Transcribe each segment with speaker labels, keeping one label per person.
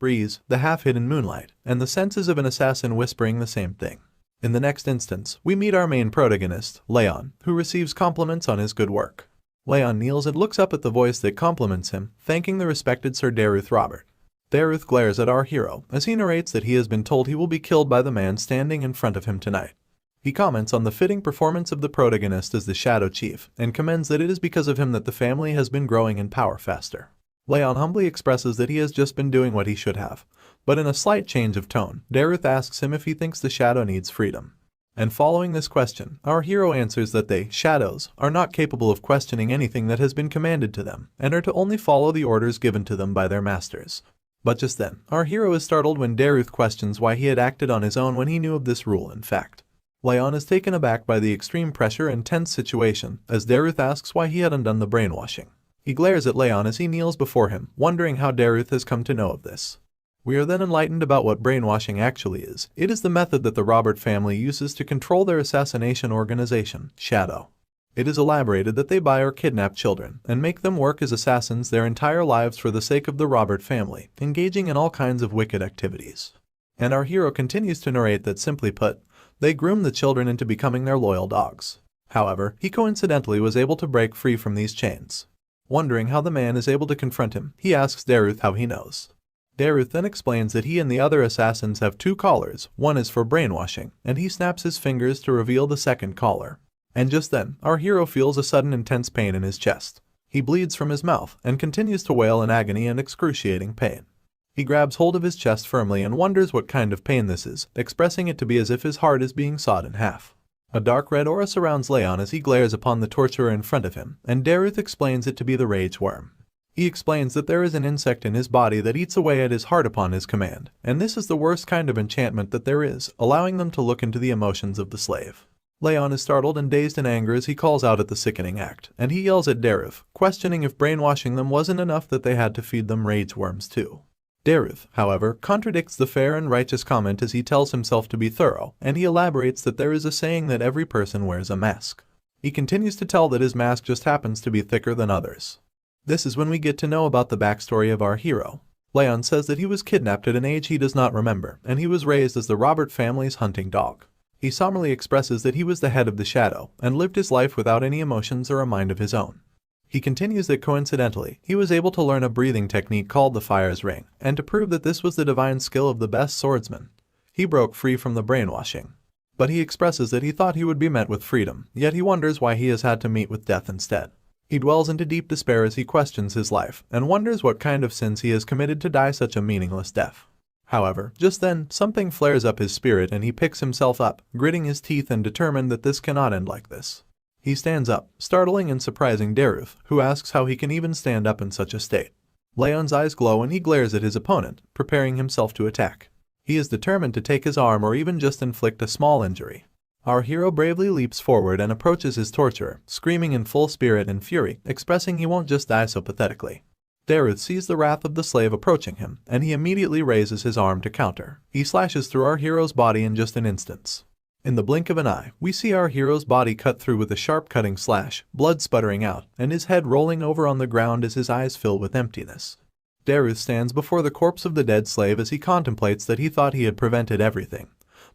Speaker 1: breeze, the half-hidden moonlight, and the senses of an assassin whispering the same thing. In the next instance, we meet our main protagonist, Raon, who receives compliments on his good work. Raon kneels and looks up at the voice that compliments him, thanking the respected Sir Derus Robert. Derus glares at our hero as he narrates that he has been told he will be killed by the man standing in front of him tonight. He comments on the fitting performance of the protagonist as the Shadow Chief and commends that it is because of him that the family has been growing in power faster. Raon humbly expresses that he has just been doing what he should have, but in a slight change of tone, Derus asks him if he thinks the Shadow needs freedom. And following this question, our hero answers that they, Shadows, are not capable of questioning anything that has been commanded to them and are to only follow the orders given to them by their masters. But just then, our hero is startled when Derus questions why he had acted on his own when he knew of this rule in fact. Raon is taken aback by the extreme pressure and tense situation as Derus asks why he had undone the brainwashing. He glares at Raon as he kneels before him, wondering how Derus has come to know of this. We are then enlightened about what brainwashing actually is. It is the method that the Robert family uses to control their assassination organization, Shadow. It is elaborated that they buy or kidnap children and make them work as assassins their entire lives for the sake of the Robert family, engaging in all kinds of wicked activities. And our hero continues to narrate that, simply put, they groom the children into becoming their loyal dogs. However, he coincidentally was able to break free from these chains. Wondering how the man is able to confront him, he asks Derus how he knows. Derus then explains that he and the other assassins have two collars, one is for brainwashing, and he snaps his fingers to reveal the second collar. And just then, our hero feels a sudden intense pain in his chest. He bleeds from his mouth and continues to wail in agony and excruciating pain. He grabs hold of his chest firmly and wonders what kind of pain this is, expressing it to be as if his heart is being sawed in half. A dark red aura surrounds Raon as he glares upon the torturer in front of him, and Derus explains it to be the rage worm. He explains that there is an insect in his body that eats away at his heart upon his command, and this is the worst kind of enchantment that there is, allowing them to look into the emotions of the slave. Raon is startled and dazed in anger as he calls out at the sickening act, and he yells at Derus, questioning if brainwashing them wasn't enough that they had to feed them rage worms too. Derus, however, contradicts the fair and righteous comment as he tells himself to be thorough, and he elaborates that there is a saying that every person wears a mask. He continues to tell that his mask just happens to be thicker than others. This is when we get to know about the backstory of our hero. Raon says that he was kidnapped at an age he does not remember, and he was raised as the Robert family's hunting dog. He solemnly expresses that he was the head of the Shadow, and lived his life without any emotions or a mind of his own. He continues that coincidentally, he was able to learn a breathing technique called the Fire's Ring, and to prove that this was the divine skill of the best swordsman, he broke free from the brainwashing. But he expresses that he thought he would be met with freedom, yet he wonders why he has had to meet with death instead. He dwells into deep despair as he questions his life, and wonders what kind of sins he has committed to die such a meaningless death. However, just then, something flares up his spirit and he picks himself up, gritting his teeth and determined that this cannot end like this. He stands up, startling and surprising Derus, who asks how he can even stand up in such a state. Raon's eyes glow and he glares at his opponent, preparing himself to attack. He is determined to take his arm or even just inflict a small injury. Our hero bravely leaps forward and approaches his torturer, screaming in full spirit and fury, expressing he won't just die so pathetically. Derus sees the wrath of the slave approaching him, and he immediately raises his arm to counter. He slashes through our hero's body in just an instant. In the blink of an eye, we see our hero's body cut through with a sharp cutting slash, blood sputtering out, and his head rolling over on the ground as his eyes fill with emptiness. Derus stands before the corpse of the dead slave as he contemplates that he thought he had prevented everything.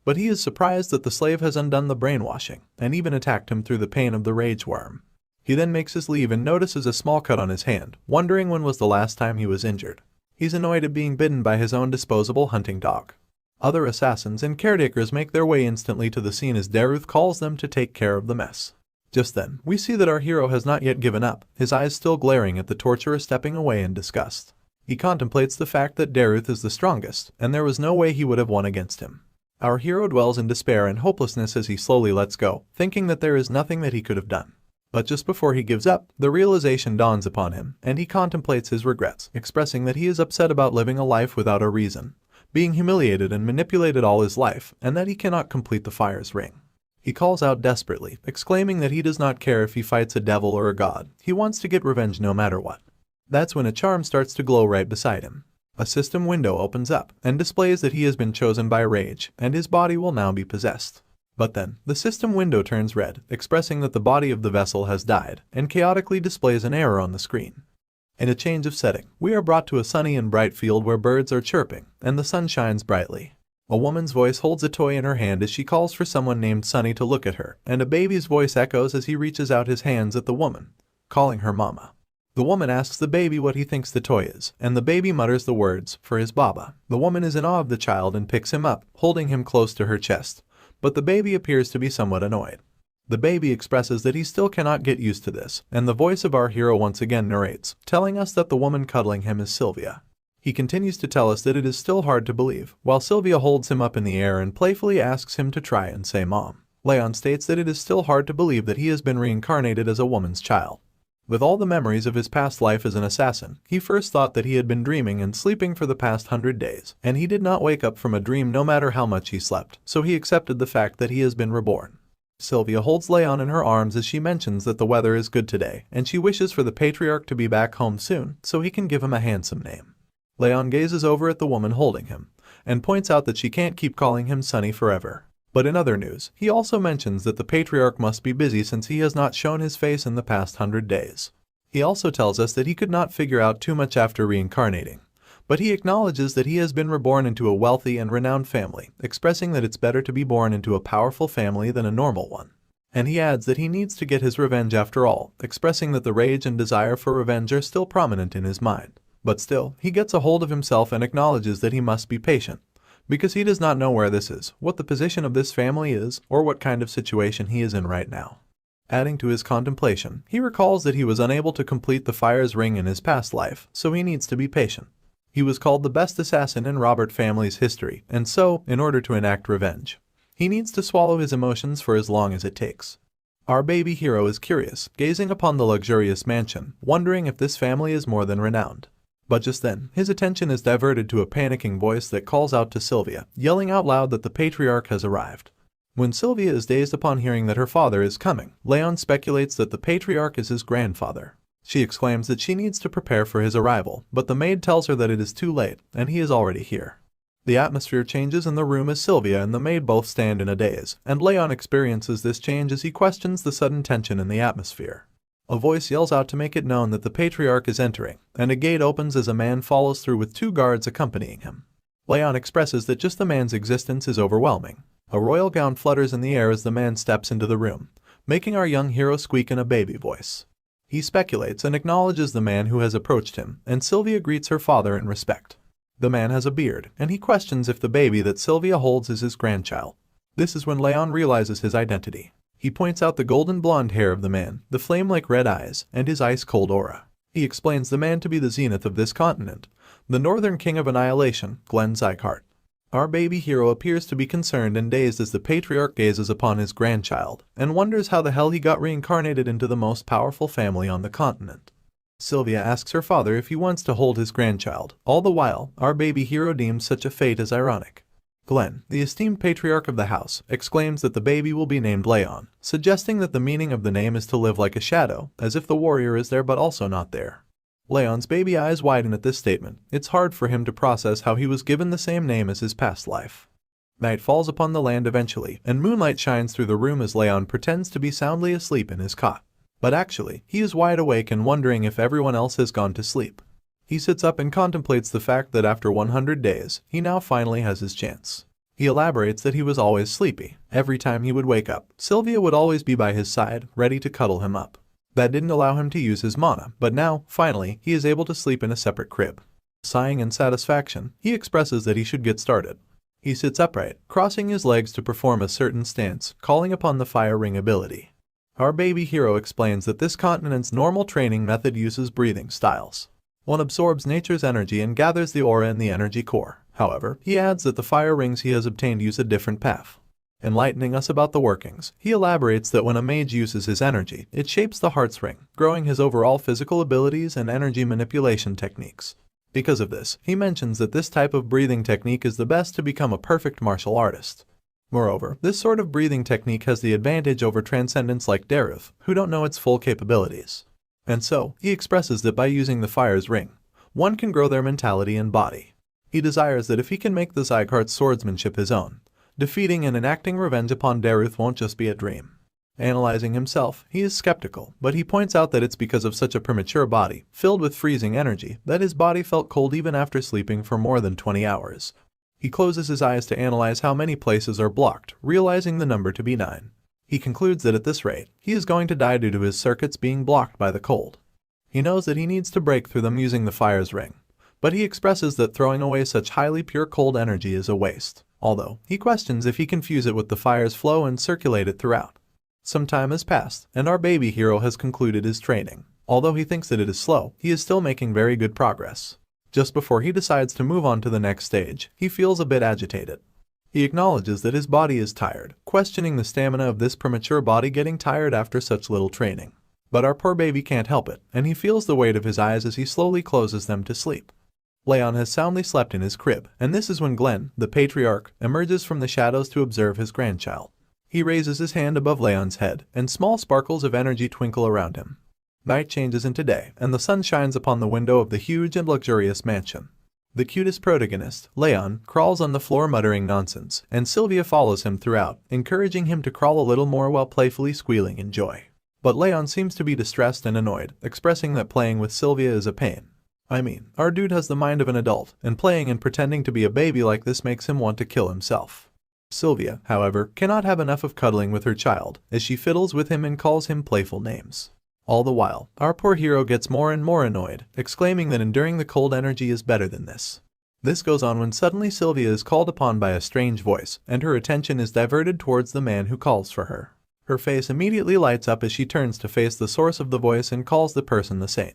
Speaker 1: But he is surprised that the slave has undone the brainwashing, and even attacked him through the pain of the rage worm. He then makes his leave and notices a small cut on his hand, wondering when was the last time he was injured. He's annoyed at being bitten by his own disposable hunting dog. Other assassins and caretakers make their way instantly to the scene as Derus calls them to take care of the mess. Just then, we see that our hero has not yet given up, his eyes still glaring at the torturer stepping away in disgust. He contemplates the fact that Derus is the strongest, and there was no way he would have won against him. Our hero dwells in despair and hopelessness as he slowly lets go, thinking that there is nothing that he could have done. But just before he gives up, the realization dawns upon him, and he contemplates his regrets, expressing that he is upset about living a life without a reason, being humiliated and manipulated all his life, and that he cannot complete the Fire's Ring. He calls out desperately, exclaiming that he does not care if he fights a devil or a god, he wants to get revenge no matter what. That's when a charm starts to glow right beside him. A system window opens up, and displays that he has been chosen by rage, and his body will now be possessed. But then, the system window turns red, expressing that the body of the vessel has died, and chaotically displays an error on the screen. In a change of setting, we are brought to a sunny and bright field where birds are chirping, and the sun shines brightly. A woman's voice holds a toy in her hand as she calls for someone named Sunny to look at her, and a baby's voice echoes as he reaches out his hands at the woman, calling her mama. The woman asks the baby what he thinks the toy is, and the baby mutters the words, for his baba. The woman is in awe of the child and picks him up, holding him close to her chest, but the baby appears to be somewhat annoyed. The baby expresses that he still cannot get used to this, and the voice of our hero once again narrates, telling us that the woman cuddling him is Sylvia. He continues to tell us that it is still hard to believe, while Sylvia holds him up in the air and playfully asks him to try and say mom. Raon states that it is still hard to believe that he has been reincarnated as a woman's child. With all the memories of his past life as an assassin, he first thought that he had been dreaming and sleeping for the past 100 days, and he did not wake up from a dream no matter how much he slept, so he accepted the fact that he has been reborn. Sylvia holds Raon in her arms as she mentions that the weather is good today, and she wishes for the patriarch to be back home soon so he can give him a handsome name. Raon gazes over at the woman holding him, and points out that she can't keep calling him Sunny forever. But in other news, he also mentions that the patriarch must be busy since he has not shown his face in the past 100 days. He also tells us that he could not figure out too much after reincarnating, but he acknowledges that he has been reborn into a wealthy and renowned family, expressing that it's better to be born into a powerful family than a normal one. And he adds that he needs to get his revenge after all, expressing that the rage and desire for revenge are still prominent in his mind. But still, he gets a hold of himself and acknowledges that he must be patient, because he does not know where this is, what the position of this family is, or what kind of situation he is in right now. Adding to his contemplation, he recalls that he was unable to complete the fire's ring in his past life, so he needs to be patient. He was called the best assassin in Robert family's history, and so, in order to enact revenge, he needs to swallow his emotions for as long as it takes. Our baby hero is curious, gazing upon the luxurious mansion, wondering if this family is more than renowned. But just then, his attention is diverted to a panicking voice that calls out to Sylvia, yelling out loud that the patriarch has arrived. When Sylvia is dazed upon hearing that her father is coming, Raon speculates that the patriarch is his grandfather. She exclaims that she needs to prepare for his arrival, but the maid tells her that it is too late, and he is already here. The atmosphere changes in the room as Sylvia and the maid both stand in a daze, and Raon experiences this change as he questions the sudden tension in the atmosphere. A voice yells out to make it known that the patriarch is entering, and a gate opens as a man follows through with 2 guards accompanying him. Raon expresses that just the man's existence is overwhelming. A royal gown flutters in the air as the man steps into the room, making our young hero squeak in a baby voice. He speculates and acknowledges the man who has approached him, and Sylvia greets her father in respect. The man has a beard, and he questions if the baby that Sylvia holds is his grandchild. This is when Raon realizes his identity. He points out the golden blonde hair of the man, the flame-like red eyes, and his ice-cold aura. He explains the man to be the zenith of this continent, the northern king of annihilation, Sieghart. Our baby hero appears to be concerned and dazed as the patriarch gazes upon his grandchild, and wonders how the hell he got reincarnated into the most powerful family on the continent. Sylvia asks her father if he wants to hold his grandchild. All the while, our baby hero deems such a fate as ironic. Glenn, the esteemed patriarch of the house, exclaims that the baby will be named Raon, suggesting that the meaning of the name is to live like a shadow, as if the warrior is there but also not there. Raon's baby eyes widen at this statement. It's hard for him to process how he was given the same name as his past life. Night falls upon the land eventually, and moonlight shines through the room as Raon pretends to be soundly asleep in his cot. But actually, he is wide awake and wondering if everyone else has gone to sleep. He sits up and contemplates the fact that after 100 days, he now finally has his chance. He elaborates that he was always sleepy. Every time he would wake up, Sylvia would always be by his side, ready to cuddle him up. That didn't allow him to use his mana, but now, finally, he is able to sleep in a separate crib. Sighing in satisfaction, he expresses that he should get started. He sits upright, crossing his legs to perform a certain stance, calling upon the fire ring ability. Our baby hero explains that this continent's normal training method uses breathing styles. One absorbs nature's energy and gathers the aura in the energy core. However, he adds that the fire rings he has obtained use a different path. Enlightening us about the workings, he elaborates that when a mage uses his energy, it shapes the heart's ring, growing his overall physical abilities and energy manipulation techniques. Because of this, he mentions that this type of breathing technique is the best to become a perfect martial artist. Moreover, this sort of breathing technique has the advantage over transcendents like Derus, who don't know its full capabilities. And so, he expresses that by using the fire's ring, one can grow their mentality and body. He desires that if he can make the Sieghart's swordsmanship his own, defeating and enacting revenge upon Derus won't just be a dream. Analyzing himself, he is skeptical, but he points out that it's because of such a premature body, filled with freezing energy, that his body felt cold even after sleeping for more than 20 hours. He closes his eyes to analyze how many places are blocked, realizing the number to be 9. He concludes that at this rate, he is going to die due to his circuits being blocked by the cold. He knows that he needs to break through them using the fire's ring, but he expresses that throwing away such highly pure cold energy is a waste, although he questions if he can fuse it with the fire's flow and circulate it throughout. Some time has passed, and our baby hero has concluded his training. Although he thinks that it is slow, he is still making very good progress. Just before he decides to move on to the next stage, he feels a bit agitated. He acknowledges that his body is tired, questioning the stamina of this premature body getting tired after such little training. But our poor baby can't help it, and he feels the weight of his eyes as he slowly closes them to sleep. Raon has soundly slept in his crib, and this is when Glenn, the patriarch, emerges from the shadows to observe his grandchild. He raises his hand above Raon's head, and small sparkles of energy twinkle around him. Night changes into day, and the sun shines upon the window of the huge and luxurious mansion. The cutest protagonist, Raon, crawls on the floor muttering nonsense, and Sylvia follows him throughout, encouraging him to crawl a little more while playfully squealing in joy. But Raon seems to be distressed and annoyed, expressing that playing with Sylvia is a pain. I mean, our dude has the mind of an adult, and playing and pretending to be a baby like this makes him want to kill himself. Sylvia, however, cannot have enough of cuddling with her child, as she fiddles with him and calls him playful names. All the while, our poor hero gets more and more annoyed, exclaiming that enduring the cold energy is better than this. This goes on when suddenly Sylvia is called upon by a strange voice, and her attention is diverted towards the man who calls for her. Her face immediately lights up as she turns to face the source of the voice and calls the person the saint.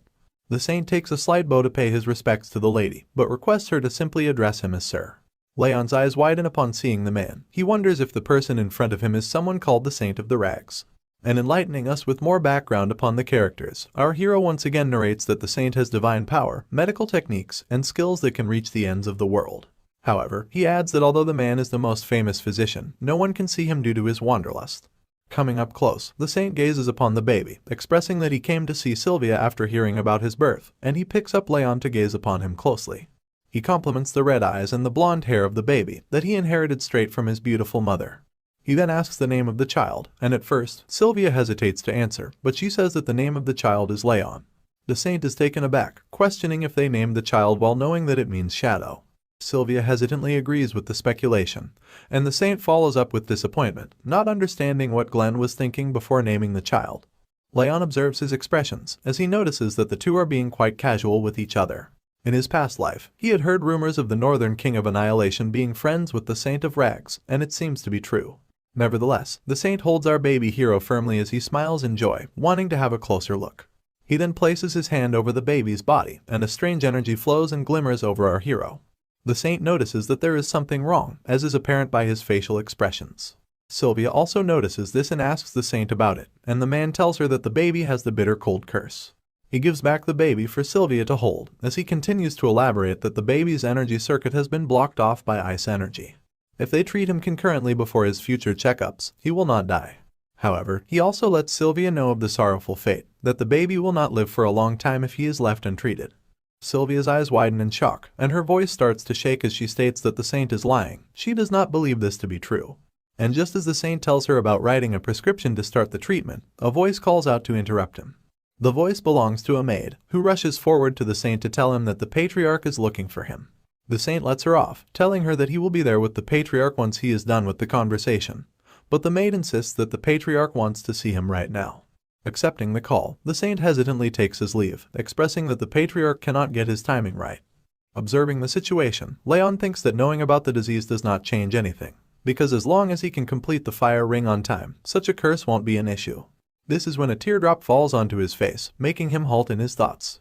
Speaker 1: The saint takes a slight bow to pay his respects to the lady, but requests her to simply address him as sir. Raon's eyes widen upon seeing the man. He wonders if the person in front of him is someone called the Saint of the Rags. And enlightening us with more background upon the characters, our hero once again narrates that the saint has divine power, medical techniques, and skills that can reach the ends of the world. However, he adds that although the man is the most famous physician, no one can see him due to his wanderlust. Coming up close, the saint gazes upon the baby, expressing that he came to see Sylvia after hearing about his birth, and he picks up Raon to gaze upon him closely. He compliments the red eyes and the blonde hair of the baby that he inherited straight from his beautiful mother. He then asks the name of the child, and at first, Sylvia hesitates to answer, but she says that the name of the child is Raon. The saint is taken aback, questioning if they named the child while knowing that it means shadow. Sylvia hesitantly agrees with the speculation, and the saint follows up with disappointment, not understanding what Glenn was thinking before naming the child. Raon observes his expressions, as he notices that the two are being quite casual with each other. In his past life, he had heard rumors of the Northern King of Annihilation being friends with the Saint of Rags, and it seems to be true. Nevertheless, the saint holds our baby hero firmly as he smiles in joy, wanting to have a closer look. He then places his hand over the baby's body, and a strange energy flows and glimmers over our hero. The saint notices that there is something wrong, as is apparent by his facial expressions. Sylvia also notices this and asks the saint about it, and the man tells her that the baby has the bitter cold curse. He gives back the baby for Sylvia to hold, as he continues to elaborate that the baby's energy circuit has been blocked off by ice energy. If they treat him concurrently before his future checkups, he will not die. However, he also lets Sylvia know of the sorrowful fate, that the baby will not live for a long time if he is left untreated. Sylvia's eyes widen in shock, and her voice starts to shake as she states that the saint is lying. She does not believe this to be true. And just as the saint tells her about writing a prescription to start the treatment, a voice calls out to interrupt him. The voice belongs to a maid, who rushes forward to the saint to tell him that the patriarch is looking for him. The saint lets her off, telling her that he will be there with the patriarch once he is done with the conversation. But the maid insists that the patriarch wants to see him right now. Accepting the call, the saint hesitantly takes his leave, expressing that the patriarch cannot get his timing right. Observing the situation, Raon thinks that knowing about the disease does not change anything, because as long as he can complete the fire ring on time, such a curse won't be an issue. This is when a teardrop falls onto his face, making him halt in his thoughts.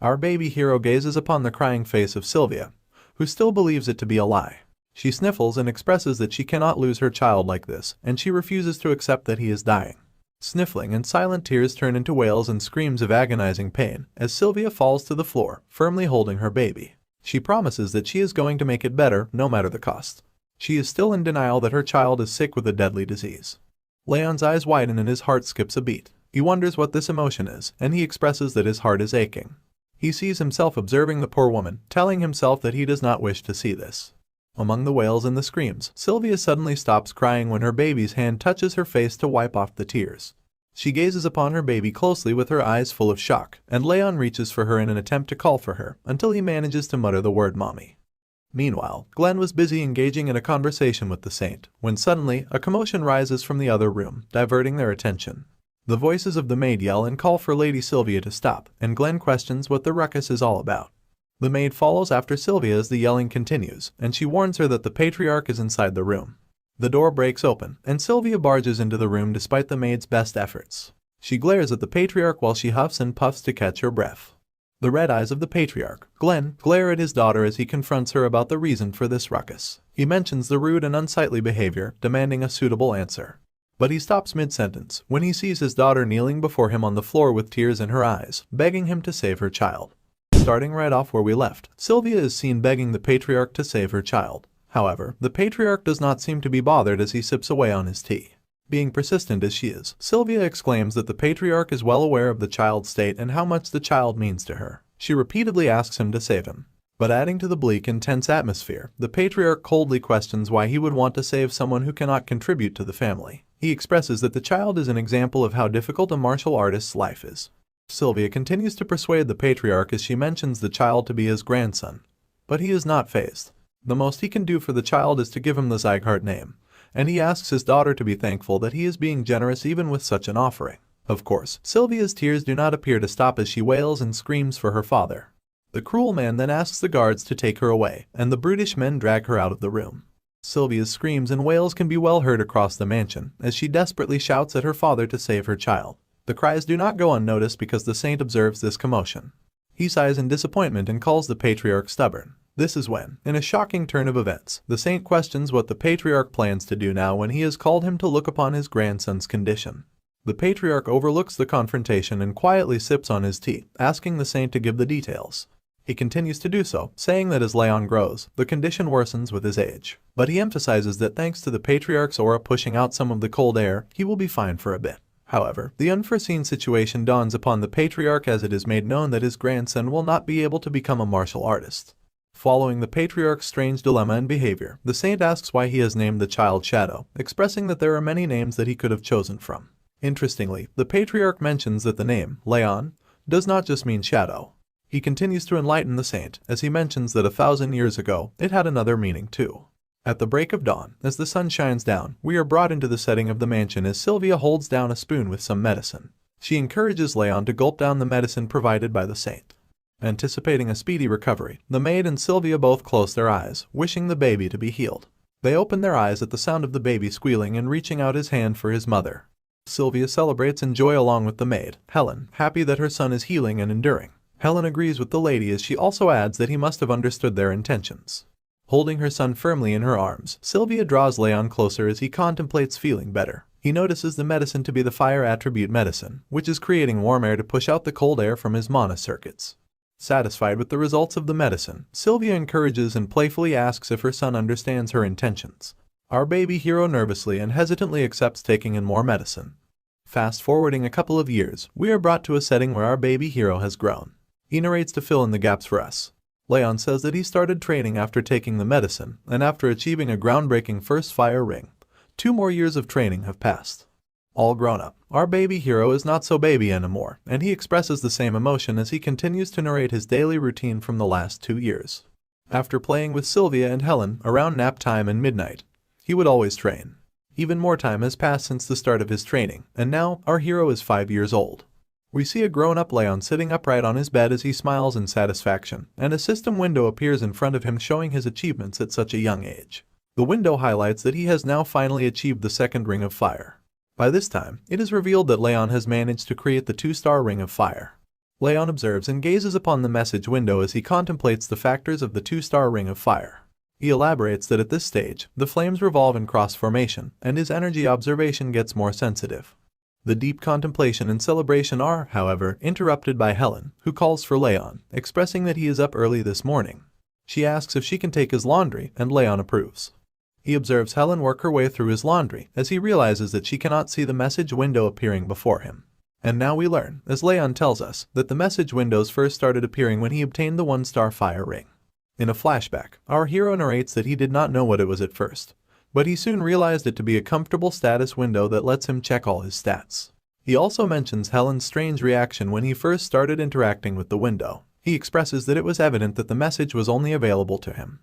Speaker 1: Our baby hero gazes upon the crying face of Sylvia, who still believes it to be a lie. She sniffles and expresses that she cannot lose her child like this, and she refuses to accept that he is dying. Sniffling and silent tears turn into wails and screams of agonizing pain as Sylvia falls to the floor, firmly holding her baby. She promises that she is going to make it better, no matter the cost. She is still in denial that her child is sick with a deadly disease. Raon's eyes widen and his heart skips a beat. He wonders what this emotion is, and he expresses that his heart is aching. He sees himself observing the poor woman, telling himself that he does not wish to see this. Among the wails and the screams, Sylvia suddenly stops crying when her baby's hand touches her face to wipe off the tears. She gazes upon her baby closely with her eyes full of shock, and Raon reaches for her in an attempt to call for her, until he manages to mutter the word mommy. Meanwhile, Glenn was busy engaging in a conversation with the saint, when suddenly, a commotion rises from the other room, diverting their attention. The voices of the maid yell and call for Lady Sylvia to stop, and Glenn questions what the ruckus is all about. The maid follows after Sylvia as the yelling continues, and she warns her that the patriarch is inside the room. The door breaks open, and Sylvia barges into the room despite the maid's best efforts. She glares at the patriarch while she huffs and puffs to catch her breath. The red eyes of the patriarch, Glenn, glare at his daughter as he confronts her about the reason for this ruckus. He mentions the rude and unsightly behavior, demanding a suitable answer. But he stops mid-sentence when he sees his daughter kneeling before him on the floor with tears in her eyes, begging him to save her child. Starting right off where we left, Sylvia is seen begging the patriarch to save her child. However, the patriarch does not seem to be bothered as he sips away on his tea. Being persistent as she is, Sylvia exclaims that the patriarch is well aware of the child's state and how much the child means to her. She repeatedly asks him to save him. But adding to the bleak and tense atmosphere, the patriarch coldly questions why he would want to save someone who cannot contribute to the family. He expresses that the child is an example of how difficult a martial artist's life is. Sylvia continues to persuade the patriarch as she mentions the child to be his grandson. But he is not fazed. The most he can do for the child is to give him the Sieghart name, and he asks his daughter to be thankful that he is being generous even with such an offering. Of course, Sylvia's tears do not appear to stop as she wails and screams for her father. The cruel man then asks the guards to take her away, and the brutish men drag her out of the room. Sylvia's screams and wails can be well heard across the mansion, as she desperately shouts at her father to save her child. The cries do not go unnoticed because the saint observes this commotion. He sighs in disappointment and calls the patriarch stubborn. This is when, in a shocking turn of events, the saint questions what the patriarch plans to do now when he has called him to look upon his grandson's condition. The patriarch overlooks the confrontation and quietly sips on his tea, asking the saint to give the details. He continues to do so, saying that as Raon grows, the condition worsens with his age. But he emphasizes that thanks to the patriarch's aura pushing out some of the cold air, he will be fine for a bit. However, the unforeseen situation dawns upon the patriarch as it is made known that his grandson will not be able to become a martial artist. Following the patriarch's strange dilemma and behavior, the saint asks why he has named the child Shadow, expressing that there are many names that he could have chosen from. Interestingly, the patriarch mentions that the name, Raon, does not just mean shadow. He continues to enlighten the saint, as he mentions that 1,000 years ago, it had another meaning too. At the break of dawn, as the sun shines down, we are brought into the setting of the mansion as Sylvia holds down a spoon with some medicine. She encourages Raon to gulp down the medicine provided by the saint. Anticipating a speedy recovery, the maid and Sylvia both close their eyes, wishing the baby to be healed. They open their eyes at the sound of the baby squealing and reaching out his hand for his mother. Sylvia celebrates in joy along with the maid, Helen, happy that her son is healing and enduring. Helen agrees with the lady as she also adds that he must have understood their intentions. Holding her son firmly in her arms, Sylvia draws Raon closer as he contemplates feeling better. He notices the medicine to be the fire attribute medicine, which is creating warm air to push out the cold air from his mana circuits. Satisfied with the results of the medicine, Sylvia encourages and playfully asks if her son understands her intentions. Our baby hero nervously and hesitantly accepts taking in more medicine. Fast forwarding a couple of years, we are brought to a setting where our baby hero has grown. He narrates to fill in the gaps for us. Raon says that he started training after taking the medicine, and after achieving a groundbreaking first fire ring. 2 more years of training have passed. All grown up, our baby hero is not so baby anymore, and he expresses the same emotion as he continues to narrate his daily routine from the last 2 years. After playing with Sylvia and Helen around nap time and midnight, he would always train. Even more time has passed since the start of his training, and now our hero is 5 years old. We see a grown-up Raon sitting upright on his bed as he smiles in satisfaction, and a system window appears in front of him showing his achievements at such a young age. The window highlights that he has now finally achieved the 2nd ring of fire. By this time, it is revealed that Raon has managed to create the 2-star ring of fire. Raon observes and gazes upon the message window as he contemplates the factors of the 2-star ring of fire. He elaborates that at this stage, the flames revolve in cross formation, and his energy observation gets more sensitive. The deep contemplation and celebration are, however, interrupted by Helen, who calls for Raon, expressing that he is up early this morning. She asks if she can take his laundry, and Raon approves. He observes Helen work her way through his laundry, as he realizes that she cannot see the message window appearing before him. And now we learn, as Raon tells us, that the message windows first started appearing when he obtained the 1-star fire ring. In a flashback, our hero narrates that he did not know what it was at first, but he soon realized it to be a comfortable status window that lets him check all his stats. He also mentions Helen's strange reaction when he first started interacting with the window. He expresses that it was evident that the message was only available to him.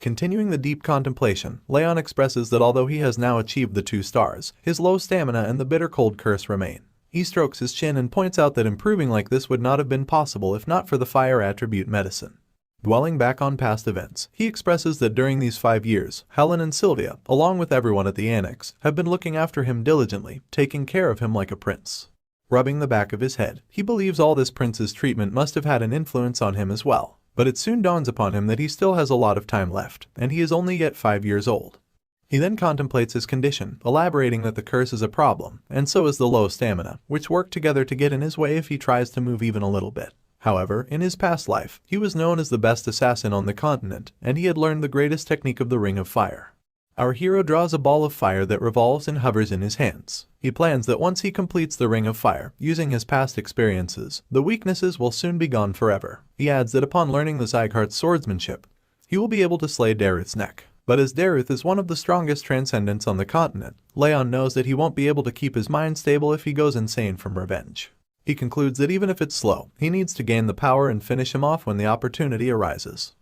Speaker 1: Continuing the deep contemplation, Raon expresses that although he has now achieved the 2 stars, his low stamina and the bitter cold curse remain. He strokes his chin and points out that improving like this would not have been possible if not for the fire attribute medicine. Dwelling back on past events, he expresses that during these 5 years, Helen and Sylvia, along with everyone at the annex, have been looking after him diligently, taking care of him like a prince. Rubbing the back of his head, he believes all this prince's treatment must have had an influence on him as well. But it soon dawns upon him that he still has a lot of time left, and he is only yet 5 years old. He then contemplates his condition, elaborating that the curse is a problem, and so is the low stamina, which work together to get in his way if he tries to move even a little bit. However, in his past life, he was known as the best assassin on the continent, and he had learned the greatest technique of the Ring of Fire. Our hero draws a ball of fire that revolves and hovers in his hands. He plans that once he completes the Ring of Fire, using his past experiences, the weaknesses will soon be gone forever. He adds that upon learning the Sieghart's swordsmanship, he will be able to slay Derus' neck. But as Derus is one of the strongest transcendents on the continent, Raon knows that he won't be able to keep his mind stable if he goes insane from revenge. He concludes that even if it's slow, he needs to gain the power and finish him off when the opportunity arises.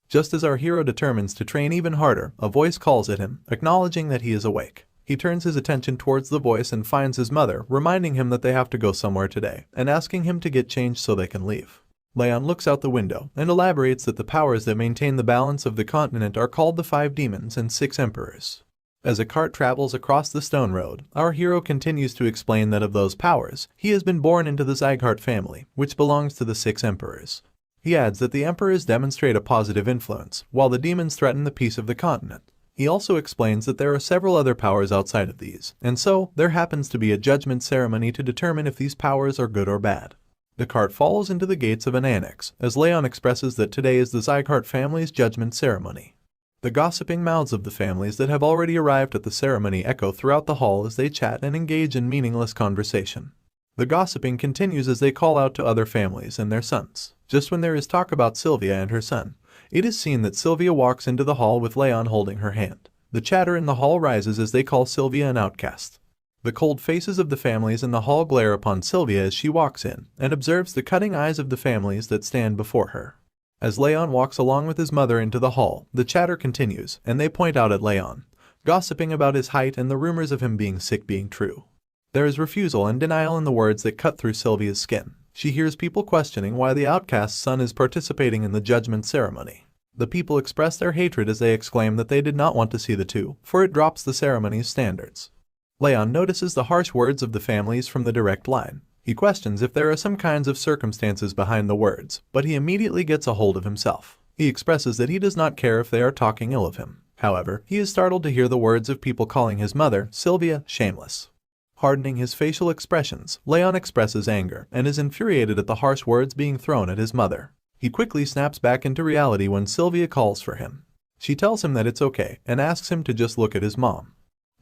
Speaker 1: Just as our hero determines to train even harder, a voice calls at him, acknowledging that he is awake. He turns his attention towards the voice and finds his mother, reminding him that they have to go somewhere today, and asking him to get changed so they can leave. Raon looks out the window and elaborates that the powers that maintain the balance of the continent are called the 5 demons and 6 emperors. As a cart travels across the stone road, our hero continues to explain that of those powers, he has been born into the Sieghart family, which belongs to the 6 emperors. He adds that the emperors demonstrate a positive influence, while the demons threaten the peace of the continent. He also explains that there are several other powers outside of these, and so there happens to be a judgment ceremony to determine if these powers are good or bad. The cart follows into the gates of an annex, as Raon expresses that today is the Sieghart family's judgment ceremony. The gossiping mouths of the families that have already arrived at the ceremony echo throughout the hall as they chat and engage in meaningless conversation. The gossiping continues as they call out to other families and their sons. Just when there is talk about Sylvia and her son, it is seen that Sylvia walks into the hall with Raon holding her hand. The chatter in the hall rises as they call Sylvia an outcast. The cold faces of the families in the hall glare upon Sylvia as she walks in and observes the cutting eyes of the families that stand before her. As Raon walks along with his mother into the hall, the chatter continues, and they point out at Raon, gossiping about his height and the rumors of him being sick being true. There is refusal and denial in the words that cut through Sylvia's skin. She hears people questioning why the outcast's son is participating in the judgment ceremony. The people express their hatred as they exclaim that they did not want to see the two, for it drops the ceremony's standards. Raon notices the harsh words of the families from the direct line. He questions if there are some kinds of circumstances behind the words, but he immediately gets a hold of himself. He expresses that he does not care if they are talking ill of him. However, he is startled to hear the words of people calling his mother, Sylvia, shameless. Hardening his facial expressions, Raon expresses anger and is infuriated at the harsh words being thrown at his mother. He quickly snaps back into reality when Sylvia calls for him. She tells him that it's okay and asks him to just look at his mom.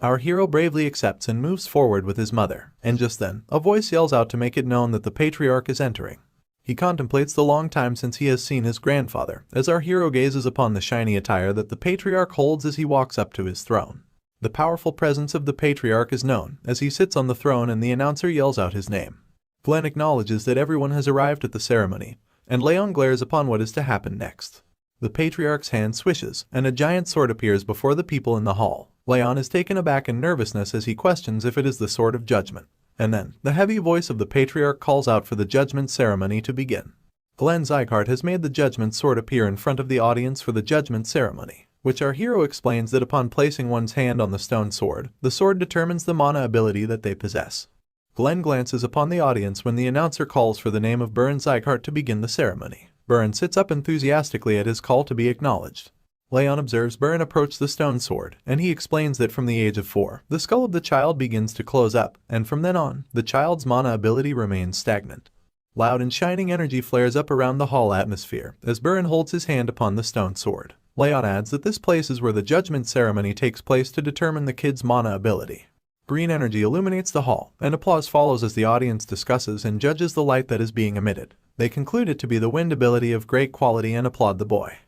Speaker 1: Our hero bravely accepts and moves forward with his mother, and just then, a voice yells out to make it known that the patriarch is entering. He contemplates the long time since he has seen his grandfather, as our hero gazes upon the shiny attire that the patriarch holds as he walks up to his throne. The powerful presence of the patriarch is known, as he sits on the throne and the announcer yells out his name. Glenn acknowledges that everyone has arrived at the ceremony, and Raon glares upon what is to happen next. The patriarch's hand swishes, and a giant sword appears before the people in the hall. Raon is taken aback in nervousness as he questions if it is the sword of judgment. And then, the heavy voice of the patriarch calls out for the judgment ceremony to begin. Glenn Sieghart has made the judgment sword appear in front of the audience for the judgment ceremony, which our hero explains that upon placing one's hand on the stone sword, the sword determines the mana ability that they possess. Glenn glances upon the audience when the announcer calls for the name of Reincarnated Sieghart to begin the ceremony. Raon sits up enthusiastically at his call to be acknowledged. Raon observes Raon approach the stone sword, and he explains that from the age of 4, the skull of the child begins to close up, and from then on, the child's mana ability remains stagnant. Loud and shining energy flares up around the hall atmosphere as Raon holds his hand upon the stone sword. Raon adds that this place is where the judgment ceremony takes place to determine the kid's mana ability. Green energy illuminates the hall, and applause follows as the audience discusses and judges the light that is being emitted. They conclude it to be the wind ability of great quality and applaud the boy.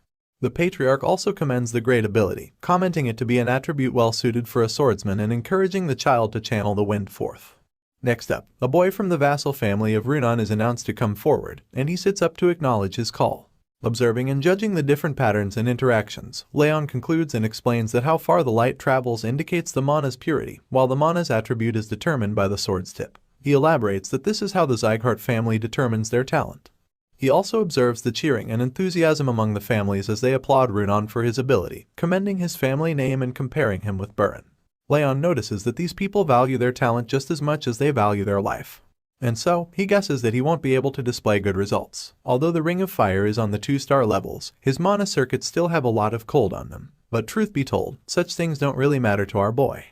Speaker 1: The patriarch also commends the great ability, commenting it to be an attribute well suited for a swordsman and encouraging the child to channel the wind forth. Next up, a boy from the vassal family of Raon is announced to come forward, and he sits up to acknowledge his call. Observing and judging the different patterns and interactions, Raon concludes and explains that how far the light travels indicates the mana's purity, while the mana's attribute is determined by the sword's tip. He elaborates that this is how the Sieghart family determines their talent. He also observes the cheering and enthusiasm among the families as they applaud Raon for his ability, commending his family name and comparing him with Burin. Raon notices that these people value their talent just as much as they value their life. And so, he guesses that he won't be able to display good results. Although the Ring of Fire is on the 2-star levels, his mana circuits still have a lot of cold on them. But truth be told, such things don't really matter to our boy.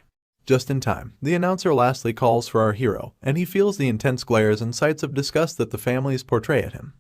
Speaker 1: Just in time, the announcer lastly calls for our hero, and he feels the intense glares and sights of disgust that the families portray at him.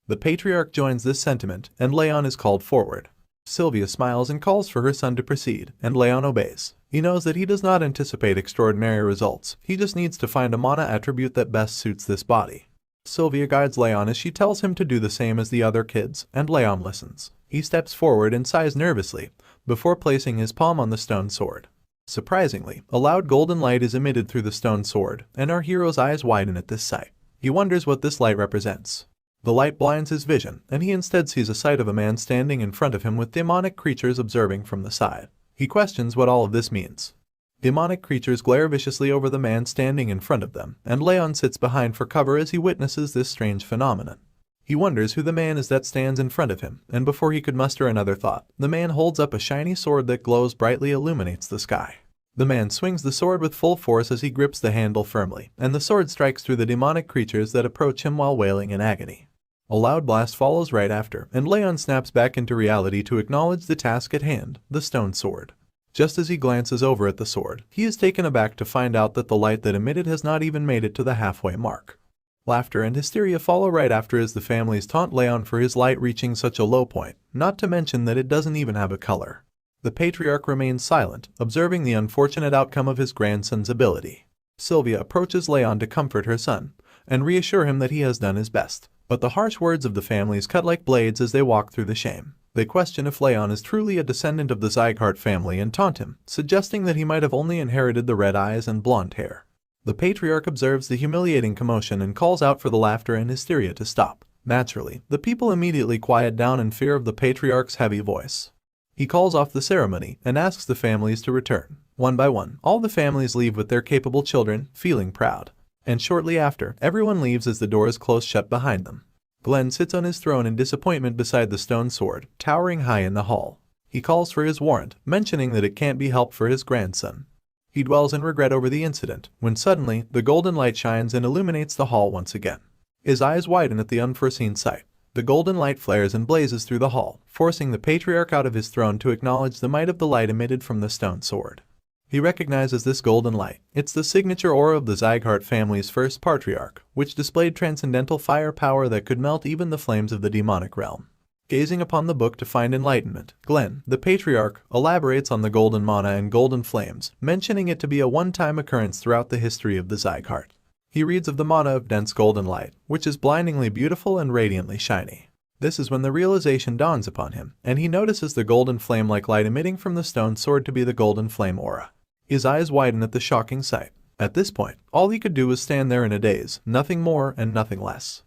Speaker 1: The patriarch joins this sentiment, and Raon is called forward. Sylvia smiles and calls for her son to proceed, and Raon obeys. He knows that he does not anticipate extraordinary results, he just needs to find a mana attribute that best suits this body. Sylvia guides Raon as she tells him to do the same as the other kids, and Raon listens. He steps forward and sighs nervously, before placing his palm on the stone sword. Surprisingly, a loud golden light is emitted through the stone sword, and our hero's eyes widen at this sight. He wonders what this light represents. The light blinds his vision, and he instead sees a sight of a man standing in front of him with demonic creatures observing from the side. He questions what all of this means. Demonic creatures glare viciously over the man standing in front of them, and Raon sits behind for cover as he witnesses this strange phenomenon. He wonders who the man is that stands in front of him, and before he could muster another thought, the man holds up a shiny sword that glows brightly illuminates the sky. The man swings the sword with full force as he grips the handle firmly, and the sword strikes through the demonic creatures that approach him while wailing in agony. A loud blast follows right after, and Raon snaps back into reality to acknowledge the task at hand, the stone sword. Just as he glances over at the sword, he is taken aback to find out that the light that emitted has not even made it to the halfway mark. Laughter and hysteria follow right after as the families taunt Raon for his light reaching such a low point, not to mention that it doesn't even have a color. The patriarch remains silent, observing the unfortunate outcome of his grandson's ability. Sylvia approaches Raon to comfort her son, and reassure him that he has done his best. But the harsh words of the families cut like blades as they walk through the shame. They question if Raon is truly a descendant of the Sieghart family and taunt him, suggesting that he might have only inherited the red eyes and blonde hair. The patriarch observes the humiliating commotion and calls out for the laughter and hysteria to stop. Naturally, the people immediately quiet down in fear of the patriarch's heavy voice. He calls off the ceremony and asks the families to return. One by one, all the families leave with their capable children, feeling proud. And shortly after, everyone leaves as the doors close shut behind them. Glenn sits on his throne in disappointment beside the stone sword, towering high in the hall. He calls for his warrant, mentioning that it can't be helped for his grandson. He dwells in regret over the incident, when suddenly, the golden light shines and illuminates the hall once again. His eyes widen at the unforeseen sight. The golden light flares and blazes through the hall, forcing the patriarch out of his throne to acknowledge the might of the light emitted from the stone sword. He recognizes this golden light. It's the signature aura of the Sieghart family's first patriarch, which displayed transcendental fire power that could melt even the flames of the demonic realm. Gazing upon the book to find enlightenment, Glenn, the patriarch, elaborates on the golden mana and golden flames, mentioning it to be a one-time occurrence throughout the history of the Sieghart. He reads of the mana of dense golden light, which is blindingly beautiful and radiantly shiny. This is when the realization dawns upon him, and he notices the golden flame-like light emitting from the stone sword to be the golden flame aura. His eyes widen at the shocking sight. At this point, all he could do was stand there in a daze, nothing more and nothing less.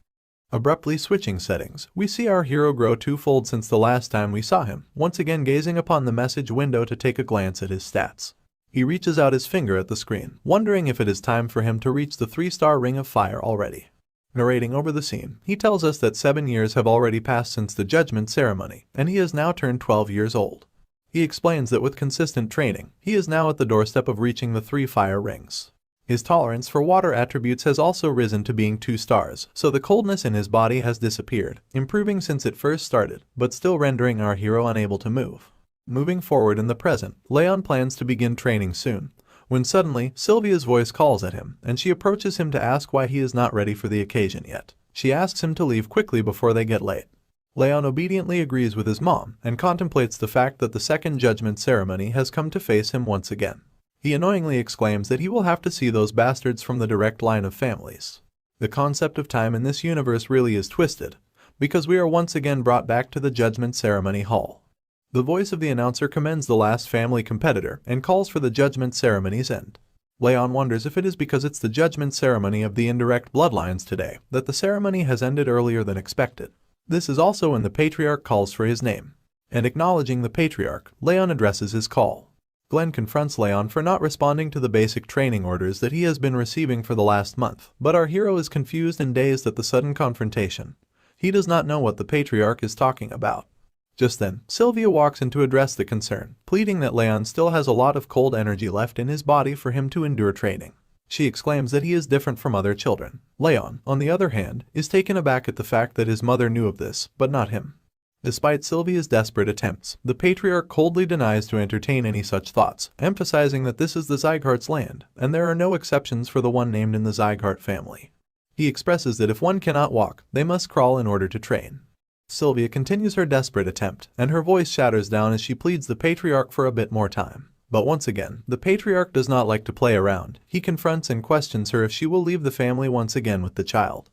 Speaker 1: Abruptly switching settings, we see our hero grow twofold since the last time we saw him, once again gazing upon the message window to take a glance at his stats. He reaches out his finger at the screen, wondering if it is time for him to reach the 3-star Ring of Fire already. Narrating over the scene, he tells us that 7 years have already passed since the judgment ceremony, and he has now turned 12 years old. He explains that with consistent training, he is now at the doorstep of reaching the 3 fire rings. His tolerance for water attributes has also risen to being 2 stars, so the coldness in his body has disappeared, improving since it first started, but still rendering our hero unable to move. Moving forward in the present, Raon plans to begin training soon, when suddenly, Sylvia's voice calls at him, and she approaches him to ask why he is not ready for the occasion yet. She asks him to leave quickly before they get late. Raon obediently agrees with his mom and contemplates the fact that the second judgment ceremony has come to face him once again. He annoyingly exclaims that he will have to see those bastards from the direct line of families. The concept of time in this universe really is twisted, because we are once again brought back to the judgment ceremony hall. The voice of the announcer commends the last family competitor and calls for the judgment ceremony's end. Raon wonders if it is because it's the judgment ceremony of the indirect bloodlines today that the ceremony has ended earlier than expected. This is also when the patriarch calls for his name. And acknowledging the patriarch, Raon addresses his call. Glenn confronts Raon for not responding to the basic training orders that he has been receiving for the last month, but our hero is confused and dazed at the sudden confrontation. He does not know what the patriarch is talking about. Just then, Sylvia walks in to address the concern, pleading that Raon still has a lot of cold energy left in his body for him to endure training. She exclaims that he is different from other children. Raon, on the other hand, is taken aback at the fact that his mother knew of this, but not him. Despite Sylvia's desperate attempts, the patriarch coldly denies to entertain any such thoughts, emphasizing that this is the Sieghart's land, and there are no exceptions for the one named in the Sieghart family. He expresses that if one cannot walk, they must crawl in order to train. Sylvia continues her desperate attempt, and her voice shatters down as she pleads the patriarch for a bit more time. But once again, the patriarch does not like to play around. He confronts and questions her if she will leave the family once again with the child.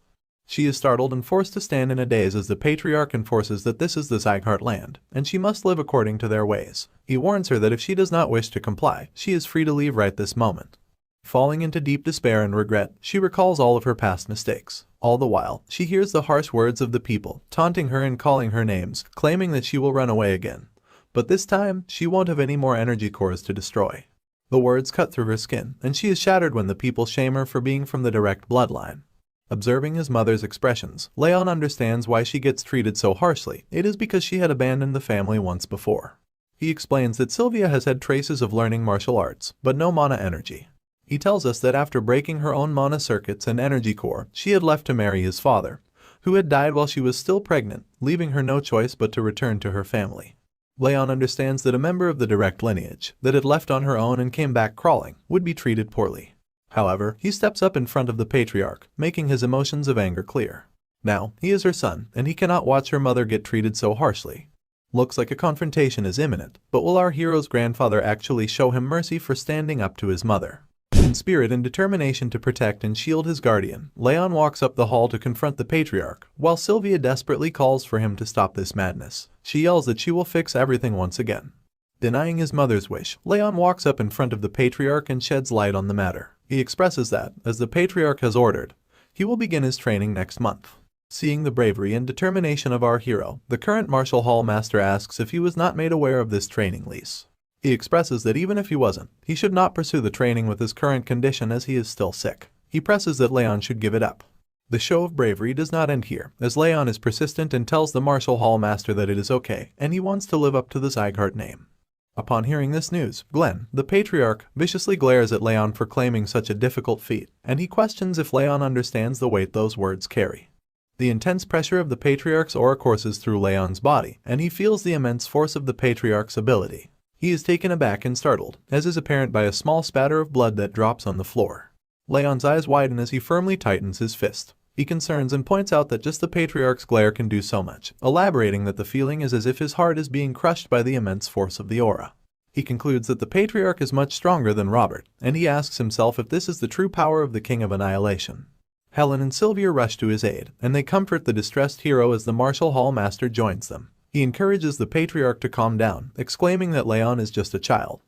Speaker 1: She is startled and forced to stand in a daze as the patriarch enforces that this is the Sieghart land, and she must live according to their ways. He warns her that if she does not wish to comply, she is free to leave right this moment. Falling into deep despair and regret, she recalls all of her past mistakes. All the while, she hears the harsh words of the people, taunting her and calling her names, claiming that she will run away again. But this time, she won't have any more energy cores to destroy. The words cut through her skin, and she is shattered when the people shame her for being from the direct bloodline. Observing his mother's expressions, Raon understands why she gets treated so harshly. It is because she had abandoned the family once before. He explains that Sylvia has had traces of learning martial arts, but no mana energy. He tells us that after breaking her own mana circuits and energy core, she had left to marry his father, who had died while she was still pregnant, leaving her no choice but to return to her family. Raon understands that a member of the direct lineage, that had left on her own and came back crawling, would be treated poorly. However, he steps up in front of the patriarch, making his emotions of anger clear. Now, he is her son, and he cannot watch her mother get treated so harshly. Looks like a confrontation is imminent, but will our hero's grandfather actually show him mercy for standing up to his mother? In spirit and determination to protect and shield his guardian, Raon walks up the hall to confront the patriarch, while Sylvia desperately calls for him to stop this madness. She yells that she will fix everything once again. Denying his mother's wish, Raon walks up in front of the patriarch and sheds light on the matter. He expresses that, as the patriarch has ordered, he will begin his training next month. Seeing the bravery and determination of our hero, the current martial hall master asks if he was not made aware of this training lease. He expresses that even if he wasn't, he should not pursue the training with his current condition as he is still sick. He presses that Raon should give it up. The show of bravery does not end here, as Raon is persistent and tells the martial hall master that it is okay, and he wants to live up to the Sieghart name. Upon hearing this news, Glenn, the patriarch, viciously glares at Raon for claiming such a difficult feat, and he questions if Raon understands the weight those words carry. The intense pressure of the patriarch's aura courses through Raon's body, and he feels the immense force of the patriarch's ability. He is taken aback and startled, as is apparent by a small spatter of blood that drops on the floor. Raon's eyes widen as he firmly tightens his fist. He concerns and points out that just the patriarch's glare can do so much, elaborating that the feeling is as if his heart is being crushed by the immense force of the aura. He concludes that the patriarch is much stronger than Robert, and he asks himself if this is the true power of the King of Annihilation. Helen and Sylvia rush to his aid, and they comfort the distressed hero as the martial hall master joins them. He encourages the patriarch to calm down, exclaiming that Raon is just a child.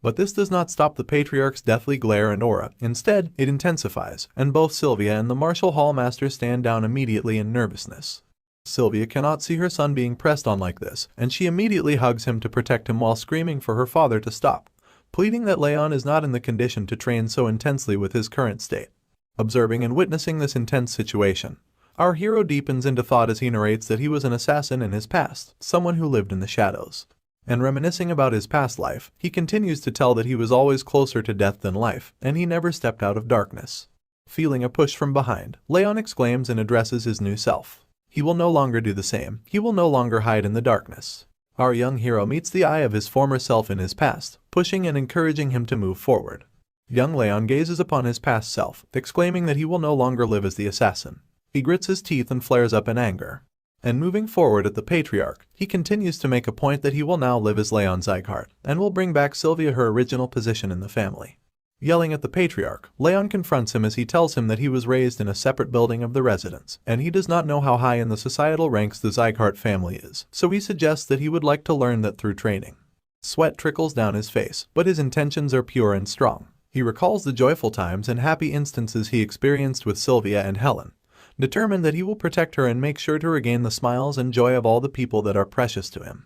Speaker 1: But this does not stop the patriarch's deathly glare and aura. Instead, it intensifies, and both Sylvia and the martial hall master stand down immediately in nervousness. Sylvia cannot see her son being pressed on like this, and she immediately hugs him to protect him while screaming for her father to stop, pleading that Raon is not in the condition to train so intensely with his current state. Observing and witnessing this intense situation, our hero deepens into thought as he narrates that he was an assassin in his past, someone who lived in the shadows. And reminiscing about his past life, he continues to tell that he was always closer to death than life, and he never stepped out of darkness. Feeling a push from behind, Raon exclaims and addresses his new self. He will no longer do the same. He will no longer hide in the darkness. Our young hero meets the eye of his former self in his past, pushing and encouraging him to move forward. Young Raon gazes upon his past self, exclaiming that he will no longer live as the assassin. He grits his teeth and flares up in anger. And moving forward at the patriarch, he continues to make a point that he will now live as Raon Sieghart, and will bring back Sylvia her original position in the family. Yelling at the patriarch, Raon confronts him as he tells him that he was raised in a separate building of the residence, and he does not know how high in the societal ranks the Sieghart family is, so he suggests that he would like to learn that through training. Sweat trickles down his face, but his intentions are pure and strong. He recalls the joyful times and happy instances he experienced with Sylvia and Helen, determined that he will protect her and make sure to regain the smiles and joy of all the people that are precious to him.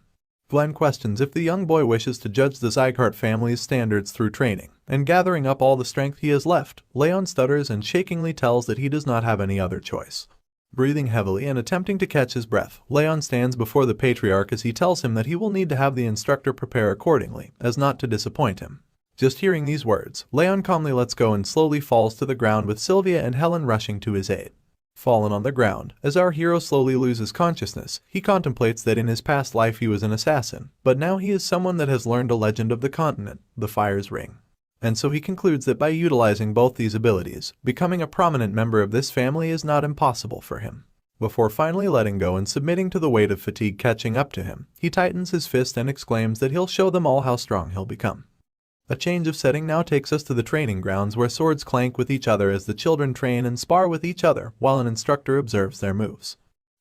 Speaker 1: Glenn questions if the young boy wishes to judge the Sieghart family's standards through training, and gathering up all the strength he has left, Raon stutters and shakingly tells that he does not have any other choice. Breathing heavily and attempting to catch his breath, Raon stands before the patriarch as he tells him that he will need to have the instructor prepare accordingly, as not to disappoint him. Just hearing these words, Raon calmly lets go and slowly falls to the ground with Sylvia and Helen rushing to his aid. Fallen on the ground, as our hero slowly loses consciousness, he contemplates that in his past life he was an assassin, but now he is someone that has learned a legend of the continent, the Fire's Ring. And so he concludes that by utilizing both these abilities, becoming a prominent member of this family is not impossible for him. Before finally letting go and submitting to the weight of fatigue catching up to him, he tightens his fist and exclaims that he'll show them all how strong he'll become. A change of setting now takes us to the training grounds where swords clank with each other as the children train and spar with each other while an instructor observes their moves.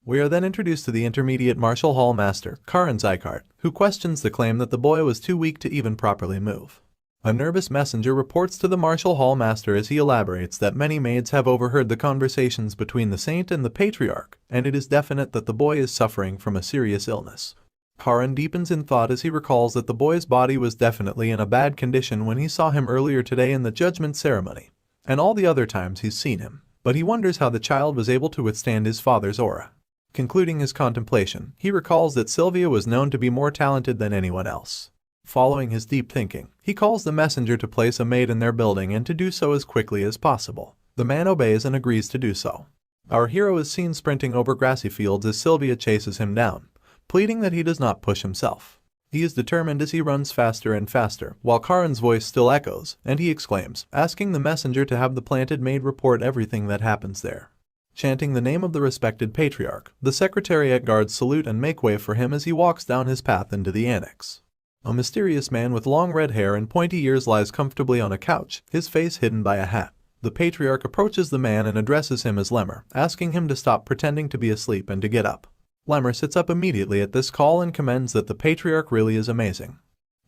Speaker 1: We are then introduced to the intermediate martial hall master, Karan Sieghart, who questions the claim that the boy was too weak to even properly move. A nervous messenger reports to the martial hall master as he elaborates that many maids have overheard the conversations between the saint and the patriarch, and it is definite that the boy is suffering from a serious illness. Karan deepens in thought as he recalls that the boy's body was definitely in a bad condition when he saw him earlier today in the judgment ceremony, and all the other times he's seen him, but he wonders how the child was able to withstand his father's aura. Concluding his contemplation, he recalls that Sylvia was known to be more talented than anyone else. Following his deep thinking, he calls the messenger to place a maid in their building and to do so as quickly as possible. The man obeys and agrees to do so. Our hero is seen sprinting over grassy fields as Sylvia chases him down, pleading that he does not push himself. He is determined as he runs faster and faster, while Karan's voice still echoes, and he exclaims, asking the messenger to have the planted maid report everything that happens there. Chanting the name of the respected patriarch, the secretariat guards salute and make way for him as he walks down his path into the annex. A mysterious man with long red hair and pointy ears lies comfortably on a couch, his face hidden by a hat. The patriarch approaches the man and addresses him as Lemmer, asking him to stop pretending to be asleep and to get up. Lemmer sits up immediately at this call and commends that the patriarch really is amazing.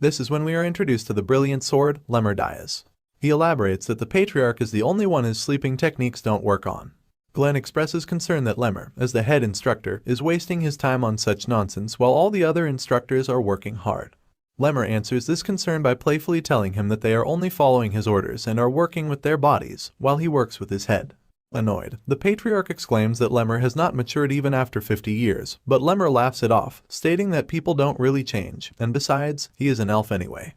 Speaker 1: This is when we are introduced to the brilliant sword, Lemmer Dias. He elaborates that the patriarch is the only one his sleeping techniques don't work on. Glenn expresses concern that Lemmer, as the head instructor, is wasting his time on such nonsense while all the other instructors are working hard. Lemmer answers this concern by playfully telling him that they are only following his orders and are working with their bodies, while he works with his head. Annoyed, the patriarch exclaims that Lemmer has not matured even after 50 years, but Lemmer laughs it off, stating that people don't really change, and besides, he is an elf anyway.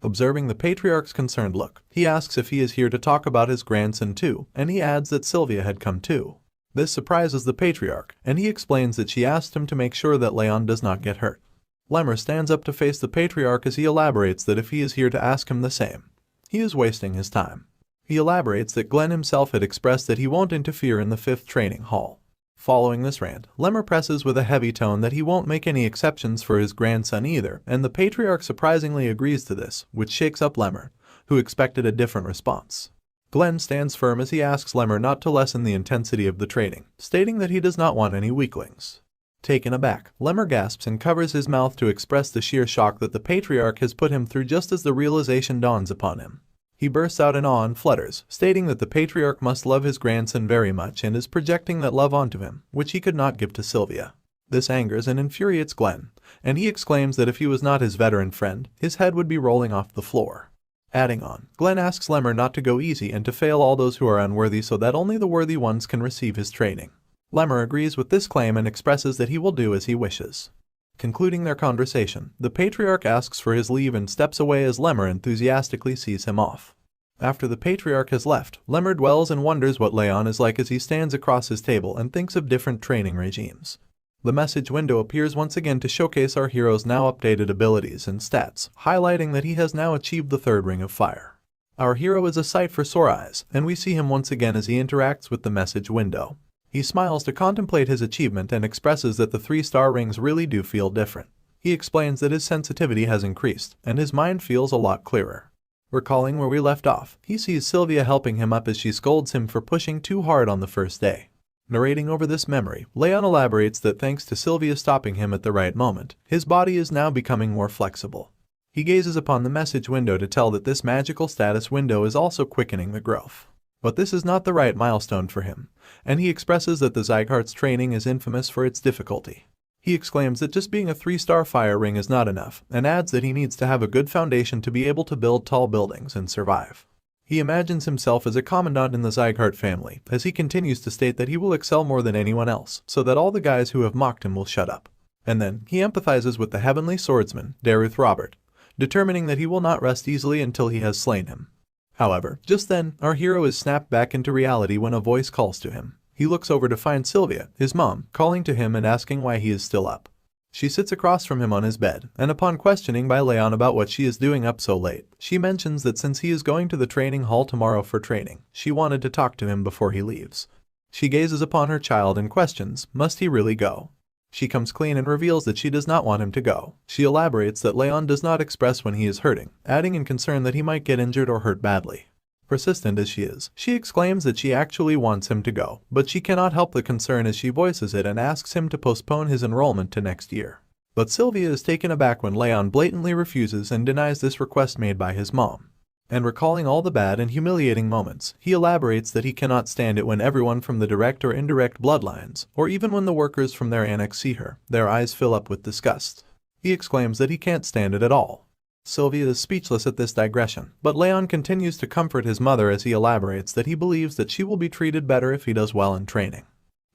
Speaker 1: Observing the patriarch's concerned look, he asks if he is here to talk about his grandson too, and he adds that Sylvia had come too. This surprises the patriarch, and he explains that she asked him to make sure that Raon does not get hurt. Lemmer stands up to face the patriarch as he elaborates that if he is here to ask him the same, he is wasting his time. He elaborates that Glenn himself had expressed that he won't interfere in the 5th training hall. Following this rant, Lemmer presses with a heavy tone that he won't make any exceptions for his grandson either, and the patriarch surprisingly agrees to this, which shakes up Lemmer, who expected a different response. Glenn stands firm as he asks Lemmer not to lessen the intensity of the training, stating that he does not want any weaklings. Taken aback, Lemmer gasps and covers his mouth to express the sheer shock that the patriarch has put him through just as the realization dawns upon him. He bursts out in awe and flutters, stating that the patriarch must love his grandson very much and is projecting that love onto him, which he could not give to Sylvia. This angers and infuriates Glenn, and he exclaims that if he was not his veteran friend, his head would be rolling off the floor. Adding on, Glenn asks Lemmer not to go easy and to fail all those who are unworthy so that only the worthy ones can receive his training. Lemmer agrees with this claim and expresses that he will do as he wishes. Concluding their conversation, the patriarch asks for his leave and steps away as Lemmer enthusiastically sees him off. After the patriarch has left, Lemmer dwells and wonders what Raon is like as he stands across his table and thinks of different training regimes. The message window appears once again to showcase our hero's now updated abilities and stats, highlighting that he has now achieved the 3rd ring of fire. Our hero is a sight for sore eyes, and we see him once again as he interacts with the message window. He smiles to contemplate his achievement and expresses that the 3-star rings really do feel different. He explains that his sensitivity has increased, and his mind feels a lot clearer. Recalling where we left off, he sees Sylvia helping him up as she scolds him for pushing too hard on the first day. Narrating over this memory, Raon elaborates that thanks to Sylvia stopping him at the right moment, his body is now becoming more flexible. He gazes upon the message window to tell that this magical status window is also quickening the growth. But this is not the right milestone for him, and he expresses that the Sieghart's training is infamous for its difficulty. He exclaims that just being a 3-star fire ring is not enough, and adds that he needs to have a good foundation to be able to build tall buildings and survive. He imagines himself as a commandant in the Sieghart family, as he continues to state that he will excel more than anyone else, so that all the guys who have mocked him will shut up. And then, he empathizes with the heavenly swordsman, Derus Robert, determining that he will not rest easily until he has slain him. However, just then, our hero is snapped back into reality when a voice calls to him. He looks over to find Sylvia, his mom, calling to him and asking why he is still up. She sits across from him on his bed, and upon questioning by Raon about what she is doing up so late, she mentions that since he is going to the training hall tomorrow for training, she wanted to talk to him before he leaves. She gazes upon her child and questions, must he really go? She comes clean and reveals that she does not want him to go. She elaborates that Raon does not express when he is hurting, adding in concern that he might get injured or hurt badly. Persistent as she is, she exclaims that she actually wants him to go, but she cannot help the concern as she voices it and asks him to postpone his enrollment to next year. But Sylvia is taken aback when Raon blatantly refuses and denies this request made by his mom. And recalling all the bad and humiliating moments, he elaborates that he cannot stand it when everyone from the direct or indirect bloodlines, or even when the workers from their annex see her, their eyes fill up with disgust. He exclaims that he can't stand it at all. Sylvia is speechless at this digression, but Raon continues to comfort his mother as he elaborates that he believes that she will be treated better if he does well in training.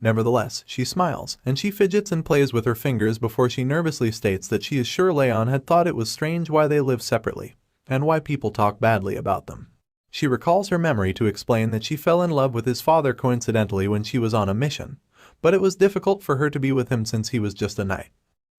Speaker 1: Nevertheless, she smiles, and she fidgets and plays with her fingers before she nervously states that she is sure Raon had thought it was strange why they live separately, and why people talk badly about them. She recalls her memory to explain that she fell in love with his father coincidentally when she was on a mission, but it was difficult for her to be with him since he was just a knight.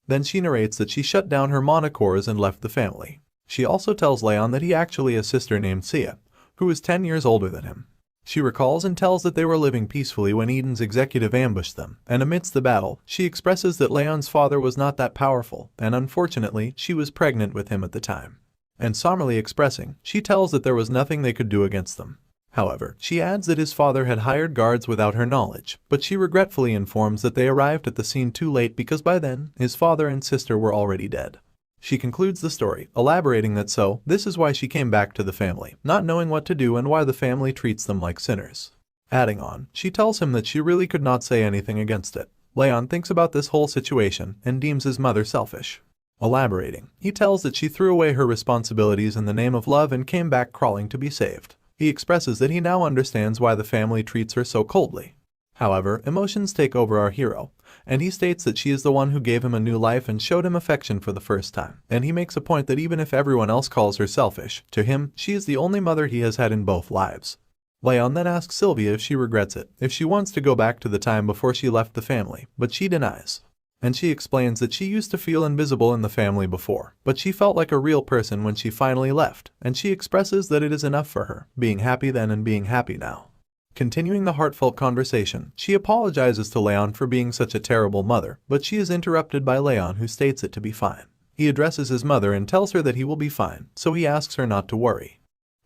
Speaker 1: Then she narrates that she shut down her monocores and left the family. She also tells Raon that he actually has a sister named Sia, who is 10 years older than him. She recalls and tells that they were living peacefully when Eden's executive ambushed them, and amidst the battle, she expresses that Raon's father was not that powerful, and unfortunately, she was pregnant with him at the time. And somberly expressing, she tells that there was nothing they could do against them. However, she adds that his father had hired guards without her knowledge, but she regretfully informs that they arrived at the scene too late because by then, his father and sister were already dead. She concludes the story, elaborating that this is why she came back to the family, not knowing what to do and why the family treats them like sinners. Adding on, she tells him that she really could not say anything against it. Raon thinks about this whole situation and deems his mother selfish. Elaborating, he tells that she threw away her responsibilities in the name of love and came back crawling to be saved. He expresses that he now understands why the family treats her so coldly. However, emotions take over our hero, and he states that she is the one who gave him a new life and showed him affection for the first time. And he makes a point that even if everyone else calls her selfish, to him, she is the only mother he has had in both lives. Raon then asks Sylvia if she regrets it, if she wants to go back to the time before she left the family, but she denies. And she explains that she used to feel invisible in the family before, but she felt like a real person when she finally left, and she expresses that it is enough for her, being happy then and being happy now. Continuing the heartfelt conversation, she apologizes to Raon for being such a terrible mother, but she is interrupted by Raon, who states it to be fine. He addresses his mother and tells her that he will be fine, so he asks her not to worry.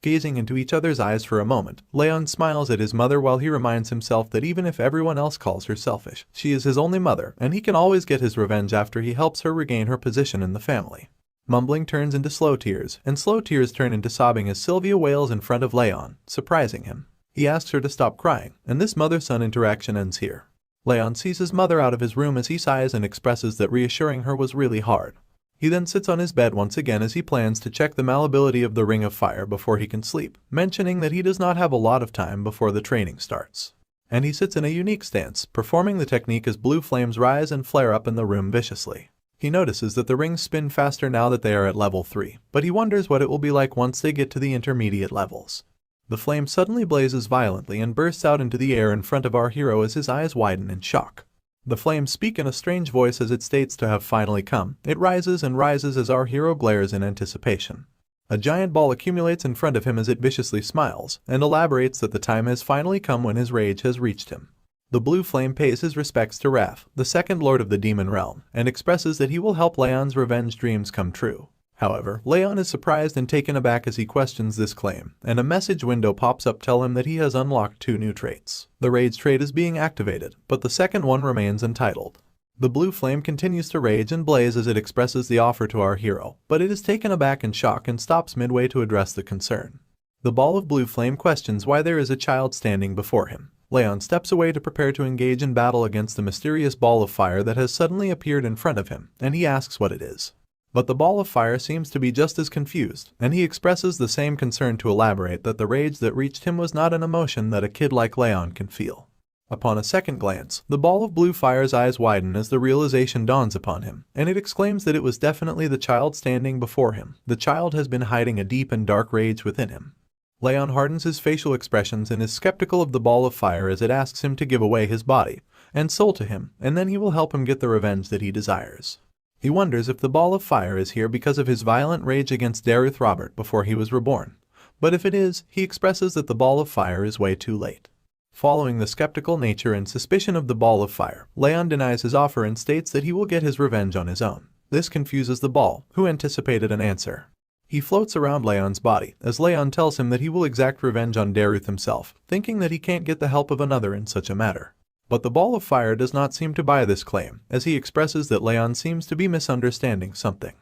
Speaker 1: Gazing into each other's eyes for a moment, Raon smiles at his mother while he reminds himself that even if everyone else calls her selfish, she is his only mother, and he can always get his revenge after he helps her regain her position in the family. Mumbling turns into slow tears, and slow tears turn into sobbing as Sylvia wails in front of Raon, surprising him. He asks her to stop crying, and this mother-son interaction ends here. Raon sees his mother out of his room as he sighs and expresses that reassuring her was really hard. He then sits on his bed once again as he plans to check the malleability of the Ring of Fire before he can sleep, mentioning that he does not have a lot of time before the training starts. And he sits in a unique stance, performing the technique as blue flames rise and flare up in the room viciously. He notices that the rings spin faster now that they are at level 3, but he wonders what it will be like once they get to the intermediate levels. The flame suddenly blazes violently and bursts out into the air in front of our hero as his eyes widen in shock. The flames speak in a strange voice as it states to have finally come. It rises and rises as our hero glares in anticipation. A giant ball accumulates in front of him as it viciously smiles, and elaborates that the time has finally come when his rage has reached him. The blue flame pays his respects to Raph, the second lord of the demon realm, and expresses that he will help Raon's revenge dreams come true. However, Raon is surprised and taken aback as he questions this claim, and a message window pops up telling him that he has unlocked 2 new traits. The rage trait is being activated, but the second one remains untitled. The blue flame continues to rage and blaze as it expresses the offer to our hero, but it is taken aback in shock and stops midway to address the concern. The ball of blue flame questions why there is a child standing before him. Raon steps away to prepare to engage in battle against the mysterious ball of fire that has suddenly appeared in front of him, and he asks what it is. But the ball of fire seems to be just as confused, and he expresses the same concern to elaborate that the rage that reached him was not an emotion that a kid like Raon can feel. Upon a second glance, the ball of blue fire's eyes widen as the realization dawns upon him, and it exclaims that it was definitely the child standing before him. The child has been hiding a deep and dark rage within him. Raon hardens his facial expressions and is skeptical of the ball of fire as it asks him to give away his body and soul to him, and then he will help him get the revenge that he desires. He wonders if the ball of fire is here because of his violent rage against Derus Robert before he was reborn. But if it is, he expresses that the ball of fire is way too late. Following the skeptical nature and suspicion of the ball of fire, Raon denies his offer and states that he will get his revenge on his own. This confuses the ball, who anticipated an answer. He floats around Raon's body, as Raon tells him that he will exact revenge on Derus himself, thinking that he can't get the help of another in such a matter. But the ball of fire does not seem to buy this claim, as he expresses that Raon seems to be misunderstanding something.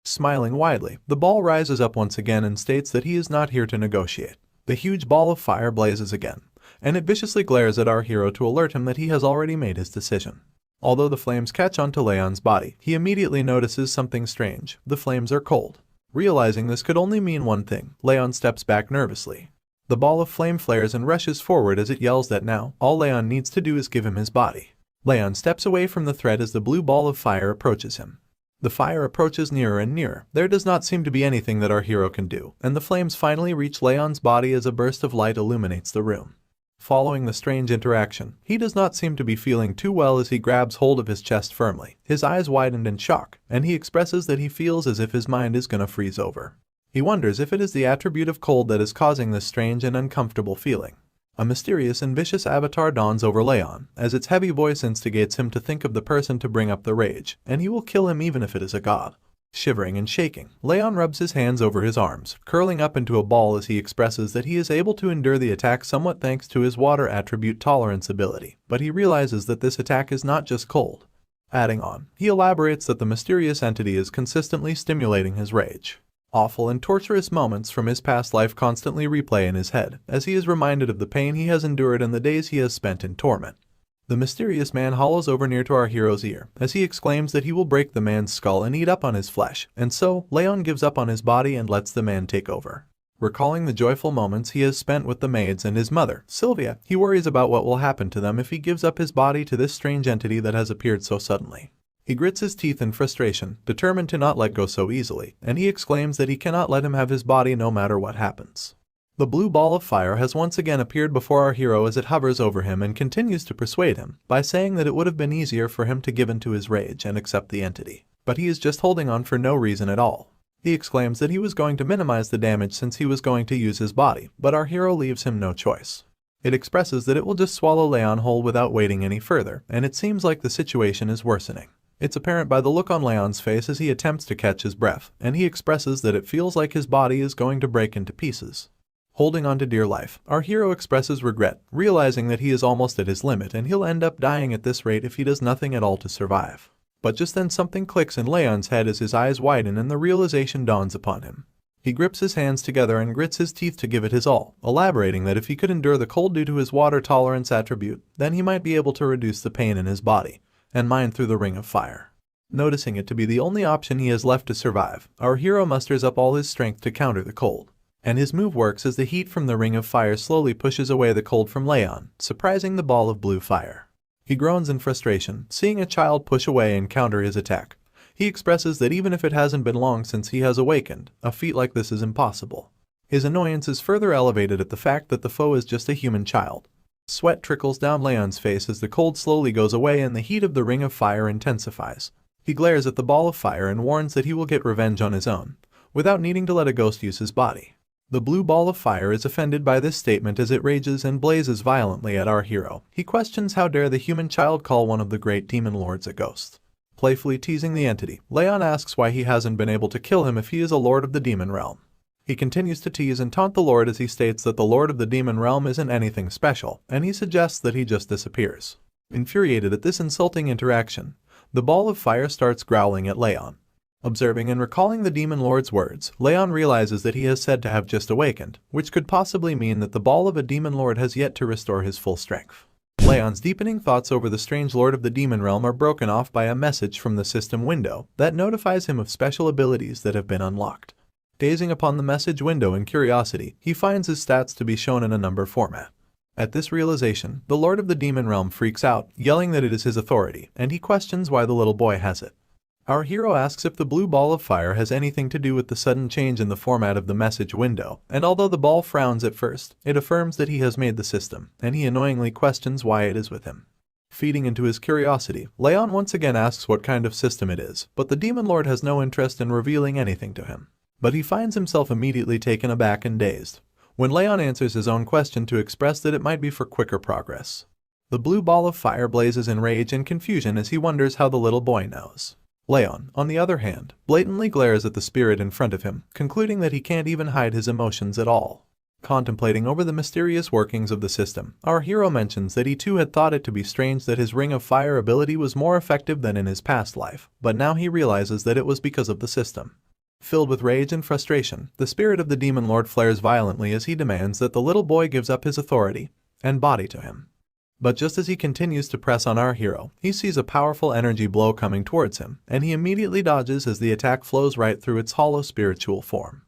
Speaker 1: Smiling widely, the ball rises up once again and states that he is not here to negotiate. The huge ball of fire blazes again, and it viciously glares at our hero to alert him that he has already made his decision. Although the flames catch onto Raon's body, he immediately notices something strange. The flames are cold. Realizing this could only mean one thing, Raon steps back nervously. The ball of flame flares and rushes forward as it yells that now, all Raon needs to do is give him his body. Raon steps away from the threat as the blue ball of fire approaches him. The fire approaches nearer and nearer. There does not seem to be anything that our hero can do, and the flames finally reach Raon's body as a burst of light illuminates the room. Following the strange interaction, he does not seem to be feeling too well as he grabs hold of his chest firmly. His eyes widened in shock, and he expresses that he feels as if his mind is gonna freeze over. He wonders if it is the attribute of cold that is causing this strange and uncomfortable feeling. A mysterious and vicious avatar dawns over Raon, as its heavy voice instigates him to think of the person to bring up the rage, and he will kill him even if it is a god. Shivering and shaking, Raon rubs his hands over his arms, curling up into a ball as he expresses that he is able to endure the attack somewhat thanks to his water attribute tolerance ability, but he realizes that this attack is not just cold. Adding on, he elaborates that the mysterious entity is consistently stimulating his rage. Awful and torturous moments from his past life constantly replay in his head, as he is reminded of the pain he has endured and the days he has spent in torment. The mysterious man hollows over near to our hero's ear, as he exclaims that he will break the man's skull and eat up on his flesh, and so, Raon gives up on his body and lets the man take over. Recalling the joyful moments he has spent with the maids and his mother, Sylvia, he worries about what will happen to them if he gives up his body to this strange entity that has appeared so suddenly. He grits his teeth in frustration, determined to not let go so easily, and he exclaims that he cannot let him have his body no matter what happens. The blue ball of fire has once again appeared before our hero as it hovers over him and continues to persuade him by saying that it would have been easier for him to give in to his rage and accept the entity. But he is just holding on for no reason at all. He exclaims that he was going to minimize the damage since he was going to use his body, but our hero leaves him no choice. It expresses that it will just swallow Raon whole without waiting any further, and it seems like the situation is worsening. It's apparent by the look on Raon's face as he attempts to catch his breath, and he expresses that it feels like his body is going to break into pieces. Holding on to dear life, our hero expresses regret, realizing that he is almost at his limit and he'll end up dying at this rate if he does nothing at all to survive. But just then something clicks in Raon's head as his eyes widen and the realization dawns upon him. He grips his hands together and grits his teeth to give it his all, elaborating that if he could endure the cold due to his water tolerance attribute, then he might be able to reduce the pain in his body and mine through the ring of fire. Noticing it to be the only option he has left to survive, our hero musters up all his strength to counter the cold. And his move works as the heat from the ring of fire slowly pushes away the cold from Raon, surprising the ball of blue fire. He groans in frustration, seeing a child push away and counter his attack. He expresses that even if it hasn't been long since he has awakened, a feat like this is impossible. His annoyance is further elevated at the fact that the foe is just a human child. Sweat trickles down Raon's face as the cold slowly goes away and the heat of the ring of fire intensifies. He glares at the ball of fire and warns that he will get revenge on his own, without needing to let a ghost use his body. The blue ball of fire is offended by this statement as it rages and blazes violently at our hero. He questions how dare the human child call one of the great demon lords a ghost. Playfully teasing the entity, Raon asks why he hasn't been able to kill him if he is a lord of the demon realm. He continues to tease and taunt the lord as he states that the lord of the demon realm isn't anything special, and he suggests that he just disappears. Infuriated at this insulting interaction, the ball of fire starts growling at Raon. Observing and recalling the demon lord's words, Raon realizes that he is said to have just awakened, which could possibly mean that the ball of a demon lord has yet to restore his full strength. Raon's deepening thoughts over the strange lord of the demon realm are broken off by a message from the system window that notifies him of special abilities that have been unlocked. Gazing upon the message window in curiosity, he finds his stats to be shown in a number format. At this realization, the lord of the demon realm freaks out, yelling that it is his authority, and he questions why the little boy has it. Our hero asks if the blue ball of fire has anything to do with the sudden change in the format of the message window, and although the ball frowns at first, it affirms that he has made the system, and he annoyingly questions why it is with him. Feeding into his curiosity, Raon once again asks what kind of system it is, but the demon lord has no interest in revealing anything to him. But he finds himself immediately taken aback and dazed when Raon answers his own question to express that it might be for quicker progress. The blue ball of fire blazes in rage and confusion as he wonders how the little boy knows. Raon, on the other hand, blatantly glares at the spirit in front of him, concluding that he can't even hide his emotions at all. Contemplating over the mysterious workings of the system, our hero mentions that he too had thought it to be strange that his Ring of Fire ability was more effective than in his past life, but now he realizes that it was because of the system. Filled with rage and frustration, the spirit of the demon lord flares violently as he demands that the little boy gives up his authority and body to him. But just as he continues to press on our hero, he sees a powerful energy blow coming towards him, and he immediately dodges as the attack flows right through its hollow spiritual form.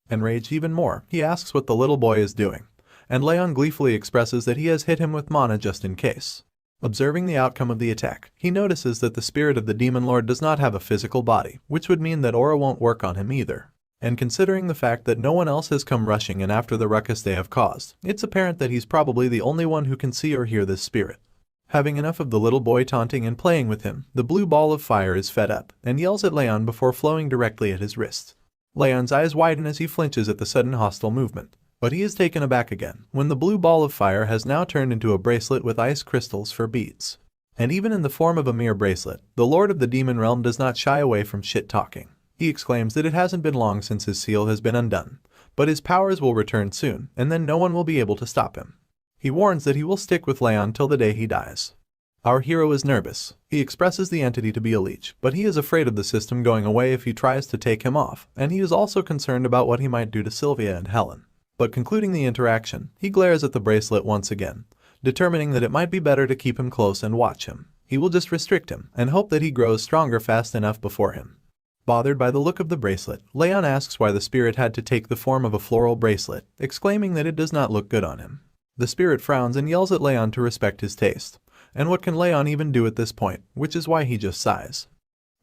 Speaker 1: Enraged even more, he asks what the little boy is doing, and Raon gleefully expresses that he has hit him with mana just in case. Observing the outcome of the attack, he notices that the spirit of the demon lord does not have a physical body, which would mean that aura won't work on him either. And considering the fact that no one else has come rushing in after the ruckus they have caused, it's apparent that he's probably the only one who can see or hear this spirit. Having enough of the little boy taunting and playing with him, the blue ball of fire is fed up and yells at Raon before flowing directly at his wrist. Raon's eyes widen as he flinches at the sudden hostile movement, but he is taken aback again when the blue ball of fire has now turned into a bracelet with ice crystals for beads. And even in the form of a mere bracelet, the lord of the demon realm does not shy away from shit-talking. He exclaims that it hasn't been long since his seal has been undone, but his powers will return soon, and then no one will be able to stop him. He warns that he will stick with Raon till the day he dies. Our hero is nervous. He expresses the entity to be a leech, but he is afraid of the system going away if he tries to take him off, and he is also concerned about what he might do to Sylvia and Helen. But concluding the interaction, he glares at the bracelet once again, determining that it might be better to keep him close and watch him. He will just restrict him, and hope that he grows stronger fast enough before him. Bothered by the look of the bracelet, Raon asks why the spirit had to take the form of a floral bracelet, exclaiming that it does not look good on him. The spirit frowns and yells at Raon to respect his taste. And what can Raon even do at this point, which is why he just sighs.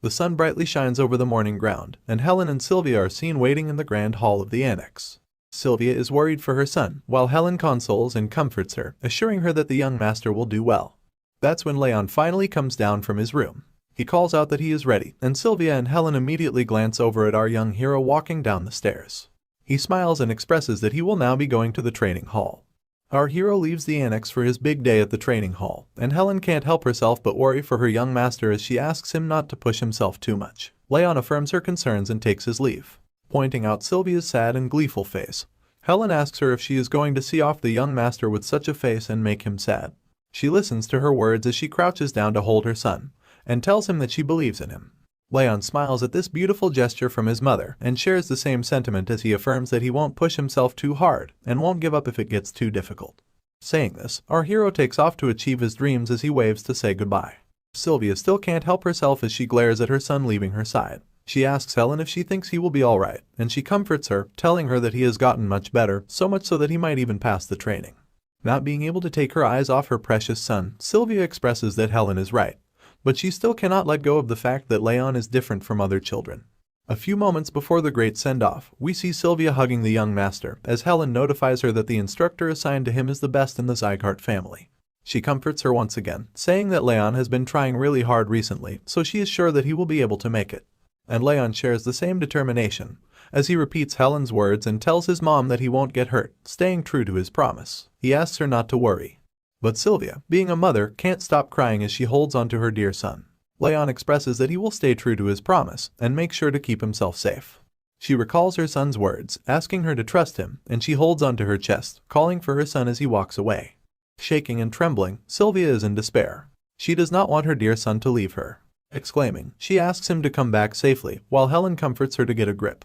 Speaker 1: The sun brightly shines over the morning ground, and Helen and Sylvia are seen waiting in the grand hall of the annex. Sylvia is worried for her son, while Helen consoles and comforts her, assuring her that the young master will do well. That's when Raon finally comes down from his room. He calls out that he is ready, and Sylvia and Helen immediately glance over at our young hero walking down the stairs. He smiles and expresses that he will now be going to the training hall. Our hero leaves the annex for his big day at the training hall, and Helen can't help herself but worry for her young master as she asks him not to push himself too much. Raon affirms her concerns and takes his leave. Pointing out Sylvia's sad and gleeful face, Helen asks her if she is going to see off the young master with such a face and make him sad. She listens to her words as she crouches down to hold her son, and tells him that she believes in him. Raon smiles at this beautiful gesture from his mother and shares the same sentiment as he affirms that he won't push himself too hard and won't give up if it gets too difficult. Saying this, our hero takes off to achieve his dreams as he waves to say goodbye. Sylvia still can't help herself as she glares at her son leaving her side. She asks Helen if she thinks he will be alright, and she comforts her, telling her that he has gotten much better, so much so that he might even pass the training. Not being able to take her eyes off her precious son, Sylvia expresses that Helen is right, but she still cannot let go of the fact that Raon is different from other children. A few moments before the great send-off, we see Sylvia hugging the young master, as Helen notifies her that the instructor assigned to him is the best in the Sieghart family. She comforts her once again, saying that Raon has been trying really hard recently, so she is sure that he will be able to make it. And Raon shares the same determination, as he repeats Helen's words and tells his mom that he won't get hurt, staying true to his promise. He asks her not to worry. But Sylvia, being a mother, can't stop crying as she holds onto her dear son. Raon expresses that he will stay true to his promise and make sure to keep himself safe. She recalls her son's words, asking her to trust him, and she holds onto her chest, calling for her son as he walks away. Shaking and trembling, Sylvia is in despair. She does not want her dear son to leave her. Exclaiming, she asks him to come back safely, while Helen comforts her to get a grip.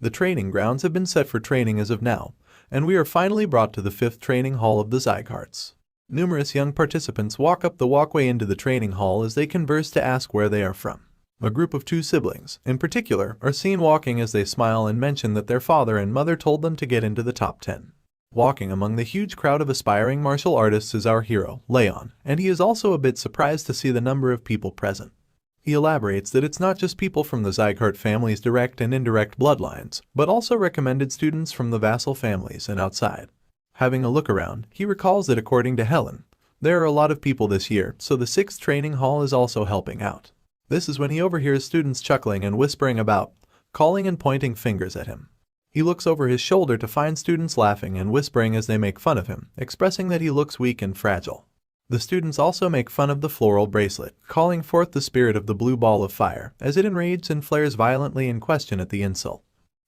Speaker 1: The training grounds have been set for training as of now, and we are finally brought to the 5th training hall of the Siegharts. Numerous young participants walk up the walkway into the training hall as they converse to ask where they are from. A group of 2 siblings, in particular, are seen walking as they smile and mention that their father and mother told them to get into the top 10. Walking among the huge crowd of aspiring martial artists is our hero, Raon, and he is also a bit surprised to see the number of people present. He elaborates that it's not just people from the Sieghart family's direct and indirect bloodlines, but also recommended students from the vassal families and outside. Having a look around, he recalls that according to Helen, there are a lot of people this year, so the 6th training hall is also helping out. This is when he overhears students chuckling and whispering about, calling and pointing fingers at him. He looks over his shoulder to find students laughing and whispering as they make fun of him, expressing that he looks weak and fragile. The students also make fun of the floral bracelet, calling forth the spirit of the blue ball of fire, as it enrages and flares violently in question at the insult.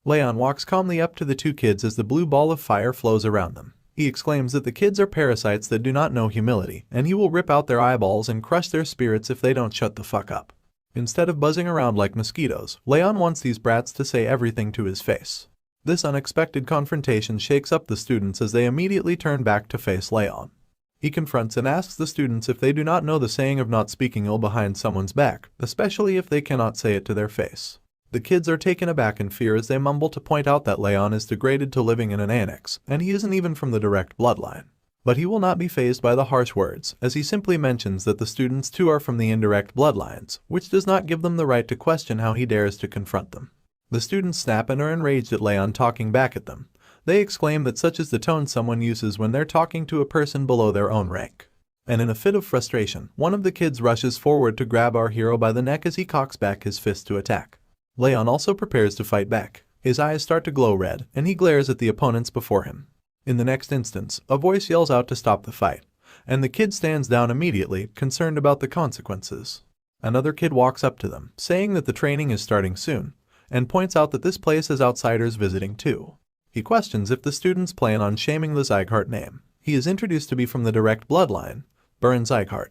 Speaker 1: Raon walks calmly up to the 2 kids as the blue ball of fire flows around them. He exclaims that the kids are parasites that do not know humility, and he will rip out their eyeballs and crush their spirits if they don't shut the fuck up. Instead of buzzing around like mosquitoes, Raon wants these brats to say everything to his face. This unexpected confrontation shakes up the students as they immediately turn back to face Raon. He confronts and asks the students if they do not know the saying of not speaking ill behind someone's back, especially if they cannot say it to their face. The kids are taken aback in fear as they mumble to point out that Raon is degraded to living in an annex, and he isn't even from the direct bloodline. But he will not be fazed by the harsh words, as he simply mentions that the students too are from the indirect bloodlines, which does not give them the right to question how he dares to confront them. The students snap and are enraged at Raon talking back at them. They exclaim that such is the tone someone uses when they're talking to a person below their own rank. And in a fit of frustration, one of the kids rushes forward to grab our hero by the neck as he cocks back his fist to attack. Raon also prepares to fight back. His eyes start to glow red, and he glares at the opponents before him. In the next instance, a voice yells out to stop the fight, and the kid stands down immediately, concerned about the consequences. Another kid walks up to them, saying that the training is starting soon, and points out that this place has outsiders visiting too. He questions if the students plan on shaming the Sieghart name. He is introduced to be from the direct bloodline, Baron Sieghart.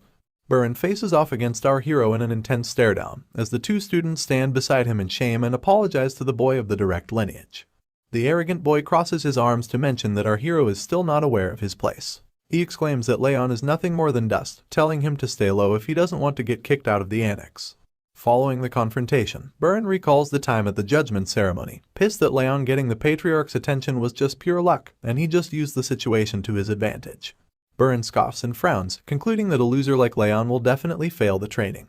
Speaker 1: Baron faces off against our hero in an intense stare-down, as the 2 students stand beside him in shame and apologize to the boy of the direct lineage. The arrogant boy crosses his arms to mention that our hero is still not aware of his place. He exclaims that Raon is nothing more than dust, telling him to stay low if he doesn't want to get kicked out of the annex. Following the confrontation, Baron recalls the time at the judgment ceremony, pissed that Raon getting the patriarch's attention was just pure luck, and he just used the situation to his advantage. Baron scoffs and frowns, concluding that a loser like Raon will definitely fail the training.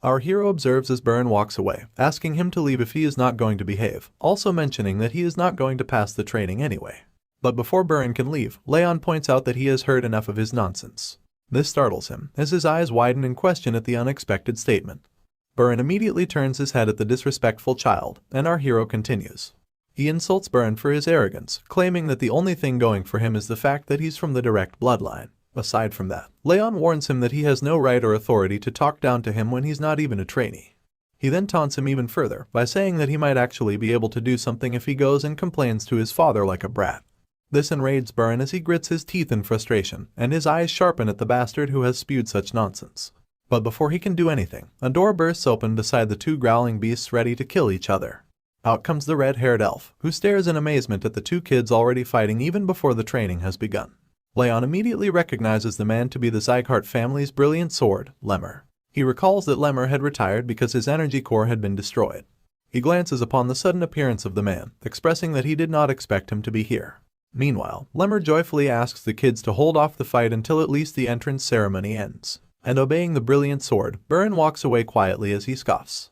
Speaker 1: Our hero observes as Baron walks away, asking him to leave if he is not going to behave, also mentioning that he is not going to pass the training anyway. But before Baron can leave, Raon points out that he has heard enough of his nonsense. This startles him, as his eyes widen in question at the unexpected statement. Baron immediately turns his head at the disrespectful child, and our hero continues. He insults Baron for his arrogance, claiming that the only thing going for him is the fact that he's from the direct bloodline. Aside from that, Raon warns him that he has no right or authority to talk down to him when he's not even a trainee. He then taunts him even further by saying that he might actually be able to do something if he goes and complains to his father like a brat. This enrages Baron as he grits his teeth in frustration, and his eyes sharpen at the bastard who has spewed such nonsense. But before he can do anything, a door bursts open beside the 2 growling beasts ready to kill each other. Out comes the red-haired elf, who stares in amazement at the 2 kids already fighting even before the training has begun. Raon immediately recognizes the man to be the Sieghart family's brilliant sword, Lemmer. He recalls that Lemmer had retired because his energy core had been destroyed. He glances upon the sudden appearance of the man, expressing that he did not expect him to be here. Meanwhile, Lemmer joyfully asks the kids to hold off the fight until at least the entrance ceremony ends. And obeying the brilliant sword, Baron walks away quietly as he scoffs.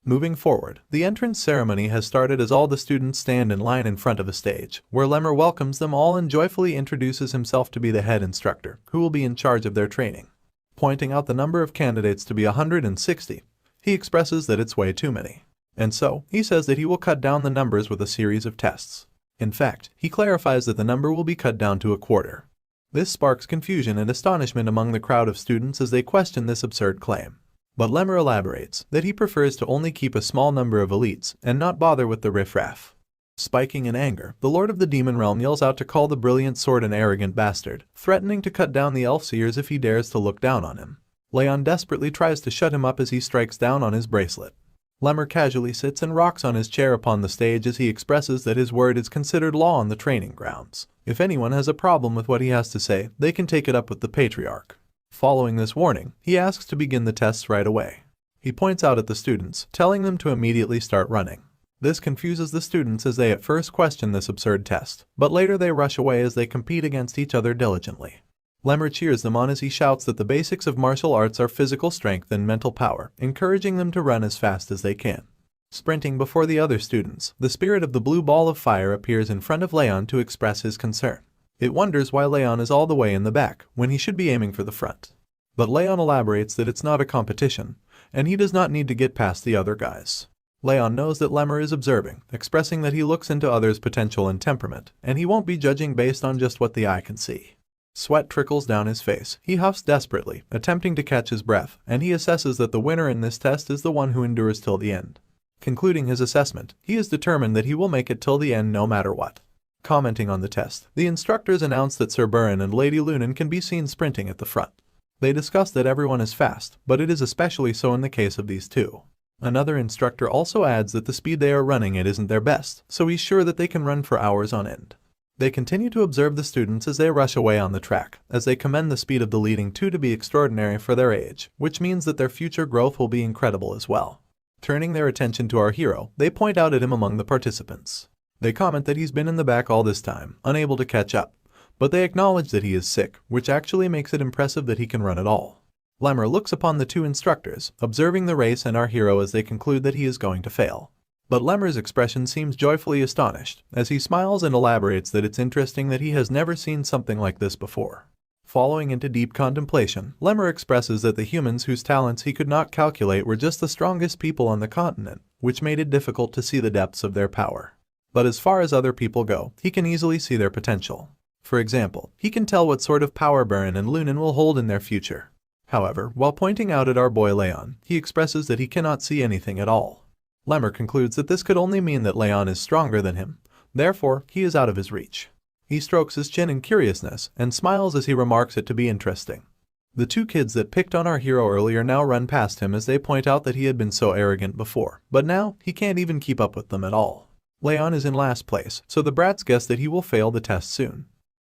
Speaker 1: Moving forward, the entrance ceremony has started as all the students stand in line in front of a stage, where Lemmer welcomes them all and joyfully introduces himself to be the head instructor, who will be in charge of their training. Pointing out the number of candidates to be 160, he expresses that it's way too many. And so, he says that he will cut down the numbers with a series of tests. In fact, he clarifies that the number will be cut down to a quarter. This sparks confusion and astonishment among the crowd of students as they question this absurd claim. But Lemmer elaborates that he prefers to only keep a small number of elites and not bother with the riffraff. Spiking in anger, the Lord of the Demon Realm yells out to call the brilliant sword an arrogant bastard, threatening to cut down the elf seers if he dares to look down on him. Raon desperately tries to shut him up as he strikes down on his bracelet. Lemmer casually sits and rocks on his chair upon the stage as he expresses that his word is considered law on the training grounds. If anyone has a problem with what he has to say, they can take it up with the Patriarch. Following this warning, he asks to begin the tests right away. He points out at the students, telling them to immediately start running. This confuses the students as they at first question this absurd test, but later they rush away as they compete against each other diligently. Lemmer cheers them on as he shouts that the basics of martial arts are physical strength and mental power, encouraging them to run as fast as they can. Sprinting before the other students, the spirit of the blue ball of fire appears in front of Raon to express his concern. It wonders why Raon is all the way in the back, when he should be aiming for the front. But Raon elaborates that it's not a competition, and he does not need to get past the other guys. Raon knows that Lemmer is observing, expressing that he looks into others' potential and temperament, and he won't be judging based on just what the eye can see. Sweat trickles down his face. He huffs desperately, attempting to catch his breath, and he assesses that the winner in this test is the one who endures till the end. Concluding his assessment, he is determined that he will make it till the end no matter what. Commenting on the test, the instructors announce that Sir Burin and Lady Lunan can be seen sprinting at the front. They discuss that everyone is fast, but it is especially so in the case of these two. Another instructor also adds that the speed they are running at isn't their best, so he's sure that they can run for hours on end. They continue to observe the students as they rush away on the track, as they commend the speed of the leading two to be extraordinary for their age, which means that their future growth will be incredible as well. Turning their attention to our hero, they point out at him among the participants. They comment that he's been in the back all this time, unable to catch up, but they acknowledge that he is sick, which actually makes it impressive that he can run at all. Lemmer looks upon the two instructors, observing the race and our hero as they conclude that he is going to fail. But Lemmer's expression seems joyfully astonished, as he smiles and elaborates that it's interesting that he has never seen something like this before. Following into deep contemplation, Lemmer expresses that the humans whose talents he could not calculate were just the strongest people on the continent, which made it difficult to see the depths of their power. But as far as other people go, he can easily see their potential. For example, he can tell what sort of power Burin and Lunan will hold in their future. However, while pointing out at our boy Raon, he expresses that he cannot see anything at all. Lemmer concludes that this could only mean that Raon is stronger than him, therefore he is out of his reach. He strokes his chin in curiousness and smiles as he remarks it to be interesting. The two kids that picked on our hero earlier now run past him as they point out that he had been so arrogant before, but now he can't even keep up with them at all. Raon is in last place, so the brats guess that he will fail the test soon.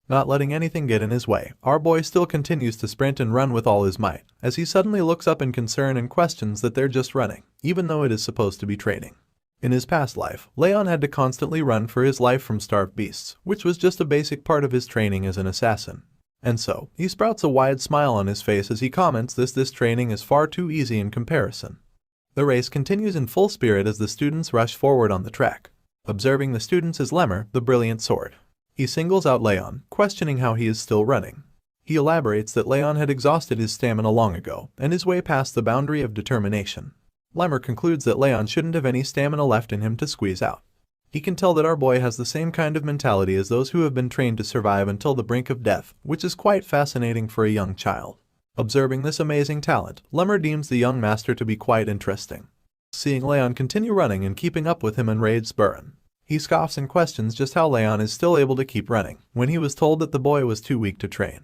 Speaker 1: Not letting anything get in his way, our boy still continues to sprint and run with all his might, as he suddenly looks up in concern and questions that they're just running, even though it is supposed to be training. In his past life, Raon had to constantly run for his life from starved beasts, which was just a basic part of his training as an assassin. And so, he sprouts a wide smile on his face as he comments this training is far too easy in comparison. The race continues in full spirit as the students rush forward on the track. Observing the students is Lemmer, the brilliant sword. He singles out Raon, questioning how he is still running. He elaborates that Raon had exhausted his stamina long ago and is way past the boundary of determination. Lemmer concludes that Raon shouldn't have any stamina left in him to squeeze out. He can tell that our boy has the same kind of mentality as those who have been trained to survive until the brink of death, which is quite fascinating for a young child. Observing this amazing talent, Lemmer deems the young master to be quite interesting. Seeing Raon continue running and keeping up with him enrages Burin. He scoffs and questions just how Raon is still able to keep running, when he was told that the boy was too weak to train.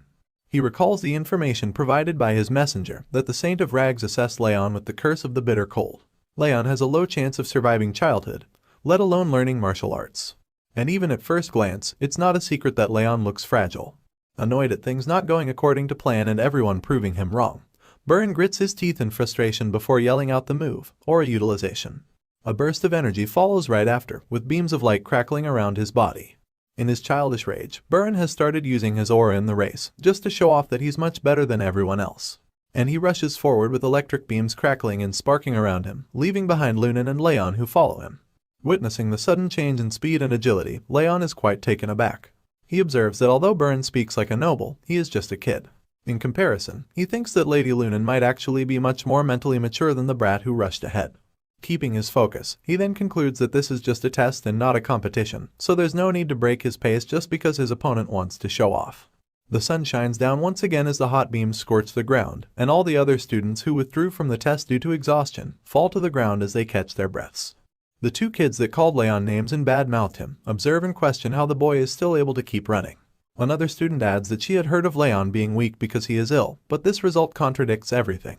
Speaker 1: He recalls the information provided by his messenger that the Saint of Rags assessed Raon with the curse of the bitter cold. Raon has a low chance of surviving childhood, let alone learning martial arts. And even at first glance, it's not a secret that Raon looks fragile. Annoyed at things not going according to plan and everyone proving him wrong, Burin grits his teeth in frustration before yelling out the move, or utilization. A burst of energy follows right after, with beams of light crackling around his body. In his childish rage, Burin has started using his aura in the race, just to show off that he's much better than everyone else. And he rushes forward with electric beams crackling and sparking around him, leaving behind Lunan and Raon who follow him. Witnessing the sudden change in speed and agility, Raon is quite taken aback. He observes that although Burin speaks like a noble, he is just a kid. In comparison, he thinks that Lady Lunan might actually be much more mentally mature than the brat who rushed ahead. Keeping his focus, he then concludes that this is just a test and not a competition, so there's no need to break his pace just because his opponent wants to show off. The sun shines down once again as the hot beams scorch the ground, and all the other students who withdrew from the test due to exhaustion fall to the ground as they catch their breaths. The two kids that called Raon names and bad-mouthed him observe and question how the boy is still able to keep running. Another student adds that she had heard of Raon being weak because he is ill, but this result contradicts everything.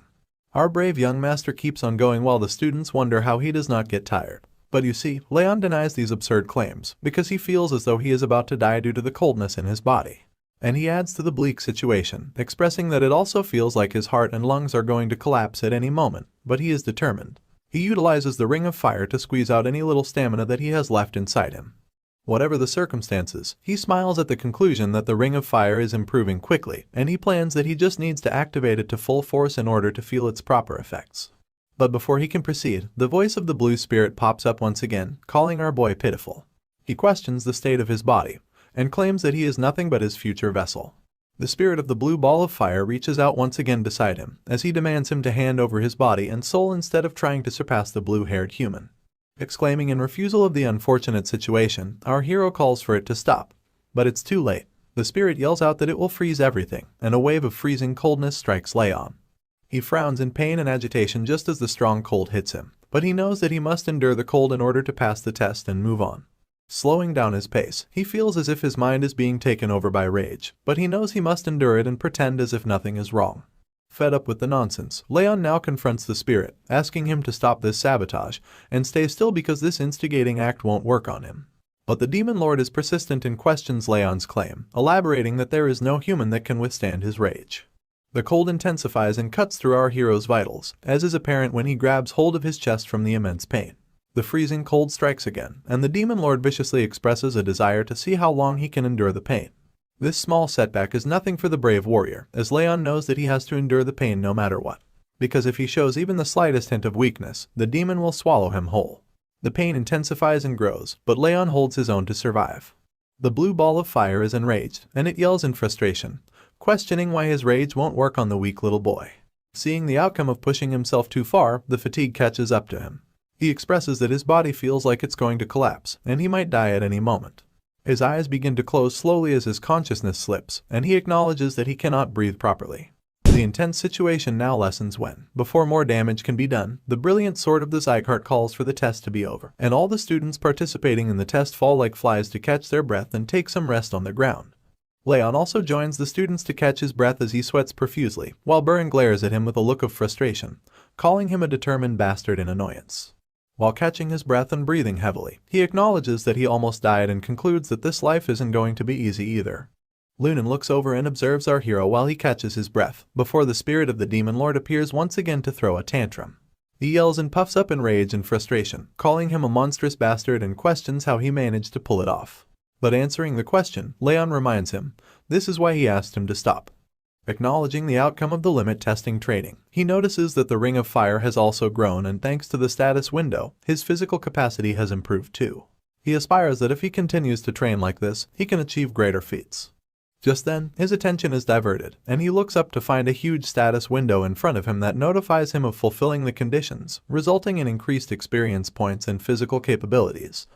Speaker 1: Our brave young master keeps on going while the students wonder how he does not get tired. But you see, Raon denies these absurd claims because he feels as though he is about to die due to the coldness in his body. And he adds to the bleak situation, expressing that it also feels like his heart and lungs are going to collapse at any moment, but he is determined. He utilizes the ring of fire to squeeze out any little stamina that he has left inside him. Whatever the circumstances, he smiles at the conclusion that the ring of fire is improving quickly, and he plans that he just needs to activate it to full force in order to feel its proper effects. But before he can proceed, the voice of the blue spirit pops up once again, calling our boy pitiful. He questions the state of his body, and claims that he is nothing but his future vessel. The spirit of the blue ball of fire reaches out once again beside him, as he demands him to hand over his body and soul instead of trying to surpass the blue-haired human. Exclaiming in refusal of the unfortunate situation, our hero calls for it to stop. But it's too late. The spirit yells out that it will freeze everything, and a wave of freezing coldness strikes Raon. He frowns in pain and agitation just as the strong cold hits him, but he knows that he must endure the cold in order to pass the test and move on. Slowing down his pace, he feels as if his mind is being taken over by rage, but he knows he must endure it and pretend as if nothing is wrong. Fed up with the nonsense, Raon now confronts the spirit, asking him to stop this sabotage and stay still because this instigating act won't work on him. But the demon lord is persistent and questions Raon's claim, elaborating that there is no human that can withstand his rage. The cold intensifies and cuts through our hero's vitals, as is apparent when he grabs hold of his chest from the immense pain. The freezing cold strikes again, and the demon lord viciously expresses a desire to see how long he can endure the pain. This small setback is nothing for the brave warrior, as Raon knows that he has to endure the pain no matter what. Because if he shows even the slightest hint of weakness, the demon will swallow him whole. The pain intensifies and grows, but Raon holds his own to survive. The blue ball of fire is enraged, and it yells in frustration, questioning why his rage won't work on the weak little boy. Seeing the outcome of pushing himself too far, the fatigue catches up to him. He expresses that his body feels like it's going to collapse, and he might die at any moment. His eyes begin to close slowly as his consciousness slips, and he acknowledges that he cannot breathe properly. The intense situation now lessens when, before more damage can be done, the brilliant sword of the Sieghart calls for the test to be over, and all the students participating in the test fall like flies to catch their breath and take some rest on the ground. Raon also joins the students to catch his breath as he sweats profusely, while Buren glares at him with a look of frustration, calling him a determined bastard in annoyance. While catching his breath and breathing heavily, he acknowledges that he almost died and concludes that this life isn't going to be easy either. Lunan looks over and observes our hero while he catches his breath, before the spirit of the demon lord appears once again to throw a tantrum. He yells and puffs up in rage and frustration, calling him a monstrous bastard and questions how he managed to pull it off. But answering the question, Raon reminds him, this is why he asked him to stop. Acknowledging the outcome of the limit testing training, he notices that the ring of fire has also grown, and thanks to the status window, his physical capacity has improved too. He aspires that if he continues to train like this, he can achieve greater feats. Just then, his attention is diverted, and he looks up to find a huge status window in front of him that notifies him of fulfilling the conditions, resulting in increased experience points and physical capabilities.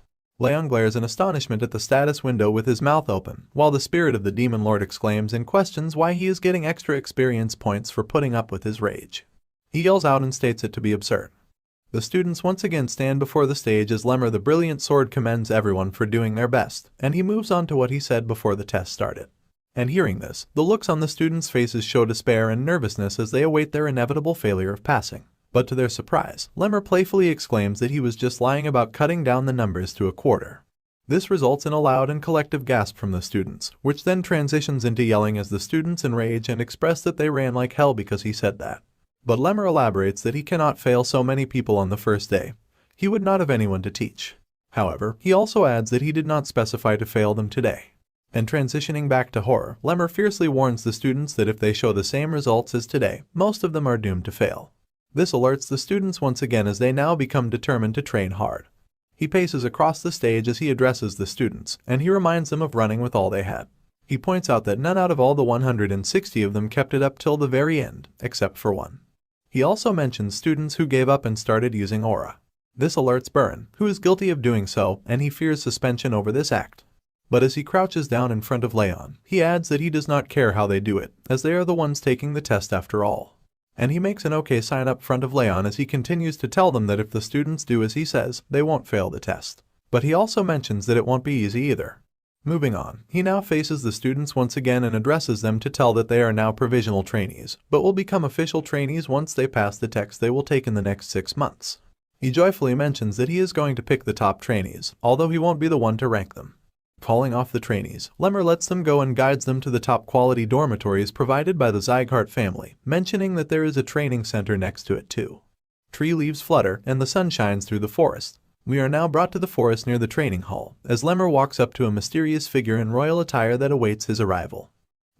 Speaker 1: Raon glares in astonishment at the status window with his mouth open, while the spirit of the demon lord exclaims and questions why he is getting extra experience points for putting up with his rage. He yells out and states it to be absurd. The students once again stand before the stage as Lemmer the brilliant sword commends everyone for doing their best, and he moves on to what he said before the test started. And hearing this, the looks on the students' faces show despair and nervousness as they await their inevitable failure of passing. But to their surprise, Lemmer playfully exclaims that he was just lying about cutting down the numbers to a quarter. This results in a loud and collective gasp from the students, which then transitions into yelling as the students enrage and express that they ran like hell because he said that. But Lemmer elaborates that he cannot fail so many people on the first day. He would not have anyone to teach. However, he also adds that he did not specify to fail them today. And transitioning back to horror, Lemmer fiercely warns the students that if they show the same results as today, most of them are doomed to fail. This alerts the students once again as they now become determined to train hard. He paces across the stage as he addresses the students, and he reminds them of running with all they had. He points out that none out of all the 160 of them kept it up till the very end, except for one. He also mentions students who gave up and started using aura. This alerts Buren, who is guilty of doing so, and he fears suspension over this act. But as he crouches down in front of Raon, he adds that he does not care how they do it, as they are the ones taking the test after all. And he makes an okay sign up front of Raon as he continues to tell them that if the students do as he says, they won't fail the test. But he also mentions that it won't be easy either. Moving on, he now faces the students once again and addresses them to tell that they are now provisional trainees, but will become official trainees once they pass the tests they will take in the next 6 months. He joyfully mentions that he is going to pick the top trainees, although he won't be the one to rank them. Calling off the trainees, Lemmer lets them go and guides them to the top quality dormitories provided by the Sieghart family, mentioning that there is a training center next to it too. Tree leaves flutter and the sun shines through the forest. We are now brought to the forest near the training hall, as Lemmer walks up to a mysterious figure in royal attire that awaits his arrival.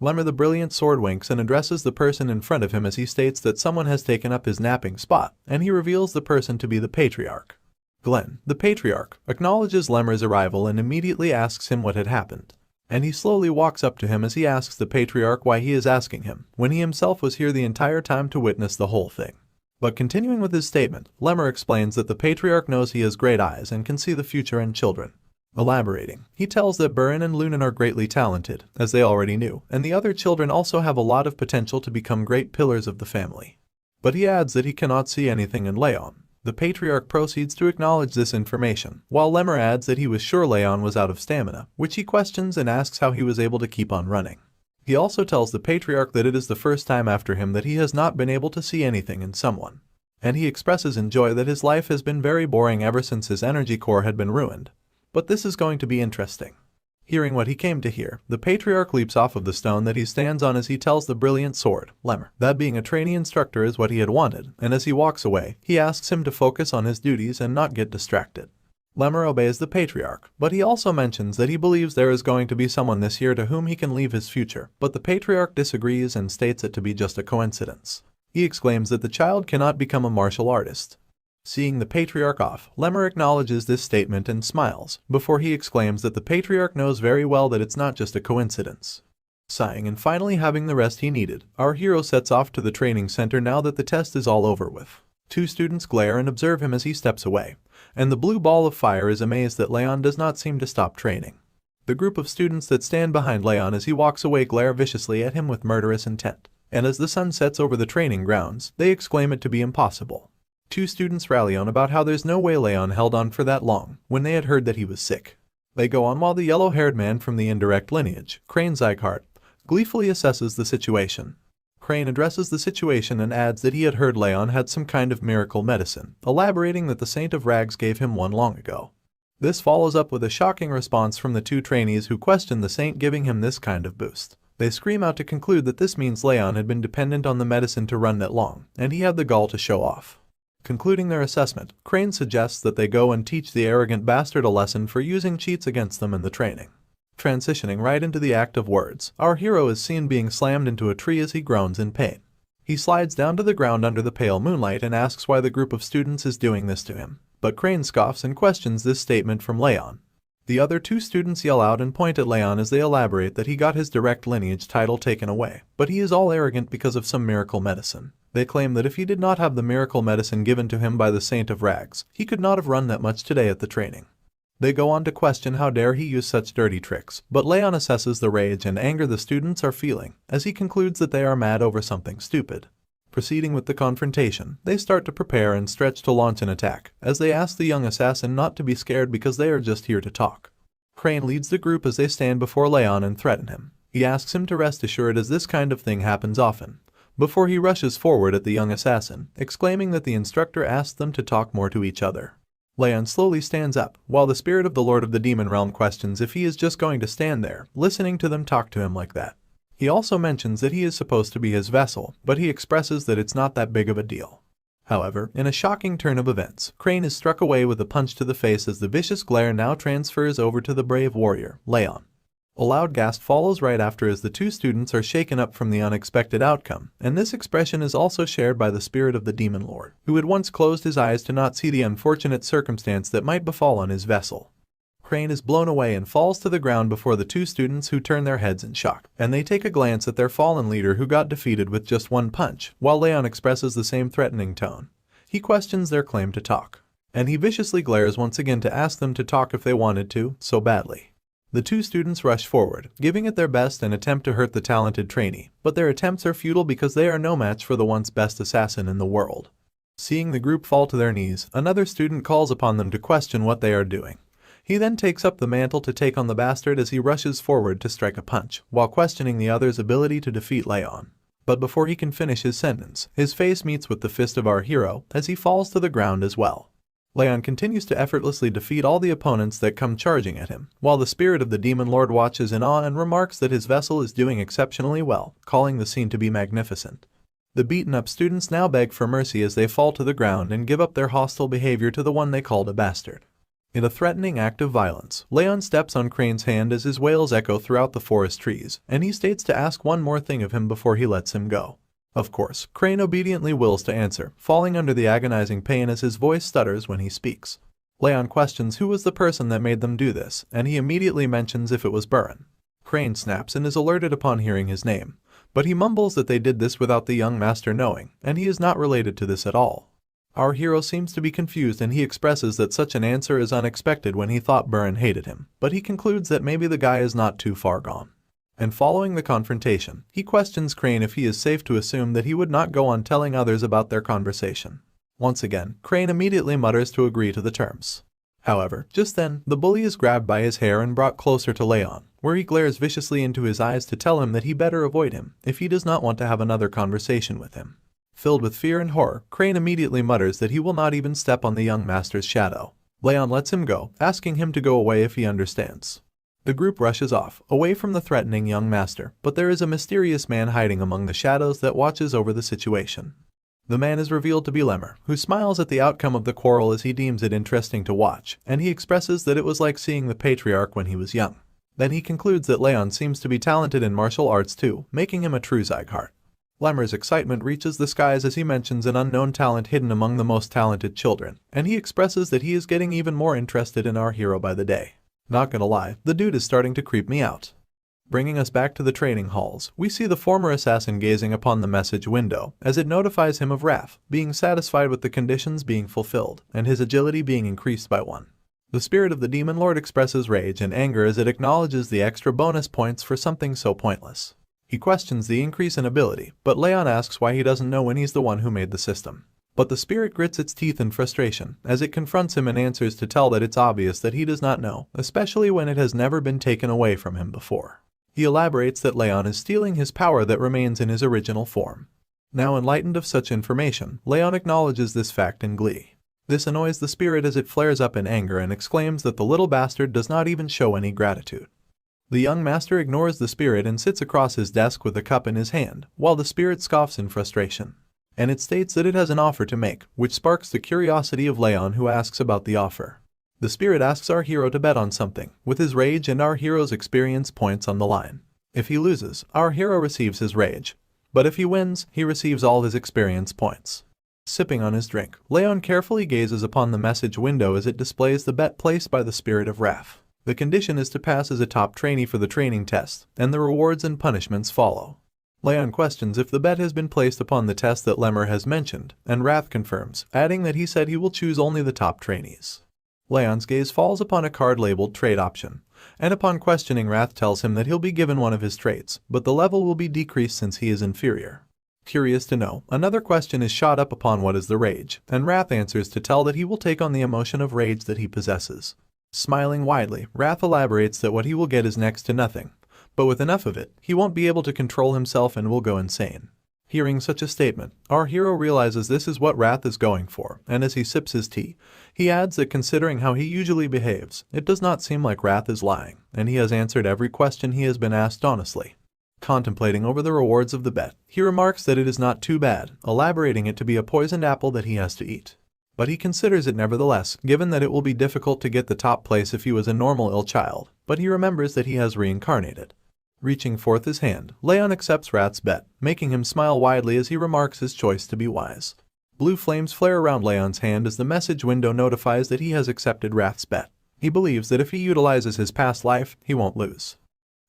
Speaker 1: Lemmer the Brilliant Sword winks and addresses the person in front of him as he states that someone has taken up his napping spot, and he reveals the person to be the Patriarch. Glenn, the Patriarch, acknowledges Lemmer's arrival and immediately asks him what had happened. And he slowly walks up to him as he asks the Patriarch why he is asking him, when he himself was here the entire time to witness the whole thing. But continuing with his statement, Lemmer explains that the Patriarch knows he has great eyes and can see the future and children. Elaborating, he tells that Burin and Lunan are greatly talented, as they already knew, and the other children also have a lot of potential to become great pillars of the family. But he adds that he cannot see anything in Raon. The Patriarch proceeds to acknowledge this information, while Lemmer adds that he was sure Raon was out of stamina, which he questions and asks how he was able to keep on running. He also tells the Patriarch that it is the first time after him that he has not been able to see anything in someone. And he expresses in joy that his life has been very boring ever since his energy core had been ruined. But this is going to be interesting. Hearing what he came to hear, the Patriarch leaps off of the stone that he stands on as he tells the Brilliant Sword, Lemmer, that being a trainee instructor is what he had wanted, and as he walks away, he asks him to focus on his duties and not get distracted. Lemmer obeys the Patriarch, but he also mentions that he believes there is going to be someone this year to whom he can leave his future, but the Patriarch disagrees and states it to be just a coincidence. He exclaims that the child cannot become a martial artist. Seeing the Patriarch off, Lemmer acknowledges this statement and smiles, before he exclaims that the Patriarch knows very well that it's not just a coincidence. Sighing and finally having the rest he needed, our hero sets off to the training center now that the test is all over with. 2 students glare and observe him as he steps away, and the blue ball of fire is amazed that Raon does not seem to stop training. The group of students that stand behind Raon as he walks away glare viciously at him with murderous intent, and as the sun sets over the training grounds, they exclaim it to be impossible. 2 students rally on about how there's no way Raon held on for that long, when they had heard that he was sick. They go on while the yellow-haired man from the indirect lineage, Raon Sieghart, gleefully assesses the situation. Raon addresses the situation and adds that he had heard Raon had some kind of miracle medicine, elaborating that the Saint of Rags gave him one long ago. This follows up with a shocking response from the 2 trainees who question the Saint giving him this kind of boost. They scream out to conclude that this means Raon had been dependent on the medicine to run that long, and he had the gall to show off. Concluding their assessment, Raon suggests that they go and teach the arrogant bastard a lesson for using cheats against them in the training. Transitioning right into the act of words, our hero is seen being slammed into a tree as he groans in pain. He slides down to the ground under the pale moonlight and asks why the group of students is doing this to him, but Raon scoffs and questions this statement from Raon. The other 2 students yell out and point at Raon as they elaborate that he got his direct lineage title taken away, but he is all arrogant because of some miracle medicine. They claim that if he did not have the miracle medicine given to him by the Saint of Rags, he could not have run that much today at the training. They go on to question how dare he use such dirty tricks, but Raon assesses the rage and anger the students are feeling, as he concludes that they are mad over something stupid. Proceeding with the confrontation, they start to prepare and stretch to launch an attack, as they ask the young assassin not to be scared because they are just here to talk. Raon leads the group as they stand before Raon and threaten him. He asks him to rest assured as this kind of thing happens often, before he rushes forward at the young assassin, exclaiming that the instructor asked them to talk more to each other. Raon slowly stands up, while the spirit of the Lord of the Demon Realm questions if he is just going to stand there, listening to them talk to him like that. He also mentions that he is supposed to be his vessel, but he expresses that it's not that big of a deal. However, in a shocking turn of events, Raon is struck away with a punch to the face as the vicious glare now transfers over to the brave warrior, Raon. A loud gasp follows right after as the 2 students are shaken up from the unexpected outcome, and this expression is also shared by the spirit of the Demon Lord, who had once closed his eyes to not see the unfortunate circumstance that might befall on his vessel. Raon is blown away and falls to the ground before the 2 students who turn their heads in shock, and they take a glance at their fallen leader who got defeated with just one punch, while Raon expresses the same threatening tone. He questions their claim to talk, and he viciously glares once again to ask them to talk if they wanted to, so badly. The two students rush forward, giving it their best and attempt to hurt the talented trainee, but their attempts are futile because they are no match for the once best assassin in the world. Seeing the group fall to their knees, another student calls upon them to question what they are doing. He then takes up the mantle to take on the bastard as he rushes forward to strike a punch, while questioning the other's ability to defeat Raon. But before he can finish his sentence, his face meets with the fist of our hero as he falls to the ground as well. Raon continues to effortlessly defeat all the opponents that come charging at him, while the spirit of the demon lord watches in awe and remarks that his vessel is doing exceptionally well, calling the scene to be magnificent. The beaten-up students now beg for mercy as they fall to the ground and give up their hostile behavior to the one they called a bastard. In a threatening act of violence, Raon steps on Crane's hand as his wails echo throughout the forest trees, and he states to ask one more thing of him before he lets him go. Of course, Crane obediently wills to answer, falling under the agonizing pain as his voice stutters when he speaks. Raon questions who was the person that made them do this, and he immediately mentions if it was Buran. Crane snaps and is alerted upon hearing his name, but he mumbles that they did this without the young master knowing, and he is not related to this at all. Our hero seems to be confused and he expresses that such an answer is unexpected when he thought Buran hated him, but he concludes that maybe the guy is not too far gone. And following the confrontation, he questions Crane if he is safe to assume that he would not go on telling others about their conversation. Once again, Crane immediately mutters to agree to the terms. However, just then, the bully is grabbed by his hair and brought closer to Raon, where he glares viciously into his eyes to tell him that he better avoid him if he does not want to have another conversation with him. Filled with fear and horror, Crane immediately mutters that he will not even step on the young master's shadow. Raon lets him go, asking him to go away if he understands. The group rushes off, away from the threatening young master, but there is a mysterious man hiding among the shadows that watches over the situation. The man is revealed to be Lemmer, who smiles at the outcome of the quarrel as he deems it interesting to watch, and he expresses that it was like seeing the patriarch when he was young. Then he concludes that Raon seems to be talented in martial arts too, making him a true Sieghart. Lemmer's excitement reaches the skies as he mentions an unknown talent hidden among the most talented children, and he expresses that he is getting even more interested in our hero by the day. Not gonna lie, the dude is starting to creep me out. Bringing us back to the training halls, we see the former assassin gazing upon the message window as it notifies him of wrath, being satisfied with the conditions being fulfilled, and his agility being increased by 1. The spirit of the demon lord expresses rage and anger as it acknowledges the extra bonus points for something so pointless. He questions the increase in ability, but Raon asks why he doesn't know when he's the one who made the system. But the spirit grits its teeth in frustration as it confronts him and answers to tell that it's obvious that he does not know, especially when it has never been taken away from him before. He elaborates that Raon is stealing his power that remains in his original form. Now enlightened of such information, Raon acknowledges this fact in glee. This annoys the spirit as it flares up in anger and exclaims that the little bastard does not even show any gratitude. The young master ignores the spirit and sits across his desk with a cup in his hand, while the spirit scoffs in frustration. And it states that it has an offer to make, which sparks the curiosity of Raon, who asks about the offer. The spirit asks our hero to bet on something, with his rage and our hero's experience points on the line. If he loses, our hero receives his rage, but if he wins, he receives all his experience points. Sipping on his drink, Raon carefully gazes upon the message window as it displays the bet placed by the spirit of wrath. The condition is to pass as a top trainee for the training test, and the rewards and punishments follow. Raon questions if the bet has been placed upon the test that Lemmer has mentioned, and Wrath confirms, adding that he said he will choose only the top trainees. Raon's gaze falls upon a card labeled Trade Option, and upon questioning Wrath tells him that he'll be given one of his traits, but the level will be decreased since he is inferior. Curious to know, another question is shot up upon what is the rage, and Wrath answers to tell that he will take on the emotion of rage that he possesses. Smiling widely, Wrath elaborates that what he will get is next to nothing, but with enough of it, he won't be able to control himself and will go insane. Hearing such a statement, our hero realizes this is what Wrath is going for, and as he sips his tea, he adds that considering how he usually behaves, it does not seem like Wrath is lying, and he has answered every question he has been asked honestly. Contemplating over the rewards of the bet, he remarks that it is not too bad, elaborating it to be a poisoned apple that he has to eat. But he considers it nevertheless, given that it will be difficult to get the top place if he was a normal ill child, but he remembers that he has reincarnated. Reaching forth his hand, Raon accepts Wrath's bet, making him smile widely as he remarks his choice to be wise. Blue flames flare around Raon's hand as the message window notifies that he has accepted Wrath's bet. He believes that if he utilizes his past life, he won't lose.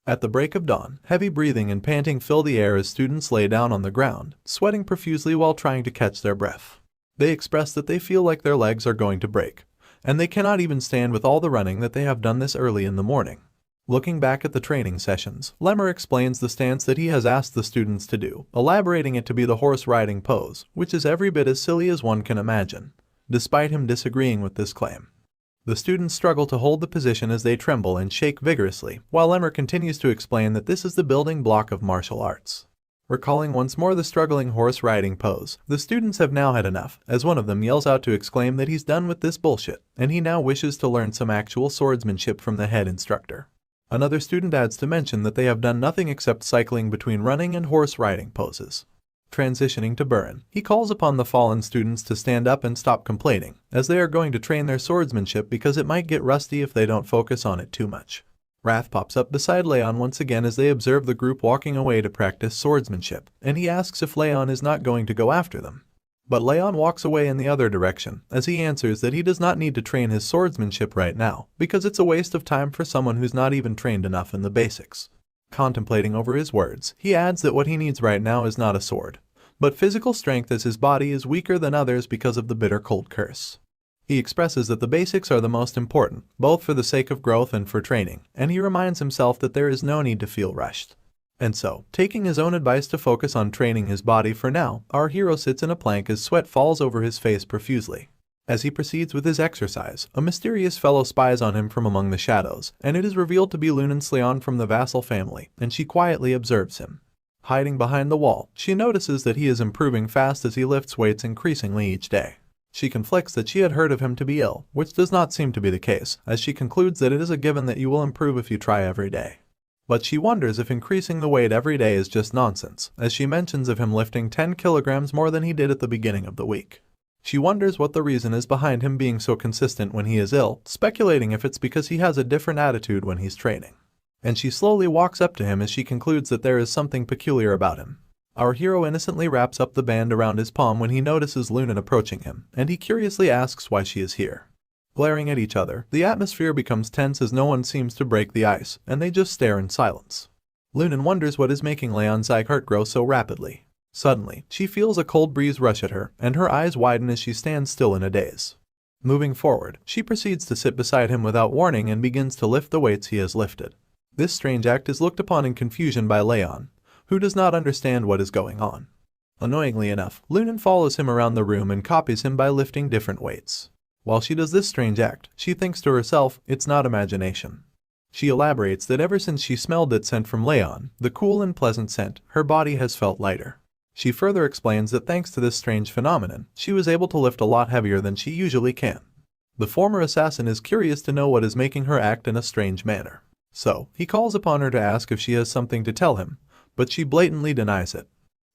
Speaker 1: At the break of dawn, heavy breathing and panting fill the air as students lay down on the ground, sweating profusely while trying to catch their breath. They express that they feel like their legs are going to break, and they cannot even stand with all the running that they have done this early in the morning. Looking back at the training sessions, Lemmer explains the stance that he has asked the students to do, elaborating it to be the horse riding pose, which is every bit as silly as one can imagine, despite him disagreeing with this claim. The students struggle to hold the position as they tremble and shake vigorously, while Lemmer continues to explain that this is the building block of martial arts. Recalling once more the struggling horse riding pose, the students have now had enough, as one of them yells out to exclaim that he's done with this bullshit, and he now wishes to learn some actual swordsmanship from the head instructor. Another student adds to mention that they have done nothing except cycling between running and horse riding poses. Transitioning to Burin, he calls upon the fallen students to stand up and stop complaining, as they are going to train their swordsmanship because it might get rusty if they don't focus on it too much. Wrath pops up beside Raon once again as they observe the group walking away to practice swordsmanship, and he asks if Raon is not going to go after them. But Raon walks away in the other direction, as he answers that he does not need to train his swordsmanship right now, because it's a waste of time for someone who's not even trained enough in the basics. Contemplating over his words, he adds that what he needs right now is not a sword, but physical strength, as his body is weaker than others because of the bitter cold curse. He expresses that the basics are the most important, both for the sake of growth and for training, and he reminds himself that there is no need to feel rushed. And so, taking his own advice to focus on training his body for now, our hero sits in a plank as sweat falls over his face profusely. As he proceeds with his exercise, a mysterious fellow spies on him from among the shadows, and it is revealed to be Raon from the vassal family, and she quietly observes him. Hiding behind the wall, she notices that he is improving fast as he lifts weights increasingly each day. She conflicts that she had heard of him to be ill, which does not seem to be the case, as she concludes that it is a given that you will improve if you try every day. But she wonders if increasing the weight every day is just nonsense, as she mentions of him lifting 10 kilograms more than he did at the beginning of the week. She wonders what the reason is behind him being so consistent when he is ill, speculating if it's because he has a different attitude when he's training. And she slowly walks up to him as she concludes that there is something peculiar about him. Our hero innocently wraps up the band around his palm when he notices Raon approaching him, and he curiously asks why she is here. Glaring at each other, the atmosphere becomes tense as no one seems to break the ice, and they just stare in silence. Raon wonders what is making House Sieghart grow so rapidly. Suddenly, she feels a cold breeze rush at her, and her eyes widen as she stands still in a daze. Moving forward, she proceeds to sit beside him without warning and begins to lift the weights he has lifted. This strange act is looked upon in confusion by Raon, who does not understand what is going on. Annoyingly enough, Raon follows him around the room and copies him by lifting different weights. While she does this strange act, she thinks to herself, it's not imagination. She elaborates that ever since she smelled that scent from Raon, the cool and pleasant scent, her body has felt lighter. She further explains that thanks to this strange phenomenon, she was able to lift a lot heavier than she usually can. The former assassin is curious to know what is making her act in a strange manner. So, he calls upon her to ask if she has something to tell him, but she blatantly denies it.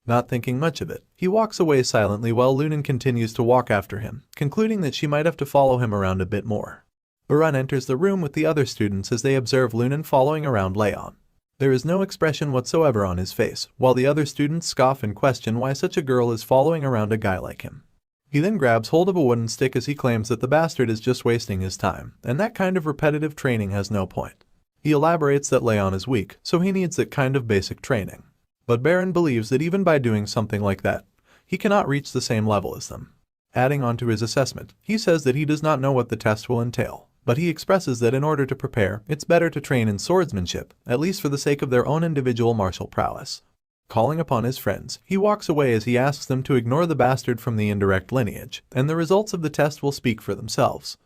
Speaker 1: Not thinking much of it, he walks away silently while Raon continues to walk after him, concluding that she might have to follow him around a bit more. Raon enters the room with the other students as they observe Raon following around Raon. There is no expression whatsoever on his face, while the other students scoff and question why such a girl is following around a guy like him. He then grabs hold of a wooden stick as he claims that the bastard is just wasting his time, and that kind of repetitive training has no point. He elaborates that Raon is weak, so he needs that kind of basic training. But Baron believes that even by doing something like that, he cannot reach the same level as them. Adding on to his assessment, he says that he does not know what the test will entail, but he expresses that in order to prepare, it's better to train in swordsmanship, at least for the sake of their own individual martial prowess. Calling upon his friends, he walks away as he asks them to ignore the bastard from the indirect lineage, and the results of the test will speak for themselves.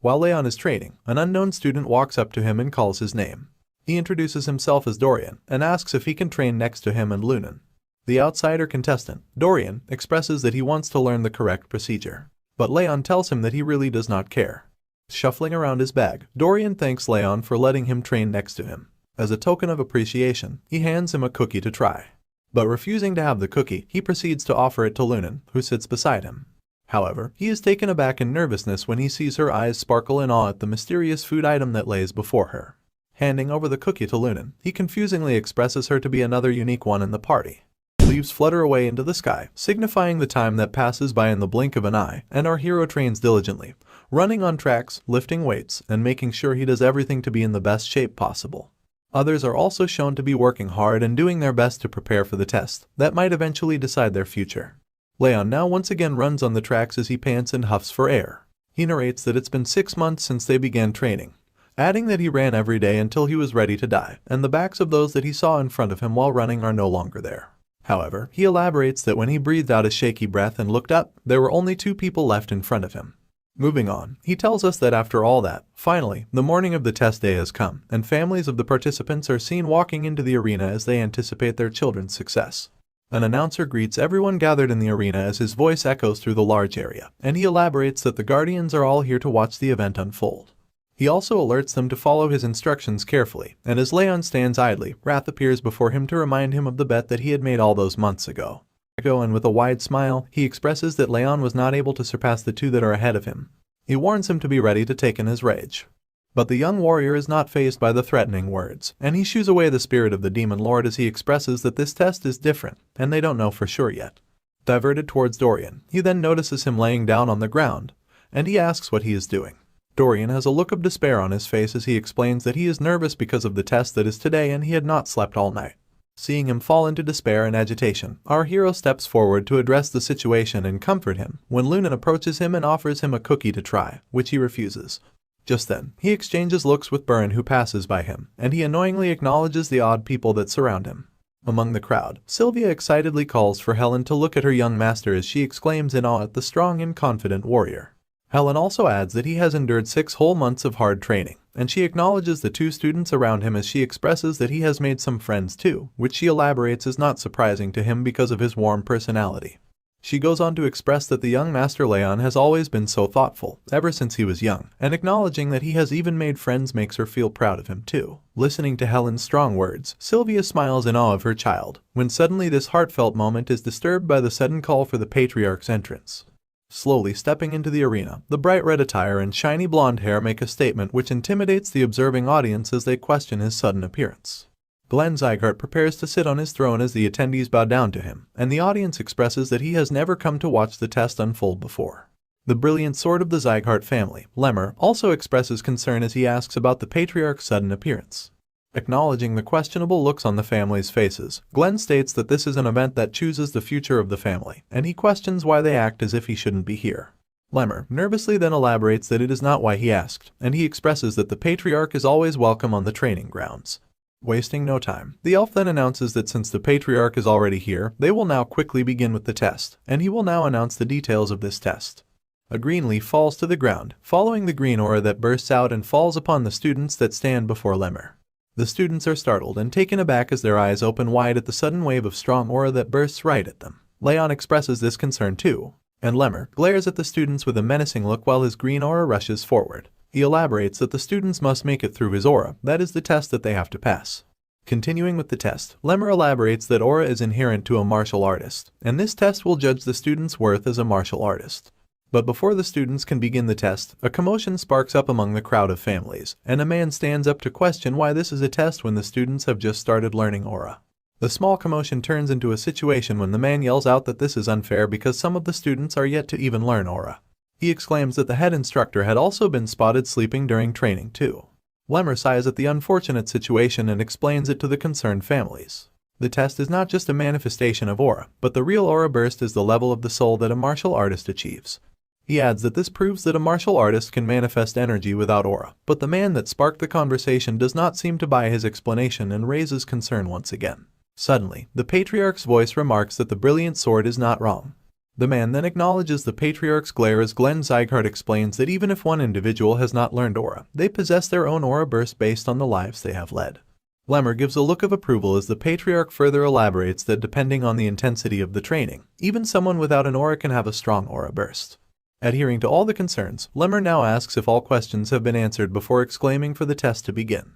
Speaker 1: While Raon is training, an unknown student walks up to him and calls his name. He introduces himself as Dorian and asks if he can train next to him and Raon. The outsider contestant, Dorian, expresses that he wants to learn the correct procedure, but Raon tells him that he really does not care. Shuffling around his bag, Dorian thanks Raon for letting him train next to him. As a token of appreciation, he hands him a cookie to try. But refusing to have the cookie, he proceeds to offer it to Raon, who sits beside him. However, he is taken aback in nervousness when he sees her eyes sparkle in awe at the mysterious food item that lays before her. Handing over the cookie to Raon, he confusingly expresses her to be another unique one in the party. Leaves flutter away into the sky, signifying the time that passes by in the blink of an eye, and our hero trains diligently, running on tracks, lifting weights, and making sure he does everything to be in the best shape possible. Others are also shown to be working hard and doing their best to prepare for the test that might eventually decide their future. Raon now once again runs on the tracks as he pants and huffs for air. He narrates that it's been 6 months since they began training, adding that he ran every day until he was ready to die, and the backs of those that he saw in front of him while running are no longer there. However, he elaborates that when he breathed out a shaky breath and looked up, there were only 2 people left in front of him. Moving on, he tells us that after all that, finally, the morning of the test day has come, and families of the participants are seen walking into the arena as they anticipate their children's success. An announcer greets everyone gathered in the arena as his voice echoes through the large area, and he elaborates that the guardians are all here to watch the event unfold. He also alerts them to follow his instructions carefully, and as Leon stands idly, Wrath appears before him to remind him of the bet that he had made all those months ago. And with a wide smile, he expresses that Leon was not able to surpass the 2 that are ahead of him. He warns him to be ready to take in his rage. But the young warrior is not fazed by the threatening words, and he shoos away the spirit of the demon lord as he expresses that this test is different, and they don't know for sure yet. Diverted towards Dorian, he then notices him laying down on the ground, and he asks what he is doing. Dorian has a look of despair on his face as he explains that he is nervous because of the test that is today and he had not slept all night. Seeing him fall into despair and agitation, our hero steps forward to address the situation and comfort him when Lunan approaches him and offers him a cookie to try, which he refuses. Just then, he exchanges looks with Burn who passes by him, and he annoyingly acknowledges the odd people that surround him. Among the crowd, Sylvia excitedly calls for Helen to look at her young master as she exclaims in awe at the strong and confident warrior. Helen also adds that he has endured 6 whole months of hard training, and she acknowledges the 2 students around him as she expresses that he has made some friends too, which she elaborates is not surprising to him because of his warm personality. She goes on to express that the young master Leon has always been so thoughtful, ever since he was young, and acknowledging that he has even made friends makes her feel proud of him too. Listening to Helen's strong words, Sylvia smiles in awe of her child, when suddenly this heartfelt moment is disturbed by the sudden call for the patriarch's entrance. Slowly stepping into the arena, the bright red attire and shiny blonde hair make a statement which intimidates the observing audience as they question his sudden appearance. Glenn Sieghart prepares to sit on his throne as the attendees bow down to him, and the audience expresses that he has never come to watch the test unfold before. The brilliant sword of the Sieghart family, Lemmer, also expresses concern as he asks about the patriarch's sudden appearance. Acknowledging the questionable looks on the family's faces, Glenn states that this is an event that chooses the future of the family, and he questions why they act as if he shouldn't be here. Lemmer nervously then elaborates that it is not why he asked, and he expresses that the patriarch is always welcome on the training grounds. Wasting no time, the elf then announces that since the patriarch is already here, they will now quickly begin with the test, and he will now announce the details of this test. A green leaf falls to the ground, following the green aura that bursts out and falls upon the students that stand before Lemmer. The students are startled and taken aback as their eyes open wide at the sudden wave of strong aura that bursts right at them. Leon expresses this concern too, and Lemmer glares at the students with a menacing look while his green aura rushes forward. He elaborates that the students must make it through his aura, that is the test that they have to pass. Continuing with the test, Lemmer elaborates that aura is inherent to a martial artist, and this test will judge the student's worth as a martial artist. But before the students can begin the test, a commotion sparks up among the crowd of families, and a man stands up to question why this is a test when the students have just started learning aura. The small commotion turns into a situation when the man yells out that this is unfair because some of the students are yet to even learn aura. He exclaims that the head instructor had also been spotted sleeping during training too. Lemmer sighs at the unfortunate situation and explains it to the concerned families. The test is not just a manifestation of aura, but the real aura burst is the level of the soul that a martial artist achieves. He adds that this proves that a martial artist can manifest energy without aura, but the man that sparked the conversation does not seem to buy his explanation and raises concern once again. Suddenly, the patriarch's voice remarks that the brilliant sword is not wrong. The man then acknowledges the patriarch's glare as Glenn Sieghart explains that even if one individual has not learned aura, they possess their own aura burst based on the lives they have led. Lemmer gives a look of approval as the patriarch further elaborates that depending on the intensity of the training, even someone without an aura can have a strong aura burst. Adhering to all the concerns, Lemmer now asks if all questions have been answered before exclaiming for the test to begin.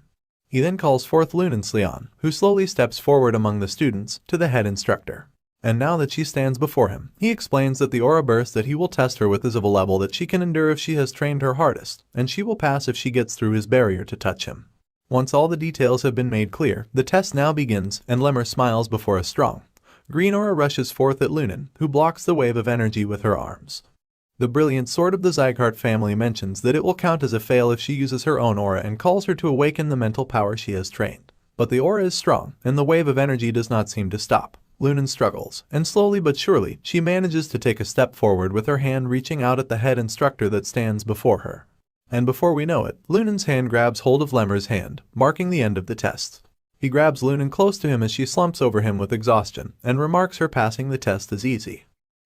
Speaker 1: He then calls forth Lunance Leon, who slowly steps forward among the students, to the head instructor. And now that she stands before him, he explains that the aura burst that he will test her with is of a level that she can endure if she has trained her hardest, and she will pass if she gets through his barrier to touch him. Once all the details have been made clear, the test now begins, and Lemmer smiles before a strong green aura rushes forth at Lunan, who blocks the wave of energy with her arms. The brilliant sword of the Sieghart family mentions that it will count as a fail if she uses her own aura and calls her to awaken the mental power she has trained. But the aura is strong, and the wave of energy does not seem to stop. Lunan struggles, and slowly but surely, she manages to take a step forward with her hand reaching out at the head instructor that stands before her. And before we know it, Lunen's hand grabs hold of Lemmer's hand, marking the end of the test. He grabs Lunen close to him as she slumps over him with exhaustion, and remarks her passing the test is easy.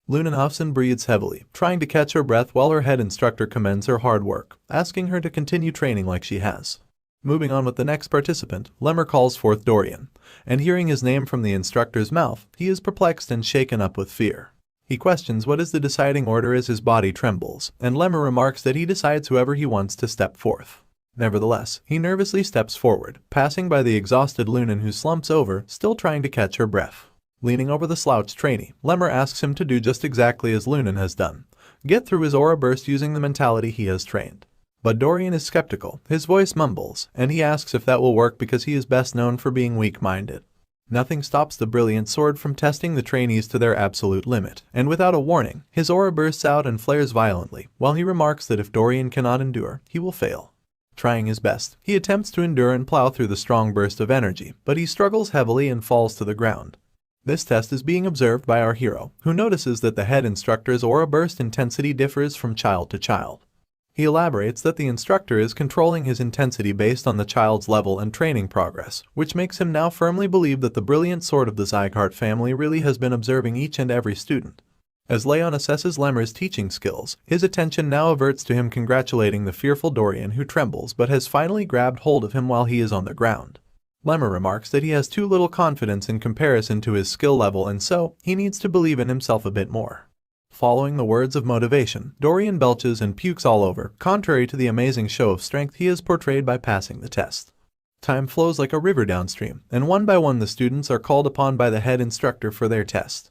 Speaker 1: Lunen huffs and breathes heavily, trying to catch her breath while her head instructor commends her hard work, asking her to continue training like she has. Moving on with the next participant, Lemmer calls forth Dorian, and hearing his name from the instructor's mouth, he is perplexed and shaken up with fear. He questions what is the deciding order as his body trembles, and Lemmer remarks that he decides whoever he wants to step forth. Nevertheless, he nervously steps forward, passing by the exhausted Lunen who slumps over, still trying to catch her breath. Leaning over the slouched trainee, Lemmer asks him to do just exactly as Lunen has done, get through his aura burst using the mentality he has trained. But Dorian is skeptical, his voice mumbles, and he asks if that will work because he is best known for being weak-minded. Nothing stops the brilliant sword from testing the trainees to their absolute limit, and without a warning, his aura bursts out and flares violently, while he remarks that if Dorian cannot endure, he will fail. Trying his best, he attempts to endure and plow through the strong burst of energy, but he struggles heavily and falls to the ground. This test is being observed by our hero, who notices that the head instructor's aura burst intensity differs from child to child. He elaborates that the instructor is controlling his intensity based on the child's level and training progress, which makes him now firmly believe that the brilliant sword of the Sieghart family really has been observing each and every student. As Raon assesses Lemmer's teaching skills, his attention now averts to him congratulating the fearful Dorian who trembles but has finally grabbed hold of him while he is on the ground. Lemmer remarks that he has too little confidence in comparison to his skill level and so, he needs to believe in himself a bit more. Following the words of motivation, Dorian belches and pukes all over, contrary to the amazing show of strength he has portrayed by passing the test. Time flows like a river downstream, and one by one the students are called upon by the head instructor for their test.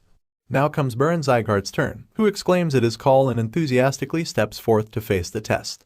Speaker 1: Now comes Baron Sieghart's turn, who exclaims at his call and enthusiastically steps forth to face the test.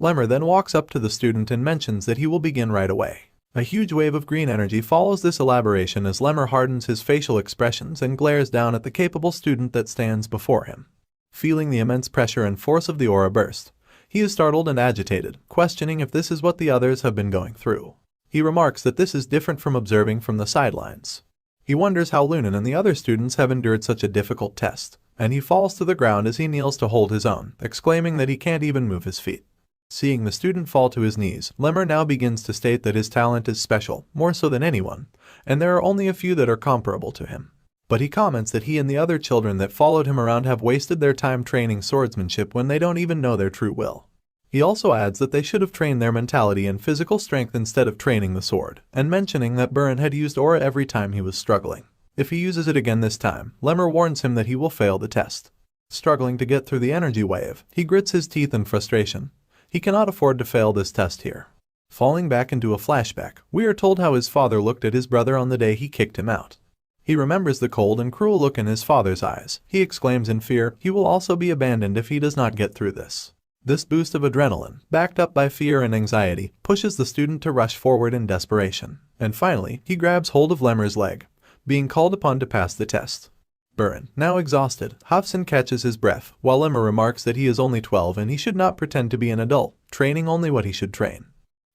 Speaker 1: Lemmer then walks up to the student and mentions that he will begin right away. A huge wave of green energy follows this elaboration as Lemmer hardens his facial expressions and glares down at the capable student that stands before him. Feeling the immense pressure and force of the aura burst, he is startled and agitated, questioning if this is what the others have been going through. He remarks that this is different from observing from the sidelines. He wonders how Lunen and the other students have endured such a difficult test, and he falls to the ground as he kneels to hold his own, exclaiming that he can't even move his feet. Seeing the student fall to his knees, Lemmer now begins to state that his talent is special, more so than anyone, and there are only a few that are comparable to him. But he comments that he and the other children that followed him around have wasted their time training swordsmanship when they don't even know their true will. He also adds that they should have trained their mentality and physical strength instead of training the sword, and mentioning that Baron had used aura every time he was struggling. If he uses it again this time, Lemmer warns him that he will fail the test. Struggling to get through the energy wave, he grits his teeth in frustration. He cannot afford to fail this test here. Falling back into a flashback, we are told how his father looked at his brother on the day he kicked him out. He remembers the cold and cruel look in his father's eyes. He exclaims in fear he will also be abandoned if he does not get through this. This boost of adrenaline, backed up by fear and anxiety, pushes the student to rush forward in desperation. And finally, he grabs hold of Lemmer's leg, being called upon to pass the test. Baron, now exhausted, huffs and catches his breath, while Lemmer remarks that he is only 12 and he should not pretend to be an adult, training only what he should train.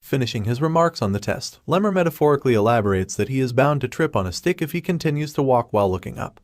Speaker 1: Finishing his remarks on the test, Lemmer metaphorically elaborates that he is bound to trip on a stick if he continues to walk while looking up.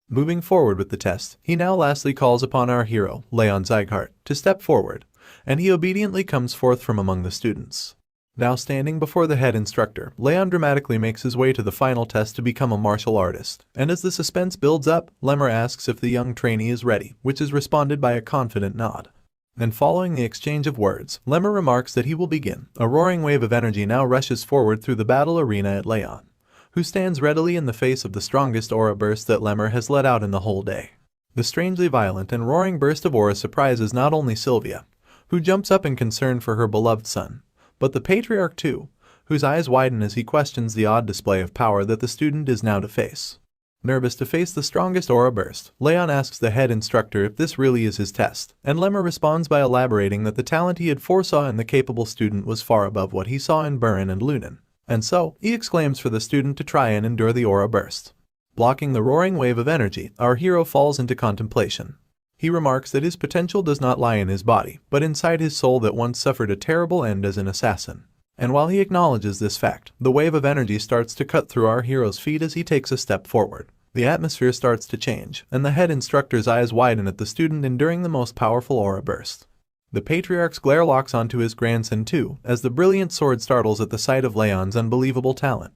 Speaker 1: Moving forward with the test, he now lastly calls upon our hero, Raon Sieghart, to step forward, and he obediently comes forth from among the students. Now standing before the head instructor, Raon dramatically makes his way to the final test to become a martial artist, and as the suspense builds up, Lemmer asks if the young trainee is ready, which is responded by a confident nod. And following the exchange of words, Lemmer remarks that he will begin. A roaring wave of energy now rushes forward through the battle arena at Raon, who stands readily in the face of the strongest aura burst that Lemmer has let out in the whole day. The strangely violent and roaring burst of aura surprises not only Sylvia, who jumps up in concern for her beloved son, but the patriarch too, whose eyes widen as he questions the odd display of power that the student is now to face. Nervous to face the strongest aura burst, Raon asks the head instructor if this really is his test, and Lemmer responds by elaborating that the talent he had foresaw in the capable student was far above what he saw in Baron and Lunen, and so, he exclaims for the student to try and endure the aura burst. Blocking the roaring wave of energy, our hero falls into contemplation. He remarks that his potential does not lie in his body, but inside his soul that once suffered a terrible end as an assassin. And while he acknowledges this fact, the wave of energy starts to cut through our hero's feet as he takes a step forward. The atmosphere starts to change, and the head instructor's eyes widen at the student enduring the most powerful aura burst. The patriarch's glare locks onto his grandson too, as the brilliant sword startles at the sight of Leon's unbelievable talent,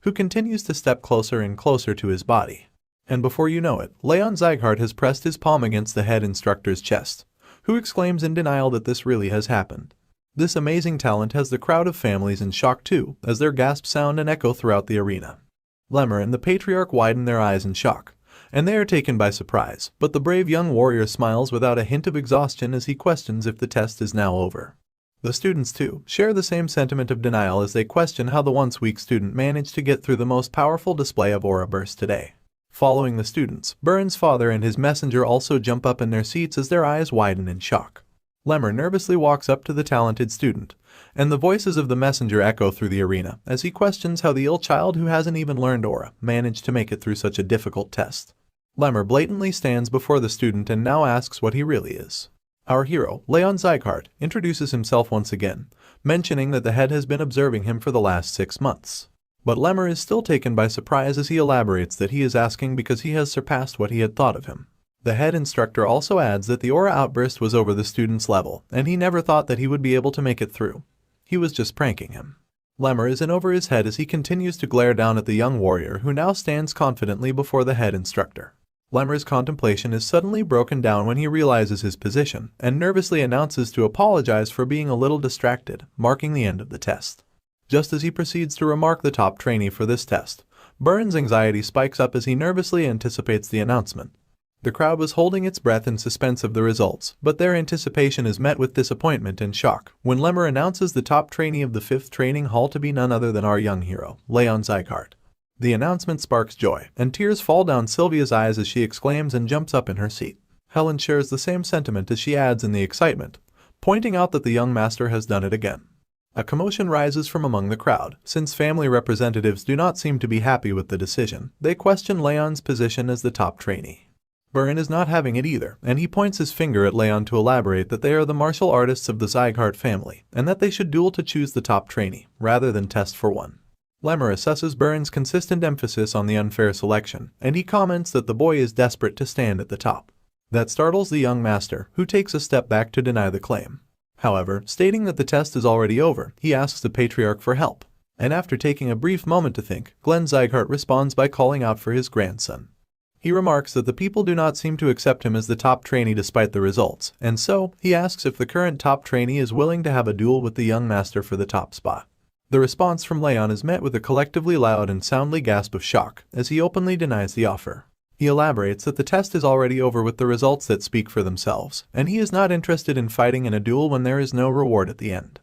Speaker 1: who continues to step closer and closer to his body. And before you know it, Raon Sieghart has pressed his palm against the head instructor's chest, who exclaims in denial that this really has happened. This amazing talent has the crowd of families in shock too, as their gasps sound and echo throughout the arena. Lemmer and the patriarch widen their eyes in shock, and they are taken by surprise, but the brave young warrior smiles without a hint of exhaustion as he questions if the test is now over. The students too share the same sentiment of denial as they question how the once weak student managed to get through the most powerful display of aura burst today. Following the students, Burren's father and his messenger also jump up in their seats as their eyes widen in shock. Lemmer nervously walks up to the talented student, and the voices of the messenger echo through the arena as he questions how the ill child who hasn't even learned aura managed to make it through such a difficult test. Lemmer blatantly stands before the student and now asks what he really is. Our hero, Raon Sieghart, introduces himself once again, mentioning that the head has been observing him for the last 6 months. But Lemmer is still taken by surprise as he elaborates that he is asking because he has surpassed what he had thought of him. The head instructor also adds that the aura outburst was over the student's level, and he never thought that he would be able to make it through. He was just pranking him. Lemmer is in over his head as he continues to glare down at the young warrior who now stands confidently before the head instructor. Lemmer's contemplation is suddenly broken down when he realizes his position and nervously announces to apologize for being a little distracted, marking the end of the test. Just as he proceeds to remark the top trainee for this test, Burren's anxiety spikes up as he nervously anticipates the announcement. The crowd was holding its breath in suspense of the results, but their anticipation is met with disappointment and shock when Lemmer announces the top trainee of the 5th training hall to be none other than our young hero, Raon Sieghart. The announcement sparks joy, and tears fall down Sylvia's eyes as she exclaims and jumps up in her seat. Helen shares the same sentiment as she adds in the excitement, pointing out that the young master has done it again. A commotion rises from among the crowd, since family representatives do not seem to be happy with the decision. They question Leon's position as the top trainee. Burren is not having it either, and he points his finger at Leon to elaborate that they are the martial artists of the Sieghart family, and that they should duel to choose the top trainee, rather than test for one. Lemmer assesses Burren's consistent emphasis on the unfair selection, and he comments that the boy is desperate to stand at the top. That startles the young master, who takes a step back to deny the claim. However, stating that the test is already over, he asks the patriarch for help. And after taking a brief moment to think, Glenn Sieghart responds by calling out for his grandson. He remarks that the people do not seem to accept him as the top trainee despite the results, and so he asks if the current top trainee is willing to have a duel with the young master for the top spot. The response from Leon is met with a collectively loud and soundly gasp of shock as he openly denies the offer. He elaborates that the test is already over with the results that speak for themselves, and he is not interested in fighting in a duel when there is no reward at the end.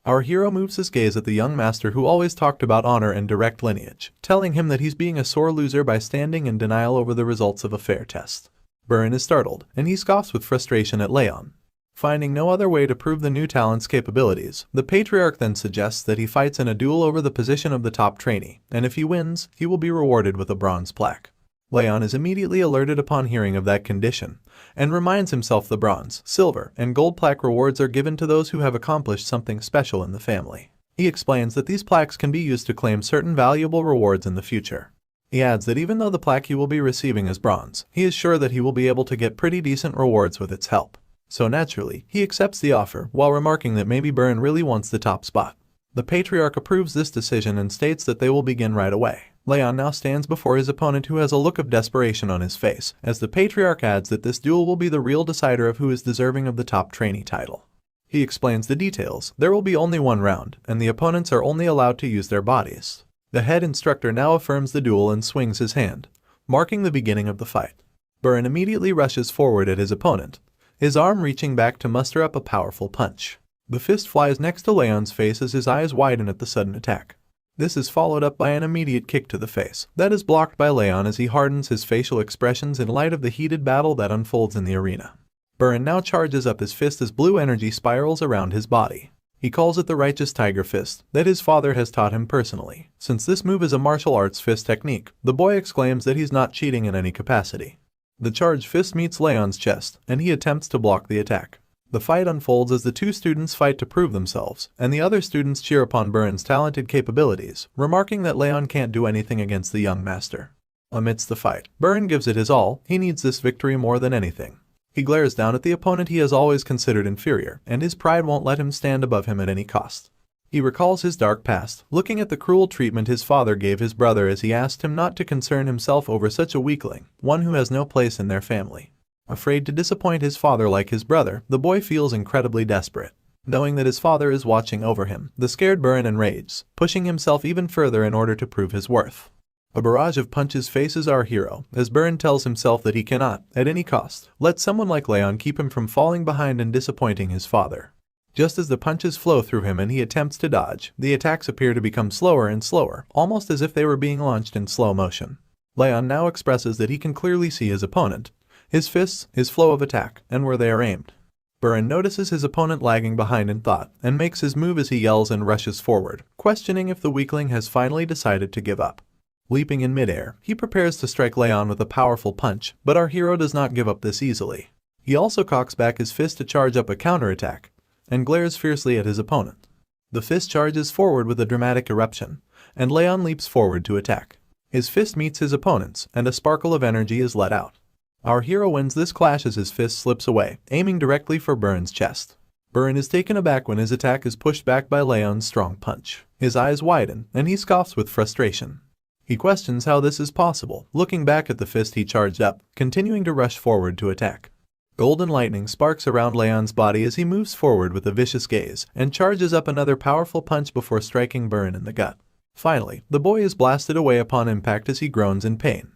Speaker 1: Our hero moves his gaze at the young master who always talked about honor and direct lineage, telling him that he's being a sore loser by standing in denial over the results of a fair test. Burren is startled, and he scoffs with frustration at Leon. Finding no other way to prove the new talent's capabilities, the patriarch then suggests that he fights in a duel over the position of the top trainee, and if he wins, he will be rewarded with a bronze plaque. Leon is immediately alerted upon hearing of that condition, and reminds himself the bronze, silver, and gold plaque rewards are given to those who have accomplished something special in the family. He explains that these plaques can be used to claim certain valuable rewards in the future. He adds that even though the plaque he will be receiving is bronze, he is sure that he will be able to get pretty decent rewards with its help. So naturally, he accepts the offer, while remarking that maybe Burren really wants the top spot. The patriarch approves this decision and states that they will begin right away. Leon now stands before his opponent who has a look of desperation on his face, as the patriarch adds that this duel will be the real decider of who is deserving of the top trainee title. He explains the details. There will be only one round, and the opponents are only allowed to use their bodies. The head instructor now affirms the duel and swings his hand, marking the beginning of the fight. Burren immediately rushes forward at his opponent, his arm reaching back to muster up a powerful punch. The fist flies next to Leon's face as his eyes widen at the sudden attack. This is followed up by an immediate kick to the face that is blocked by Leon as he hardens his facial expressions in light of the heated battle that unfolds in the arena. Burren now charges up his fist as blue energy spirals around his body. He calls it the righteous tiger fist that his father has taught him personally. Since this move is a martial arts fist technique, the boy exclaims that he's not cheating in any capacity. The charged fist meets Leon's chest, and he attempts to block the attack. The fight unfolds as the two students fight to prove themselves, and the other students cheer upon Burren's talented capabilities, remarking that Leon can't do anything against the young master. Amidst the fight, Burren gives it his all. He needs this victory more than anything. He glares down at the opponent he has always considered inferior, and his pride won't let him stand above him at any cost. He recalls his dark past, looking at the cruel treatment his father gave his brother as he asked him not to concern himself over such a weakling, one who has no place in their family. Afraid to disappoint his father like his brother, the boy feels incredibly desperate. Knowing that his father is watching over him, the scared Burin enrages, pushing himself even further in order to prove his worth. A barrage of punches faces our hero, as Burin tells himself that he cannot, at any cost, let someone like Raon keep him from falling behind and disappointing his father. Just as the punches flow through him and he attempts to dodge, the attacks appear to become slower and slower, almost as if they were being launched in slow motion. Raon now expresses that he can clearly see his opponent, his fists, his flow of attack, and where they are aimed. Burin notices his opponent lagging behind in thought, and makes his move as he yells and rushes forward, questioning if the weakling has finally decided to give up. Leaping in midair, he prepares to strike Raon with a powerful punch, but our hero does not give up this easily. He also cocks back his fist to charge up a counterattack, and glares fiercely at his opponent. The fist charges forward with a dramatic eruption, and Raon leaps forward to attack. His fist meets his opponent's, and a sparkle of energy is let out. Our hero wins this clash as his fist slips away, aiming directly for Burin's chest. Burin is taken aback when his attack is pushed back by Raon's strong punch. His eyes widen, and he scoffs with frustration. He questions how this is possible, looking back at the fist he charged up, continuing to rush forward to attack. Golden lightning sparks around Raon's body as he moves forward with a vicious gaze, and charges up another powerful punch before striking Burin in the gut. Finally, the boy is blasted away upon impact as he groans in pain.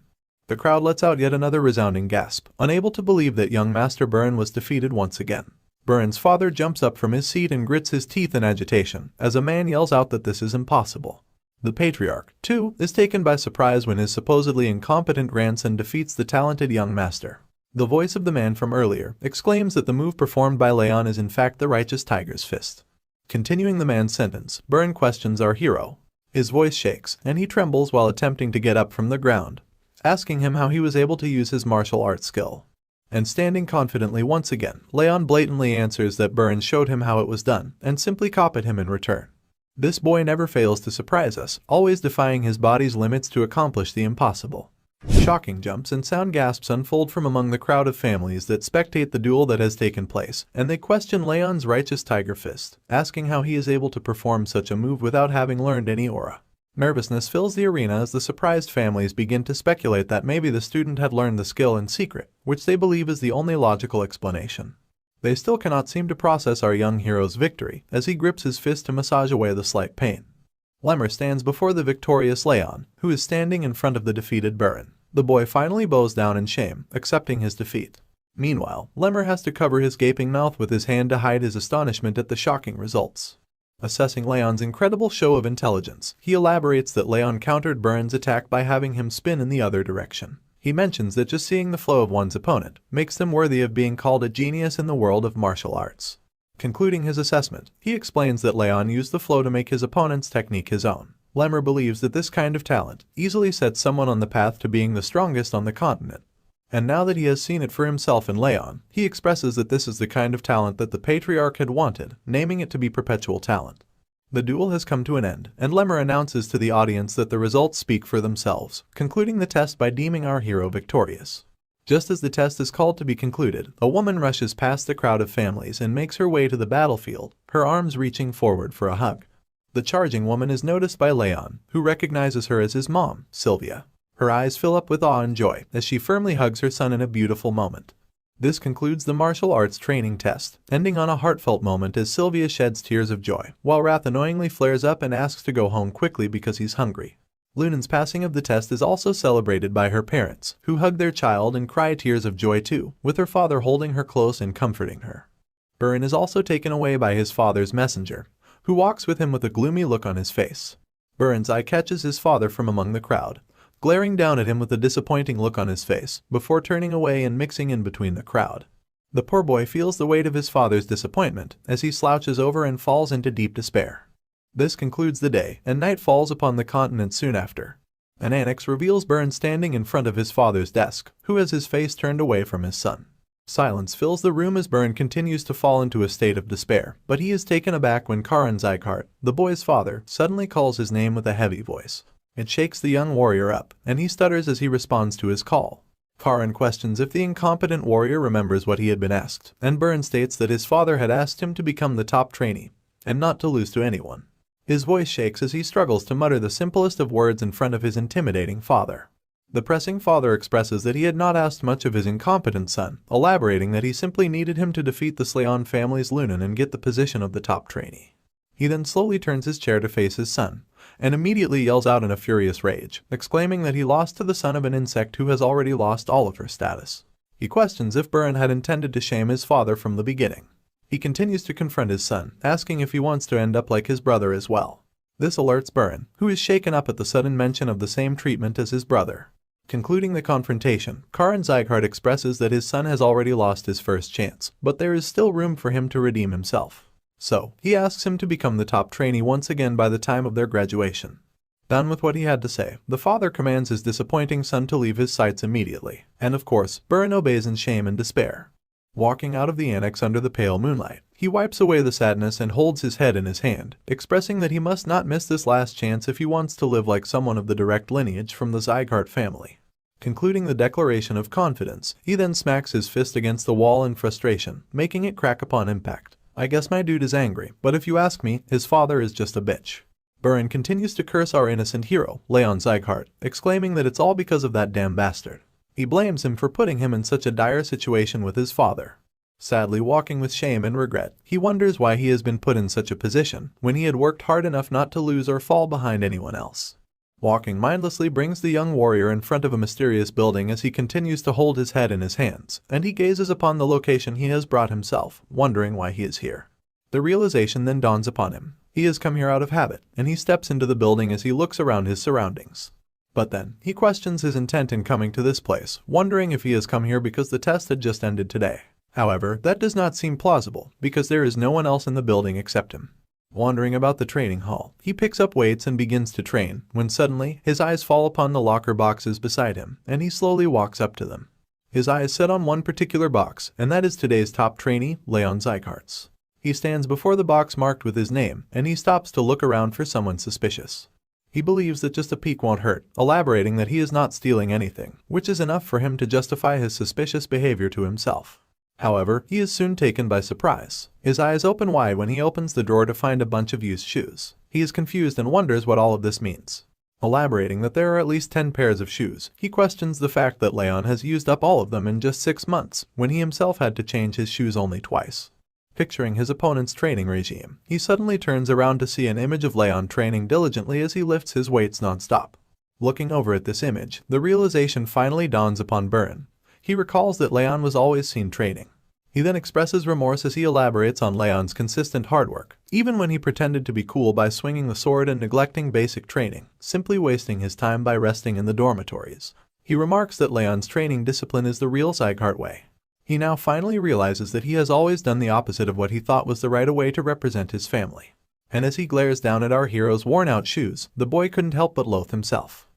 Speaker 1: The crowd lets out yet another resounding gasp, unable to believe that young Master Burin was defeated once again. Burin's father jumps up from his seat and grits his teeth in agitation, as a man yells out that this is impossible. The patriarch, too, is taken by surprise when his supposedly incompetent grandson defeats the talented young master. The voice of the man from earlier exclaims that the move performed by Raon is in fact the righteous tiger's fist. Continuing the man's sentence, Burin questions our hero. His voice shakes, and he trembles while attempting to get up from the ground, asking him how he was able to use his martial arts skill. And standing confidently once again, Raon blatantly answers that Burin showed him how it was done, and simply copied him in return. This boy never fails to surprise us, always defying his body's limits to accomplish the impossible. Shocking jumps and sound gasps unfold from among the crowd of families that spectate the duel that has taken place, and they question Raon's righteous tiger fist, asking how he is able to perform such a move without having learned any aura. Nervousness fills the arena as the surprised families begin to speculate that maybe the student had learned the skill in secret, which they believe is the only logical explanation. They still cannot seem to process our young hero's victory, as he grips his fist to massage away the slight pain. Lemmer stands before the victorious Raon, who is standing in front of the defeated Burin. The boy finally bows down in shame, accepting his defeat. Meanwhile, Lemmer has to cover his gaping mouth with his hand to hide his astonishment at the shocking results. Assessing Raon's incredible show of intelligence, he elaborates that Raon countered Burin's attack by having him spin in the other direction. He mentions that just seeing the flow of one's opponent makes them worthy of being called a genius in the world of martial arts. Concluding his assessment, he explains that Raon used the flow to make his opponent's technique his own. Lemmer believes that this kind of talent easily sets someone on the path to being the strongest on the continent. And now that he has seen it for himself in Raon, he expresses that this is the kind of talent that the patriarch had wanted, naming it to be perpetual talent. The duel has come to an end, and Lemmer announces to the audience that the results speak for themselves, concluding the test by deeming our hero victorious. Just as the test is called to be concluded, a woman rushes past the crowd of families and makes her way to the battlefield, her arms reaching forward for a hug. The charging woman is noticed by Raon, who recognizes her as his mom, Sylvia. Her eyes fill up with awe and joy as she firmly hugs her son in a beautiful moment. This concludes the martial arts training test, ending on a heartfelt moment as Sylvia sheds tears of joy, while Wrath annoyingly flares up and asks to go home quickly because he's hungry. Lunen's passing of the test is also celebrated by her parents, who hug their child and cry tears of joy too, with her father holding her close and comforting her. Burin is also taken away by his father's messenger, who walks with him with a gloomy look on his face. Burin's eye catches his father from among the crowd, glaring down at him with a disappointing look on his face, before turning away and mixing in between the crowd. The poor boy feels the weight of his father's disappointment as he slouches over and falls into deep despair. This concludes the day, and night falls upon the continent soon after. An annex reveals Burin standing in front of his father's desk, who has his face turned away from his son. Silence fills the room as Burin continues to fall into a state of despair, but he is taken aback when House Sieghart, the boy's father, suddenly calls his name with a heavy voice. It shakes the young warrior up, and he stutters as he responds to his call. Karan questions if the incompetent warrior remembers what he had been asked, and Burn states that his father had asked him to become the top trainee, and not to lose to anyone. His voice shakes as he struggles to mutter the simplest of words in front of his intimidating father. The pressing father expresses that he had not asked much of his incompetent son, elaborating that he simply needed him to defeat the Slayon family's Lunan and get the position of the top trainee. He then slowly turns his chair to face his son, and immediately yells out in a furious rage, exclaiming that he lost to the son of an insect who has already lost all of her status. He questions if Burn had intended to shame his father from the beginning. He continues to confront his son, asking if he wants to end up like his brother as well. This alerts Burn, who is shaken up at the sudden mention of the same treatment as his brother. Concluding the confrontation, House Sieghart expresses that his son has already lost his first chance, but there is still room for him to redeem himself. So, he asks him to become the top trainee once again by the time of their graduation. Done with what he had to say, the father commands his disappointing son to leave his sights immediately, and of course, Burn obeys in shame and despair. Walking out of the annex under the pale moonlight, he wipes away the sadness and holds his head in his hand, expressing that he must not miss this last chance if he wants to live like someone of the direct lineage from the Sieghart family. Concluding the declaration of confidence, he then smacks his fist against the wall in frustration, making it crack upon impact. I guess my dude is angry, but if you ask me, his father is just a bitch. Burn continues to curse our innocent hero, Raon Sieghart, exclaiming that it's all because of that damn bastard. He blames him for putting him in such a dire situation with his father. Sadly walking with shame and regret, he wonders why he has been put in such a position when he had worked hard enough not to lose or fall behind anyone else. Walking mindlessly brings the young warrior in front of a mysterious building as he continues to hold his head in his hands, and he gazes upon the location he has brought himself, wondering why he is here. The realization then dawns upon him. He has come here out of habit, and he steps into the building as he looks around his surroundings. But then, he questions his intent in coming to this place, wondering if he has come here because the test had just ended today. However, that does not seem plausible, because there is no one else in the building except him. Wandering about the training hall, he picks up weights and begins to train, when suddenly, his eyes fall upon the locker boxes beside him, and he slowly walks up to them. His eyes set on one particular box, and that is today's top trainee, Raon Sieghart's. He stands before the box marked with his name, and he stops to look around for someone suspicious. He believes that just a peek won't hurt, elaborating that he is not stealing anything, which is enough for him to justify his suspicious behavior to himself. However, he is soon taken by surprise. His eyes open wide when he opens the drawer to find a bunch of used shoes. He is confused and wonders what all of this means. Elaborating that there are at least 10 pairs of shoes, he questions the fact that Raon has used up all of them in just 6 months, when he himself had to change his shoes only twice. Picturing his opponent's training regime, he suddenly turns around to see an image of Raon training diligently as he lifts his weights non-stop. Looking over at this image, the realization finally dawns upon Burn. He recalls that Raon was always seen training. He then expresses remorse as he elaborates on Raon's consistent hard work, even when he pretended to be cool by swinging the sword and neglecting basic training, simply wasting his time by resting in the dormitories. He remarks that Raon's training discipline is the real Sieghart way. He now finally realizes that he has always done the opposite of what he thought was the right way to represent his family. And as he glares down at our hero's worn-out shoes, the boy couldn't help but loathe himself.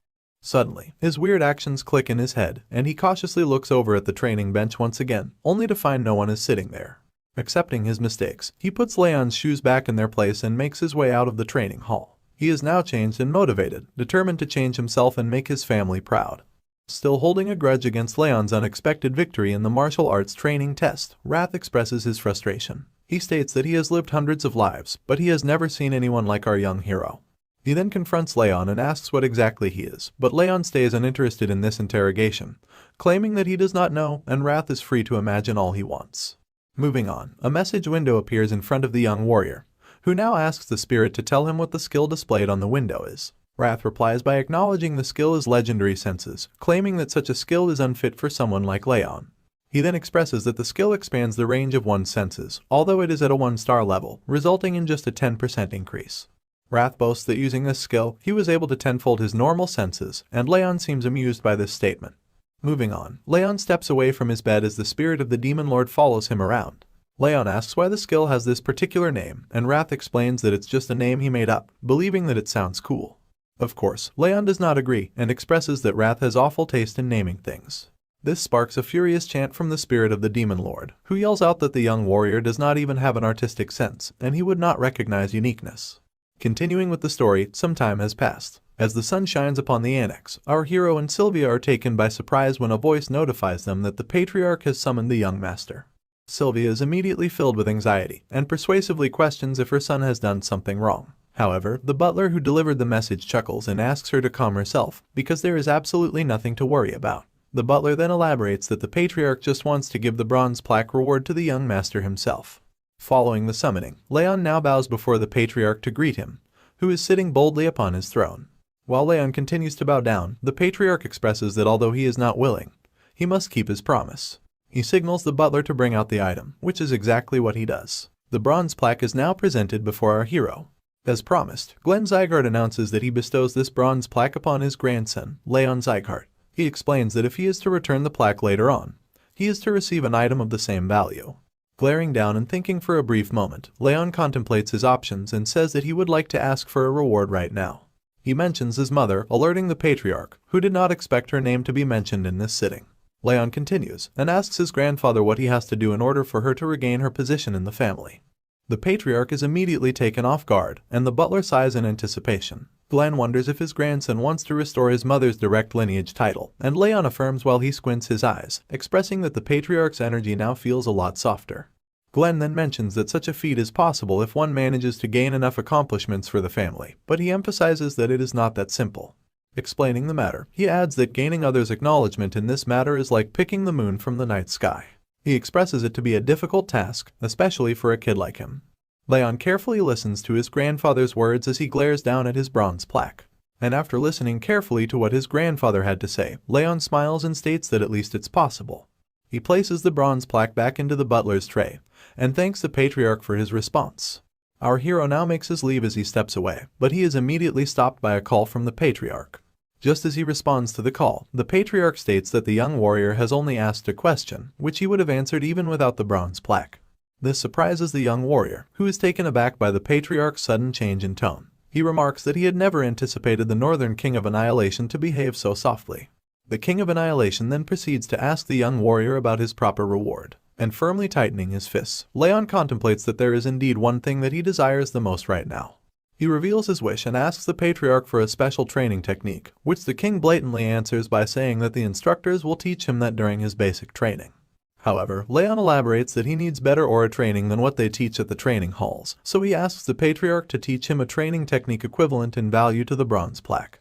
Speaker 1: Suddenly, his weird actions click in his head, and he cautiously looks over at the training bench once again, only to find no one is sitting there. Accepting his mistakes, he puts Raon's shoes back in their place and makes his way out of the training hall. He is now changed and motivated, determined to change himself and make his family proud. Still holding a grudge against Raon's unexpected victory in the martial arts training test, Wrath expresses his frustration. He states that he has lived hundreds of lives, but he has never seen anyone like our young hero. He then confronts Raon and asks what exactly he is, but Raon stays uninterested in this interrogation, claiming that he does not know, and Wrath is free to imagine all he wants. Moving on, a message window appears in front of the young warrior, who now asks the spirit to tell him what the skill displayed on the window is. Wrath replies by acknowledging the skill is legendary senses, claiming that such a skill is unfit for someone like Raon. He then expresses that the skill expands the range of one's senses, although it is at a 1-star level, resulting in just a 10% increase. Wrath boasts that using this skill, he was able to tenfold his normal senses, and Raon seems amused by this statement. Moving on, Raon steps away from his bed as the spirit of the demon lord follows him around. Raon asks why the skill has this particular name, and Wrath explains that it's just a name he made up, believing that it sounds cool. Of course, Raon does not agree, and expresses that Wrath has awful taste in naming things. This sparks a furious chant from the spirit of the demon lord, who yells out that the young warrior does not even have an artistic sense, and he would not recognize uniqueness. Continuing with the story, some time has passed. As the sun shines upon the annex, our hero and Sylvia are taken by surprise when a voice notifies them that the patriarch has summoned the young master. Sylvia is immediately filled with anxiety and persuasively questions if her son has done something wrong. However, the butler who delivered the message chuckles and asks her to calm herself because there is absolutely nothing to worry about. The butler then elaborates that the patriarch just wants to give the bronze plaque reward to the young master himself. Following the summoning, Raon now bows before the patriarch to greet him, who is sitting boldly upon his throne. While Raon continues to bow down, the patriarch expresses that although he is not willing, he must keep his promise. He signals the butler to bring out the item, which is exactly what he does. The bronze plaque is now presented before our hero. As promised, Sieghart announces that he bestows this bronze plaque upon his grandson, Raon Sieghart. He explains that if he is to return the plaque later on, he is to receive an item of the same value. Glaring down and thinking for a brief moment, Raon contemplates his options and says that he would like to ask for a reward right now. He mentions his mother, alerting the patriarch, who did not expect her name to be mentioned in this sitting. Raon continues and asks his grandfather what he has to do in order for her to regain her position in the family. The patriarch is immediately taken off guard, and the butler sighs in anticipation. Glenn wonders if his grandson wants to restore his mother's direct lineage title, and Raon affirms while he squints his eyes, expressing that the patriarch's energy now feels a lot softer. Glenn then mentions that such a feat is possible if one manages to gain enough accomplishments for the family, but he emphasizes that it is not that simple. Explaining the matter, he adds that gaining others' acknowledgement in this matter is like picking the moon from the night sky. He expresses it to be a difficult task, especially for a kid like him. Raon carefully listens to his grandfather's words as he glares down at his bronze plaque. And after listening carefully to what his grandfather had to say, Raon smiles and states that at least it's possible. He places the bronze plaque back into the butler's tray, and thanks the patriarch for his response. Our hero now makes his leave as he steps away, but he is immediately stopped by a call from the patriarch. Just as he responds to the call, the patriarch states that the young warrior has only asked a question, which he would have answered even without the bronze plaque. This surprises the young warrior, who is taken aback by the patriarch's sudden change in tone. He remarks that he had never anticipated the Northern King of Annihilation to behave so softly. The King of Annihilation then proceeds to ask the young warrior about his proper reward, and firmly tightening his fists, Raon contemplates that there is indeed one thing that he desires the most right now. He reveals his wish and asks the patriarch for a special training technique, which the king blatantly answers by saying that the instructors will teach him that during his basic training. However, Raon elaborates that he needs better aura training than what they teach at the training halls, so he asks the patriarch to teach him a training technique equivalent in value to the bronze plaque.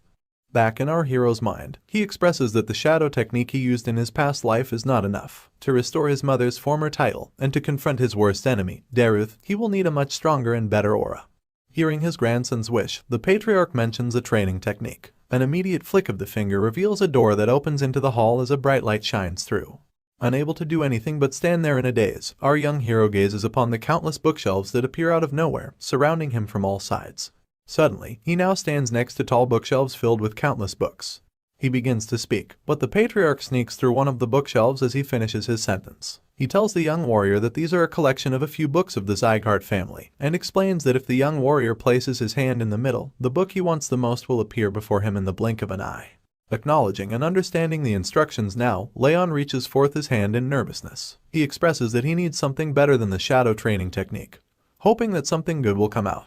Speaker 1: Back in our hero's mind, he expresses that the shadow technique he used in his past life is not enough. To restore his mother's former title and to confront his worst enemy, Derus, he will need a much stronger and better aura. Hearing his grandson's wish, the patriarch mentions a training technique. An immediate flick of the finger reveals a door that opens into the hall as a bright light shines through. Unable to do anything but stand there in a daze, our young hero gazes upon the countless bookshelves that appear out of nowhere, surrounding him from all sides. Suddenly, he now stands next to tall bookshelves filled with countless books. He begins to speak, but the patriarch sneaks through one of the bookshelves as he finishes his sentence. He tells the young warrior that these are a collection of a few books of the Sieghart family, and explains that if the young warrior places his hand in the middle, the book he wants the most will appear before him in the blink of an eye. Acknowledging and understanding the instructions now, Raon reaches forth his hand in nervousness. He expresses that he needs something better than the shadow training technique, hoping that something good will come out.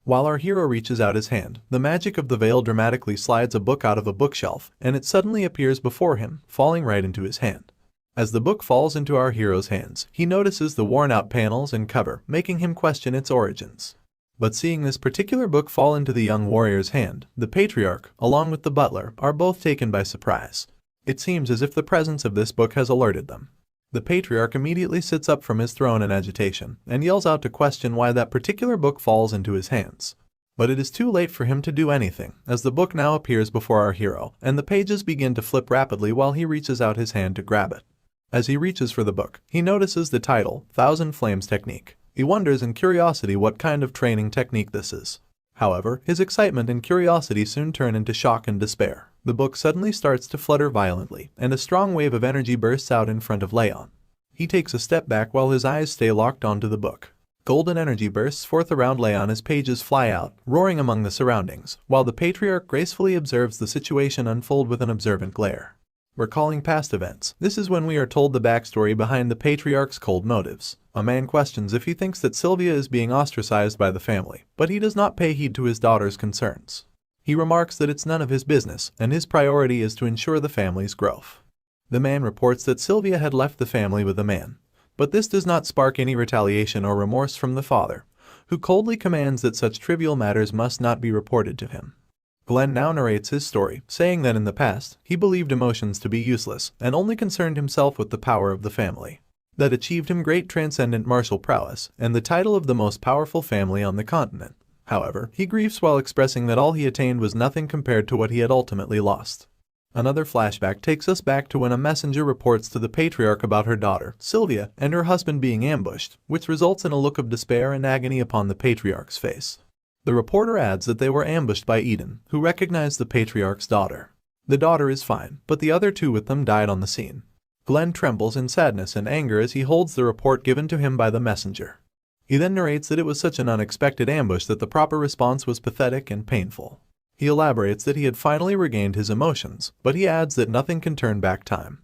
Speaker 1: While our hero reaches out his hand, the magic of the veil dramatically slides a book out of a bookshelf, and it suddenly appears before him, falling right into his hand. As the book falls into our hero's hands, he notices the worn-out panels and cover, making him question its origins. But seeing this particular book fall into the young warrior's hand, the patriarch, along with the butler, are both taken by surprise. It seems as if the presence of this book has alerted them. The patriarch immediately sits up from his throne in agitation, and yells out to question why that particular book falls into his hands. But it is too late for him to do anything, as the book now appears before our hero, and the pages begin to flip rapidly while he reaches out his hand to grab it. As he reaches for the book, he notices the title, Thousand Flames Technique. He wonders in curiosity what kind of training technique this is. However, his excitement and curiosity soon turn into shock and despair. The book suddenly starts to flutter violently, and a strong wave of energy bursts out in front of Raon. He takes a step back while his eyes stay locked onto the book. Golden energy bursts forth around Raon as pages fly out, roaring among the surroundings, while the patriarch gracefully observes the situation unfold with an observant glare. Recalling past events, this is when we are told the backstory behind the patriarch's cold motives. A man questions if he thinks that Sylvia is being ostracized by the family, but he does not pay heed to his daughter's concerns. He remarks that it's none of his business, and his priority is to ensure the family's growth. The man reports that Sylvia had left the family with the man, but this does not spark any retaliation or remorse from the father, who coldly commands that such trivial matters must not be reported to him. Glenn now narrates his story, saying that in the past, he believed emotions to be useless and only concerned himself with the power of the family. That achieved him great transcendent martial prowess and the title of the most powerful family on the continent. However, he grieves while expressing that all he attained was nothing compared to what he had ultimately lost. Another flashback takes us back to when a messenger reports to the patriarch about her daughter, Sylvia, and her husband being ambushed, which results in a look of despair and agony upon the patriarch's face. The reporter adds that they were ambushed by Eden, who recognized the patriarch's daughter. The daughter is fine, but the other two with them died on the scene. Glenn trembles in sadness and anger as he holds the report given to him by the messenger. He then narrates that it was such an unexpected ambush that the proper response was pathetic and painful. He elaborates that he had finally regained his emotions, but he adds that nothing can turn back time.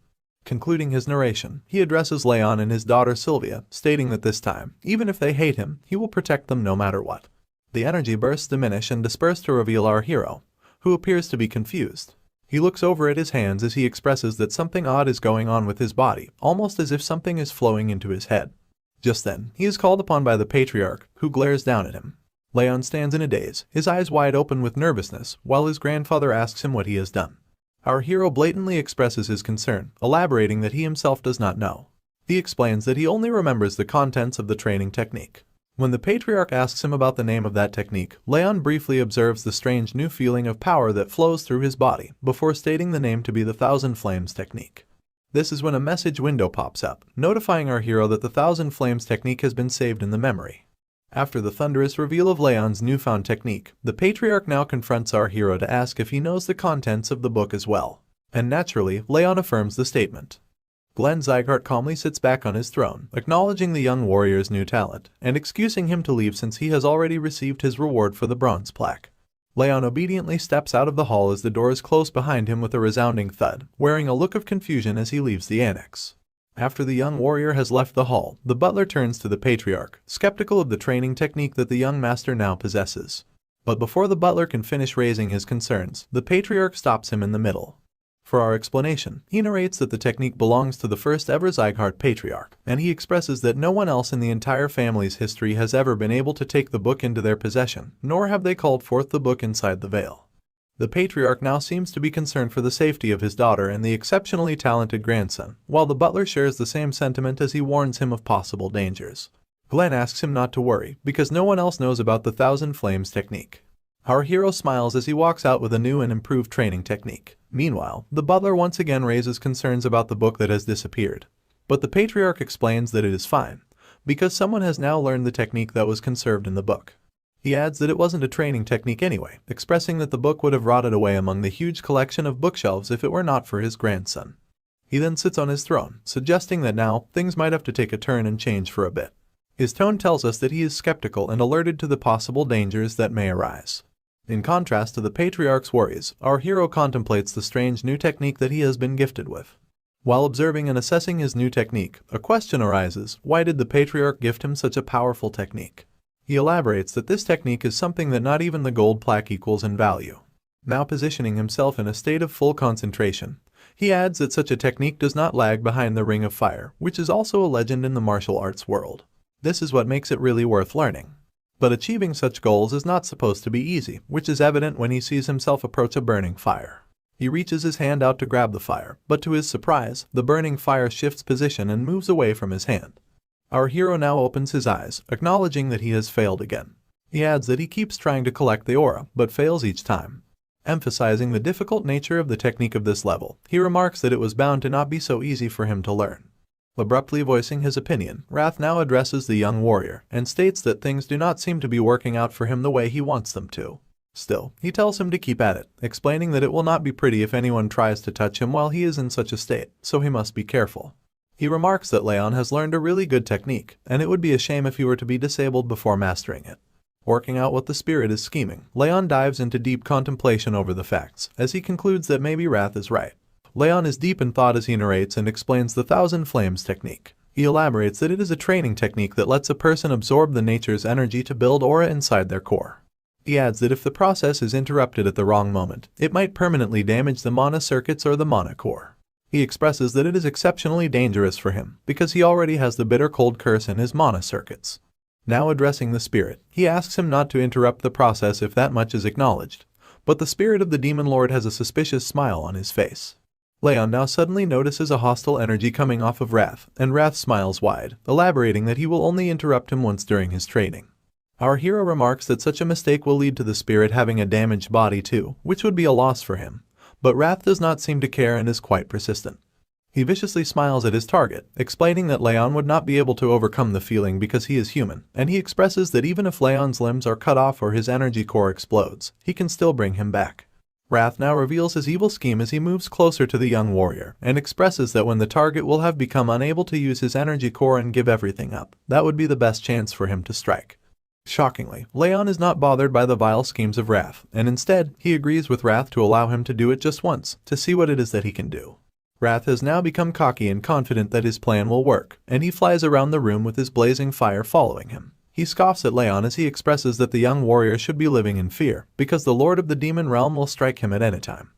Speaker 1: Concluding his narration, he addresses Raon and his daughter Sylvia, stating that this time, even if they hate him, he will protect them no matter what. The energy bursts diminish and disperse to reveal our hero, who appears to be confused. He looks over at his hands as he expresses that something odd is going on with his body, almost as if something is flowing into his head. Just then, he is called upon by the patriarch, who glares down at him. Raon stands in a daze, his eyes wide open with nervousness, while his grandfather asks him what he has done. Our hero blatantly expresses his concern, elaborating that he himself does not know. He explains that he only remembers the contents of the training technique. When the patriarch asks him about the name of that technique, Raon briefly observes the strange new feeling of power that flows through his body, before stating the name to be the Thousand Flames technique. This is when a message window pops up, notifying our hero that the Thousand Flames technique has been saved in the memory. After the thunderous reveal of Raon's newfound technique, the patriarch now confronts our hero to ask if he knows the contents of the book as well. And naturally, Raon affirms the statement. Glenn Sieghart calmly sits back on his throne, acknowledging the young warrior's new talent, and excusing him to leave since he has already received his reward for the bronze plaque. Raon obediently steps out of the hall as the doors close behind him with a resounding thud, wearing a look of confusion as he leaves the annex. After the young warrior has left the hall, the butler turns to the patriarch, skeptical of the training technique that the young master now possesses. But before the butler can finish raising his concerns, the patriarch stops him in the middle. For our explanation, he narrates that the technique belongs to the first ever Sieghart patriarch, and he expresses that no one else in the entire family's history has ever been able to take the book into their possession, nor have they called forth the book inside the veil. The patriarch now seems to be concerned for the safety of his daughter and the exceptionally talented grandson, while the butler shares the same sentiment as he warns him of possible dangers. Glenn asks him not to worry, because no one else knows about the Thousand Flames technique. Our hero smiles as he walks out with a new and improved training technique. Meanwhile, the butler once again raises concerns about the book that has disappeared. But the patriarch explains that it is fine, because someone has now learned the technique that was conserved in the book. He adds that it wasn't a training technique anyway, expressing that the book would have rotted away among the huge collection of bookshelves if it were not for his grandson. He then sits on his throne, suggesting that now, things might have to take a turn and change for a bit. His tone tells us that he is skeptical and alerted to the possible dangers that may arise. In contrast to the patriarch's worries, our hero contemplates the strange new technique that he has been gifted with. While observing and assessing his new technique, a question arises: why did the patriarch gift him such a powerful technique? He elaborates that this technique is something that not even the gold plaque equals in value. Now positioning himself in a state of full concentration, he adds that such a technique does not lag behind the Ring of Fire, which is also a legend in the martial arts world. This is what makes it really worth learning. But achieving such goals is not supposed to be easy, which is evident when he sees himself approach a burning fire. He reaches his hand out to grab the fire, but to his surprise, the burning fire shifts position and moves away from his hand. Our hero now opens his eyes, acknowledging that he has failed again. He adds that he keeps trying to collect the aura, but fails each time. Emphasizing the difficult nature of the technique of this level, he remarks that it was bound to not be so easy for him to learn. Abruptly voicing his opinion, Wrath now addresses the young warrior and states that things do not seem to be working out for him the way he wants them to. Still, he tells him to keep at it, explaining that it will not be pretty if anyone tries to touch him while he is in such a state, so he must be careful. He remarks that Raon has learned a really good technique, and it would be a shame if he were to be disabled before mastering it. Working out what the spirit is scheming, Raon dives into deep contemplation over the facts, as he concludes that maybe Wrath is right. Raon is deep in thought as he narrates and explains the Thousand Flames technique. He elaborates that it is a training technique that lets a person absorb the nature's energy to build aura inside their core. He adds that if the process is interrupted at the wrong moment, it might permanently damage the mana circuits or the mana core. He expresses that it is exceptionally dangerous for him because he already has the bitter cold curse in his mana circuits. Now addressing the spirit, he asks him not to interrupt the process if that much is acknowledged, but the spirit of the demon lord has a suspicious smile on his face. Raon now suddenly notices a hostile energy coming off of Wrath, and Wrath smiles wide, elaborating that he will only interrupt him once during his training. Our hero remarks that such a mistake will lead to the spirit having a damaged body too, which would be a loss for him, but Wrath does not seem to care and is quite persistent. He viciously smiles at his target, explaining that Raon would not be able to overcome the feeling because he is human, and he expresses that even if Raon's limbs are cut off or his energy core explodes, he can still bring him back. Wrath now reveals his evil scheme as he moves closer to the young warrior, and expresses that when the target will have become unable to use his energy core and give everything up, that would be the best chance for him to strike. Shockingly, Raon is not bothered by the vile schemes of Wrath, and instead, he agrees with Wrath to allow him to do it just once, to see what it is that he can do. Wrath has now become cocky and confident that his plan will work, and he flies around the room with his blazing fire following him. He scoffs at Raon as he expresses that the young warrior should be living in fear, because the Lord of the Demon Realm will strike him at any time.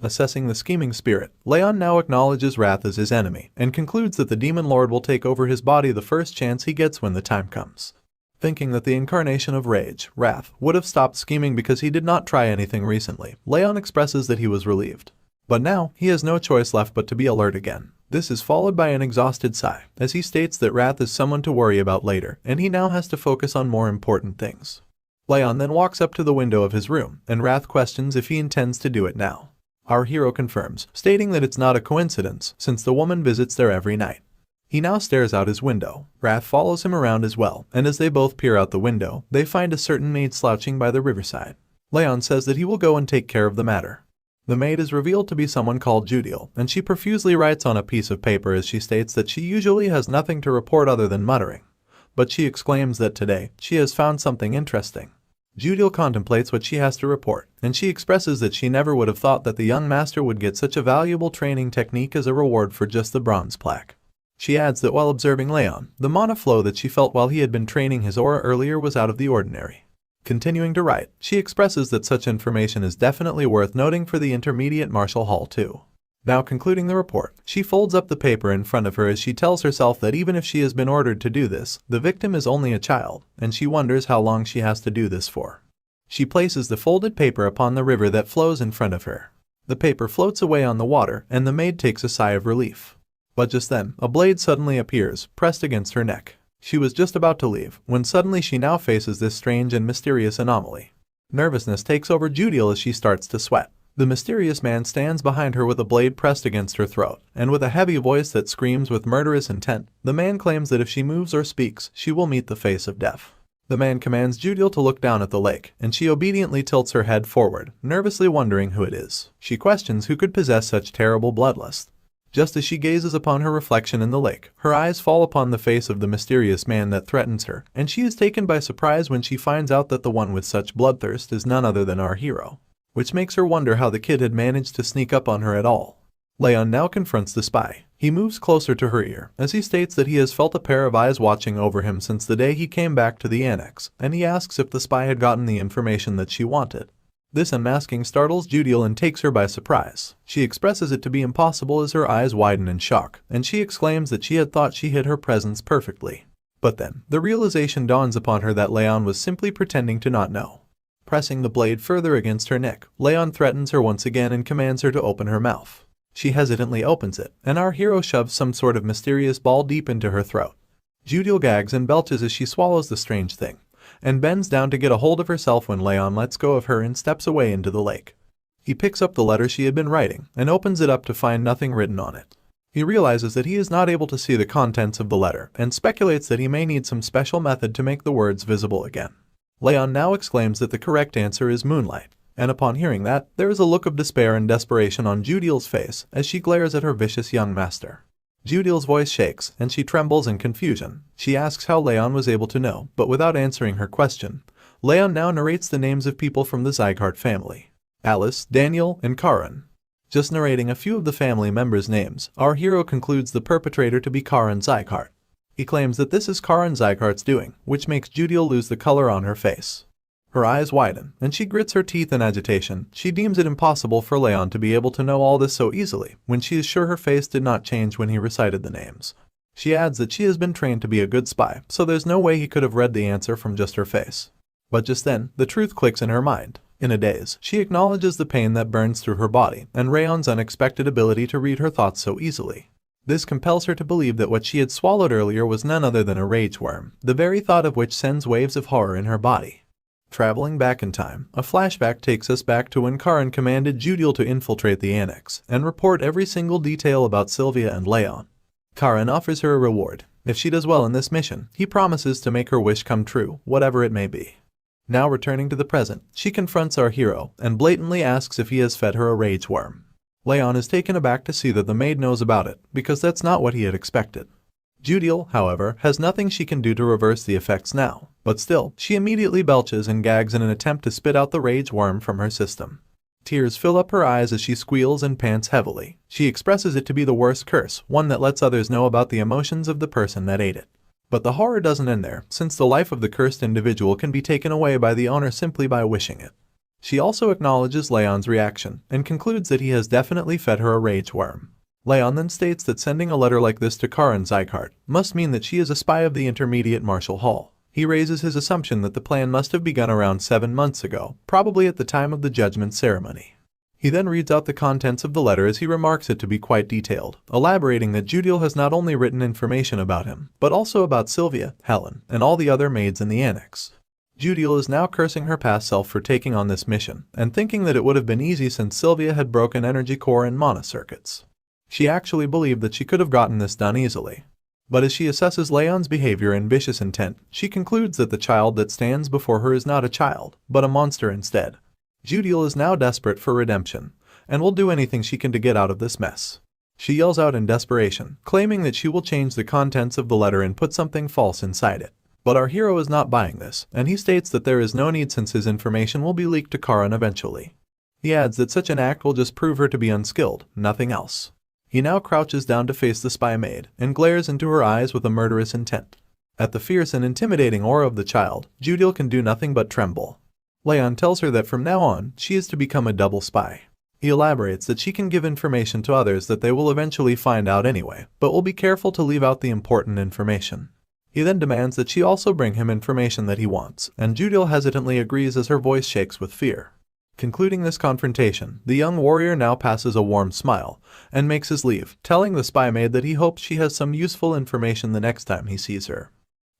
Speaker 1: Assessing the scheming spirit, Raon now acknowledges Wrath as his enemy, and concludes that the Demon Lord will take over his body the first chance he gets when the time comes. Thinking that the incarnation of rage, Wrath, would have stopped scheming because he did not try anything recently, Raon expresses that he was relieved. But now, he has no choice left but to be alert again. This is followed by an exhausted sigh, as he states that Wrath is someone to worry about later, and he now has to focus on more important things. Raon then walks up to the window of his room, and Wrath questions if he intends to do it now. Our hero confirms, stating that it's not a coincidence, since the woman visits there every night. He now stares out his window. Wrath follows him around as well, and as they both peer out the window, they find a certain maid slouching by the riverside. Raon says that he will go and take care of the matter. The maid is revealed to be someone called Judiel, and she profusely writes on a piece of paper as she states that she usually has nothing to report other than muttering. But she exclaims that today, she has found something interesting. Judiel contemplates what she has to report, and she expresses that she never would have thought that the young master would get such a valuable training technique as a reward for just the bronze plaque. She adds that while observing Raon, the mana flow that she felt while he had been training his aura earlier was out of the ordinary. Continuing to write, she expresses that such information is definitely worth noting for the intermediate martial hall too. Now concluding the report, she folds up the paper in front of her as she tells herself that even if she has been ordered to do this, the victim is only a child, and she wonders how long she has to do this for. She places the folded paper upon the river that flows in front of her. The paper floats away on the water, and the maid takes a sigh of relief. But just then, a blade suddenly appears, pressed against her neck. She was just about to leave, when suddenly she now faces this strange and mysterious anomaly. Nervousness takes over Judiel as she starts to sweat. The mysterious man stands behind her with a blade pressed against her throat, and with a heavy voice that screams with murderous intent, the man claims that if she moves or speaks, she will meet the face of death. The man commands Judiel to look down at the lake, and she obediently tilts her head forward, nervously wondering who it is. She questions who could possess such terrible bloodlust. Just as she gazes upon her reflection in the lake, her eyes fall upon the face of the mysterious man that threatens her, and she is taken by surprise when she finds out that the one with such bloodthirst is none other than our hero, which makes her wonder how the kid had managed to sneak up on her at all. Raon now confronts the spy. He moves closer to her ear, as he states that he has felt a pair of eyes watching over him since the day he came back to the annex, and he asks if the spy had gotten the information that she wanted. This unmasking startles Judiel and takes her by surprise. She expresses it to be impossible as her eyes widen in shock, and she exclaims that she had thought she hid her presence perfectly. But then, the realization dawns upon her that Raon was simply pretending to not know. Pressing the blade further against her neck, Raon threatens her once again and commands her to open her mouth. She hesitantly opens it, and our hero shoves some sort of mysterious ball deep into her throat. Judiel gags and belches as she swallows the strange thing, and bends down to get a hold of herself when Raon lets go of her and steps away into the lake. He picks up the letter she had been writing, and opens it up to find nothing written on it. He realizes that he is not able to see the contents of the letter, and speculates that he may need some special method to make the words visible again. Raon now exclaims that the correct answer is moonlight, and upon hearing that, there is a look of despair and desperation on Judiel's face as she glares at her vicious young master. Judiel's voice shakes, and she trembles in confusion. She asks how Raon was able to know, but without answering her question, Raon now narrates the names of people from the Sieghart family: Alice, Daniel, and Karin. Just narrating a few of the family members' names, our hero concludes the perpetrator to be Karin Sieghart. He claims that this is Karin Sieghart's doing, which makes Judiel lose the color on her face. Her eyes widen, and she grits her teeth in agitation. She deems it impossible for Raon to be able to know all this so easily, when she is sure her face did not change when he recited the names. She adds that she has been trained to be a good spy, so there's no way he could have read the answer from just her face. But just then, the truth clicks in her mind. In a daze, she acknowledges the pain that burns through her body, and Raon's unexpected ability to read her thoughts so easily. This compels her to believe that what she had swallowed earlier was none other than a rage worm, the very thought of which sends waves of horror in her body. Traveling back in time, a flashback takes us back to when Karan commanded Judiel to infiltrate the annex and report every single detail about Sylvia and Raon. Karan offers her a reward. If she does well in this mission, he promises to make her wish come true, whatever it may be. Now returning to the present, she confronts our hero and blatantly asks if he has fed her a rage worm. Raon is taken aback to see that the maid knows about it, because that's not what he had expected. Judiel, however, has nothing she can do to reverse the effects now, but still, she immediately belches and gags in an attempt to spit out the rage worm from her system. Tears fill up her eyes as she squeals and pants heavily. She expresses it to be the worst curse, one that lets others know about the emotions of the person that ate it. But the horror doesn't end there, since the life of the cursed individual can be taken away by the owner simply by wishing it. She also acknowledges Raon's reaction, and concludes that he has definitely fed her a rage worm. Raon then states that sending a letter like this to House Sieghart must mean that she is a spy of the Intermediate Martial Hall. He raises his assumption that the plan must have begun around 7 months ago, probably at the time of the judgment ceremony. He then reads out the contents of the letter as he remarks it to be quite detailed, elaborating that Judiel has not only written information about him, but also about Sylvia, Helen, and all the other maids in the annex. Judiel is now cursing her past self for taking on this mission, and thinking that it would have been easy since Sylvia had broken energy core and mana circuits. She actually believed that she could have gotten this done easily. But as she assesses Raon's behavior and vicious intent, she concludes that the child that stands before her is not a child, but a monster instead. Judiel is now desperate for redemption, and will do anything she can to get out of this mess. She yells out in desperation, claiming that she will change the contents of the letter and put something false inside it. But our hero is not buying this, and he states that there is no need since his information will be leaked to Karan eventually. He adds that such an act will just prove her to be unskilled, nothing else. He now crouches down to face the spy maid, and glares into her eyes with a murderous intent. At the fierce and intimidating aura of the child, Judiel can do nothing but tremble. Raon tells her that from now on, she is to become a double spy. He elaborates that she can give information to others that they will eventually find out anyway, but will be careful to leave out the important information. He then demands that she also bring him information that he wants, and Judiel hesitantly agrees as her voice shakes with fear. Concluding this confrontation, the young warrior now passes a warm smile and makes his leave, telling the spy maid that he hopes she has some useful information the next time he sees her.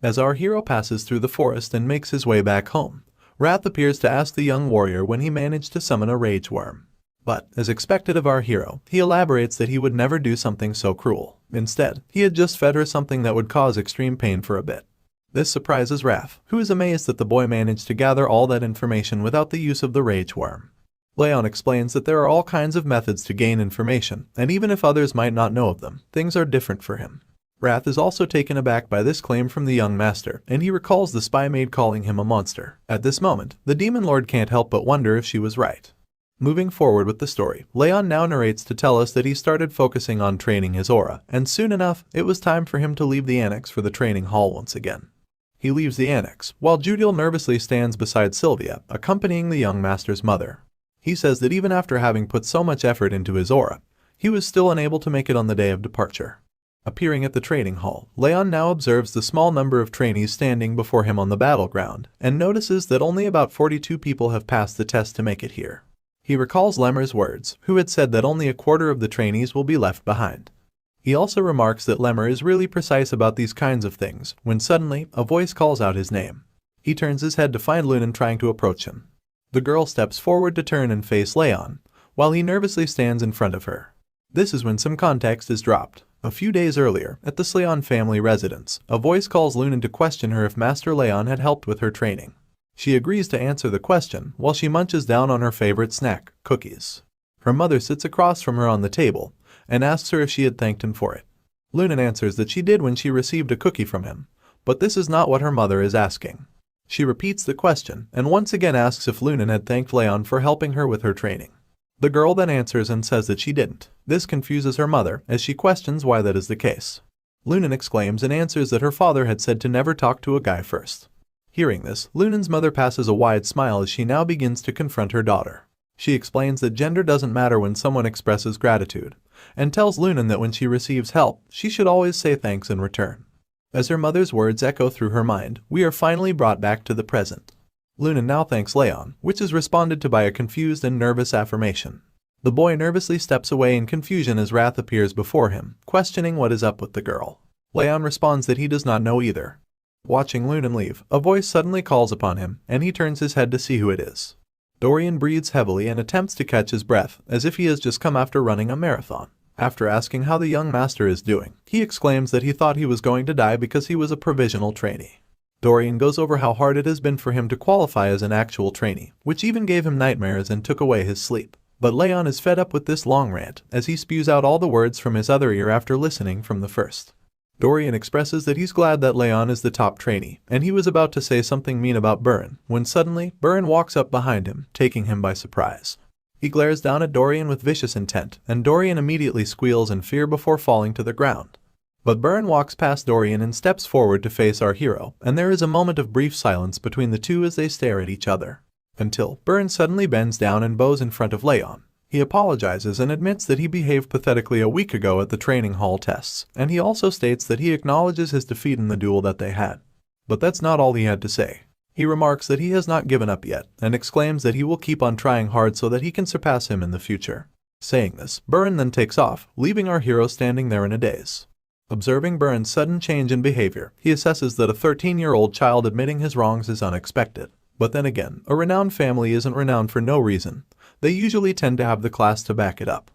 Speaker 1: As our hero passes through the forest and makes his way back home, Wrath appears to ask the young warrior when he managed to summon a rage worm. But, as expected of our hero, he elaborates that he would never do something so cruel. Instead, he had just fed her something that would cause extreme pain for a bit. This surprises Wrath, who is amazed that the boy managed to gather all that information without the use of the rage worm. Raon explains that there are all kinds of methods to gain information, and even if others might not know of them, things are different for him. Wrath is also taken aback by this claim from the young master, and he recalls the spy maid calling him a monster. At this moment, the demon lord can't help but wonder if she was right. Moving forward with the story, Raon now narrates to tell us that he started focusing on training his aura, and soon enough, it was time for him to leave the annex for the training hall once again. He leaves the annex, while Judiel nervously stands beside Sylvia, accompanying the young master's mother. He says that even after having put so much effort into his aura, he was still unable to make it on the day of departure. Appearing at the training hall, Raon now observes the small number of trainees standing before him on the battleground, and notices that only about 42 people have passed the test to make it here. He recalls Lemmer's words, who had said that only a quarter of the trainees will be left behind. He also remarks that Lemmer is really precise about these kinds of things, when suddenly, a voice calls out his name. He turns his head to find Lunan trying to approach him. The girl steps forward to turn and face Raon, while he nervously stands in front of her. This is when some context is dropped. A few days earlier, at the Sleon family residence, a voice calls Lunan to question her if Master Raon had helped with her training. She agrees to answer the question while she munches down on her favorite snack, cookies. Her mother sits across from her on the table and asks her if she had thanked him for it. Lunan answers that she did when she received a cookie from him, but this is not what her mother is asking. She repeats the question and once again asks if Lunan had thanked Raon for helping her with her training. The girl then answers and says that she didn't. This confuses her mother as she questions why that is the case. Lunan exclaims and answers that her father had said to never talk to a guy first. Hearing this, Lunan's mother passes a wide smile as she now begins to confront her daughter. She explains that gender doesn't matter when someone expresses gratitude, and tells Lunan that when she receives help, she should always say thanks in return. As her mother's words echo through her mind, we are finally brought back to the present. Lunan now thanks Raon, which is responded to by a confused and nervous affirmation. The boy nervously steps away in confusion as wrath appears before him, questioning what is up with the girl. Raon responds that he does not know either. Watching Lunan leave, a voice suddenly calls upon him, and he turns his head to see who it is. Dorian breathes heavily and attempts to catch his breath, as if he has just come after running a marathon. After asking how the young master is doing, he exclaims that he thought he was going to die because he was a provisional trainee. Dorian goes over how hard it has been for him to qualify as an actual trainee, which even gave him nightmares and took away his sleep. But Raon is fed up with this long rant, as he spews out all the words from his other ear after listening from the first. Dorian expresses that he's glad that Raon is the top trainee, and he was about to say something mean about Burin, when suddenly, Burin walks up behind him, taking him by surprise. He glares down at Dorian with vicious intent, and Dorian immediately squeals in fear before falling to the ground. But Burin walks past Dorian and steps forward to face our hero, and there is a moment of brief silence between the two as they stare at each other. Until Burin suddenly bends down and bows in front of Raon. He apologizes and admits that he behaved pathetically a week ago at the training hall tests, and he also states that he acknowledges his defeat in the duel that they had. But that's not all he had to say. He remarks that he has not given up yet, and exclaims that he will keep on trying hard so that he can surpass him in the future. Saying this, Burin then takes off, leaving our hero standing there in a daze. Observing Burin's sudden change in behavior, he assesses that a 13-year-old child admitting his wrongs is unexpected. But then again, a renowned family isn't renowned for no reason. They usually tend to have the class to back it up.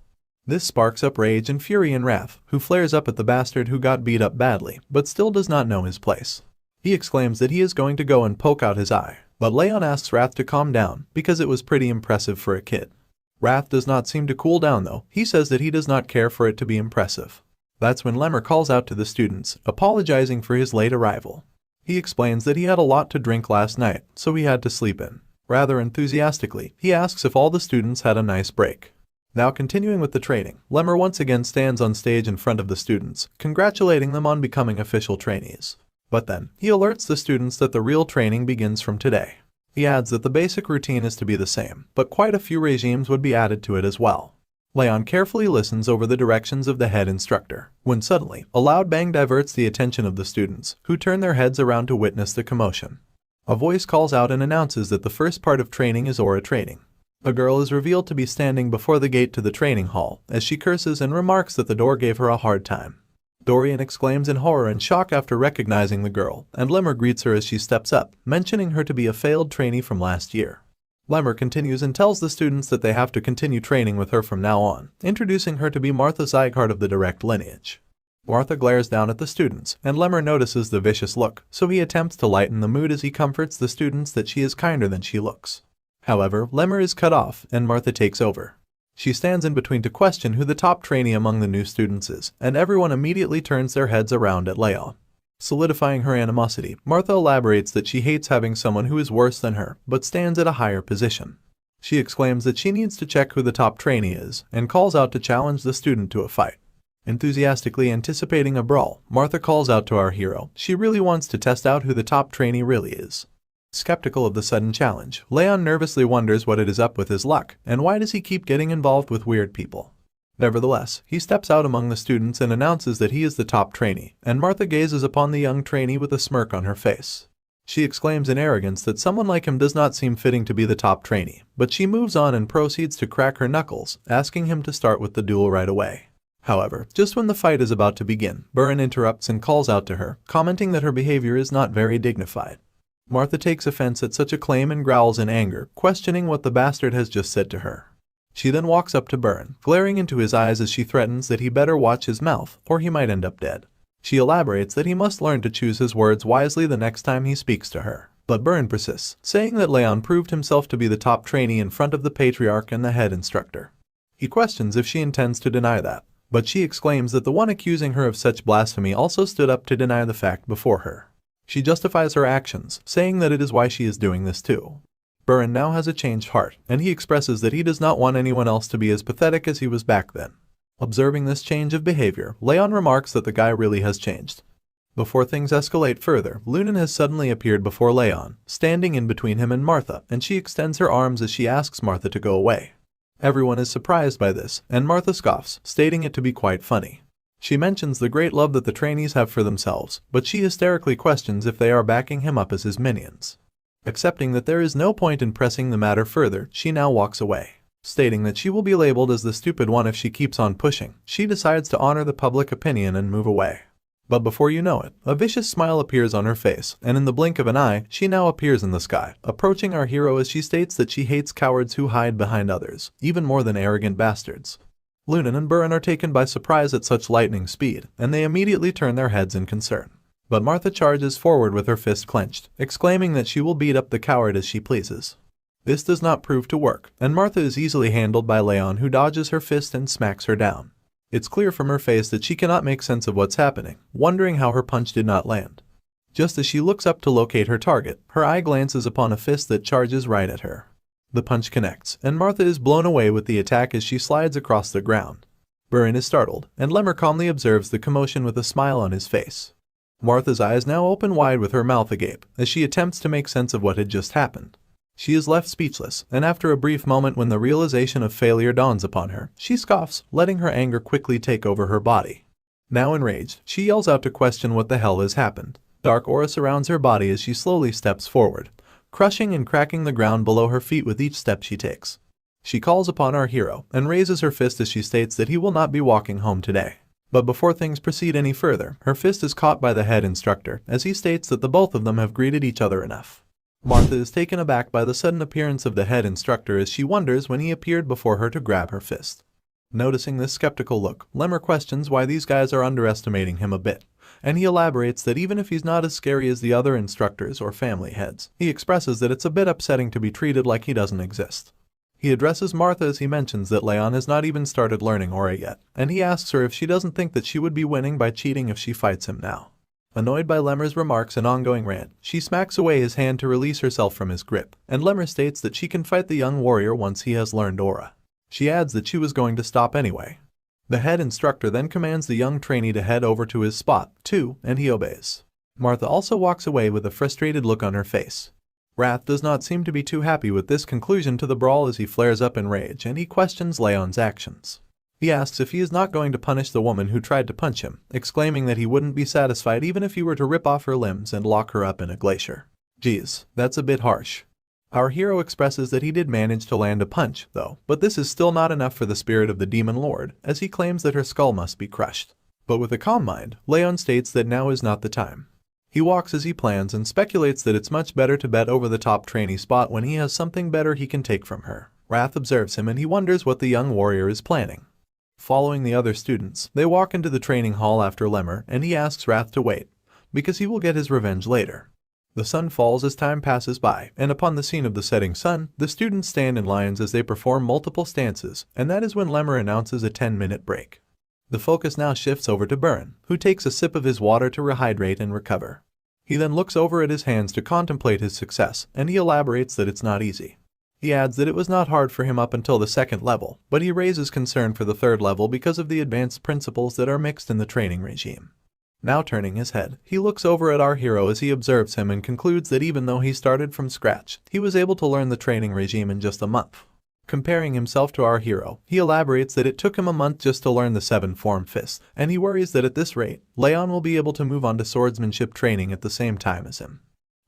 Speaker 1: This sparks up rage and fury in Wrath, who flares up at the bastard who got beat up badly, but still does not know his place. He exclaims that he is going to go and poke out his eye, but Raon asks Wrath to calm down, because it was pretty impressive for a kid. Wrath does not seem to cool down though. He says that he does not care for it to be impressive. That's when Lemmer calls out to the students, apologizing for his late arrival. He explains that he had a lot to drink last night, so he had to sleep in. Rather enthusiastically, he asks if all the students had a nice break. Now continuing with the training, Lemmer once again stands on stage in front of the students, congratulating them on becoming official trainees. But then, he alerts the students that the real training begins from today. He adds that the basic routine is to be the same, but quite a few regimes would be added to it as well. Raon carefully listens over the directions of the head instructor, when suddenly, a loud bang diverts the attention of the students, who turn their heads around to witness the commotion. A voice calls out and announces that the first part of training is aura training. A girl is revealed to be standing before the gate to the training hall, as she curses and remarks that the door gave her a hard time. Dorian exclaims in horror and shock after recognizing the girl, and Lemmer greets her as she steps up, mentioning her to be a failed trainee from last year. Lemmer continues and tells the students that they have to continue training with her from now on, introducing her to be Martha Sieghart of the direct lineage. Martha glares down at the students, and Lemmer notices the vicious look, so he attempts to lighten the mood as he comforts the students that she is kinder than she looks. However, Lemmer is cut off, and Martha takes over. She stands in between to question who the top trainee among the new students is, and everyone immediately turns their heads around at Raon. Solidifying her animosity, Martha elaborates that she hates having someone who is worse than her, but stands at a higher position. She exclaims that she needs to check who the top trainee is, and calls out to challenge the student to a fight. Enthusiastically anticipating a brawl, Martha calls out to our hero. She really wants to test out who the top trainee really is. Skeptical of the sudden challenge, Raon nervously wonders what it is up with his luck, and why does he keep getting involved with weird people. Nevertheless, he steps out among the students and announces that he is the top trainee, and Martha gazes upon the young trainee with a smirk on her face. She exclaims in arrogance that someone like him does not seem fitting to be the top trainee, but she moves on and proceeds to crack her knuckles, asking him to start with the duel right away. However, just when the fight is about to begin, Burin interrupts and calls out to her, commenting that her behavior is not very dignified. Martha takes offense at such a claim and growls in anger, questioning what the bastard has just said to her. She then walks up to Burin, glaring into his eyes as she threatens that he better watch his mouth, or he might end up dead. She elaborates that he must learn to choose his words wisely the next time he speaks to her. But Burin persists, saying that Raon proved himself to be the top trainee in front of the patriarch and the head instructor. He questions if she intends to deny that, but she exclaims that the one accusing her of such blasphemy also stood up to deny the fact before her. She justifies her actions, saying that it is why she is doing this too. Burin now has a changed heart, and he expresses that he does not want anyone else to be as pathetic as he was back then. Observing this change of behavior, Raon remarks that the guy really has changed. Before things escalate further, Lunan has suddenly appeared before Raon, standing in between him and Martha, and she extends her arms as she asks Martha to go away. Everyone is surprised by this, and Martha scoffs, stating it to be quite funny. She mentions the great love that the trainees have for themselves, but she hysterically questions if they are backing him up as his minions. Accepting that there is no point in pressing the matter further, she now walks away. Stating that she will be labeled as the stupid one if she keeps on pushing, she decides to honor the public opinion and move away. But before you know it, a vicious smile appears on her face, and in the blink of an eye, she now appears in the sky, approaching our hero as she states that she hates cowards who hide behind others, even more than arrogant bastards. Lunan and Buran are taken by surprise at such lightning speed, and they immediately turn their heads in concern. But Martha charges forward with her fist clenched, exclaiming that she will beat up the coward as she pleases. This does not prove to work, and Martha is easily handled by Raon, who dodges her fist and smacks her down. It's clear from her face that she cannot make sense of what's happening, wondering how her punch did not land. Just as she looks up to locate her target, her eye glances upon a fist that charges right at her. The punch connects, and Martha is blown away with the attack as she slides across the ground. Buran is startled, and Lemmer calmly observes the commotion with a smile on his face. Martha's eyes now open wide with her mouth agape, as she attempts to make sense of what had just happened. She is left speechless, and after a brief moment when the realization of failure dawns upon her, she scoffs, letting her anger quickly take over her body. Now enraged, she yells out to question what the hell has happened. Dark aura surrounds her body as she slowly steps forward, crushing and cracking the ground below her feet with each step she takes. She calls upon our hero, and raises her fist as she states that he will not be walking home today. But before things proceed any further, her fist is caught by the head instructor, as he states that the both of them have greeted each other enough. Martha is taken aback by the sudden appearance of the head instructor as she wonders when he appeared before her to grab her fist. Noticing this skeptical look, Lemmer questions why these guys are underestimating him a bit, and he elaborates that even if he's not as scary as the other instructors or family heads, he expresses that it's a bit upsetting to be treated like he doesn't exist. He addresses Martha as he mentions that Raon has not even started learning aura yet, and he asks her if she doesn't think that she would be winning by cheating if she fights him now. Annoyed by Lemmer's remarks and ongoing rant, she smacks away his hand to release herself from his grip, and Lemmer states that she can fight the young warrior once he has learned aura. She adds that she was going to stop anyway. The head instructor then commands the young trainee to head over to his spot, too, and he obeys. Martha also walks away with a frustrated look on her face. Wrath does not seem to be too happy with this conclusion to the brawl as he flares up in rage and he questions Raon's actions. He asks if he is not going to punish the woman who tried to punch him, exclaiming that he wouldn't be satisfied even if he were to rip off her limbs and lock her up in a glacier. Geez, that's a bit harsh. Our hero expresses that he did manage to land a punch, though, but this is still not enough for the spirit of the Demon Lord, as he claims that her skull must be crushed. But with a calm mind, Raon states that now is not the time. He walks as he plans and speculates that it's much better to bet over the top trainee spot when he has something better he can take from her. Wrath observes him and he wonders what the young warrior is planning. Following the other students, they walk into the training hall after Lemmer, and he asks Wrath to wait, because he will get his revenge later. The sun falls as time passes by, and upon the scene of the setting sun, the students stand in lines as they perform multiple stances, and that is when Lemmer announces a 10-minute break. The focus now shifts over to Buran, who takes a sip of his water to rehydrate and recover. He then looks over at his hands to contemplate his success, and he elaborates that it's not easy. He adds that it was not hard for him up until the second level, but he raises concern for the third level because of the advanced principles that are mixed in the training regime. Now turning his head, he looks over at our hero as he observes him and concludes that even though he started from scratch, he was able to learn the training regime in just a month. Comparing himself to our hero, he elaborates that it took him a month just to learn the 7-form fists, and he worries that at this rate, Raon will be able to move on to swordsmanship training at the same time as him.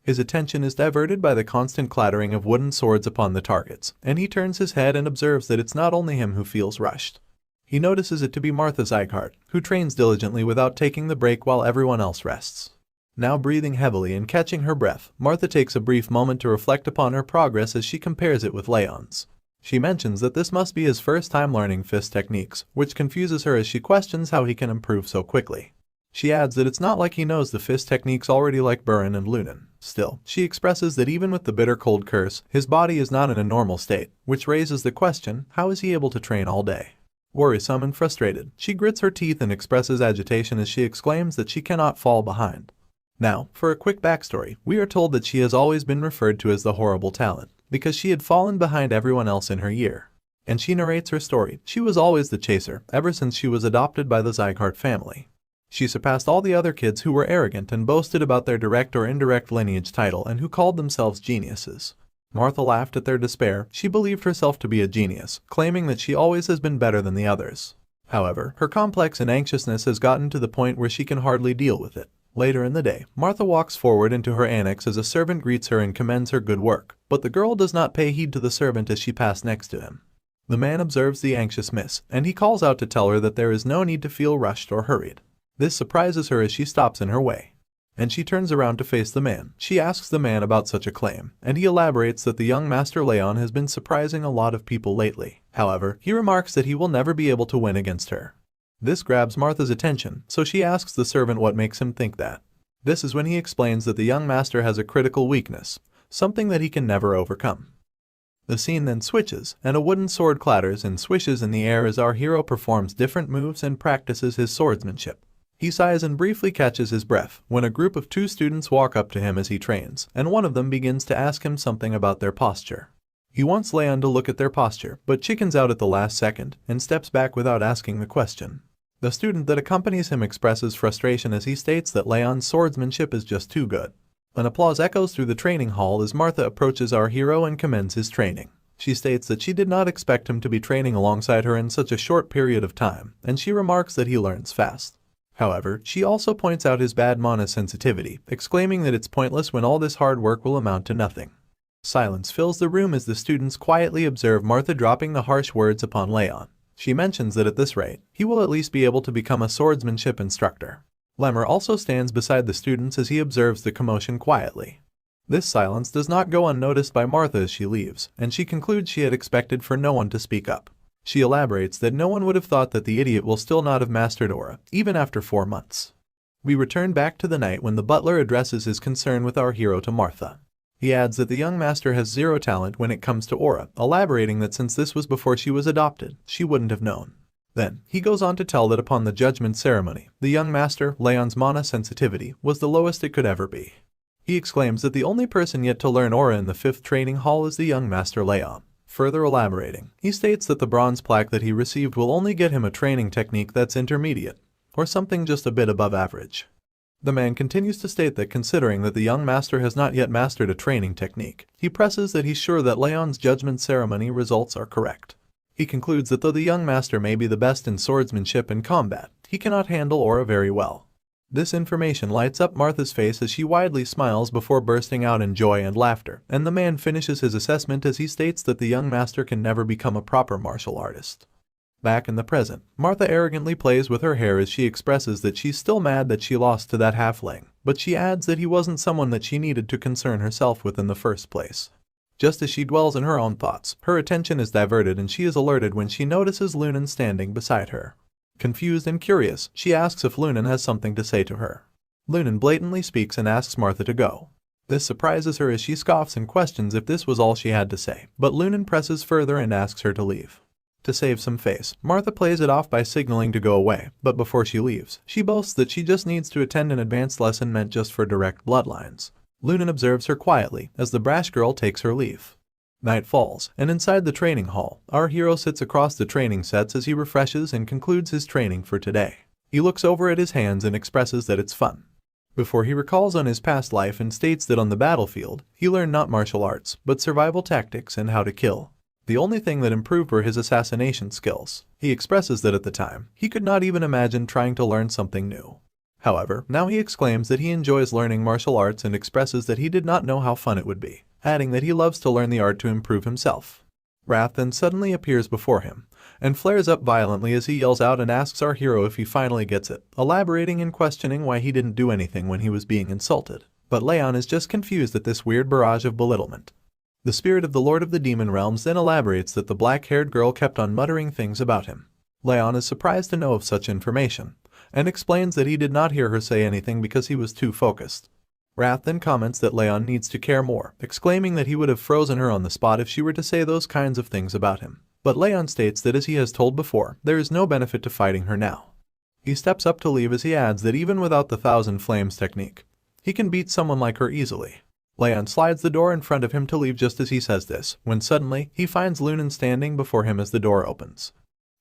Speaker 1: His attention is diverted by the constant clattering of wooden swords upon the targets, and he turns his head and observes that it's not only him who feels rushed. He notices it to be House Sieghart, who trains diligently without taking the break while everyone else rests. Now breathing heavily and catching her breath, Martha takes a brief moment to reflect upon her progress as she compares it with Raon's. She mentions that this must be his first time learning fist techniques, which confuses her as she questions how he can improve so quickly. She adds that it's not like he knows the fist techniques already like Buran and Lunan. Still, she expresses that even with the bitter cold curse, his body is not in a normal state, which raises the question, how is he able to train all day? Worrisome and frustrated, she grits her teeth and expresses agitation as she exclaims that she cannot fall behind. Now, for a quick backstory, we are told that she has always been referred to as the horrible talent, because she had fallen behind everyone else in her year. And she narrates her story. She was always the chaser, ever since she was adopted by the Sieghart family. She surpassed all the other kids who were arrogant and boasted about their direct or indirect lineage title and who called themselves geniuses. Martha laughed at their despair. She believed herself to be a genius, claiming that she always has been better than the others. However, her complex and anxiousness has gotten to the point where she can hardly deal with it. Later in the day, Martha walks forward into her annex as a servant greets her and commends her good work, but the girl does not pay heed to the servant as she passed next to him. The man observes the anxious miss, and he calls out to tell her that there is no need to feel rushed or hurried. This surprises her as she stops in her way, and she turns around to face the man. She asks the man about such a claim, and he elaborates that the young master Raon has been surprising a lot of people lately. However, he remarks that he will never be able to win against her. This grabs Martha's attention, so she asks the servant what makes him think that. This is when he explains that the young master has a critical weakness, something that he can never overcome. The scene then switches, and a wooden sword clatters and swishes in the air as our hero performs different moves and practices his swordsmanship. He sighs and briefly catches his breath when a group of 2 students walk up to him as he trains, and one of them begins to ask him something about their posture. He wants Raon to look at their posture, but chickens out at the last second and steps back without asking the question. The student that accompanies him expresses frustration as he states that Raon's swordsmanship is just too good. An applause echoes through the training hall as Martha approaches our hero and commends his training. She states that she did not expect him to be training alongside her in such a short period of time, and she remarks that he learns fast. However, she also points out his bad mana sensitivity, exclaiming that it's pointless when all this hard work will amount to nothing. Silence fills the room as the students quietly observe Martha dropping the harsh words upon Raon. She mentions that at this rate, he will at least be able to become a swordsmanship instructor. Lemmer also stands beside the students as he observes the commotion quietly. This silence does not go unnoticed by Martha as she leaves, and she concludes she had expected for no one to speak up. She elaborates that no one would have thought that the idiot will still not have mastered aura, even after 4 months. We return back to the night when the butler addresses his concern with our hero to Martha. He adds that the young master has 0 talent when it comes to aura, elaborating that since this was before she was adopted, she wouldn't have known. Then, he goes on to tell that upon the judgment ceremony, the young master, Raon's mana sensitivity, was the lowest it could ever be. He exclaims that the only person yet to learn aura in the 5th training hall is the young master Raon. Further elaborating, he states that the bronze plaque that he received will only get him a training technique that's intermediate, or something just a bit above average. The man continues to state that considering that the young master has not yet mastered a training technique, he presses that he's sure that Raon's judgment ceremony results are correct. He concludes that though the young master may be the best in swordsmanship and combat, he cannot handle aura very well. This information lights up Martha's face as she widely smiles before bursting out in joy and laughter, and the man finishes his assessment as he states that the young master can never become a proper martial artist. Back in the present, Martha arrogantly plays with her hair as she expresses that she's still mad that she lost to that halfling, but she adds that he wasn't someone that she needed to concern herself with in the first place. Just as she dwells in her own thoughts, her attention is diverted and she is alerted when she notices Lunan standing beside her. Confused and curious, she asks if Lunan has something to say to her. Lunan blatantly speaks and asks Martha to go. This surprises her as she scoffs and questions if this was all she had to say, but Lunan presses further and asks her to leave. To save some face, Martha plays it off by signaling to go away, but before she leaves, she boasts that she just needs to attend an advanced lesson meant just for direct bloodlines. Lunan observes her quietly as the brash girl takes her leave. Night falls, and inside the training hall, our hero sits across the training sets as he refreshes and concludes his training for today. He looks over at his hands and expresses that it's fun. Before he recalls on his past life and states that on the battlefield, he learned not martial arts, but survival tactics and how to kill. The only thing that improved were his assassination skills. He expresses that at the time, he could not even imagine trying to learn something new. However, now he exclaims that he enjoys learning martial arts and expresses that he did not know how fun it would be, adding that he loves to learn the art to improve himself. Wrath then suddenly appears before him, and flares up violently as he yells out and asks our hero if he finally gets it, elaborating and questioning why he didn't do anything when he was being insulted. But Raon is just confused at this weird barrage of belittlement. The spirit of the Lord of the Demon Realms then elaborates that the black-haired girl kept on muttering things about him. Raon is surprised to know of such information, and explains that he did not hear her say anything because he was too focused. Wrath then comments that Raon needs to care more, exclaiming that he would have frozen her on the spot if she were to say those kinds of things about him. But Raon states that as he has told before, there is no benefit to fighting her now. He steps up to leave as he adds that even without the Thousand Flames technique, he can beat someone like her easily. Raon slides the door in front of him to leave just as he says this, when suddenly, he finds Lunan standing before him as the door opens.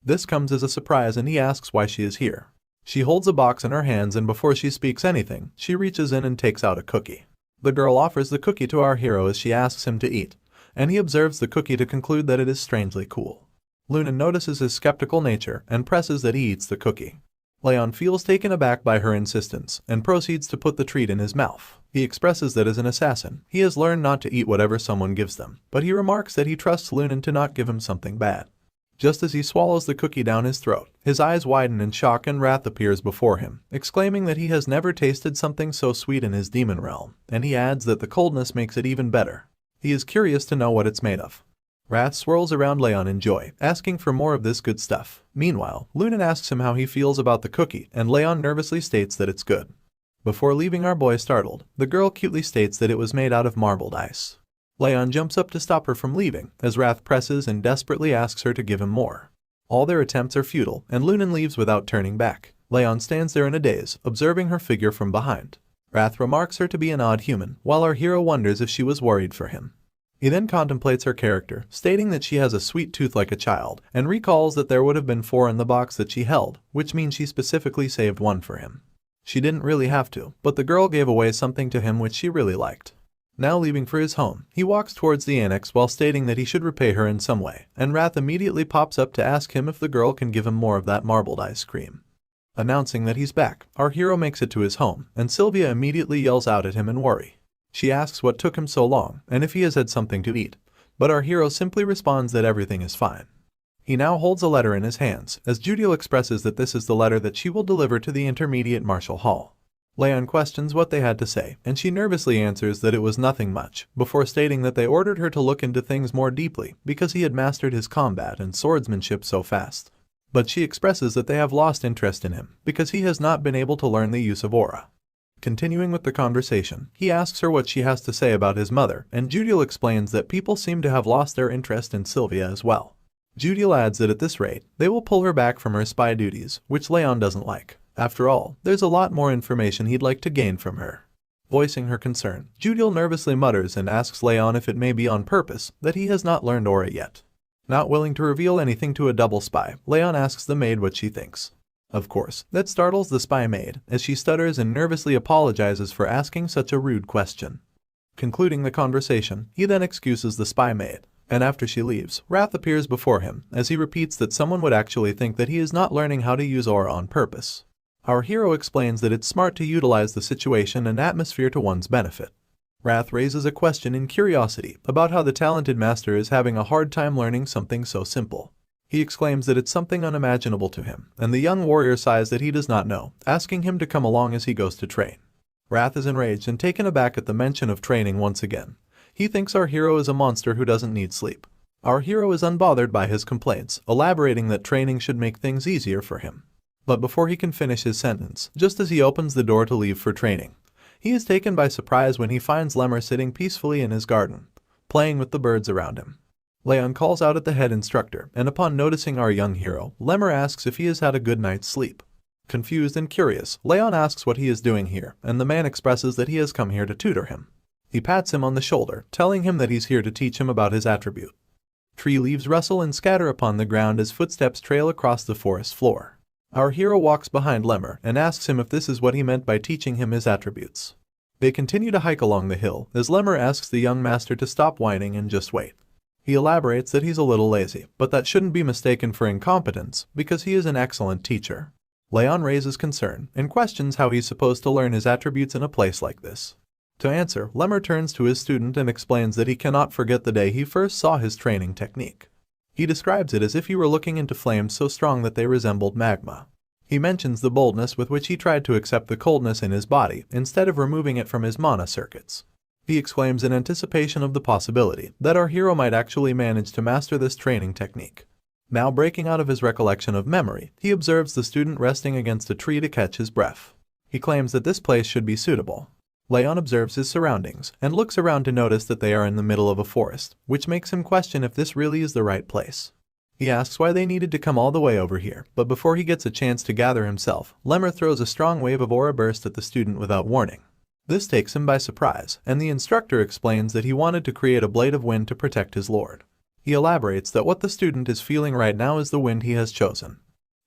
Speaker 1: This comes as a surprise and he asks why she is here. She holds a box in her hands and before she speaks anything, she reaches in and takes out a cookie. The girl offers the cookie to our hero as she asks him to eat, and he observes the cookie to conclude that it is strangely cool. Luna notices his skeptical nature and presses that he eats the cookie. Raon feels taken aback by her insistence and proceeds to put the treat in his mouth. He expresses that as an assassin, he has learned not to eat whatever someone gives them, but he remarks that he trusts Luna to not give him something bad. Just as he swallows the cookie down his throat, his eyes widen in shock and wrath appears before him, exclaiming that he has never tasted something so sweet in his demon realm, and he adds that the coldness makes it even better. He is curious to know what it's made of. Wrath swirls around Raon in joy, asking for more of this good stuff. Meanwhile, Luna asks him how he feels about the cookie, and Raon nervously states that it's good. Before leaving our boy startled, the girl cutely states that it was made out of marbled ice. Raon jumps up to stop her from leaving, as Wrath presses and desperately asks her to give him more. All their attempts are futile, and Luna leaves without turning back. Raon stands there in a daze, observing her figure from behind. Wrath remarks her to be an odd human, while our hero wonders if she was worried for him. He then contemplates her character, stating that she has a sweet tooth like a child, and recalls that there would have been 4 in the box that she held, which means she specifically saved 1 for him. She didn't really have to, but the girl gave away something to him which she really liked. Now leaving for his home, he walks towards the annex while stating that he should repay her in some way, and Wrath immediately pops up to ask him if the girl can give him more of that marbled ice cream. Announcing that he's back, our hero makes it to his home, and Sylvia immediately yells out at him in worry. She asks what took him so long, and if he has had something to eat, but our hero simply responds that everything is fine. He now holds a letter in his hands, as Judiel expresses that this is the letter that she will deliver to the Intermediate Martial Hall. Raon questions what they had to say, and she nervously answers that it was nothing much, before stating that they ordered her to look into things more deeply because he had mastered his combat and swordsmanship so fast. But she expresses that they have lost interest in him because he has not been able to learn the use of aura. Continuing with the conversation, he asks her what she has to say about his mother, and Judiel explains that people seem to have lost their interest in Sylvia as well. Judiel adds that at this rate, they will pull her back from her spy duties, which Raon doesn't like. After all, there's a lot more information he'd like to gain from her. Voicing her concern, Judiel nervously mutters and asks Raon if it may be on purpose that he has not learned aura yet. Not willing to reveal anything to a double spy, Raon asks the maid what she thinks. Of course, that startles the spy maid, as she stutters and nervously apologizes for asking such a rude question. Concluding the conversation, he then excuses the spy maid, and after she leaves, Wrath appears before him, as he repeats that someone would actually think that he is not learning how to use aura on purpose. Our hero explains that it's smart to utilize the situation and atmosphere to one's benefit. Wrath raises a question in curiosity about how the talented master is having a hard time learning something so simple. He exclaims that it's something unimaginable to him, and the young warrior sighs that he does not know, asking him to come along as he goes to train. Wrath is enraged and taken aback at the mention of training once again. He thinks our hero is a monster who doesn't need sleep. Our hero is unbothered by his complaints, elaborating that training should make things easier for him. But before he can finish his sentence, just as he opens the door to leave for training, he is taken by surprise when he finds Lemmer sitting peacefully in his garden, playing with the birds around him. Raon calls out at the head instructor, and upon noticing our young hero, Lemmer asks if he has had a good night's sleep. Confused and curious, Raon asks what he is doing here, and the man expresses that he has come here to tutor him. He pats him on the shoulder, telling him that he's here to teach him about his attribute. Tree leaves rustle and scatter upon the ground as footsteps trail across the forest floor. Our hero walks behind Lemmer and asks him if this is what he meant by teaching him his attributes. They continue to hike along the hill, as Lemmer asks the young master to stop whining and just wait. He elaborates that he's a little lazy, but that shouldn't be mistaken for incompetence, because he is an excellent teacher. Raon raises concern and questions how he's supposed to learn his attributes in a place like this. To answer, Lemmer turns to his student and explains that he cannot forget the day he first saw his training technique. He describes it as if he were looking into flames so strong that they resembled magma. He mentions the boldness with which he tried to accept the coldness in his body instead of removing it from his mana circuits. He exclaims in anticipation of the possibility that our hero might actually manage to master this training technique. Now breaking out of his recollection of memory, he observes the student resting against a tree to catch his breath. He claims that this place should be suitable. Raon observes his surroundings and looks around to notice that they are in the middle of a forest, which makes him question if this really is the right place. He asks why they needed to come all the way over here, but before he gets a chance to gather himself, Lemmer throws a strong wave of aura burst at the student without warning. This takes him by surprise, and the instructor explains that he wanted to create a blade of wind to protect his lord. He elaborates that what the student is feeling right now is the wind he has chosen.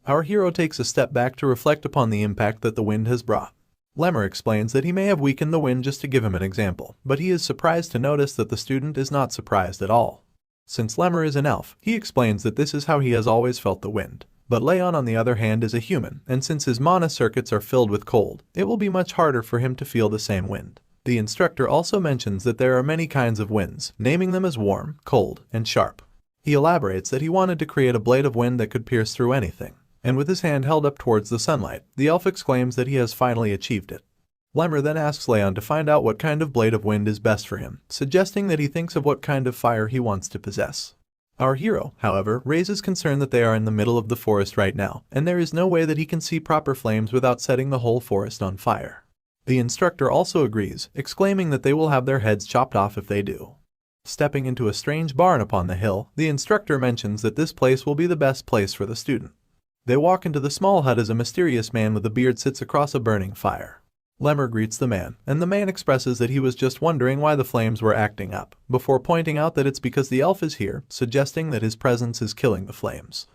Speaker 1: Our hero takes a step back to reflect upon the impact that the wind has brought. Lemmer explains that he may have weakened the wind just to give him an example, but he is surprised to notice that the student is not surprised at all. Since Lemmer is an elf, he explains that this is how he has always felt the wind. But Raon on the other hand is a human, and since his mana circuits are filled with cold, it will be much harder for him to feel the same wind. The instructor also mentions that there are many kinds of winds, naming them as warm, cold, and sharp. He elaborates that he wanted to create a blade of wind that could pierce through anything. And with his hand held up towards the sunlight, the elf exclaims that he has finally achieved it. Lemmer then asks Raon to find out what kind of blade of wind is best for him, suggesting that he thinks of what kind of fire he wants to possess. Our hero, however, raises concern that they are in the middle of the forest right now, and there is no way that he can see proper flames without setting the whole forest on fire. The instructor also agrees, exclaiming that they will have their heads chopped off if they do. Stepping into a strange barn upon the hill, the instructor mentions that this place will be the best place for the student. They walk into the small hut as a mysterious man with a beard sits across a burning fire. Lemmer greets the man, and the man expresses that he was just wondering why the flames were acting up, before pointing out that it's because the elf is here, suggesting that his presence is killing the flames.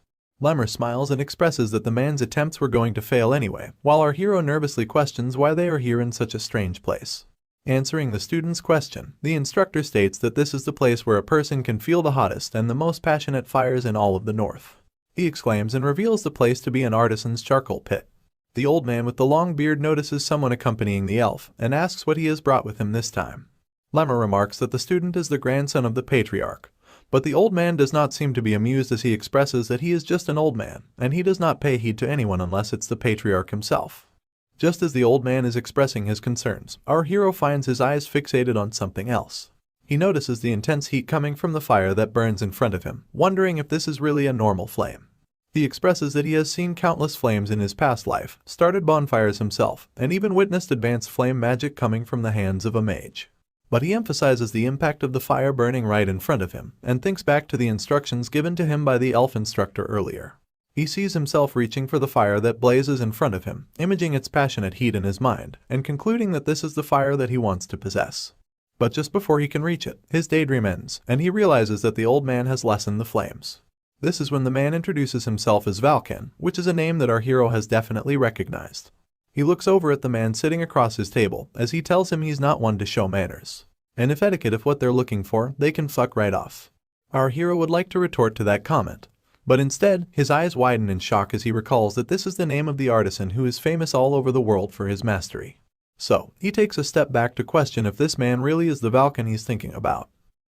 Speaker 1: Lemmer smiles and expresses that the man's attempts were going to fail anyway, while our hero nervously questions why they are here in such a strange place. Answering the student's question, the instructor states that this is the place where a person can feel the hottest and the most passionate fires in all of the north. He exclaims and reveals the place to be an artisan's charcoal pit. The old man with the long beard notices someone accompanying the elf and asks what he has brought with him this time. Lemmer remarks that the student is the grandson of the patriarch, but the old man does not seem to be amused as he expresses that he is just an old man and he does not pay heed to anyone unless it's the patriarch himself. Just as the old man is expressing his concerns, our hero finds his eyes fixated on something else. He notices the intense heat coming from the fire that burns in front of him, wondering if this is really a normal flame. He expresses that he has seen countless flames in his past life, started bonfires himself, and even witnessed advanced flame magic coming from the hands of a mage. But he emphasizes the impact of the fire burning right in front of him, and thinks back to the instructions given to him by the elf instructor earlier. He sees himself reaching for the fire that blazes in front of him, imaging its passionate heat in his mind, and concluding that this is the fire that he wants to possess. But just before he can reach it, his daydream ends, and he realizes that the old man has lessened the flames. This is when the man introduces himself as Valken, which is a name that our hero has definitely recognized. He looks over at the man sitting across his table, as he tells him he's not one to show manners. And if etiquette is what they're looking for, they can fuck right off. Our hero would like to retort to that comment, but instead, his eyes widen in shock as he recalls that this is the name of the artisan who is famous all over the world for his mastery. So, he takes a step back to question if this man really is the Valken he's thinking about.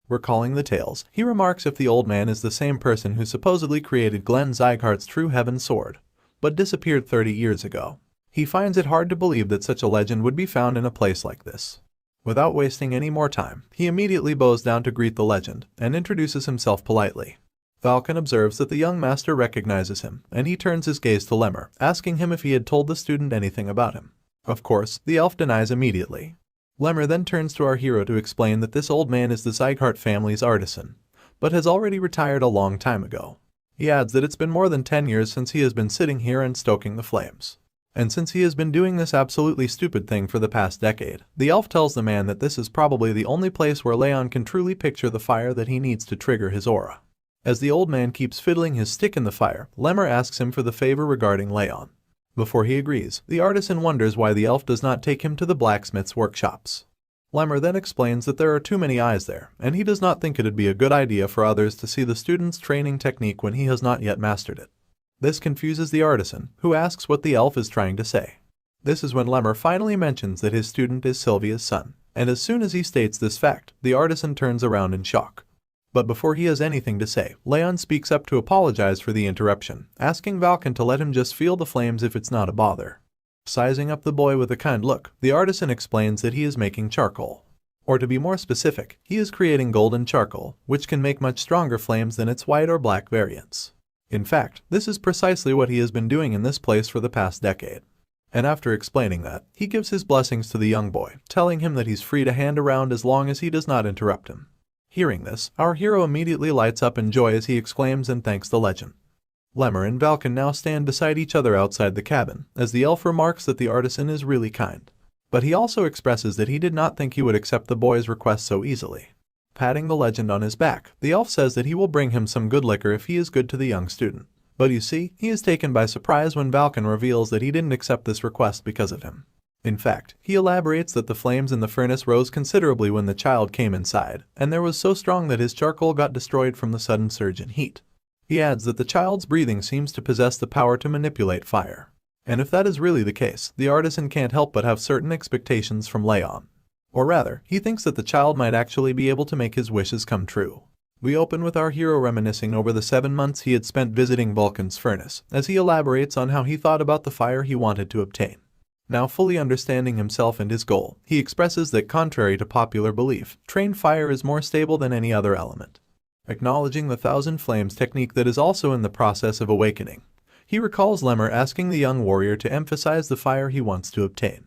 Speaker 1: Recalling the tales, he remarks if the old man is the same person who supposedly created Glenn Sieghart's True Heaven sword, but disappeared 30 years ago. He finds it hard to believe that such a legend would be found in a place like this. Without wasting any more time, he immediately bows down to greet the legend, and introduces himself politely. Valken observes that the young master recognizes him, and he turns his gaze to Lemmer, asking him if he had told the student anything about him. Of course, the elf denies immediately. Lemmer then turns to our hero to explain that this old man is the Sieghart family's artisan, but has already retired a long time ago. He adds that it's been more than 10 years since he has been sitting here and stoking the flames. And since he has been doing this absolutely stupid thing for the past decade, the elf tells the man that this is probably the only place where Raon can truly picture the fire that he needs to trigger his aura. As the old man keeps fiddling his stick in the fire, Lemmer asks him for the favor regarding Raon. Before he agrees, the artisan wonders why the elf does not take him to the blacksmith's workshops. Lemmer then explains that there are too many eyes there, and he does not think it'd be a good idea for others to see the student's training technique when he has not yet mastered it. This confuses the artisan, who asks what the elf is trying to say. This is when Lemmer finally mentions that his student is Sylvia's son, and as soon as he states this fact, the artisan turns around in shock. But before he has anything to say, Raon speaks up to apologize for the interruption, asking Valken to let him just feel the flames if it's not a bother. Sizing up the boy with a kind look, the artisan explains that he is making charcoal. Or to be more specific, he is creating golden charcoal, which can make much stronger flames than its white or black variants. In fact, this is precisely what he has been doing in this place for the past decade. And after explaining that, he gives his blessings to the young boy, telling him that he's free to hand around as long as he does not interrupt him. Hearing this, our hero immediately lights up in joy as he exclaims and thanks the legend. Lemmer and Valken now stand beside each other outside the cabin, as the elf remarks that the artisan is really kind. But he also expresses that he did not think he would accept the boy's request so easily. Patting the legend on his back, the elf says that he will bring him some good liquor if he is good to the young student. But you see, he is taken by surprise when Vulcan reveals that he didn't accept this request because of him. In fact, he elaborates that the flames in the furnace rose considerably when the child came inside, and there was so strong that his charcoal got destroyed from the sudden surge in heat. He adds that the child's breathing seems to possess the power to manipulate fire. And if that is really the case, the artisan can't help but have certain expectations from Raon. Or rather, he thinks that the child might actually be able to make his wishes come true. We open with our hero reminiscing over the 7 months he had spent visiting Vulcan's furnace, as he elaborates on how he thought about the fire he wanted to obtain. Now fully understanding himself and his goal, he expresses that contrary to popular belief, trained fire is more stable than any other element. Acknowledging the 1,000 flames technique that is also in the process of awakening, he recalls Lemmer asking the young warrior to emphasize the fire he wants to obtain.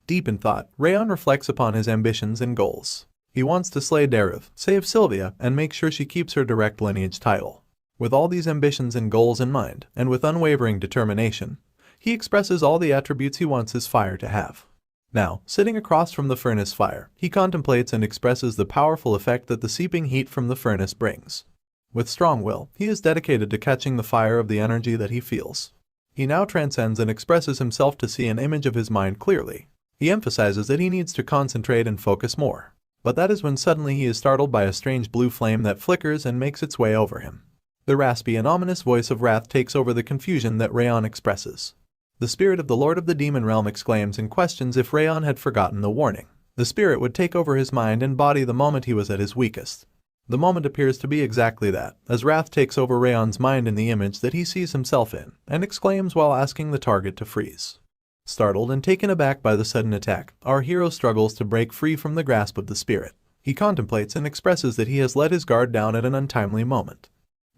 Speaker 1: Deep in thought, Raon reflects upon his ambitions and goals. He wants to slay Derus, save Sylvia, and make sure she keeps her direct lineage title. With all these ambitions and goals in mind, and with unwavering determination, he expresses all the attributes he wants his fire to have. Now, sitting across from the furnace fire, he contemplates and expresses the powerful effect that the seeping heat from the furnace brings. With strong will, he is dedicated to catching the fire of the energy that he feels. He now transcends and expresses himself to see an image of his mind clearly. He emphasizes that he needs to concentrate and focus more. But that is when suddenly he is startled by a strange blue flame that flickers and makes its way over him. The raspy and ominous voice of wrath takes over the confusion that Raon expresses. The spirit of the Lord of the Demon Realm exclaims and questions if Raon had forgotten the warning. The spirit would take over his mind and body the moment he was at his weakest. The moment appears to be exactly that, as wrath takes over Raon's mind in the image that he sees himself in, and exclaims while asking the target to freeze. Startled and taken aback by the sudden attack, our hero struggles to break free from the grasp of the spirit. He contemplates and expresses that he has let his guard down at an untimely moment.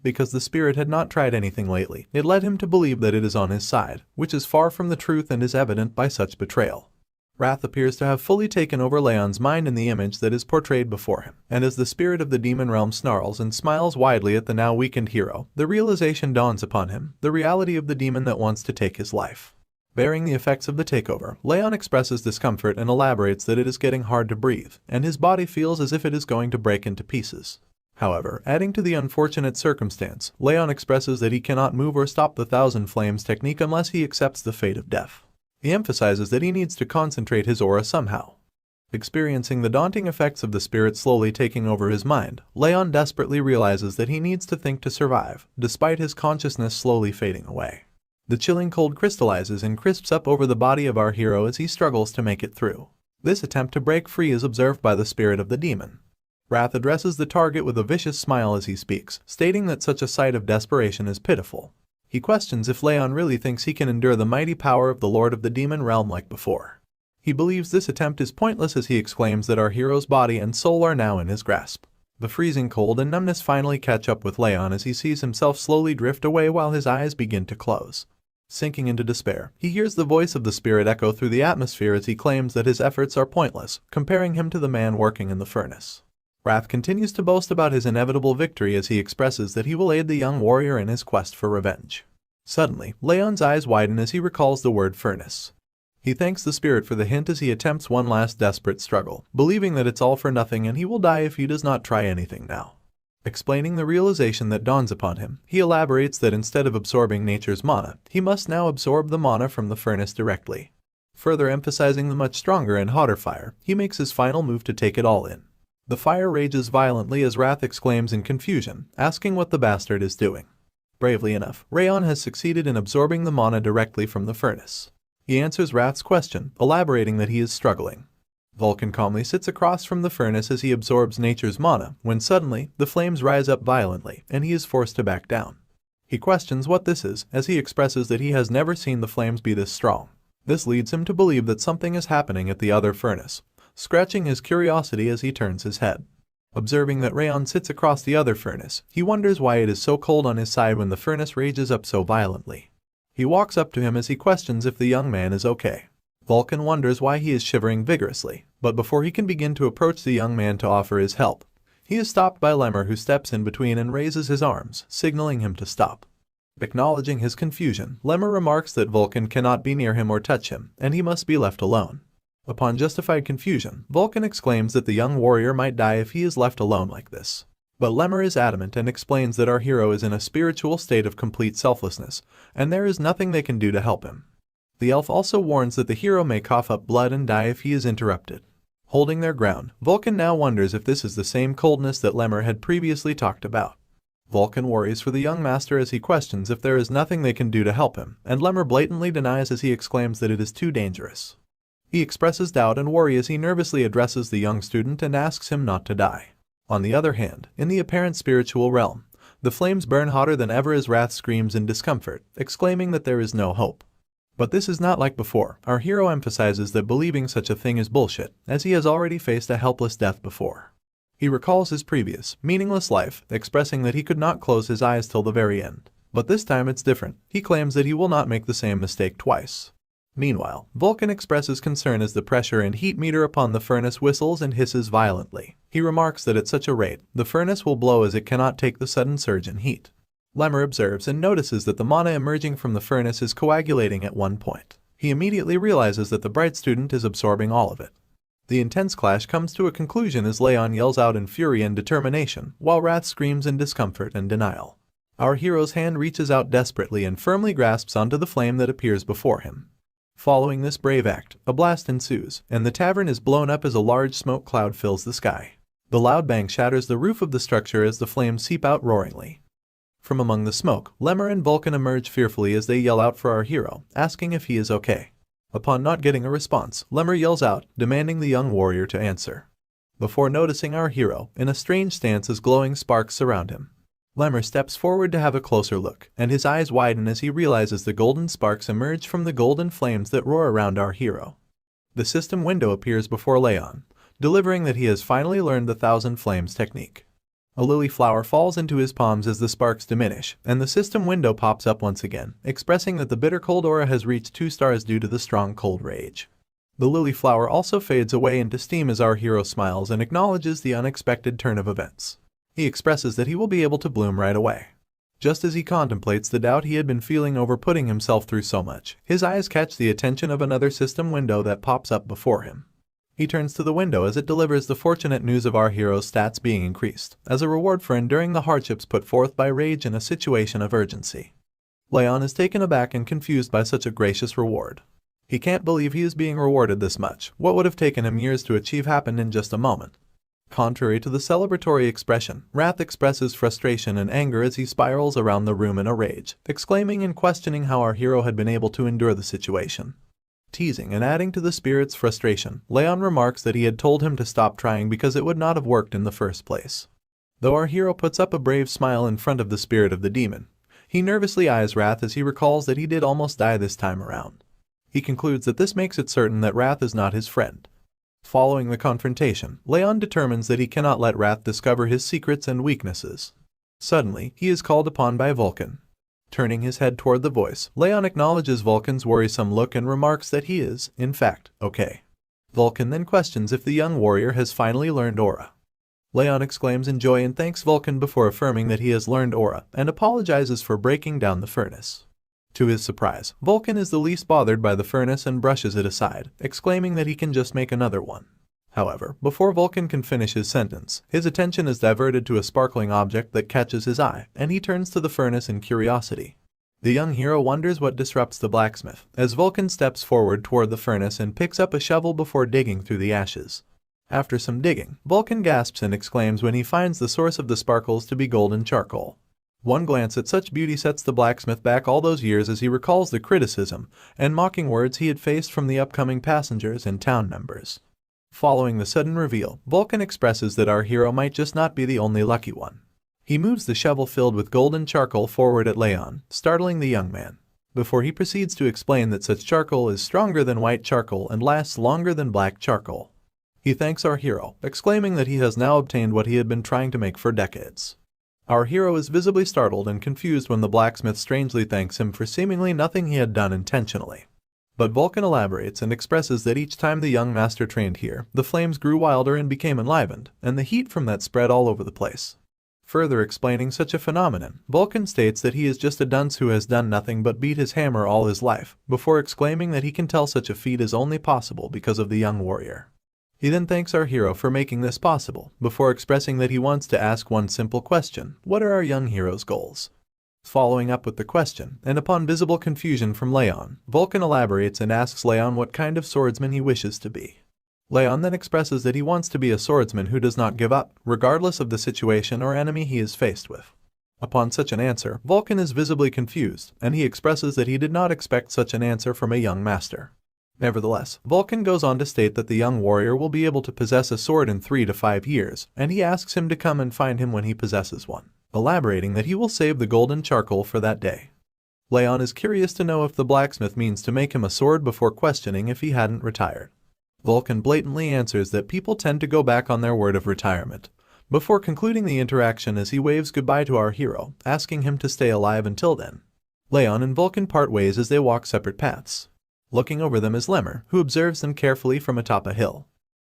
Speaker 1: Because the spirit had not tried anything lately, it led him to believe that it is on his side, which is far from the truth and is evident by such betrayal. Wrath appears to have fully taken over Leon's mind in the image that is portrayed before him, and as the spirit of the demon realm snarls and smiles widely at the now weakened hero, the realization dawns upon him, the reality of the demon that wants to take his life. Bearing the effects of the takeover, Raon expresses discomfort and elaborates that it is getting hard to breathe, and his body feels as if it is going to break into pieces. However, adding to the unfortunate circumstance, Raon expresses that he cannot move or stop the 1,000 flames technique unless he accepts the fate of death. He emphasizes that he needs to concentrate his aura somehow. Experiencing the daunting effects of the spirit slowly taking over his mind, Raon desperately realizes that he needs to think to survive, despite his consciousness slowly fading away. The chilling cold crystallizes and crisps up over the body of our hero as he struggles to make it through. This attempt to break free is observed by the spirit of the demon. Wrath addresses the target with a vicious smile as he speaks, stating that such a sight of desperation is pitiful. He questions if Raon really thinks he can endure the mighty power of the Lord of the Demon Realm like before. He believes this attempt is pointless as he exclaims that our hero's body and soul are now in his grasp. The freezing cold and numbness finally catch up with Raon as he sees himself slowly drift away while his eyes begin to close. Sinking into despair, he hears the voice of the spirit echo through the atmosphere as he claims that his efforts are pointless, comparing him to the man working in the furnace. Wrath continues to boast about his inevitable victory as he expresses that he will aid the young warrior in his quest for revenge. Suddenly, Raon's eyes widen as he recalls the word furnace. He thanks the spirit for the hint as he attempts one last desperate struggle, believing that it's all for nothing and he will die if he does not try anything now. Explaining the realization that dawns upon him, he elaborates that instead of absorbing nature's mana, he must now absorb the mana from the furnace directly. Further emphasizing the much stronger and hotter fire, he makes his final move to take it all in. The fire rages violently as Wrath exclaims in confusion, asking what the bastard is doing. Bravely enough, Raon has succeeded in absorbing the mana directly from the furnace. He answers Wrath's question, elaborating that he is struggling. Vulcan calmly sits across from the furnace as he absorbs nature's mana, when suddenly, the flames rise up violently, and he is forced to back down. He questions what this is, as he expresses that he has never seen the flames be this strong. This leads him to believe that something is happening at the other furnace, scratching his curiosity as he turns his head. Observing that Raon sits across the other furnace, he wonders why it is so cold on his side when the furnace rages up so violently. He walks up to him as he questions if the young man is okay. Vulcan wonders why he is shivering vigorously, but before he can begin to approach the young man to offer his help, he is stopped by Lemmer, who steps in between and raises his arms, signaling him to stop. Acknowledging his confusion, Lemmer remarks that Vulcan cannot be near him or touch him, and he must be left alone. Upon justified confusion, Vulcan exclaims that the young warrior might die if he is left alone like this. But Lemmer is adamant and explains that our hero is in a spiritual state of complete selflessness, and there is nothing they can do to help him. The elf also warns that the hero may cough up blood and die if he is interrupted. Holding their ground, Vulcan now wonders if this is the same coldness that Lemmer had previously talked about. Vulcan worries for the young master as he questions if there is nothing they can do to help him, and Lemmer blatantly denies as he exclaims that it is too dangerous. He expresses doubt and worry as he nervously addresses the young student and asks him not to die. On the other hand, in the apparent spiritual realm, the flames burn hotter than ever as Wrath screams in discomfort, exclaiming that there is no hope. But this is not like before. Our hero emphasizes that believing such a thing is bullshit, as he has already faced a helpless death before. He recalls his previous, meaningless life, expressing that he could not close his eyes till the very end. But this time it's different. He claims that he will not make the same mistake twice. Meanwhile, Vulcan expresses concern as the pressure and heat meter upon the furnace whistles and hisses violently. He remarks that at such a rate, the furnace will blow as it cannot take the sudden surge in heat. Lemmer observes and notices that the mana emerging from the furnace is coagulating at one point. He immediately realizes that the bright student is absorbing all of it. The intense clash comes to a conclusion as Raon yells out in fury and determination, while Wrath screams in discomfort and denial. Our hero's hand reaches out desperately and firmly grasps onto the flame that appears before him. Following this brave act, a blast ensues, and the tavern is blown up as a large smoke cloud fills the sky. The loud bang shatters the roof of the structure as the flames seep out roaringly. From among the smoke, Lemmer and Vulcan emerge fearfully as they yell out for our hero, asking if he is okay. Upon not getting a response, Lemmer yells out, demanding the young warrior to answer. Before noticing our hero, in a strange stance as glowing sparks surround him. Lemmer steps forward to have a closer look, and his eyes widen as he realizes the golden sparks emerge from the golden flames that roar around our hero. The system window appears before Raon, delivering that he has finally learned the Thousand Flames technique. A lily flower falls into his palms as the sparks diminish, and the system window pops up once again, expressing that the bitter cold aura has reached 2 stars due to the strong cold rage. The lily flower also fades away into steam as our hero smiles and acknowledges the unexpected turn of events. He expresses that he will be able to bloom right away. Just as he contemplates the doubt he had been feeling over putting himself through so much, his eyes catch the attention of another system window that pops up before him. He turns to the window as it delivers the fortunate news of our hero's stats being increased, as a reward for enduring the hardships put forth by rage in a situation of urgency. Raon is taken aback and confused by such a gracious reward. He can't believe he is being rewarded this much. What would have taken him years to achieve happened in just a moment. Contrary to the celebratory expression, Wrath expresses frustration and anger as he spirals around the room in a rage, exclaiming and questioning how our hero had been able to endure the situation. Teasing and adding to the spirit's frustration, Raon remarks that he had told him to stop trying because it would not have worked in the first place. Though our hero puts up a brave smile in front of the spirit of the demon, he nervously eyes Wrath as he recalls that he did almost die this time around. He concludes that this makes it certain that Wrath is not his friend. Following the confrontation, Raon determines that he cannot let Wrath discover his secrets and weaknesses. Suddenly, he is called upon by Vulcan. Turning his head toward the voice, Raon acknowledges Vulcan's worrisome look and remarks that he is, in fact, okay. Vulcan then questions if the young warrior has finally learned aura. Raon exclaims in joy and thanks Vulcan before affirming that he has learned aura and apologizes for breaking down the furnace. To his surprise, Vulcan is the least bothered by the furnace and brushes it aside, exclaiming that he can just make another one. However, before Vulcan can finish his sentence, his attention is diverted to a sparkling object that catches his eye, and he turns to the furnace in curiosity. The young hero wonders what disrupts the blacksmith, as Vulcan steps forward toward the furnace and picks up a shovel before digging through the ashes. After some digging, Vulcan gasps and exclaims when he finds the source of the sparkles to be golden charcoal. One glance at such beauty sets the blacksmith back all those years as he recalls the criticism and mocking words he had faced from the upcoming passengers and town members. Following the sudden reveal, Vulcan expresses that our hero might just not be the only lucky one. He moves the shovel filled with golden charcoal forward at Raon, startling the young man, before he proceeds to explain that such charcoal is stronger than white charcoal and lasts longer than black charcoal. He thanks our hero, exclaiming that he has now obtained what he had been trying to make for decades. Our hero is visibly startled and confused when the blacksmith strangely thanks him for seemingly nothing he had done intentionally. But Vulcan elaborates and expresses that each time the young master trained here, the flames grew wilder and became enlivened, and the heat from that spread all over the place. Further explaining such a phenomenon, Vulcan states that he is just a dunce who has done nothing but beat his hammer all his life, before exclaiming that he can tell such a feat is only possible because of the young warrior. He then thanks our hero for making this possible, before expressing that he wants to ask one simple question: what are our young hero's goals? Following up with the question, and upon visible confusion from Raon, Vulcan elaborates and asks Raon what kind of swordsman he wishes to be. Raon then expresses that he wants to be a swordsman who does not give up, regardless of the situation or enemy he is faced with. Upon such an answer, Vulcan is visibly confused, and he expresses that he did not expect such an answer from a young master. Nevertheless, Vulcan goes on to state that the young warrior will be able to possess a sword in 3 to 5 years, and he asks him to come and find him when he possesses one, elaborating that he will save the golden charcoal for that day. Raon is curious to know if the blacksmith means to make him a sword before questioning if he hadn't retired. Vulcan blatantly answers that people tend to go back on their word of retirement, before concluding the interaction as he waves goodbye to our hero, asking him to stay alive until then. Raon and Vulcan part ways as they walk separate paths. Looking over them is Lemmer, who observes them carefully from atop a hill.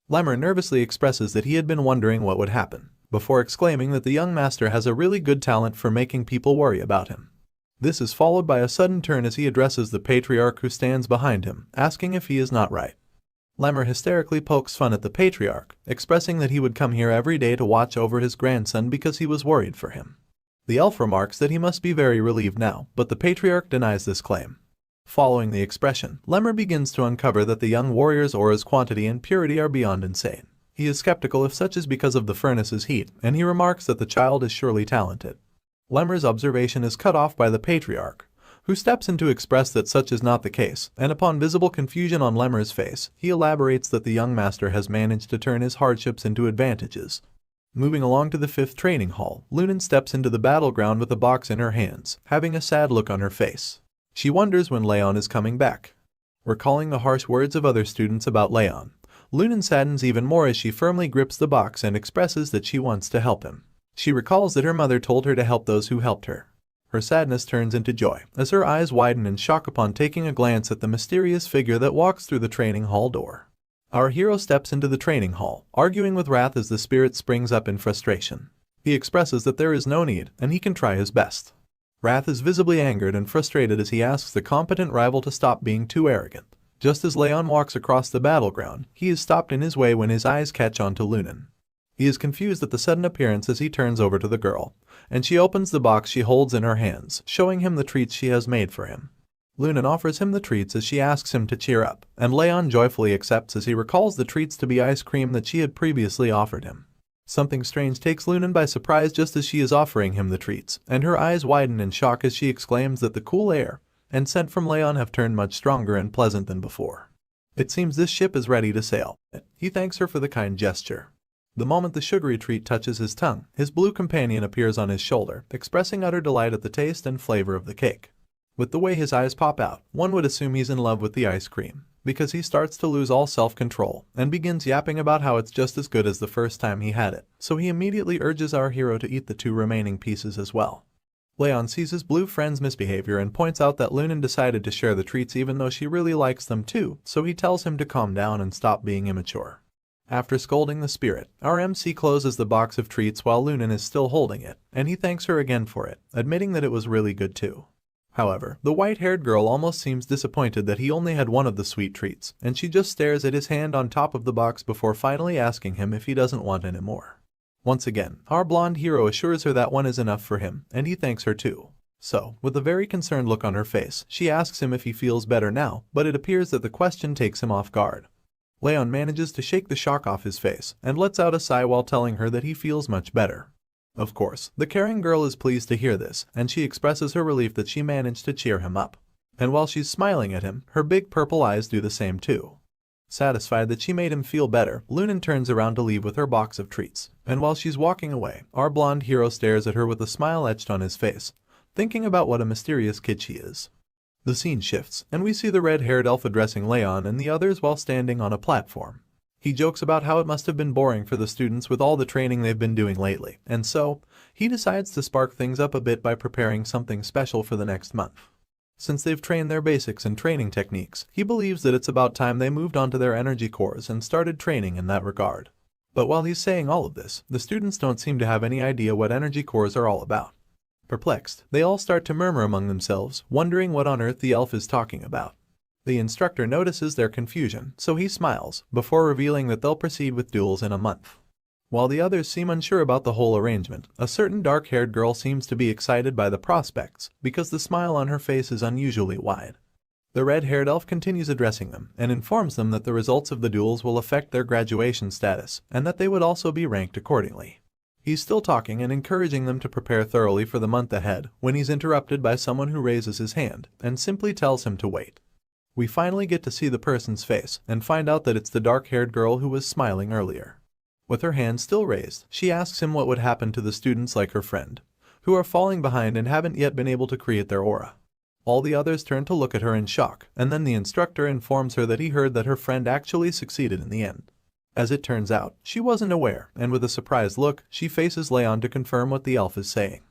Speaker 1: Lemmer nervously expresses that he had been wondering what would happen, before exclaiming that the young master has a really good talent for making people worry about him. This is followed by a sudden turn as he addresses the patriarch who stands behind him, asking if he is not right. Lemmer hysterically pokes fun at the patriarch, expressing that he would come here every day to watch over his grandson because he was worried for him. The elf remarks that he must be very relieved now, but the patriarch denies this claim. Following the expression, Lemmer begins to uncover that the young warrior's aura's quantity and purity are beyond insane. He is skeptical if such is because of the furnace's heat, and he remarks that the child is surely talented. Lemmer's observation is cut off by the patriarch, who steps in to express that such is not the case, and upon visible confusion on Lemmer's face, he elaborates that the young master has managed to turn his hardships into advantages. Moving along to the 5th training hall, Lunan steps into the battleground with a box in her hands, having a sad look on her face. She wonders when Raon is coming back. Recalling the harsh words of other students about Raon, Lunan saddens even more as she firmly grips the box and expresses that she wants to help him. She recalls that her mother told her to help those who helped her. Her sadness turns into joy, as her eyes widen in shock upon taking a glance at the mysterious figure that walks through the training hall door. Our hero steps into the training hall, arguing with wrath as the spirit springs up in frustration. He expresses that there is no need, and he can try his best. Wrath is visibly angered and frustrated as he asks the competent rival to stop being too arrogant. Just as Raon walks across the battleground, he is stopped in his way when his eyes catch on to Lunan. He is confused at the sudden appearance as he turns over to the girl, and she opens the box she holds in her hands, showing him the treats she has made for him. Lunan offers him the treats as she asks him to cheer up, and Raon joyfully accepts as he recalls the treats to be ice cream that she had previously offered him. Something strange takes Lunan by surprise just as she is offering him the treats, and her eyes widen in shock as she exclaims that the cool air and scent from Raon have turned much stronger and pleasant than before. It seems this ship is ready to sail. He thanks her for the kind gesture. The moment the sugary treat touches his tongue, his blue companion appears on his shoulder, expressing utter delight at the taste and flavor of the cake. With the way his eyes pop out, one would assume he's in love with the ice cream, because he starts to lose all self-control and begins yapping about how it's just as good as the first time he had it, so he immediately urges our hero to eat the 2 remaining pieces as well. Raon sees his blue friend's misbehavior and points out that Lunan decided to share the treats even though she really likes them too, so he tells him to calm down and stop being immature. After scolding the spirit, our MC closes the box of treats while Lunan is still holding it, and he thanks her again for it, admitting that it was really good too. However, the white-haired girl almost seems disappointed that he only had one of the sweet treats, and she just stares at his hand on top of the box before finally asking him if he doesn't want any more. Once again, our blonde hero assures her that one is enough for him, and he thanks her too. So, with a very concerned look on her face, she asks him if he feels better now, but it appears that the question takes him off guard. Raon manages to shake the shock off his face, and lets out a sigh while telling her that he feels much better. Of course, the caring girl is pleased to hear this, and she expresses her relief that she managed to cheer him up. And while she's smiling at him, her big purple eyes do the same too. Satisfied that she made him feel better, Lunan turns around to leave with her box of treats, and while she's walking away, our blonde hero stares at her with a smile etched on his face, thinking about what a mysterious kid she is. The scene shifts, and we see the red-haired elf addressing Raon and the others while standing on a platform. He jokes about how it must have been boring for the students with all the training they've been doing lately, and so, he decides to spark things up a bit by preparing something special for the next month. Since they've trained their basics and training techniques, he believes that it's about time they moved on to their energy cores and started training in that regard. But while he's saying all of this, the students don't seem to have any idea what energy cores are all about. Perplexed, they all start to murmur among themselves, wondering what on earth the elf is talking about. The instructor notices their confusion, so he smiles, before revealing that they'll proceed with duels in a month. While the others seem unsure about the whole arrangement, a certain dark-haired girl seems to be excited by the prospects, because the smile on her face is unusually wide. The red-haired elf continues addressing them, and informs them that the results of the duels will affect their graduation status, and that they would also be ranked accordingly. He's still talking and encouraging them to prepare thoroughly for the month ahead, when he's interrupted by someone who raises his hand, and simply tells him to wait. We finally get to see the person's face, and find out that it's the dark-haired girl who was smiling earlier. With her hand still raised, she asks him what would happen to the students like her friend, who are falling behind and haven't yet been able to create their aura. All the others turn to look at her in shock, and then the instructor informs her that he heard that her friend actually succeeded in the end. As it turns out, she wasn't aware, and with a surprised look, she faces Raon to confirm what the elf is saying.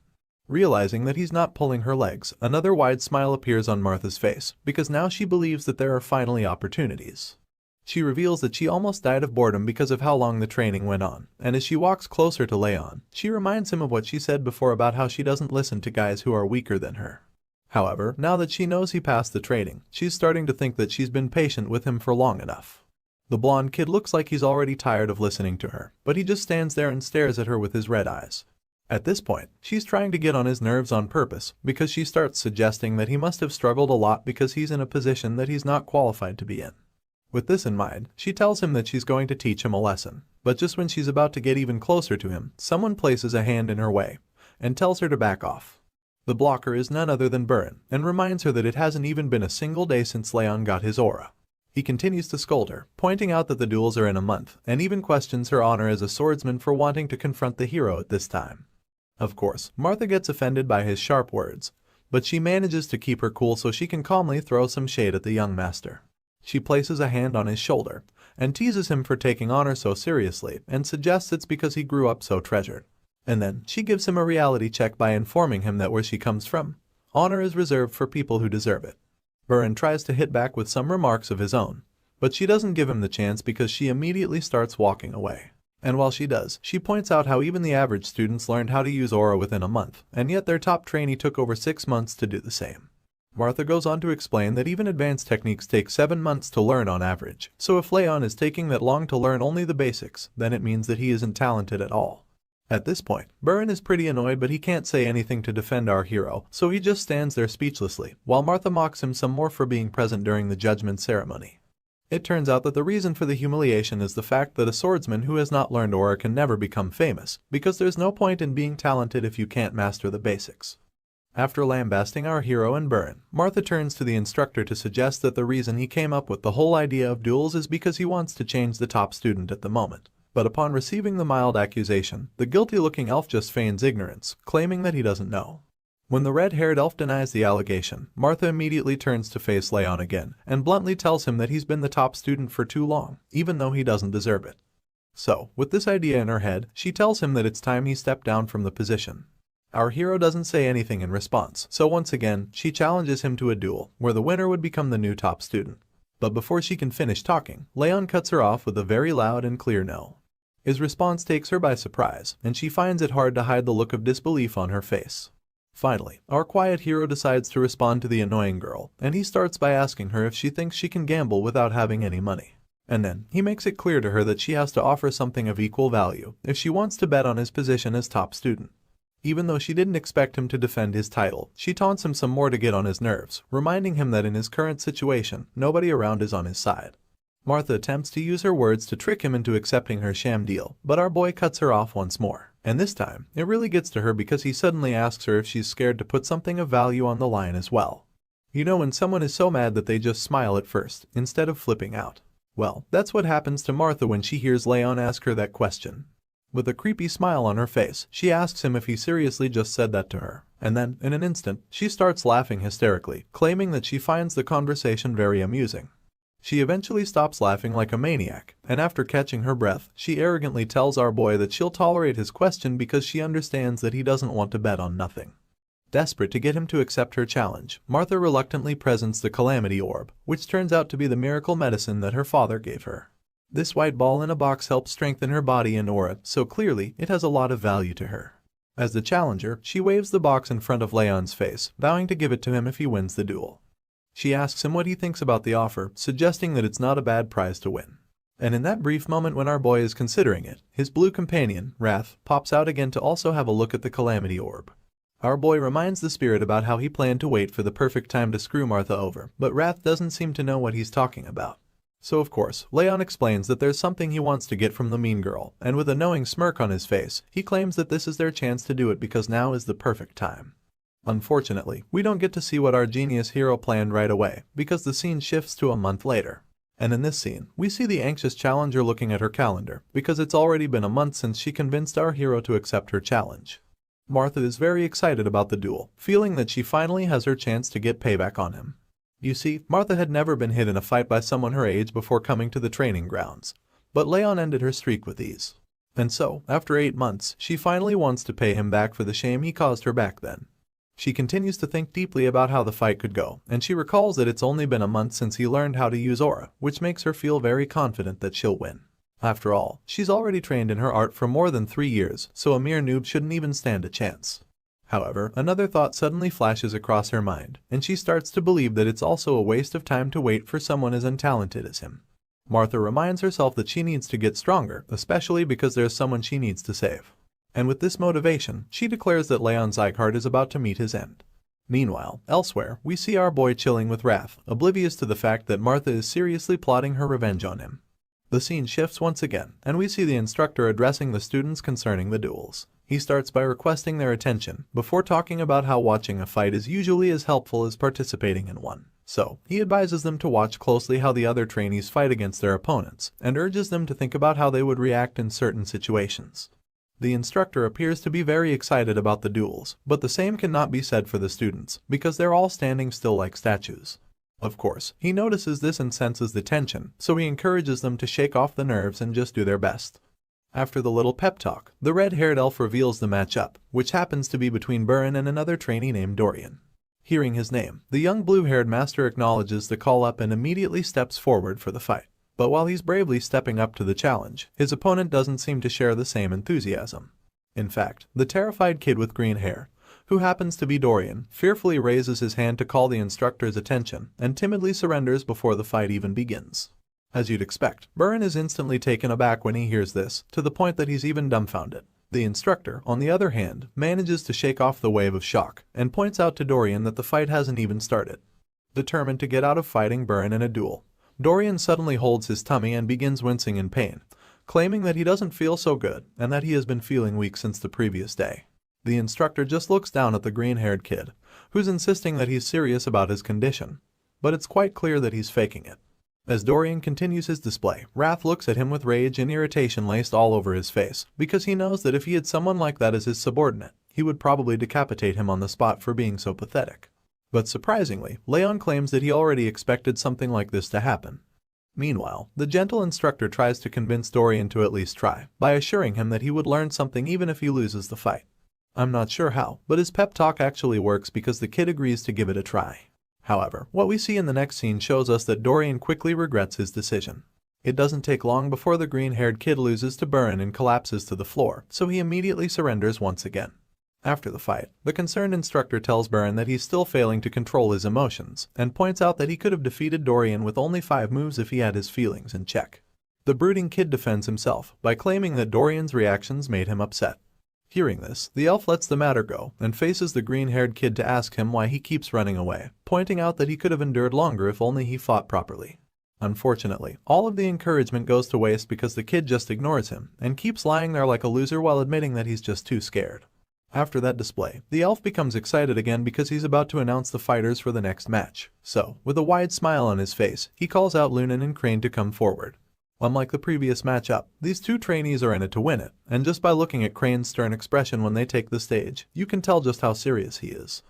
Speaker 1: Realizing that he's not pulling her legs, another wide smile appears on Martha's face, because now she believes that there are finally opportunities. She reveals that she almost died of boredom because of how long the training went on, and as she walks closer to Raon, she reminds him of what she said before about how she doesn't listen to guys who are weaker than her. However, now that she knows he passed the training, she's starting to think that she's been patient with him for long enough. The blonde kid looks like he's already tired of listening to her, but he just stands there and stares at her with his red eyes. At this point, she's trying to get on his nerves on purpose, because she starts suggesting that he must have struggled a lot because he's in a position that he's not qualified to be in. With this in mind, she tells him that she's going to teach him a lesson, but just when she's about to get even closer to him, someone places a hand in her way, and tells her to back off. The blocker is none other than Burin, and reminds her that it hasn't even been a single day since Raon got his aura. He continues to scold her, pointing out that the duels are in a month, and even questions her honor as a swordsman for wanting to confront the hero at this time. Of course, Martha gets offended by his sharp words, but she manages to keep her cool so she can calmly throw some shade at the young master. She places a hand on his shoulder, and teases him for taking honor so seriously, and suggests it's because he grew up so treasured. And then, she gives him a reality check by informing him that where she comes from, honor is reserved for people who deserve it. Burin tries to hit back with some remarks of his own, but she doesn't give him the chance because she immediately starts walking away. And while she does, she points out how even the average students learned how to use aura within a month, and yet their top trainee took over 6 months to do the same. Martha goes on to explain that even advanced techniques take 7 months to learn on average, so if Raon is taking that long to learn only the basics, then it means that he isn't talented at all. At this point, Burin is pretty annoyed, but he can't say anything to defend our hero, so he just stands there speechlessly, while Martha mocks him some more for being present during the judgment ceremony. It turns out that the reason for the humiliation is the fact that a swordsman who has not learned aura can never become famous, because there's no point in being talented if you can't master the basics. After lambasting our hero and Burin, Martha turns to the instructor to suggest that the reason he came up with the whole idea of duels is because he wants to change the top student at the moment. But upon receiving the mild accusation, the guilty-looking elf just feigns ignorance, claiming that he doesn't know. When the red-haired elf denies the allegation, Martha immediately turns to face Raon again, and bluntly tells him that he's been the top student for too long, even though he doesn't deserve it. So, with this idea in her head, she tells him that it's time he stepped down from the position. Our hero doesn't say anything in response, so once again, she challenges him to a duel, where the winner would become the new top student. But before she can finish talking, Raon cuts her off with a very loud and clear no. His response takes her by surprise, and she finds it hard to hide the look of disbelief on her face. Finally, our quiet hero decides to respond to the annoying girl, and he starts by asking her if she thinks she can gamble without having any money. And then, he makes it clear to her that she has to offer something of equal value if she wants to bet on his position as top student. Even though she didn't expect him to defend his title, she taunts him some more to get on his nerves, reminding him that in his current situation, nobody around is on his side. Martha attempts to use her words to trick him into accepting her sham deal, but our boy cuts her off once more. And this time, it really gets to her because he suddenly asks her if she's scared to put something of value on the line as well. You know when someone is so mad that they just smile at first, instead of flipping out. Well, that's what happens to Martha when she hears Raon ask her that question. With a creepy smile on her face, she asks him if he seriously just said that to her. And then, in an instant, she starts laughing hysterically, claiming that she finds the conversation very amusing. She eventually stops laughing like a maniac, and after catching her breath, she arrogantly tells our boy that she'll tolerate his question because she understands that he doesn't want to bet on nothing. Desperate to get him to accept her challenge, Martha reluctantly presents the Calamity Orb, which turns out to be the miracle medicine that her father gave her. This white ball in a box helps strengthen her body and aura, so clearly it has a lot of value to her. As the challenger, she waves the box in front of Raon's face, vowing to give it to him if he wins the duel. She asks him what he thinks about the offer, suggesting that it's not a bad prize to win. And in that brief moment when our boy is considering it, his blue companion, Wrath, pops out again to also have a look at the Calamity Orb. Our boy reminds the spirit about how he planned to wait for the perfect time to screw Martha over, but Wrath doesn't seem to know what he's talking about. So of course, Raon explains that there's something he wants to get from the mean girl, and with a knowing smirk on his face, he claims that this is their chance to do it because now is the perfect time. Unfortunately, we don't get to see what our genius hero planned right away, because the scene shifts to a month later. And in this scene, we see the anxious challenger looking at her calendar, because it's already been a month since she convinced our hero to accept her challenge. Martha is very excited about the duel, feeling that she finally has her chance to get payback on him. You see, Martha had never been hit in a fight by someone her age before coming to the training grounds, but Raon ended her streak with ease. And so, after 8 months, she finally wants to pay him back for the shame he caused her back then. She continues to think deeply about how the fight could go, and she recalls that it's only been a month since he learned how to use aura, which makes her feel very confident that she'll win. After all, she's already trained in her art for more than 3 years, so a mere noob shouldn't even stand a chance. However, another thought suddenly flashes across her mind, and she starts to believe that it's also a waste of time to wait for someone as untalented as him. Martha reminds herself that she needs to get stronger, especially because there's someone she needs to save. And with this motivation, she declares that House Sieghart is about to meet his end. Meanwhile, elsewhere, we see our boy chilling with Wrath, oblivious to the fact that Martha is seriously plotting her revenge on him. The scene shifts once again, and we see the instructor addressing the students concerning the duels. He starts by requesting their attention, before talking about how watching a fight is usually as helpful as participating in one. So, he advises them to watch closely how the other trainees fight against their opponents, and urges them to think about how they would react in certain situations. The instructor appears to be very excited about the duels, but the same cannot be said for the students, because they're all standing still like statues. Of course, he notices this and senses the tension, so he encourages them to shake off the nerves and just do their best. After the little pep talk, the red-haired elf reveals the matchup, which happens to be between Burin and another trainee named Dorian. Hearing his name, the young blue-haired master acknowledges the call-up and immediately steps forward for the fight. But while he's bravely stepping up to the challenge, his opponent doesn't seem to share the same enthusiasm. In fact, the terrified kid with green hair, who happens to be Dorian, fearfully raises his hand to call the instructor's attention and timidly surrenders before the fight even begins. As you'd expect, Burin is instantly taken aback when he hears this, to the point that he's even dumbfounded. The instructor, on the other hand, manages to shake off the wave of shock and points out to Dorian that the fight hasn't even started. Determined to get out of fighting Burin in a duel, Dorian suddenly holds his tummy and begins wincing in pain, claiming that he doesn't feel so good and that he has been feeling weak since the previous day. The instructor just looks down at the green-haired kid, who's insisting that he's serious about his condition, but it's quite clear that he's faking it. As Dorian continues his display, Wrath looks at him with rage and irritation laced all over his face, because he knows that if he had someone like that as his subordinate, he would probably decapitate him on the spot for being so pathetic. But surprisingly, Raon claims that he already expected something like this to happen. Meanwhile, the gentle instructor tries to convince Dorian to at least try, by assuring him that he would learn something even if he loses the fight. I'm not sure how, but his pep talk actually works because the kid agrees to give it a try. However, what we see in the next scene shows us that Dorian quickly regrets his decision. It doesn't take long before the green-haired kid loses to Burin and collapses to the floor, so he immediately surrenders once again. After the fight, the concerned instructor tells Burin that he's still failing to control his emotions, and points out that he could have defeated Dorian with only 5 moves if he had his feelings in check. The brooding kid defends himself by claiming that Dorian's reactions made him upset. Hearing this, the elf lets the matter go and faces the green-haired kid to ask him why he keeps running away, pointing out that he could have endured longer if only he fought properly. Unfortunately, all of the encouragement goes to waste because the kid just ignores him and keeps lying there like a loser while admitting that he's just too scared. After that display, the elf becomes excited again because he's about to announce the fighters for the next match. So, with a wide smile on his face, he calls out Lunan and Crane to come forward. Unlike the previous matchup, these two trainees are in it to win it, and just by looking at Crane's stern expression when they take the stage, you can tell just how serious he is.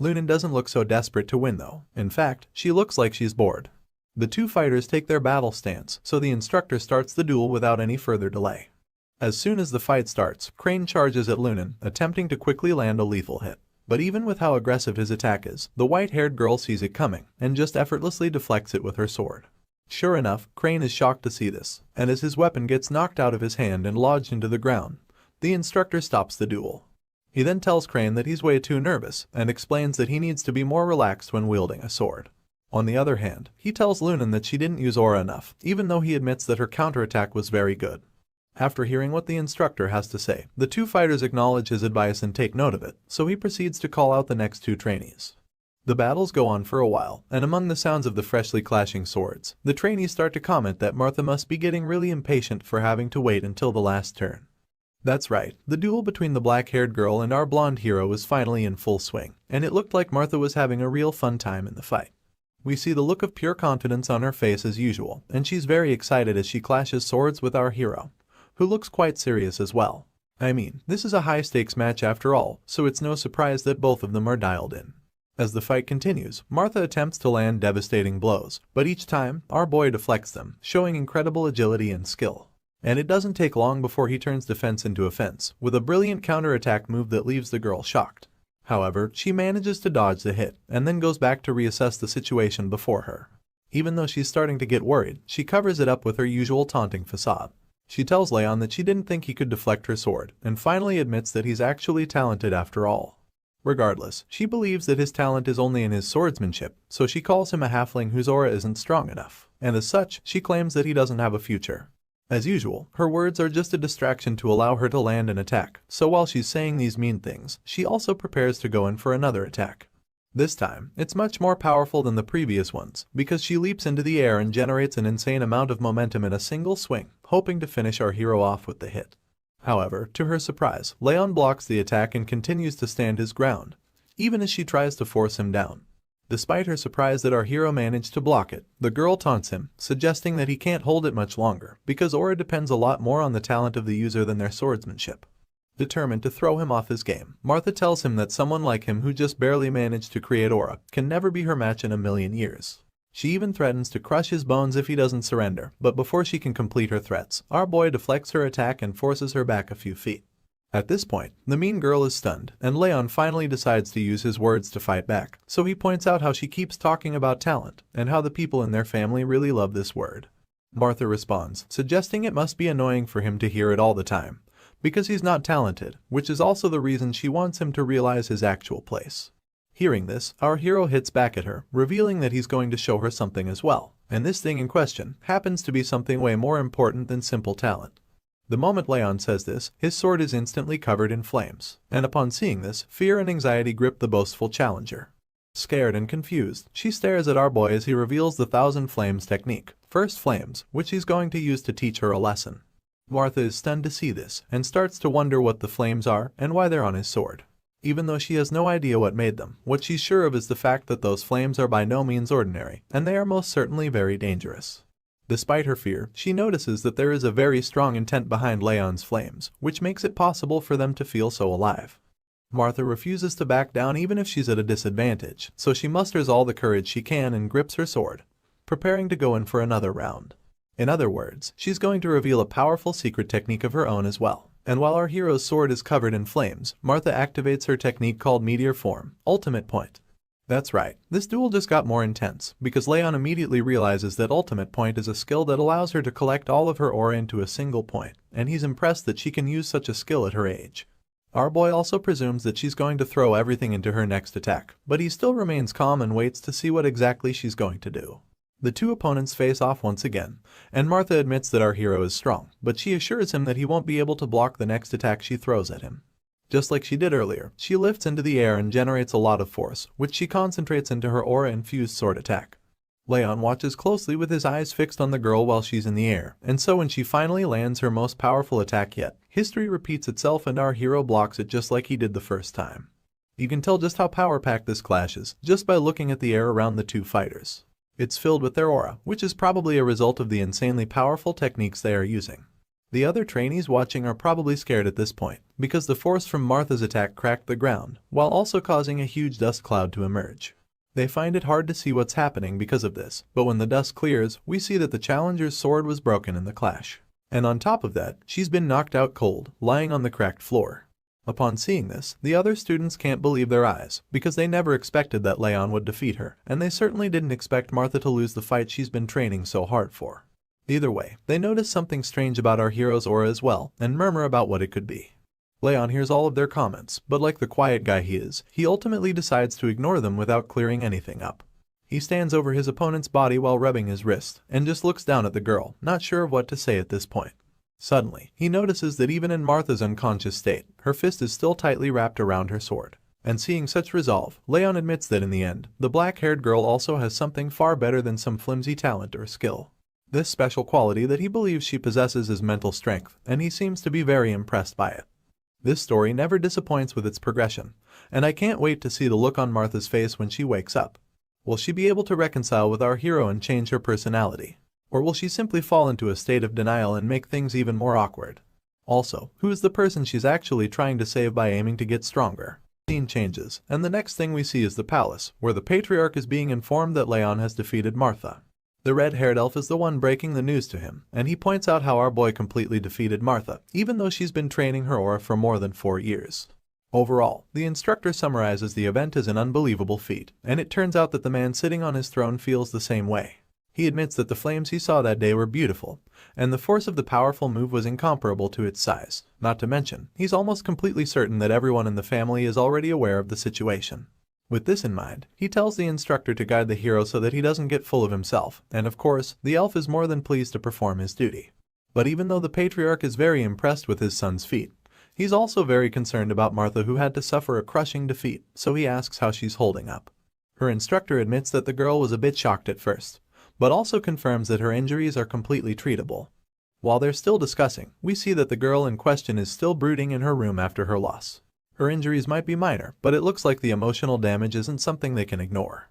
Speaker 1: Lunan doesn't look so desperate to win though. In fact, she looks like she's bored. The two fighters take their battle stance, so the instructor starts the duel without any further delay. As soon as the fight starts, Crane charges at Lunan, attempting to quickly land a lethal hit. But even with how aggressive his attack is, the white-haired girl sees it coming, and just effortlessly deflects it with her sword. Sure enough, Crane is shocked to see this, and as his weapon gets knocked out of his hand and lodged into the ground, the instructor stops the duel. He then tells Crane that he's way too nervous, and explains that he needs to be more relaxed when wielding a sword. On the other hand, he tells Lunan that she didn't use aura enough, even though he admits that her counterattack was very good. After hearing what the instructor has to say, the two fighters acknowledge his advice and take note of it, so he proceeds to call out the next two trainees. The battles go on for a while, and among the sounds of the freshly clashing swords, the trainees start to comment that Martha must be getting really impatient for having to wait until the last turn. That's right, the duel between the black-haired girl and our blonde hero was finally in full swing, and it looked like Martha was having a real fun time in the fight. We see the look of pure confidence on her face as usual, and she's very excited as she clashes swords with our hero, who looks quite serious as well. I mean, this is a high-stakes match after all, so it's no surprise that both of them are dialed in. As the fight continues, Martha attempts to land devastating blows, but each time, our boy deflects them, showing incredible agility and skill. And it doesn't take long before he turns defense into offense, with a brilliant counterattack move that leaves the girl shocked. However, she manages to dodge the hit, and then goes back to reassess the situation before her. Even though she's starting to get worried, she covers it up with her usual taunting facade. She tells Raon that she didn't think he could deflect her sword, and finally admits that he's actually talented after all. Regardless, she believes that his talent is only in his swordsmanship, so she calls him a halfling whose aura isn't strong enough, and as such, she claims that he doesn't have a future. As usual, her words are just a distraction to allow her to land an attack, so while she's saying these mean things, she also prepares to go in for another attack. This time, it's much more powerful than the previous ones, because she leaps into the air and generates an insane amount of momentum in a single swing, hoping to finish our hero off with the hit. However, to her surprise, Raon blocks the attack and continues to stand his ground, even as she tries to force him down. Despite her surprise that our hero managed to block it, the girl taunts him, suggesting that he can't hold it much longer, because aura depends a lot more on the talent of the user than their swordsmanship. Determined to throw him off his game, Martha tells him that someone like him who just barely managed to create aura can never be her match in a million years. She even threatens to crush his bones if he doesn't surrender, but before she can complete her threats, our boy deflects her attack and forces her back a few feet. At this point, the mean girl is stunned, and Raon finally decides to use his words to fight back, so he points out how she keeps talking about talent, and how the people in their family really love this word. Martha responds, suggesting it must be annoying for him to hear it all the time, because he's not talented, which is also the reason she wants him to realize his actual place. Hearing this, our hero hits back at her, revealing that he's going to show her something as well, and this thing in question happens to be something way more important than simple talent. The moment Raon says this, his sword is instantly covered in flames, and upon seeing this, fear and anxiety grip the boastful challenger. Scared and confused, she stares at our boy as he reveals the Thousand Flames technique, First Flames, which he's going to use to teach her a lesson. Martha is stunned to see this, and starts to wonder what the flames are and why they're on his sword. Even though she has no idea what made them, what she's sure of is the fact that those flames are by no means ordinary, and they are most certainly very dangerous. Despite her fear, she notices that there is a very strong intent behind Raon's flames, which makes it possible for them to feel so alive. Martha refuses to back down even if she's at a disadvantage, so she musters all the courage she can and grips her sword, preparing to go in for another round. In other words, she's going to reveal a powerful secret technique of her own as well. And while our hero's sword is covered in flames, Martha activates her technique called Meteor Form, Ultimate Point. That's right, this duel just got more intense, because Raon immediately realizes that Ultimate Point is a skill that allows her to collect all of her aura into a single point, and he's impressed that she can use such a skill at her age. Our boy also presumes that she's going to throw everything into her next attack, but he still remains calm and waits to see what exactly she's going to do. The two opponents face off once again, and Martha admits that our hero is strong, but she assures him that he won't be able to block the next attack she throws at him. Just like she did earlier, she lifts into the air and generates a lot of force, which she concentrates into her aura-infused sword attack. Raon watches closely with his eyes fixed on the girl while she's in the air, and so when she finally lands her most powerful attack yet, history repeats itself and our hero blocks it just like he did the first time. You can tell just how power-packed this clash is, just by looking at the air around the two fighters. It's filled with their aura, which is probably a result of the insanely powerful techniques they are using. The other trainees watching are probably scared at this point, because the force from Martha's attack cracked the ground, while also causing a huge dust cloud to emerge. They find it hard to see what's happening because of this, but when the dust clears, we see that the challenger's sword was broken in the clash. And on top of that, she's been knocked out cold, lying on the cracked floor. Upon seeing this, the other students can't believe their eyes, because they never expected that Raon would defeat her, and they certainly didn't expect Martha to lose the fight she's been training so hard for. Either way, they notice something strange about our hero's aura as well, and murmur about what it could be. Raon hears all of their comments, but like the quiet guy he is, he ultimately decides to ignore them without clearing anything up. He stands over his opponent's body while rubbing his wrist and just looks down at the girl, not sure of what to say at this point. Suddenly, he notices that even in Martha's unconscious state, her fist is still tightly wrapped around her sword. And seeing such resolve, Raon admits that in the end, the black-haired girl also has something far better than some flimsy talent or skill. This special quality that he believes she possesses is mental strength, and he seems to be very impressed by it. This story never disappoints with its progression, and I can't wait to see the look on Martha's face when she wakes up. Will she be able to reconcile with our hero and change her personality? Or will she simply fall into a state of denial and make things even more awkward? Also, who is the person she's actually trying to save by aiming to get stronger? The scene changes, and the next thing we see is the palace, where the patriarch is being informed that Raon has defeated Martha. The red-haired elf is the one breaking the news to him, and he points out how our boy completely defeated Martha, even though she's been training her aura for more than 4 years. Overall, the instructor summarizes the event as an unbelievable feat, and it turns out that the man sitting on his throne feels the same way. He admits that the flames he saw that day were beautiful, and the force of the powerful move was incomparable to its size. Not to mention, he's almost completely certain that everyone in the family is already aware of the situation. With this in mind, he tells the instructor to guide the hero so that he doesn't get full of himself, and of course, the elf is more than pleased to perform his duty. But even though the patriarch is very impressed with his son's feat, he's also very concerned about Martha, who had to suffer a crushing defeat, so he asks how she's holding up. Her instructor admits that the girl was a bit shocked at first, but also confirms that her injuries are completely treatable. While they're still discussing, we see that the girl in question is still brooding in her room after her loss. Her injuries might be minor, but it looks like the emotional damage isn't something they can ignore.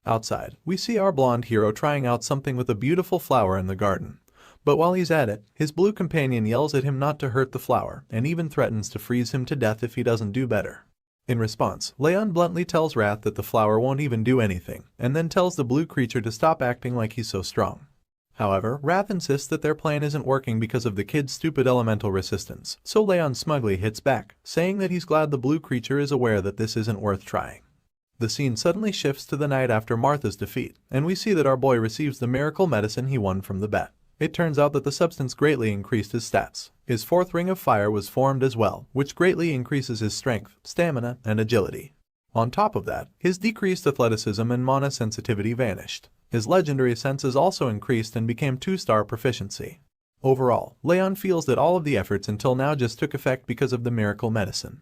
Speaker 1: Outside, we see our blonde hero trying out something with a beautiful flower in the garden. But while he's at it, his blue companion yells at him not to hurt the flower and even threatens to freeze him to death if he doesn't do better. In response, Raon bluntly tells Wrath that the flower won't even do anything, and then tells the blue creature to stop acting like he's so strong. However, Wrath insists that their plan isn't working because of the kid's stupid elemental resistance, so Raon smugly hits back, saying that he's glad the blue creature is aware that this isn't worth trying. The scene suddenly shifts to the night after Martha's defeat, and we see that our boy receives the miracle medicine he won from the bet. It turns out that the substance greatly increased his stats. His 4th ring of fire was formed as well, which greatly increases his strength, stamina, and agility. On top of that, his decreased athleticism and mana sensitivity vanished. His legendary senses also increased and became 2-star proficiency. Overall, Raon feels that all of the efforts until now just took effect because of the miracle medicine.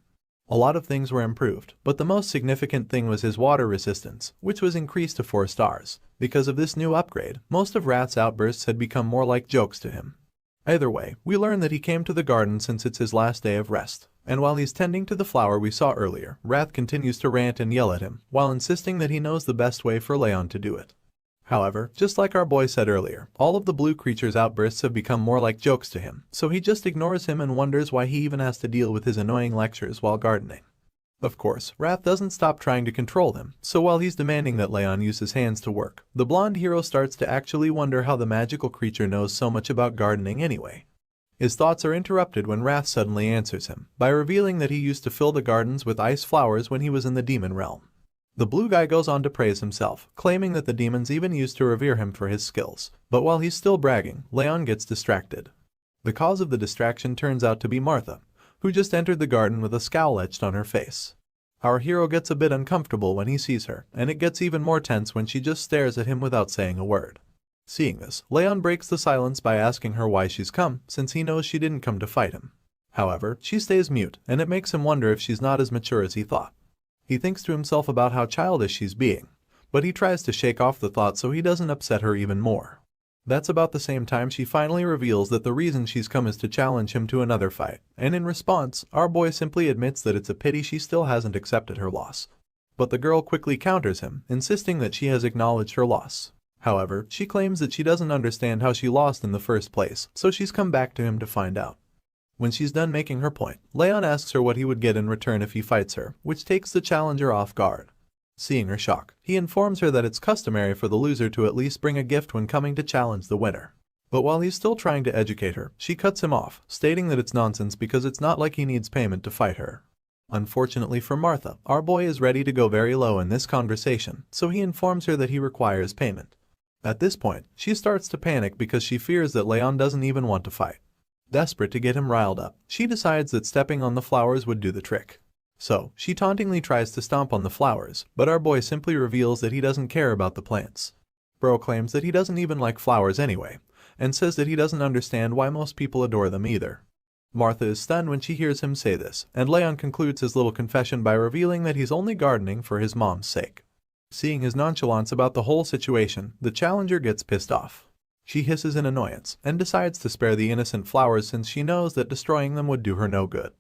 Speaker 1: A lot of things were improved, but the most significant thing was his water resistance, which was increased to 4 stars. Because of this new upgrade, most of Wrath's outbursts had become more like jokes to him. Either way, we learn that he came to the garden since it's his last day of rest, and while he's tending to the flower we saw earlier, Wrath continues to rant and yell at him, while insisting that he knows the best way for Raon to do it. However, just like our boy said earlier, all of the blue creature's outbursts have become more like jokes to him, so he just ignores him and wonders why he even has to deal with his annoying lectures while gardening. Of course, Wrath doesn't stop trying to control him, so while he's demanding that Raon use his hands to work, the blonde hero starts to actually wonder how the magical creature knows so much about gardening anyway. His thoughts are interrupted when Wrath suddenly answers him, by revealing that he used to fill the gardens with ice flowers when he was in the demon realm. The blue guy goes on to praise himself, claiming that the demons even used to revere him for his skills, but while he's still bragging, Raon gets distracted. The cause of the distraction turns out to be Martha, who just entered the garden with a scowl etched on her face. Our hero gets a bit uncomfortable when he sees her, and it gets even more tense when she just stares at him without saying a word. Seeing this, Raon breaks the silence by asking her why she's come, since he knows she didn't come to fight him. However, she stays mute, and it makes him wonder if she's not as mature as he thought. He thinks to himself about how childish she's being, but he tries to shake off the thought so he doesn't upset her even more. That's about the same time she finally reveals that the reason she's come is to challenge him to another fight, and in response, our boy simply admits that it's a pity she still hasn't accepted her loss. But the girl quickly counters him, insisting that she has acknowledged her loss. However, she claims that she doesn't understand how she lost in the first place, so she's come back to him to find out. When she's done making her point, Raon asks her what he would get in return if he fights her, which takes the challenger off guard. Seeing her shock, he informs her that it's customary for the loser to at least bring a gift when coming to challenge the winner. But while he's still trying to educate her, she cuts him off, stating that it's nonsense because it's not like he needs payment to fight her. Unfortunately for Martha, our boy is ready to go very low in this conversation, so he informs her that he requires payment. At this point, she starts to panic because she fears that Raon doesn't even want to fight. Desperate to get him riled up, she decides that stepping on the flowers would do the trick. So, she tauntingly tries to stomp on the flowers, but our boy simply reveals that he doesn't care about the plants. Bro claims that he doesn't even like flowers anyway, and says that he doesn't understand why most people adore them either. Martha is stunned when she hears him say this, and Leon concludes his little confession by revealing that he's only gardening for his mom's sake. Seeing his nonchalance about the whole situation, the challenger gets pissed off. She hisses in annoyance, and decides to spare the innocent flowers since she knows that destroying them would do her no good.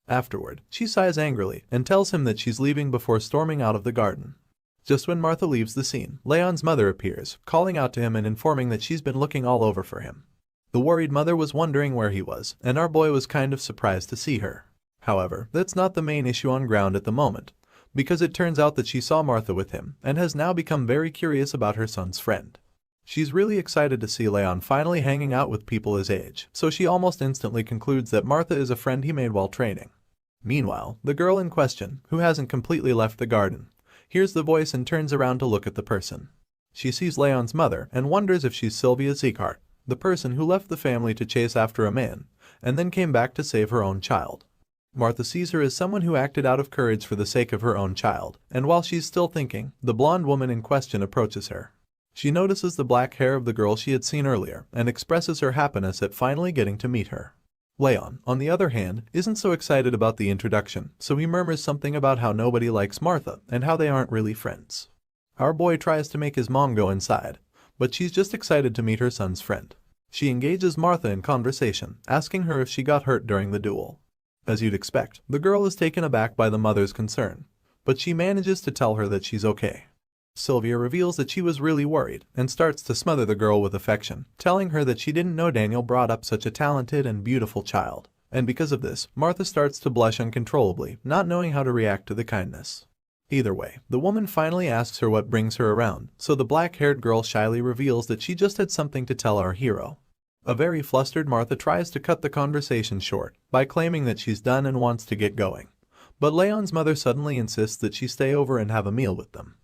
Speaker 1: Afterward, she sighs angrily and tells him that she's leaving before storming out of the garden. Just when Martha leaves the scene, Leon's mother appears, calling out to him and informing that she's been looking all over for him. The worried mother was wondering where he was, and our boy was kind of surprised to see her. However, that's not the main issue on ground at the moment, because it turns out that she saw Martha with him and has now become very curious about her son's friend. She's really excited to see Leon finally hanging out with people his age, so she almost instantly concludes that Martha is a friend he made while training. Meanwhile, the girl in question, who hasn't completely left the garden, hears the voice and turns around to look at the person. She sees Leon's mother and wonders if she's Sylvia Sieghart, the person who left the family to chase after a man, and then came back to save her own child. Martha sees her as someone who acted out of courage for the sake of her own child, and while she's still thinking, the blonde woman in question approaches her. She notices the black hair of the girl she had seen earlier and expresses her happiness at finally getting to meet her. Leon, on the other hand, isn't so excited about the introduction, so he murmurs something about how nobody likes Martha and how they aren't really friends. Our boy tries to make his mom go inside, but she's just excited to meet her son's friend. She engages Martha in conversation, asking her if she got hurt during the duel. As you'd expect, the girl is taken aback by the mother's concern, but she manages to tell her that she's okay. Sylvia reveals that she was really worried and starts to smother the girl with affection, telling her that she didn't know Daniel brought up such a talented and beautiful child. And because of this, Martha starts to blush uncontrollably, not knowing how to react to the kindness. Either way, the woman finally asks her what brings her around, so the black-haired girl shyly reveals that she just had something to tell our hero. A very flustered Martha tries to cut the conversation short by claiming that she's done and wants to get going. But Leon's mother suddenly insists that she stay over and have a meal with them.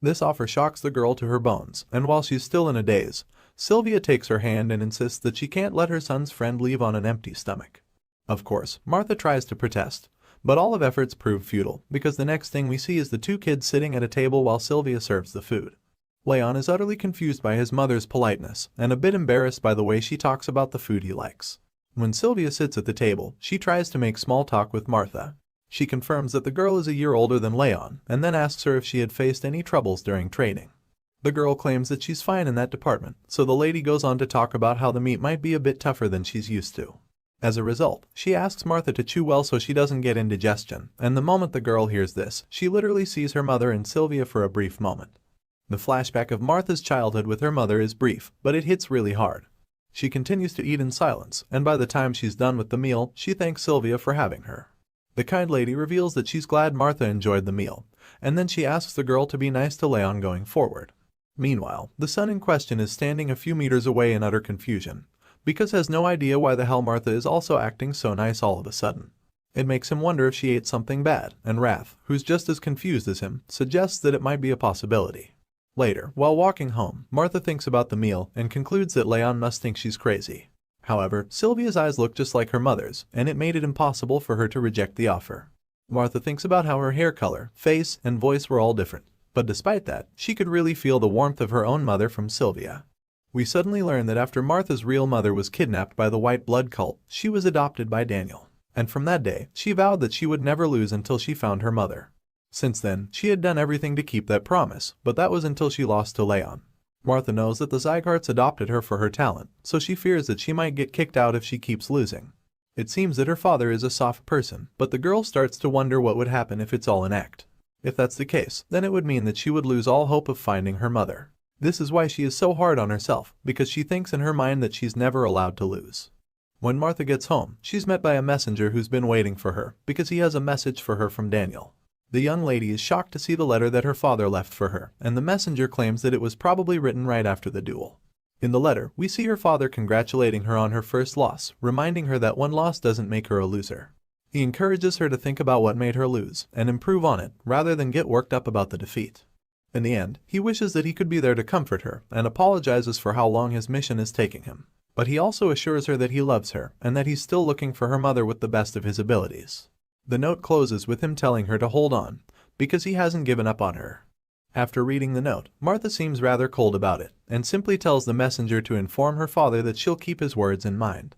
Speaker 1: This offer shocks the girl to her bones, and while she's still in a daze, Sylvia takes her hand and insists that she can't let her son's friend leave on an empty stomach. Of course, Martha tries to protest, but all of efforts prove futile because the next thing we see is the two kids sitting at a table while Sylvia serves the food. Leon is utterly confused by his mother's politeness and a bit embarrassed by the way she talks about the food he likes. When Sylvia sits at the table, she tries to make small talk with Martha. She confirms that the girl is a year older than Leon and then asks her if she had faced any troubles during training. The girl claims that she's fine in that department, so the lady goes on to talk about how the meat might be a bit tougher than she's used to. As a result, she asks Martha to chew well so she doesn't get indigestion, and the moment the girl hears this, she literally sees her mother and Sylvia for a brief moment. The flashback of Martha's childhood with her mother is brief, but it hits really hard. She continues to eat in silence, and by the time she's done with the meal, she thanks Sylvia for having her. The kind lady reveals that she's glad Martha enjoyed the meal, and then she asks the girl to be nice to Leon going forward. Meanwhile, the son in question is standing a few meters away in utter confusion, because has no idea why the hell Martha is also acting so nice all of a sudden. It makes him wonder if she ate something bad, and Wrath, who's just as confused as him, suggests that it might be a possibility. Later, while walking home, Martha thinks about the meal and concludes that Leon must think she's crazy. However, Sylvia's eyes look just like her mother's, and it made it impossible for her to reject the offer. Martha thinks about how her hair color, face, and voice were all different, but despite that, she could really feel the warmth of her own mother from Sylvia. We suddenly learn that after Martha's real mother was kidnapped by the White Blood cult, she was adopted by Daniel, and from that day, she vowed that she would never lose until she found her mother. Since then, she had done everything to keep that promise, but that was until she lost to Leon. Martha knows that the Siegharts adopted her for her talent, so she fears that she might get kicked out if she keeps losing. It seems that her father is a soft person, but the girl starts to wonder what would happen if it's all an act. If that's the case, then it would mean that she would lose all hope of finding her mother. This is why she is so hard on herself, because she thinks in her mind that she's never allowed to lose. When Martha gets home, she's met by a messenger who's been waiting for her, because he has a message for her from Daniel. The young lady is shocked to see the letter that her father left for her, and the messenger claims that it was probably written right after the duel. In the letter, we see her father congratulating her on her first loss, reminding her that one loss doesn't make her a loser. He encourages her to think about what made her lose, and improve on it, rather than get worked up about the defeat. In the end, he wishes that he could be there to comfort her, and apologizes for how long his mission is taking him. But he also assures her that he loves her, and that he's still looking for her mother with the best of his abilities. The note closes with him telling her to hold on, because he hasn't given up on her. After reading the note, Martha seems rather cold about it, and simply tells the messenger to inform her father that she'll keep his words in mind.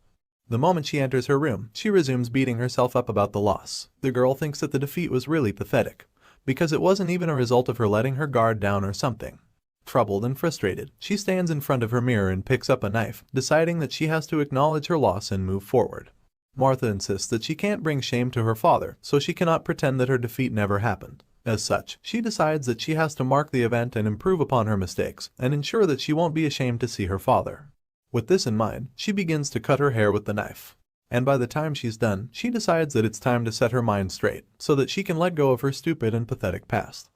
Speaker 1: The moment she enters her room, she resumes beating herself up about the loss. The girl thinks that the defeat was really pathetic, because it wasn't even a result of her letting her guard down or something. Troubled and frustrated, she stands in front of her mirror and picks up a knife, deciding that she has to acknowledge her loss and move forward. Martha insists that she can't bring shame to her father, so she cannot pretend that her defeat never happened. As such, she decides that she has to mark the event and improve upon her mistakes, and ensure that she won't be ashamed to see her father. With this in mind, she begins to cut her hair with the knife. And by the time she's done, she decides that it's time to set her mind straight, so that she can let go of her stupid and pathetic past.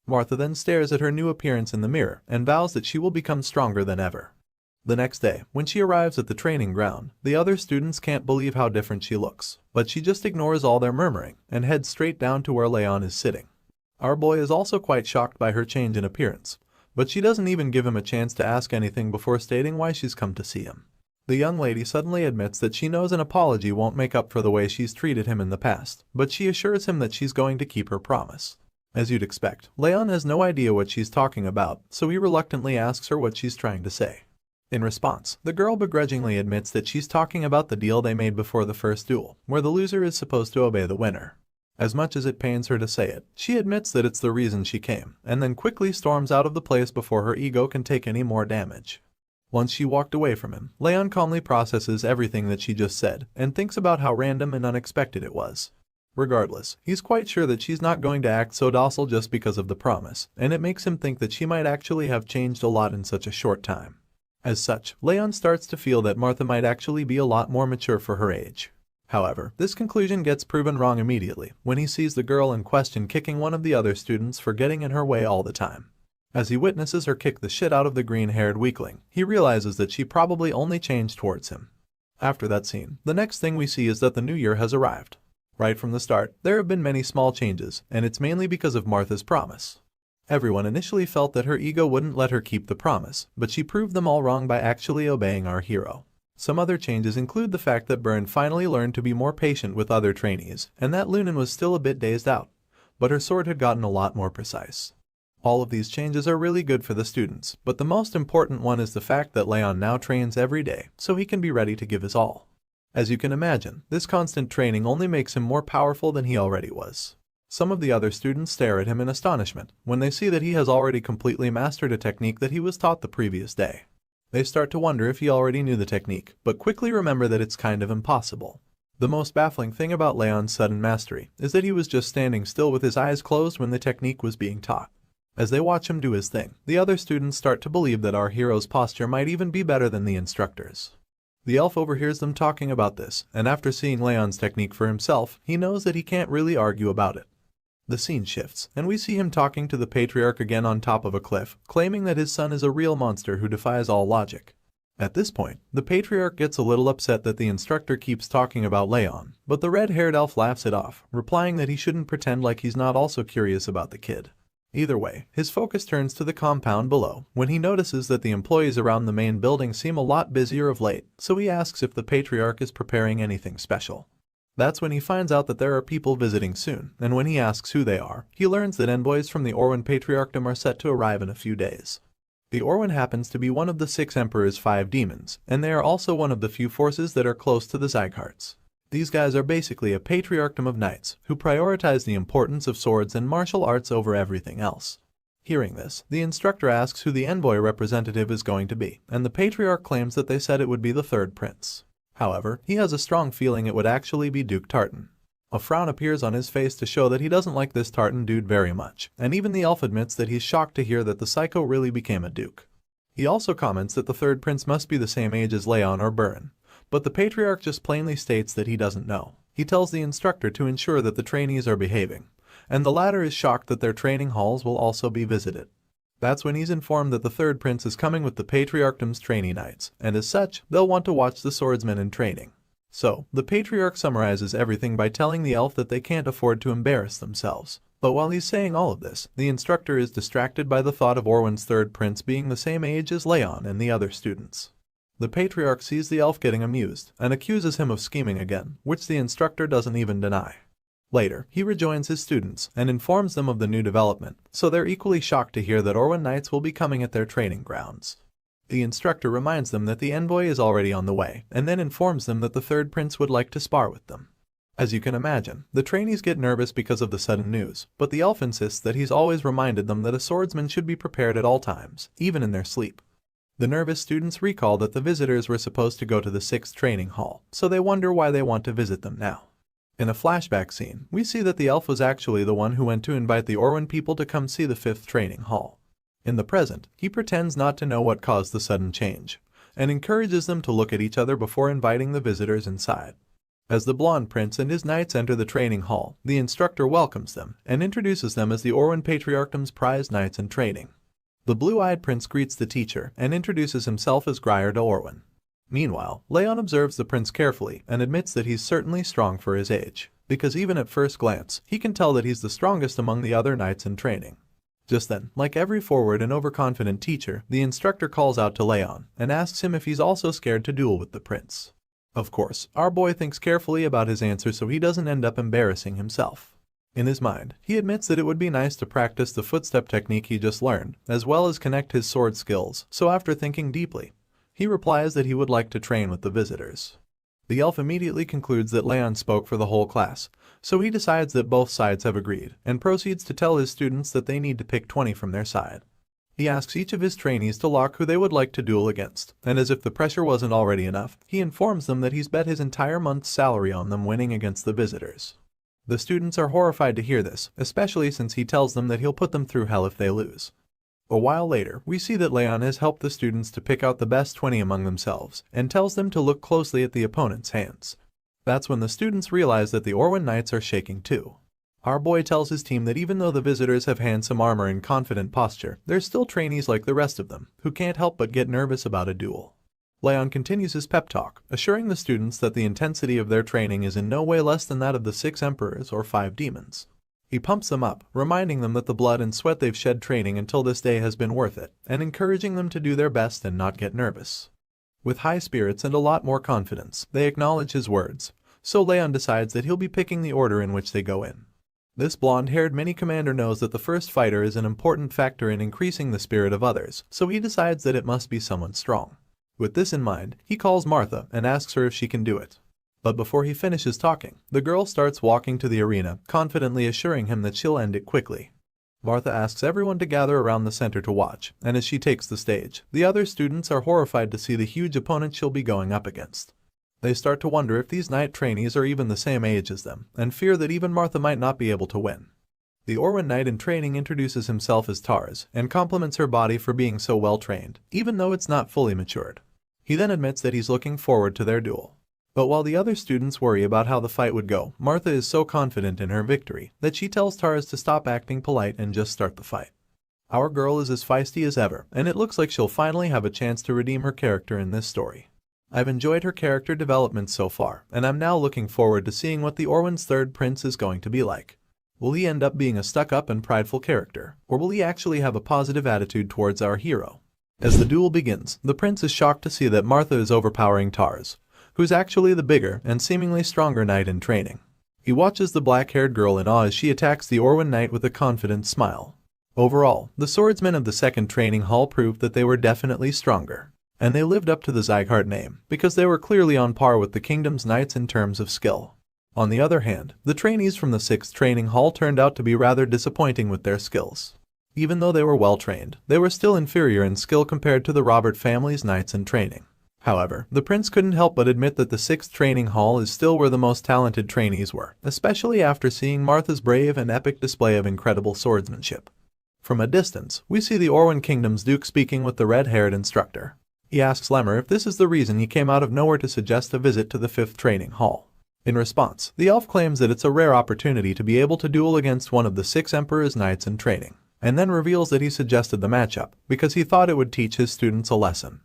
Speaker 1: Martha then stares at her new appearance in the mirror and vows that she will become stronger than ever. The next day, when she arrives at the training ground, the other students can't believe how different she looks, but she just ignores all their murmuring and heads straight down to where Raon is sitting. Our boy is also quite shocked by her change in appearance, but she doesn't even give him a chance to ask anything before stating why she's come to see him. The young lady suddenly admits that she knows an apology won't make up for the way she's treated him in the past, but she assures him that she's going to keep her promise. As you'd expect, Raon has no idea what she's talking about, so he reluctantly asks her what she's trying to say. In response, the girl begrudgingly admits that she's talking about the deal they made before the first duel, where the loser is supposed to obey the winner. As much as it pains her to say it, she admits that it's the reason she came, and then quickly storms out of the place before her ego can take any more damage. Once she walked away from him, Raon calmly processes everything that she just said, and thinks about how random and unexpected it was. Regardless, he's quite sure that she's not going to act so docile just because of the promise, and it makes him think that she might actually have changed a lot in such a short time. As such, Raon starts to feel that Martha might actually be a lot more mature for her age. However, this conclusion gets proven wrong immediately when he sees the girl in question kicking one of the other students for getting in her way all the time. As he witnesses her kick the shit out of the green-haired weakling, he realizes that she probably only changed towards him. After that scene, the next thing we see is that the new year has arrived. Right from the start, there have been many small changes, and it's mainly because of Martha's promise. Everyone initially felt that her ego wouldn't let her keep the promise, but she proved them all wrong by actually obeying our hero. Some other changes include the fact that Byrne finally learned to be more patient with other trainees, and that Lunan was still a bit dazed out, but her sword had gotten a lot more precise. All of these changes are really good for the students, but the most important one is the fact that Raon now trains every day, so he can be ready to give his all. As you can imagine, this constant training only makes him more powerful than he already was. Some of the other students stare at him in astonishment when they see that he has already completely mastered a technique that he was taught the previous day. They start to wonder if he already knew the technique, but quickly remember that it's kind of impossible. The most baffling thing about Raon's sudden mastery is that he was just standing still with his eyes closed when the technique was being taught. As they watch him do his thing, the other students start to believe that our hero's posture might even be better than the instructor's. The elf overhears them talking about this, and after seeing Raon's technique for himself, he knows that he can't really argue about it. The scene shifts, and we see him talking to the patriarch again on top of a cliff, claiming that his son is a real monster who defies all logic. At this point, the patriarch gets a little upset that the instructor keeps talking about Raon, but the red-haired elf laughs it off, replying that he shouldn't pretend like he's not also curious about the kid. Either way, his focus turns to the compound below when he notices that the employees around the main building seem a lot busier of late, so he asks if the patriarch is preparing anything special. That's when he finds out that there are people visiting soon, and when he asks who they are, he learns that envoys from the Orwen Patriarchdom are set to arrive in a few days. The Orwen happens to be one of the 6 Emperor's 5 demons, and they are also one of the few forces that are close to the Siegharts. These guys are basically a patriarchdom of knights who prioritize the importance of swords and martial arts over everything else. Hearing this, the instructor asks who the envoy representative is going to be, and the patriarch claims that they said it would be the 3rd prince. However, he has a strong feeling it would actually be Duke Tartan. A frown appears on his face to show that he doesn't like this Tartan dude very much, and even the elf admits that he's shocked to hear that the psycho really became a duke. He also comments that the 3rd prince must be the same age as Raon or Byrne, but the patriarch just plainly states that he doesn't know. He tells the instructor to ensure that the trainees are behaving, and the latter is shocked that their training halls will also be visited. That's when he's informed that the 3rd prince is coming with the patriarchdom's trainee knights, and as such, they'll want to watch the swordsman in training. So, the patriarch summarizes everything by telling the elf that they can't afford to embarrass themselves. But while he's saying all of this, the instructor is distracted by the thought of Orwen's 3rd prince being the same age as Raon and the other students. The patriarch sees the elf getting amused, and accuses him of scheming again, which the instructor doesn't even deny. Later, he rejoins his students and informs them of the new development, so they're equally shocked to hear that Orwen Knights will be coming at their training grounds. The instructor reminds them that the envoy is already on the way, and then informs them that the third prince would like to spar with them. As you can imagine, the trainees get nervous because of the sudden news, but the elf insists that he's always reminded them that a swordsman should be prepared at all times, even in their sleep. The nervous students recall that the visitors were supposed to go to the 6th training hall, so they wonder why they want to visit them now. In a flashback scene, we see that the elf was actually the one who went to invite the Orwen people to come see the 5th training hall. In the present, he pretends not to know what caused the sudden change, and encourages them to look at each other before inviting the visitors inside. As the blonde prince and his knights enter the training hall, the instructor welcomes them and introduces them as the Orwen Patriarchdom's prized knights in training. The blue-eyed prince greets the teacher and introduces himself as Grier de Orwen. Meanwhile, Raon observes the prince carefully and admits that he's certainly strong for his age, because even at first glance, he can tell that he's the strongest among the other knights in training. Just then, like every forward and overconfident teacher, the instructor calls out to Raon and asks him if he's also scared to duel with the prince. Of course, our boy thinks carefully about his answer so he doesn't end up embarrassing himself. In his mind, he admits that it would be nice to practice the footstep technique he just learned, as well as connect his sword skills, so after thinking deeply, he replies that he would like to train with the visitors. The elf immediately concludes that Raon spoke for the whole class, so he decides that both sides have agreed, and proceeds to tell his students that they need to pick 20 from their side. He asks each of his trainees to lock who they would like to duel against, and as if the pressure wasn't already enough, he informs them that he's bet his entire month's salary on them winning against the visitors. The students are horrified to hear this, especially since he tells them that he'll put them through hell if they lose. A while later, we see that Raon has helped the students to pick out the best 20 among themselves, and tells them to look closely at the opponent's hands. That's when the students realize that the Orwen Knights are shaking too. Our boy tells his team that even though the visitors have handsome armor and confident posture, they're still trainees like the rest of them, who can't help but get nervous about a duel. Raon continues his pep talk, assuring the students that the intensity of their training is in no way less than that of the 6 emperors or 5 demons. He pumps them up, reminding them that the blood and sweat they've shed training until this day has been worth it, and encouraging them to do their best and not get nervous. With high spirits and a lot more confidence, they acknowledge his words, so Raon decides that he'll be picking the order in which they go in. This blonde-haired mini-commander knows that the first fighter is an important factor in increasing the spirit of others, so he decides that it must be someone strong. With this in mind, he calls Martha and asks her if she can do it. But before he finishes talking, the girl starts walking to the arena, confidently assuring him that she'll end it quickly. Martha asks everyone to gather around the center to watch, and as she takes the stage, the other students are horrified to see the huge opponent she'll be going up against. They start to wonder if these knight trainees are even the same age as them, and fear that even Martha might not be able to win. The Orwen knight in training introduces himself as Tars, and compliments her body for being so well trained, even though it's not fully matured. He then admits that he's looking forward to their duel. But while the other students worry about how the fight would go, Martha is so confident in her victory that she tells Tars to stop acting polite and just start the fight. Our girl is as feisty as ever, and it looks like she'll finally have a chance to redeem her character in this story. I've enjoyed her character development so far, and I'm now looking forward to seeing what the Orwen's third prince is going to be like. Will he end up being a stuck-up and prideful character, or will he actually have a positive attitude towards our hero? As the duel begins, the prince is shocked to see that Martha is overpowering Tars, who's actually the bigger and seemingly stronger knight in training. He watches the black-haired girl in awe as she attacks the Orwen knight with a confident smile. Overall, the swordsmen of the 2nd training hall proved that they were definitely stronger. And they lived up to the Sieghart name, because they were clearly on par with the kingdom's knights in terms of skill. On the other hand, the trainees from the 6th training hall turned out to be rather disappointing with their skills. Even though they were well trained, they were still inferior in skill compared to the Robert family's knights in training. However, the prince couldn't help but admit that the 6th training hall is still where the most talented trainees were, especially after seeing Martha's brave and epic display of incredible swordsmanship. From a distance, we see the Orwen Kingdom's duke speaking with the red-haired instructor. He asks Lemmer if this is the reason he came out of nowhere to suggest a visit to the 5th training hall. In response, the elf claims that it's a rare opportunity to be able to duel against one of the 6 emperor's knights in training, and then reveals that he suggested the matchup because he thought it would teach his students a lesson.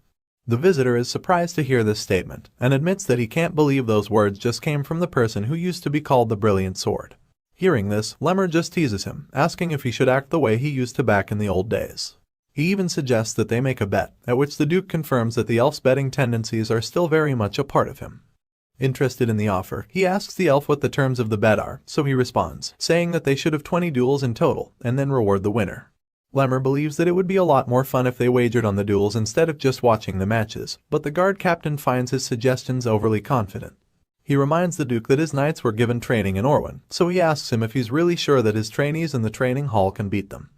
Speaker 1: The visitor is surprised to hear this statement, and admits that he can't believe those words just came from the person who used to be called the Brilliant Sword. Hearing this, Lemmer just teases him, asking if he should act the way he used to back in the old days. He even suggests that they make a bet, at which the Duke confirms that the elf's betting tendencies are still very much a part of him. Interested in the offer, he asks the elf what the terms of the bet are, so he responds, saying that they should have 20 duels in total, and then reward the winner. Lemmer believes that it would be a lot more fun if they wagered on the duels instead of just watching the matches, but the guard captain finds his suggestions overly confident. He reminds the Duke that his knights were given training in Orwyn, so he asks him if he's really sure that his trainees in the training hall can beat them.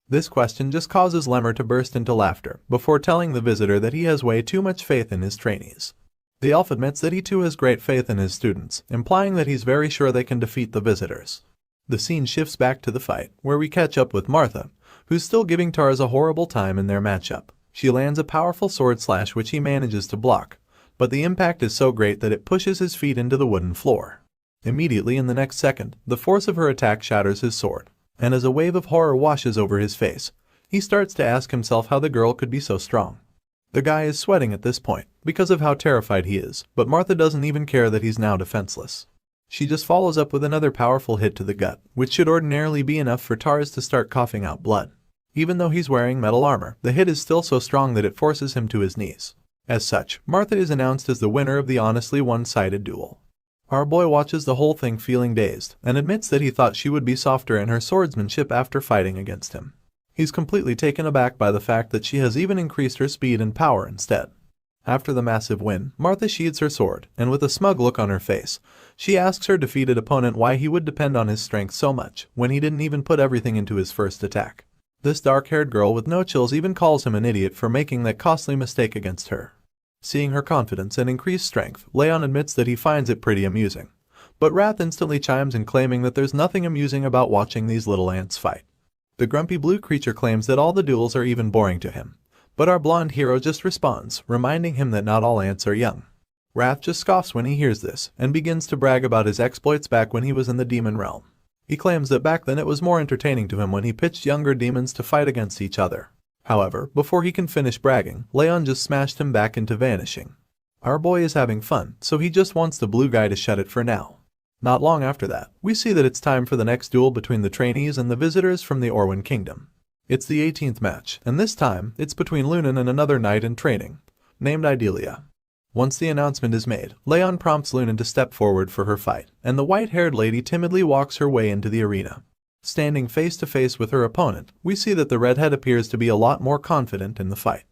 Speaker 1: This question just causes Lemmer to burst into laughter, before telling the visitor that he has way too much faith in his trainees. The elf admits that he too has great faith in his students, implying that he's very sure they can defeat the visitors. The scene shifts back to the fight, where we catch up with Martha, who's still giving Tars a horrible time in their matchup. She lands a powerful sword slash which he manages to block, but the impact is so great that it pushes his feet into the wooden floor. Immediately in the next second, the force of her attack shatters his sword, and as a wave of horror washes over his face, he starts to ask himself how the girl could be so strong. The guy is sweating at this point, because of how terrified he is, but Martha doesn't even care that he's now defenseless. She just follows up with another powerful hit to the gut, which should ordinarily be enough for Tars to start coughing out blood. Even though he's wearing metal armor, the hit is still so strong that it forces him to his knees. As such, Martha is announced as the winner of the honestly one-sided duel. Our boy watches the whole thing feeling dazed, and admits that he thought she would be softer in her swordsmanship after fighting against him. He's completely taken aback by the fact that she has even increased her speed and power instead. After the massive win, Martha sheathes her sword, and with a smug look on her face, she asks her defeated opponent why he would depend on his strength so much when he didn't even put everything into his first attack. This dark-haired girl with no chills even calls him an idiot for making that costly mistake against her. Seeing her confidence and increased strength, Raon admits that he finds it pretty amusing. But Wrath instantly chimes in claiming that there's nothing amusing about watching these little ants fight. The grumpy blue creature claims that all the duels are even boring to him, but our blonde hero just responds, reminding him that not all ants are young. Wrath just scoffs when he hears this, and begins to brag about his exploits back when he was in the demon realm. He claims that back then it was more entertaining to him when he pitched younger demons to fight against each other. However, before he can finish bragging, Raon just smashed him back into vanishing. Our boy is having fun, so he just wants the blue guy to shut it for now. Not long after that, we see that it's time for the next duel between the trainees and the visitors from the Orwyn Kingdom. It's the 18th match, and this time, it's between Lunan and another knight in training, named Idalia. Once the announcement is made, Raon prompts Lunan to step forward for her fight, and the white-haired lady timidly walks her way into the arena. Standing face to face with her opponent, we see that the redhead appears to be a lot more confident in the fight.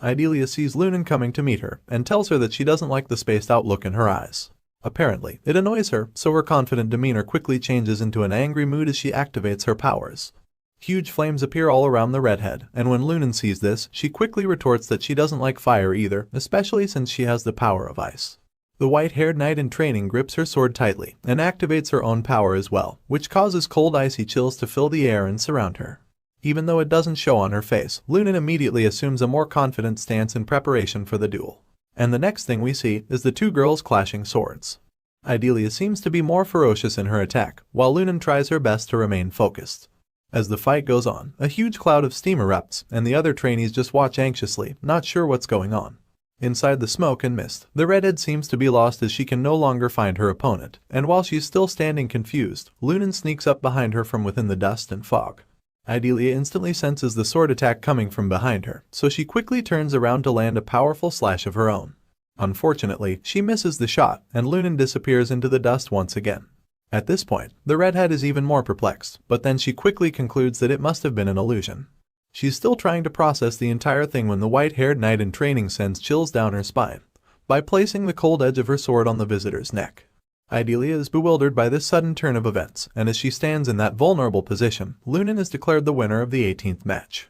Speaker 1: Idalia sees Lunan coming to meet her, and tells her that she doesn't like the spaced-out look in her eyes. Apparently, it annoys her, so her confident demeanor quickly changes into an angry mood as she activates her powers. Huge flames appear all around the redhead, and when Lunan sees this, she quickly retorts that she doesn't like fire either, especially since she has the power of ice. The white-haired knight in training grips her sword tightly, and activates her own power as well, which causes cold icy chills to fill the air and surround her. Even though it doesn't show on her face, Lunan immediately assumes a more confident stance in preparation for the duel. And the next thing we see is the two girls clashing swords. Idalia seems to be more ferocious in her attack, while Lunan tries her best to remain focused. As the fight goes on, a huge cloud of steam erupts, and the other trainees just watch anxiously, not sure what's going on. Inside the smoke and mist, the redhead seems to be lost as she can no longer find her opponent, and while she's still standing confused, Lunan sneaks up behind her from within the dust and fog. Idalia instantly senses the sword attack coming from behind her, so she quickly turns around to land a powerful slash of her own. Unfortunately, she misses the shot, and Lunan disappears into the dust once again. At this point, the redhead is even more perplexed, but then she quickly concludes that it must have been an illusion. She's still trying to process the entire thing when the white-haired knight in training sends chills down her spine by placing the cold edge of her sword on the visitor's neck. Idalia is bewildered by this sudden turn of events, and as she stands in that vulnerable position, Lunan is declared the winner of the 18th match.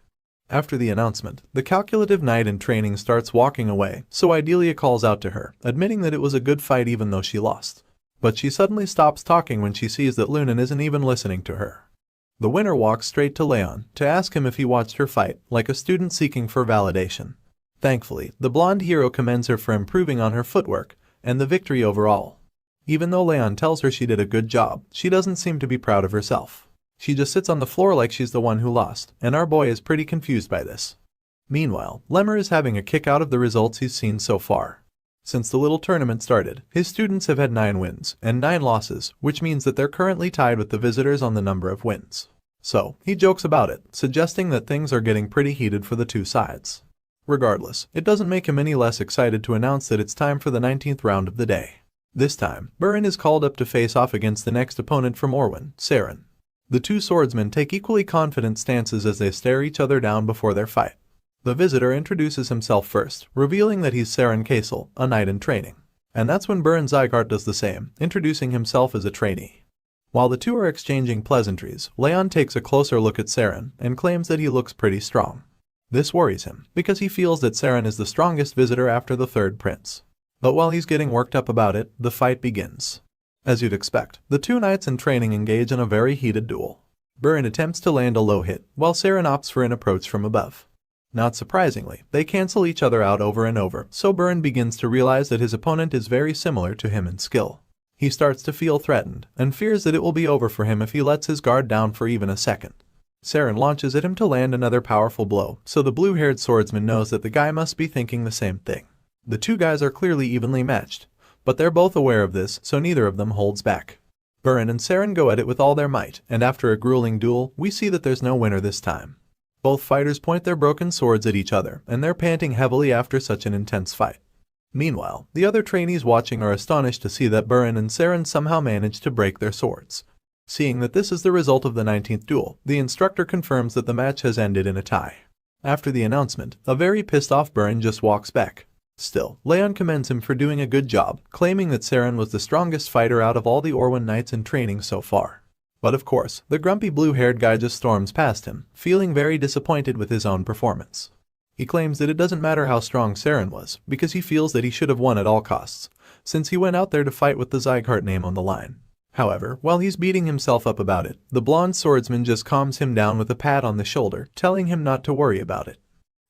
Speaker 1: After the announcement, the calculative knight in training starts walking away, so Idalia calls out to her, admitting that it was a good fight even though she lost. But she suddenly stops talking when she sees that Lunan isn't even listening to her. The winner walks straight to Raon to ask him if he watched her fight, like a student seeking for validation. Thankfully, the blonde hero commends her for improving on her footwork and the victory overall. Even though Raon tells her she did a good job, she doesn't seem to be proud of herself. She just sits on the floor like she's the one who lost, and our boy is pretty confused by this. Meanwhile, Lemmer is having a kick out of the results he's seen so far. Since the little tournament started, his students have had 9 wins and 9 losses, which means that they're currently tied with the visitors on the number of wins. So, he jokes about it, suggesting that things are getting pretty heated for the two sides. Regardless, it doesn't make him any less excited to announce that it's time for the 19th round of the day. This time, Burin is called up to face off against the next opponent from Orwin, Saren. The two swordsmen take equally confident stances as they stare each other down before their fight. The visitor introduces himself first, revealing that he's Saren Kaisel, a knight in training. And that's when House Sieghart does the same, introducing himself as a trainee. While the two are exchanging pleasantries, Raon takes a closer look at Saren and claims that he looks pretty strong. This worries him, because he feels that Saren is the strongest visitor after the third prince. But while he's getting worked up about it, the fight begins. As you'd expect, the two knights in training engage in a very heated duel. Burin attempts to land a low hit, while Saren opts for an approach from above. Not surprisingly, they cancel each other out over and over, so Burin begins to realize that his opponent is very similar to him in skill. He starts to feel threatened, and fears that it will be over for him if he lets his guard down for even a second. Saren launches at him to land another powerful blow, so the blue-haired swordsman knows that the guy must be thinking the same thing. The two guys are clearly evenly matched, but they're both aware of this, so neither of them holds back. Burin and Saren go at it with all their might, and after a grueling duel, we see that there's no winner this time. Both fighters point their broken swords at each other, and they're panting heavily after such an intense fight. Meanwhile, the other trainees watching are astonished to see that Burin and Saren somehow managed to break their swords. Seeing that this is the result of the 19th duel, the instructor confirms that the match has ended in a tie. After the announcement, a very pissed-off Burin just walks back. Still, Raon commends him for doing a good job, claiming that Saren was the strongest fighter out of all the Orwin knights in training so far. But of course, the grumpy blue-haired guy just storms past him, feeling very disappointed with his own performance. He claims that it doesn't matter how strong Saren was, because he feels that he should have won at all costs, since he went out there to fight with the Sieghart name on the line. However, while he's beating himself up about it, the blonde swordsman just calms him down with a pat on the shoulder, telling him not to worry about it.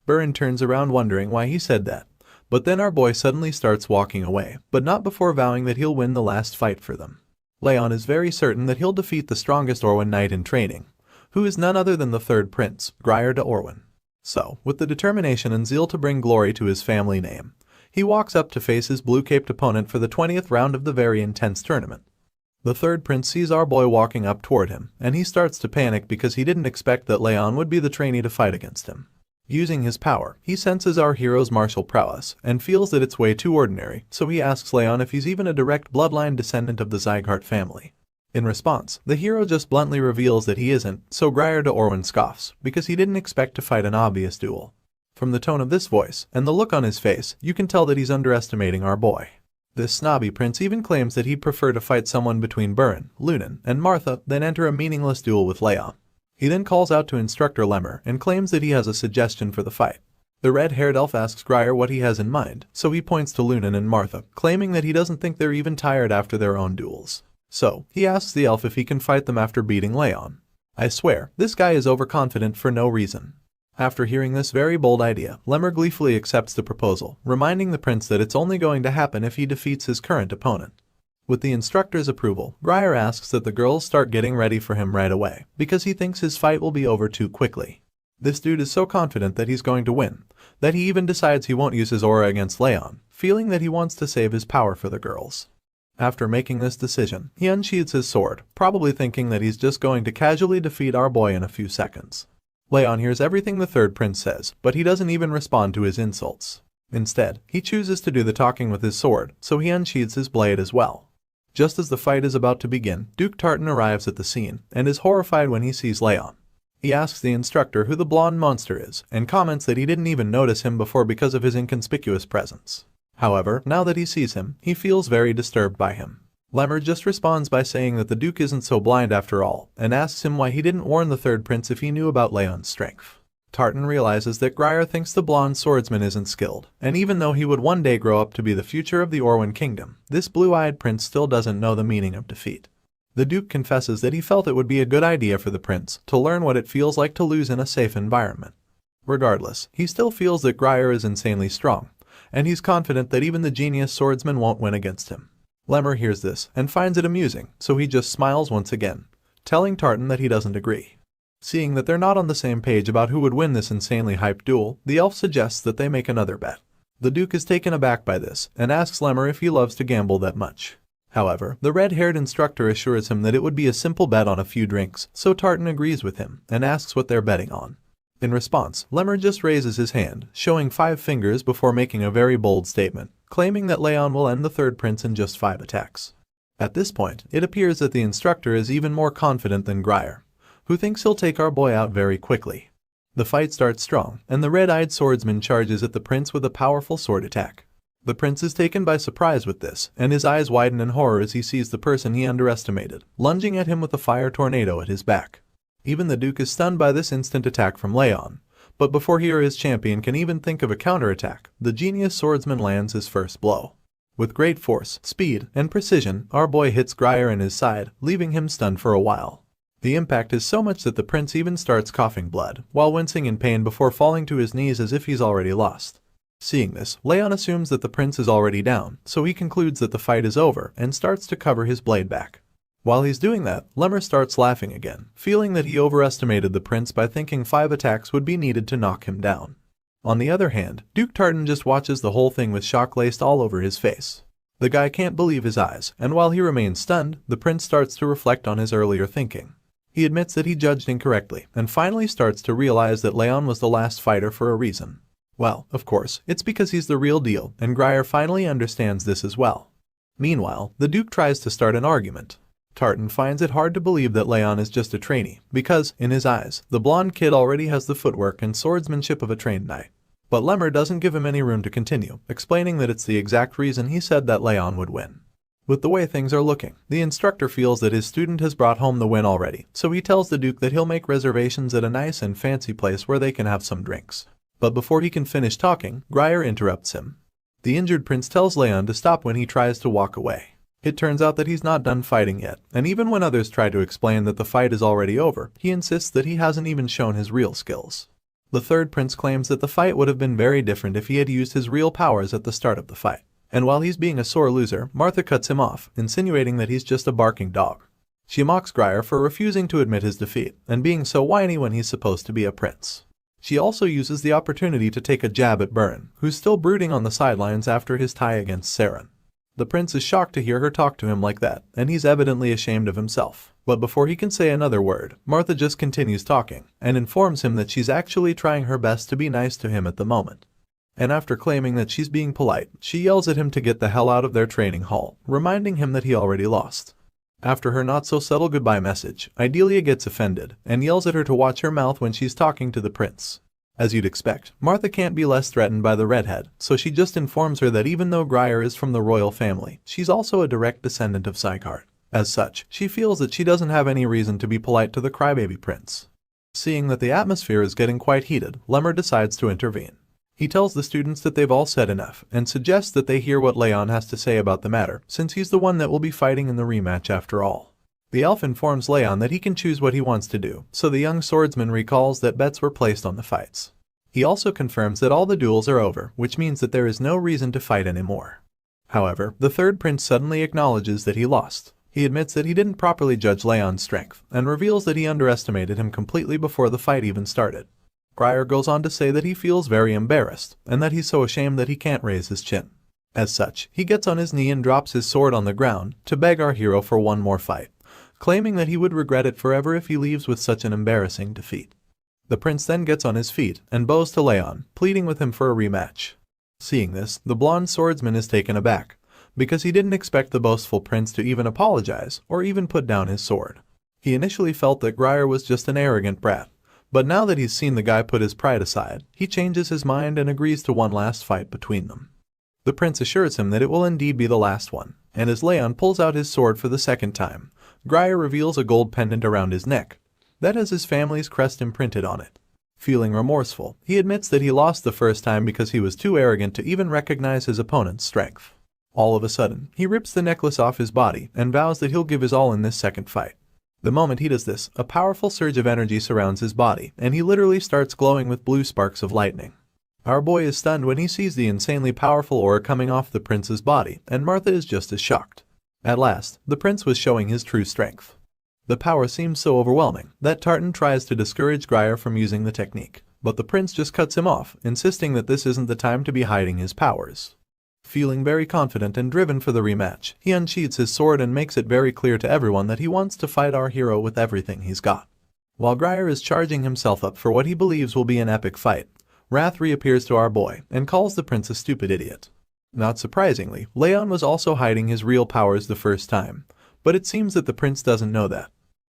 Speaker 1: Burin turns around wondering why he said that, but then our boy suddenly starts walking away, but not before vowing that he'll win the last fight for them. Raon is very certain that he'll defeat the strongest Orwin knight in training, who is none other than the third prince, Grier de Orwin. So, with the determination and zeal to bring glory to his family name, he walks up to face his blue-caped opponent for the 20th round of the very intense tournament. The third prince sees our boy walking up toward him, and he starts to panic because he didn't expect that Raon would be the trainee to fight against him. Using his power, he senses our hero's martial prowess and feels that it's way too ordinary, so he asks Raon if he's even a direct bloodline descendant of the Sieghart family. In response, the hero just bluntly reveals that he isn't, so Grier de Orwin scoffs, because he didn't expect to fight an obvious duel. From the tone of this voice, and the look on his face, you can tell that he's underestimating our boy. This snobby prince even claims that he'd prefer to fight someone between Burin, Lunan, and Martha than enter a meaningless duel with Raon. He then calls out to Instructor Lemmer and claims that he has a suggestion for the fight. The red-haired elf asks Grier what he has in mind, so he points to Lunan and Martha, claiming that he doesn't think they're even tired after their own duels. So, he asks the elf if he can fight them after beating Raon. I swear, this guy is overconfident for no reason. After hearing this very bold idea, Lemmer gleefully accepts the proposal, reminding the prince that it's only going to happen if he defeats his current opponent. With the instructor's approval, Grier asks that the girls start getting ready for him right away, because he thinks his fight will be over too quickly. This dude is so confident that he's going to win, that he even decides he won't use his aura against Raon, feeling that he wants to save his power for the girls. After making this decision, he unsheathes his sword, probably thinking that he's just going to casually defeat our boy in a few seconds. Raon hears everything the third prince says, but he doesn't even respond to his insults. Instead, he chooses to do the talking with his sword, so he unsheathes his blade as well. Just as the fight is about to begin, Duke Tartan arrives at the scene, and is horrified when he sees Raon. He asks the instructor who the blonde monster is, and comments that he didn't even notice him before because of his inconspicuous presence. However, now that he sees him, he feels very disturbed by him. Lemmer just responds by saying that the Duke isn't so blind after all, and asks him why he didn't warn the third prince if he knew about Raon's strength. Tartan realizes that Grier thinks the blonde swordsman isn't skilled, and even though he would one day grow up to be the future of the Orwin kingdom, this blue-eyed prince still doesn't know the meaning of defeat. The Duke confesses that he felt it would be a good idea for the prince to learn what it feels like to lose in a safe environment. Regardless, he still feels that Grier is insanely strong, and he's confident that even the genius swordsman won't win against him. Lemmer hears this and finds it amusing, so he just smiles once again, telling Tartan that he doesn't agree. Seeing that they're not on the same page about who would win this insanely hyped duel, the elf suggests that they make another bet. The Duke is taken aback by this and asks Lemmer if he loves to gamble that much. However, the red-haired instructor assures him that it would be a simple bet on a few drinks, so Tartan agrees with him and asks what they're betting on. In response, Lemmer just raises his hand, showing 5 fingers before making a very bold statement, claiming that Raon will end the third prince in just 5 attacks. At this point, it appears that the instructor is even more confident than Grier, who thinks he'll take our boy out very quickly. The fight starts strong, and the red-eyed swordsman charges at the prince with a powerful sword attack. The prince is taken by surprise with this, and his eyes widen in horror as he sees the person he underestimated, lunging at him with a fire tornado at his back. Even the Duke is stunned by this instant attack from Raon, but before he or his champion can even think of a counterattack, the genius swordsman lands his first blow. With great force, speed, and precision, our boy hits Grier in his side, leaving him stunned for a while. The impact is so much that the prince even starts coughing blood, while wincing in pain before falling to his knees as if he's already lost. Seeing this, Raon assumes that the prince is already down, so he concludes that the fight is over and starts to cover his blade back. While he's doing that, Lemmer starts laughing again, feeling that he overestimated the prince by thinking 5 attacks would be needed to knock him down. On the other hand, Duke Tartan just watches the whole thing with shock laced all over his face. The guy can't believe his eyes, and while he remains stunned, the prince starts to reflect on his earlier thinking. He admits that he judged incorrectly, and finally starts to realize that Raon was the last fighter for a reason. Well, of course, it's because he's the real deal, and Grier finally understands this as well. Meanwhile, the Duke tries to start an argument. Tartan finds it hard to believe that Raon is just a trainee, because, in his eyes, the blonde kid already has the footwork and swordsmanship of a trained knight. But Lemmer doesn't give him any room to continue, explaining that it's the exact reason he said that Raon would win. With the way things are looking, the instructor feels that his student has brought home the win already, so he tells the Duke that he'll make reservations at a nice and fancy place where they can have some drinks. But before he can finish talking, Grier interrupts him. The injured prince tells Raon to stop when he tries to walk away. It turns out that he's not done fighting yet, and even when others try to explain that the fight is already over, he insists that he hasn't even shown his real skills. The third prince claims that the fight would have been very different if he had used his real powers at the start of the fight. And while he's being a sore loser, Martha cuts him off, insinuating that he's just a barking dog. She mocks Grier for refusing to admit his defeat, and being so whiny when he's supposed to be a prince. She also uses the opportunity to take a jab at Byrne, who's still brooding on the sidelines after his tie against Saren. The prince is shocked to hear her talk to him like that, and he's evidently ashamed of himself. But before he can say another word, Martha just continues talking, and informs him that she's actually trying her best to be nice to him at the moment. And after claiming that she's being polite, she yells at him to get the hell out of their training hall, reminding him that he already lost. After her not-so-subtle goodbye message, Idelia gets offended, and yells at her to watch her mouth when she's talking to the prince. As you'd expect, Martha can't be less threatened by the redhead, so she just informs her that even though Grier is from the royal family, she's also a direct descendant of Sieghart. As such, she feels that she doesn't have any reason to be polite to the crybaby prince. Seeing that the atmosphere is getting quite heated, Lemmer decides to intervene. He tells the students that they've all said enough, and suggests that they hear what Raon has to say about the matter, since he's the one that will be fighting in the rematch after all. The elf informs Raon that he can choose what he wants to do, so the young swordsman recalls that bets were placed on the fights. He also confirms that all the duels are over, which means that there is no reason to fight anymore. However, the third prince suddenly acknowledges that he lost. He admits that he didn't properly judge Raon's strength, and reveals that he underestimated him completely before the fight even started. Grier goes on to say that he feels very embarrassed, and that he's so ashamed that he can't raise his chin. As such, he gets on his knee and drops his sword on the ground to beg our hero for one more fight, claiming that he would regret it forever if he leaves with such an embarrassing defeat. The prince then gets on his feet and bows to Raon, pleading with him for a rematch. Seeing this, the blonde swordsman is taken aback, because he didn't expect the boastful prince to even apologize or even put down his sword. He initially felt that Grier was just an arrogant brat, but now that he's seen the guy put his pride aside, he changes his mind and agrees to one last fight between them. The prince assures him that it will indeed be the last one, and as Raon pulls out his sword for the second time, Grier reveals a gold pendant around his neck that has his family's crest imprinted on it. Feeling remorseful, he admits that he lost the first time because he was too arrogant to even recognize his opponent's strength. All of a sudden, he rips the necklace off his body and vows that he'll give his all in this second fight. The moment he does this, a powerful surge of energy surrounds his body, and he literally starts glowing with blue sparks of lightning. Our boy is stunned when he sees the insanely powerful aura coming off the prince's body, and Martha is just as shocked. At last, the prince was showing his true strength. The power seems so overwhelming that Tartan tries to discourage Grier from using the technique, but the prince just cuts him off, insisting that this isn't the time to be hiding his powers. Feeling very confident and driven for the rematch, he unsheathes his sword and makes it very clear to everyone that he wants to fight our hero with everything he's got. While Grier is charging himself up for what he believes will be an epic fight, Wrath reappears to our boy and calls the prince a stupid idiot. Not surprisingly, Raon was also hiding his real powers the first time, but it seems that the prince doesn't know that.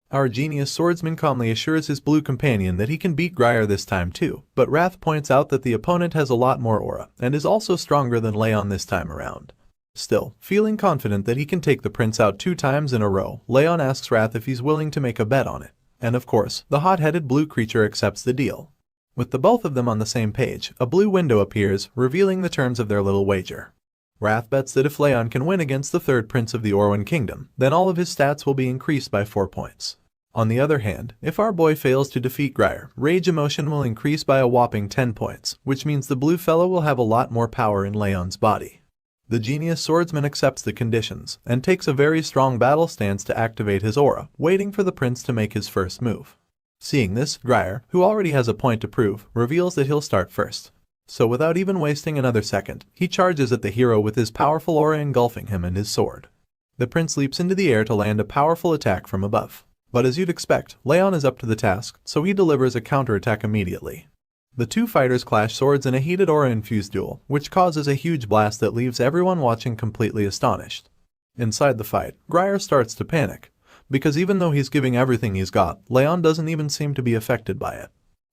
Speaker 1: Our genius swordsman calmly assures his blue companion that he can beat Grier this time too, but Wrath points out that the opponent has a lot more aura and is also stronger than Raon this time around. Still, feeling confident that he can take the prince out 2 times in a row, Raon asks Wrath if he's willing to make a bet on it. And of course, the hot-headed blue creature accepts the deal. With the both of them on the same page, a blue window appears, revealing the terms of their little wager. Wrath bets that if Raon can win against the third prince of the Orwan Kingdom, then all of his stats will be increased by 4 points. On the other hand, if our boy fails to defeat Grier, rage emotion will increase by a whopping 10 points, which means the blue fellow will have a lot more power in Raon's body. The genius swordsman accepts the conditions, and takes a very strong battle stance to activate his aura, waiting for the prince to make his first move. Seeing this, Grier, who already has a point to prove, reveals that he'll start first. So without even wasting another second, he charges at the hero with his powerful aura engulfing him and his sword. The prince leaps into the air to land a powerful attack from above. But as you'd expect, Raon is up to the task, so he delivers a counterattack immediately. The two fighters clash swords in a heated aura-infused duel, which causes a huge blast that leaves everyone watching completely astonished. Inside the fight, Grier starts to panic, because even though he's giving everything he's got, Raon doesn't even seem to be affected by it.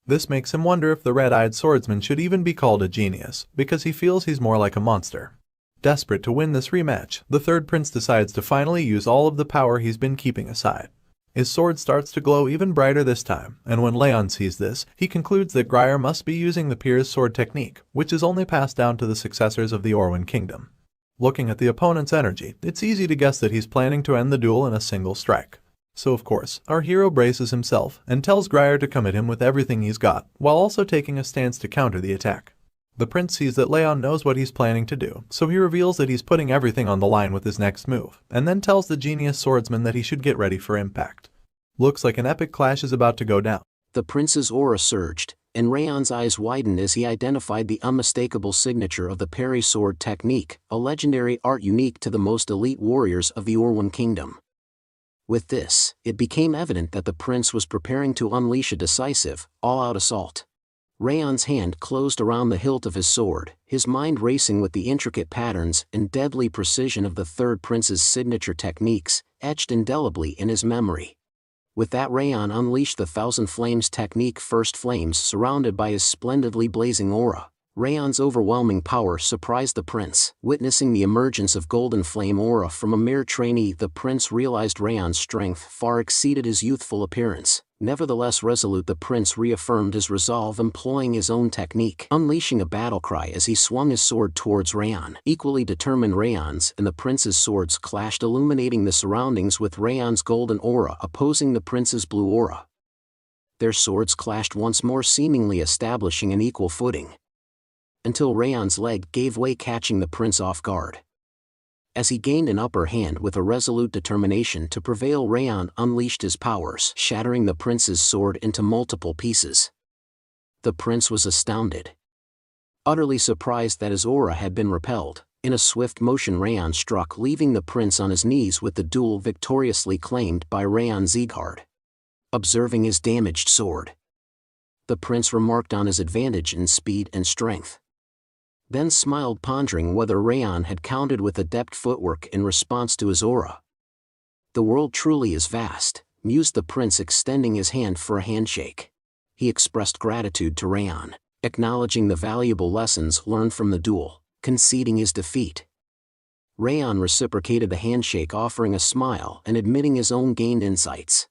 Speaker 1: This makes him wonder if the red-eyed swordsman should even be called a genius, because he feels he's more like a monster. Desperate to win this rematch, the third prince decides to finally use all of the power he's been keeping aside. His sword starts to glow even brighter this time, and when Raon sees this, he concludes that Grier must be using the Pier's sword technique, which is only passed down to the successors of the Orwan Kingdom. Looking at the opponent's energy, it's easy to guess that he's planning to end the duel in a single strike. So of course, our hero braces himself and tells Grier to come at him with everything he's got, while also taking a stance to counter the attack. The prince sees that Raon knows what he's planning to do, so he reveals that he's putting everything on the line with his next move, and then tells the genius swordsman that he should get ready for impact. Looks like an epic clash is about to go down.
Speaker 2: The prince's aura surged, and Raon's eyes widened as he identified the unmistakable signature of the parry sword technique, a legendary art unique to the most elite warriors of the Orwan Kingdom. With this, it became evident that the prince was preparing to unleash a decisive, all-out assault. Raon's hand closed around the hilt of his sword, his mind racing with the intricate patterns and deadly precision of the third prince's signature techniques, etched indelibly in his memory. With that, Raon unleashed the Thousand Flames technique, first flames surrounded by his splendidly blazing aura. Raon's overwhelming power surprised the prince. Witnessing the emergence of golden flame aura from a mere trainee, the prince realized Raon's strength far exceeded his youthful appearance. Nevertheless resolute, the prince reaffirmed his resolve, employing his own technique, unleashing a battle cry as he swung his sword towards Raon. Equally determined, Raon's and the prince's swords clashed, illuminating the surroundings with Raon's golden aura opposing the prince's blue aura. Their swords clashed once more, seemingly establishing an equal footing, until Raon's leg gave way, catching the prince off guard. As he gained an upper hand with a resolute determination to prevail, Raon unleashed his powers, shattering the prince's sword into multiple pieces. The prince was astounded, utterly surprised that his aura had been repelled. In a swift motion, Raon struck, leaving the prince on his knees with the duel victoriously claimed by House Sieghart. Observing his damaged sword, the prince remarked on his advantage in speed and strength, then smiled, pondering whether Raon had countered with adept footwork in response to his aura. "The world truly is vast," mused the prince, extending his hand for a handshake. He expressed gratitude to Raon, acknowledging the valuable lessons learned from the duel, conceding his defeat. Raon reciprocated the handshake, offering a smile and admitting his own gained insights.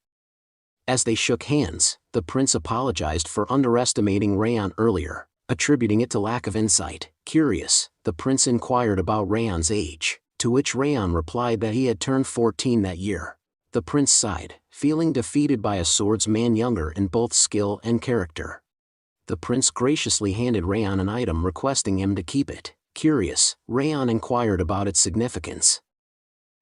Speaker 2: As they shook hands, the prince apologized for underestimating Raon earlier, attributing it to lack of insight. Curious, the prince inquired about Raon's age, to which Raon replied that he had turned 14 that year. The prince sighed, feeling defeated by a swordsman younger in both skill and character. The prince graciously handed Raon an item, requesting him to keep it. Curious, Raon inquired about its significance.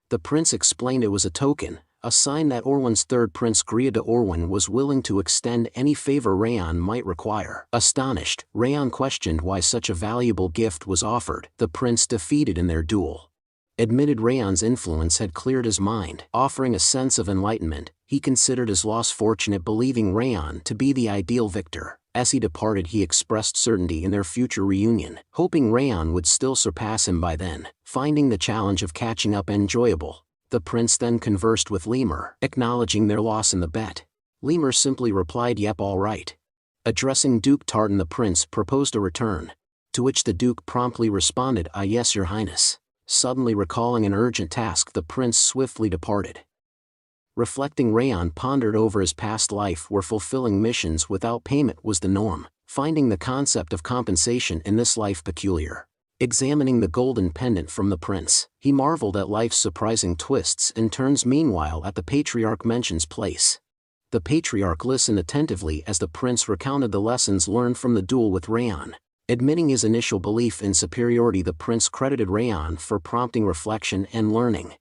Speaker 2: The prince explained it was a token, a sign that Orwan's third prince Grier de Orwan was willing to extend any favor Raon might require. Astonished, Raon questioned why such a valuable gift was offered. The prince, defeated in their duel, admitted Raon's influence had cleared his mind. Offering a sense of enlightenment, He considered his loss fortunate, believing Raon to be the ideal victor. As he departed, he expressed certainty in their future reunion, hoping Raon would still surpass him by then, finding the challenge of catching up enjoyable. The prince then conversed with Lemur, acknowledging their loss in the bet. Lemur simply replied, "Yep, all right." Addressing Duke Tartan, the prince proposed a return, to which the duke promptly responded, "Ah yes, your highness." Suddenly recalling an urgent task, the prince swiftly departed. Reflecting, Raon pondered over his past life, where fulfilling missions without payment was the norm, finding the concept of compensation in this life peculiar. Examining the golden pendant from the prince, he marveled at life's surprising twists and turns. Meanwhile, at the patriarch mentions place. The patriarch listened attentively as the prince recounted the lessons learned from the duel with Raon. Admitting his initial belief in superiority, the prince credited Raon for prompting reflection and learning,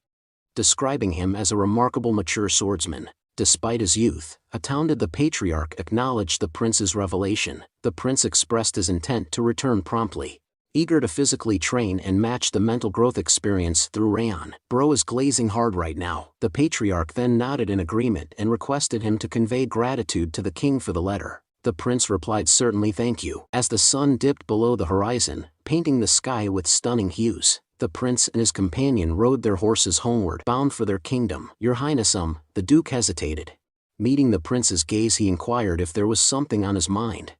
Speaker 2: describing him as a remarkable mature swordsman. Despite his youth, astounded, the patriarch acknowledged the prince's revelation. The prince expressed his intent to return promptly, eager to physically train and match the mental growth experience through Raon. "Bro is glazing hard right now." The patriarch then nodded in agreement and requested him to convey gratitude to the king for the letter. The prince replied, "Certainly, thank you." As the sun dipped below the horizon, painting the sky with stunning hues, the prince and his companion rode their horses homeward, bound for their kingdom. "Your highness, the duke hesitated. Meeting the prince's gaze, he inquired if there was something on his mind.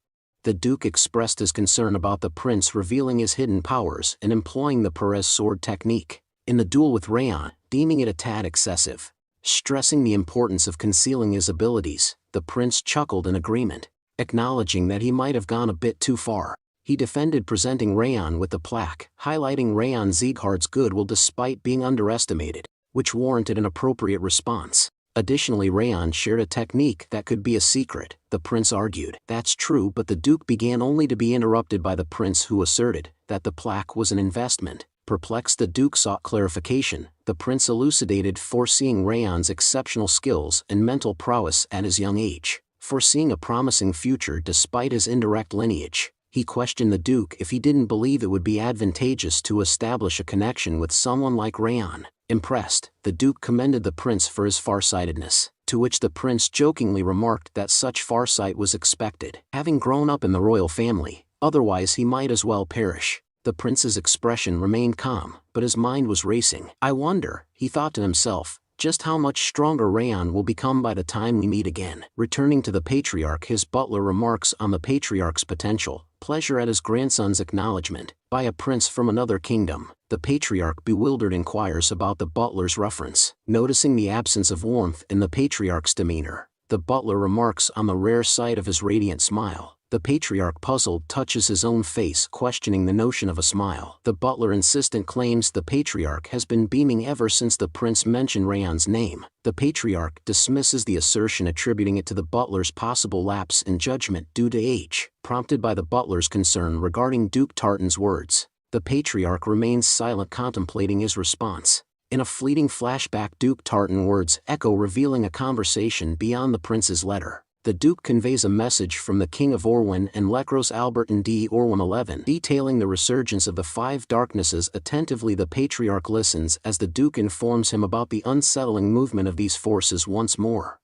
Speaker 2: The duke expressed his concern about the prince revealing his hidden powers and employing the Perez sword technique in the duel with Raon, deeming it a tad excessive. Stressing the importance of concealing his abilities, the prince chuckled in agreement, acknowledging that he might have gone a bit too far. He defended presenting Raon with the plaque, highlighting Raon Sieghart's goodwill despite being underestimated, which warranted an appropriate response. Additionally, Raon shared a technique that could be a secret. The prince argued, "That's true," but the duke began, only to be interrupted by the prince, who asserted that the plaque was an investment. Perplexed, the duke sought clarification. The prince elucidated, foreseeing Raon's exceptional skills and mental prowess at his young age, foreseeing a promising future despite his indirect lineage. He questioned the duke if he didn't believe it would be advantageous to establish a connection with someone like Raon. Impressed, the duke commended the prince for his farsightedness, to which the prince jokingly remarked that such farsight was expected, having grown up in the royal family, otherwise he might as well perish. The prince's expression remained calm, but his mind was racing. "I wonder," he thought to himself, "just how much stronger Raon will become by the time we meet again." Returning to the patriarch, his butler remarks on the patriarch's potential pleasure at his grandson's acknowledgement by a prince from another kingdom. The patriarch, bewildered, inquires about the butler's reference. Noticing the absence of warmth in the patriarch's demeanor, the butler remarks on the rare sight of his radiant smile. The patriarch, puzzled, touches his own face, questioning the notion of a smile. The butler, insistent, claims the patriarch has been beaming ever since the prince mentioned Raon's name. The patriarch dismisses the assertion, attributing it to the butler's possible lapse in judgment due to age. Prompted by the butler's concern regarding Duke Tartan's words, the patriarch remains silent, contemplating his response. In a fleeting flashback, Duke Tartan's words echo, revealing a conversation beyond the prince's letter. The duke conveys a message from the king of Orwin and Lekros Albertan D. Orwin 11, detailing the resurgence of the five darknesses. Attentively, the patriarch listens as the duke informs him about the unsettling movement of these forces once more.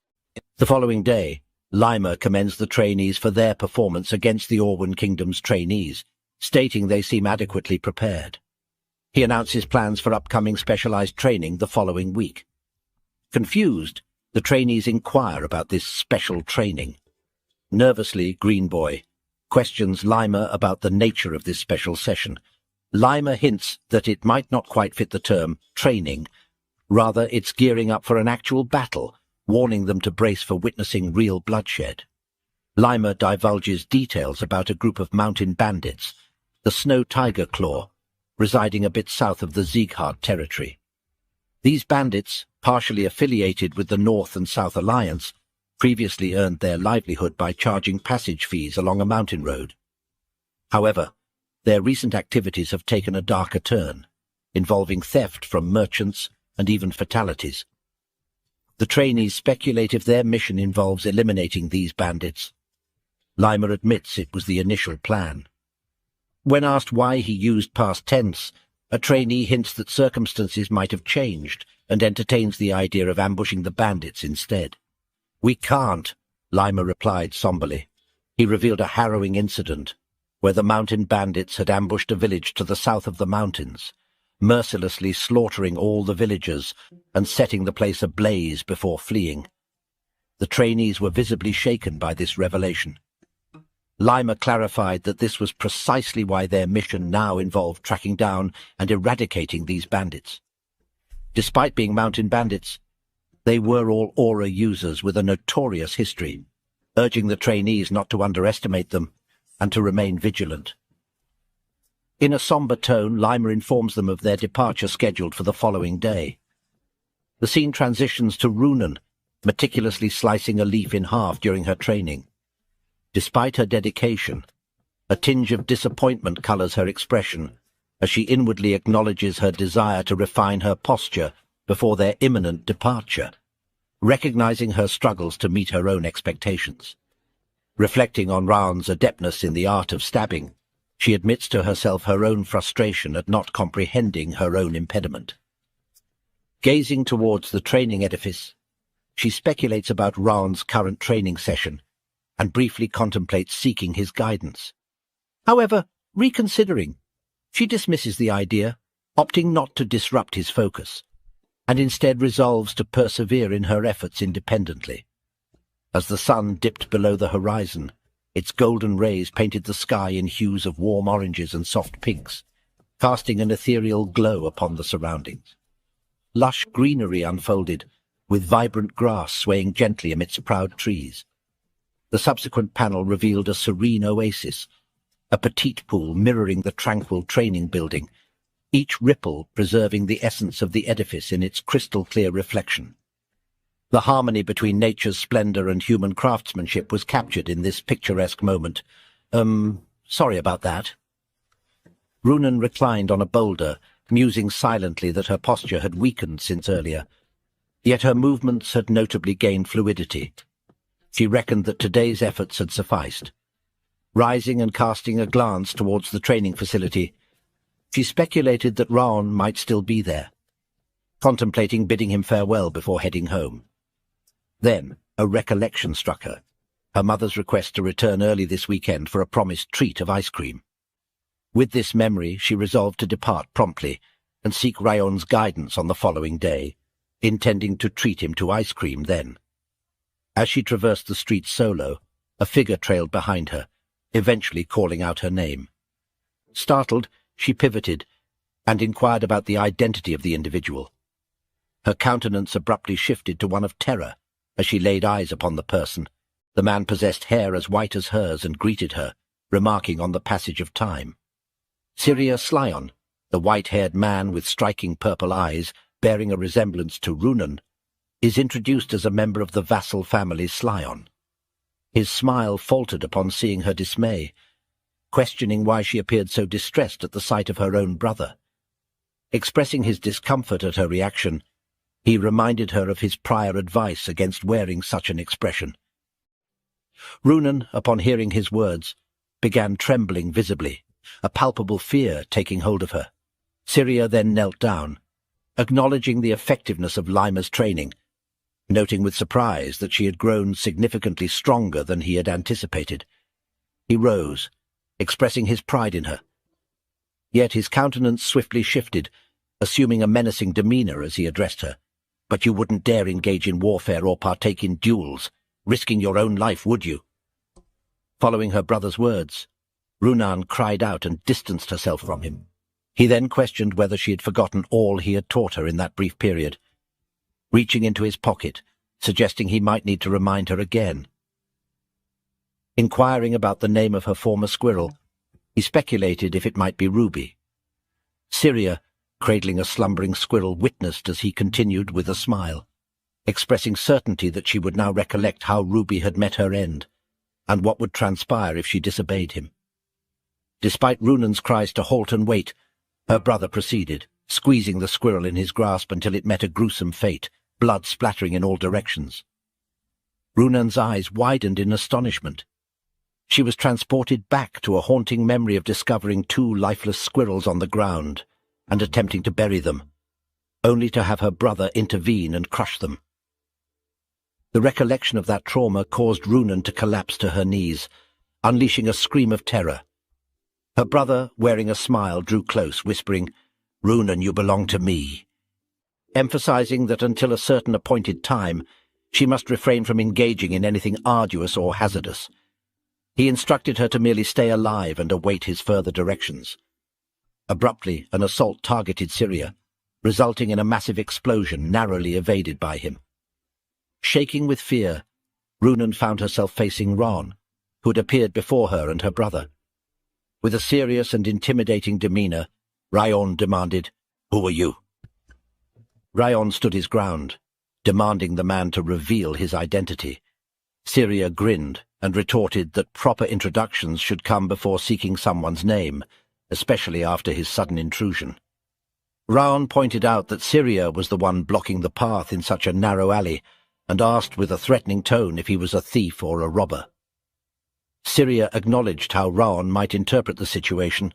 Speaker 3: The following day, Lima commends the trainees for their performance against the Orwin Kingdom's trainees, stating they seem adequately prepared. He announces plans for upcoming specialized training the following week. Confused, the trainees inquire about this special training. Nervously, Green Boy questions Lima about the nature of this special session. Lima hints that it might not quite fit the term training. Rather, it's gearing up for an actual battle, warning them to brace for witnessing real bloodshed. Lima divulges details about a group of mountain bandits, the Snow Tiger Claw, residing a bit south of the Sieghart territory. These bandits, partially affiliated with the North and South Alliance, previously earned their livelihood by charging passage fees along a mountain road. However, their recent activities have taken a darker turn, involving theft from merchants and even fatalities. The trainees speculate if their mission involves eliminating these bandits. Lima admits it was the initial plan. When asked why he used past tense, a trainee hints that circumstances might have changed and entertains the idea of ambushing the bandits instead. "We can't," Lima replied somberly. He revealed a harrowing incident where the mountain bandits had ambushed a village to the south of the mountains, mercilessly slaughtering all the villagers and setting the place ablaze before fleeing. The trainees were visibly shaken by this revelation. Lima clarified that this was precisely why their mission now involved tracking down and eradicating these bandits. Despite being mountain bandits, they were all aura users with a notorious history, urging the trainees not to underestimate them and to remain vigilant. In a somber tone, Lima informs them of their departure scheduled for the following day. The scene transitions to Runan, meticulously slicing a leaf in half during her training. Despite her dedication, a tinge of disappointment colors her expression as she inwardly acknowledges her desire to refine her posture before their imminent departure, recognizing her struggles to meet her own expectations. Reflecting on Raon's adeptness in the art of stabbing, she admits to herself her own frustration at not comprehending her own impediment. Gazing towards the training edifice, she speculates about Raon's current training session and briefly contemplates seeking his guidance. However, reconsidering, she dismisses the idea, opting not to disrupt his focus, and instead resolves to persevere in her efforts independently. As the sun dipped below the horizon, its golden rays painted the sky in hues of warm oranges and soft pinks, casting an ethereal glow upon the surroundings. Lush greenery unfolded, with vibrant grass swaying gently amidst proud trees. The subsequent panel revealed a serene oasis, a petite pool mirroring the tranquil training building, each ripple preserving the essence of the edifice in its crystal-clear reflection. The harmony between nature's splendor and human craftsmanship was captured in this picturesque moment. Sorry about that. Runan reclined on a boulder, musing silently that her posture had weakened since earlier. Yet her movements had notably gained fluidity. She reckoned that today's efforts had sufficed. Rising and casting a glance towards the training facility, she speculated that Raon might still be there, contemplating bidding him farewell before heading home. Then a recollection struck her, her mother's request to return early this weekend for a promised treat of ice cream. With this memory, she resolved to depart promptly and seek Raon's guidance on the following day, intending to treat him to ice cream then. As she traversed the street solo, a figure trailed behind her, eventually calling out her name. Startled, she pivoted and inquired about the identity of the individual. Her countenance abruptly shifted to one of terror as she laid eyes upon the person. The man possessed hair as white as hers and greeted her, remarking on the passage of time. Syria Slyon, the white-haired man with striking purple eyes, bearing a resemblance to Runan, is introduced as a member of the vassal family Slyon. His smile faltered upon seeing her dismay, questioning why she appeared so distressed at the sight of her own brother. Expressing his discomfort at her reaction, he reminded her of his prior advice against wearing such an expression. Runan, upon hearing his words, began trembling visibly, a palpable fear taking hold of her. Syria then knelt down, acknowledging the effectiveness of Lima's training, noting with surprise that she had grown significantly stronger than he had anticipated. He rose, expressing his pride in her. Yet his countenance swiftly shifted, assuming a menacing demeanor as he addressed her. "But you wouldn't dare engage in warfare or partake in duels, risking your own life, would you?" Following her brother's words, Runan cried out and distanced herself from him. He then questioned whether she had forgotten all he had taught her in that brief period, reaching into his pocket, suggesting he might need to remind her again. Inquiring about the name of her former squirrel, he speculated if it might be Ruby. Syria, cradling a slumbering squirrel, witnessed as he continued with a smile, expressing certainty that she would now recollect how Ruby had met her end, and what would transpire if she disobeyed him. Despite Runan's cries to halt and wait, her brother proceeded, squeezing the squirrel in his grasp until it met a gruesome fate, blood splattering in all directions. Runan's eyes widened in astonishment. She was transported back to a haunting memory of discovering two lifeless squirrels on the ground and attempting to bury them, only to have her brother intervene and crush them. The recollection of that trauma caused Runan to collapse to her knees, unleashing a scream of terror. Her brother, wearing a smile, drew close, whispering, "Runan, you belong to me," emphasizing that until a certain appointed time, she must refrain from engaging in anything arduous or hazardous. He instructed her to merely stay alive and await his further directions. Abruptly, an assault targeted Syria, resulting in a massive explosion narrowly evaded by him. Shaking with fear, Runan found herself facing Raon, who had appeared before her and her brother. With a serious and intimidating demeanor, Raon demanded, "Who are you?" Raon stood his ground, demanding the man to reveal his identity. Syria grinned and retorted that proper introductions should come before seeking someone's name, especially after his sudden intrusion. Raon pointed out that Syria was the one blocking the path in such a narrow alley, and asked with a threatening tone if he was a thief or a robber. Syria acknowledged how Raon might interpret the situation,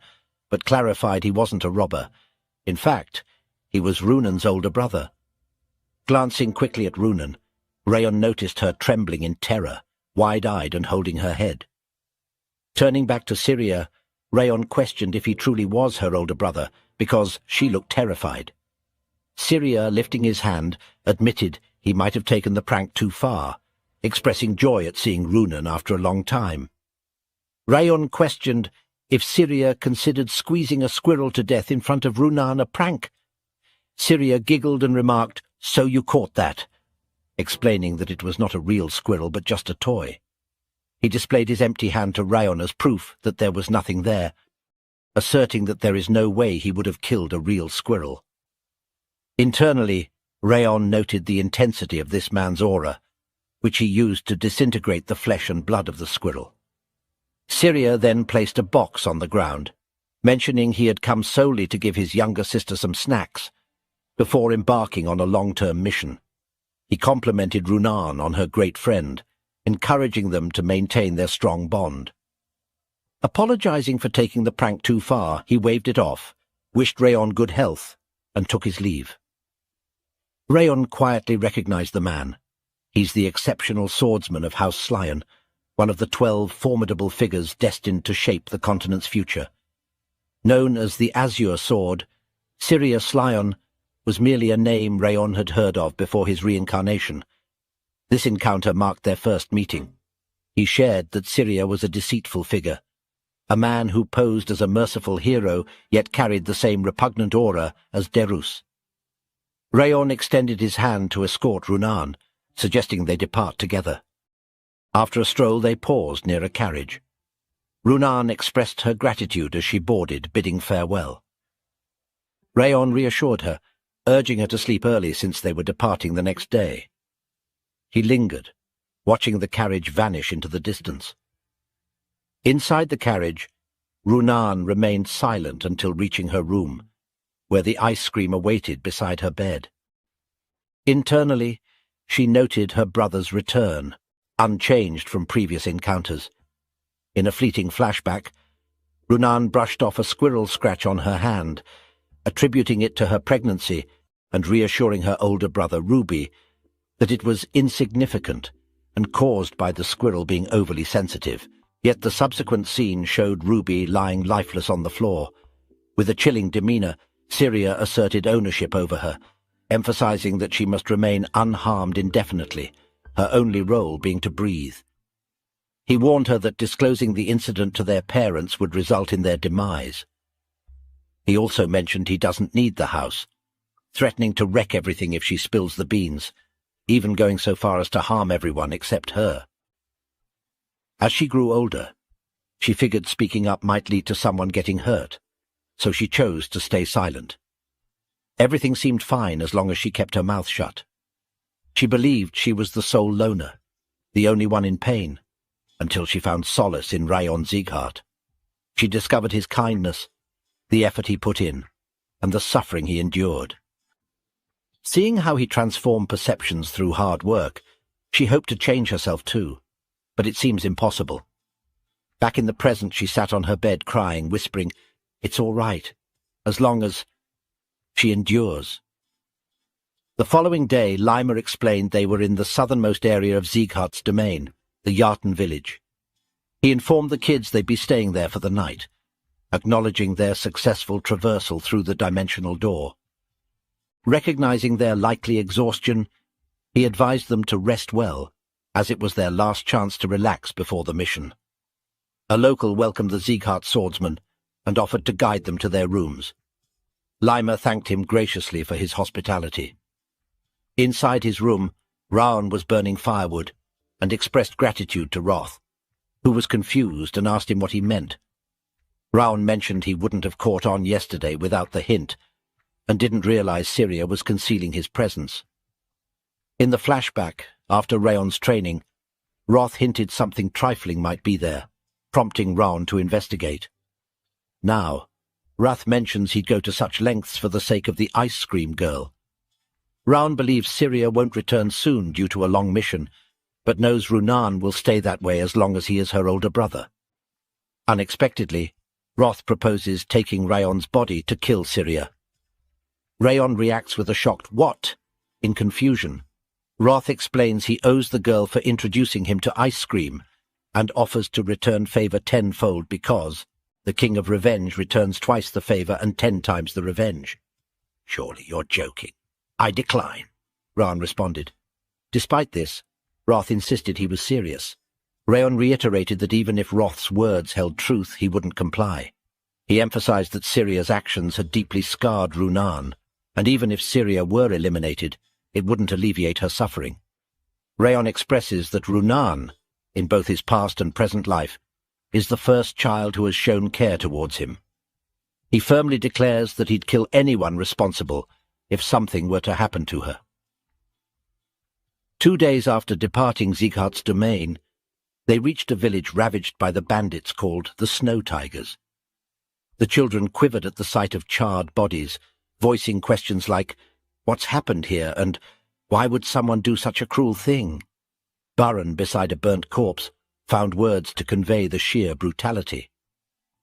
Speaker 3: but clarified he wasn't a robber. In fact, he was Runan's older brother. Glancing quickly at Runan, Raon noticed her trembling in terror, wide-eyed and holding her head. Turning back to Syria, Raon questioned if he truly was her older brother, because she looked terrified. Syria, lifting his hand, admitted he might have taken the prank too far, expressing joy at seeing Runan after a long time. Raon questioned if Syria considered squeezing a squirrel to death in front of Runan a prank. Syria giggled and remarked, "So you caught that," explaining that it was not a real squirrel but just a toy. He displayed his empty hand to Raon as proof that there was nothing there, asserting that there is no way he would have killed a real squirrel. Internally, Raon noted the intensity of this man's aura, which he used to disintegrate the flesh and blood of the squirrel. Syria then placed a box on the ground, mentioning he had come solely to give his younger sister some snacks, before embarking on a long-term mission. He complimented Runan on her great friend, encouraging them to maintain their strong bond. Apologizing for taking the prank too far, he waved it off, wished Raon good health, and took his leave. Raon quietly recognized the man. He's the exceptional swordsman of House Sieghart, one of the 12 formidable figures destined to shape the continent's future. Known as the Azure Sword, Syria Sieghart was merely a name Raon had heard of before his reincarnation. This encounter marked their first meeting. He shared that Syria was a deceitful figure, a man who posed as a merciful hero yet carried the same repugnant aura as Derus. Raon extended his hand to escort Runan, suggesting they depart together. After a stroll they paused near a carriage. Runan expressed her gratitude as she boarded, bidding farewell. Raon reassured her, urging her to sleep early since they were departing the next day. He lingered, watching the carriage vanish into the distance. Inside the carriage, Runan remained silent until reaching her room, where the ice cream awaited beside her bed. Internally, she noted her brother's return, unchanged from previous encounters. In a fleeting flashback, Runan brushed off a squirrel scratch on her hand, attributing it to her pregnancy and reassuring her older brother Ruby that it was insignificant and caused by the squirrel being overly sensitive. Yet the subsequent scene showed Ruby lying lifeless on the floor. With a chilling demeanor, Syria asserted ownership over her, emphasizing that she must remain unharmed indefinitely, her only role being to breathe. He warned her that disclosing the incident to their parents would result in their demise. He also mentioned he doesn't need the house, threatening to wreck everything if she spills the beans, even going so far as to harm everyone except her. As she grew older, she figured speaking up might lead to someone getting hurt, so she chose to stay silent. Everything seemed fine as long as she kept her mouth shut. She believed she was the sole loner, the only one in pain, until she found solace in House Sieghart. She discovered his kindness, the effort he put in, and the suffering he endured. Seeing how he transformed perceptions through hard work, she hoped to change herself too, but it seems impossible. Back in the present, she sat on her bed crying, whispering, "It's all right, as long as..." She endures. The following day, Lima explained they were in the southernmost area of Sieghart's domain, the Yartan village. He informed the kids they'd be staying there for the night, acknowledging their successful traversal through the dimensional door. Recognizing their likely exhaustion, he advised them to rest well, as it was their last chance to relax before the mission. A local welcomed the Sieghart swordsman and offered to guide them to their rooms. Lima thanked him graciously for his hospitality. Inside his room, Raon was burning firewood and expressed gratitude to Roth, who was confused and asked him what he meant. Raon mentioned he wouldn't have caught on yesterday without the hint, and didn't realize Syria was concealing his presence. In the flashback, after Raon's training, Roth hinted something trifling might be there, prompting Raon to investigate. Now, Roth mentions he'd go to such lengths for the sake of the ice cream girl. Raon believes Syria won't return soon due to a long mission, but knows Runan will stay that way as long as he is her older brother. Unexpectedly, Roth proposes taking Raon's body to kill Syria. Raon reacts with a shocked "what?" in confusion. Roth explains he owes the girl for introducing him to ice cream and offers to return favor tenfold because the King of Revenge returns twice the favor and 10 times the revenge. "Surely you're joking." "I decline," Raon responded. Despite this, Roth insisted he was serious. Raon reiterated that even if Roth's words held truth, he wouldn't comply. He emphasized that Syria's actions had deeply scarred Runan, and even if Syria were eliminated, it wouldn't alleviate her suffering. Raon expresses that Runan, in both his past and present life, is the first child who has shown care towards him. He firmly declares that he'd kill anyone responsible if something were to happen to her. 2 days after departing Sieghart's domain, they reached a village ravaged by the bandits called the Snow Tigers. The children quivered at the sight of charred bodies, voicing questions like, "What's happened here?" and "Why would someone do such a cruel thing?" Baron, beside a burnt corpse, found words to convey the sheer brutality.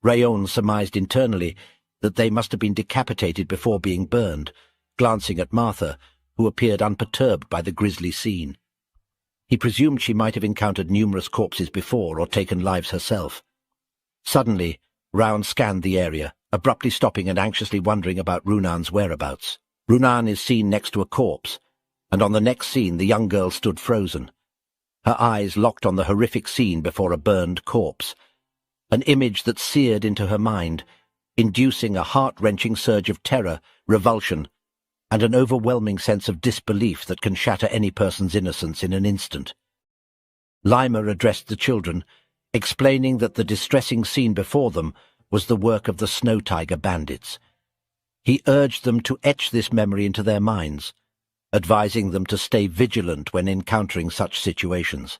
Speaker 3: Raon surmised internally that they must have been decapitated before being burned, glancing at Martha, who appeared unperturbed by the grisly scene. He presumed she might have encountered numerous corpses before or taken lives herself. Suddenly, Raon scanned the area, abruptly stopping and anxiously wondering about Runan's whereabouts. Runan is seen next to a corpse, and on the next scene the young girl stood frozen, her eyes locked on the horrific scene before a burned corpse, an image that seared into her mind, inducing a heart-wrenching surge of terror, revulsion, and an overwhelming sense of disbelief that can shatter any person's innocence in an instant. Lima addressed the children, explaining that the distressing scene before them was the work of the Snow Tiger bandits. He urged them to etch this memory into their minds, advising them to stay vigilant when encountering such situations.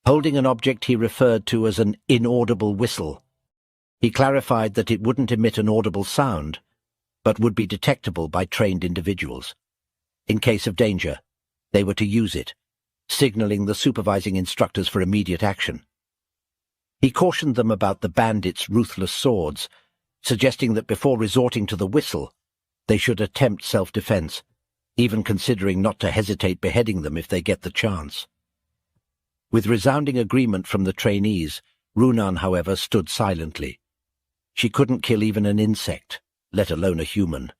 Speaker 3: Holding an object he referred to as an inaudible whistle, he clarified that it wouldn't emit an audible sound, but would be detectable by trained individuals. In case of danger, they were to use it, signaling the supervising instructors for immediate action. He cautioned them about the bandits' ruthless swords, suggesting that before resorting to the whistle, they should attempt self-defense, even considering not to hesitate beheading them if they get the chance. With resounding agreement from the trainees, Runan, however, stood silently. She couldn't kill even an insect, let alone a human.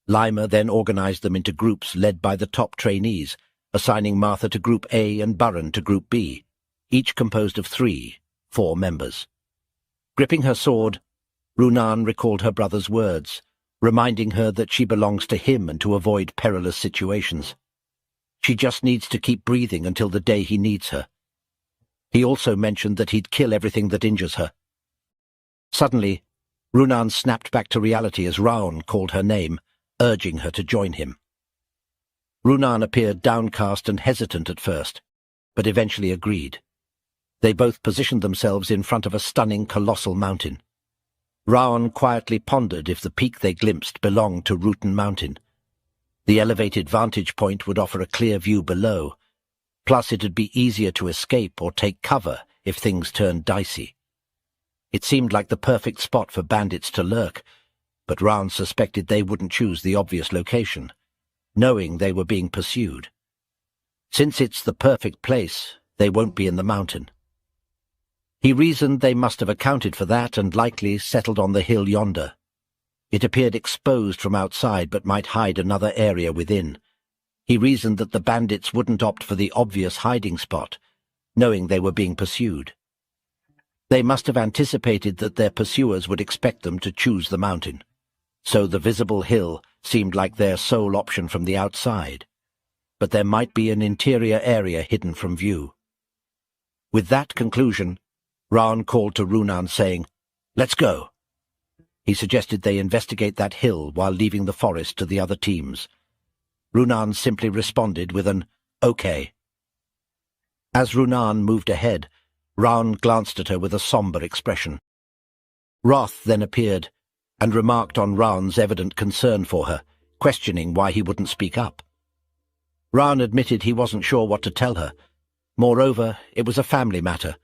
Speaker 3: Lima then organized them into groups led by the top trainees, assigning Martha to Group A and Baron to Group B, each composed of 4 members. Gripping her sword, Runan recalled her brother's words, reminding her that she belongs to him and to avoid perilous situations. She just needs to keep breathing until the day he needs her. He also mentioned that he'd kill everything that injures her. Suddenly, Runan snapped back to reality as Raon called her name, urging her to join him. Runan appeared downcast and hesitant at first, but eventually agreed. They both positioned themselves in front of a stunning colossal mountain. Raon quietly pondered if the peak they glimpsed belonged to Rutan Mountain. The elevated vantage point would offer a clear view below, plus it'd be easier to escape or take cover if things turned dicey. It seemed like the perfect spot for bandits to lurk, but Raon suspected they wouldn't choose the obvious location. knowing they were being pursued. Since it's the perfect place, they won't be in the mountain. He reasoned they must have accounted for that and likely settled on the hill yonder. It appeared exposed from outside but might hide another area within. He reasoned that the bandits wouldn't opt for the obvious hiding spot, knowing they were being pursued. They must have anticipated that their pursuers would expect them to choose the mountain, so the visible hill seemed like their sole option from the outside. But there might be an interior area hidden from view. With that conclusion, Raon called to Runan saying, "Let's go." He suggested they investigate that hill while leaving the forest to the other teams. Runan simply responded with an "okay." As Runan moved ahead, Raon glanced at her with a somber expression. Wrath then appeared and remarked on Raon's evident concern for her, questioning why he wouldn't speak up. Raon admitted he wasn't sure what to tell her. Moreover, it was a family matter.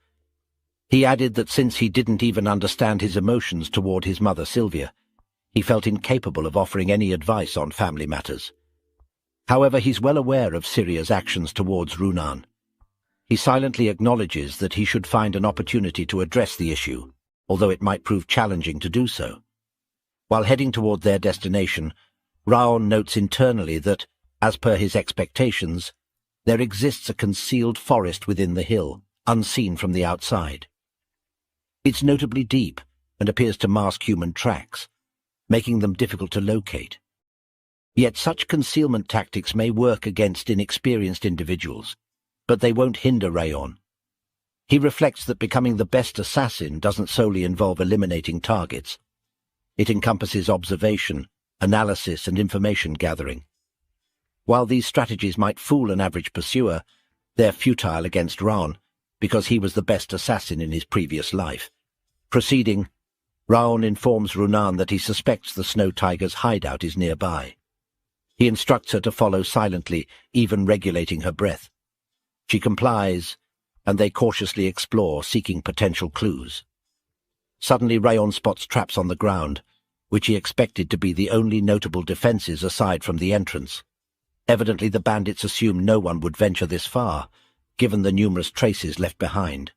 Speaker 3: He added that since he didn't even understand his emotions toward his mother Sylvia, he felt incapable of offering any advice on family matters. However, he's well aware of Syria's actions towards Runan. He silently acknowledges that he should find an opportunity to address the issue, although it might prove challenging to do so. While heading toward their destination, Raon notes internally that, as per his expectations, there exists a concealed forest within the hill, unseen from the outside. It's notably deep and appears to mask human tracks, making them difficult to locate. Yet such concealment tactics may work against inexperienced individuals, but they won't hinder Raon. He reflects that becoming the best assassin doesn't solely involve eliminating targets. It encompasses observation, analysis, and information gathering. While these strategies might fool an average pursuer, they're futile against Raon, because he was the best assassin in his previous life. Proceeding, Raon informs Runan that he suspects the Snow Tiger's hideout is nearby. He instructs her to follow silently, even regulating her breath. She complies, and they cautiously explore, seeking potential clues. Suddenly Raon spots traps on the ground, which he expected to be the only notable defenses aside from the entrance. Evidently the bandits assumed no one would venture this far, given the numerous traces left behind.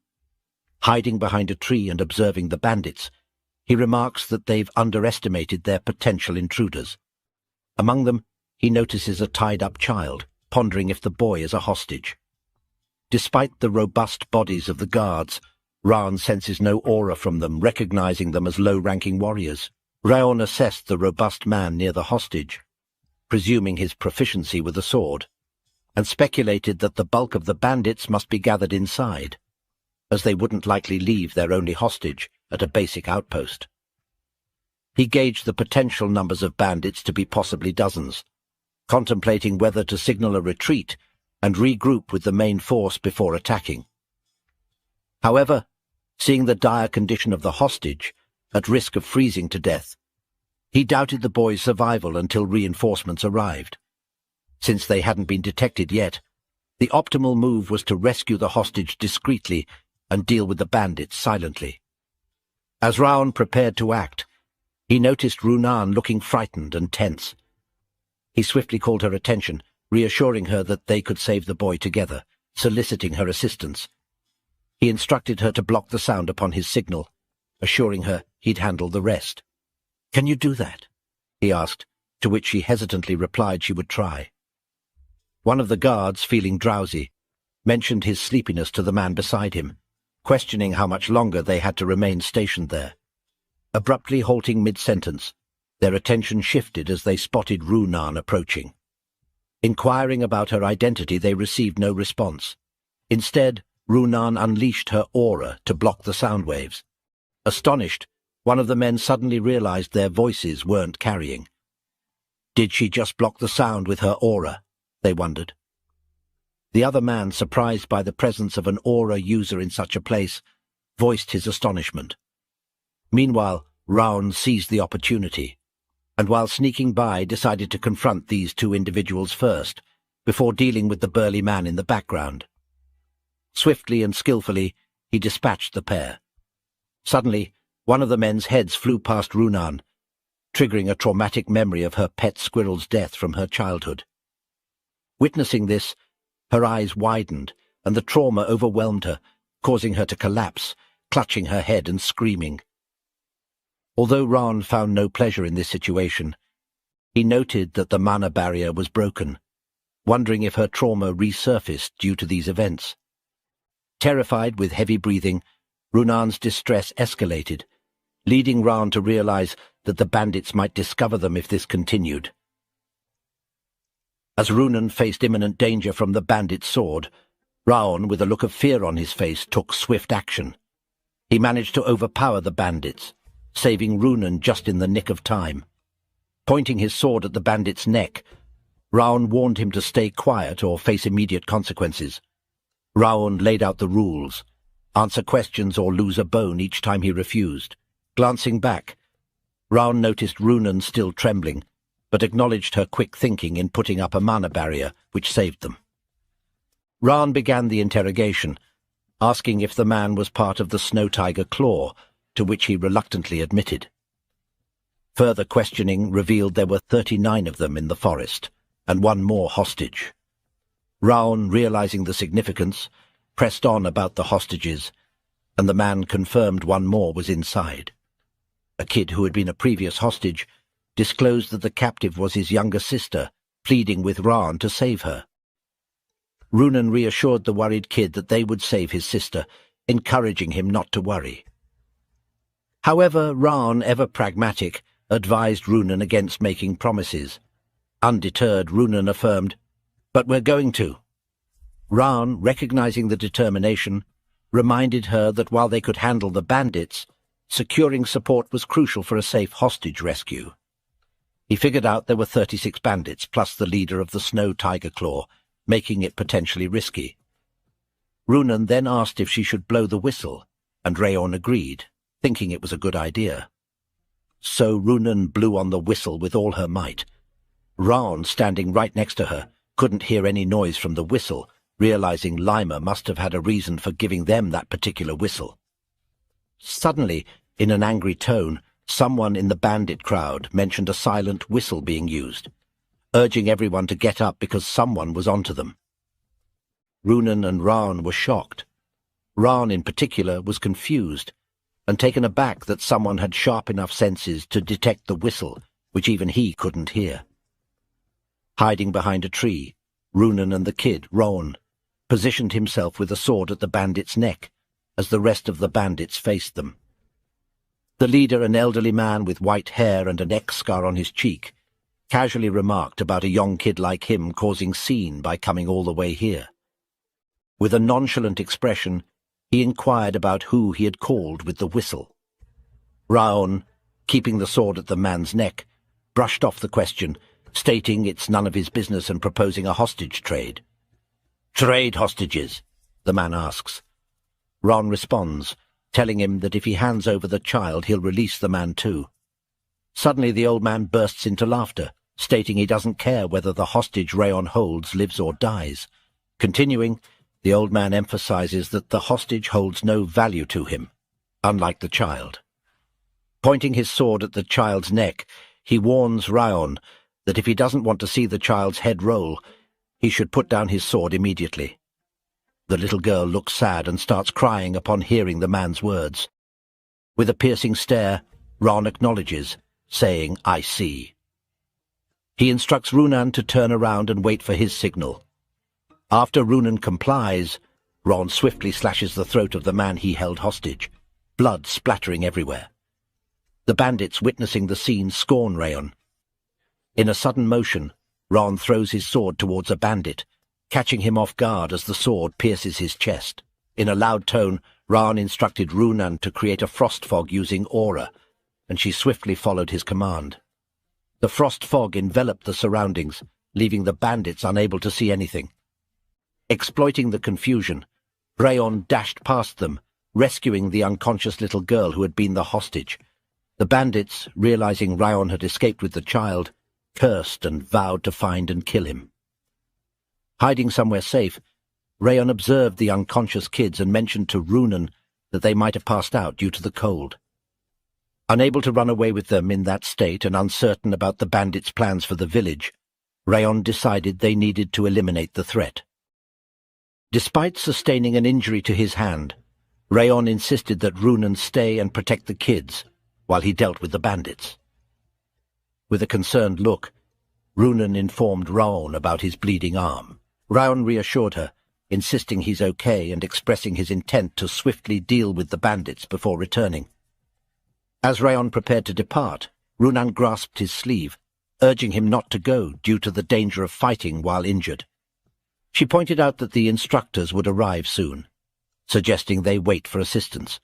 Speaker 3: Hiding behind a tree and observing the bandits, he remarks that they've underestimated their potential intruders. Among them, he notices a tied-up child, pondering if the boy is a hostage. Despite the robust bodies of the guards, Raon senses no aura from them, recognizing them as low-ranking warriors. Raon assessed the robust man near the hostage, presuming his proficiency with a sword, and speculated that the bulk of the bandits must be gathered inside, as they wouldn't likely leave their only hostage at a basic outpost. He gauged the potential numbers of bandits to be possibly dozens, contemplating whether to signal a retreat and regroup with the main force before attacking. However, seeing the dire condition of the hostage, at risk of freezing to death, he doubted the boy's survival until reinforcements arrived. Since they hadn't been detected yet, the optimal move was to rescue the hostage discreetly and deal with the bandits silently. As Raon prepared to act, he noticed Runan looking frightened and tense. He swiftly called her attention, reassuring her that they could save the boy together, soliciting her assistance. He instructed her to block the sound upon his signal, assuring her he'd handle the rest. "Can you do that?" he asked, to which she hesitantly replied she would try. One of the guards, feeling drowsy, mentioned his sleepiness to the man beside him, questioning how much longer they had to remain stationed there. Abruptly halting mid-sentence, their attention shifted as they spotted Runan approaching. Inquiring about her identity, they received no response. Instead, Runan unleashed her aura to block the sound waves. Astonished, one of the men suddenly realized their voices weren't carrying. Did she just block the sound with her aura? They wondered. The other man, surprised by the presence of an aura user in such a place, voiced his astonishment. Meanwhile, Raon seized the opportunity, and while sneaking by, decided to confront these two individuals first, before dealing with the burly man in the background. Swiftly and skillfully, he dispatched the pair. Suddenly, one of the men's heads flew past Runan, triggering a traumatic memory of her pet squirrel's death from her childhood. Witnessing this, her eyes widened, and the trauma overwhelmed her, causing her to collapse, clutching her head and screaming. Although Raon found no pleasure in this situation, he noted that the mana barrier was broken, wondering if her trauma resurfaced due to these events. Terrified with heavy breathing, Runan's distress escalated, leading Raon to realize that the bandits might discover them if this continued. As Runan faced imminent danger from the bandit's sword, Raon, with a look of fear on his face, took swift action. He managed to overpower the bandits, saving Runan just in the nick of time. Pointing his sword at the bandit's neck, Raon warned him to stay quiet or face immediate consequences. Raon laid out the rules: answer questions or lose a bone each time he refused. Glancing back, Raon noticed Runan still trembling, but acknowledged her quick thinking in putting up a mana barrier, which saved them. Raon began the interrogation, asking if the man was part of the Snow Tiger Claw, to which he reluctantly admitted. Further questioning revealed there were 39 of them in the forest, and one more hostage. Raon, realizing the significance, pressed on about the hostages, and the man confirmed one more was inside. A kid who had been a previous hostage disclosed that the captive was his younger sister, pleading with Raon to save her. Runan reassured the worried kid that they would save his sister, encouraging him not to worry. However, Raon, ever pragmatic, advised Runan against making promises. Undeterred, Runan affirmed, "But we're going to." Raon, recognizing the determination, reminded her that while they could handle the bandits, securing support was crucial for a safe hostage rescue. He figured out there were 36 bandits, plus the leader of the Snow Tiger Claw, making it potentially risky. Runan then asked if she should blow the whistle, and Raon agreed, thinking it was a good idea. So Runan blew on the whistle with all her might. Raon, standing right next to her, couldn't hear any noise from the whistle, realizing Lima must have had a reason for giving them that particular whistle. Suddenly, in an angry tone, someone in the bandit crowd mentioned a silent whistle being used, urging everyone to get up because someone was onto them. Runan and Raon were shocked. Raon, in particular, was confused and taken aback that someone had sharp enough senses to detect the whistle, which even he couldn't hear. Hiding behind a tree, Runan and the kid, Raon, positioned himself with a sword at the bandit's neck as the rest of the bandits faced them. The leader, an elderly man with white hair and an X-scar on his cheek, casually remarked about a young kid like him causing scene by coming all the way here. With a nonchalant expression, he inquired about who he had called with the whistle. Raon, keeping the sword at the man's neck, brushed off the question, stating it's none of his business and proposing a hostage trade. "Trade hostages?" the man asks. Raon responds, telling him that if he hands over the child, he'll release the man too. Suddenly the old man bursts into laughter, stating he doesn't care whether the hostage Raon holds lives or dies. Continuing, the old man emphasizes that the hostage holds no value to him, unlike the child. Pointing his sword at the child's neck, he warns Raon that if he doesn't want to see the child's head roll, he should put down his sword immediately. The little girl looks sad and starts crying upon hearing the man's words. With a piercing stare, Raon acknowledges, saying, "I see." He instructs Runan to turn around and wait for his signal. After Runan complies, Raon swiftly slashes the throat of the man he held hostage, blood splattering everywhere. The bandits witnessing the scene scorn Raon. In a sudden motion, Raon throws his sword towards a bandit, catching him off guard as the sword pierces his chest. In a loud tone, Raon instructed Runan to create a frost fog using aura, and she swiftly followed his command. The frost fog enveloped the surroundings, leaving the bandits unable to see anything. Exploiting the confusion, Raon dashed past them, rescuing the unconscious little girl who had been the hostage. The bandits, realizing Raon had escaped with the child, cursed and vowed to find and kill him. Hiding somewhere safe, Raon observed the unconscious kids and mentioned to Runan that they might have passed out due to the cold. Unable to run away with them in that state and uncertain about the bandits' plans for the village, Raon decided they needed to eliminate the threat. Despite sustaining an injury to his hand, Raon insisted that Runan stay and protect the kids while he dealt with the bandits. With a concerned look, Runan informed Raon about his bleeding arm. Raon reassured her, insisting he's okay and expressing his intent to swiftly deal with the bandits before returning. As Raon prepared to depart, Runan grasped his sleeve, urging him not to go due to the danger of fighting while injured. She pointed out that the instructors would arrive soon, suggesting they wait for assistance.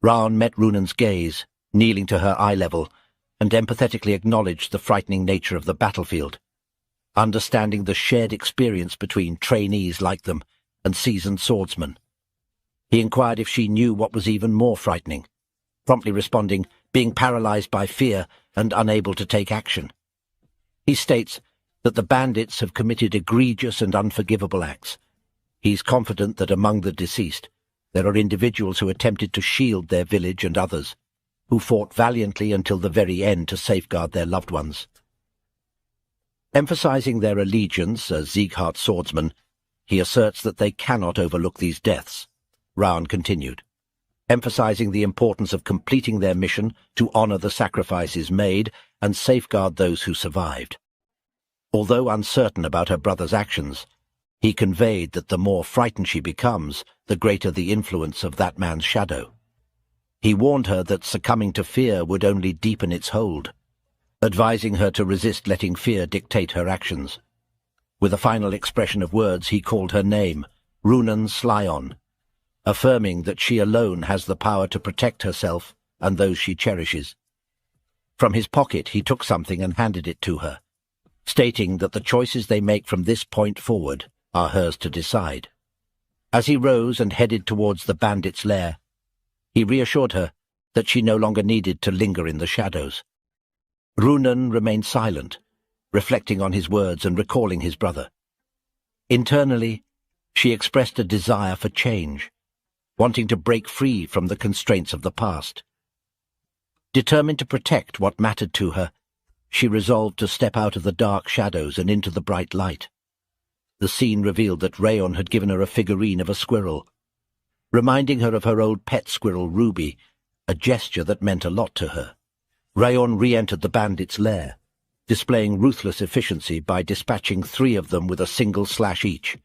Speaker 3: Raon met Runan's gaze, kneeling to her eye level, and empathetically acknowledged the frightening nature of the battlefield, understanding the shared experience between trainees like them and seasoned swordsmen. He inquired if she knew what was even more frightening, promptly responding, being paralyzed by fear and unable to take action. He states that the bandits have committed egregious and unforgivable acts. He's confident that among the deceased, there are individuals who attempted to shield their village and others, who fought valiantly until the very end to safeguard their loved ones. Emphasizing their allegiance as Sieghart swordsmen, he asserts that they cannot overlook these deaths. Raon continued, emphasizing the importance of completing their mission to honor the sacrifices made and safeguard those who survived. Although uncertain about her brother's actions, he conveyed that the more frightened she becomes, the greater the influence of that man's shadow. He warned her that succumbing to fear would only deepen its hold, advising her to resist letting fear dictate her actions. With a final expression of words, he called her name, Runan Slyon, affirming that she alone has the power to protect herself and those she cherishes. From his pocket he took something and handed it to her, stating that the choices they make from this point forward are hers to decide. As he rose and headed towards the bandits' lair, he reassured her that she no longer needed to linger in the shadows. Runan remained silent, reflecting on his words and recalling his brother. Internally, she expressed a desire for change, wanting to break free from the constraints of the past. Determined to protect what mattered to her, she resolved to step out of the dark shadows and into the bright light. The scene revealed that Raon had given her a figurine of a squirrel, reminding her of her old pet squirrel Ruby, a gesture that meant a lot to her. Raon re-entered the bandits' lair, displaying ruthless efficiency by dispatching 3 of them with a single slash each.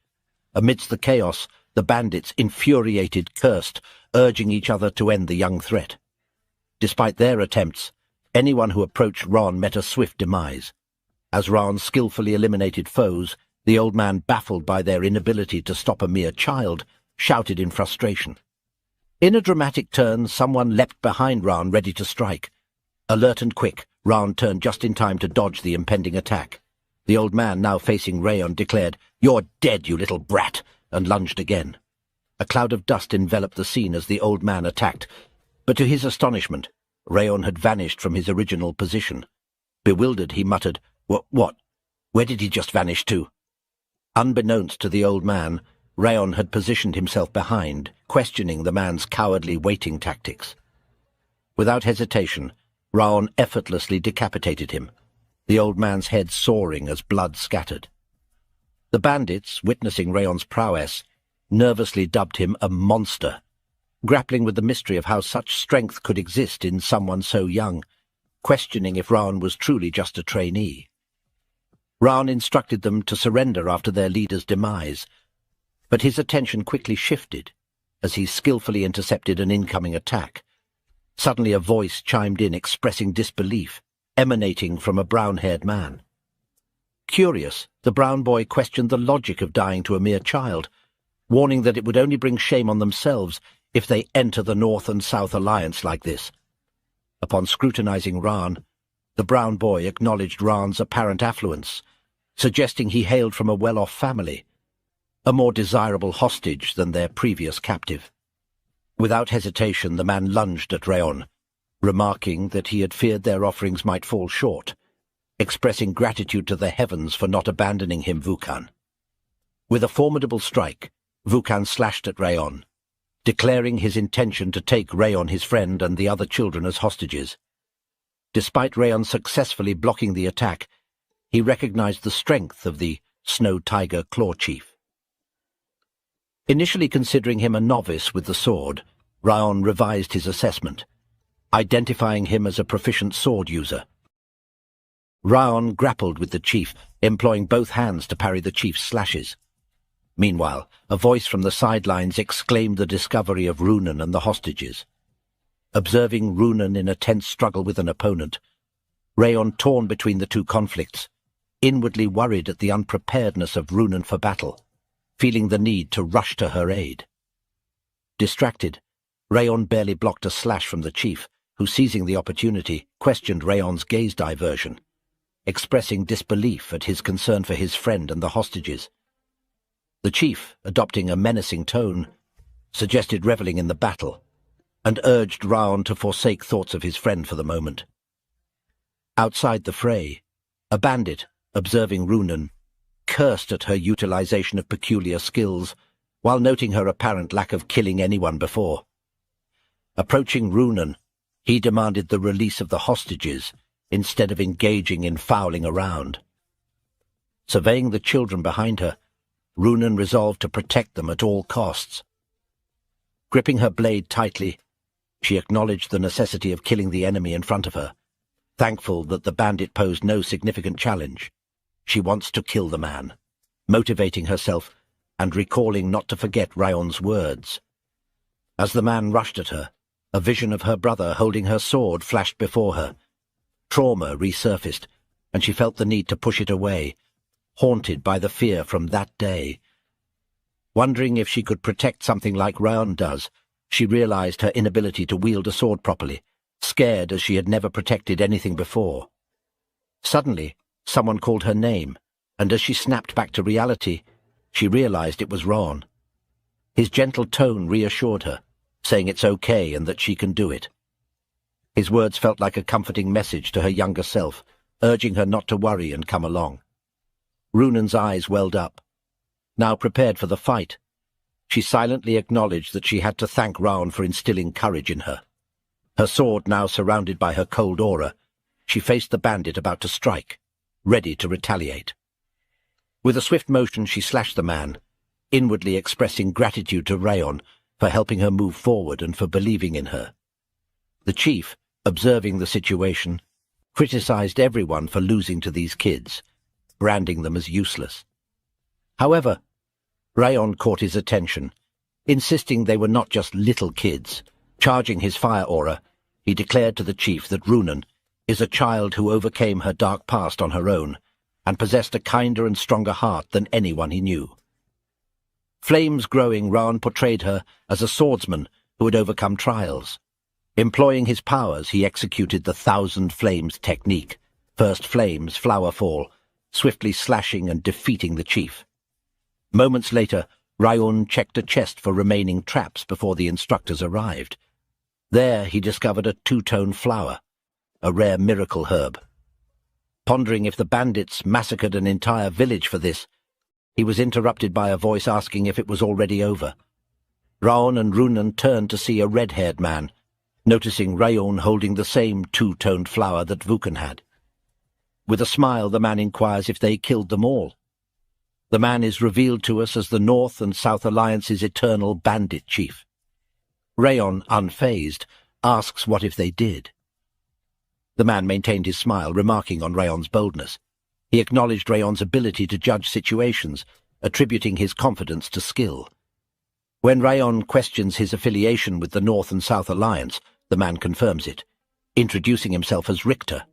Speaker 3: Amidst the chaos, the bandits, infuriated, cursed, urging each other to end the young threat. Despite their attempts, anyone who approached Raon met a swift demise. As Raon skillfully eliminated foes, the old man, baffled by their inability to stop a mere child, shouted in frustration. In a dramatic turn, someone leapt behind Raon, ready to strike. Alert and quick, Raon turned just in time to dodge the impending attack. The old man, now facing Raon, declared, "You're dead, you little brat," and lunged again. A cloud of dust enveloped the scene as the old man attacked, but to his astonishment, Raon had vanished from his original position. Bewildered, he muttered, What? Where did he just vanish to?" Unbeknownst to the old man, Raon had positioned himself behind, questioning the man's cowardly waiting tactics. Without hesitation, Raon effortlessly decapitated him, the old man's head soaring as blood scattered. The bandits, witnessing Raon's prowess, nervously dubbed him a monster, grappling with the mystery of how such strength could exist in someone so young, questioning if Raon was truly just a trainee. Raon instructed them to surrender after their leader's demise, but his attention quickly shifted as he skillfully intercepted an incoming attack. Suddenly a voice chimed in expressing disbelief, emanating from a brown-haired man. Curious, the brown boy questioned the logic of dying to a mere child, warning that it would only bring shame on themselves if they enter the North and South Alliance like this. Upon scrutinizing Raon, the brown boy acknowledged Raon's apparent affluence, suggesting he hailed from a well-off family, a more desirable hostage than their previous captive. Without hesitation, the man lunged at Raon, remarking that he had feared their offerings might fall short, expressing gratitude to the heavens for not abandoning him, Vukan. With a formidable strike, Vukan slashed at Raon, declaring his intention to take Raon, his friend, and the other children as hostages. Despite Raon successfully blocking the attack, he recognized the strength of the Snow Tiger Claw Chief. Initially considering him a novice with the sword, Raon revised his assessment, identifying him as a proficient sword user. Raon grappled with the chief, employing both hands to parry the chief's slashes. Meanwhile, a voice from the sidelines exclaimed the discovery of Runan and the hostages. Observing Runan in a tense struggle with an opponent, Raon torn between the two conflicts, inwardly worried at the unpreparedness of Runan for battle, feeling the need to rush to her aid. Distracted, Raon barely blocked a slash from the chief, who, seizing the opportunity, questioned Raon's gaze diversion, expressing disbelief at his concern for his friend and the hostages. The chief, adopting a menacing tone, suggested reveling in the battle, and urged Raon to forsake thoughts of his friend for the moment. Outside the fray, a bandit, observing Runan, cursed at her utilization of peculiar skills, while noting her apparent lack of killing anyone before. Approaching Runan, he demanded the release of the hostages instead of engaging in fouling around. Surveying the children behind her, Runan resolved to protect them at all costs. Gripping her blade tightly, she acknowledged the necessity of killing the enemy in front of her, thankful that the bandit posed no significant challenge. She wants to kill the man, motivating herself and recalling not to forget Raon's words. As the man rushed at her, a vision of her brother holding her sword flashed before her. Trauma resurfaced, and she felt the need to push it away, haunted by the fear from that day. Wondering if she could protect something like Raon does, she realized her inability to wield a sword properly, scared as she had never protected anything before. Suddenly, someone called her name, and as she snapped back to reality, she realized it was Raon. His gentle tone reassured her, saying it's okay and that she can do it. His words felt like a comforting message to her younger self, urging her not to worry and come along. Runan's eyes welled up. Now prepared for the fight, she silently acknowledged that she had to thank Raon for instilling courage in her. Her sword now surrounded by her cold aura, she faced the bandit about to strike, ready to retaliate. With a swift motion she slashed the man, inwardly expressing gratitude to Raon for helping her move forward and for believing in her. The chief, observing the situation, criticized everyone for losing to these kids, branding them as useless. However, Raon caught his attention, insisting they were not just little kids. Charging his fire aura, he declared to the chief that Runan is a child who overcame her dark past on her own and possessed a kinder and stronger heart than anyone he knew. Flames growing, Raon portrayed her as a swordsman who had overcome trials. Employing his powers, he executed the 1,000 Flames technique, first flames, flower fall, swiftly slashing and defeating the chief. Moments later, Raon checked a chest for remaining traps before the instructors arrived. There he discovered a two-tone flower, a rare miracle herb. Pondering if the bandits massacred an entire village for this, he was interrupted by a voice asking if it was already over. Raon and Runan turned to see a red-haired man, noticing Raon holding the same two-toned flower that Vukan had. With a smile, the man inquires if they killed them all. The man is revealed to us as the North and South Alliance's eternal bandit chief. Raon, unfazed, asks what if they did. The man maintained his smile, remarking on Raon's boldness. He acknowledged Raon's ability to judge situations, attributing his confidence to skill. When Raon questions his affiliation with the North and South Alliance, the man confirms it, introducing himself as Richter.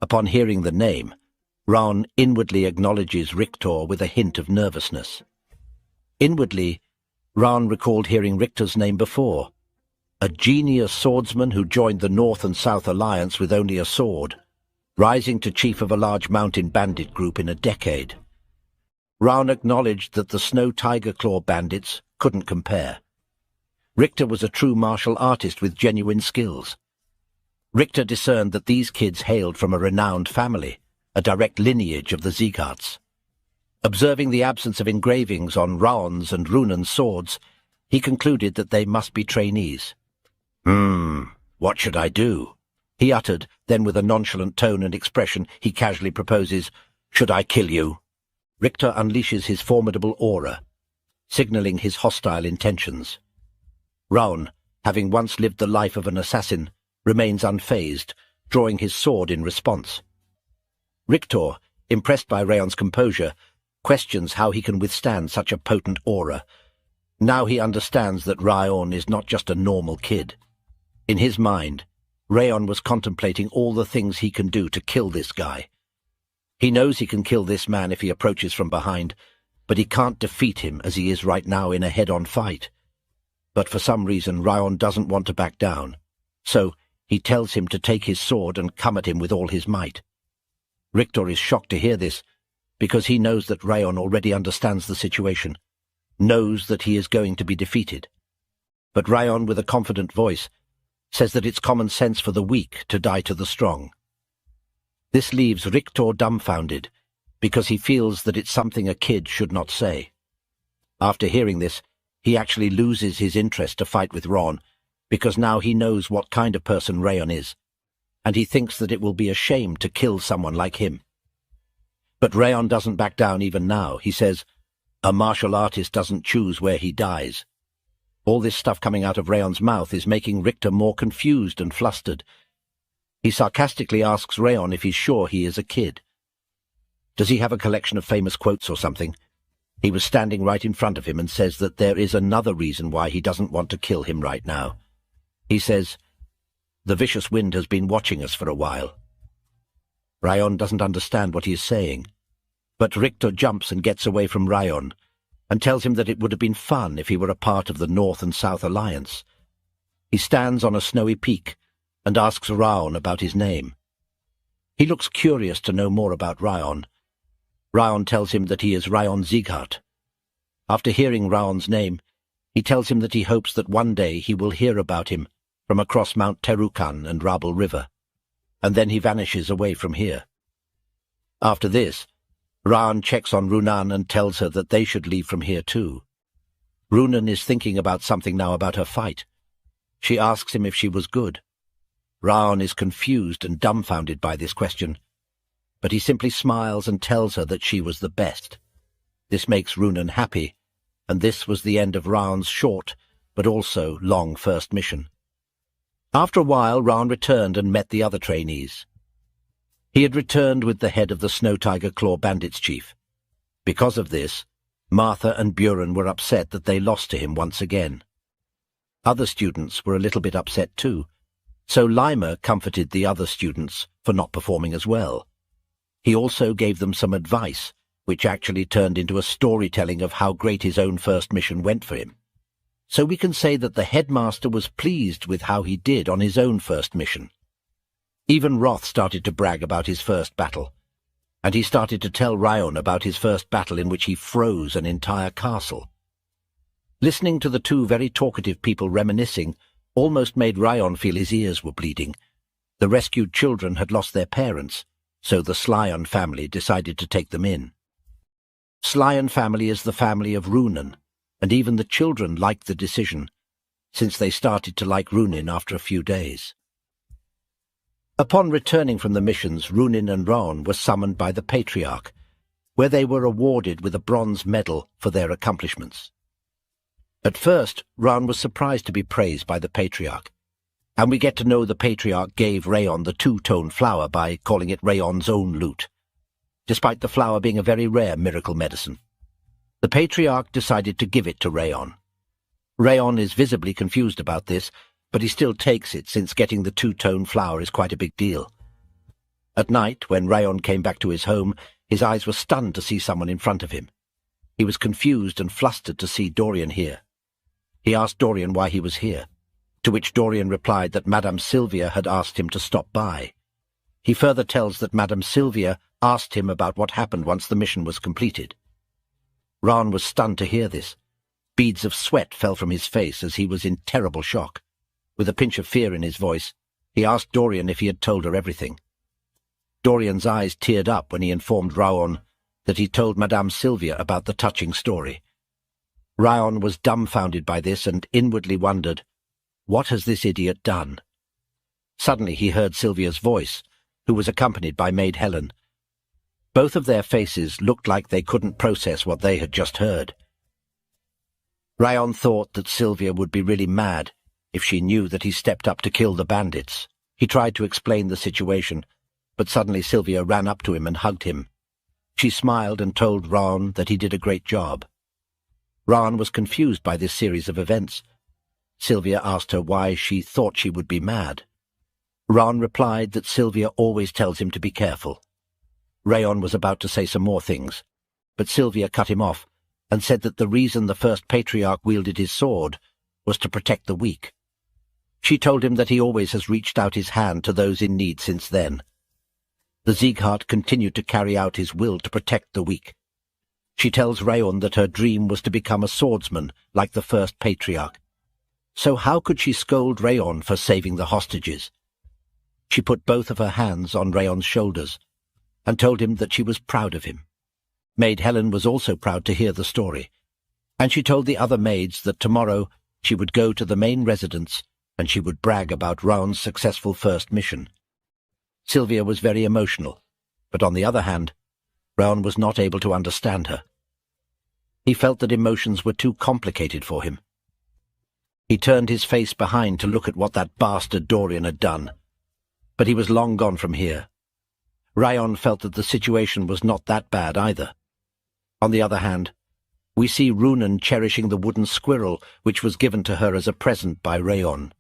Speaker 3: Upon hearing the name, Raon inwardly acknowledges Richter with a hint of nervousness. Inwardly, Raon recalled hearing Richter's name before, a genius swordsman who joined the North and South Alliance with only a sword, rising to chief of a large mountain bandit group in a decade. Raon acknowledged that the Snow Tiger Claw bandits couldn't compare. Richter was a true martial artist with genuine skills. Richter discerned that these kids hailed from a renowned family, a direct lineage of the Siegharts. Observing the absence of engravings on Raon's and Runan's swords, he concluded that they must be trainees. What should I do? He uttered, then with a nonchalant tone and expression, he casually proposes, "Should I kill you?" Richter unleashes his formidable aura, signaling his hostile intentions. Raon, having once lived the life of an assassin, remains unfazed, drawing his sword in response. Richter, impressed by Raon's composure, questions how he can withstand such a potent aura. Now he understands that Raon is not just a normal kid. In his mind, Raon was contemplating all the things he can do to kill this guy. He knows he can kill this man if he approaches from behind, but he can't defeat him as he is right now in a head-on fight. But for some reason, Raon doesn't want to back down, so he tells him to take his sword and come at him with all his might. Richter is shocked to hear this, because he knows that Raon already understands the situation, knows that he is going to be defeated. But Raon, with a confident voice, says that it's common sense for the weak to die to the strong. This leaves Richter dumbfounded, because he feels that it's something a kid should not say. After hearing this, he actually loses his interest to fight with Raon, because now he knows what kind of person Raon is, and he thinks that it will be a shame to kill someone like him. But Raon doesn't back down even now. He says, "A martial artist doesn't choose where he dies." All this stuff coming out of Raon's mouth is making Richter more confused and flustered. He sarcastically asks Raon if he's sure he is a kid. Does he have a collection of famous quotes or something? He was standing right in front of him and says that there is another reason why he doesn't want to kill him right now. He says, "The vicious wind has been watching us for a while." Raon doesn't understand what he is saying, but Richter jumps and gets away from Raon, and tells him that it would have been fun if he were a part of the North and South Alliance. He stands on a snowy peak and asks Raon about his name. He looks curious to know more about Raon. Raon tells him that he is House Sieghart. After hearing Raon's name, he tells him that he hopes that one day he will hear about him from across Mount Terukan and Rabel River, and then he vanishes away from here. After this, Raon checks on Runan and tells her that they should leave from here too. Runan is thinking about something now about her fight. She asks him if she was good. Raon is confused and dumbfounded by this question, but he simply smiles and tells her that she was the best. This makes Runan happy, and this was the end of Raon's short but also long first mission. After a while, Raon returned and met the other trainees. He had returned with the head of the Snow Tiger Claw Bandits chief. Because of this, Martha and Buren were upset that they lost to him once again. Other students were a little bit upset too, so Lima comforted the other students for not performing as well. He also gave them some advice, which actually turned into a storytelling of how great his own first mission went for him. So we can say that the headmaster was pleased with how he did on his own first mission. Even Roth started to brag about his first battle, and he started to tell Raon about his first battle in which he froze an entire castle. Listening to the two very talkative people reminiscing almost made Raon feel his ears were bleeding. The rescued children had lost their parents, so the Slyon family decided to take them in. Slyon family is the family of Runan, and even the children liked the decision, since they started to like Runin after a few days. Upon returning from the missions, Runin and Raon were summoned by the Patriarch, where they were awarded with a bronze medal for their accomplishments. At first, Raon was surprised to be praised by the Patriarch, and we get to know the Patriarch gave Raon the two-tone flower by calling it Raon's own loot, despite the flower being a very rare miracle medicine. The Patriarch decided to give it to Raon. Raon is visibly confused about this, but he still takes it since getting the two-tone flower is quite a big deal. At night, when Raon came back to his home, his eyes were stunned to see someone in front of him. He was confused and flustered to see Dorian here. He asked Dorian why he was here, to which Dorian replied that Madame Sylvia had asked him to stop by. He further tells that Madame Sylvia asked him about what happened once the mission was completed. Raon was stunned to hear this. Beads of sweat fell from his face as he was in terrible shock. With a pinch of fear in his voice, he asked Dorian if he had told her everything. Dorian's eyes teared up when he informed Raon that he told Madame Sylvia about the touching story. Raon was dumbfounded by this and inwardly wondered, what has this idiot done? Suddenly he heard Sylvia's voice, who was accompanied by Maid Helen. Both of their faces looked like they couldn't process what they had just heard. Raon thought that Sylvia would be really mad if she knew that he stepped up to kill the bandits. He tried to explain the situation, but suddenly Sylvia ran up to him and hugged him. She smiled and told Raon that he did a great job. Raon was confused by this series of events. Sylvia asked her why she thought she would be mad. Raon replied that Sylvia always tells him to be careful. Raon was about to say some more things, but Sylvia cut him off and said that the reason the first patriarch wielded his sword was to protect the weak. She told him that he always has reached out his hand to those in need since then. The Sieghart continued to carry out his will to protect the weak. She tells Raon that her dream was to become a swordsman like the first patriarch. So how could she scold Raon for saving the hostages? She put both of her hands on Raon's shoulders and told him that she was proud of him. Maid Helen was also proud to hear the story, and she told the other maids that tomorrow she would go to the main residence and she would brag about Raon's successful first mission. Sylvia was very emotional, but on the other hand, Raon was not able to understand her. He felt that emotions were too complicated for him. He turned his face behind to look at what that bastard Dorian had done, but he was long gone from here. Raon felt that the situation was not that bad either. On the other hand, we see Runan cherishing the wooden squirrel which was given to her as a present by Raon.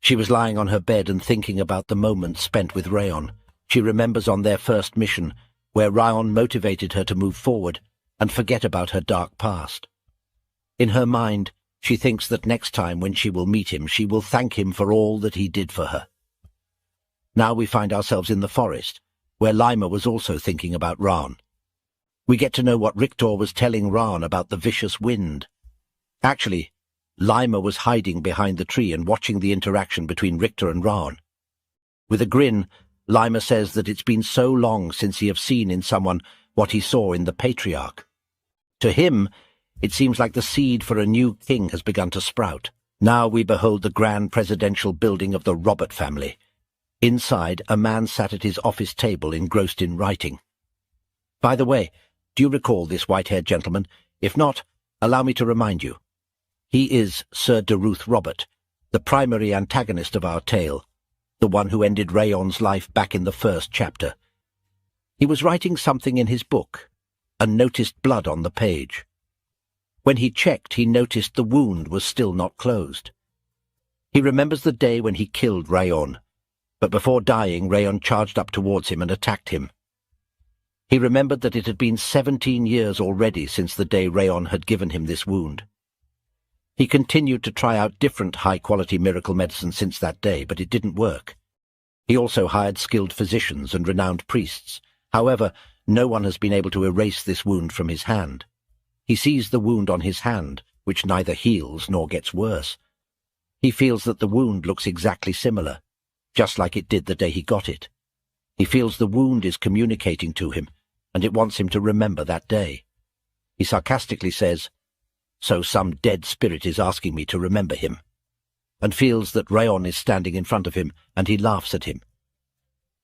Speaker 3: She was lying on her bed and thinking about the moments spent with Raon. She remembers on their first mission, where Raon motivated her to move forward and forget about her dark past. In her mind, she thinks that next time when she will meet him, she will thank him for all that he did for her. Now we find ourselves in the forest, where Lima was also thinking about Raon. We get to know what Rictor was telling Raon about the vicious wind. Actually, Lima was hiding behind the tree and watching the interaction between Rictor and Raon. With a grin, Lima says that it's been so long since he have seen in someone what he saw in the patriarch. To him, it seems like the seed for a new king has begun to sprout. Now we behold the grand presidential building of the Robert family. Inside, a man sat at his office table engrossed in writing. By the way, do you recall this white-haired gentleman? If not, allow me to remind you. He is Sir Derus Robert, the primary antagonist of our tale, the one who ended Raon's life back in the first chapter. He was writing something in his book, and noticed blood on the page. When he checked, he noticed the wound was still not closed. He remembers the day when he killed Raon, but before dying, Raon charged up towards him and attacked him. He remembered that it had been 17 years already since the day Raon had given him this wound. He continued to try out different high-quality miracle medicine since that day, but it didn't work. He also hired skilled physicians and renowned priests. However, no one has been able to erase this wound from his hand. He sees the wound on his hand, which neither heals nor gets worse. He feels that the wound looks exactly similar, just like it did the day he got it. He feels the wound is communicating to him, and it wants him to remember that day. He sarcastically says, "So some dead spirit is asking me to remember him," and feels that Raon is standing in front of him, and he laughs at him.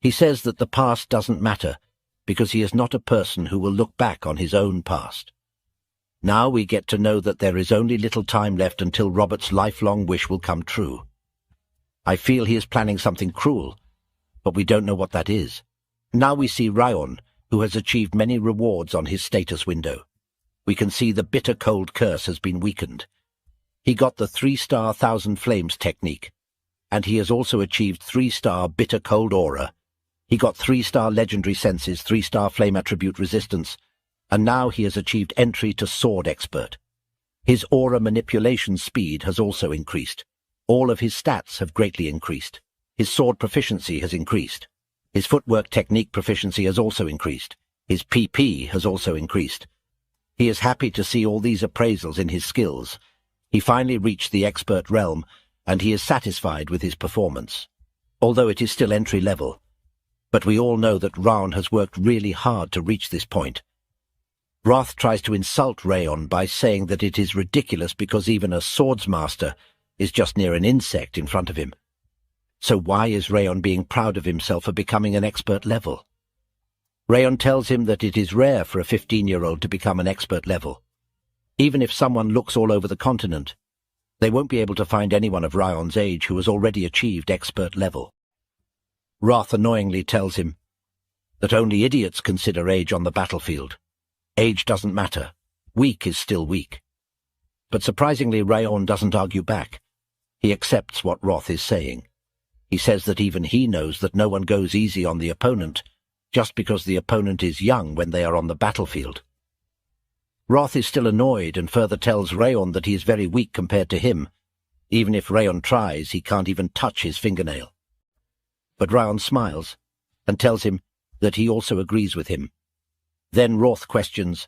Speaker 3: He says that the past doesn't matter, because he is not a person who will look back on his own past. Now we get to know that there is only little time left until Robert's lifelong wish will come true. I feel he is planning something cruel, but we don't know what that is. Now we see Raon, who has achieved many rewards on his status window. We can see the bitter cold curse has been weakened. He got the 3-star Thousand Flames technique, and he has also achieved 3-star bitter cold aura. He got 3-star legendary senses, 3-star flame attribute resistance, and now he has achieved entry to sword expert. His aura manipulation speed has also increased. All of his stats have greatly increased. His sword proficiency has increased. His footwork technique proficiency has also increased. His PP has also increased. He is happy to see all these appraisals in his skills. He finally reached the expert realm, and he is satisfied with his performance. Although it is still entry level, but we all know that Raon has worked really hard to reach this point. Roth tries to insult Raon by saying that it is ridiculous because even a swordsmaster is just near an insect in front of him. So why is Raon being proud of himself for becoming an expert level? Raon tells him that it is rare for a 15-year-old to become an expert level. Even if someone looks all over the continent, they won't be able to find anyone of Raon's age who has already achieved expert level. Roth annoyingly tells him that only idiots consider age on the battlefield. Age doesn't matter. Weak is still weak. But surprisingly, Raon doesn't argue back. He accepts what Roth is saying. He says that even he knows that no one goes easy on the opponent just because the opponent is young when they are on the battlefield. Roth is still annoyed and further tells Raon that he is very weak compared to him. Even if Raon tries, he can't even touch his fingernail. But Raon smiles and tells him that he also agrees with him. Then Roth questions,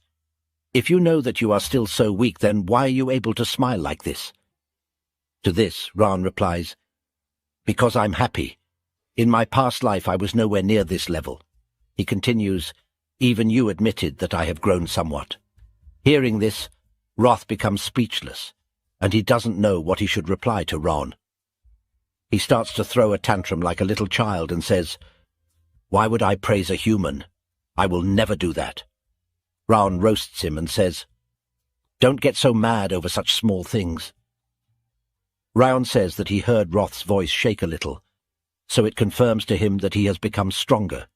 Speaker 3: "If you know that you are still so weak, then why are you able to smile like this?" To this, Raon replies, "Because I'm happy. In my past life I was nowhere near this level." He continues, "Even you admitted that I have grown somewhat." Hearing this, Roth becomes speechless, and he doesn't know what he should reply to Raon. He starts to throw a tantrum like a little child and says, "Why would I praise a human? I will never do that." Raon roasts him and says, "Don't get so mad over such small things." Raon says that he heard Roth's voice shake a little, so it confirms to him that he has become stronger.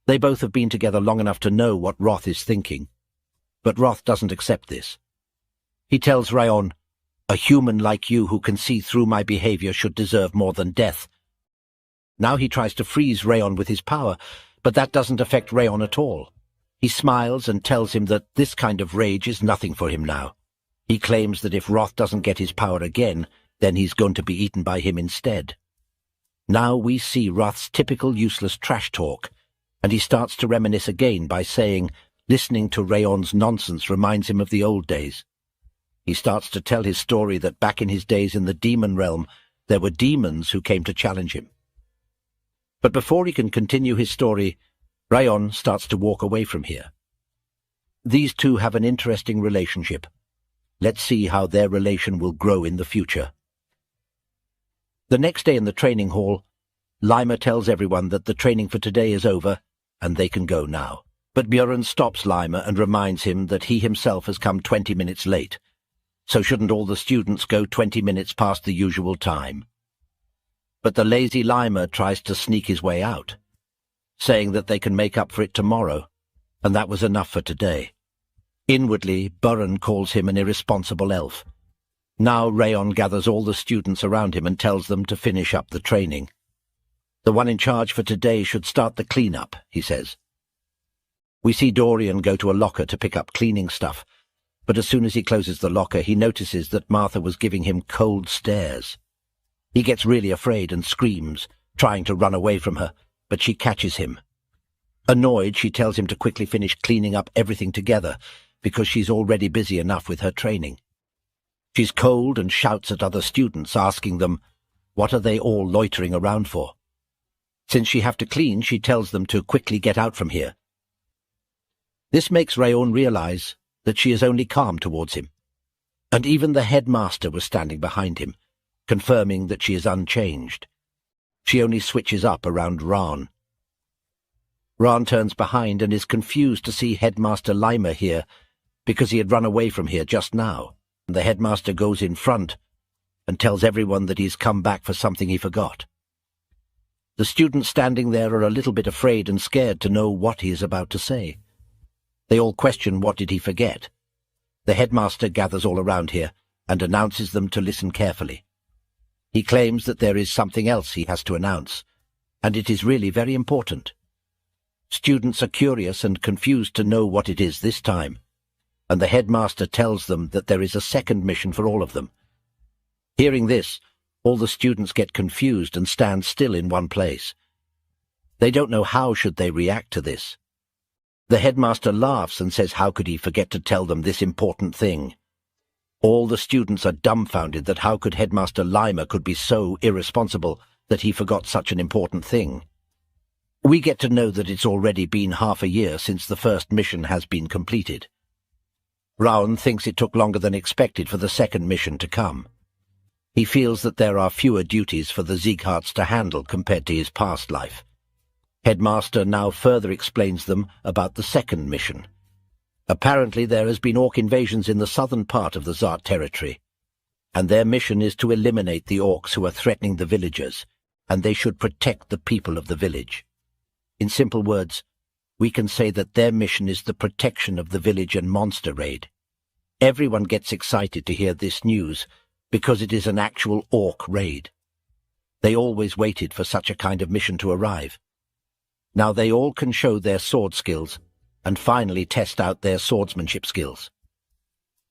Speaker 3: They both have been together long enough to know what Roth is thinking, but Roth doesn't accept this. He tells Raon, "A human like you who can see through my behavior should deserve more than death." Now he tries to freeze Raon with his power, but that doesn't affect Raon at all. He smiles and tells him that this kind of rage is nothing for him now. He claims that if Roth doesn't get his power again, then he's going to be eaten by him instead. Now we see Roth's typical useless trash talk, and he starts to reminisce again by saying, listening to Raon's nonsense reminds him of the old days. He starts to tell his story that back in his days in the demon realm, there were demons who came to challenge him. But before he can continue his story, Raon starts to walk away from here. These two have an interesting relationship. Let's see how their relation will grow in the future. The next day in the training hall, Lima tells everyone that the training for today is over and they can go now. But Björn stops Lima and reminds him that he himself has come 20 minutes late. So shouldn't all the students go 20 minutes past the usual time? But the lazy Lima tries to sneak his way out, saying that they can make up for it tomorrow, and that was enough for today. Inwardly, Björn calls him an irresponsible elf. Now Raon gathers all the students around him and tells them to finish up the training. The one in charge for today should start the clean-up, he says. We see Dorian go to a locker to pick up cleaning stuff, but as soon as he closes the locker, he notices that Martha was giving him cold stares. He gets really afraid and screams, trying to run away from her, but she catches him. Annoyed, she tells him to quickly finish cleaning up everything together, because she's already busy enough with her training. She's cold and shouts at other students, asking them, what are they all loitering around for? Since she have to clean, she tells them to quickly get out from here. This makes Raon realize that she is only calm towards him, and even the headmaster was standing behind him, confirming that she is unchanged. She only switches up around Raon. Raon turns behind and is confused to see Headmaster Lima here, because he had run away from here just now. The headmaster goes in front and tells everyone that he's come back for something he forgot. The students standing there are a little bit afraid and scared to know what he is about to say. They all question what did he forget. The headmaster gathers all around here and announces them to listen carefully. He claims that there is something else he has to announce, and it is really very important. Students are curious and confused to know what it is this time, and the headmaster tells them that there is a second mission for all of them. Hearing this, all the students get confused and stand still in one place. They don't know how should they react to this. The headmaster laughs and says how could he forget to tell them this important thing. All the students are dumbfounded that how could Headmaster Lima could be so irresponsible that he forgot such an important thing. We get to know that it's already been half a year since the first mission has been completed. Raon thinks it took longer than expected for the second mission to come. He feels that there are fewer duties for the Siegharts to handle compared to his past life. Headmaster now further explains them about the second mission. Apparently there has been orc invasions in the southern part of the Zart territory, and their mission is to eliminate the orcs who are threatening the villagers, and they should protect the people of the village. In simple words, we can say that their mission is the protection of the village and monster raid. Everyone gets excited to hear this news because it is an actual orc raid. They always waited for such a kind of mission to arrive. Now they all can show their sword skills and finally test out their swordsmanship skills.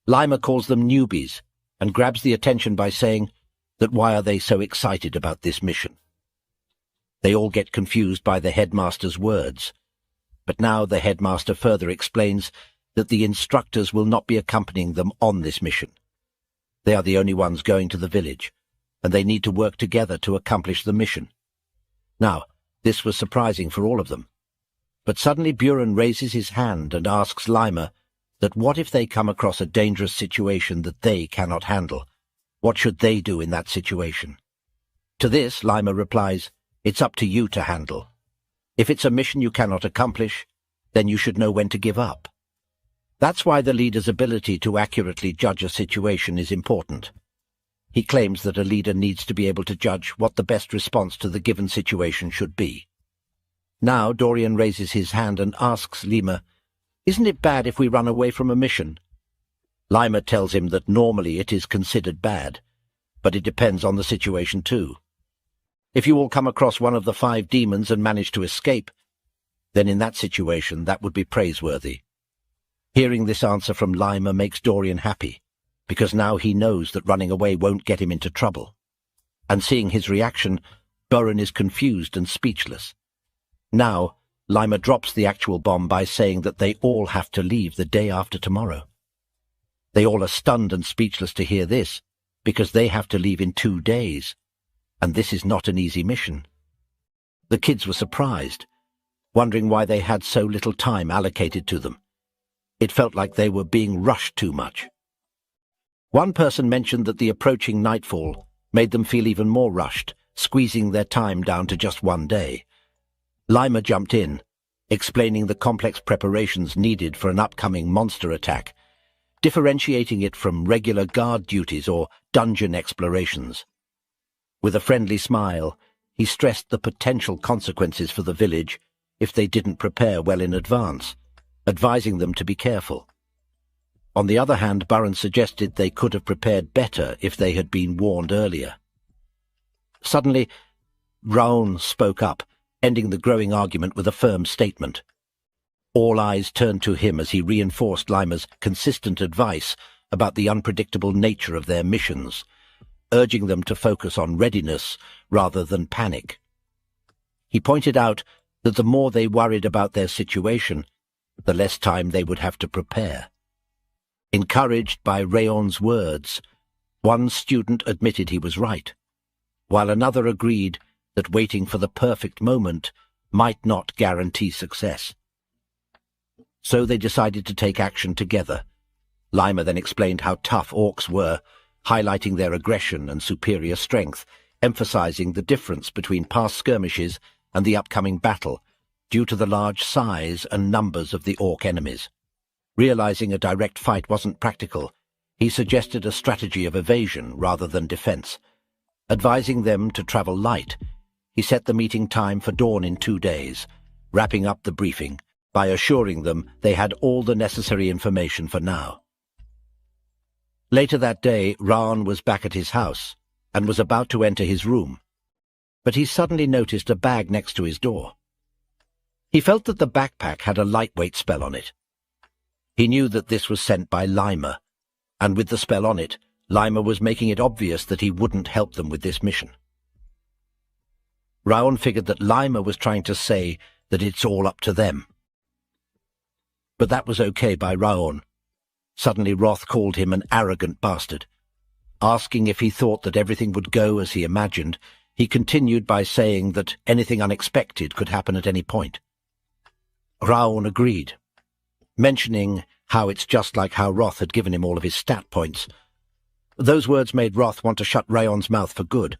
Speaker 3: Lima calls them newbies and grabs the attention by saying that why are they so excited about this mission? They all get confused by the headmaster's words, but now the headmaster further explains that the instructors will not be accompanying them on this mission. They are the only ones going to the village, and they need to work together to accomplish the mission. Now, this was surprising for all of them. But suddenly Buren raises his hand and asks Lima that what if they come across a dangerous situation that they cannot handle? What should they do in that situation? To this, Lima replies, "It's up to you to handle. If it's a mission you cannot accomplish, then you should know when to give up." That's why the leader's ability to accurately judge a situation is important. He claims that a leader needs to be able to judge what the best response to the given situation should be. Now Dorian raises his hand and asks Lima, "Isn't it bad if we run away from a mission?" Lima tells him that normally it is considered bad, but it depends on the situation too. If you all come across one of the 5 demons and manage to escape, then in that situation that would be praiseworthy. Hearing this answer from Lima makes Dorian happy, because now he knows that running away won't get him into trouble. And seeing his reaction, Buren is confused and speechless. Now, Lima drops the actual bomb by saying that they all have to leave the day after tomorrow. They all are stunned and speechless to hear this, because they have to leave in 2 days, and this is not an easy mission. The kids were surprised, wondering why they had so little time allocated to them. It felt like they were being rushed too much. One person mentioned that the approaching nightfall made them feel even more rushed, squeezing their time down to just 1 day. Lima jumped in, explaining the complex preparations needed for an upcoming monster attack, differentiating it from regular guard duties or dungeon explorations. With a friendly smile, he stressed the potential consequences for the village if they didn't prepare well in advance, advising them to be careful. On the other hand, Buren suggested they could have prepared better if they had been warned earlier. Suddenly, Raon spoke up, ending the growing argument with a firm statement. All eyes turned to him as he reinforced Lima's consistent advice about the unpredictable nature of their missions, urging them to focus on readiness rather than panic. He pointed out that the more they worried about their situation, the less time they would have to prepare. Encouraged by Raon's words, one student admitted he was right, while another agreed that waiting for the perfect moment might not guarantee success. So they decided to take action together. Lima then explained how tough orcs were, highlighting their aggression and superior strength, emphasizing the difference between past skirmishes and the upcoming battle, due to the large size and numbers of the orc enemies. Realizing a direct fight wasn't practical, he suggested a strategy of evasion rather than defense. Advising them to travel light, he set the meeting time for dawn in 2 days, wrapping up the briefing by assuring them they had all the necessary information for now. Later that day, Raon was back at his house and was about to enter his room, but he suddenly noticed a bag next to his door. He felt that the backpack had a lightweight spell on it. He knew that this was sent by Lima, and with the spell on it, Lima was making it obvious that he wouldn't help them with this mission. Raon figured that Lima was trying to say that it's all up to them. But that was okay by Raon. Suddenly Roth called him an arrogant bastard. Asking if he thought that everything would go as he imagined, he continued by saying that anything unexpected could happen at any point. Raon agreed, mentioning how it's just like how Roth had given him all of his stat points. Those words made Roth want to shut Raon's mouth for good,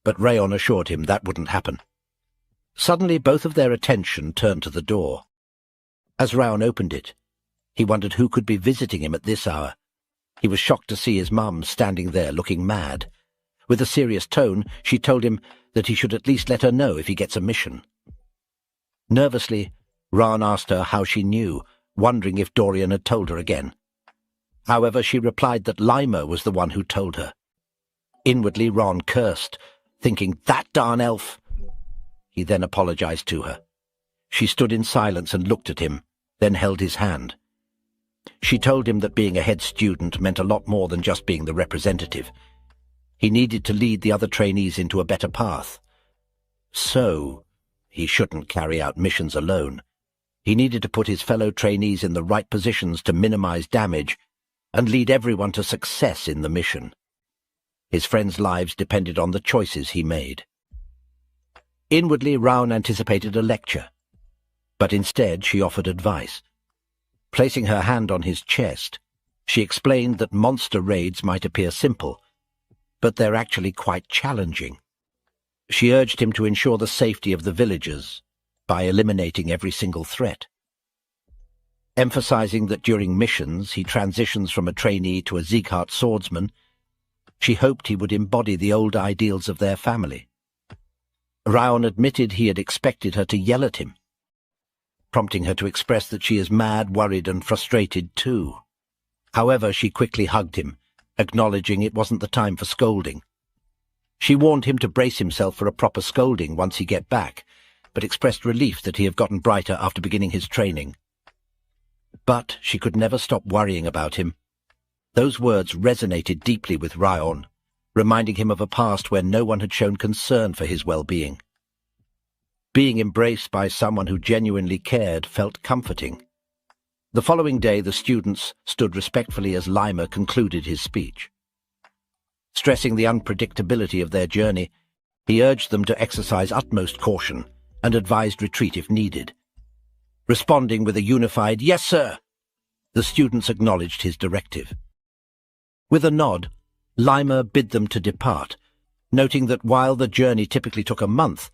Speaker 3: but Raon assured him that wouldn't happen. Suddenly both of their attention turned to the door. As Raon opened it, he wondered who could be visiting him at this hour. He was shocked to see his mum standing there looking mad. With a serious tone, she told him that he should at least let her know if he gets a mission. Nervously, Raon asked her how she knew, wondering if Dorian had told her again. However, she replied that Lima was the one who told her. Inwardly, Raon cursed, thinking, "That darn elf!" He then apologized to her. She stood in silence and looked at him, then held his hand. She told him that being a head student meant a lot more than just being the representative. He needed to lead the other trainees into a better path. So, he shouldn't carry out missions alone. He needed to put his fellow trainees in the right positions to minimize damage and lead everyone to success in the mission. His friends' lives depended on the choices he made. Inwardly, Raon anticipated a lecture, but instead she offered advice. Placing her hand on his chest, she explained that monster raids might appear simple, but they're actually quite challenging. She urged him to ensure the safety of the villagers by eliminating every single threat. Emphasizing that during missions he transitions from a trainee to a Sieghart swordsman, she hoped he would embody the old ideals of their family. Raon admitted he had expected her to yell at him, prompting her to express that she is mad, worried, and frustrated too. However, she quickly hugged him, acknowledging it wasn't the time for scolding. She warned him to brace himself for a proper scolding once he get back, but expressed relief that he had gotten brighter after beginning his training. But she could never stop worrying about him. Those words resonated deeply with Raon, reminding him of a past where no one had shown concern for his well-being. Being embraced by someone who genuinely cared felt comforting. The following day, the students stood respectfully as Lima concluded his speech. Stressing the unpredictability of their journey, he urged them to exercise utmost caution and advised retreat if needed. Responding with a unified, "Yes, sir," the students acknowledged his directive. With a nod, Lima bid them to depart, noting that while the journey typically took a month,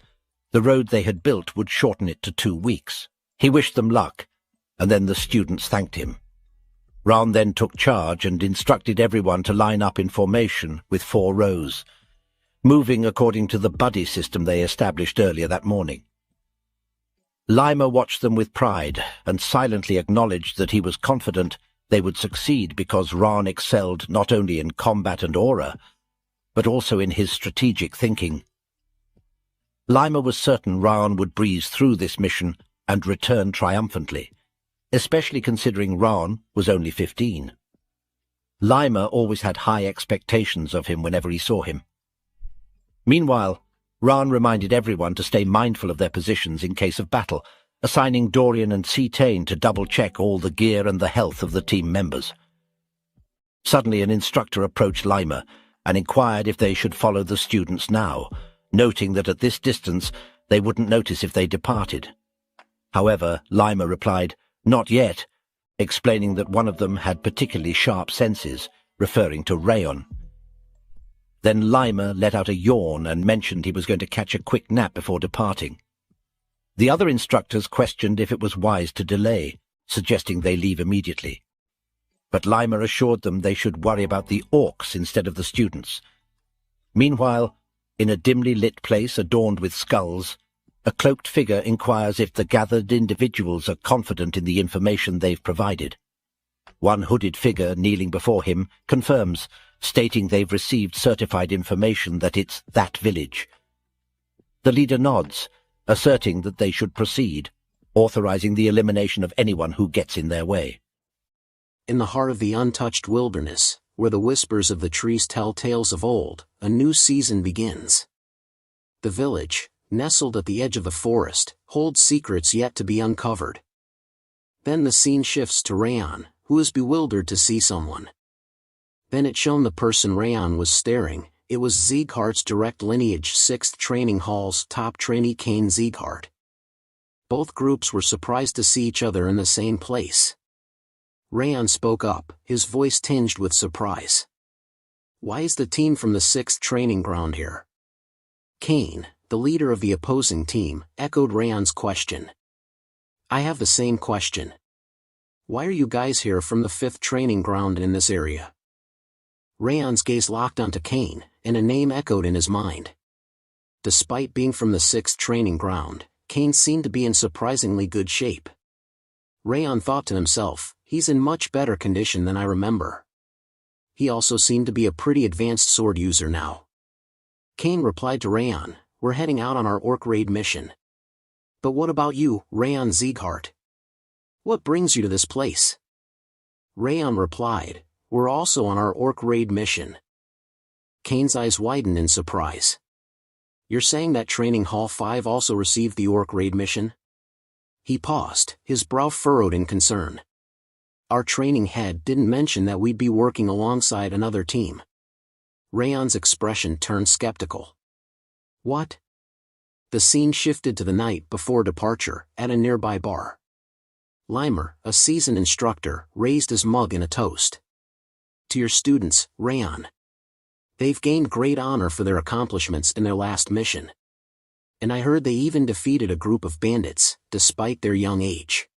Speaker 3: the road they had built would shorten it to 2 weeks. He wished them luck, and then the students thanked him. Raon then took charge and instructed everyone to line up in formation with 4 rows, moving according to the buddy system they established earlier that morning. Lima watched them with pride and silently acknowledged that he was confident they would succeed because Raon excelled not only in combat and aura, but also in his strategic thinking. Lima was certain Raon would breeze through this mission and return triumphantly, especially considering Raon was only 15. Lima always had high expectations of him whenever he saw him. Meanwhile, Raon reminded everyone to stay mindful of their positions in case of battle, assigning Dorian and Cetane to double-check all the gear and the health of the team members. Suddenly an instructor approached Lima and inquired if they should follow the students now, noting that at this distance they wouldn't notice if they departed. However, Lima replied, "Not yet," explaining that one of them had particularly sharp senses, referring to Raon. Then Lima let out a yawn and mentioned he was going to catch a quick nap before departing. The other instructors questioned if it was wise to delay, suggesting they leave immediately. But Lima assured them they should worry about the orcs instead of the students. Meanwhile, in a dimly lit place adorned with skulls, a cloaked figure inquires if the gathered individuals are confident in the information they've provided. One hooded figure kneeling before him confirms, stating they've received certified information that it's that village. The leader nods, asserting that they should proceed, authorizing the elimination of anyone who gets in their way.
Speaker 2: In the heart of the untouched wilderness, where the whispers of the trees tell tales of old, a new season begins. The village, nestled at the edge of the forest, holds secrets yet to be uncovered. Then the scene shifts to Raon, who is bewildered to see someone. Then it's shown the person Raon was staring. It was Sieghart's direct lineage 6th Training Hall's top trainee Cain Sieghart. Both groups were surprised to see each other in the same place. Raon spoke up, his voice tinged with surprise. Why is the team from the 6th training ground here? Kane, the leader of the opposing team, echoed Raon's question. I have the same question. Why are you guys here from the 5th training ground in this area? Raon's gaze locked onto Kane, and a name echoed in his mind. Despite being from the 6th training ground, Kane seemed to be in surprisingly good shape. Raon thought to himself, he's in much better condition than I remember. He also seemed to be a pretty advanced sword user now. Kane replied to Raon, we're heading out on our orc raid mission. But what about you, Raon Sieghart? What brings you to this place? Raon replied, we're also on our orc raid mission. Kane's eyes widened in surprise. You're saying that Training Hall 5 also received the orc raid mission? He paused, his brow furrowed in concern. Our training head didn't mention that we'd be working alongside another team. Raon's expression turned skeptical. What? The scene shifted to the night before departure, at a nearby bar. Limer, a seasoned instructor, raised his mug in a toast. To your students, Raon. They've gained great honor for their accomplishments in their last mission. And I heard they even defeated a group of bandits, despite their young age.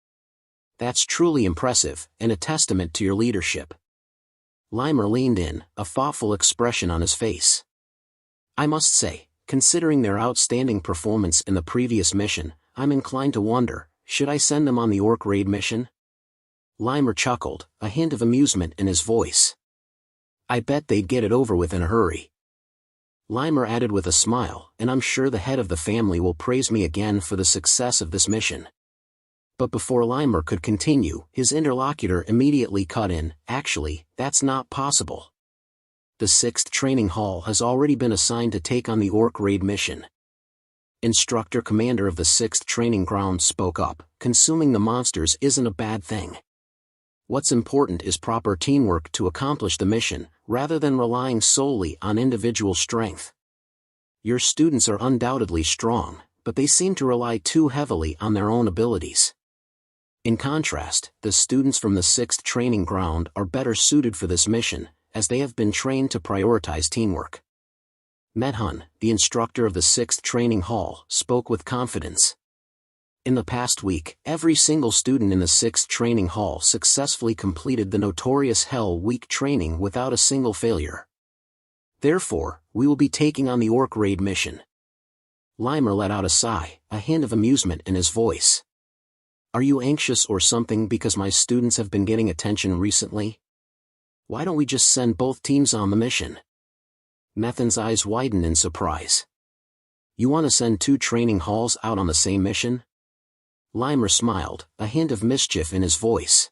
Speaker 2: That's truly impressive, and a testament to your leadership. Limer leaned in, a thoughtful expression on his face. I must say, considering their outstanding performance in the previous mission, I'm inclined to wonder, should I send them on the orc raid mission? Limer chuckled, a hint of amusement in his voice. I bet they'd get it over with in a hurry. Limer added with a smile, and I'm sure the head of the family will praise me again for the success of this mission. But before Limer could continue, his interlocutor immediately cut in, actually, that's not possible. The 6th training hall has already been assigned to take on the orc raid mission. Instructor commander of the 6th training ground spoke up, consuming the monsters isn't a bad thing. What's important is proper teamwork to accomplish the mission, rather than relying solely on individual strength. Your students are undoubtedly strong, but they seem to rely too heavily on their own abilities. In contrast, the students from the 6th training ground are better suited for this mission, as they have been trained to prioritize teamwork. Manhwa, the instructor of the 6th training hall, spoke with confidence. In the past week, every single student in the 6th training hall successfully completed the notorious Hell Week training without a single failure. Therefore, we will be taking on the orc raid mission. Limer let out a sigh, a hint of amusement in his voice. Are you anxious or something because my students have been getting attention recently? Why don't we just send both teams on the mission? Manhwa's eyes widened in surprise. You want to send 2 training halls out on the same mission? Limer smiled, a hint of mischief in his voice.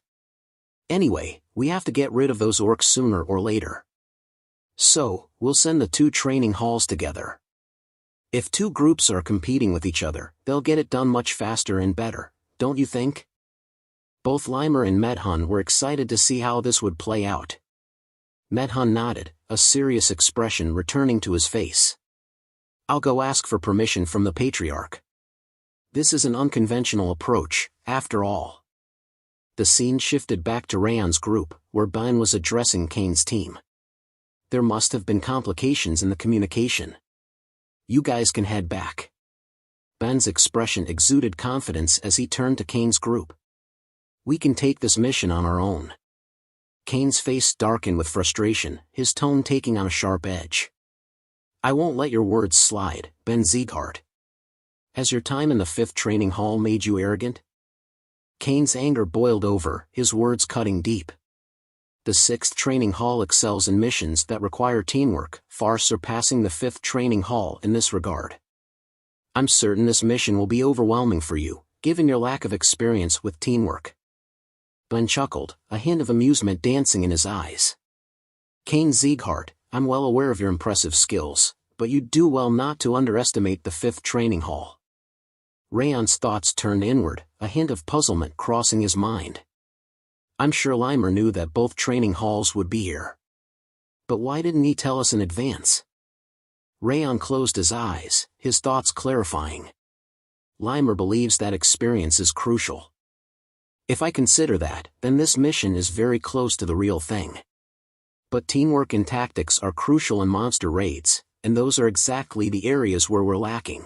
Speaker 2: Anyway, we have to get rid of those orcs sooner or later. So, we'll send the 2 training halls together. If 2 groups are competing with each other, they'll get it done much faster and better, don't you think? Both Limer and Manhwa were excited to see how this would play out. Manhwa nodded, a serious expression returning to his face. I'll go ask for permission from the Patriarch. This is an unconventional approach, after all. The scene shifted back to Raon's group, where Ben was addressing Kane's team. There must have been complications in the communication. You guys can head back. Ben's expression exuded confidence as he turned to Kane's group. We can take this mission on our own. Kane's face darkened with frustration, his tone taking on a sharp edge. I won't let your words slide, Ben Sieghart. Has your time in the 5th training hall made you arrogant? Kane's anger boiled over, his words cutting deep. The 6th training hall excels in missions that require teamwork, far surpassing the 5th training hall in this regard. I'm certain this mission will be overwhelming for you, given your lack of experience with teamwork. Ben chuckled, a hint of amusement dancing in his eyes. Kane Sieghart, I'm well aware of your impressive skills, but you do well not to underestimate the 5th training hall. Raon's thoughts turned inward, a hint of puzzlement crossing his mind. I'm sure Limer knew that both training halls would be here. But why didn't he tell us in advance? Raon closed his eyes, his thoughts clarifying. Limer believes that experience is crucial. If I consider that, then this mission is very close to the real thing. But teamwork and tactics are crucial in monster raids, and those are exactly the areas where we're lacking.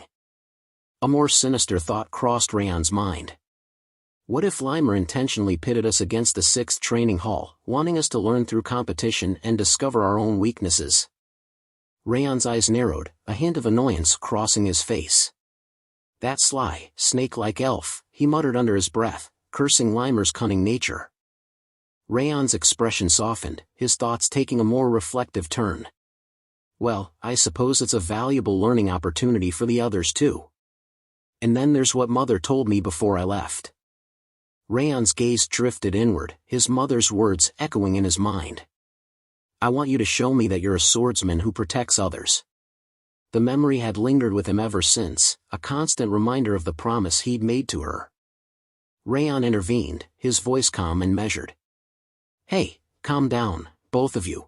Speaker 2: A more sinister thought crossed Raon's mind. What if Limer intentionally pitted us against the 6th training hall, wanting us to learn through competition and discover our own weaknesses? Raon's eyes narrowed, a hint of annoyance crossing his face. That sly, snake-like elf, he muttered under his breath, cursing Limer's cunning nature. Raon's expression softened, his thoughts taking a more reflective turn. Well, I suppose it's a valuable learning opportunity for the others too. And then there's what Mother told me before I left. Raon's gaze drifted inward, his mother's words echoing in his mind. I want you to show me that you're a swordsman who protects others. The memory had lingered with him ever since, a constant reminder of the promise he'd made to her. Raon intervened, his voice calm and measured. Hey, calm down, both of you.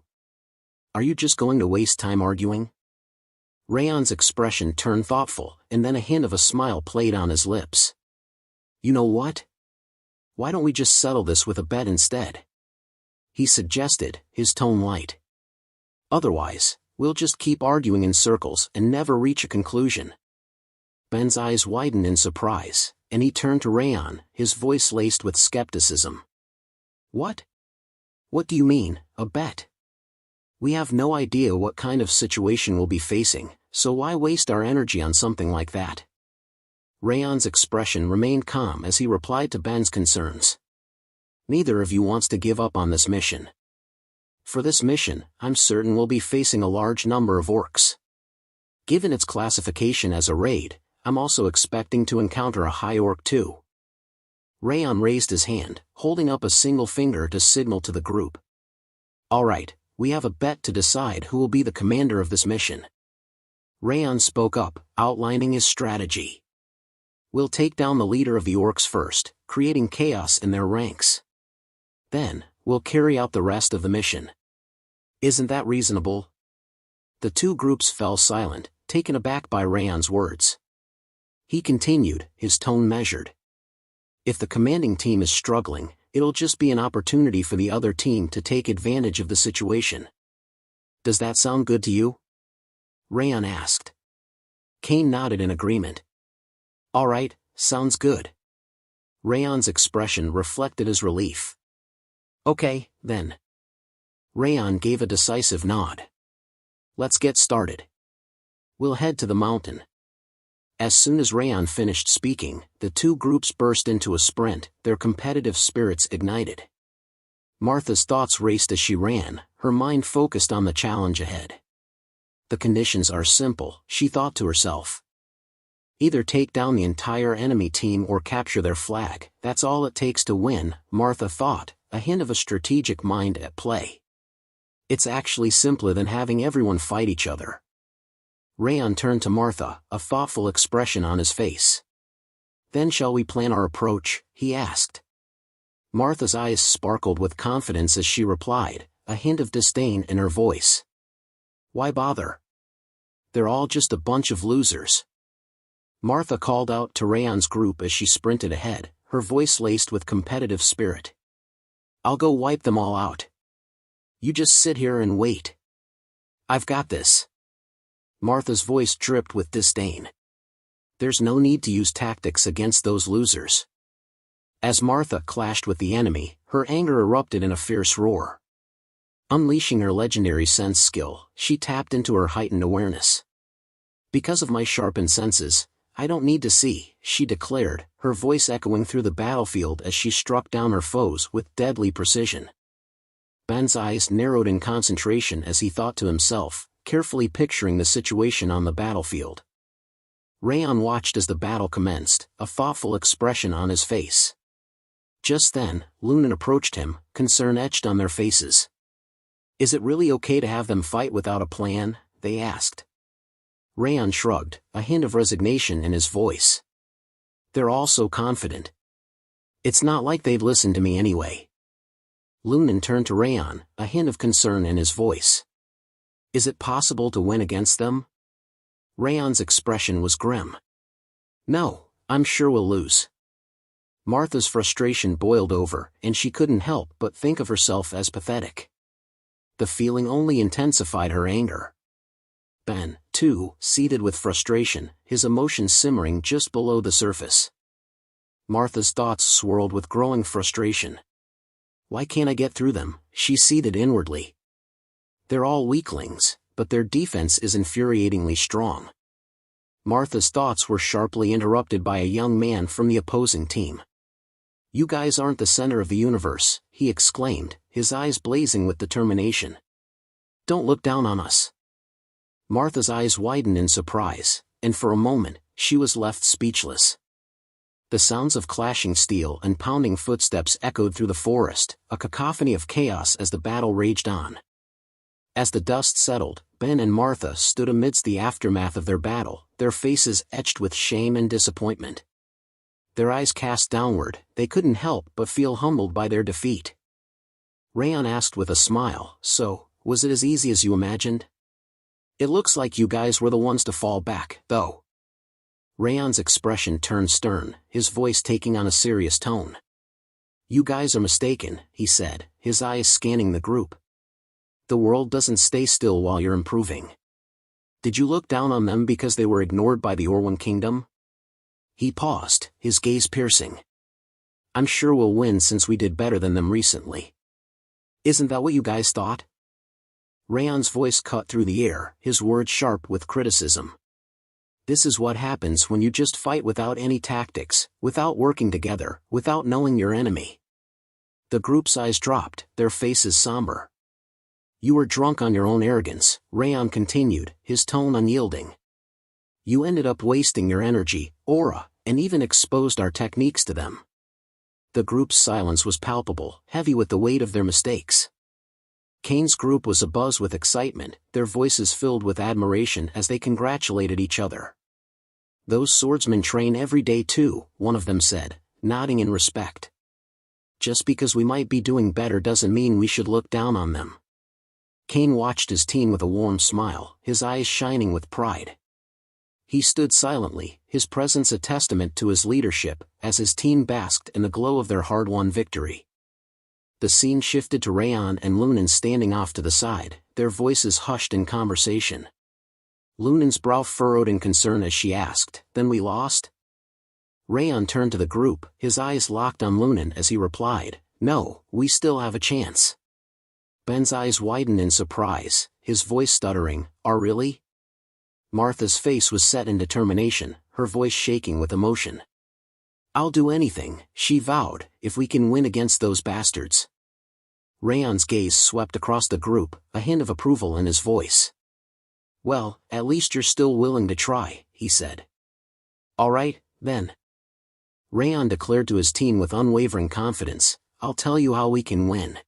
Speaker 2: Are you just going to waste time arguing? Raon's expression turned thoughtful, and then a hint of a smile played on his lips. You know what? Why don't we just settle this with a bet instead? He suggested, his tone light. Otherwise, we'll just keep arguing in circles and never reach a conclusion. Ben's eyes widened in surprise, and he turned to Raon, his voice laced with skepticism. What? What do you mean, a bet? We have no idea what kind of situation we'll be facing, so why waste our energy on something like that? Raon's expression remained calm as he replied to Ben's concerns. Neither of you wants to give up on this mission. For this mission, I'm certain we'll be facing a large number of orcs. Given its classification as a raid, I'm also expecting to encounter a high orc too. Raon raised his hand, holding up a single finger to signal to the group. All right, we have a bet to decide who will be the commander of this mission. Raon spoke up, outlining his strategy. We'll take down the leader of the orcs first, creating chaos in their ranks. Then, we'll carry out the rest of the mission. Isn't that reasonable? The two groups fell silent, taken aback by Raon's words. He continued, his tone measured. If the commanding team is struggling, it'll just be an opportunity for the other team to take advantage of the situation. Does that sound good to you? Raon asked. Kane nodded in agreement. All right, sounds good. Raon's expression reflected his relief. Okay, then. Raon gave a decisive nod. Let's get started. We'll head to the mountain. As soon as Raon finished speaking, the two groups burst into a sprint, their competitive spirits ignited. Martha's thoughts raced as she ran, her mind focused on the challenge ahead. The conditions are simple, she thought to herself. Either take down the entire enemy team or capture their flag, that's all it takes to win, Martha thought, a hint of a strategic mind at play. It's actually simpler than having everyone fight each other. Raon turned to Martha, a thoughtful expression on his face. Then shall we plan our approach, he asked. Martha's eyes sparkled with confidence as she replied, a hint of disdain in her voice. Why bother? They're all just a bunch of losers. Martha called out to Raon's group as she sprinted ahead, her voice laced with competitive spirit. I'll go wipe them all out. You just sit here and wait. I've got this. Martha's voice dripped with disdain. There's no need to use tactics against those losers. As Martha clashed with the enemy, her anger erupted in a fierce roar. Unleashing her legendary sense skill, she tapped into her heightened awareness. Because of my sharpened senses, I don't need to see, she declared, her voice echoing through the battlefield as she struck down her foes with deadly precision. Ben's eyes narrowed in concentration as he thought to himself, carefully picturing the situation on the battlefield. Raon watched as the battle commenced, a thoughtful expression on his face. Just then, Lunan approached him, concern etched on their faces. Is it really okay to have them fight without a plan? They asked. Raon shrugged, a hint of resignation in his voice. They're all so confident. It's not like they'd listen to me anyway. Lunan turned to Raon, a hint of concern in his voice. Is it possible to win against them? Raon's expression was grim. No, I'm sure we'll lose. Martha's frustration boiled over, and she couldn't help but think of herself as pathetic. The feeling only intensified her anger. Ben, too, seethed with frustration, his emotions simmering just below the surface. Martha's thoughts swirled with growing frustration. Why can't I get through them? She seethed inwardly. They're all weaklings, but their defense is infuriatingly strong. Martha's thoughts were sharply interrupted by a young man from the opposing team. You guys aren't the center of the universe, he exclaimed, his eyes blazing with determination. Don't look down on us. Martha's eyes widened in surprise, and for a moment, she was left speechless. The sounds of clashing steel and pounding footsteps echoed through the forest, a cacophony of chaos as the battle raged on. As the dust settled, Ben and Martha stood amidst the aftermath of their battle, their faces etched with shame and disappointment. Their eyes cast downward, they couldn't help but feel humbled by their defeat. Raon asked with a smile, so, was it as easy as you imagined? It looks like you guys were the ones to fall back, though. Raon's expression turned stern, his voice taking on a serious tone. You guys are mistaken, he said, his eyes scanning the group. The world doesn't stay still while you're improving. Did you look down on them because they were ignored by the Orwan Kingdom? He paused, his gaze piercing. I'm sure we'll win since we did better than them recently. Isn't that what you guys thought? Raon's voice cut through the air, his words sharp with criticism. This is what happens when you just fight without any tactics, without working together, without knowing your enemy. The group's eyes dropped, their faces somber. You were drunk on your own arrogance, Raon continued, his tone unyielding. You ended up wasting your energy, aura, and even exposed our techniques to them. The group's silence was palpable, heavy with the weight of their mistakes. Kane's group was abuzz with excitement, their voices filled with admiration as they congratulated each other. Those swordsmen train every day too, one of them said, nodding in respect. Just because we might be doing better doesn't mean we should look down on them. Kane watched his team with a warm smile, his eyes shining with pride. He stood silently, his presence a testament to his leadership, as his team basked in the glow of their hard-won victory. The scene shifted to Raon and Lunan standing off to the side, their voices hushed in conversation. Lunan's brow furrowed in concern as she asked, "Then we lost?" Raon turned to the group, his eyes locked on Lunan as he replied, "No, we still have a chance." Ben's eyes widened in surprise, his voice stuttering, "Are really?" Martha's face was set in determination, her voice shaking with emotion. "I'll do anything," she vowed, "if we can win against those bastards." Raon's gaze swept across the group, a hint of approval in his voice. "Well, at least you're still willing to try," he said. "All right, then." Raon declared to his team with unwavering confidence, "I'll tell you how we can win."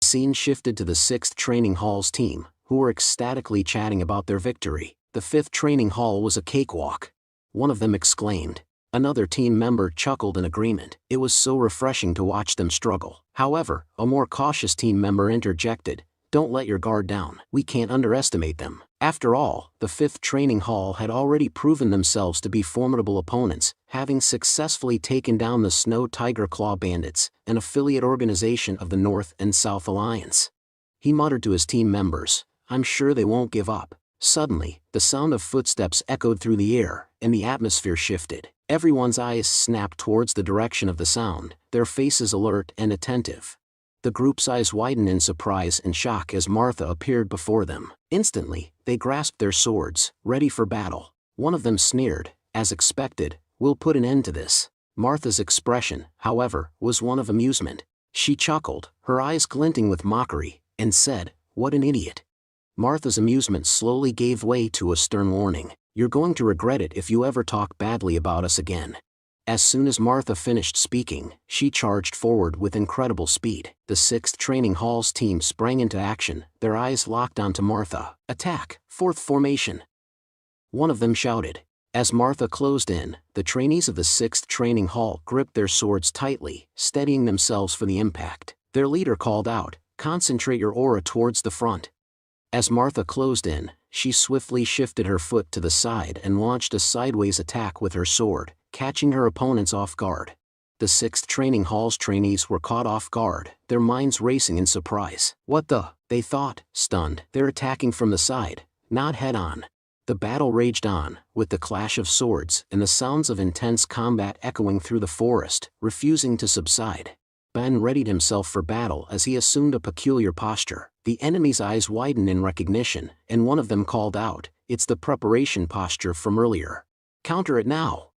Speaker 2: The scene shifted to the 6th Training Hall's team, who were ecstatically chatting about their victory. The 5th Training Hall was a cakewalk. One of them exclaimed. Another team member chuckled in agreement. It was so refreshing to watch them struggle. However, a more cautious team member interjected, "Don't let your guard down. We can't underestimate them." After all, the 5th Training Hall had already proven themselves to be formidable opponents, having successfully taken down the Snow Tiger Claw Bandits, an affiliate organization of the North and South Alliance. He muttered to his team members, "I'm sure they won't give up." Suddenly, the sound of footsteps echoed through the air, and the atmosphere shifted. Everyone's eyes snapped towards the direction of the sound, their faces alert and attentive. The group's eyes widened in surprise and shock as Martha appeared before them. Instantly, they grasped their swords, ready for battle. One of them sneered, as expected, "We'll put an end to this." Martha's expression, however, was one of amusement. She chuckled, her eyes glinting with mockery, and said, "What an idiot." Martha's amusement slowly gave way to a stern warning. "You're going to regret it if you ever talk badly about us again." As soon as Martha finished speaking, she charged forward with incredible speed. The 6th Training Hall's team sprang into action, their eyes locked onto Martha. "Attack, 4th formation!" One of them shouted. As Martha closed in, the trainees of the 6th Training Hall gripped their swords tightly, steadying themselves for the impact. Their leader called out, "Concentrate your aura towards the front." As Martha closed in, she swiftly shifted her foot to the side and launched a sideways attack with her sword, catching her opponents off guard. The 6th Training Hall's trainees were caught off guard, their minds racing in surprise. What the? They thought, stunned. They're attacking from the side, not head-on. The battle raged on, with the clash of swords and the sounds of intense combat echoing through the forest, refusing to subside. Ben readied himself for battle as he assumed a peculiar posture. The enemy's eyes widened in recognition, and one of them called out, "It's the preparation posture from earlier. Counter it now!"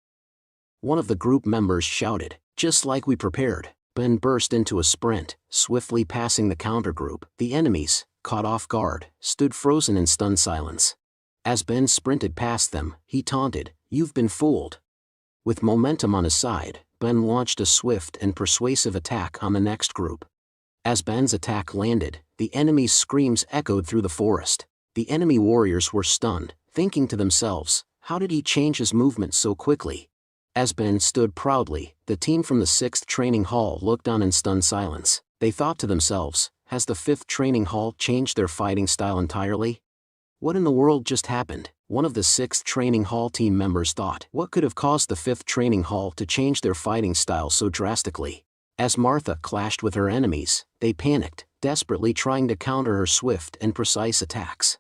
Speaker 2: One of the group members shouted, "Just like we prepared." Ben burst into a sprint, swiftly passing the counter group. The enemies, caught off guard, stood frozen in stunned silence. As Ben sprinted past them, he taunted, "You've been fooled." With momentum on his side, Ben launched a swift and persuasive attack on the next group. As Ben's attack landed, the enemy's screams echoed through the forest. The enemy warriors were stunned, thinking to themselves, how did he change his movement so quickly? As Ben stood proudly, the team from the 6th Training Hall looked on in stunned silence. They thought to themselves, has the 5th Training Hall changed their fighting style entirely? What in the world just happened? One of the 6th Training Hall team members thought. What could have caused the 5th Training Hall to change their fighting style so drastically? As Martha clashed with her enemies, they panicked, desperately trying to counter her swift and precise attacks.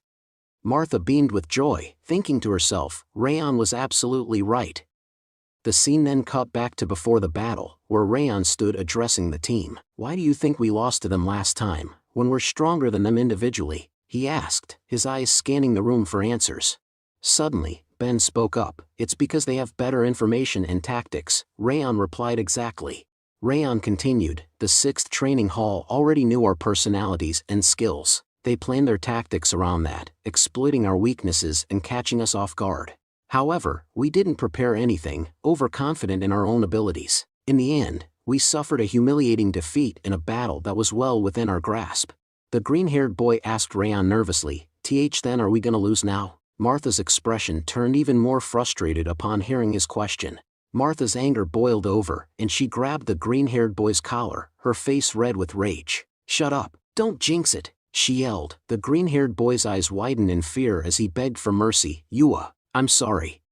Speaker 2: Martha beamed with joy, thinking to herself, Raon was absolutely right. The scene then cut back to before the battle, where Raon stood addressing the team. "Why do you think we lost to them last time, when we're stronger than them individually?" he asked, his eyes scanning the room for answers. Suddenly, Ben spoke up. "It's because they have better information and tactics," Raon replied. "Exactly." Raon continued, "The 6th Training Hall already knew our personalities and skills. They planned their tactics around that, exploiting our weaknesses and catching us off guard. However, we didn't prepare anything, overconfident in our own abilities. In the end, we suffered a humiliating defeat in a battle that was well within our grasp." The green-haired boy asked Raon nervously, Then are we gonna lose now?" Martha's expression turned even more frustrated upon hearing his question. Martha's anger boiled over, and she grabbed the green-haired boy's collar, her face red with rage. "Shut up, don't jinx it," she yelled. The green-haired boy's eyes widened in fear as he begged for mercy. I'm sorry."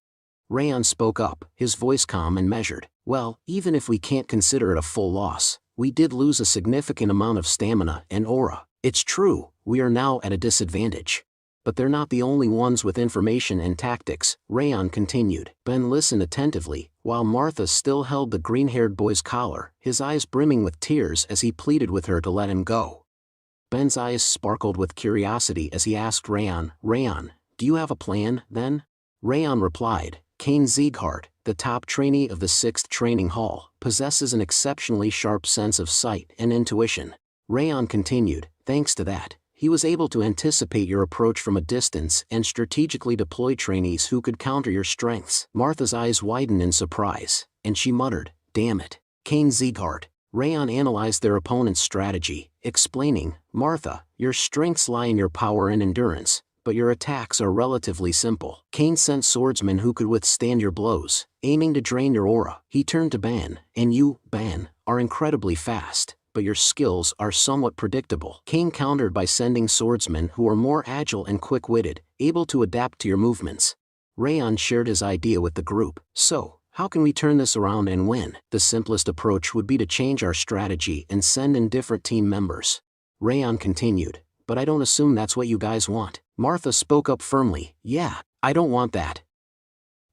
Speaker 2: Raon spoke up, his voice calm and measured. "Well, even if we can't consider it a full loss, we did lose a significant amount of stamina and aura. It's true, we are now at a disadvantage. But they're not the only ones with information and tactics," Raon continued. Ben listened attentively, while Martha still held the green-haired boy's collar, his eyes brimming with tears as he pleaded with her to let him go. Ben's eyes sparkled with curiosity as he asked Raon, "Do you have a plan, then?" Raon replied, "House Sieghart, the top trainee of the 6th Training Hall, possesses an exceptionally sharp sense of sight and intuition." Raon continued, "Thanks to that, he was able to anticipate your approach from a distance and strategically deploy trainees who could counter your strengths." Martha's eyes widened in surprise, and she muttered, "Damn it, House Sieghart." Raon analyzed their opponent's strategy, explaining, "Martha, your strengths lie in your power and endurance, but your attacks are relatively simple. Kane sent swordsmen who could withstand your blows, aiming to drain your aura." He turned to Ben, "And you, Ben, are incredibly fast, but your skills are somewhat predictable." Kane countered by sending swordsmen who are more agile and quick-witted, able to adapt to your movements. Raon shared his idea with the group. "So, how can we turn this around and win?" "The simplest approach would be to change our strategy and send in different team members," Raon continued. "But I don't assume that's what you guys want." Martha spoke up firmly, "Yeah, I don't want that.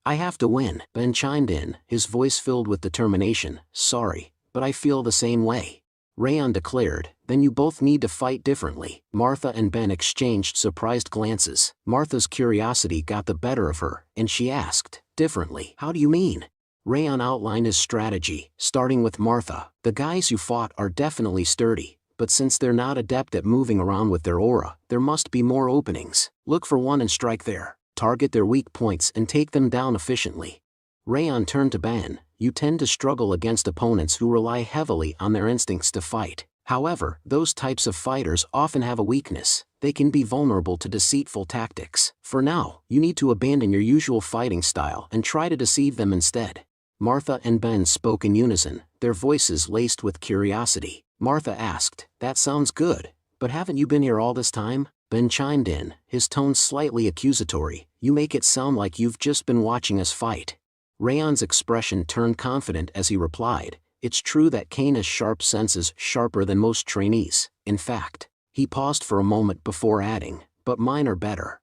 Speaker 2: I have to win." Ben chimed in, his voice filled with determination. "Sorry, but I feel the same way." Raon declared, "Then you both need to fight differently." Martha and Ben exchanged surprised glances. Martha's curiosity got the better of her, and she asked, "Differently? How do you mean?" Raon outlined his strategy, starting with Martha. "The guys you fought are definitely sturdy, but since they're not adept at moving around with their aura, there must be more openings. Look for one and strike there. Target their weak points and take them down efficiently." Raon turned to Ben. "You tend to struggle against opponents who rely heavily on their instincts to fight. However, those types of fighters often have a weakness. They can be vulnerable to deceitful tactics. For now, you need to abandon your usual fighting style and try to deceive them instead." Martha and Ben spoke in unison, their voices laced with curiosity. Martha asked, "That sounds good, but haven't you been here all this time?" Ben chimed in, his tone slightly accusatory, "You make it sound like you've just been watching us fight." Raon's expression turned confident as he replied, It's true that Kane has sharp senses, sharper than most trainees. In fact, he paused for a moment before adding, but mine are better.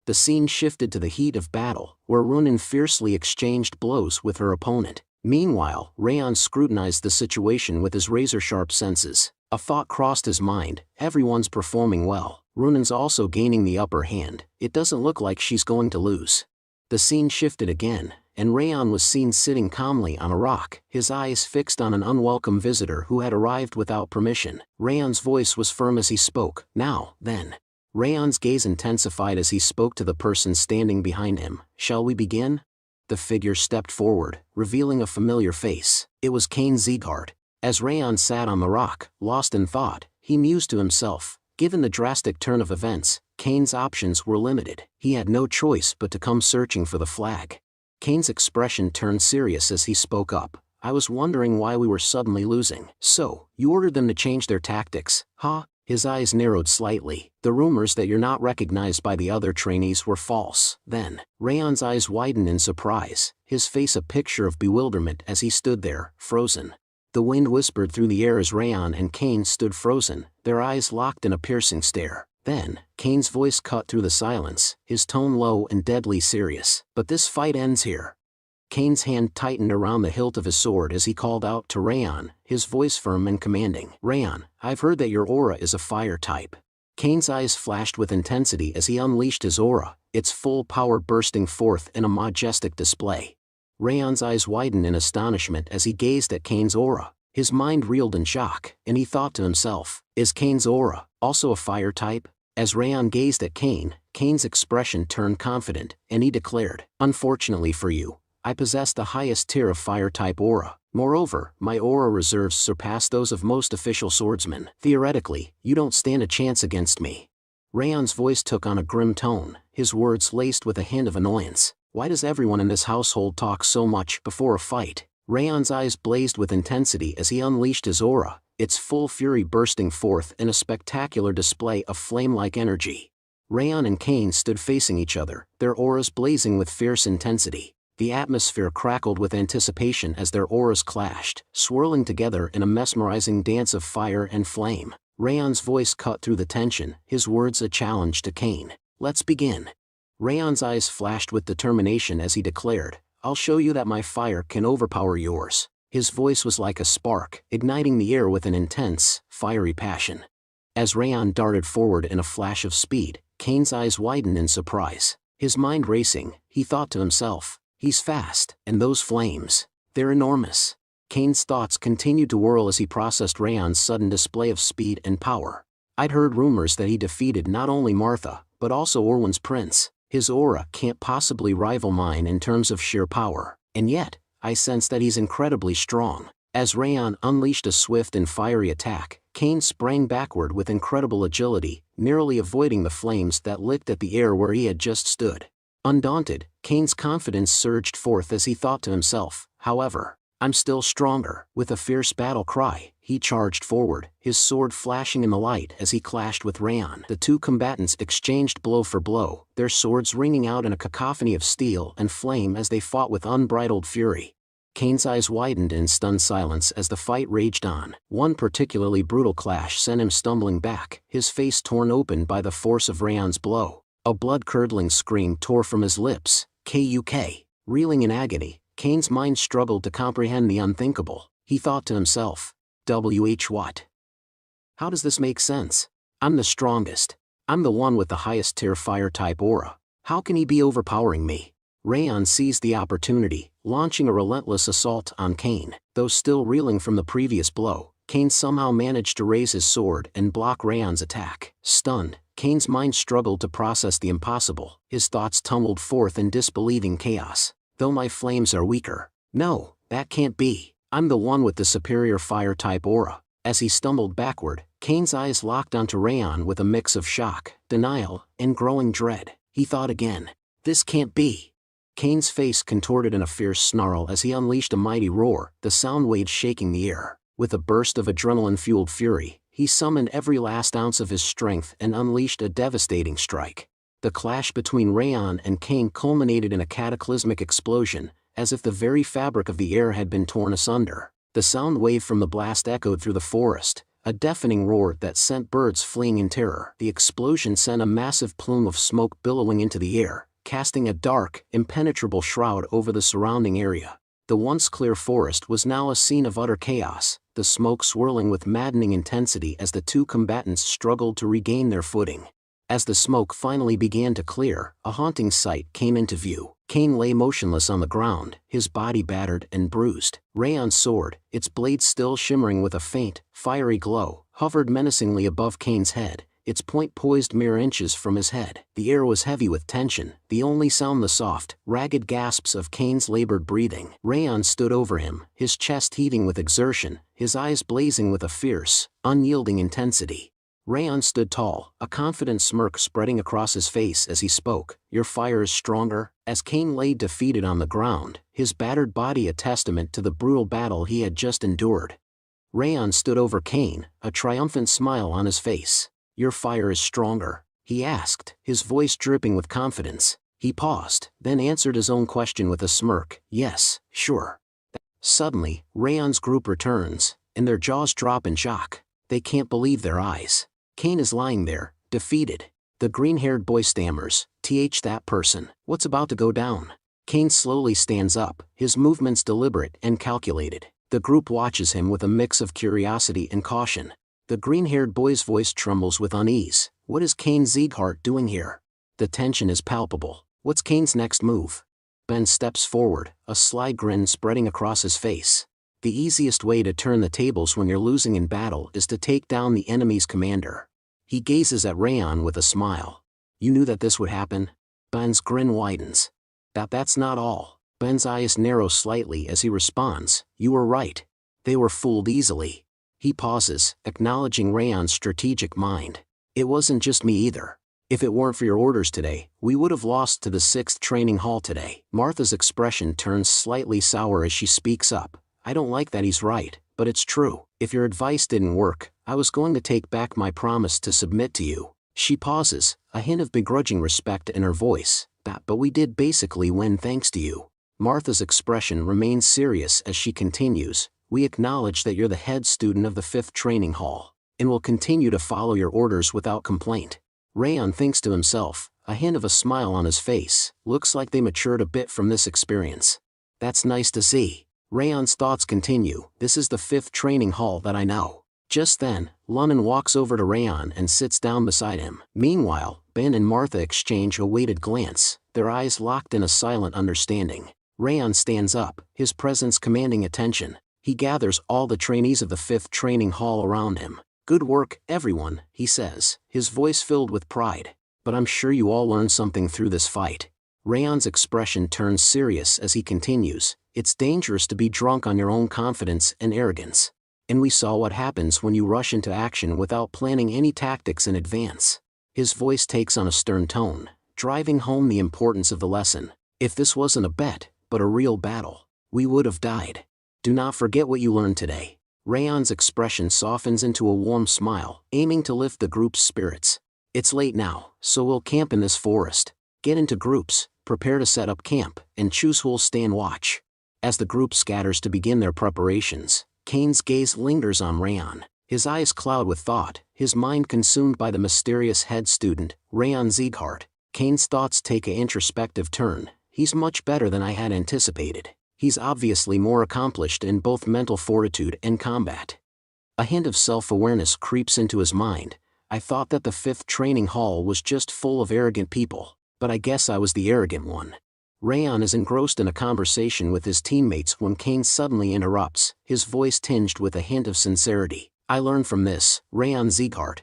Speaker 2: The scene shifted to the heat of battle, where Runan fiercely exchanged blows with her opponent. Meanwhile, Raon scrutinized the situation with his razor-sharp senses. A thought crossed his mind: everyone's performing well. Runan's also gaining the upper hand. It doesn't look like she's going to lose. The scene shifted again, and Raon was seen sitting calmly on a rock, his eyes fixed on an unwelcome visitor who had arrived without permission. Raon's voice was firm as he spoke. Now, then. Raon's gaze intensified as he spoke to the person standing behind him. Shall we begin? The figure stepped forward, revealing a familiar face. It was House Sieghart. As Raon sat on the rock, lost in thought, he mused to himself. Given the drastic turn of events, Kane's options were limited. He had no choice but to come searching for the flag. Kane's expression turned serious as he spoke up. I was wondering why we were suddenly losing. So, you ordered them to change their tactics, huh? His eyes narrowed slightly. The rumors that you're not recognized by the other trainees were false. Then, Raon's eyes widened in surprise, his face a picture of bewilderment as he stood there, frozen. The wind whispered through the air as Raon and Kane stood frozen, their eyes locked in a piercing stare. Then, Kane's voice cut through the silence, his tone low and deadly serious. But this fight ends here. Kane's hand tightened around the hilt of his sword as he called out to Raon, his voice firm and commanding. Raon, I've heard that your aura is a fire type. Kane's eyes flashed with intensity as he unleashed his aura, its full power bursting forth in a majestic display. Raon's eyes widened in astonishment as he gazed at Kane's aura. His mind reeled in shock, and he thought to himself, is Kane's aura also a fire type? As Raon gazed at Kane, Kane's expression turned confident, and he declared, unfortunately for you, I possess the highest tier of fire-type aura. Moreover, my aura reserves surpass those of most official swordsmen. Theoretically, you don't stand a chance against me. Raon's voice took on a grim tone, his words laced with a hint of annoyance. Why does everyone in this household talk so much before a fight? Raon's eyes blazed with intensity as he unleashed his aura, its full fury bursting forth in a spectacular display of flame-like energy. Raon and Kane stood facing each other, their auras blazing with fierce intensity. The atmosphere crackled with anticipation as their auras clashed, swirling together in a mesmerizing dance of fire and flame. Raon's voice cut through the tension, his words a challenge to Kane. Let's begin. Raon's eyes flashed with determination as he declared, I'll show you that my fire can overpower yours. His voice was like a spark, igniting the air with an intense, fiery passion. As Raon darted forward in a flash of speed, Kane's eyes widened in surprise. His mind racing, he thought to himself, he's fast, and those flames, they're enormous. Kane's thoughts continued to whirl as he processed Raon's sudden display of speed and power. I'd heard rumors that he defeated not only Martha, but also Orwan's prince. His aura can't possibly rival mine in terms of sheer power, and yet, I sense that he's incredibly strong. As Raon unleashed a swift and fiery attack, Kane sprang backward with incredible agility, narrowly avoiding the flames that licked at the air where he had just stood. Undaunted, Kane's confidence surged forth as he thought to himself, however, I'm still stronger. With a fierce battle cry, he charged forward, his sword flashing in the light as he clashed with Raon. The two combatants exchanged blow for blow, their swords ringing out in a cacophony of steel and flame as they fought with unbridled fury. Kane's eyes widened in stunned silence as the fight raged on. One particularly brutal clash sent him stumbling back, his face torn open by the force of Raon's blow. A blood-curdling scream tore from his lips. Kuk. Reeling in agony, Kane's mind struggled to comprehend the unthinkable. He thought to himself, what? How does this make sense? I'm the strongest. I'm the one with the highest tier fire-type aura. How can he be overpowering me? Raon seized the opportunity, launching a relentless assault on Kane. Though still reeling from the previous blow, Kane somehow managed to raise his sword and block Raon's attack. Stunned, Kane's mind struggled to process the impossible. His thoughts tumbled forth in disbelieving chaos. Though my flames are weaker. No, that can't be. I'm the one with the superior fire-type aura. As he stumbled backward, Kane's eyes locked onto Raon with a mix of shock, denial, and growing dread. He thought again. This can't be. Kane's face contorted in a fierce snarl as he unleashed a mighty roar, the sound waves shaking the air. With a burst of adrenaline-fueled fury, he summoned every last ounce of his strength and unleashed a devastating strike. The clash between Raon and Kane culminated in a cataclysmic explosion, as if the very fabric of the air had been torn asunder. The sound wave from the blast echoed through the forest, a deafening roar that sent birds fleeing in terror. The explosion sent a massive plume of smoke billowing into the air, casting a dark, impenetrable shroud over the surrounding area. The once clear forest was now a scene of utter chaos, the smoke swirling with maddening intensity as the two combatants struggled to regain their footing. As the smoke finally began to clear, a haunting sight came into view. Cain lay motionless on the ground, his body battered and bruised. Raon's sword, its blade still shimmering with a faint, fiery glow, hovered menacingly above Cain's head, its point poised mere inches from his head. The air was heavy with tension, the only sound the soft, ragged gasps of Cain's labored breathing. Raon stood over him, his chest heaving with exertion, his eyes blazing with a fierce, unyielding intensity. Raon stood tall, a confident smirk spreading across his face as he spoke. "Your fire is stronger." As Cain lay defeated on the ground, his battered body a testament to the brutal battle he had just endured. Raon stood over Cain, a triumphant smile on his face. "Your fire is stronger?" he asked, his voice dripping with confidence. He paused, then answered his own question with a smirk. "Yes, sure." Suddenly, Raon's group returns, and their jaws drop in shock. They can't believe their eyes. Cain is lying there, defeated. The green-haired boy stammers, that person. What's about to go down?" Cain slowly stands up, his movements deliberate and calculated. The group watches him with a mix of curiosity and caution. The green-haired boy's voice trembles with unease. What is Cain Sieghart doing here? The tension is palpable. What's Cain's next move? Ben steps forward, a sly grin spreading across his face. The easiest way to turn the tables when you're losing in battle is to take down the enemy's commander. He gazes at Raon with a smile. "You knew that this would happen?" Ben's grin widens. That's not all." Ben's eyes narrow slightly as he responds. "You were right. They were fooled easily." He pauses, acknowledging Raon's strategic mind. "It wasn't just me either. If it weren't for your orders today, we would have lost to the 6th training hall today." Martha's expression turns slightly sour as she speaks up. "I don't like that he's right, but it's true. If your advice didn't work, I was going to take back my promise to submit to you." She pauses, a hint of begrudging respect in her voice. But we did basically win thanks to you." Martha's expression remains serious as she continues. "We acknowledge that you're the head student of the 5th training hall, and will continue to follow your orders without complaint." Raon thinks to himself, a hint of a smile on his face. Looks like they matured a bit from this experience. That's nice to see. Raon's thoughts continue. "This is the 5th training hall that I know." Just then, Lunnon walks over to Raon and sits down beside him. Meanwhile, Ben and Martha exchange a weighted glance, their eyes locked in a silent understanding. Raon stands up, his presence commanding attention. He gathers all the trainees of the 5th training hall around him. "Good work, everyone," he says, his voice filled with pride. "But I'm sure you all learned something through this fight." Raon's expression turns serious as he continues. "It's dangerous to be drunk on your own confidence and arrogance. And we saw what happens when you rush into action without planning any tactics in advance." His voice takes on a stern tone, driving home the importance of the lesson. "If this wasn't a bet, but a real battle, we would have died. Do not forget what you learned today." Raon's expression softens into a warm smile, aiming to lift the group's spirits. "It's late now, so we'll camp in this forest. Get into groups, prepare to set up camp, and choose who'll stand watch." As the group scatters to begin their preparations, Cain's gaze lingers on Raon. His eyes cloud with thought, his mind consumed by the mysterious head student, Raon Sieghart. Cain's thoughts take an introspective turn. "He's much better than I had anticipated. He's obviously more accomplished in both mental fortitude and combat." A hint of self-awareness creeps into his mind. "I thought that the 5th training hall was just full of arrogant people, but I guess I was the arrogant one." Raon is engrossed in a conversation with his teammates when Cain suddenly interrupts, his voice tinged with a hint of sincerity. "I learned from this, Raon Sieghart."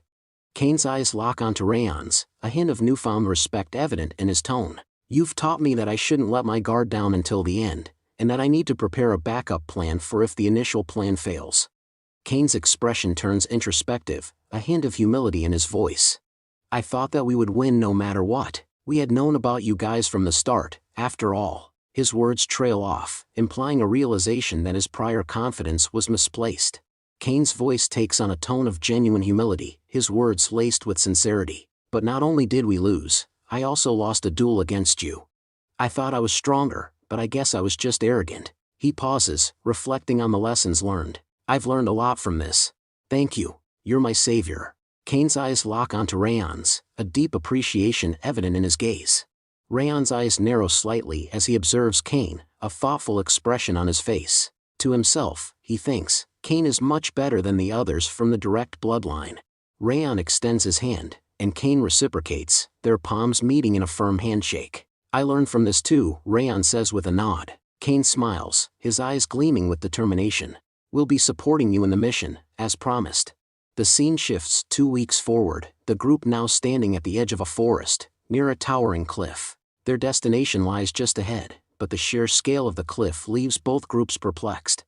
Speaker 2: Cain's eyes lock onto Raon's, a hint of newfound respect evident in his tone. "You've taught me that I shouldn't let my guard down until the end, and that I need to prepare a backup plan for if the initial plan fails." Cain's expression turns introspective, a hint of humility in his voice. "I thought that we would win no matter what. We had known about you guys from the start, after all." His words trail off, implying a realization that his prior confidence was misplaced. Cain's voice takes on a tone of genuine humility, his words laced with sincerity. "But not only did we lose, I also lost a duel against you. I thought I was stronger, but I guess I was just arrogant." He pauses, reflecting on the lessons learned. I've learned a lot from this. Thank you. You're my savior. Kane's eyes lock onto Raon's, a deep appreciation evident in his gaze. Raon's eyes narrow slightly as he observes Kane, a thoughtful expression on his face. To himself, he thinks, Kane is much better than the others from the direct bloodline. Raon extends his hand, and Kane reciprocates, their palms meeting in a firm handshake. I learned from this too, Raon says with a nod. Kane smiles, his eyes gleaming with determination. We'll be supporting you in the mission, as promised. The scene shifts 2 weeks forward, the group now standing at the edge of a forest, near a towering cliff. Their destination lies just ahead, but the sheer scale of the cliff leaves both groups perplexed.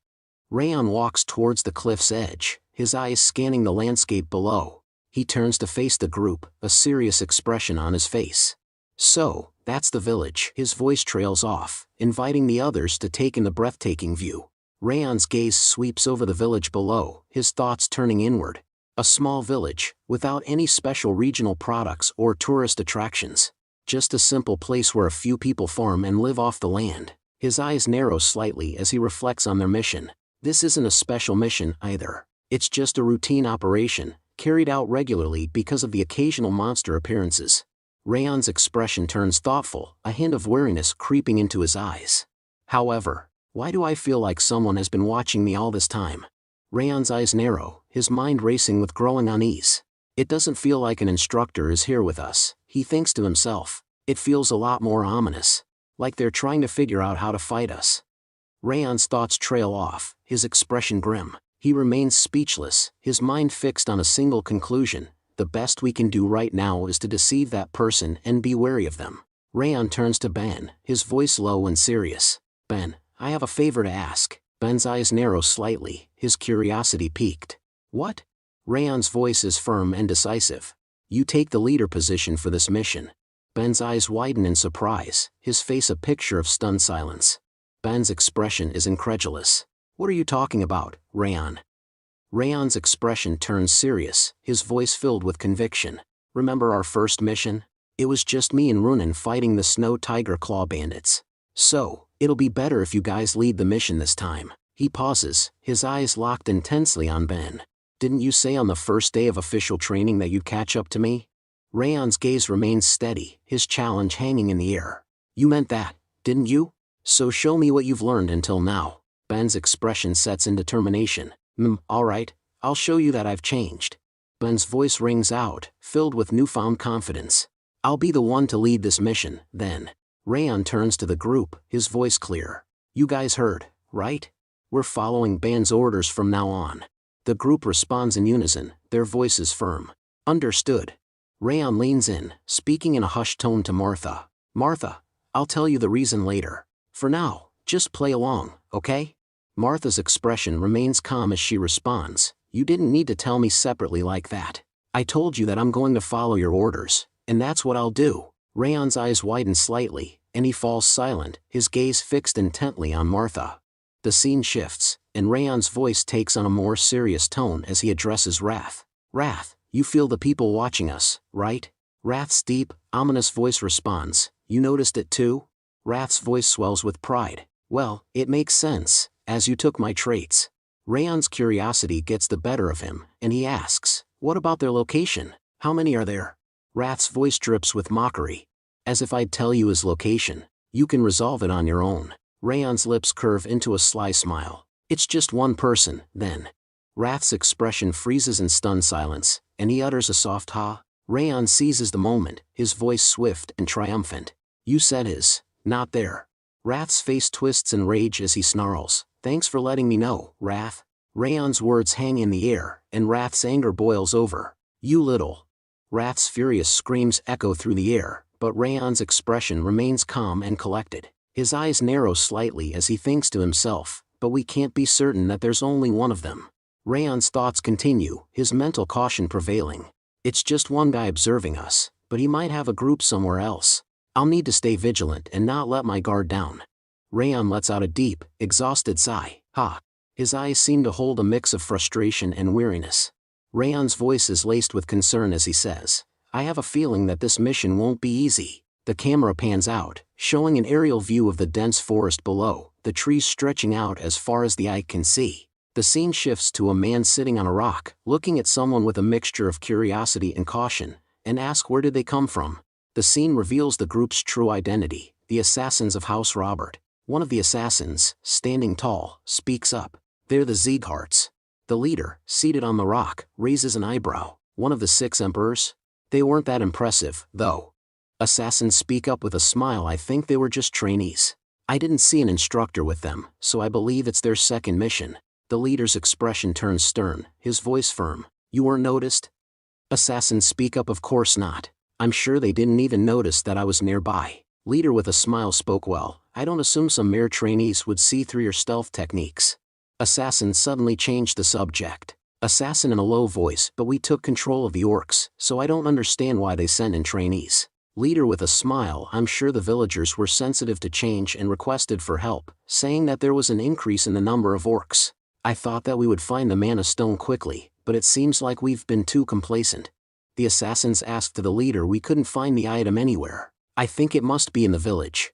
Speaker 2: Raon walks towards the cliff's edge, his eyes scanning the landscape below. He turns to face the group, a serious expression on his face. So, that's the village. His voice trails off, inviting the others to take in the breathtaking view. Raon's gaze sweeps over the village below, his thoughts turning inward. A small village, without any special regional products or tourist attractions. Just a simple place where a few people farm and live off the land. His eyes narrow slightly as he reflects on their mission. This isn't a special mission either. It's just a routine operation, carried out regularly because of the occasional monster appearances. Raon's expression turns thoughtful, a hint of weariness creeping into his eyes. However, why do I feel like someone has been watching me all this time? Raon's eyes narrow, his mind racing with growing unease. It doesn't feel like an instructor is here with us, he thinks to himself. It feels a lot more ominous. Like they're trying to figure out how to fight us. Raon's thoughts trail off, his expression grim. He remains speechless, his mind fixed on a single conclusion. The best we can do right now is to deceive that person and be wary of them. Raon turns to Ben, his voice low and serious. Ben, I have a favor to ask. Ben's eyes narrow slightly, his curiosity piqued. What? Raon's voice is firm and decisive. You take the leader position for this mission. Ben's eyes widen in surprise, his face a picture of stunned silence. Ben's expression is incredulous. What are you talking about, Raon? Raon's expression turns serious, his voice filled with conviction. Remember our first mission? It was just me and Runan fighting the Snow Tiger Claw bandits. So, it'll be better if you guys lead the mission this time. He pauses, his eyes locked intensely on Ben. Didn't you say on the first day of official training that you'd catch up to me? Raon's gaze remains steady, his challenge hanging in the air. You meant that, didn't you? So show me what you've learned until now. Ben's expression sets in determination. Alright, I'll show you that I've changed. Ben's voice rings out, filled with newfound confidence. I'll be the one to lead this mission, then. Raon turns to the group, his voice clear. You guys heard, right? We're following Ben's orders from now on. The group responds in unison, their voices firm. Understood. Raon leans in, speaking in a hushed tone to Martha. Martha, I'll tell you the reason later. For now, just play along, okay? Martha's expression remains calm as she responds. You didn't need to tell me separately like that. I told you that I'm going to follow your orders, and that's what I'll do. Raon's eyes widen slightly, and he falls silent, his gaze fixed intently on Martha. The scene shifts, and Raon's voice takes on a more serious tone as he addresses Wrath. Wrath, you feel the people watching us, right? Wrath's deep, ominous voice responds. You noticed it too? Wrath's voice swells with pride. Well, it makes sense, as you took my traits. Raon's curiosity gets the better of him, and he asks, what about their location? How many are there? Wrath's voice drips with mockery. As if I'd tell you his location. You can resolve it on your own. Raon's lips curve into a sly smile. It's just one person, then. Wrath's expression freezes in stunned silence, and he utters a soft ha. Raon seizes the moment, his voice swift and triumphant. You said his, not there. Wrath's face twists in rage as he snarls. Thanks for letting me know, Wrath. Raon's words hang in the air, and Wrath's anger boils over. You little. Wrath's furious screams echo through the air, but Raon's expression remains calm and collected. His eyes narrow slightly as he thinks to himself, but we can't be certain that there's only one of them. Raon's thoughts continue, his mental caution prevailing. It's just one guy observing us, but he might have a group somewhere else. I'll need to stay vigilant and not let my guard down. Raon lets out a deep, exhausted sigh. Ha! His eyes seem to hold a mix of frustration and weariness. Raon's voice is laced with concern as he says, I have a feeling that this mission won't be easy. The camera pans out, showing an aerial view of the dense forest below, the trees stretching out as far as the eye can see. The scene shifts to a man sitting on a rock, looking at someone with a mixture of curiosity and caution, and asks where did they come from. The scene reveals the group's true identity, the assassins of House Robert. One of the assassins, standing tall, speaks up. They're the Siegharts. The leader, seated on the rock, raises an eyebrow. One of the 6 emperors? They weren't that impressive, though. Assassins speak up with a smile. I think they were just trainees. I didn't see an instructor with them, so I believe it's their second mission. The leader's expression turns stern, his voice firm. You weren't noticed? Assassins speak up. Of course not. I'm sure they didn't even notice that I was nearby. Leader with a smile spoke. Well, I don't assume some mere trainees would see through your stealth techniques. Assassin suddenly changed the subject. Assassin in a low voice. But we took control of the orcs, so I don't understand why they sent in trainees. Leader with a smile. I'm sure the villagers were sensitive to change and requested for help, saying that there was an increase in the number of orcs. I thought that we would find the mana stone quickly, but it seems like we've been too complacent. The assassins asked the leader. We couldn't find the item anywhere. I think it must be in the village.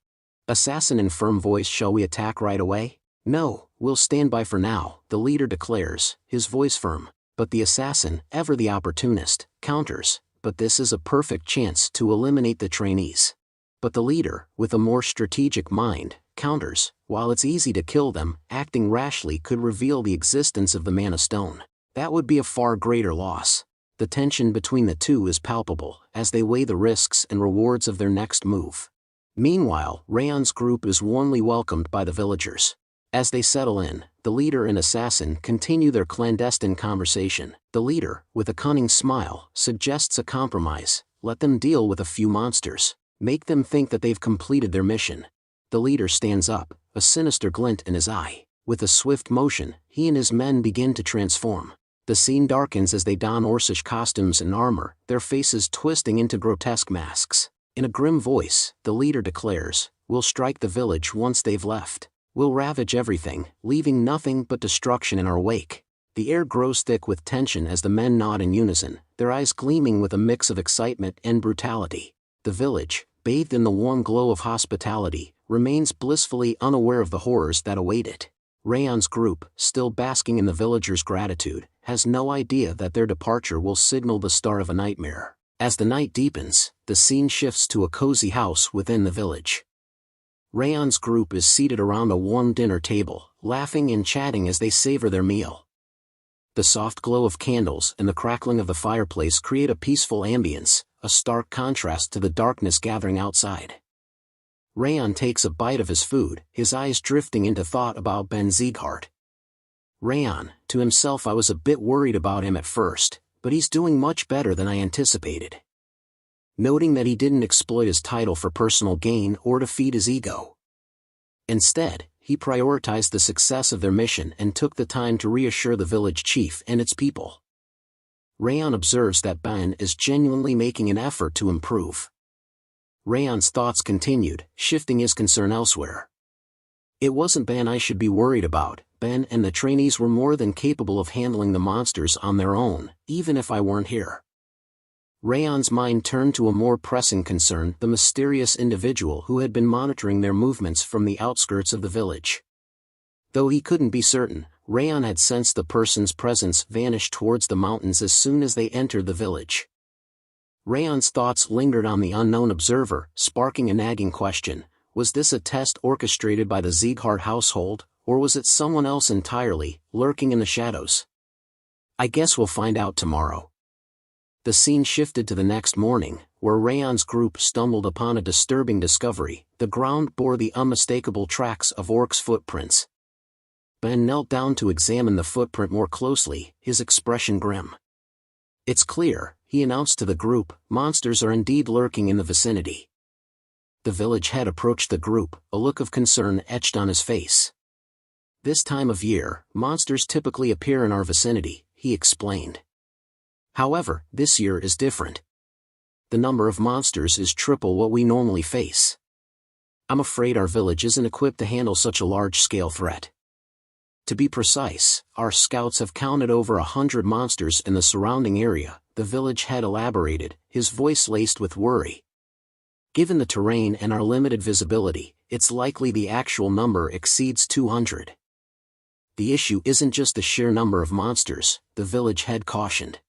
Speaker 2: Assassin in firm voice. Shall we attack right away? No, we'll stand by for now, the leader declares, his voice firm. But the assassin, ever the opportunist, counters. But this is a perfect chance to eliminate the trainees. But the leader, with a more strategic mind, counters. While it's easy to kill them, acting rashly could reveal the existence of the mana stone. That would be a far greater loss. The tension between the two is palpable, as they weigh the risks and rewards of their next move. Meanwhile, Raon's group is warmly welcomed by the villagers. As they settle in, the leader and assassin continue their clandestine conversation. The leader, with a cunning smile, suggests a compromise. Let them deal with a few monsters. Make them think that they've completed their mission. The leader stands up, a sinister glint in his eye. With a swift motion, he and his men begin to transform. The scene darkens as they don orcish costumes and armor, their faces twisting into grotesque masks. In a grim voice, the leader declares, "We'll strike the village once they've left. We'll ravage everything, leaving nothing but destruction in our wake." The air grows thick with tension as the men nod in unison, their eyes gleaming with a mix of excitement and brutality. The village, bathed in the warm glow of hospitality, remains blissfully unaware of the horrors that await it. Raon's group, still basking in the villagers' gratitude, has no idea that their departure will signal the start of a nightmare. As the night deepens, the scene shifts to a cozy house within the village. Raon's group is seated around a warm dinner table, laughing and chatting as they savor their meal. The soft glow of candles and the crackling of the fireplace create a peaceful ambience, a stark contrast to the darkness gathering outside. Raon takes a bite of his food, his eyes drifting into thought about Ben Sieghart. Raon, to himself. I was a bit worried about him at first, but he's doing much better than I anticipated. Noting that he didn't exploit his title for personal gain or to feed his ego. Instead, he prioritized the success of their mission and took the time to reassure the village chief and its people. Raon observes that Ben is genuinely making an effort to improve. Raon's thoughts continued, shifting his concern elsewhere. It wasn't Ben I should be worried about. Ben and the trainees were more than capable of handling the monsters on their own, even if I weren't here. Raon's mind turned to a more pressing concern, the mysterious individual who had been monitoring their movements from the outskirts of the village. Though he couldn't be certain, Raon had sensed the person's presence vanish towards the mountains as soon as they entered the village. Raon's thoughts lingered on the unknown observer, sparking a nagging question. Was this a test orchestrated by the Sieghart household, or was it someone else entirely, lurking in the shadows? I guess we'll find out tomorrow. The scene shifted to the next morning, where Raon's group stumbled upon a disturbing discovery. The ground bore the unmistakable tracks of orcs' footprints. Ben knelt down to examine the footprint more closely, his expression grim. It's clear, he announced to the group, monsters are indeed lurking in the vicinity. The village head approached the group, a look of concern etched on his face. This time of year, monsters typically appear in our vicinity, he explained. However, this year is different. The number of monsters is triple what we normally face. I'm afraid our village isn't equipped to handle such a large-scale threat. To be precise, our scouts have counted over 100 monsters in the surrounding area, the village head elaborated, his voice laced with worry. Given the terrain and our limited visibility, it's likely the actual number exceeds 200. The issue isn't just the sheer number of monsters, the village head cautioned.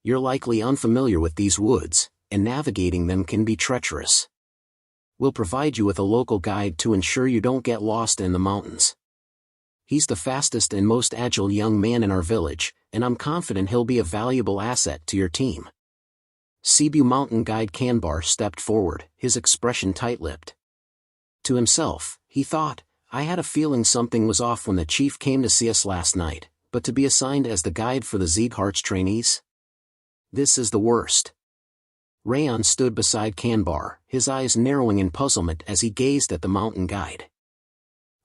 Speaker 2: You're likely unfamiliar with these woods, and navigating them can be treacherous. We'll provide you with a local guide to ensure you don't get lost in the mountains. He's the fastest and most agile young man in our village, and I'm confident he'll be a valuable asset to your team. Cebu mountain guide Kanbar stepped forward, his expression tight-lipped. To himself, he thought, I had a feeling something was off when the chief came to see us last night, but to be assigned as the guide for the Sieghart's trainees? This is the worst. Raon stood beside Kanbar, his eyes narrowing in puzzlement as he gazed at the mountain guide.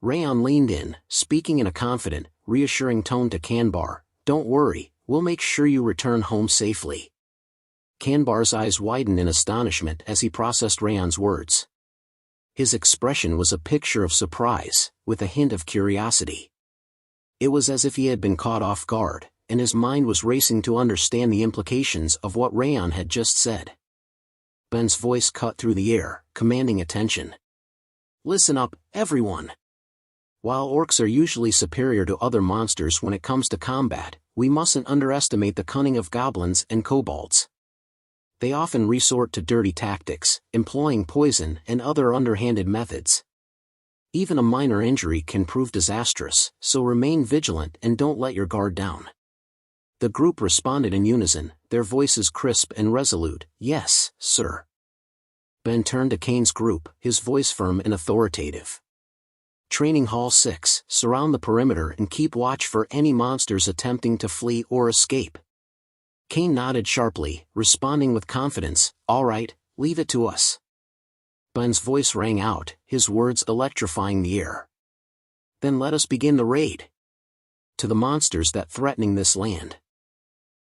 Speaker 2: Raon leaned in, speaking in a confident, reassuring tone to Kanbar, Don't worry, we'll make sure you return home safely. Kanbar's eyes widened in astonishment as he processed Raon's words. His expression was a picture of surprise, with a hint of curiosity. It was as if he had been caught off guard, and his mind was racing to understand the implications of what Raon had just said. Ben's voice cut through the air, commanding attention. Listen up, everyone. While orcs are usually superior to other monsters when it comes to combat, we mustn't underestimate the cunning of goblins and kobolds. They often resort to dirty tactics, employing poison and other underhanded methods. Even a minor injury can prove disastrous, so remain vigilant and don't let your guard down. The group responded in unison, their voices crisp and resolute, Yes, sir. Ben turned to Kane's group, his voice firm and authoritative. Training Hall 6, surround the perimeter and keep watch for any monsters attempting to flee or escape. Kane nodded sharply, responding with confidence, All right, leave it to us. Ben's voice rang out, his words electrifying the air. Then let us begin the raid. To the monsters that threatening this land.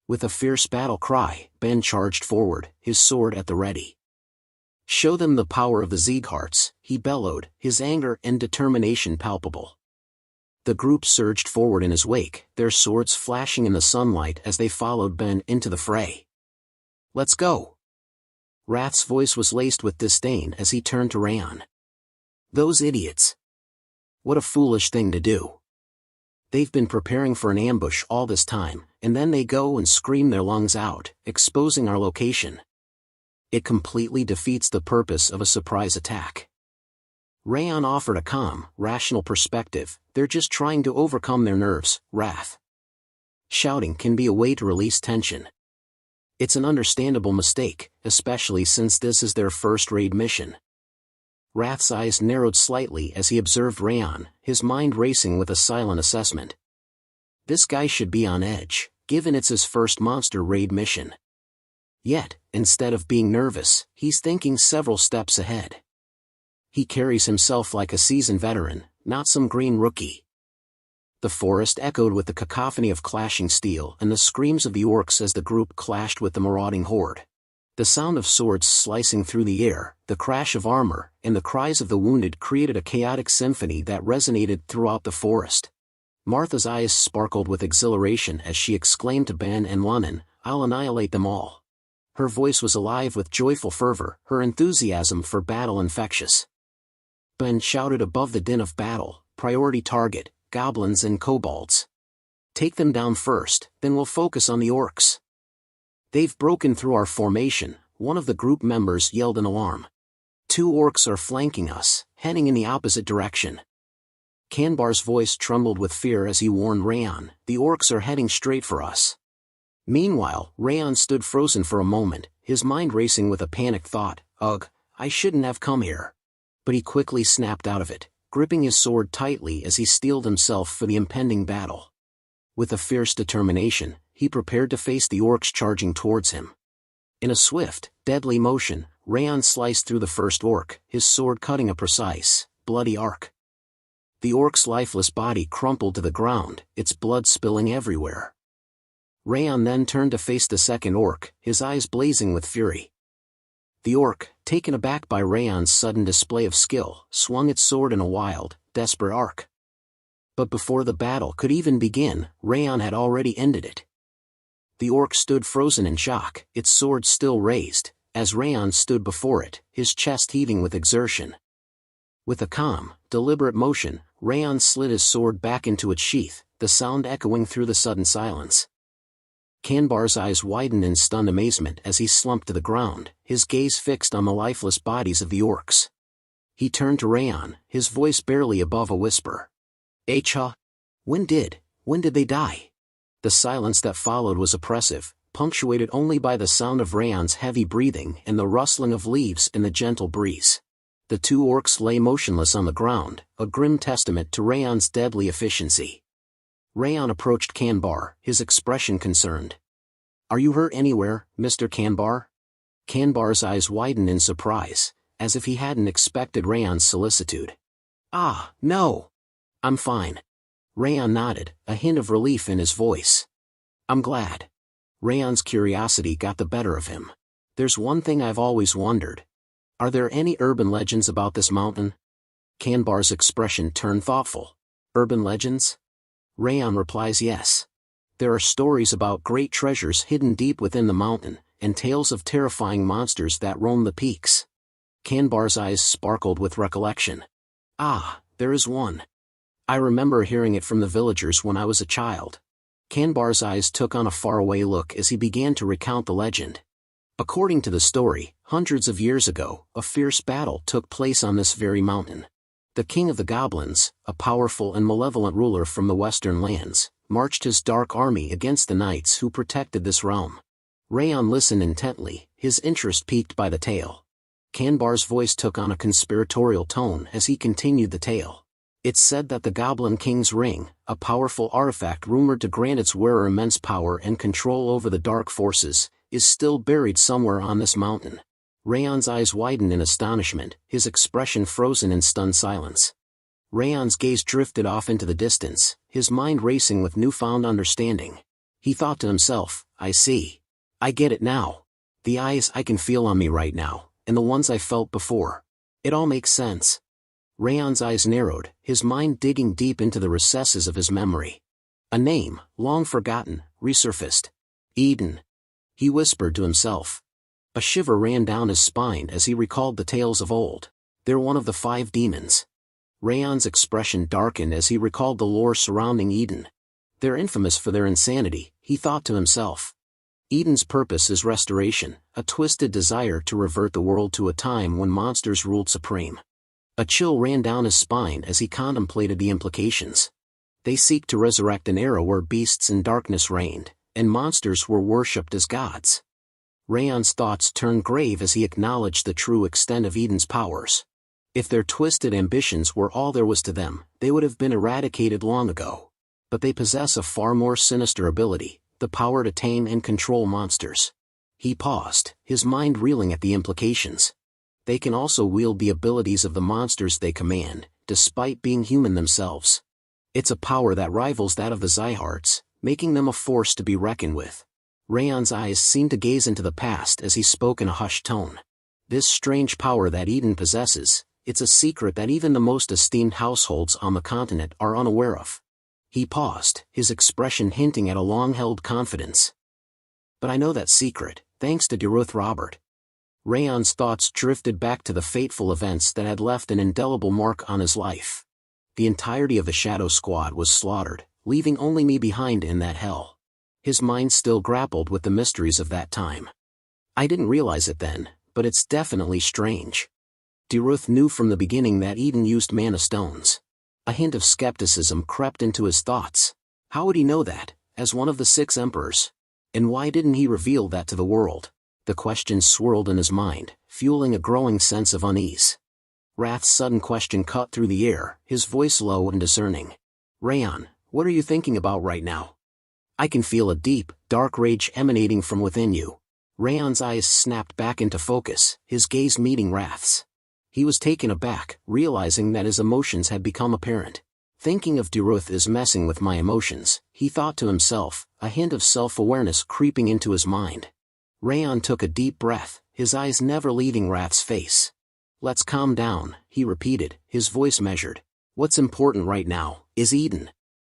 Speaker 2: With a fierce battle cry, Ben charged forward, his sword at the ready. Show them the power of the Siegharts, he bellowed, his anger and determination palpable. The group surged forward in his wake, their swords flashing in the sunlight as they followed Ben into the fray. Let's go. Rath's voice was laced with disdain as he turned to Raon. Those idiots. What a foolish thing to do. They've been preparing for an ambush all this time, and then they go and scream their lungs out, exposing our location. It completely defeats the purpose of a surprise attack. Raon offered a calm, rational perspective, they're just trying to overcome their nerves, Wrath. Shouting can be a way to release tension. It's an understandable mistake, especially since this is their first raid mission. Wrath's eyes narrowed slightly as he observed Raon, his mind racing with a silent assessment. This guy should be on edge, given it's his first monster raid mission. Yet, instead of being nervous, he's thinking several steps ahead. He carries himself like a seasoned veteran, not some green rookie. The forest echoed with the cacophony of clashing steel and the screams of the orcs as the group clashed with the marauding horde. The sound of swords slicing through the air, the crash of armor, and the cries of the wounded created a chaotic symphony that resonated throughout the forest. Martha's eyes sparkled with exhilaration as she exclaimed to Ben and Lunnan, I'll annihilate them all. Her voice was alive with joyful fervor, her enthusiasm for battle infectious. Ben shouted above the din of battle, priority target, goblins and kobolds. Take them down first, then we'll focus on the orcs. They've broken through our formation, one of the group members yelled in alarm. 2 orcs are flanking us, heading in the opposite direction. Kanbar's voice trembled with fear as he warned Raon, the orcs are heading straight for us. Meanwhile, Raon stood frozen for a moment, his mind racing with a panicked thought, Ugh, I shouldn't have come here. But he quickly snapped out of it, gripping his sword tightly as he steeled himself for the impending battle. With a fierce determination, he prepared to face the orcs charging towards him. In a swift, deadly motion, Raon sliced through the first orc, his sword cutting a precise, bloody arc. The orc's lifeless body crumpled to the ground, its blood spilling everywhere. Raon then turned to face the second orc, his eyes blazing with fury. The orc, taken aback by Raon's sudden display of skill, swung its sword in a wild, desperate arc. But before the battle could even begin, Raon had already ended it. The orc stood frozen in shock, its sword still raised, as Raon stood before it, his chest heaving with exertion. With a calm, deliberate motion, Raon slid his sword back into its sheath, the sound echoing through the sudden silence. Kanbar's eyes widened in stunned amazement as he slumped to the ground, his gaze fixed on the lifeless bodies of the orcs. He turned to Raon, his voice barely above a whisper. "Acha? When did they die?" The silence that followed was oppressive, punctuated only by the sound of Raon's heavy breathing and the rustling of leaves in the gentle breeze. The two orcs lay motionless on the ground, a grim testament to Raon's deadly efficiency. Raon approached Kanbar, his expression concerned. "Are you hurt anywhere, Mr. Kanbar?" Kanbar's eyes widened in surprise, as if he hadn't expected Raon's solicitude. "Ah, no. I'm fine." Raon nodded, a hint of relief in his voice. "I'm glad." Raon's curiosity got the better of him. "There's one thing I've always wondered. Are there any urban legends about this mountain?" Kanbar's expression turned thoughtful. "Urban legends?" Raon replies yes. "There are stories about great treasures hidden deep within the mountain, and tales of terrifying monsters that roam the peaks." Kanbar's eyes sparkled with recollection. "Ah, there is one. I remember hearing it from the villagers when I was a child." Kanbar's eyes took on a faraway look as he began to recount the legend. According to the story, hundreds of years ago, a fierce battle took place on this very mountain. The king of the goblins, a powerful and malevolent ruler from the western lands, marched his dark army against the knights who protected this realm. Raon listened intently, his interest piqued by the tale. Kanbar's voice took on a conspiratorial tone as he continued the tale. "It's said that the Goblin King's ring, a powerful artifact rumored to grant its wearer immense power and control over the dark forces, is still buried somewhere on this mountain." Raon's eyes widened in astonishment, his expression frozen in stunned silence. Raon's gaze drifted off into the distance, his mind racing with newfound understanding. He thought to himself, "I see. I get it now. The eyes I can feel on me right now, and the ones I felt before. It all makes sense." Raon's eyes narrowed, his mind digging deep into the recesses of his memory. A name, long forgotten, resurfaced. Eden. He whispered to himself. A shiver ran down his spine as he recalled the tales of old. They're one of the 5 demons. Raon's expression darkened as he recalled the lore surrounding Eden. They're infamous for their insanity, he thought to himself. Eden's purpose is restoration, a twisted desire to revert the world to a time when monsters ruled supreme. A chill ran down his spine as he contemplated the implications. They seek to resurrect an era where beasts and darkness reigned, and monsters were worshipped as gods. Raon's thoughts turned grave as he acknowledged the true extent of Eden's powers. If their twisted ambitions were all there was to them, they would have been eradicated long ago. But they possess a far more sinister ability, the power to tame and control monsters. He paused, his mind reeling at the implications. They can also wield the abilities of the monsters they command, despite being human themselves. It's a power that rivals that of the Siegharts, making them a force to be reckoned with. Raon's eyes seemed to gaze into the past as he spoke in a hushed tone. This strange power that Eden possesses, it's a secret that even the most esteemed households on the continent are unaware of. He paused, his expression hinting at a long-held confidence. "But I know that secret, thanks to Derus Robert." Raon's thoughts drifted back to the fateful events that had left an indelible mark on his life. The entirety of the Shadow Squad was slaughtered, leaving only me behind in that hell. His mind still grappled with the mysteries of that time. "I didn't realize it then, but it's definitely strange." Derus knew from the beginning that Eden used mana stones. A hint of skepticism crept into his thoughts. How would he know that, as one of the 6 emperors? And why didn't he reveal that to the world? The question swirled in his mind, fueling a growing sense of unease. Wrath's sudden question cut through the air, his voice low and discerning. "Raon, what are you thinking about right now?" "I can feel a deep, dark rage emanating from within you." Raon's eyes snapped back into focus, his gaze meeting Wrath's. He was taken aback, realizing that his emotions had become apparent. "Thinking of Derus is messing with my emotions," he thought to himself, a hint of self-awareness creeping into his mind. Raon took a deep breath, his eyes never leaving Wrath's face. "Let's calm down," he repeated, his voice measured. "What's important right now is Eden."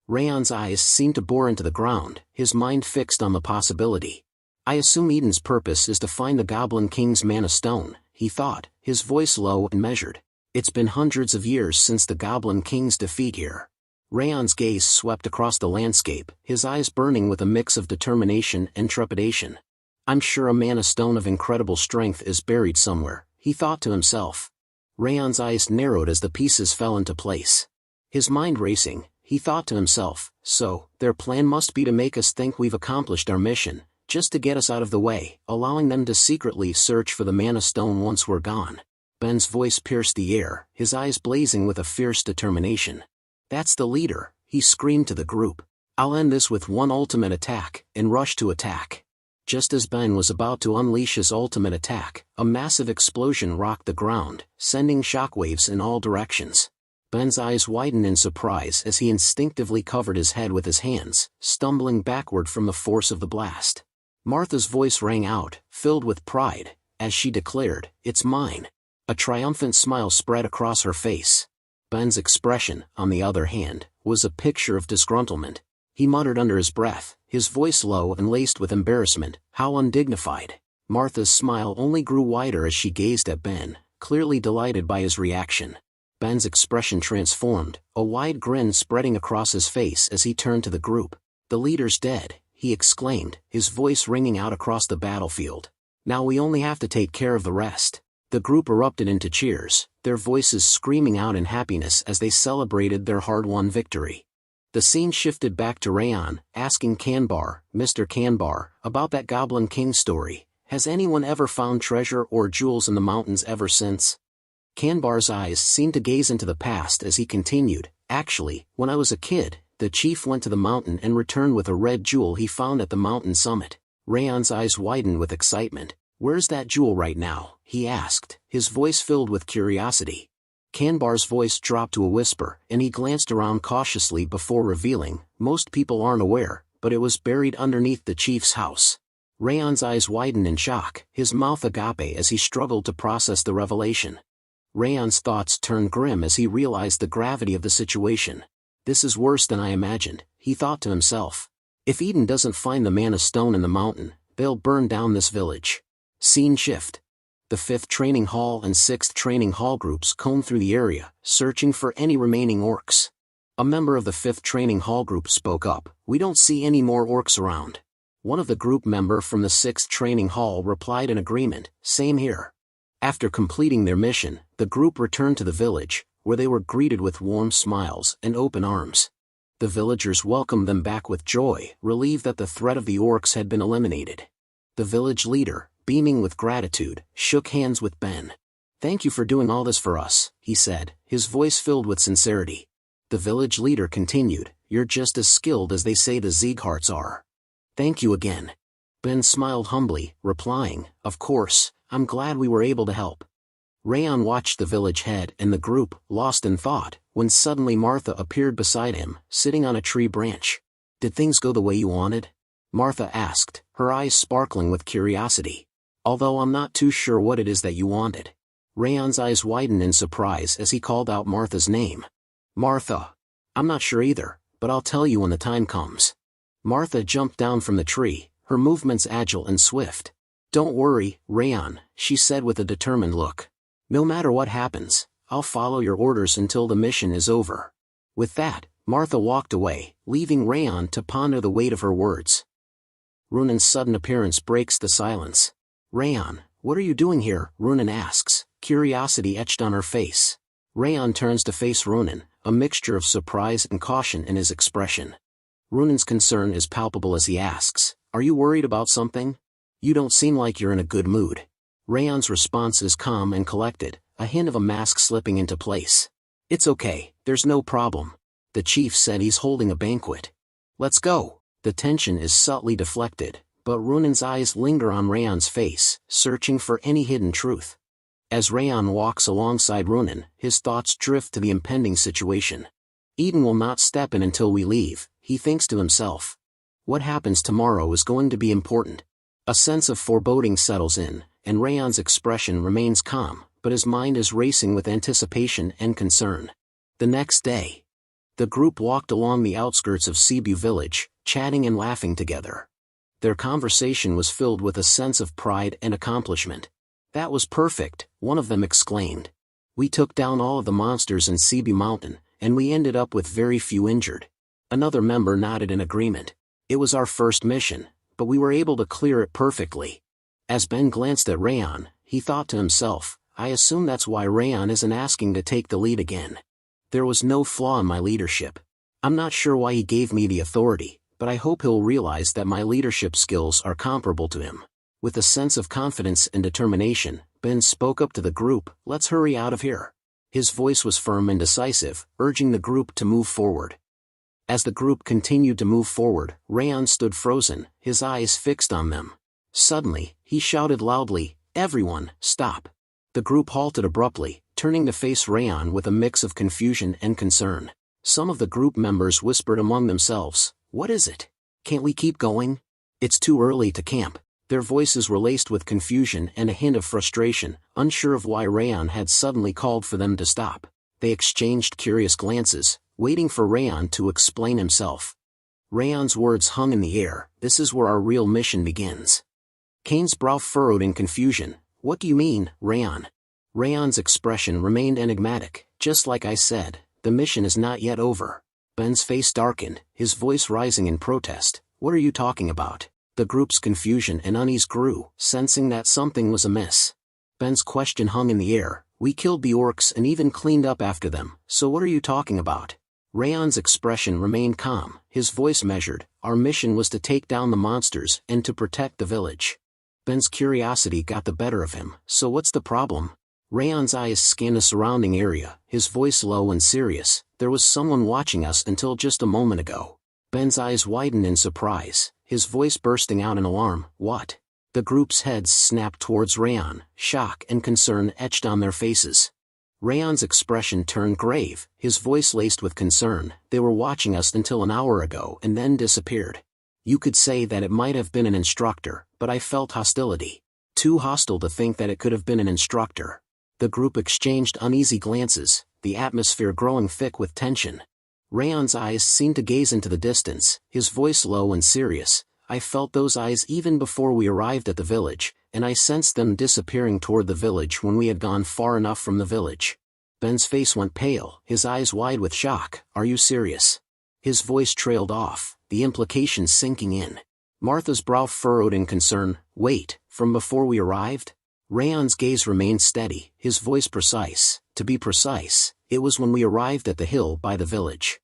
Speaker 2: Raon's eyes seemed to bore into the ground, his mind fixed on the possibility. I assume Eden's purpose is to find the Goblin King's Mana Stone, he thought, his voice low and measured. It's been hundreds of years since the Goblin King's defeat here. Raon's gaze swept across the landscape, his eyes burning with a mix of determination and trepidation. I'm sure a Mana Stone of incredible strength is buried somewhere, he thought to himself. Raon's eyes narrowed as the pieces fell into place. His mind racing, he thought to himself, so, their plan must be to make us think we've accomplished our mission, just to get us out of the way, allowing them to secretly search for the Mana Stone once we're gone. Ben's voice pierced the air, his eyes blazing with a fierce determination. That's the leader, he screamed to the group. I'll end this with one ultimate attack, and rush to attack. Just as Ben was about to unleash his ultimate attack, a massive explosion rocked the ground, sending shockwaves in all directions. Ben's eyes widened in surprise as he instinctively covered his head with his hands, stumbling backward from the force of the blast. Martha's voice rang out, filled with pride, as she declared, "It's mine." A triumphant smile spread across her face. Ben's expression, on the other hand, was a picture of disgruntlement. He muttered under his breath, his voice low and laced with embarrassment, "How undignified." Martha's smile only grew wider as she gazed at Ben, clearly delighted by his reaction. Ben's expression transformed, a wide grin spreading across his face as he turned to the group. "The leader's dead," he exclaimed, his voice ringing out across the battlefield. "Now we only have to take care of the rest." The group erupted into cheers, their voices screaming out in happiness as they celebrated their hard-won victory. The scene shifted back to Raon, asking Kanbar, Mr. Kanbar, about that Goblin King story. Has anyone ever found treasure or jewels in the mountains ever since? Kanbar's eyes seemed to gaze into the past as he continued, "Actually, when I was a kid, the chief went to the mountain and returned with a red jewel he found at the mountain summit." Raon's eyes widened with excitement. "Where's that jewel right now?" he asked, his voice filled with curiosity. Kanbar's voice dropped to a whisper, and he glanced around cautiously before revealing, "Most people aren't aware, but it was buried underneath the chief's house." Raon's eyes widened in shock, his mouth agape as he struggled to process the revelation. Raon's thoughts turned grim as he realized the gravity of the situation. "This is worse than I imagined," he thought to himself. "If Eden doesn't find the Mana Stone in the mountain, they'll burn down this village." Scene shift. The 5th Training Hall and 6th Training Hall groups combed through the area, searching for any remaining orcs. A member of the 5th Training Hall group spoke up, "We don't see any more orcs around." One of the group member from the 6th Training Hall replied in agreement, "Same here." After completing their mission, the group returned to the village, where they were greeted with warm smiles and open arms. The villagers welcomed them back with joy, relieved that the threat of the orcs had been eliminated. The village leader, beaming with gratitude, shook hands with Ben. "Thank you for doing all this for us," he said, his voice filled with sincerity. The village leader continued, "You're just as skilled as they say the Siegharts are." "Thank you again." Ben smiled humbly, replying, "Of course, I'm glad we were able to help." Raon watched the village head and the group, lost in thought, when suddenly Martha appeared beside him, sitting on a tree branch. "Did things go the way you wanted?" Martha asked, her eyes sparkling with curiosity. "Although I'm not too sure what it is that you wanted." Raon's eyes widened in surprise as he called out Martha's name. "Martha. I'm not sure either, but I'll tell you when the time comes." Martha jumped down from the tree, her movements agile and swift. "Don't worry, Raon," she said with a determined look. "No matter what happens, I'll follow your orders until the mission is over." With that, Martha walked away, leaving Raon to ponder the weight of her words. Runan's sudden appearance breaks the silence. "Raon, what are you doing here?" Runan asks, curiosity etched on her face. Raon turns to face Runan, a mixture of surprise and caution in his expression. Runan's concern is palpable as he asks, "Are you worried about something? You don't seem like you're in a good mood." Raon's response is calm and collected, a hint of a mask slipping into place. "It's okay, there's no problem. The chief said he's holding a banquet. Let's go." The tension is subtly deflected, but Runan's eyes linger on Raon's face, searching for any hidden truth. As Raon walks alongside Runan, his thoughts drift to the impending situation. "Eden will not step in until we leave," he thinks to himself. "What happens tomorrow is going to be important." A sense of foreboding settles in, and Raon's expression remains calm, but his mind is racing with anticipation and concern. The next day, the group walked along the outskirts of Cebu village, chatting and laughing together. Their conversation was filled with a sense of pride and accomplishment. "That was perfect," one of them exclaimed. "We took down all of the monsters in Sibi Mountain, and we ended up with very few injured." Another member nodded in agreement. "It was our first mission, but we were able to clear it perfectly." As Ben glanced at Raon, he thought to himself, "I assume that's why Raon isn't asking to take the lead again. There was no flaw in my leadership. I'm not sure why he gave me the authority, but I hope he'll realize that my leadership skills are comparable to him." With a sense of confidence and determination, Ben spoke up to the group, "Let's hurry out of here." His voice was firm and decisive, urging the group to move forward. As the group continued to move forward, Raon stood frozen, his eyes fixed on them. Suddenly, he shouted loudly, "Everyone, stop!" The group halted abruptly, turning to face Raon with a mix of confusion and concern. Some of the group members whispered among themselves, "What is it? Can't we keep going? It's too early to camp." Their voices were laced with confusion and a hint of frustration, unsure of why Raon had suddenly called for them to stop. They exchanged curious glances, waiting for Raon to explain himself. Raon's words hung in the air, "This is where our real mission begins." Kane's brow furrowed in confusion. "What do you mean, Raon?" Raon's expression remained enigmatic. "Just like I said, the mission is not yet over." Ben's face darkened, his voice rising in protest. "What are you talking about?" The group's confusion and unease grew, sensing that something was amiss. Ben's question hung in the air. "We killed the orcs and even cleaned up after them, so what are you talking about?" Raon's expression remained calm, his voice measured. "Our mission was to take down the monsters and to protect the village." Ben's curiosity got the better of him. "So what's the problem?" Raon's eyes scanned the surrounding area, his voice low and serious. "There was someone watching us until just a moment ago." Ben's eyes widened in surprise, his voice bursting out in alarm. "What?" The group's heads snapped towards Raon, shock and concern etched on their faces. Raon's expression turned grave, his voice laced with concern. "They were watching us until an hour ago and then disappeared. You could say that it might have been an instructor, but I felt hostility. Too hostile to think that it could have been an instructor." The group exchanged uneasy glances, the atmosphere growing thick with tension. Raon's eyes seemed to gaze into the distance, his voice low and serious. "I felt those eyes even before we arrived at the village, and I sensed them disappearing toward the village when we had gone far enough from the village." Ben's face went pale, his eyes wide with shock. "Are you serious?" His voice trailed off, the implications sinking in. Martha's brow furrowed in concern. "Wait, from before we arrived?" Raon's gaze remained steady, his voice precise. "To be precise, it was when we arrived at the hill by the village."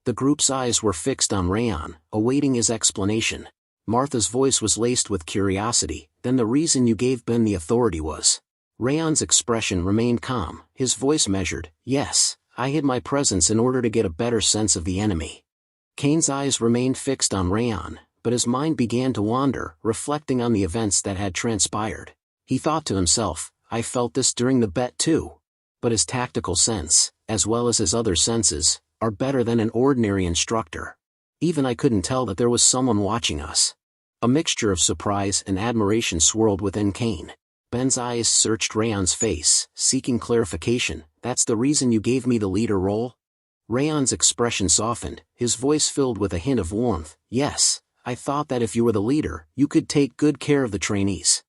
Speaker 2: The group's eyes were fixed on Raon, awaiting his explanation. Martha's voice was laced with curiosity. "Then the reason you gave Ben the authority was?" Raon's expression remained calm, his voice measured. "Yes, I hid my presence in order to get a better sense of the enemy." Kane's eyes remained fixed on Raon, but his mind began to wander, reflecting on the events that had transpired. He thought to himself, "I felt this during the bet too." But his tactical sense, as well as his other senses, are better than an ordinary instructor. Even I couldn't tell that there was someone watching us. A mixture of surprise and admiration swirled within Kane. Ben's eyes searched Raon's face, seeking clarification. "That's the reason you gave me the leader role?" Raon's expression softened, his voice filled with a hint of warmth. "Yes, I thought that if you were the leader, you could take good care of the trainees."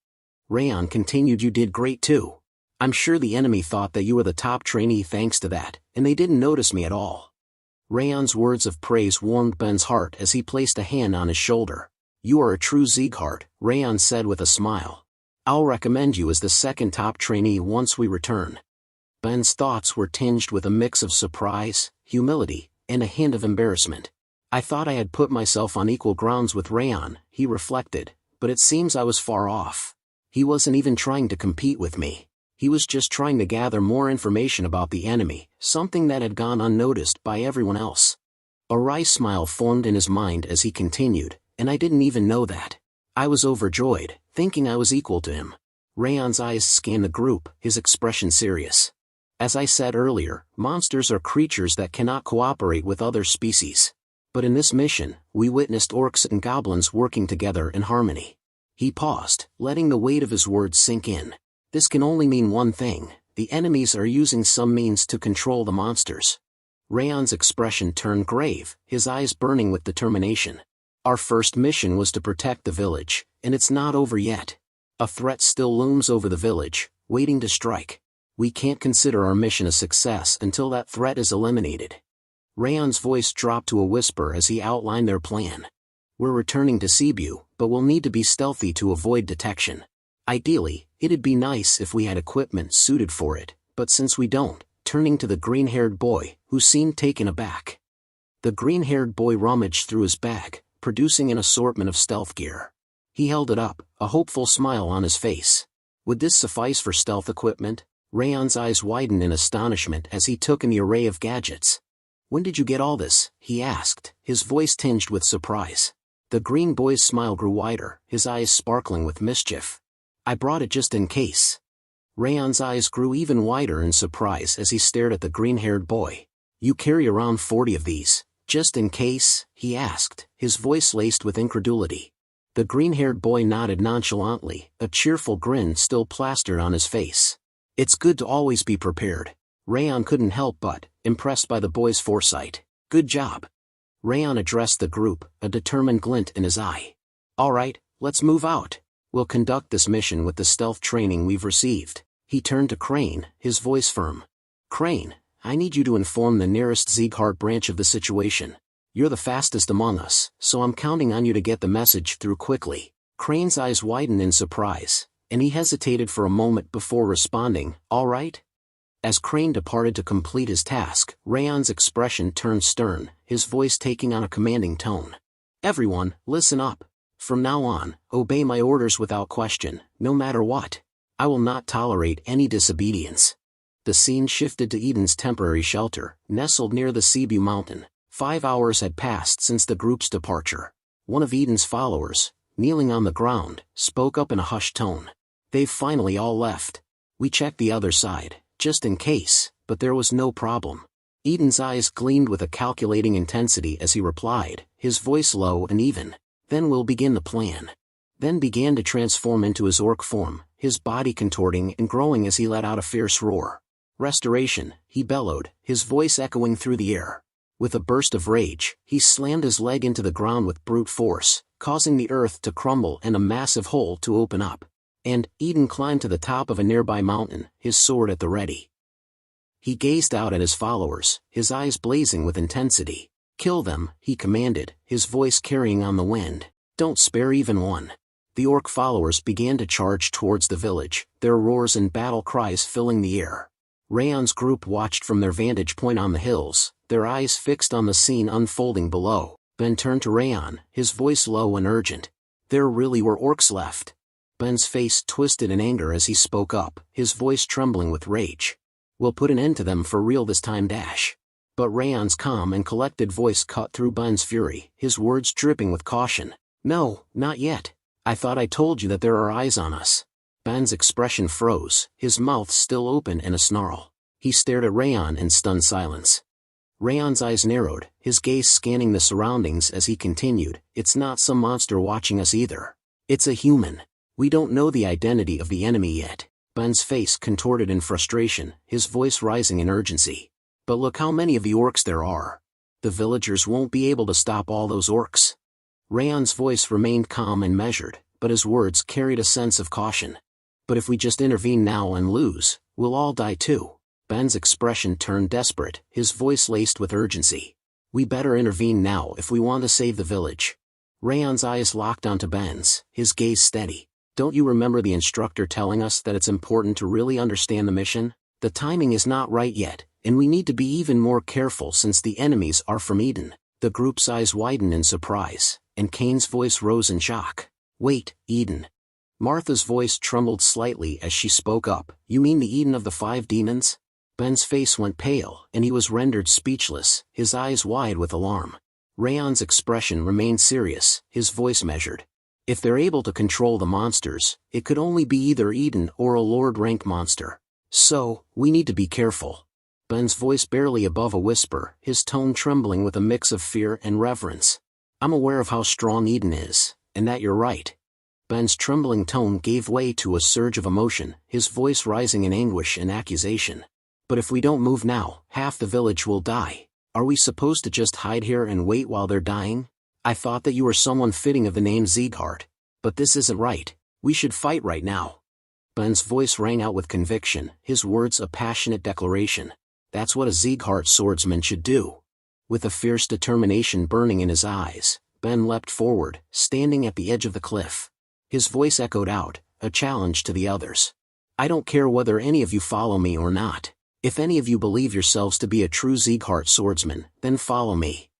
Speaker 2: Raon continued. "You did great too. I'm sure the enemy thought that you were the top trainee thanks to that, and they didn't notice me at all." Raon's words of praise warmed Ben's heart as he placed a hand on his shoulder. "You are a true Sieghart," Raon said with a smile. "I'll recommend you as the second top trainee once we return." Ben's thoughts were tinged with a mix of surprise, humility, and a hint of embarrassment. "I thought I had put myself on equal grounds with Raon," he reflected, "but it seems I was far off. He wasn't even trying to compete with me. He was just trying to gather more information about the enemy, something that had gone unnoticed by everyone else." A wry smile formed in his mind as he continued, "And I didn't even know that. I was overjoyed, thinking I was equal to him." Raon's eyes scanned the group, his expression serious. "As I said earlier, monsters are creatures that cannot cooperate with other species. But in this mission, we witnessed orcs and goblins working together in harmony." He paused, letting the weight of his words sink in. "This can only mean one thing: the enemies are using some means to control the monsters." Raon's expression turned grave, his eyes burning with determination. Our first mission was to protect the village, and it's not over yet. A threat still looms over the village, waiting to strike. We can't consider our mission a success until that threat is eliminated. Raon's voice dropped to a whisper as he outlined their plan. We're returning to Cebu, but we'll need to be stealthy to avoid detection. Ideally, it'd be nice if we had equipment suited for it, but since we don't, turning to the green-haired boy, who seemed taken aback. The green-haired boy rummaged through his bag, producing an assortment of stealth gear. He held it up, a hopeful smile on his face. Would this suffice for stealth equipment? Raon's eyes widened in astonishment as he took in the array of gadgets. When did you get all this? He asked, his voice tinged with surprise. The green boy's smile grew wider, his eyes sparkling with mischief. I brought it just in case. Raon's eyes grew even wider in surprise as he stared at the green-haired boy. You carry around 40 of these, just in case? He asked, his voice laced with incredulity. The green-haired boy nodded nonchalantly, a cheerful grin still plastered on his face. It's good to always be prepared. Raon couldn't help but, impressed by the boy's foresight. Good job. Raon addressed the group, a determined glint in his eye. All right, let's move out. We'll conduct this mission with the stealth training we've received. He turned to Crane, his voice firm. Crane, I need you to inform the nearest Sieghart branch of the situation. You're the fastest among us, so I'm counting on you to get the message through quickly. Crane's eyes widened in surprise, and he hesitated for a moment before responding, all right? As Crane departed to complete his task, Raon's expression turned stern, his voice taking on a commanding tone. Everyone, listen up. From now on, obey my orders without question, no matter what. I will not tolerate any disobedience. The scene shifted to Eden's temporary shelter, nestled near the Cebu mountain. 5 hours had passed since the group's departure. One of Eden's followers, kneeling on the ground, spoke up in a hushed tone. They've finally all left. We checked the other side, just in case, but there was no problem. Eden's eyes gleamed with a calculating intensity as he replied, his voice low and even. Then we'll begin the plan. Then began to transform into his orc form, his body contorting and growing as he let out a fierce roar. Restoration, he bellowed, his voice echoing through the air. With a burst of rage, he slammed his leg into the ground with brute force, causing the earth to crumble and a massive hole to open up. And Eden climbed to the top of a nearby mountain, his sword at the ready. He gazed out at his followers, his eyes blazing with intensity. Kill them, he commanded, his voice carrying on the wind. Don't spare even one. The orc followers began to charge towards the village, their roars and battle cries filling the air. Raon's group watched from their vantage point on the hills, their eyes fixed on the scene unfolding below. Ben turned to Raon, his voice low and urgent. There really were orcs left. Ben's face twisted in anger as he spoke up, his voice trembling with rage. We'll put an end to them for real this time. But Raon's calm and collected voice cut through Ben's fury, his words dripping with caution. No, not yet. I thought I told you that there are eyes on us. Ben's expression froze, his mouth still open in a snarl. He stared at Raon in stunned silence. Raon's eyes narrowed, his gaze scanning the surroundings as he continued, it's not some monster watching us either. It's a human. We don't know the identity of the enemy yet. Ben's face contorted in frustration, his voice rising in urgency. But look how many of the orcs there are. The villagers won't be able to stop all those orcs. Raon's voice remained calm and measured, but his words carried a sense of caution. But if we just intervene now and lose, we'll all die too. Ben's expression turned desperate, his voice laced with urgency. We better intervene now if we want to save the village. Raon's eyes locked onto Ben's, his gaze steady. Don't you remember the instructor telling us that it's important to really understand the mission? The timing is not right yet, and we need to be even more careful since the enemies are from Eden. The group's eyes widened in surprise, and Kane's voice rose in shock. Wait, Eden. Martha's voice trembled slightly as she spoke up. You mean the Eden of the 5 demons? Ben's face went pale, and he was rendered speechless, his eyes wide with alarm. Raon's expression remained serious, his voice measured. If they're able to control the monsters, it could only be either Eden or a Lord-rank monster. So, we need to be careful. Ben's voice barely above a whisper, his tone trembling with a mix of fear and reverence. I'm aware of how strong Eden is, and that you're right. Ben's trembling tone gave way to a surge of emotion, his voice rising in anguish and accusation. But if we don't move now, half the village will die. Are we supposed to just hide here and wait while they're dying? I thought that you were someone fitting of the name Sieghart. But this isn't right. We should fight right now. Ben's voice rang out with conviction, his words a passionate declaration. That's what a Sieghart swordsman should do. With a fierce determination burning in his eyes, Ben leapt forward, standing at the edge of the cliff. His voice echoed out, a challenge to the others. I don't care whether any of you follow me or not. If any of you believe yourselves to be a true Sieghart swordsman, then follow me.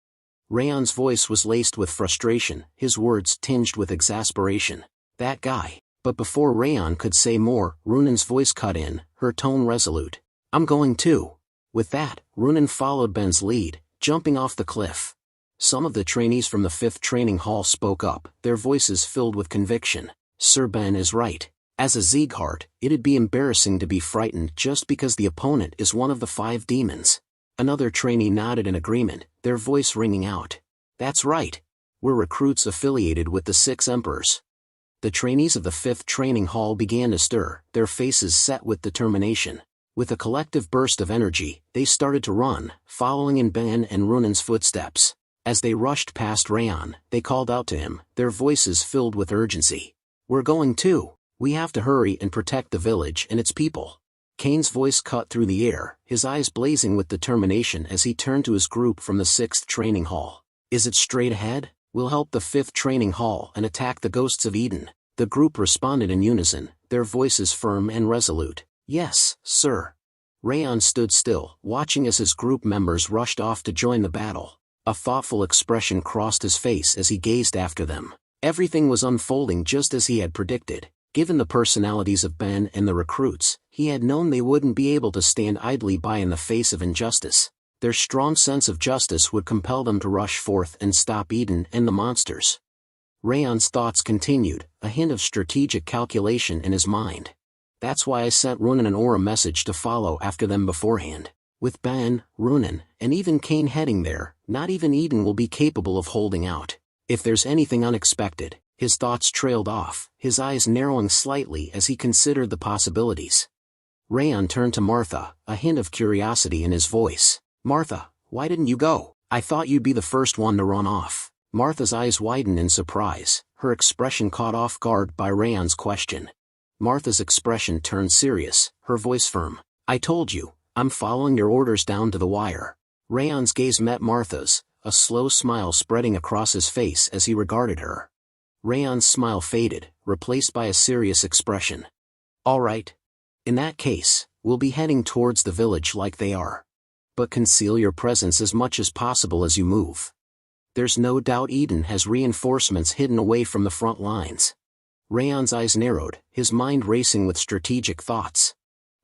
Speaker 2: Raon's voice was laced with frustration, his words tinged with exasperation. That guy. But before Raon could say more, Runan's voice cut in, her tone resolute. I'm going too. With that, Runan followed Ben's lead, jumping off the cliff. Some of the trainees from the 5th training hall spoke up, their voices filled with conviction. Sir Ben is right. As a Sieghart, it'd be embarrassing to be frightened just because the opponent is one of the 5 demons. Another trainee nodded in agreement, their voice ringing out. That's right. We're recruits affiliated with the 6 emperors. The trainees of the 5th training hall began to stir, their faces set with determination. With a collective burst of energy, they started to run, following in Ben and Runan's footsteps. As they rushed past Raon, they called out to him, their voices filled with urgency. We're going too. We have to hurry and protect the village and its people. Kane's voice cut through the air, his eyes blazing with determination as he turned to his group from the 6th training hall. Is it straight ahead? We'll help the 5th training hall and attack the ghosts of Eden. The group responded in unison, their voices firm and resolute. Yes, sir. Raon stood still, watching as his group members rushed off to join the battle. A thoughtful expression crossed his face as he gazed after them. Everything was unfolding just as he had predicted. Given the personalities of Ben and the recruits, he had known they wouldn't be able to stand idly by in the face of injustice. Their strong sense of justice would compel them to rush forth and stop Eden and the monsters. Raon's thoughts continued, a hint of strategic calculation in his mind. That's why I sent Runan and Aura a message to follow after them beforehand. With Ben, Runan, and even Kane heading there, not even Eden will be capable of holding out. If there's anything unexpected, his thoughts trailed off, his eyes narrowing slightly as he considered the possibilities. Raon turned to Martha, a hint of curiosity in his voice. Martha, why didn't you go? I thought you'd be the first one to run off. Martha's eyes widened in surprise, her expression caught off guard by Raon's question. Martha's expression turned serious, her voice firm. I told you, I'm following your orders down to the wire. Raon's gaze met Martha's, a slow smile spreading across his face as he regarded her. Raon's smile faded, replaced by a serious expression. All right. In that case, we'll be heading towards the village like they are. But conceal your presence as much as possible as you move. There's no doubt Eden has reinforcements hidden away from the front lines. Raon's eyes narrowed, his mind racing with strategic thoughts.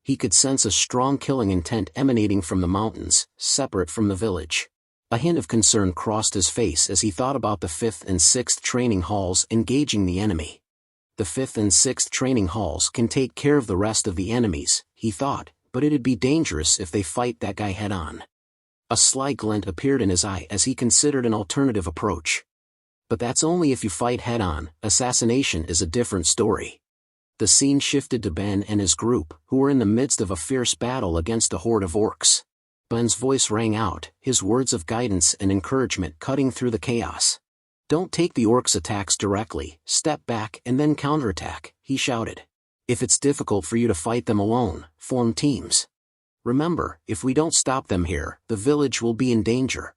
Speaker 2: He could sense a strong killing intent emanating from the mountains, separate from the village. A hint of concern crossed his face as he thought about the 5th and 6th training halls engaging the enemy. The 5th and 6th training halls can take care of the rest of the enemies, he thought, but it'd be dangerous if they fight that guy head-on. A sly glint appeared in his eye as he considered an alternative approach. But that's only if you fight head-on, assassination is a different story. The scene shifted to Ben and his group, who were in the midst of a fierce battle against a horde of orcs. Ben's voice rang out, his words of guidance and encouragement cutting through the chaos. Don't take the orcs' attacks directly, step back and then counterattack, he shouted. If it's difficult for you to fight them alone, form teams. Remember, if we don't stop them here, the village will be in danger.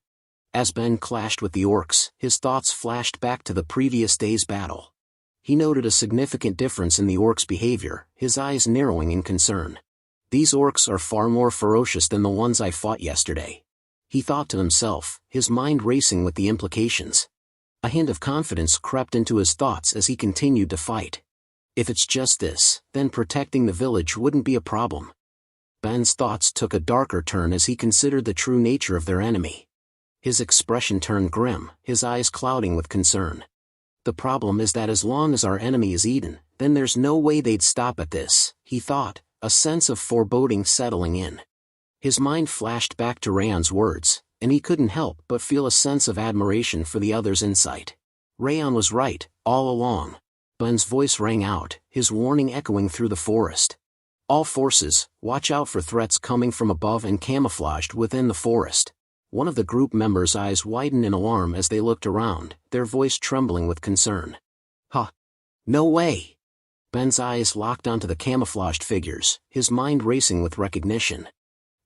Speaker 2: As Ben clashed with the orcs, his thoughts flashed back to the previous day's battle. He noted a significant difference in the orcs' behavior, his eyes narrowing in concern. These orcs are far more ferocious than the ones I fought yesterday. He thought to himself, his mind racing with the implications. A hint of confidence crept into his thoughts as he continued to fight. If it's just this, then protecting the village wouldn't be a problem. Ben's thoughts took a darker turn as he considered the true nature of their enemy. His expression turned grim, his eyes clouding with concern. The problem is that as long as our enemy is Eden, then there's no way they'd stop at this, he thought, a sense of foreboding settling in. His mind flashed back to Raon's words, and he couldn't help but feel a sense of admiration for the other's insight. Raon was right, all along. Ben's voice rang out, his warning echoing through the forest. All forces, watch out for threats coming from above and camouflaged within the forest. One of the group members' eyes widened in alarm as they looked around, their voice trembling with concern. Huh? No way! Ben's eyes locked onto the camouflaged figures, his mind racing with recognition.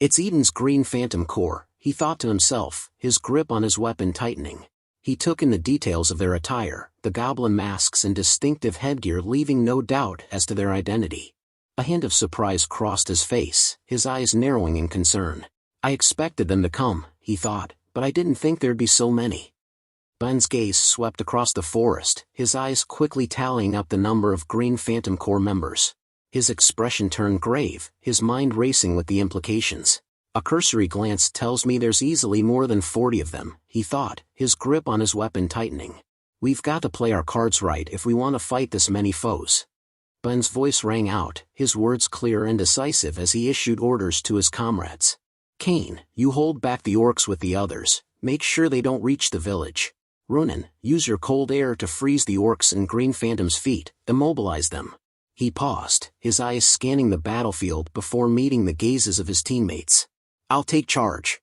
Speaker 2: It's Eden's Green Phantom Corps, he thought to himself, his grip on his weapon tightening. He took in the details of their attire, the goblin masks and distinctive headgear, leaving no doubt as to their identity. A hint of surprise crossed his face, his eyes narrowing in concern. I expected them to come, he thought, but I didn't think there'd be so many. Ben's gaze swept across the forest, his eyes quickly tallying up the number of Green Phantom Corps members. His expression turned grave, his mind racing with the implications. A cursory glance tells me there's easily more than 40 of them, he thought, his grip on his weapon tightening. We've got to play our cards right if we want to fight this many foes. Ben's voice rang out, his words clear and decisive as he issued orders to his comrades. Kane, you hold back the orcs with the others, make sure they don't reach the village. Ronan, use your cold air to freeze the orcs and Green Phantom's feet, immobilize them. He paused, his eyes scanning the battlefield before meeting the gazes of his teammates. I'll take charge.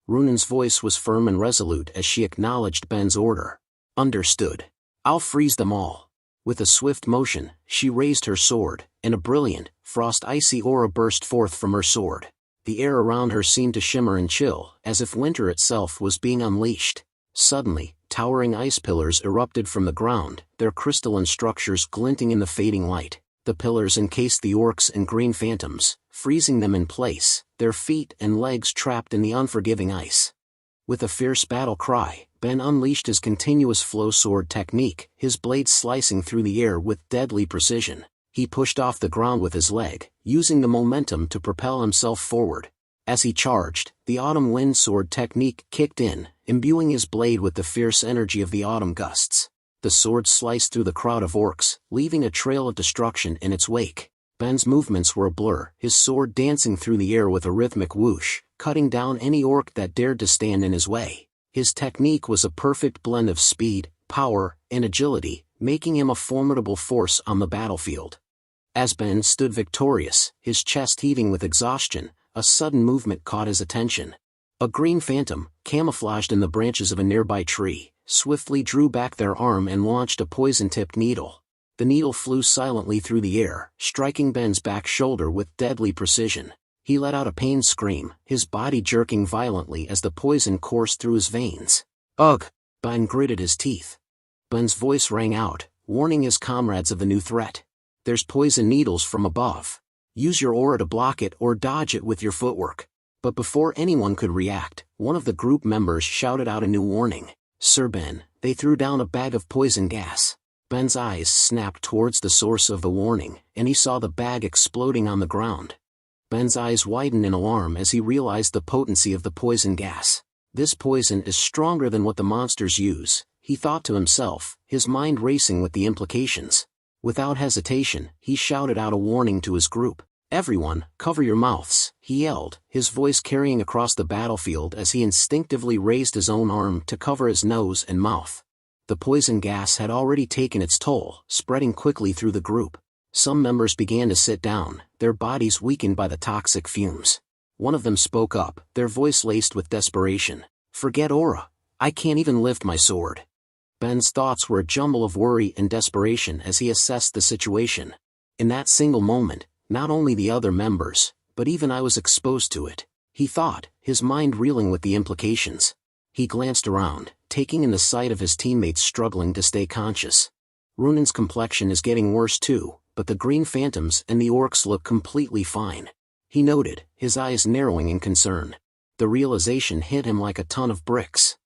Speaker 2: Runan's voice was firm and resolute as she acknowledged Ben's order. Understood. I'll freeze them all. With a swift motion, she raised her sword, and a brilliant, frost-icy aura burst forth from her sword. The air around her seemed to shimmer and chill, as if winter itself was being unleashed. Suddenly, towering ice pillars erupted from the ground, their crystalline structures glinting in the fading light. The pillars encased the orcs and Green Phantoms, freezing them in place, their feet and legs trapped in the unforgiving ice. With a fierce battle cry, Ben unleashed his continuous flow sword technique, his blade slicing through the air with deadly precision. He pushed off the ground with his leg, using the momentum to propel himself forward. As he charged, the autumn wind sword technique kicked in, imbuing his blade with the fierce energy of the autumn gusts. The sword sliced through the crowd of orcs, leaving a trail of destruction in its wake. Ben's movements were a blur, his sword dancing through the air with a rhythmic whoosh, cutting down any orc that dared to stand in his way. His technique was a perfect blend of speed, power, and agility, making him a formidable force on the battlefield. As Ben stood victorious, his chest heaving with exhaustion, a sudden movement caught his attention. A Green Phantom, camouflaged in the branches of a nearby tree, swiftly drew back their arm and launched a poison-tipped needle. The needle flew silently through the air, striking Ben's back shoulder with deadly precision. He let out a pained scream, his body jerking violently as the poison coursed through his veins. Ugh! Ben gritted his teeth. Ben's voice rang out, warning his comrades of the new threat. There's poison needles from above. Use your aura to block it or dodge it with your footwork. But before anyone could react, one of the group members shouted out a new warning. Sir Ben, they threw down a bag of poison gas. Ben's eyes snapped towards the source of the warning, and he saw the bag exploding on the ground. Ben's eyes widened in alarm as he realized the potency of the poison gas. This poison is stronger than what the monsters use, he thought to himself, his mind racing with the implications. Without hesitation, he shouted out a warning to his group. Everyone, cover your mouths, he yelled, his voice carrying across the battlefield as he instinctively raised his own arm to cover his nose and mouth. The poison gas had already taken its toll, spreading quickly through the group. Some members began to sit down, their bodies weakened by the toxic fumes. One of them spoke up, their voice laced with desperation. Forget aura. I can't even lift my sword. Ben's thoughts were a jumble of worry and desperation as he assessed the situation. In that single moment, not only the other members, but even I was exposed to it, he thought, his mind reeling with the implications. He glanced around, taking in the sight of his teammates struggling to stay conscious. Runan's complexion is getting worse too, but the Green Phantoms and the orcs look completely fine. He noted, his eyes narrowing in concern. The realization hit him like a ton of bricks.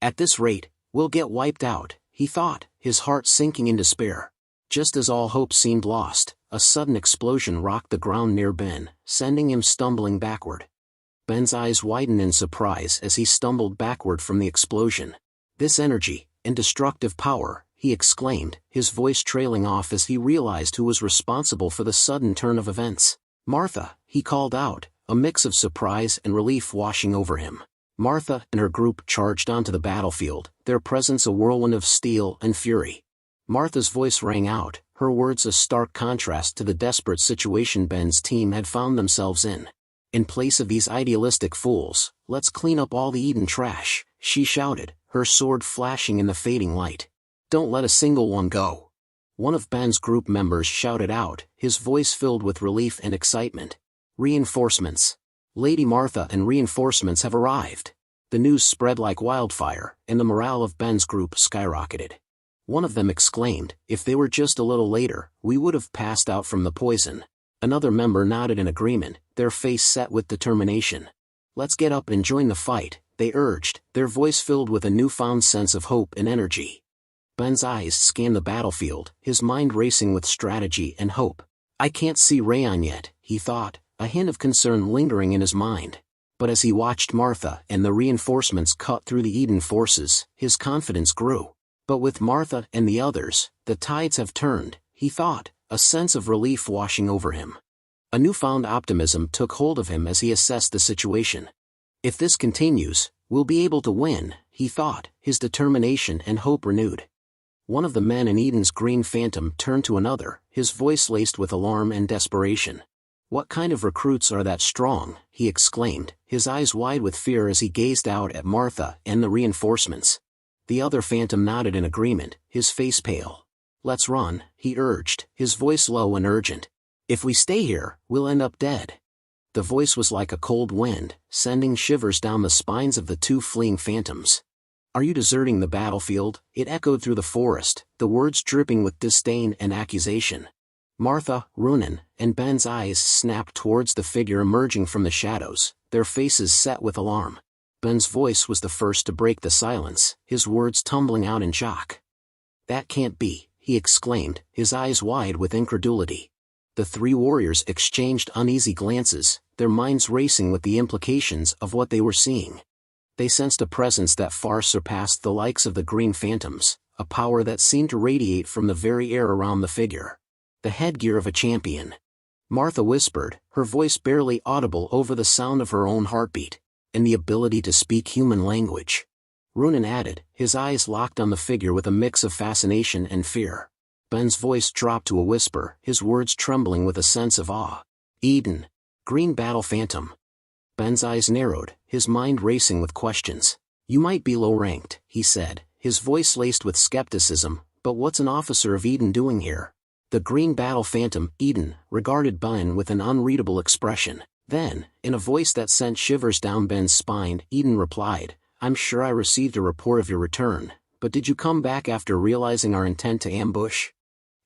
Speaker 2: At this rate, we'll get wiped out, he thought, his heart sinking in despair. Just as all hope seemed lost, a sudden explosion rocked the ground near Ben, sending him stumbling backward. Ben's eyes widened in surprise as he stumbled backward from the explosion. This energy, and destructive power, he exclaimed, his voice trailing off as he realized who was responsible for the sudden turn of events. Martha, he called out, a mix of surprise and relief washing over him. Martha and her group charged onto the battlefield, their presence a whirlwind of steel and fury. Martha's voice rang out, her words a stark contrast to the desperate situation Ben's team had found themselves in. In place of these idealistic fools, let's clean up all the Eden trash, she shouted, her sword flashing in the fading light. Don't let a single one go. One of Ben's group members shouted out, his voice filled with relief and excitement. Reinforcements. Lady Martha and reinforcements have arrived. The news spread like wildfire, and the morale of Ben's group skyrocketed. One of them exclaimed, if they were just a little later, we would have passed out from the poison. Another member nodded in agreement, their face set with determination. Let's get up and join the fight, they urged, their voice filled with a newfound sense of hope and energy. Ben's eyes scanned the battlefield, his mind racing with strategy and hope. I can't see Raon yet, he thought, a hint of concern lingering in his mind. But as he watched Martha and the reinforcements cut through the Eden forces, his confidence grew. But with Martha and the others, the tides have turned, he thought, a sense of relief washing over him. A newfound optimism took hold of him as he assessed the situation. If this continues, we'll be able to win, he thought, his determination and hope renewed. One of the men in Eden's green phantom turned to another, his voice laced with alarm and desperation. What kind of recruits are that strong, he exclaimed, his eyes wide with fear as he gazed out at Martha and the reinforcements. The other phantom nodded in agreement, his face pale. Let's run, he urged, his voice low and urgent. If we stay here, we'll end up dead. The voice was like a cold wind, sending shivers down the spines of the two fleeing phantoms. Are you deserting the battlefield? It echoed through the forest, the words dripping with disdain and accusation. Martha, Ronan, and Ben's eyes snapped towards the figure emerging from the shadows, their faces set with alarm. Ben's voice was the first to break the silence, his words tumbling out in shock. That can't be, he exclaimed, his eyes wide with incredulity. The three warriors exchanged uneasy glances, their minds racing with the implications of what they were seeing. They sensed a presence that far surpassed the likes of the green phantoms, a power that seemed to radiate from the very air around the figure. The headgear of a champion. Martha whispered, her voice barely audible over the sound of her own heartbeat, and the ability to speak human language. Ronan added, his eyes locked on the figure with a mix of fascination and fear. Ben's voice dropped to a whisper, his words trembling with a sense of awe. Eden. Green battle phantom. Ben's eyes narrowed, his mind racing with questions. You might be low-ranked, he said, his voice laced with skepticism, but what's an officer of Eden doing here? The green battle phantom, Eden, regarded Ben with an unreadable expression. Then, in a voice that sent shivers down Ben's spine, Eden replied, I'm sure I received a report of your return, but did you come back after realizing our intent to ambush?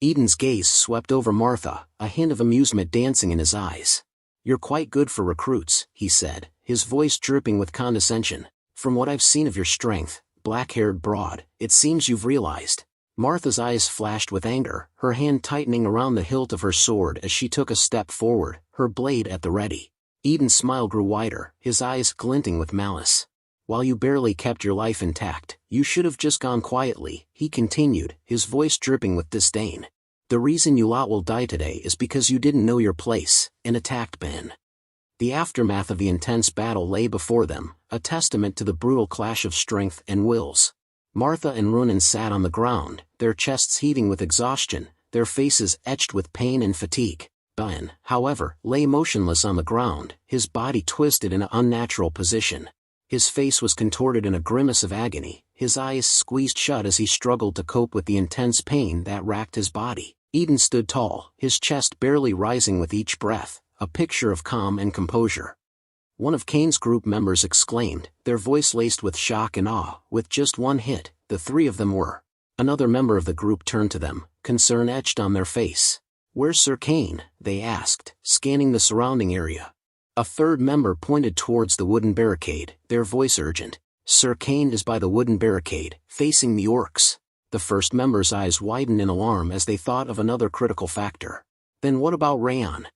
Speaker 2: Eden's gaze swept over Martha, a hint of amusement dancing in his eyes. You're quite good for recruits, he said, his voice dripping with condescension. From what I've seen of your strength, black-haired broad, it seems you've realized. Martha's eyes flashed with anger, her hand tightening around the hilt of her sword as she took a step forward, her blade at the ready. Eden's smile grew wider, his eyes glinting with malice. While you barely kept your life intact, you should have just gone quietly, he continued, his voice dripping with disdain. The reason you lot will die today is because you didn't know your place, and attacked Ben. The aftermath of the intense battle lay before them, a testament to the brutal clash of strength and wills. Martha and Ronan sat on the ground, their chests heaving with exhaustion, their faces etched with pain and fatigue. Ben, however, lay motionless on the ground, his body twisted in an unnatural position. His face was contorted in a grimace of agony, his eyes squeezed shut as he struggled to cope with the intense pain that racked his body. Eden stood tall, his chest barely rising with each breath, a picture of calm and composure. One of Kane's group members exclaimed, their voice laced with shock and awe, with just one hit, the three of them were. Another member of the group turned to them, concern etched on their face. Where's Sir Kane? They asked, scanning the surrounding area. A third member pointed towards the wooden barricade, their voice urgent. Sir Kane is by the wooden barricade, facing the orcs. The first member's eyes widened in alarm as they thought of another critical factor. Then what about Raon?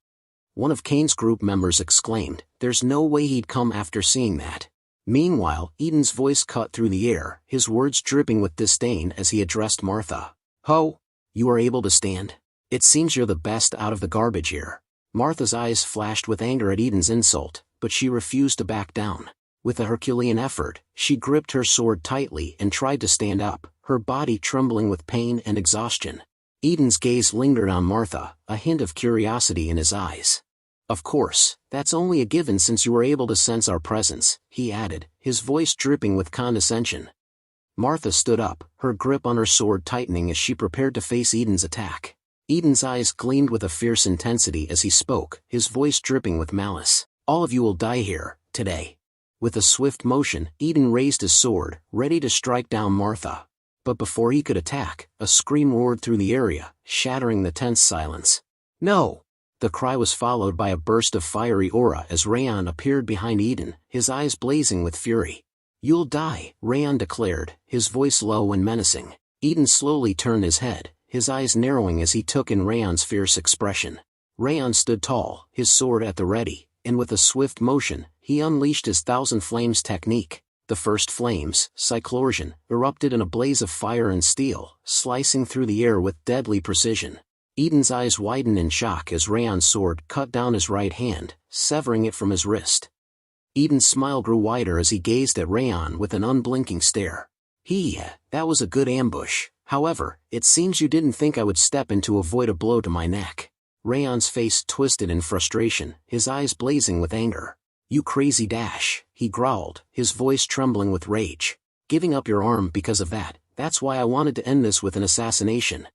Speaker 2: One of Kane's group members exclaimed, there's no way he'd come after seeing that. Meanwhile, Eden's voice cut through the air, his words dripping with disdain as he addressed Martha. Ho! You are able to stand? It seems you're the best out of the garbage here. Martha's eyes flashed with anger at Eden's insult, but she refused to back down. With a Herculean effort, she gripped her sword tightly and tried to stand up, her body trembling with pain and exhaustion. Eden's gaze lingered on Martha, a hint of curiosity in his eyes. Of course, that's only a given since you were able to sense our presence, he added, his voice dripping with condescension. Martha stood up, her grip on her sword tightening as she prepared to face Eden's attack. Eden's eyes gleamed with a fierce intensity as he spoke, his voice dripping with malice. All of you will die here, today. With a swift motion, Eden raised his sword, ready to strike down Martha. But before he could attack, a scream roared through the area, shattering the tense silence. No! The cry was followed by a burst of fiery aura as Raon appeared behind Eden, his eyes blazing with fury. You'll die, Raon declared, his voice low and menacing. Eden slowly turned his head, his eyes narrowing as he took in Raon's fierce expression. Raon stood tall, his sword at the ready, and with a swift motion, he unleashed his Thousand Flames technique. The first flames, Cyclorsion, erupted in a blaze of fire and steel, slicing through the air with deadly precision. Eden's eyes widened in shock as Raon's sword cut down his right hand, severing it from his wrist. Eden's smile grew wider as he gazed at Raon with an unblinking stare. That was a good ambush. However, it seems you didn't think I would step in to avoid a blow to my neck. Raon's face twisted in frustration, his eyes blazing with anger. You crazy dash, he growled, his voice trembling with rage. Giving up your arm because of that, that's why I wanted to end this with an assassination.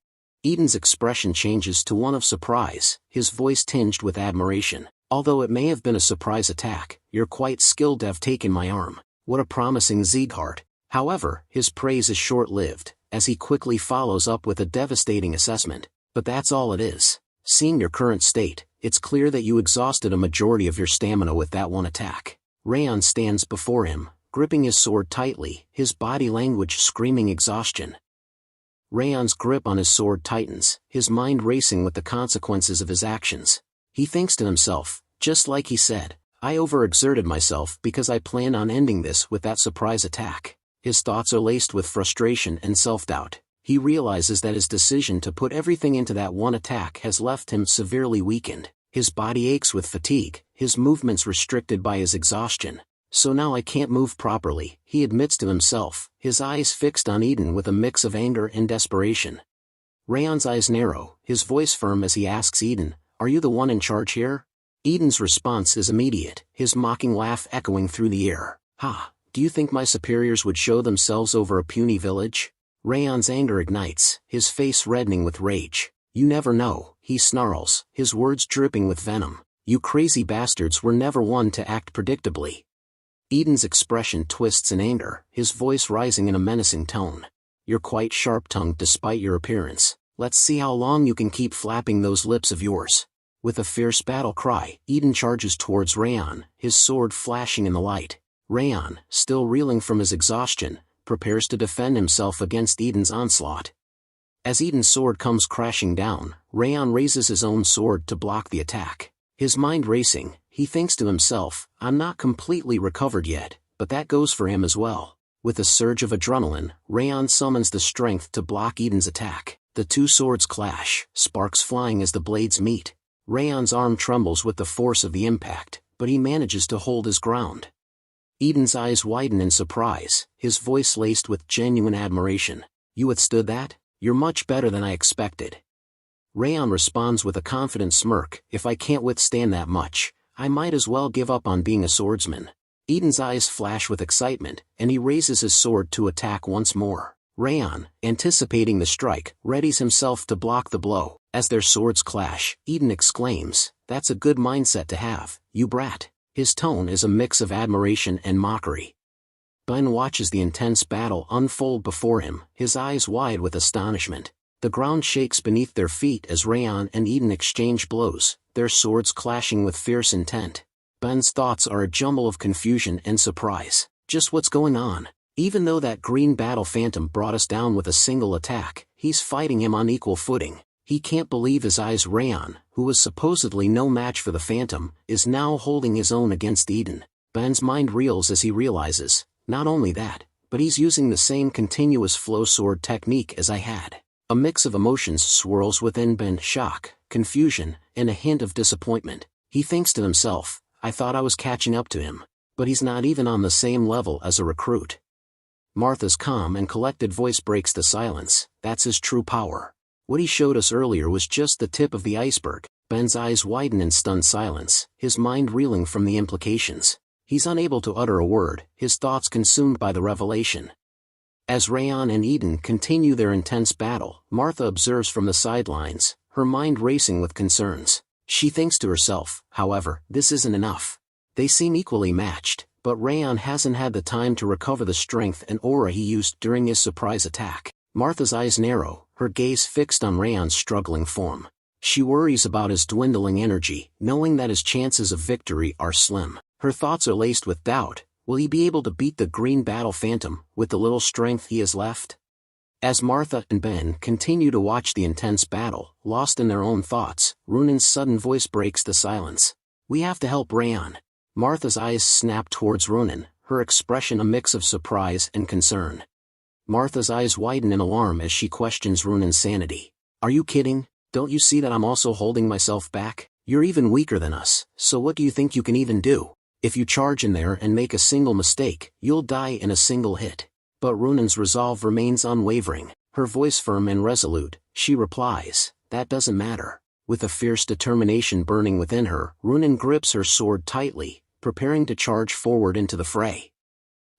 Speaker 2: Eden's expression changes to one of surprise, his voice tinged with admiration. Although it may have been a surprise attack, you're quite skilled to have taken my arm. What a promising Sieghart. However, his praise is short-lived, as he quickly follows up with a devastating assessment. But that's all it is. Seeing your current state, it's clear that you exhausted a majority of your stamina with that one attack. Raon stands before him, gripping his sword tightly, his body language screaming exhaustion. Raon's grip on his sword tightens, his mind racing with the consequences of his actions. He thinks to himself, just like he said, I overexerted myself because I planned on ending this with that surprise attack. His thoughts are laced with frustration and self-doubt. He realizes that his decision to put everything into that one attack has left him severely weakened. His body aches with fatigue, his movements restricted by his exhaustion. So now I can't move properly, he admits to himself, his eyes fixed on Eden with a mix of anger and desperation. Raon's eyes narrow, his voice firm as he asks Eden, are you the one in charge here? Eden's response is immediate, his mocking laugh echoing through the air. Ha, do you think my superiors would show themselves over a puny village? Raon's anger ignites, his face reddening with rage. You never know, he snarls, his words dripping with venom. You crazy bastards were never one to act predictably. Eden's expression twists in anger, his voice rising in a menacing tone. You're quite sharp-tongued despite your appearance. Let's see how long you can keep flapping those lips of yours. With a fierce battle cry, Eden charges towards Raon, his sword flashing in the light. Raon, still reeling from his exhaustion, prepares to defend himself against Eden's onslaught. As Eden's sword comes crashing down, Raon raises his own sword to block the attack. His mind racing, he thinks to himself, I'm not completely recovered yet, but that goes for him as well. With a surge of adrenaline, Raon summons the strength to block Eden's attack. The two swords clash, sparks flying as the blades meet. Raon's arm trembles with the force of the impact, but he manages to hold his ground. Eden's eyes widen in surprise, his voice laced with genuine admiration. You withstood that? You're much better than I expected. Raon responds with a confident smirk, if I can't withstand that much, I might as well give up on being a swordsman. Eden's eyes flash with excitement, and he raises his sword to attack once more. Raon, anticipating the strike, readies himself to block the blow. As their swords clash, Eden exclaims, that's a good mindset to have, you brat. His tone is a mix of admiration and mockery. Ben watches the intense battle unfold before him, his eyes wide with astonishment. The ground shakes beneath their feet as Raon and Eden exchange blows, their swords clashing with fierce intent. Ben's thoughts are a jumble of confusion and surprise. Just what's going on? Even though that green battle phantom brought us down with a single attack, he's fighting him on equal footing. He can't believe his eyes. Raon, who was supposedly no match for the phantom, is now holding his own against Eden. Ben's mind reels as he realizes, not only that, but he's using the same continuous flow sword technique as I had. A mix of emotions swirls within Ben, shock, confusion, and a hint of disappointment. He thinks to himself, I thought I was catching up to him, but he's not even on the same level as a recruit. Martha's calm and collected voice breaks the silence. That's his true power. What he showed us earlier was just the tip of the iceberg. Ben's eyes widen in stunned silence, his mind reeling from the implications. He's unable to utter a word, his thoughts consumed by the revelation. As Raon and Eden continue their intense battle, Martha observes from the sidelines, her mind racing with concerns. She thinks to herself, however, this isn't enough. They seem equally matched, but Raon hasn't had the time to recover the strength and aura he used during his surprise attack. Martha's eyes narrow, her gaze fixed on Raon's struggling form. She worries about his dwindling energy, knowing that his chances of victory are slim. Her thoughts are laced with doubt. Will he be able to beat the green battle phantom, with the little strength he has left? As Martha and Ben continue to watch the intense battle, lost in their own thoughts, Runan's sudden voice breaks the silence. We have to help Raon. Martha's eyes snap towards Runan, her expression a mix of surprise and concern. Martha's eyes widen in alarm as she questions Runan's sanity. Are you kidding? Don't you see that I'm also holding myself back? You're even weaker than us, so what do you think you can even do? If you charge in there and make a single mistake, you'll die in a single hit. But Runan's resolve remains unwavering, her voice firm and resolute. She replies, that doesn't matter. With a fierce determination burning within her, Runan grips her sword tightly, preparing to charge forward into the fray.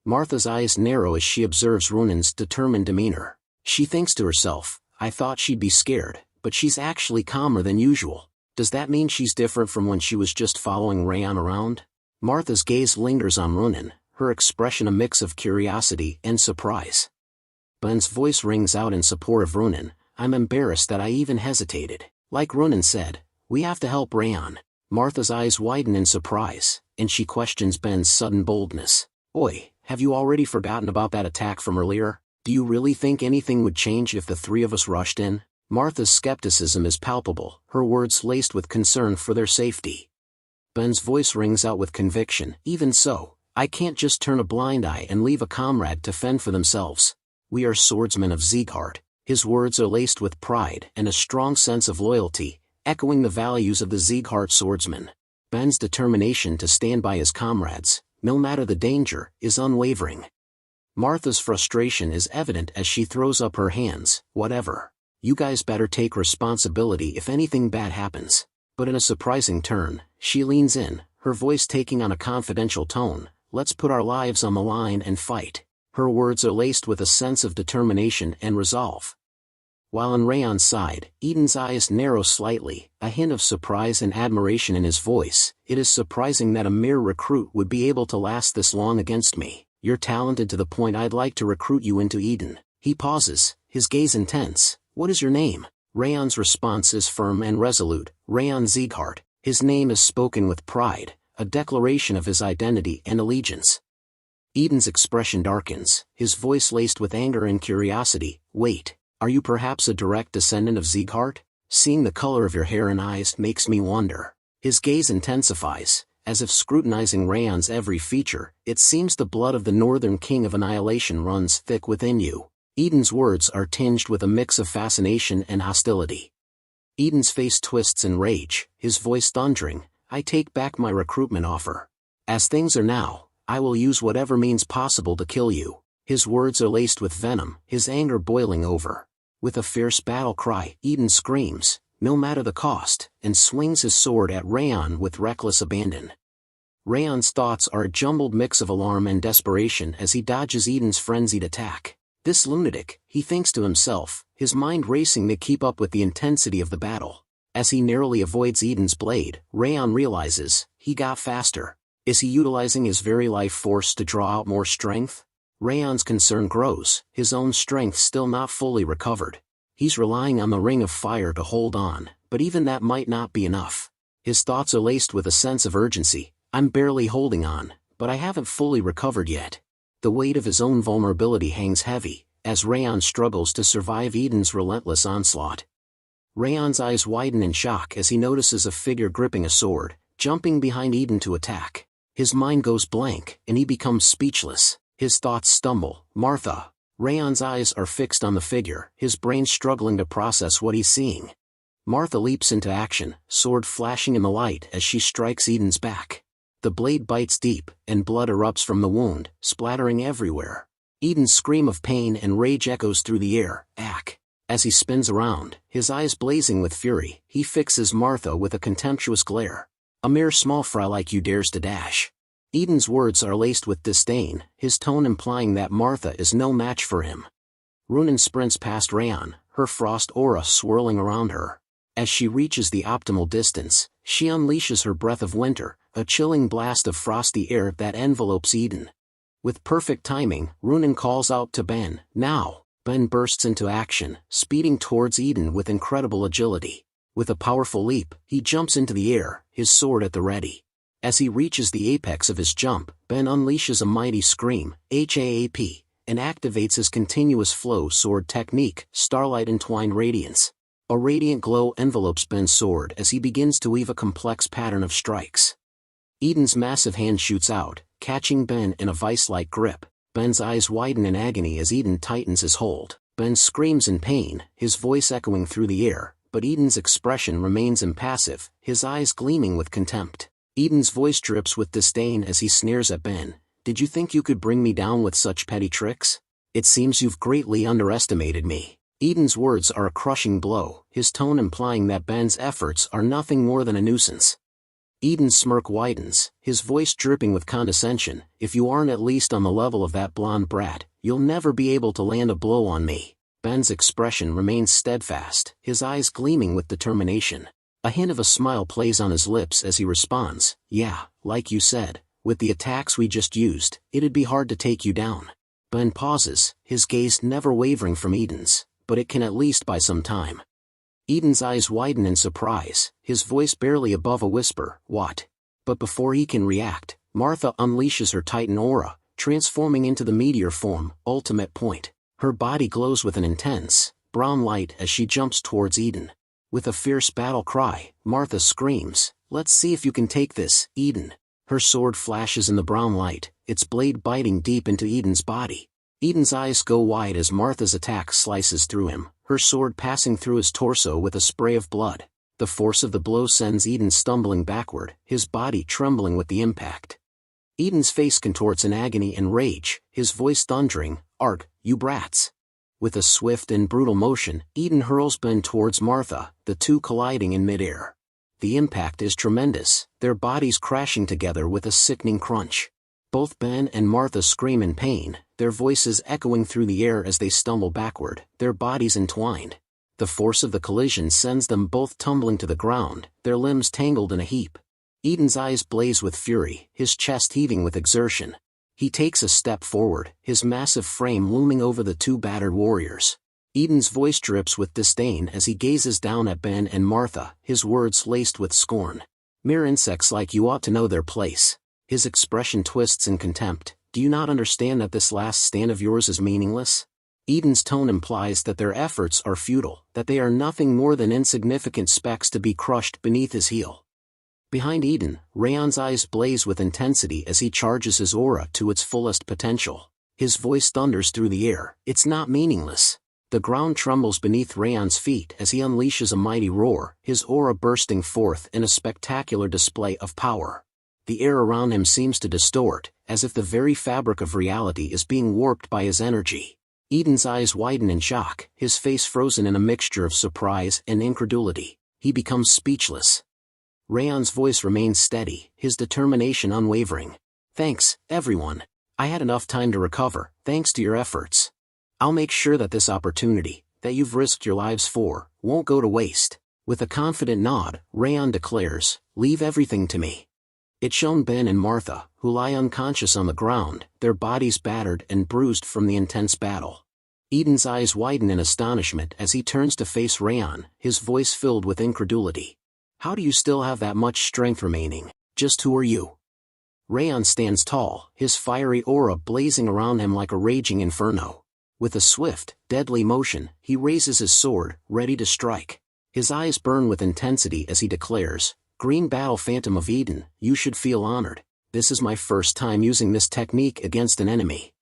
Speaker 2: Martha's eyes narrow as she observes Runan's determined demeanor. She thinks to herself, I thought she'd be scared, but she's actually calmer than usual. Does that mean she's different from when she was just following Raon around? Martha's gaze lingers on Runan, her expression a mix of curiosity and surprise. Ben's voice rings out in support of Runan. I'm embarrassed that I even hesitated. Like Runan said, we have to help Raon. Martha's eyes widen in surprise, and she questions Ben's sudden boldness. Oi, have you already forgotten about that attack from earlier? Do you really think anything would change if the three of us rushed in? Martha's skepticism is palpable, her words laced with concern for their safety. Ben's voice rings out with conviction. Even so, I can't just turn a blind eye and leave a comrade to fend for themselves. We are swordsmen of Sieghart. His words are laced with pride and a strong sense of loyalty, echoing the values of the Sieghart swordsman. Ben's determination to stand by his comrades, no matter the danger, is unwavering. Martha's frustration is evident as she throws up her hands. Whatever. You guys better take responsibility if anything bad happens. But in a surprising turn, she leans in, her voice taking on a confidential tone. Let's put our lives on the line and fight. Her words are laced with a sense of determination and resolve. While on Raon's side, Eden's eyes narrow slightly, a hint of surprise and admiration in his voice. It is surprising that a mere recruit would be able to last this long against me. You're talented to the point I'd like to recruit you into Eden. He pauses, his gaze intense. What is your name? Raon's response is firm and resolute. Raon Sieghart. His name is spoken with pride, a declaration of his identity and allegiance. Eden's expression darkens, his voice laced with anger and curiosity. Wait, are you perhaps a direct descendant of Sieghart? Seeing the color of your hair and eyes makes me wonder. His gaze intensifies, as if scrutinizing Raon's every feature. It seems the blood of the northern king of annihilation runs thick within you. Eden's words are tinged with a mix of fascination and hostility. Eden's face twists in rage, his voice thundering. I take back my recruitment offer. As things are now, I will use whatever means possible to kill you. His words are laced with venom, his anger boiling over. With a fierce battle cry, Eden screams, no matter the cost, and swings his sword at Raon with reckless abandon. Raon's thoughts are a jumbled mix of alarm and desperation as he dodges Eden's frenzied attack. This lunatic, he thinks to himself, his mind racing to keep up with the intensity of the battle. As he narrowly avoids Eden's blade, Raon realizes, he got faster. Is he utilizing his very life force to draw out more strength? Raon's concern grows, his own strength still not fully recovered. He's relying on the ring of fire to hold on, but even that might not be enough. His thoughts are laced with a sense of urgency. I'm barely holding on, but I haven't fully recovered yet. The weight of his own vulnerability hangs heavy, as Raon struggles to survive Eden's relentless onslaught. Raon's eyes widen in shock as he notices a figure gripping a sword, jumping behind Eden to attack. His mind goes blank, and he becomes speechless. His thoughts stumble. Martha. Raon's eyes are fixed on the figure, his brain struggling to process what he's seeing. Martha leaps into action, sword flashing in the light as she strikes Eden's back. The blade bites deep, and blood erupts from the wound, splattering everywhere. Eden's scream of pain and rage echoes through the air. Ack! As he spins around, his eyes blazing with fury, he fixes Martha with a contemptuous glare. A mere small fry like you dares to dash. Eden's words are laced with disdain, his tone implying that Martha is no match for him. Runan sprints past Raon, her frost aura swirling around her. As she reaches the optimal distance, she unleashes her breath of winter, a chilling blast of frosty air that envelopes Eden. With perfect timing, Runan calls out to Ben, "Now!" Ben bursts into action, speeding towards Eden with incredible agility. With a powerful leap, he jumps into the air, his sword at the ready. As he reaches the apex of his jump, Ben unleashes a mighty scream, HAAP, and activates his continuous flow sword technique, Starlight Entwined Radiance. A radiant glow envelopes Ben's sword as he begins to weave a complex pattern of strikes. Eden's massive hand shoots out, catching Ben in a vice-like grip. Ben's eyes widen in agony as Eden tightens his hold. Ben screams in pain, his voice echoing through the air, but Eden's expression remains impassive, his eyes gleaming with contempt. Eden's voice drips with disdain as he sneers at Ben. "Did you think you could bring me down with such petty tricks? It seems you've greatly underestimated me." Eden's words are a crushing blow, his tone implying that Ben's efforts are nothing more than a nuisance. Eden's smirk widens, his voice dripping with condescension. "If you aren't at least on the level of that blonde brat, you'll never be able to land a blow on me." Ben's expression remains steadfast, his eyes gleaming with determination. A hint of a smile plays on his lips as he responds, "Yeah, like you said, with the attacks we just used, it'd be hard to take you down." Ben pauses, his gaze never wavering from Eden's, but it can at least buy some time. Eden's eyes widen in surprise, his voice barely above a whisper, "What?" But before he can react, Martha unleashes her Titan aura, transforming into the meteor form, Ultimate Point. Her body glows with an intense, brown light as she jumps towards Eden. With a fierce battle cry, Martha screams, "Let's see if you can take this, Eden." Her sword flashes in the brown light, its blade biting deep into Eden's body. Eden's eyes go wide as Martha's attack slices through him, her sword passing through his torso with a spray of blood. The force of the blow sends Eden stumbling backward, his body trembling with the impact. Eden's face contorts in agony and rage, his voice thundering, "Arg, you brats!" With a swift and brutal motion, Eden hurls Ben towards Martha, the two colliding in midair. The impact is tremendous, their bodies crashing together with a sickening crunch. Both Ben and Martha scream in pain, their voices echoing through the air as they stumble backward, their bodies entwined. The force of the collision sends them both tumbling to the ground, their limbs tangled in a heap. Eden's eyes blaze with fury, his chest heaving with exertion. He takes a step forward, his massive frame looming over the two battered warriors. Eden's voice drips with disdain as he gazes down at Ben and Martha, his words laced with scorn. "Mere insects like you ought to know their place." His expression twists in contempt. "Do you not understand that this last stand of yours is meaningless?" Eden's tone implies that their efforts are futile, that they are nothing more than insignificant specks to be crushed beneath his heel. Behind Eden, Raon's eyes blaze with intensity as he charges his aura to its fullest potential. His voice thunders through the air, "It's not meaningless." The ground trembles beneath Raon's feet as he unleashes a mighty roar, his aura bursting forth in a spectacular display of power. The air around him seems to distort, as if the very fabric of reality is being warped by his energy. Eden's eyes widen in shock, his face frozen in a mixture of surprise and incredulity. He becomes speechless. Raon's voice remains steady, his determination unwavering. "Thanks, everyone. I had enough time to recover, thanks to your efforts. I'll make sure that this opportunity, that you've risked your lives for, won't go to waste." With a confident nod, Raon declares, "Leave everything to me." It shown Ben and Martha, who lie unconscious on the ground, their bodies battered and bruised from the intense battle. Eden's eyes widen in astonishment as he turns to face Raon, his voice filled with incredulity. "How do you still have that much strength remaining? Just who are you?" Raon stands tall, his fiery aura blazing around him like a raging inferno. With a swift, deadly motion, he raises his sword, ready to strike. His eyes burn with intensity as he declares, "Green Battle Phantom of Eden, you should feel honored. This is my first time using this technique against an enemy."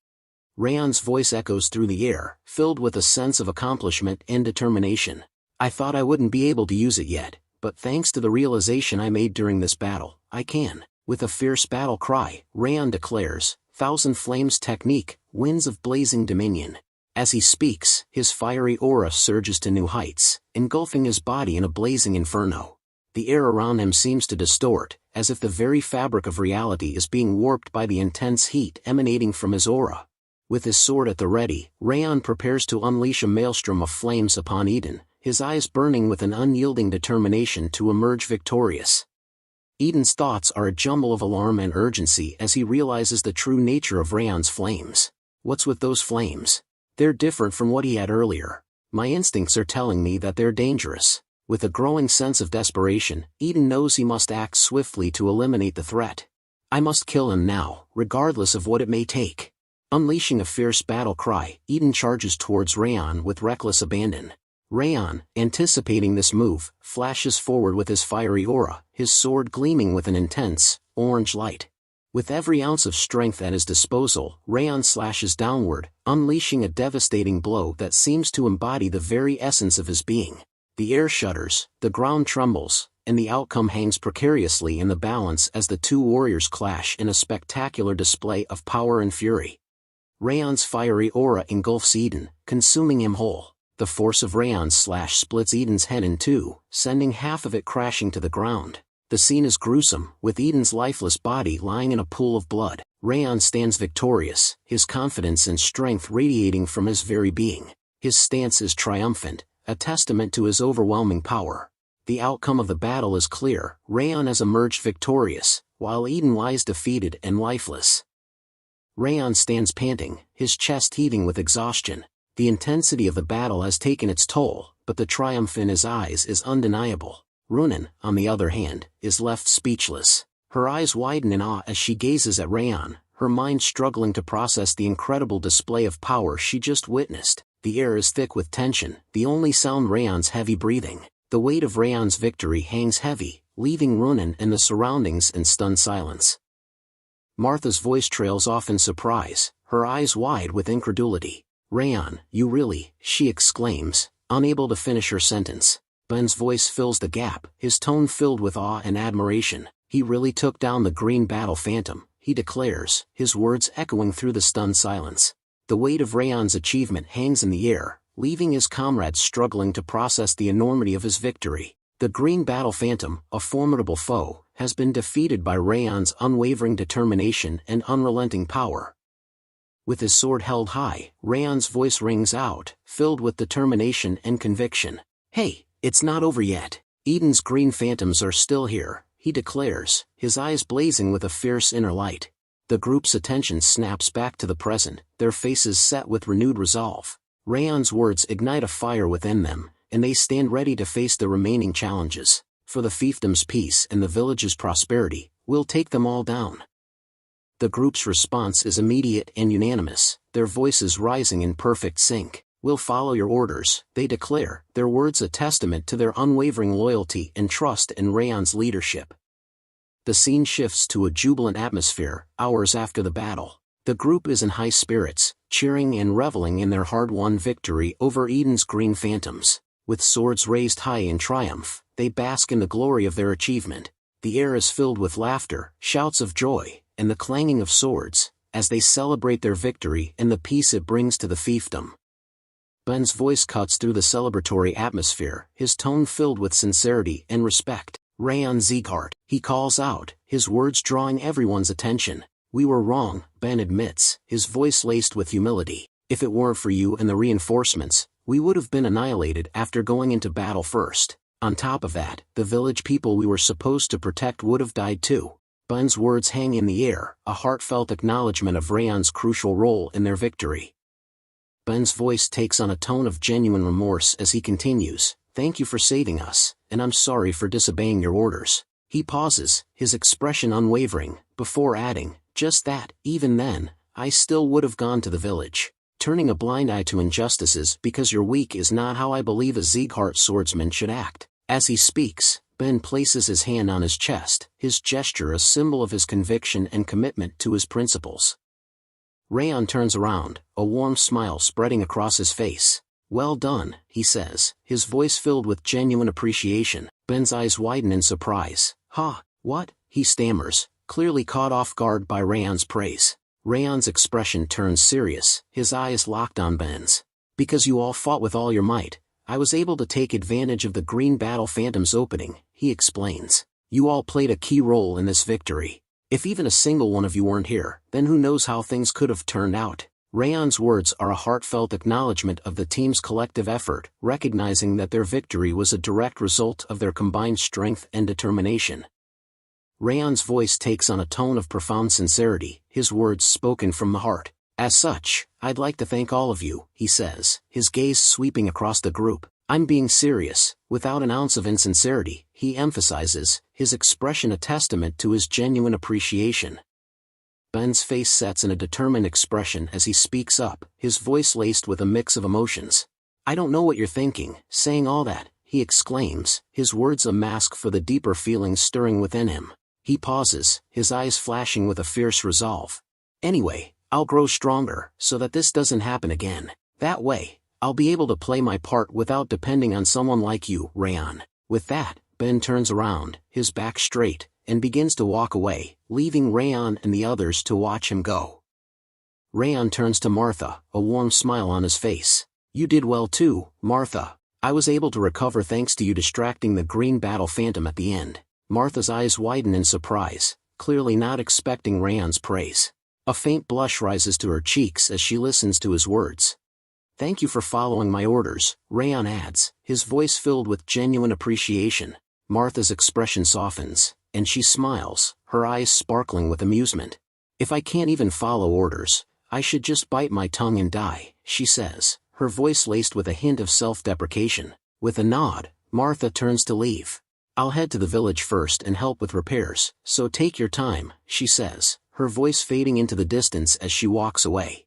Speaker 2: Raon's voice echoes through the air, filled with a sense of accomplishment and determination. "I thought I wouldn't be able to use it yet, but thanks to the realization I made during this battle, I can." With a fierce battle cry, Raon declares, "Thousand Flames Technique, Winds of Blazing Dominion." As he speaks, his fiery aura surges to new heights, engulfing his body in a blazing inferno. The air around him seems to distort, as if the very fabric of reality is being warped by the intense heat emanating from his aura. With his sword at the ready, Raon prepares to unleash a maelstrom of flames upon Eden, his eyes burning with an unyielding determination to emerge victorious. Eden's thoughts are a jumble of alarm and urgency as he realizes the true nature of Raon's flames. What's with those flames? They're different from what he had earlier. My instincts are telling me that they're dangerous. With a growing sense of desperation, Eden knows he must act swiftly to eliminate the threat. I must kill him now, regardless of what it may take. Unleashing a fierce battle cry, Eden charges towards Raon with reckless abandon. Raon, anticipating this move, flashes forward with his fiery aura, his sword gleaming with an intense, orange light. With every ounce of strength at his disposal, Raon slashes downward, unleashing a devastating blow that seems to embody the very essence of his being. The air shudders, the ground trembles, and the outcome hangs precariously in the balance as the two warriors clash in a spectacular display of power and fury. Raon's fiery aura engulfs Eden, consuming him whole. The force of Raon's slash splits Eden's head in two, sending half of it crashing to the ground. The scene is gruesome, with Eden's lifeless body lying in a pool of blood. Raon stands victorious, his confidence and strength radiating from his very being. His stance is triumphant, a testament to his overwhelming power. The outcome of the battle is clear. Raon has emerged victorious, while Eden lies defeated and lifeless. Raon stands panting, his chest heaving with exhaustion. The intensity of the battle has taken its toll, but the triumph in his eyes is undeniable. Runan, on the other hand, is left speechless. Her eyes widen in awe as she gazes at Raon, her mind struggling to process the incredible display of power she just witnessed. The air is thick with tension, the only sound Raon's heavy breathing. The weight of Raon's victory hangs heavy, leaving Runan and the surroundings in stunned silence. Martha's voice trails off in surprise, her eyes wide with incredulity. "Raon, you really," she exclaims, unable to finish her sentence. Ben's voice fills the gap, his tone filled with awe and admiration. "He really took down the green battle phantom," he declares, his words echoing through the stunned silence. The weight of Raon's achievement hangs in the air, leaving his comrades struggling to process the enormity of his victory. The green battle phantom, a formidable foe, has been defeated by Raon's unwavering determination and unrelenting power. With his sword held high, Raon's voice rings out, filled with determination and conviction. "Hey, it's not over yet. Eden's green phantoms are still here," he declares, his eyes blazing with a fierce inner light. The group's attention snaps back to the present, their faces set with renewed resolve. Raon's words ignite a fire within them, and they stand ready to face the remaining challenges. "For the fiefdom's peace and the village's prosperity, we'll take them all down." The group's response is immediate and unanimous, their voices rising in perfect sync. "We'll follow your orders," they declare, their words a testament to their unwavering loyalty and trust in Raon's leadership. The scene shifts to a jubilant atmosphere, hours after the battle. The group is in high spirits, cheering and reveling in their hard-won victory over Eden's green phantoms. With swords raised high in triumph, they bask in the glory of their achievement. The air is filled with laughter, shouts of joy, and the clanging of swords, as they celebrate their victory and the peace it brings to the fiefdom. Ben's voice cuts through the celebratory atmosphere, his tone filled with sincerity and respect. "Raon Sieghart," he calls out, his words drawing everyone's attention. "We were wrong," Ben admits, his voice laced with humility. "If it weren't for you and the reinforcements, we would have been annihilated after going into battle first. On top of that, the village people we were supposed to protect would have died too." Ben's words hang in the air, a heartfelt acknowledgement of Raon's crucial role in their victory. Ben's voice takes on a tone of genuine remorse as he continues, "Thank you for saving us, and I'm sorry for disobeying your orders." He pauses, his expression unwavering, before adding, "Just that, even then, I still would have gone to the village. Turning a blind eye to injustices because you're weak is not how I believe a Sieghart swordsman should act." As he speaks, Ben places his hand on his chest, his gesture a symbol of his conviction and commitment to his principles. Raon turns around, a warm smile spreading across his face. "Well done," he says, his voice filled with genuine appreciation. Ben's eyes widen in surprise. "Huh, what?" he stammers, clearly caught off guard by Raon's praise. Raon's expression turns serious, his eyes locked on Ben's. Because you all fought with all your might, I was able to take advantage of the Green Battle Phantom's opening, he explains. You all played a key role in this victory. If even a single one of you weren't here, then who knows how things could have turned out. Raon's words are a heartfelt acknowledgement of the team's collective effort, recognizing that their victory was a direct result of their combined strength and determination. Raon's voice takes on a tone of profound sincerity, his words spoken from the heart. As such, I'd like to thank all of you, he says, his gaze sweeping across the group. I'm being serious, without an ounce of insincerity, he emphasizes, his expression a testament to his genuine appreciation. Ben's face sets in a determined expression as he speaks up, his voice laced with a mix of emotions. I don't know what you're thinking, saying all that, he exclaims, his words a mask for the deeper feelings stirring within him. He pauses, his eyes flashing with a fierce resolve. Anyway, I'll grow stronger, so that this doesn't happen again. That way, I'll be able to play my part without depending on someone like you, Raon. With that, Ben turns around, his back straight, and begins to walk away, leaving Raon and the others to watch him go. Raon turns to Martha, a warm smile on his face. You did well too, Martha. I was able to recover thanks to you distracting the Green Battle Phantom at the end. Martha's eyes widen in surprise, clearly not expecting Raon's praise. A faint blush rises to her cheeks as she listens to his words. Thank you for following my orders, Raon adds, his voice filled with genuine appreciation. Martha's expression softens, and she smiles, her eyes sparkling with amusement. If I can't even follow orders, I should just bite my tongue and die, she says, her voice laced with a hint of self-deprecation. With a nod, Martha turns to leave. I'll head to the village first and help with repairs, so take your time, she says, her voice fading into the distance as she walks away.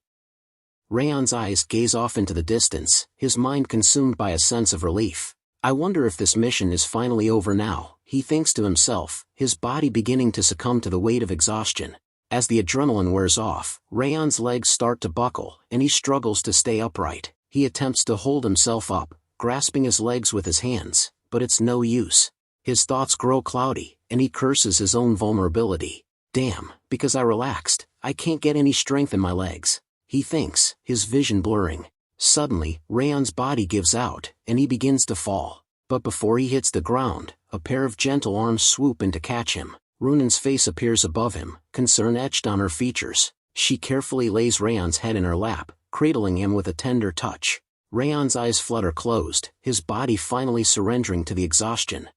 Speaker 2: Raon's eyes gaze off into the distance, his mind consumed by a sense of relief. I wonder if this mission is finally over now, he thinks to himself, his body beginning to succumb to the weight of exhaustion. As the adrenaline wears off, Raon's legs start to buckle, and he struggles to stay upright. He attempts to hold himself up, grasping his legs with his hands, but it's no use. His thoughts grow cloudy, and he curses his own vulnerability. Damn, because I relaxed, I can't get any strength in my legs, he thinks, his vision blurring. Suddenly, Raon's body gives out, and he begins to fall. But before he hits the ground, a pair of gentle arms swoop in to catch him. Runan's face appears above him, concern etched on her features. She carefully lays Raon's head in her lap, cradling him with a tender touch. Raon's eyes flutter closed, his body finally surrendering to the exhaustion.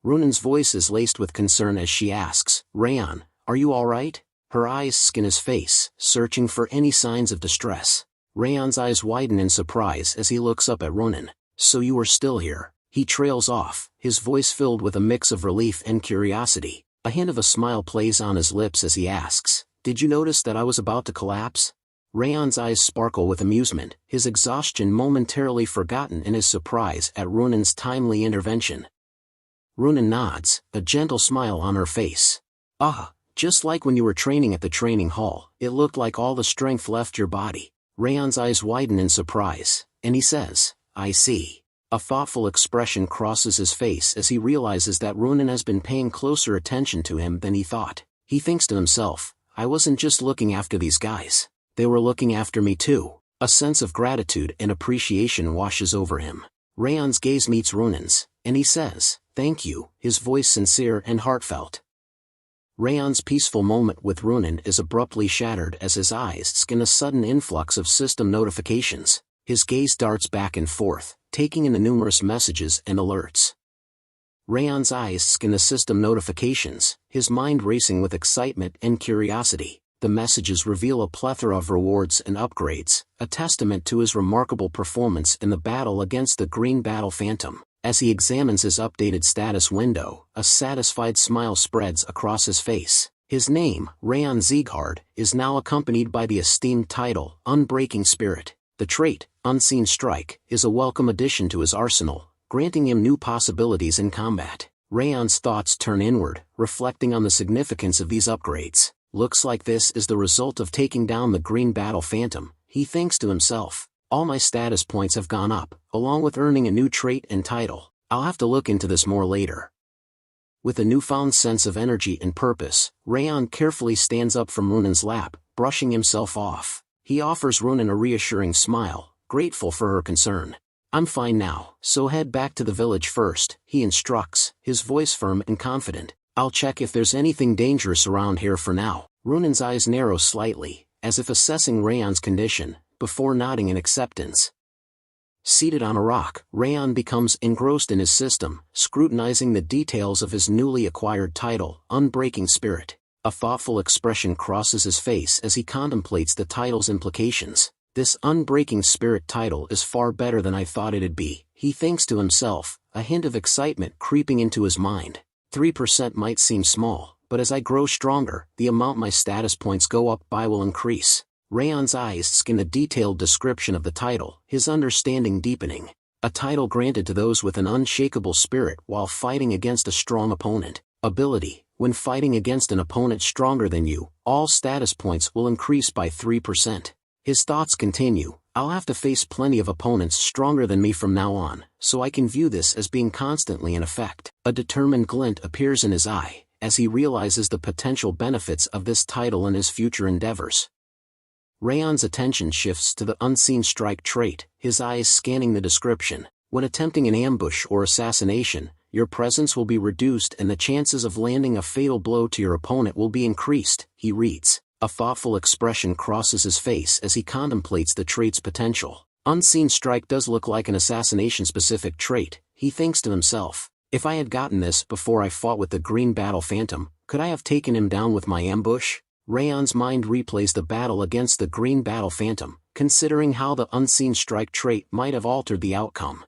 Speaker 2: Runan's voice is laced with concern as she asks, Raon, are you all right? Her eyes scan his face, searching for any signs of distress. Raon's eyes widen in surprise as he looks up at Runan. So you are still here. He trails off, his voice filled with a mix of relief and curiosity. A hint of a smile plays on his lips as he asks, did you notice that I was about to collapse? Raon's eyes sparkle with amusement, his exhaustion momentarily forgotten in his surprise at Runan's timely intervention. Runan nods, a gentle smile on her face. Ah, just like when you were training at the training hall, it looked like all the strength left your body. Raon's eyes widen in surprise, and he says, I see. A thoughtful expression crosses his face as he realizes that Runan has been paying closer attention to him than he thought. He thinks to himself, I wasn't just looking after these guys. They were looking after me too. A sense of gratitude and appreciation washes over him. Raon's gaze meets Runan's, and he says, thank you, his voice sincere and heartfelt. Raon's peaceful moment with Runan is abruptly shattered as his eyes scan a sudden influx of system notifications. His gaze darts back and forth, taking in the numerous messages and alerts. Raon's eyes scan the system notifications, his mind racing with excitement and curiosity. The messages reveal a plethora of rewards and upgrades, a testament to his remarkable performance in the battle against the Green Battle Phantom. As he examines his updated status window, a satisfied smile spreads across his face. His name, House Sieghart, is now accompanied by the esteemed title, Unbreaking Spirit. The trait, Unseen Strike, is a welcome addition to his arsenal, granting him new possibilities in combat. Raon's thoughts turn inward, reflecting on the significance of these upgrades. Looks like this is the result of taking down the Green Battle Phantom, he thinks to himself. All my status points have gone up, along with earning a new trait and title. I'll have to look into this more later. With a newfound sense of energy and purpose, Raon carefully stands up from Runan's lap, brushing himself off. He offers Runan a reassuring smile, grateful for her concern. I'm fine now, so head back to the village first, he instructs, his voice firm and confident. I'll check if there's anything dangerous around here for now. Runan's eyes narrow slightly, as if assessing Raon's condition, before nodding in acceptance. Seated on a rock, Raon becomes engrossed in his system, scrutinizing the details of his newly acquired title, Unbreaking Spirit. A thoughtful expression crosses his face as he contemplates the title's implications. This Unbreaking Spirit title is far better than I thought it'd be, he thinks to himself, a hint of excitement creeping into his mind. 3% might seem small, but as I grow stronger, the amount my status points go up by will increase. Raon's eyes scan a detailed description of the title, his understanding deepening. A title granted to those with an unshakable spirit while fighting against a strong opponent. Ability: when fighting against an opponent stronger than you, all status points will increase by 3%. His thoughts continue. I'll have to face plenty of opponents stronger than me from now on, so I can view this as being constantly in effect. A determined glint appears in his eye, as he realizes the potential benefits of this title in his future endeavors. Raon's attention shifts to the Unseen Strike trait, his eyes scanning the description. When attempting an ambush or assassination, your presence will be reduced and the chances of landing a fatal blow to your opponent will be increased, he reads. A thoughtful expression crosses his face as he contemplates the trait's potential. Unseen Strike does look like an assassination-specific trait, he thinks to himself. If I had gotten this before I fought with the Green Battle Phantom, could I have taken him down with my ambush? Raon's mind replays the battle against the Green Battle Phantom, considering how the Unseen Strike trait might have altered the outcome.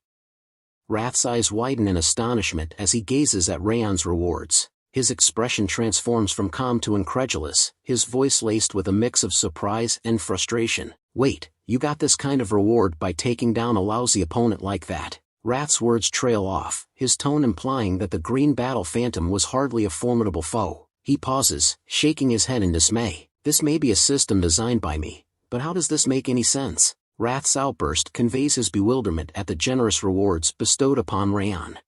Speaker 2: Wrath's eyes widen in astonishment as he gazes at Raon's rewards. His expression transforms from calm to incredulous, his voice laced with a mix of surprise and frustration. Wait, you got this kind of reward by taking down a lousy opponent like that? Wrath's words trail off, his tone implying that the Green Battle Phantom was hardly a formidable foe. He pauses, shaking his head in dismay. This may be a system designed by me, but how does this make any sense? Wrath's outburst conveys his bewilderment at the generous rewards bestowed upon Raon.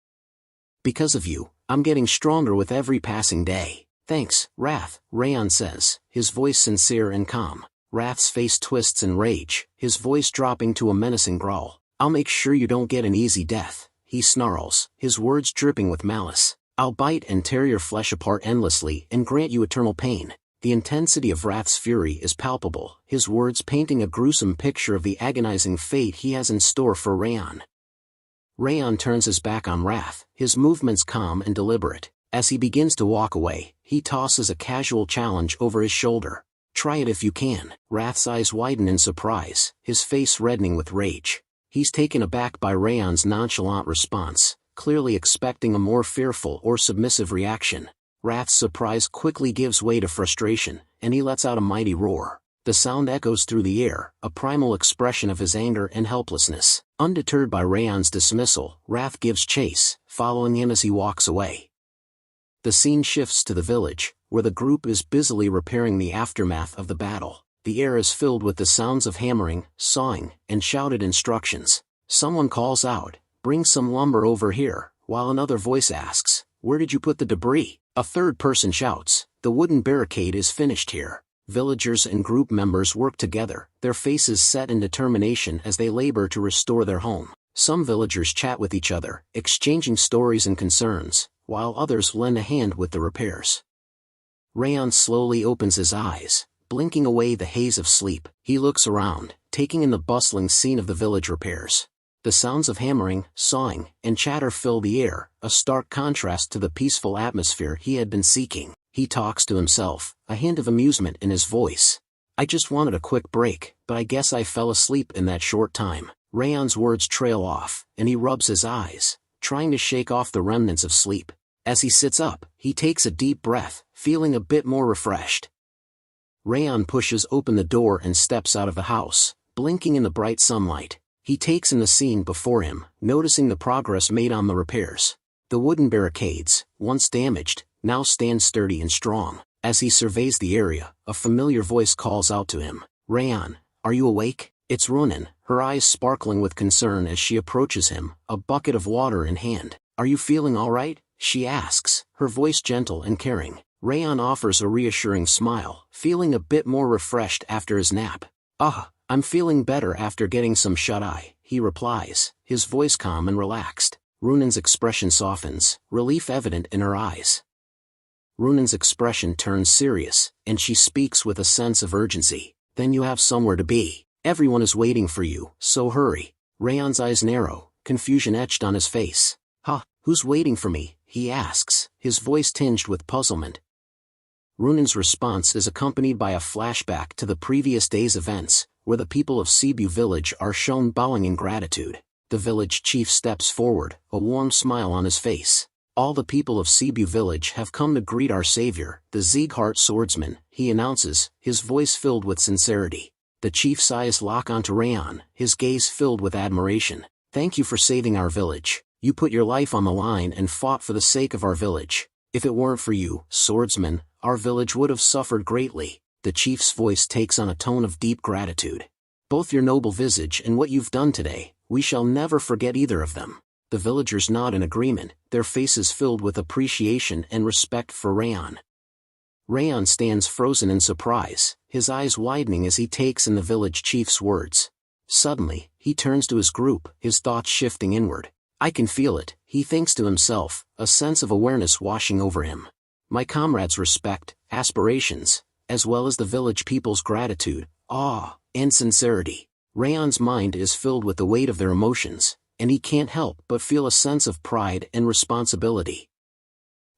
Speaker 2: Because of you, I'm getting stronger with every passing day. Thanks, Wrath, Raon says, his voice sincere and calm. Wrath's face twists in rage, his voice dropping to a menacing growl. I'll make sure you don't get an easy death, he snarls, his words dripping with malice. I'll bite and tear your flesh apart endlessly and grant you eternal pain. The intensity of Wrath's fury is palpable, his words painting a gruesome picture of the agonizing fate he has in store for Raon. Raon turns his back on Wrath, his movements calm and deliberate. As he begins to walk away, he tosses a casual challenge over his shoulder. Try it if you can. Wrath's eyes widen in surprise, his face reddening with rage. He's taken aback by Raon's nonchalant response, clearly expecting a more fearful or submissive reaction. Wrath's surprise quickly gives way to frustration, and he lets out a mighty roar. The sound echoes through the air, a primal expression of his anger and helplessness. Undeterred by Raon's dismissal, Wrath gives chase, following him as he walks away. The scene shifts to the village, where the group is busily repairing the aftermath of the battle. The air is filled with the sounds of hammering, sawing, and shouted instructions. Someone calls out, "Bring some lumber over here," while another voice asks, "Where did you put the debris?" A third person shouts, "The wooden barricade is finished here." Villagers and group members work together, their faces set in determination as they labor to restore their home. Some villagers chat with each other, exchanging stories and concerns, while others lend a hand with the repairs. Raon slowly opens his eyes, blinking away the haze of sleep. He looks around, taking in the bustling scene of the village repairs. The sounds of hammering, sawing, and chatter fill the air, a stark contrast to the peaceful atmosphere he had been seeking. He talks to himself, a hint of amusement in his voice. "I just wanted a quick break, but I guess I fell asleep in that short time." Raon's words trail off, and he rubs his eyes, trying to shake off the remnants of sleep. As he sits up, he takes a deep breath, feeling a bit more refreshed. Raon pushes open the door and steps out of the house, blinking in the bright sunlight. He takes in the scene before him, noticing the progress made on the repairs. The wooden barricades, once damaged, now stand sturdy and strong. As he surveys the area, a familiar voice calls out to him. "Raon, are you awake?" It's Runan, her eyes sparkling with concern as she approaches him, a bucket of water in hand. "Are you feeling all right?" she asks, her voice gentle and caring. Raon offers a reassuring smile, feeling a bit more refreshed after his nap. I'm feeling better after getting some shut-eye, he replies, his voice calm and relaxed. Runan's expression softens, relief evident in her eyes. Runan's expression turns serious, and she speaks with a sense of urgency. Then you have somewhere to be. Everyone is waiting for you, so hurry. Raon's eyes narrow, confusion etched on his face. Huh, who's waiting for me? He asks, his voice tinged with puzzlement. Runan's response is accompanied by a flashback to the previous day's events, where the people of Cebu village are shown bowing in gratitude. The village chief steps forward, a warm smile on his face. All the people of Cebu village have come to greet our savior, the Sieghart swordsman, he announces, his voice filled with sincerity. The chief's eyes lock onto Raon, his gaze filled with admiration. Thank you for saving our village. You put your life on the line and fought for the sake of our village. If it weren't for you, swordsman, our village would have suffered greatly. The chief's voice takes on a tone of deep gratitude. Both your noble visage and what you've done today, we shall never forget either of them. The villagers nod in agreement, their faces filled with appreciation and respect for Raon. Raon stands frozen in surprise, his eyes widening as he takes in the village chief's words. Suddenly, he turns to his group, his thoughts shifting inward. I can feel it, he thinks to himself, a sense of awareness washing over him. My comrades' respect, aspirations, as well as the village people's gratitude, awe, and sincerity. Raon's mind is filled with the weight of their emotions, and he can't help but feel a sense of pride and responsibility.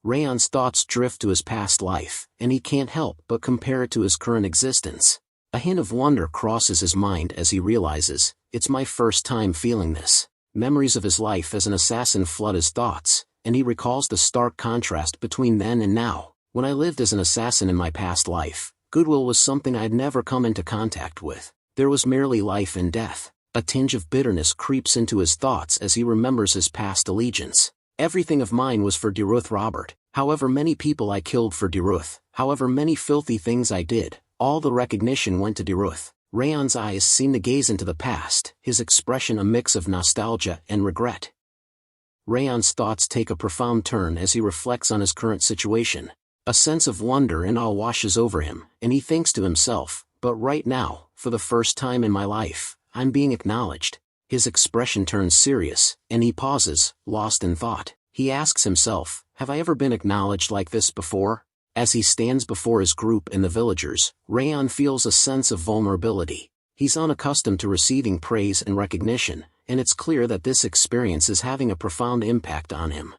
Speaker 2: Raon's thoughts drift to his past life, and he can't help but compare it to his current existence. A hint of wonder crosses his mind as he realizes, it's my first time feeling this. Memories of his life as an assassin flood his thoughts, and he recalls the stark contrast between then and now. When I lived as an assassin in my past life, goodwill was something I'd never come into contact with. There was merely life and death. A tinge of bitterness creeps into his thoughts as he remembers his past allegiance. Everything of mine was for Derus Robert. However many people I killed for Derus, however many filthy things I did, all the recognition went to Derus. Raon's eyes seem to gaze into the past, his expression a mix of nostalgia and regret. Raon's thoughts take a profound turn as he reflects on his current situation. A sense of wonder and awe washes over him, and he thinks to himself, but right now, for the first time in my life, I'm being acknowledged. His expression turns serious, and he pauses, lost in thought. He asks himself, have I ever been acknowledged like this before? As he stands before his group and the villagers, Raon feels a sense of vulnerability. He's unaccustomed to receiving praise and recognition, and it's clear that this experience is having a profound impact on him.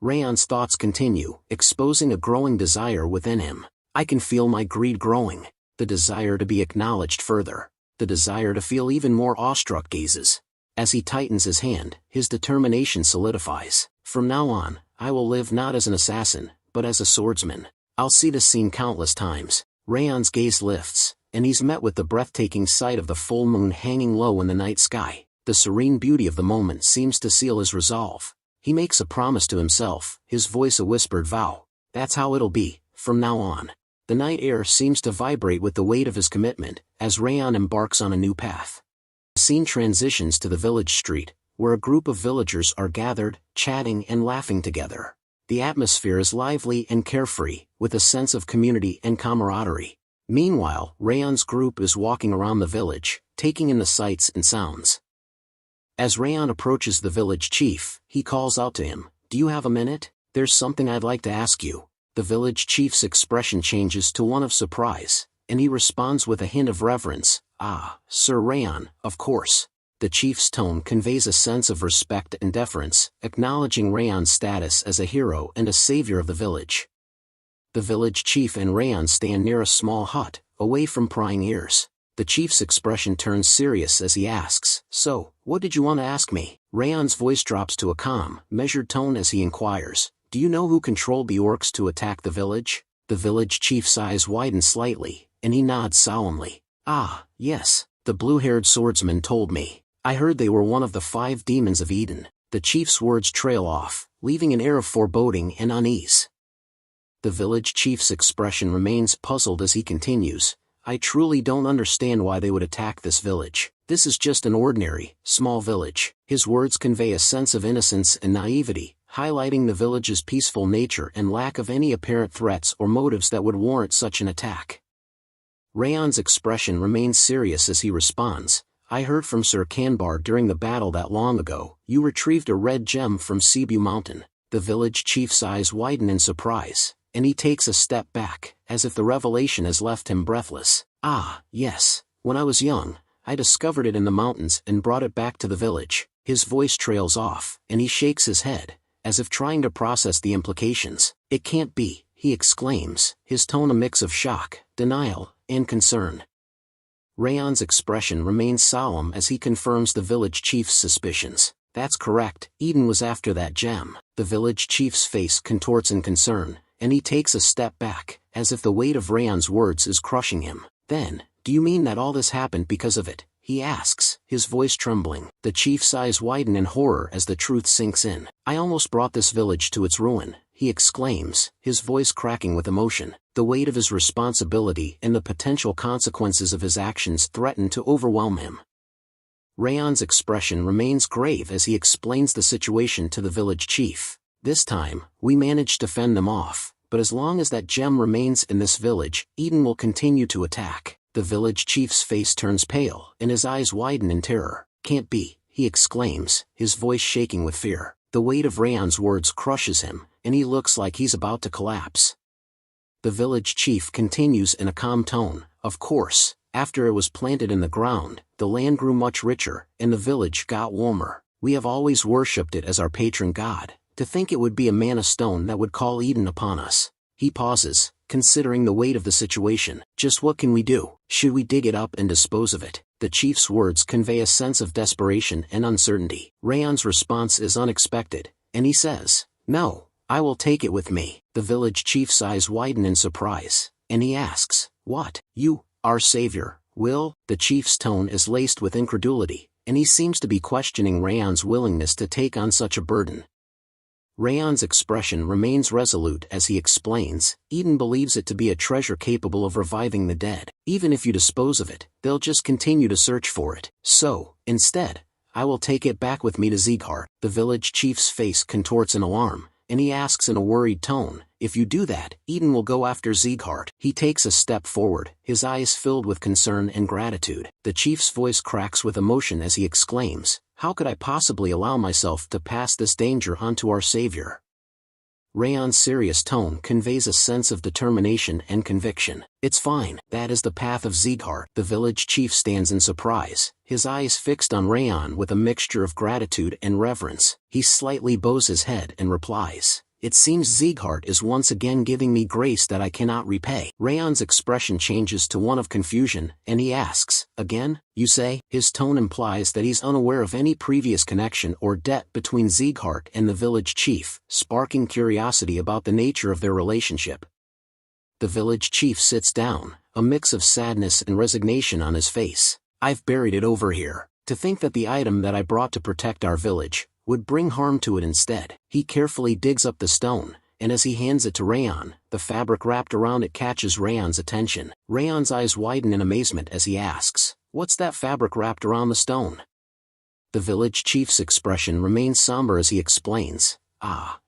Speaker 2: Raon's thoughts continue, exposing a growing desire within him. I can feel my greed growing. The desire to be acknowledged further. The desire to feel even more awestruck gazes. As he tightens his hand, his determination solidifies. From now on, I will live not as an assassin, but as a swordsman. I'll see this scene countless times. Raon's gaze lifts, and he's met with the breathtaking sight of the full moon hanging low in the night sky. The serene beauty of the moment seems to seal his resolve. He makes a promise to himself, his voice a whispered vow. That's how it'll be, from now on. The night air seems to vibrate with the weight of his commitment, as Raon embarks on a new path. The scene transitions to the village street, where a group of villagers are gathered, chatting and laughing together. The atmosphere is lively and carefree, with a sense of community and camaraderie. Meanwhile, Raon's group is walking around the village, taking in the sights and sounds. As Raon approaches the village chief, he calls out to him, "Do you have a minute? There's something I'd like to ask you." The village chief's expression changes to one of surprise, and he responds with a hint of reverence, "Ah, Sir Raon, of course." The chief's tone conveys a sense of respect and deference, acknowledging Raon's status as a hero and a savior of the village. The village chief and Raon stand near a small hut, away from prying ears. The chief's expression turns serious as he asks, "So, what did you want to ask me?" Raon's voice drops to a calm, measured tone as he inquires, "Do you know who controlled the orcs to attack the village?" The village chief's eyes widen slightly, and he nods solemnly. "Ah, yes, the blue-haired swordsman told me. I heard they were one of the 5 demons of Eden." The chief's words trail off, leaving an air of foreboding and unease. The village chief's expression remains puzzled as he continues, "I truly don't understand why they would attack this village. This is just an ordinary, small village." His words convey a sense of innocence and naivety, highlighting the village's peaceful nature and lack of any apparent threats or motives that would warrant such an attack. Raon's expression remains serious as he responds, I heard from Sir Kanbar during the battle that long ago, you retrieved a red gem from Cebu Mountain. The village chief's eyes widen in surprise, and he takes a step back, as if the revelation has left him breathless. Ah, yes, when I was young, I discovered it in the mountains and brought it back to the village. His voice trails off, and he shakes his head, as if trying to process the implications. It can't be, he exclaims, his tone a mix of shock, denial, and concern. Raon's expression remains solemn as he confirms the village chief's suspicions. That's correct, Eden was after that gem. The village chief's face contorts in concern, and he takes a step back, as if the weight of Raon's words is crushing him. Then, do you mean that all this happened because of it? He asks, his voice trembling. The chief's eyes widen in horror as the truth sinks in. I almost brought this village to its ruin, he exclaims, his voice cracking with emotion. The weight of his responsibility and the potential consequences of his actions threaten to overwhelm him. Raon's expression remains grave as he explains the situation to the village chief. This time, we managed to fend them off, but as long as that gem remains in this village, Eden will continue to attack. The village chief's face turns pale, and his eyes widen in terror. Can't be, he exclaims, his voice shaking with fear. The weight of Raon's words crushes him, and he looks like he's about to collapse. The village chief continues in a calm tone, of course, after it was planted in the ground, the land grew much richer, and the village got warmer. We have always worshipped it as our patron god. To think it would be a mana stone that would call Eden upon us. He pauses, considering the weight of the situation. Just what can we do? Should we dig it up and dispose of it? The chief's words convey a sense of desperation and uncertainty. Raon's response is unexpected, and he says, no, I will take it with me. The village chief's eyes widen in surprise, and he asks, what? You, our savior, will? The chief's tone is laced with incredulity, and he seems to be questioning Raon's willingness to take on such a burden. Raon's expression remains resolute as he explains, Eden believes it to be a treasure capable of reviving the dead. Even if you dispose of it, they'll just continue to search for it. So, instead, I will take it back with me to Sieghart. The village chief's face contorts in alarm, and he asks in a worried tone, if you do that, Eden will go after Sieghart. He takes a step forward, his eyes filled with concern and gratitude. The chief's voice cracks with emotion as he exclaims, how could I possibly allow myself to pass this danger on to our savior? Raon's serious tone conveys a sense of determination and conviction. It's fine, that is the path of Sieghart. The village chief stands in surprise, his eyes fixed on Raon with a mixture of gratitude and reverence. He slightly bows his head and replies, it seems Sieghart is once again giving me grace that I cannot repay. Raon's expression changes to one of confusion, and he asks, again, you say? His tone implies that he's unaware of any previous connection or debt between Sieghart and the village chief, sparking curiosity about the nature of their relationship. The village chief sits down, a mix of sadness and resignation on his face. I've buried it over here. To think that the item that I brought to protect our village would bring harm to it instead. He carefully digs up the stone, and as he hands it to Raon, the fabric wrapped around it catches Raon's attention. Raon's eyes widen in amazement as he asks, what's that fabric wrapped around the stone? The village chief's expression remains somber as he explains,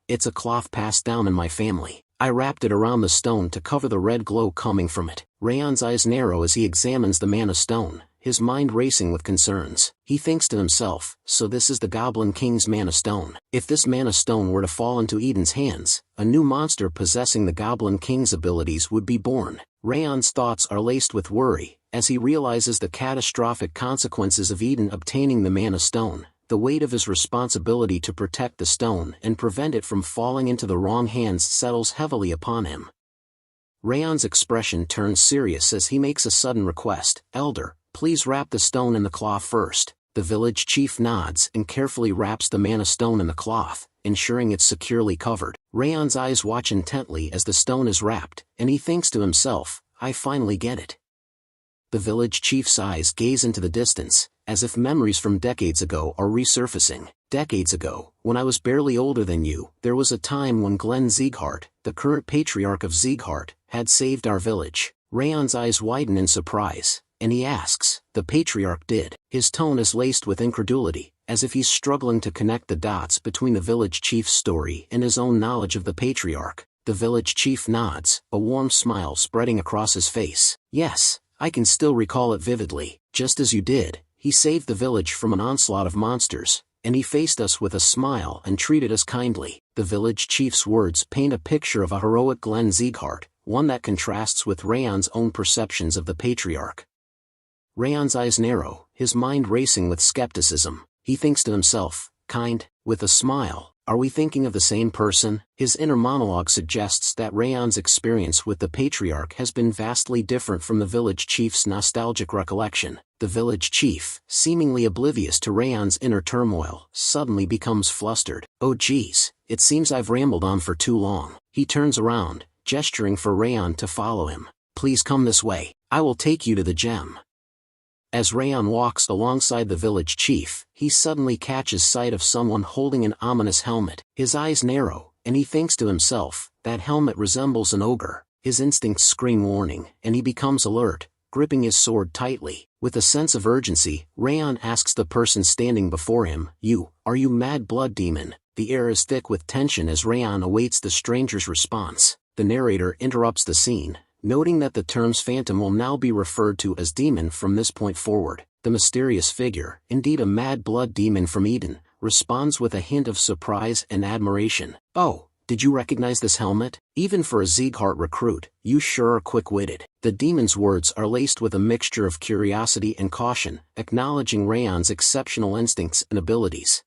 Speaker 2: it's a cloth passed down in my family. I wrapped it around the stone to cover the red glow coming from it. Raon's eyes narrow as he examines the mana stone, his mind racing with concerns. He thinks to himself, so this is the Goblin King's mana stone. If this mana stone were to fall into Eden's hands, a new monster possessing the Goblin King's abilities would be born. Raon's thoughts are laced with worry, as he realizes the catastrophic consequences of Eden obtaining the mana stone. The weight of his responsibility to protect the stone and prevent it from falling into the wrong hands settles heavily upon him. Raon's expression turns serious as he makes a sudden request, Elder, please wrap the stone in the cloth first. The village chief nods and carefully wraps the mana stone in the cloth, ensuring it's securely covered. Raon's eyes watch intently as the stone is wrapped, and he thinks to himself, I finally get it. The village chief's eyes gaze into the distance, as if memories from decades ago are resurfacing. Decades ago, when I was barely older than you, there was a time when Glenn Sieghart, the current patriarch of Sieghart, had saved our village. Raon's eyes widen in surprise, and he asks, the patriarch did. His tone is laced with incredulity, as if he's struggling to connect the dots between the village chief's story and his own knowledge of the patriarch. The village chief nods, a warm smile spreading across his face. Yes, I can still recall it vividly. Just as you did, he saved the village from an onslaught of monsters, and he faced us with a smile and treated us kindly. The village chief's words paint a picture of a heroic Sieghart, one that contrasts with Raon's own perceptions of the patriarch. Raon's eyes narrow, his mind racing with skepticism. He thinks to himself, kind, with a smile. Are we thinking of the same person? His inner monologue suggests that Raon's experience with the patriarch has been vastly different from the village chief's nostalgic recollection. The village chief, seemingly oblivious to Raon's inner turmoil, suddenly becomes flustered. Oh geez, it seems I've rambled on for too long. He turns around, gesturing for Raon to follow him. Please come this way, I will take you to the gem. As Raon walks alongside the village chief, he suddenly catches sight of someone holding an ominous helmet. His eyes narrow, and he thinks to himself, that helmet resembles an ogre. His instincts scream warning, and he becomes alert, gripping his sword tightly. With a sense of urgency, Raon asks the person standing before him, are you mad blood demon? The air is thick with tension as Raon awaits the stranger's response. The narrator interrupts the scene, noting that the terms phantom will now be referred to as demon from this point forward. The mysterious figure, indeed a mad blood demon from Eden, responds with a hint of surprise and admiration. Oh, did you recognize this helmet? Even for a Sieghart recruit, you sure are quick-witted. The demon's words are laced with a mixture of curiosity and caution, acknowledging Raon's exceptional instincts and abilities.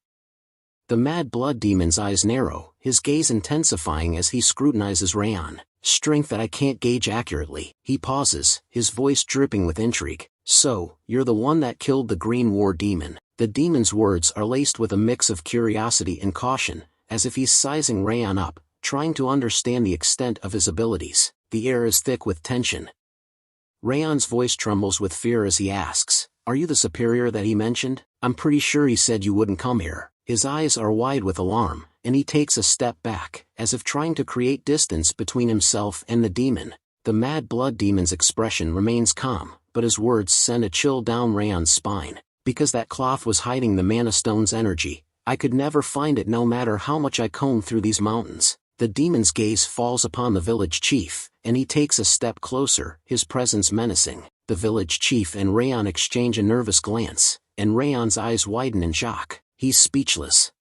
Speaker 2: The mad blood demon's eyes narrow, his gaze intensifying as he scrutinizes Raon. Strength that I can't gauge accurately. He pauses, his voice dripping with intrigue. So, you're the one that killed the Green War demon. The demon's words are laced with a mix of curiosity and caution, as if he's sizing Raon up, trying to understand the extent of his abilities. The air is thick with tension. Raon's voice trembles with fear as he asks, are you the superior that he mentioned? I'm pretty sure he said you wouldn't come here. His eyes are wide with alarm, and he takes a step back, as if trying to create distance between himself and the demon. The mad blood demon's expression remains calm, but his words send a chill down Raon's spine. Because that cloth was hiding the mana stone's energy, I could never find it no matter how much I combed through these mountains. The demon's gaze falls upon the village chief, and he takes a step closer, his presence menacing. The village chief and Raon exchange a nervous glance, and Raon's eyes widen in shock. He's speechless.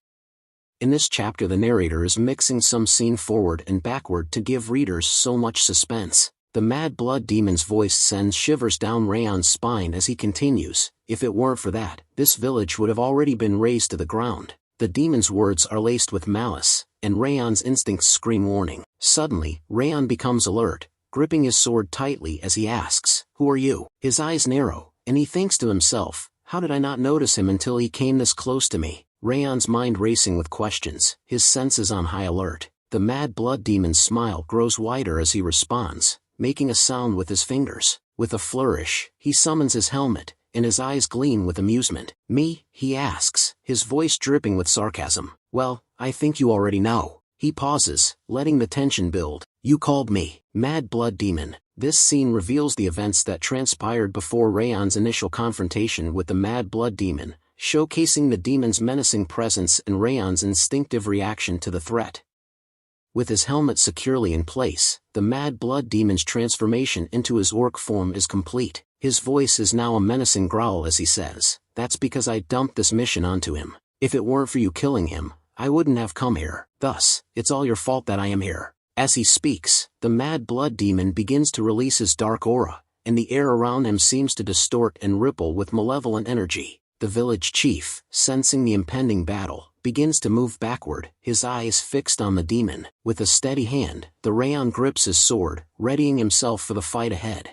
Speaker 2: In this chapter the narrator is mixing some scene forward and backward to give readers so much suspense. The mad blood demon's voice sends shivers down Raon's spine as he continues, if it weren't for that, this village would have already been razed to the ground. The demon's words are laced with malice, and Raon's instincts scream warning. Suddenly, Raon becomes alert, gripping his sword tightly as he asks, who are you? His eyes narrow, and he thinks to himself, how did I not notice him until he came this close to me? Raon's mind racing with questions, his senses on high alert. The mad blood demon's smile grows wider as he responds, making a sound with his fingers. With a flourish, he summons his helmet, and his eyes gleam with amusement. Me? He asks, his voice dripping with sarcasm. Well, I think you already know. He pauses, letting the tension build. You called me, mad blood demon. This scene reveals the events that transpired before Raon's initial confrontation with the mad blood demon, showcasing the demon's menacing presence and Raon's instinctive reaction to the threat. With his helmet securely in place, the mad blood demon's transformation into his orc form is complete. His voice is now a menacing growl as he says, that's because I dumped this mission onto him. If it weren't for you killing him, I wouldn't have come here. Thus, it's all your fault that I am here. As he speaks, the mad blood demon begins to release his dark aura, and the air around him seems to distort and ripple with malevolent energy. The village chief, sensing the impending battle, begins to move backward, his eyes fixed on the demon. With a steady hand, the Raon grips his sword, readying himself for the fight ahead.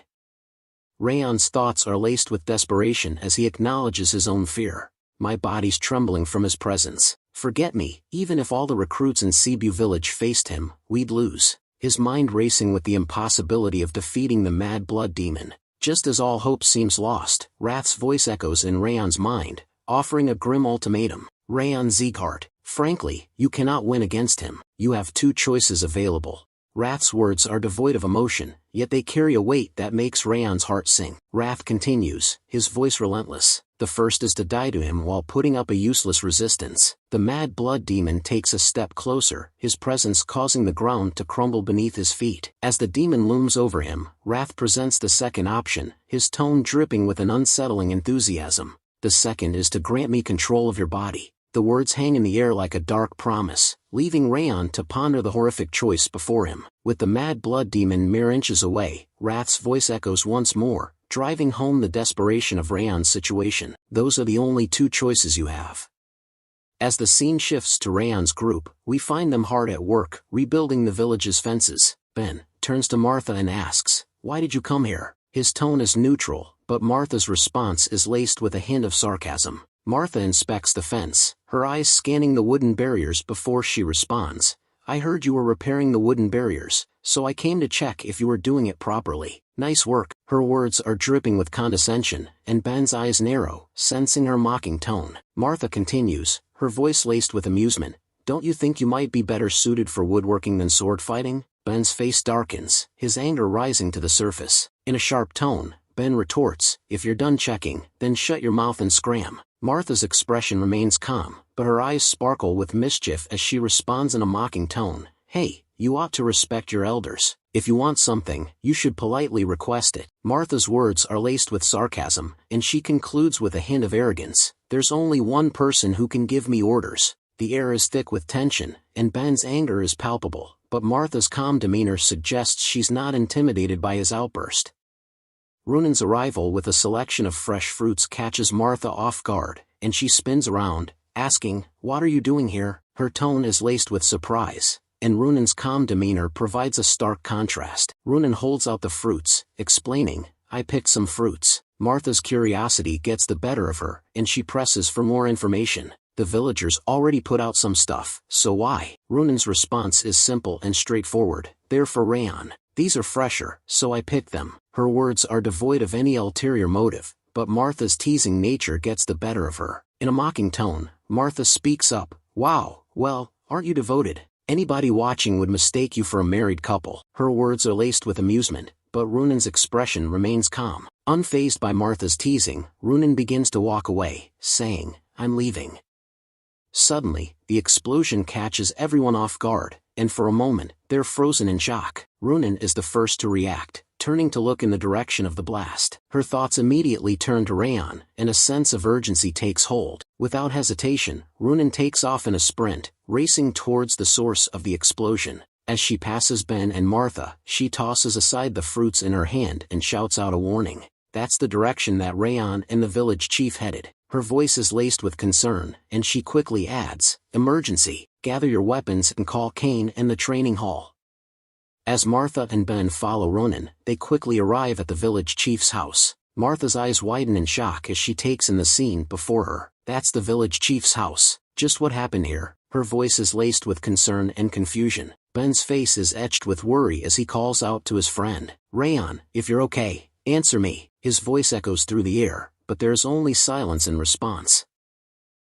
Speaker 2: Raon's thoughts are laced with desperation as he acknowledges his own fear. My body's trembling from his presence. Forget me, even if all the recruits in Cebu village faced him, we'd lose. His mind racing with the impossibility of defeating the mad blood demon. Just as all hope seems lost, Wrath's voice echoes in Raon's mind, offering a grim ultimatum. Raon Sieghart, frankly, you cannot win against him. You have two choices available. Wrath's words are devoid of emotion, yet they carry a weight that makes Raon's heart sing. Wrath continues, his voice relentless. The first is to die to him while putting up a useless resistance. The mad blood demon takes a step closer, his presence causing the ground to crumble beneath his feet. As the demon looms over him, Wrath presents the second option, his tone dripping with an unsettling enthusiasm. The second is to grant me control of your body. The words hang in the air like a dark promise, leaving Raon to ponder the horrific choice before him. With the mad blood demon mere inches away, Wrath's voice echoes once more, driving home the desperation of Raon's situation. Those are the only two choices you have. As the scene shifts to Raon's group, we find them hard at work, rebuilding the village's fences. Ben turns to Martha and asks, "Why did you come here?" His tone is neutral, but Martha's response is laced with a hint of sarcasm. Martha inspects the fence, her eyes scanning the wooden barriers before she responds, "I heard you were repairing the wooden barriers, so I came to check if you were doing it properly. Nice work." Her words are dripping with condescension, and Ben's eyes narrow, sensing her mocking tone. Martha continues, her voice laced with amusement, "Don't you think you might be better suited for woodworking than sword fighting?" Ben's face darkens, his anger rising to the surface. In a sharp tone, Ben retorts, "If you're done checking, then shut your mouth and scram." Martha's expression remains calm, but her eyes sparkle with mischief as she responds in a mocking tone, "Hey, you ought to respect your elders. If you want something, you should politely request it." Martha's words are laced with sarcasm, and she concludes with a hint of arrogance, "There's only one person who can give me orders." The air is thick with tension, and Ben's anger is palpable, but Martha's calm demeanor suggests she's not intimidated by his outburst. Runan's arrival with a selection of fresh fruits catches Martha off guard, and she spins around, asking, "What are you doing here?" Her tone is laced with surprise, and Runan's calm demeanor provides a stark contrast. Runan holds out the fruits, explaining, "I picked some fruits." Martha's curiosity gets the better of her, and she presses for more information. "The villagers already put out some stuff, so why?" Runan's response is simple and straightforward, "They're for Raon. These are fresher, so I picked them." Her words are devoid of any ulterior motive, but Martha's teasing nature gets the better of her. In a mocking tone, Martha speaks up, "Wow, well, aren't you devoted? Anybody watching would mistake you for a married couple." Her words are laced with amusement, but Runan's expression remains calm. Unfazed by Martha's teasing, Runan begins to walk away, saying, "I'm leaving." Suddenly, the explosion catches everyone off guard, and for a moment, they're frozen in shock. Runan is the first to react, turning to look in the direction of the blast. Her thoughts immediately turn to Raon, and a sense of urgency takes hold. Without hesitation, Runan takes off in a sprint, racing towards the source of the explosion. As she passes Ben and Martha, she tosses aside the fruits in her hand and shouts out a warning. That's the direction that Raon and the village chief headed. Her voice is laced with concern, and she quickly adds, "Emergency, gather your weapons and call Kane and the training hall." As Martha and Ben follow Runan, they quickly arrive at the village chief's house. Martha's eyes widen in shock as she takes in the scene before her. That's the village chief's house. Just what happened here? Her voice is laced with concern and confusion. Ben's face is etched with worry as he calls out to his friend, "Raon, if you're okay, answer me." His voice echoes through the air, but there's only silence in response.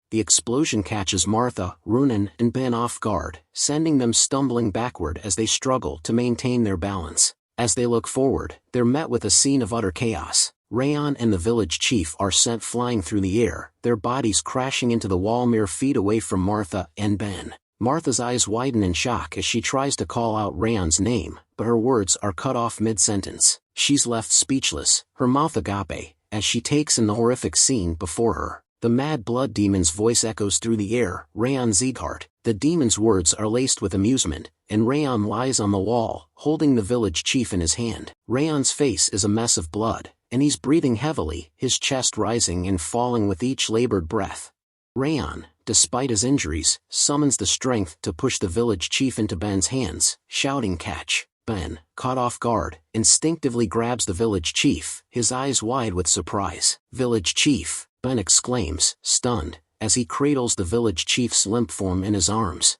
Speaker 2: The explosion catches Martha, Runan, and Ben off guard, sending them stumbling backward as they struggle to maintain their balance. As they look forward, they're met with a scene of utter chaos. Raon and the village chief are sent flying through the air, their bodies crashing into the wall mere feet away from Martha and Ben. Martha's eyes widen in shock as she tries to call out Raon's name, but her words are cut off mid-sentence. She's left speechless, her mouth agape, as she takes in the horrific scene before her. The mad blood demon's voice echoes through the air, "Raon Sieghart." The demon's words are laced with amusement, and Raon lies on the wall, holding the village chief in his hand. Raon's face is a mess of blood, and he's breathing heavily, his chest rising and falling with each labored breath. Raon, despite his injuries, summons the strength to push the village chief into Ben's hands, shouting, "Catch!" Ben, caught off guard, instinctively grabs the village chief, his eyes wide with surprise. "Village chief!" Ben exclaims, stunned, as he cradles the village chief's limp form in his arms.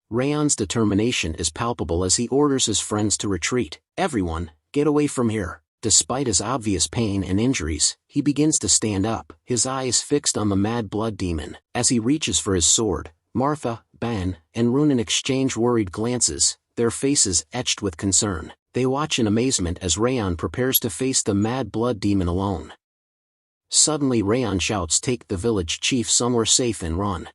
Speaker 2: Raon's determination is palpable as he orders his friends to retreat. "Everyone, get away from here." Despite his obvious pain and injuries, he begins to stand up, his eyes fixed on the mad blood demon. As he reaches for his sword, Martha, Ben, and Runan exchange worried glances, their faces etched with concern. They watch in amazement as Raon prepares to face the mad blood demon alone. Suddenly Raon shouts, "Take the village chief somewhere safe and run."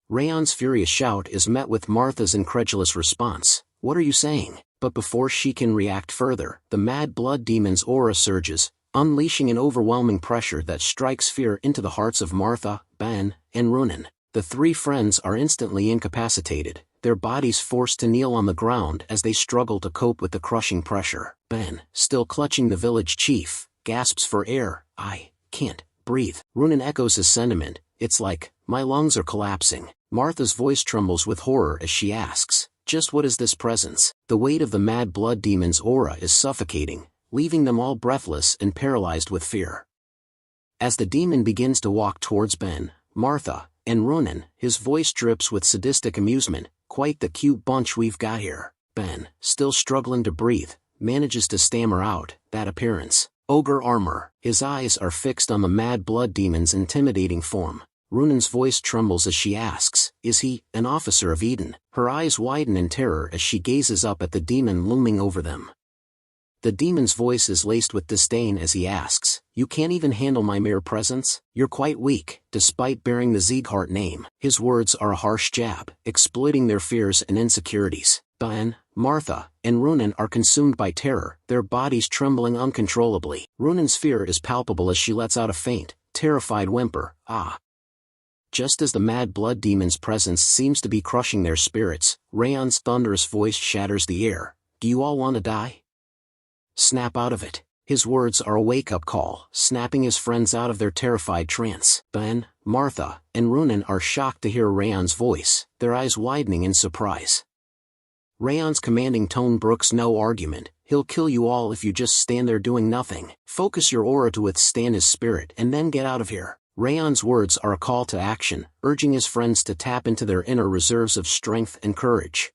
Speaker 2: Raon's furious shout is met with Martha's incredulous response, "What are you saying?" But before she can react further, the mad blood demon's aura surges, unleashing an overwhelming pressure that strikes fear into the hearts of Martha, Ben, and Runen. The three friends are instantly incapacitated, their bodies forced to kneel on the ground as they struggle to cope with the crushing pressure. Ben, still clutching the village chief, gasps for air. "I can't breathe." Runen echoes his sentiment, "It's like, my lungs are collapsing." Martha's voice trembles with horror as she asks, "Just what is this presence?" The weight of the mad blood demon's aura is suffocating, leaving them all breathless and paralyzed with fear. As the demon begins to walk towards Ben, Martha, and Runen, his voice drips with sadistic amusement, "Quite the cute bunch we've got here." Ben, still struggling to breathe, manages to stammer out, "That appearance. Ogre armor." His eyes are fixed on the mad blood demon's intimidating form. Runen's voice trembles as she asks, "Is he an officer of Eden?" Her eyes widen in terror as she gazes up at the demon looming over them. The demon's voice is laced with disdain as he asks, "You can't even handle my mere presence? You're quite weak." Despite bearing the Sieghart name, his words are a harsh jab, exploiting their fears and insecurities. Ben, Martha, and Runen are consumed by terror, their bodies trembling uncontrollably. Runen's fear is palpable as she lets out a faint, terrified whimper, "Ah." Just as the mad blood demon's presence seems to be crushing their spirits, Raon's thunderous voice shatters the air, "Do you all want to die? Snap out of it." His words are a wake-up call, snapping his friends out of their terrified trance. Ben, Martha, and Runen are shocked to hear Raon's voice, their eyes widening in surprise. Raon's commanding tone brooks no argument, "He'll kill you all if you just stand there doing nothing. Focus your aura to withstand his spirit and then get out of here." Raon's words are a call to action, urging his friends to tap into their inner reserves of strength and courage.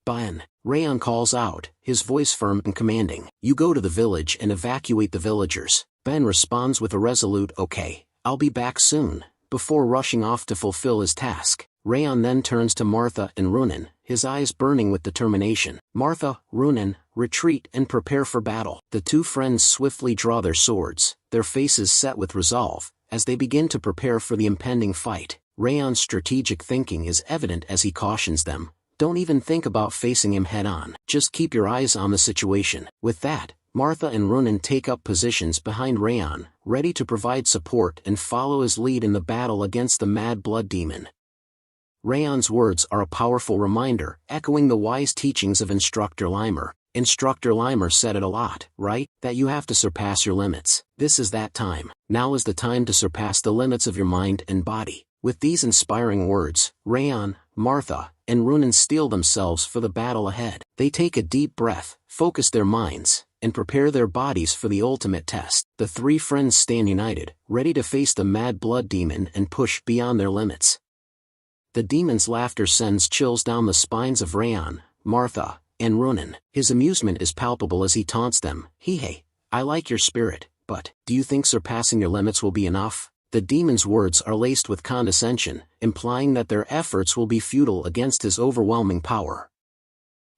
Speaker 2: "Ben," Raon calls out, his voice firm and commanding, "You go to the village and evacuate the villagers." Ben responds with a resolute, "Okay, I'll be back soon," before rushing off to fulfill his task. Raon then turns to Martha and Runen, his eyes burning with determination. "Martha, Runen, retreat and prepare for battle." The two friends swiftly draw their swords, their faces set with resolve, as they begin to prepare for the impending fight. Raon's strategic thinking is evident as he cautions them, "Don't even think about facing him head-on, just keep your eyes on the situation." With that, Martha and Runen take up positions behind Raon, ready to provide support and follow his lead in the battle against the mad blood demon. Raon's words are a powerful reminder, echoing the wise teachings of Instructor Limer. Instructor Limer said it a lot, right? That you have to surpass your limits. This is that time. Now is the time to surpass the limits of your mind and body. With these inspiring words, Raon, Martha, and Runen steel themselves for the battle ahead. They take a deep breath, focus their minds, and prepare their bodies for the ultimate test. The three friends stand united, ready to face the mad blood demon and push beyond their limits. The demon's laughter sends chills down the spines of Raon, Martha, and Runen. His amusement is palpable as he taunts them, "Hey, I like your spirit, but do you think surpassing your limits will be enough?" The demon's words are laced with condescension, implying that their efforts will be futile against his overwhelming power.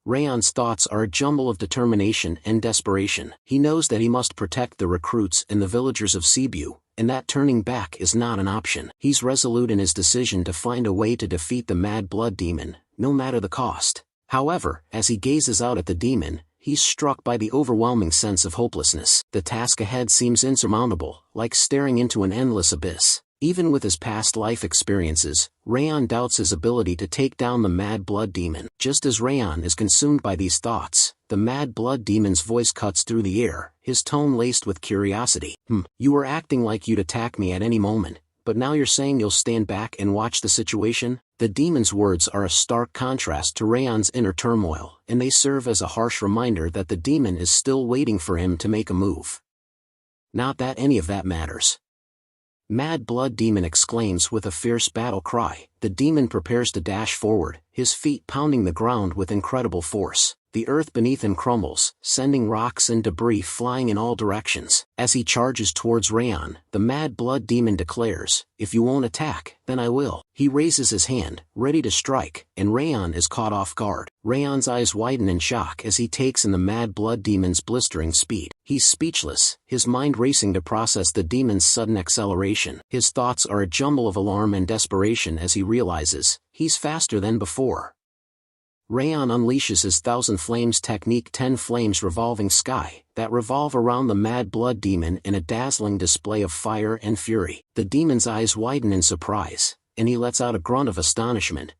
Speaker 2: Raon's thoughts are a jumble of determination and desperation. He knows that he must protect the recruits and the villagers of Cebu, and that turning back is not an option. He's resolute in his decision to find a way to defeat the mad blood demon, no matter the cost. However, as he gazes out at the demon, he's struck by the overwhelming sense of hopelessness. The task ahead seems insurmountable, like staring into an endless abyss. Even with his past life experiences, Raon doubts his ability to take down the mad blood demon. Just as Raon is consumed by these thoughts, the mad blood demon's voice cuts through the air, his tone laced with curiosity. You were acting like you'd attack me at any moment, but now you're saying you'll stand back and watch the situation?" The demon's words are a stark contrast to Raon's inner turmoil, and they serve as a harsh reminder that the demon is still waiting for him to make a move. Not that any of that matters. Mad blood demon exclaims with a fierce battle cry, The demon prepares to dash forward, his feet pounding the ground with incredible force. The earth beneath him crumbles, sending rocks and debris flying in all directions. As he charges towards Raon, the mad blood demon declares, "If you won't attack, then I will." He raises his hand, ready to strike, and Raon is caught off guard. Raon's eyes widen in shock as he takes in the mad blood demon's blistering speed. He's speechless, his mind racing to process the demon's sudden acceleration. His thoughts are a jumble of alarm and desperation as he realizes, he's faster than before. Raon unleashes his Thousand Flames technique, 10 flames revolving sky, that revolve around the mad blood demon in a dazzling display of fire and fury. The demon's eyes widen in surprise, and he lets out a grunt of astonishment.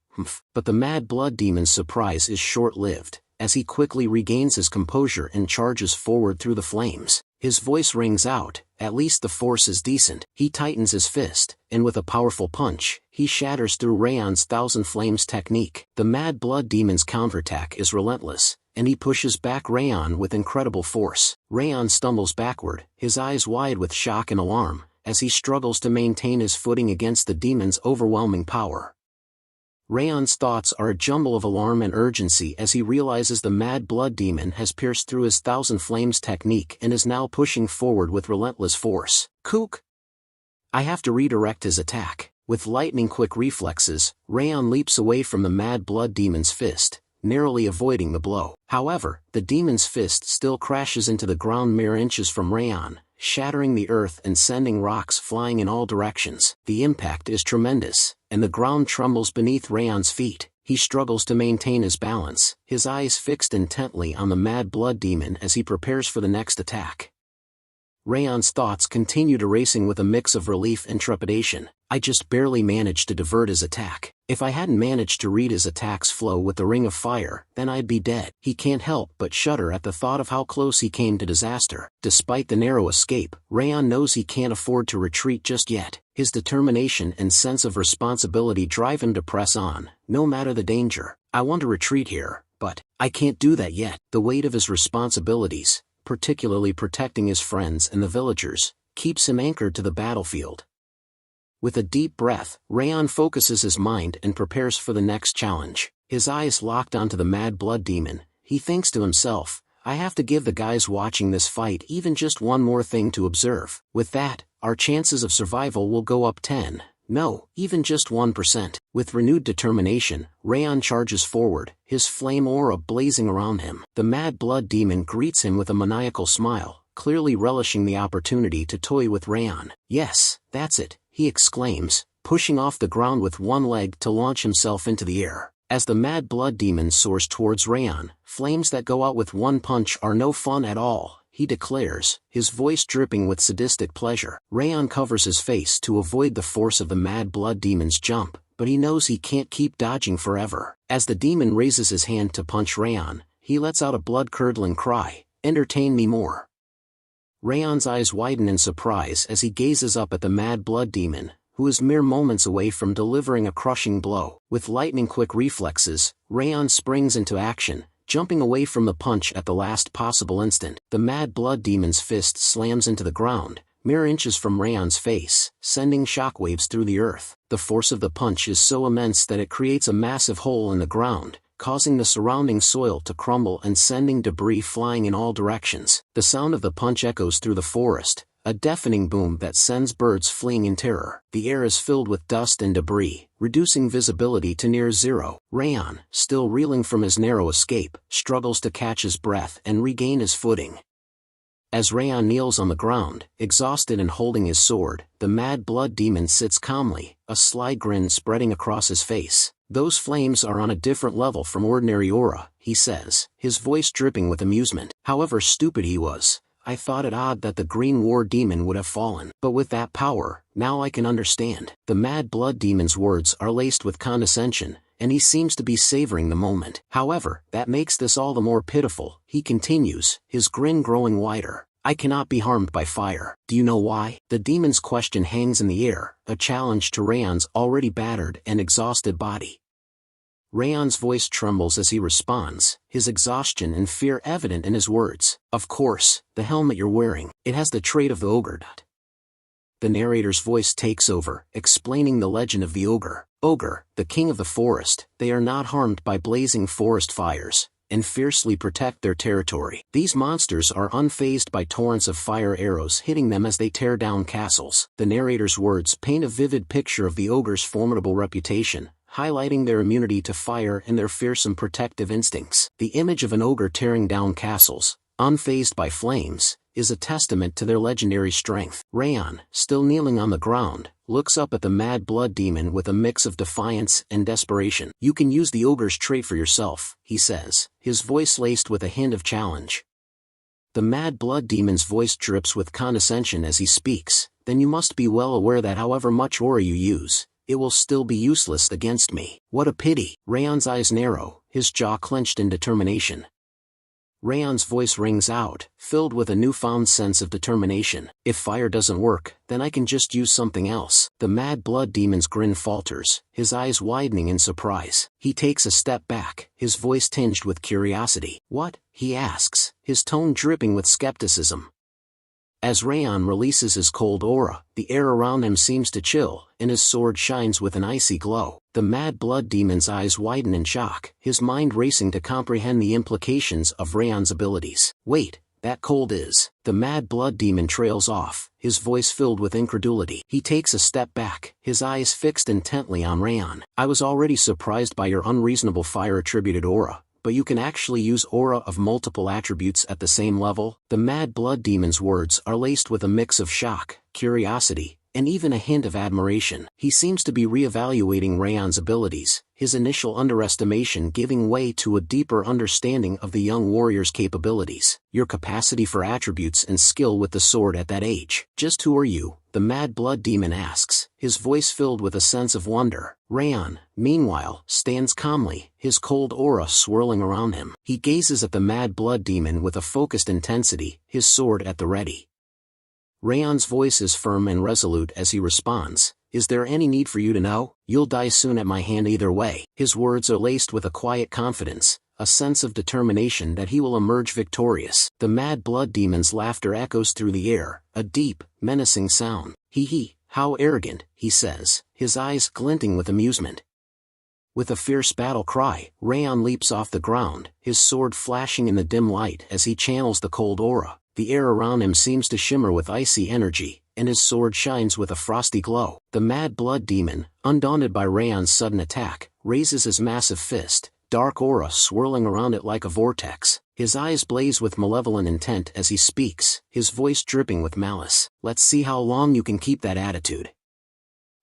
Speaker 2: But the mad blood demon's surprise is short-lived, as he quickly regains his composure and charges forward through the flames. His voice rings out, "At least the force is decent." He tightens his fist, and with a powerful punch, he shatters through Raon's Thousand Flames technique. The mad blood demon's counterattack is relentless, and he pushes back Raon with incredible force. Raon stumbles backward, his eyes wide with shock and alarm, as he struggles to maintain his footing against the demon's overwhelming power. Raon's thoughts are a jumble of alarm and urgency as he realizes the mad blood demon has pierced through his Thousand Flames technique and is now pushing forward with relentless force. Kook! I have to redirect his attack. With lightning-quick reflexes, Raon leaps away from the mad blood demon's fist, narrowly avoiding the blow. However, the demon's fist still crashes into the ground mere inches from Raon, shattering the earth and sending rocks flying in all directions. The impact is tremendous, and the ground trembles beneath Raon's feet. He struggles to maintain his balance, his eyes fixed intently on the mad blood demon as he prepares for the next attack. Raon's thoughts continue to racing with a mix of relief and trepidation. I just barely managed to divert his attack. If I hadn't managed to read his attack's flow with the ring of fire, then I'd be dead. He can't help but shudder at the thought of how close he came to disaster. Despite the narrow escape, Raon knows he can't afford to retreat just yet. His determination and sense of responsibility drive him to press on, no matter the danger. I want to retreat here, but I can't do that yet. The weight of his responsibilities, particularly protecting his friends and the villagers, keeps him anchored to the battlefield. With a deep breath, Raon focuses his mind and prepares for the next challenge. His eyes locked onto the mad blood demon, he thinks to himself, I have to give the guys watching this fight even just one more thing to observe. With that, our chances of survival will go up 10, no, even just 1%. With renewed determination, Raon charges forward, his flame aura blazing around him. The mad blood demon greets him with a maniacal smile, clearly relishing the opportunity to toy with Raon. Yes, that's it, he exclaims, pushing off the ground with one leg to launch himself into the air. As the mad blood demon soars towards Raon, flames that go out with one punch are no fun at all, he declares, his voice dripping with sadistic pleasure. Raon covers his face to avoid the force of the mad blood demon's jump, but he knows he can't keep dodging forever. As the demon raises his hand to punch Raon, he lets out a blood-curdling cry, "Entertain me more." Raon's eyes widen in surprise as he gazes up at the mad blood demon, who is mere moments away from delivering a crushing blow. With lightning-quick reflexes, Raon springs into action, jumping away from the punch at the last possible instant. The mad blood demon's fist slams into the ground, mere inches from Raon's face, sending shockwaves through the earth. The force of the punch is so immense that it creates a massive hole in the ground, causing the surrounding soil to crumble and sending debris flying in all directions. The sound of the punch echoes through the forest, a deafening boom that sends birds fleeing in terror. The air is filled with dust and debris, reducing visibility to near zero. Raon, still reeling from his narrow escape, struggles to catch his breath and regain his footing. As Raon kneels on the ground, exhausted and holding his sword, the mad blood demon sits calmly, a sly grin spreading across his face. Those flames are on a different level from ordinary aura, he says, his voice dripping with amusement. However stupid he was, I thought it odd that the green war demon would have fallen. But with that power, now I can understand. The mad blood demon's words are laced with condescension, and he seems to be savoring the moment. However, that makes this all the more pitiful, he continues, his grin growing wider. I cannot be harmed by fire. Do you know why? The demon's question hangs in the air, a challenge to Raon's already battered and exhausted body. Raon's voice trembles as he responds, his exhaustion and fear evident in his words. Of course, the helmet you're wearing, it has the trait of the ogre. The narrator's voice takes over, explaining the legend of the ogre. Ogre, the king of the forest, they are not harmed by blazing forest fires, and fiercely protect their territory. These monsters are unfazed by torrents of fire arrows hitting them as they tear down castles. The narrator's words paint a vivid picture of the ogre's formidable reputation, highlighting their immunity to fire and their fearsome protective instincts. The image of an ogre tearing down castles, unfazed by flames, is a testament to their legendary strength. Raon, still kneeling on the ground, looks up at the mad blood demon with a mix of defiance and desperation. "You can use the ogre's trait for yourself," he says, his voice laced with a hint of challenge. The mad blood demon's voice drips with condescension as he speaks. "Then you must be well aware that however much aura you use, it will still be useless against me." "What a pity." Raon's eyes narrow, his jaw clenched in determination. Raon's voice rings out, filled with a newfound sense of determination. "If fire doesn't work, then I can just use something else." The mad blood demon's grin falters, his eyes widening in surprise. He takes a step back, his voice tinged with curiosity. "What?" he asks, his tone dripping with skepticism. As Raon releases his cold aura, the air around him seems to chill, and his sword shines with an icy glow. The mad blood demon's eyes widen in shock, his mind racing to comprehend the implications of Raon's abilities. "Wait, that cold is..." The mad blood demon trails off, his voice filled with incredulity. He takes a step back, his eyes fixed intently on Raon. "I was already surprised by your unreasonable fire-attributed aura, but you can actually use aura of multiple attributes at the same level?" The mad blood demon's words are laced with a mix of shock, curiosity, and even a hint of admiration. He seems to be re-evaluating Raon's abilities, his initial underestimation giving way to a deeper understanding of the young warrior's capabilities. "Your capacity for attributes and skill with the sword at that age. Just who are you?" the mad blood demon asks, his voice filled with a sense of wonder. Raon, meanwhile, stands calmly, his cold aura swirling around him. He gazes at the mad blood demon with a focused intensity, his sword at the ready. Raon's voice is firm and resolute as he responds, "Is there any need for you to know? You'll die soon at my hand either way." His words are laced with a quiet confidence, a sense of determination that he will emerge victorious. The mad blood demon's laughter echoes through the air, a deep, menacing sound. "Hee, how arrogant," he says, his eyes glinting with amusement. With a fierce battle cry, Raon leaps off the ground, his sword flashing in the dim light as he channels the cold aura. The air around him seems to shimmer with icy energy, and his sword shines with a frosty glow. The mad blood demon, undaunted by Raon's sudden attack, raises his massive fist, dark aura swirling around it like a vortex. His eyes blaze with malevolent intent as he speaks, his voice dripping with malice. "Let's see how long you can keep that attitude."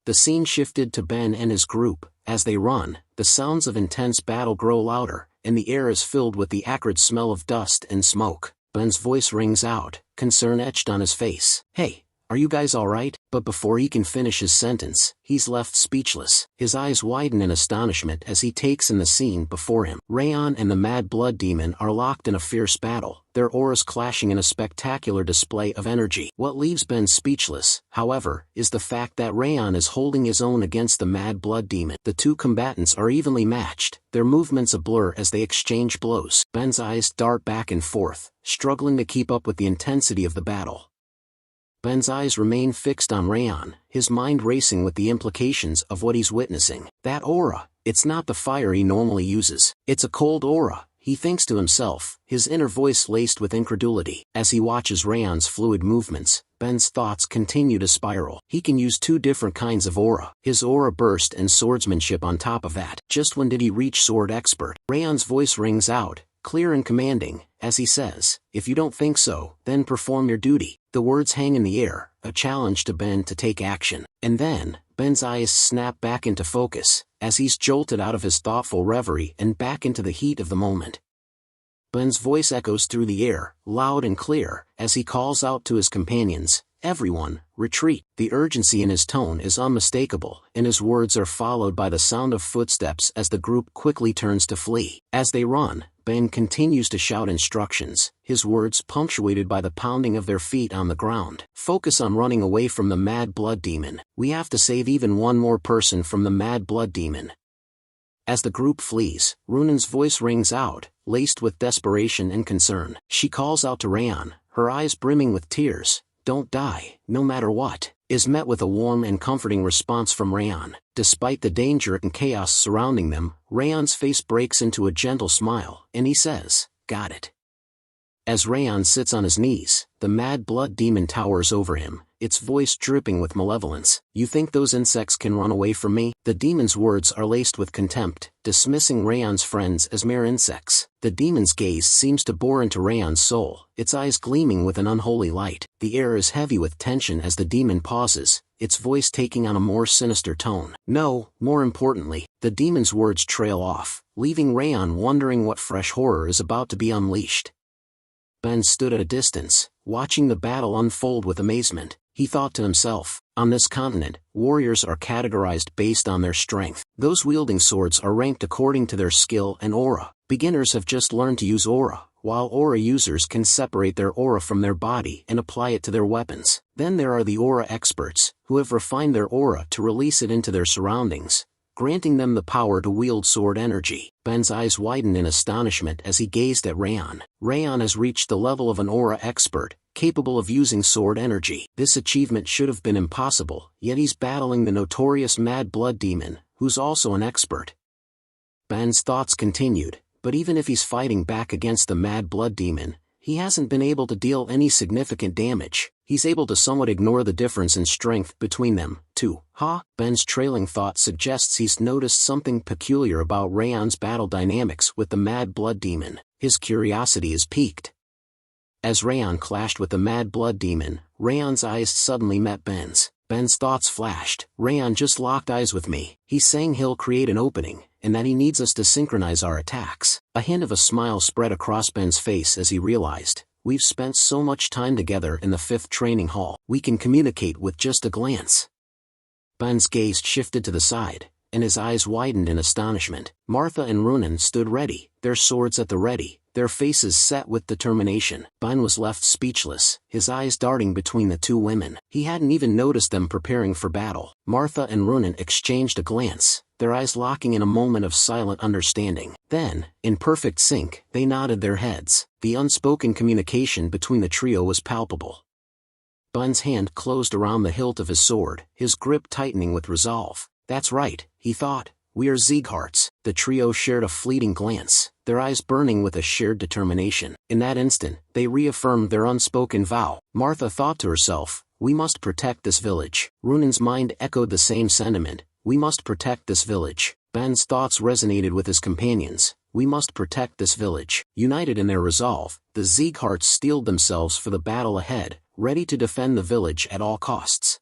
Speaker 2: The scene shifted to Ben and his group. As they run, the sounds of intense battle grow louder, and the air is filled with the acrid smell of dust and smoke. Ben's voice rings out, concern etched on his face. "Hey, are you guys alright?" But before he can finish his sentence, he's left speechless. His eyes widen in astonishment as he takes in the scene before him. Raon and the mad blood demon are locked in a fierce battle, their auras clashing in a spectacular display of energy. What leaves Ben speechless, however, is the fact that Raon is holding his own against the mad blood demon. The two combatants are evenly matched, their movements a blur as they exchange blows. Ben's eyes dart back and forth, struggling to keep up with the intensity of the battle. Ben's eyes remain fixed on Raon, his mind racing with the implications of what he's witnessing. "That aura, it's not the fire he normally uses. It's a cold aura," he thinks to himself, his inner voice laced with incredulity. As he watches Raon's fluid movements, Ben's thoughts continue to spiral. He can use two different kinds of aura, his aura burst and swordsmanship on top of that. Just when did he reach sword expert? Raon's voice rings out, clear and commanding, as he says, "If you don't think so, then perform your duty." The words hang in the air, a challenge to Ben to take action. And then, Ben's eyes snap back into focus, as he's jolted out of his thoughtful reverie and back into the heat of the moment. Ben's voice echoes through the air, loud and clear, as he calls out to his companions, "Everyone, retreat." The urgency in his tone is unmistakable, and his words are followed by the sound of footsteps as the group quickly turns to flee. As they run, Ben continues to shout instructions, his words punctuated by the pounding of their feet on the ground. "Focus on running away from the mad blood demon. We have to save even one more person from the mad blood demon." As the group flees, Runan's voice rings out, laced with desperation and concern. She calls out to Raon, her eyes brimming with tears, "Don't die, no matter what." is met with a warm and comforting response from Raon. Despite the danger and chaos surrounding them, Raon's face breaks into a gentle smile, and he says, "Got it." As Raon sits on his knees, the mad blood demon towers over him, its voice dripping with malevolence. "You think those insects can run away from me?" The demon's words are laced with contempt, dismissing Raon's friends as mere insects. The demon's gaze seems to bore into Raon's soul, its eyes gleaming with an unholy light. The air is heavy with tension as the demon pauses, its voice taking on a more sinister tone. No, more importantly, the demon's words trail off, leaving Raon wondering what fresh horror is about to be unleashed. Ben stood at a distance, watching the battle unfold with amazement. He thought to himself, on this continent, warriors are categorized based on their strength. Those wielding swords are ranked according to their skill and aura. Beginners have just learned to use aura, while aura users can separate their aura from their body and apply it to their weapons. Then there are the aura experts, who have refined their aura to release it into their surroundings, granting them the power to wield sword energy. Ben's eyes widened in astonishment as he gazed at Raon. Raon has reached the level of an aura expert, capable of using sword energy. This achievement should have been impossible, yet he's battling the notorious Mad Blood Demon, who's also an expert. Ben's thoughts continued, but even if he's fighting back against the Mad Blood Demon, he hasn't been able to deal any significant damage. He's able to somewhat ignore the difference in strength between them, too. Ben's trailing thought suggests he's noticed something peculiar about Raon's battle dynamics with the Mad Blood Demon. His curiosity is piqued. As Raon clashed with the Mad Blood Demon, Raon's eyes suddenly met Ben's. Ben's thoughts flashed. Raon just locked eyes with me. He's saying he'll create an opening, and that he needs us to synchronize our attacks. A hint of a smile spread across Ben's face as he realized, we've spent so much time together in the 5th training hall. We can communicate with just a glance. Ben's gaze shifted to the side, and his eyes widened in astonishment. Martha and Runan stood ready, their swords at the ready, their faces set with determination. Ben was left speechless, his eyes darting between the two women. He hadn't even noticed them preparing for battle. Martha and Runan exchanged a glance, their eyes locking in a moment of silent understanding. Then, in perfect sync, they nodded their heads. The unspoken communication between the trio was palpable. Ben's hand closed around the hilt of his sword, his grip tightening with resolve. That's right, he thought, we are Siegharts. The trio shared a fleeting glance, their eyes burning with a shared determination. In that instant, they reaffirmed their unspoken vow. Martha thought to herself, we must protect this village. Runan's mind echoed the same sentiment, we must protect this village. Ben's thoughts resonated with his companions, we must protect this village. United in their resolve, the Siegharts steeled themselves for the battle ahead, ready to defend the village at all costs.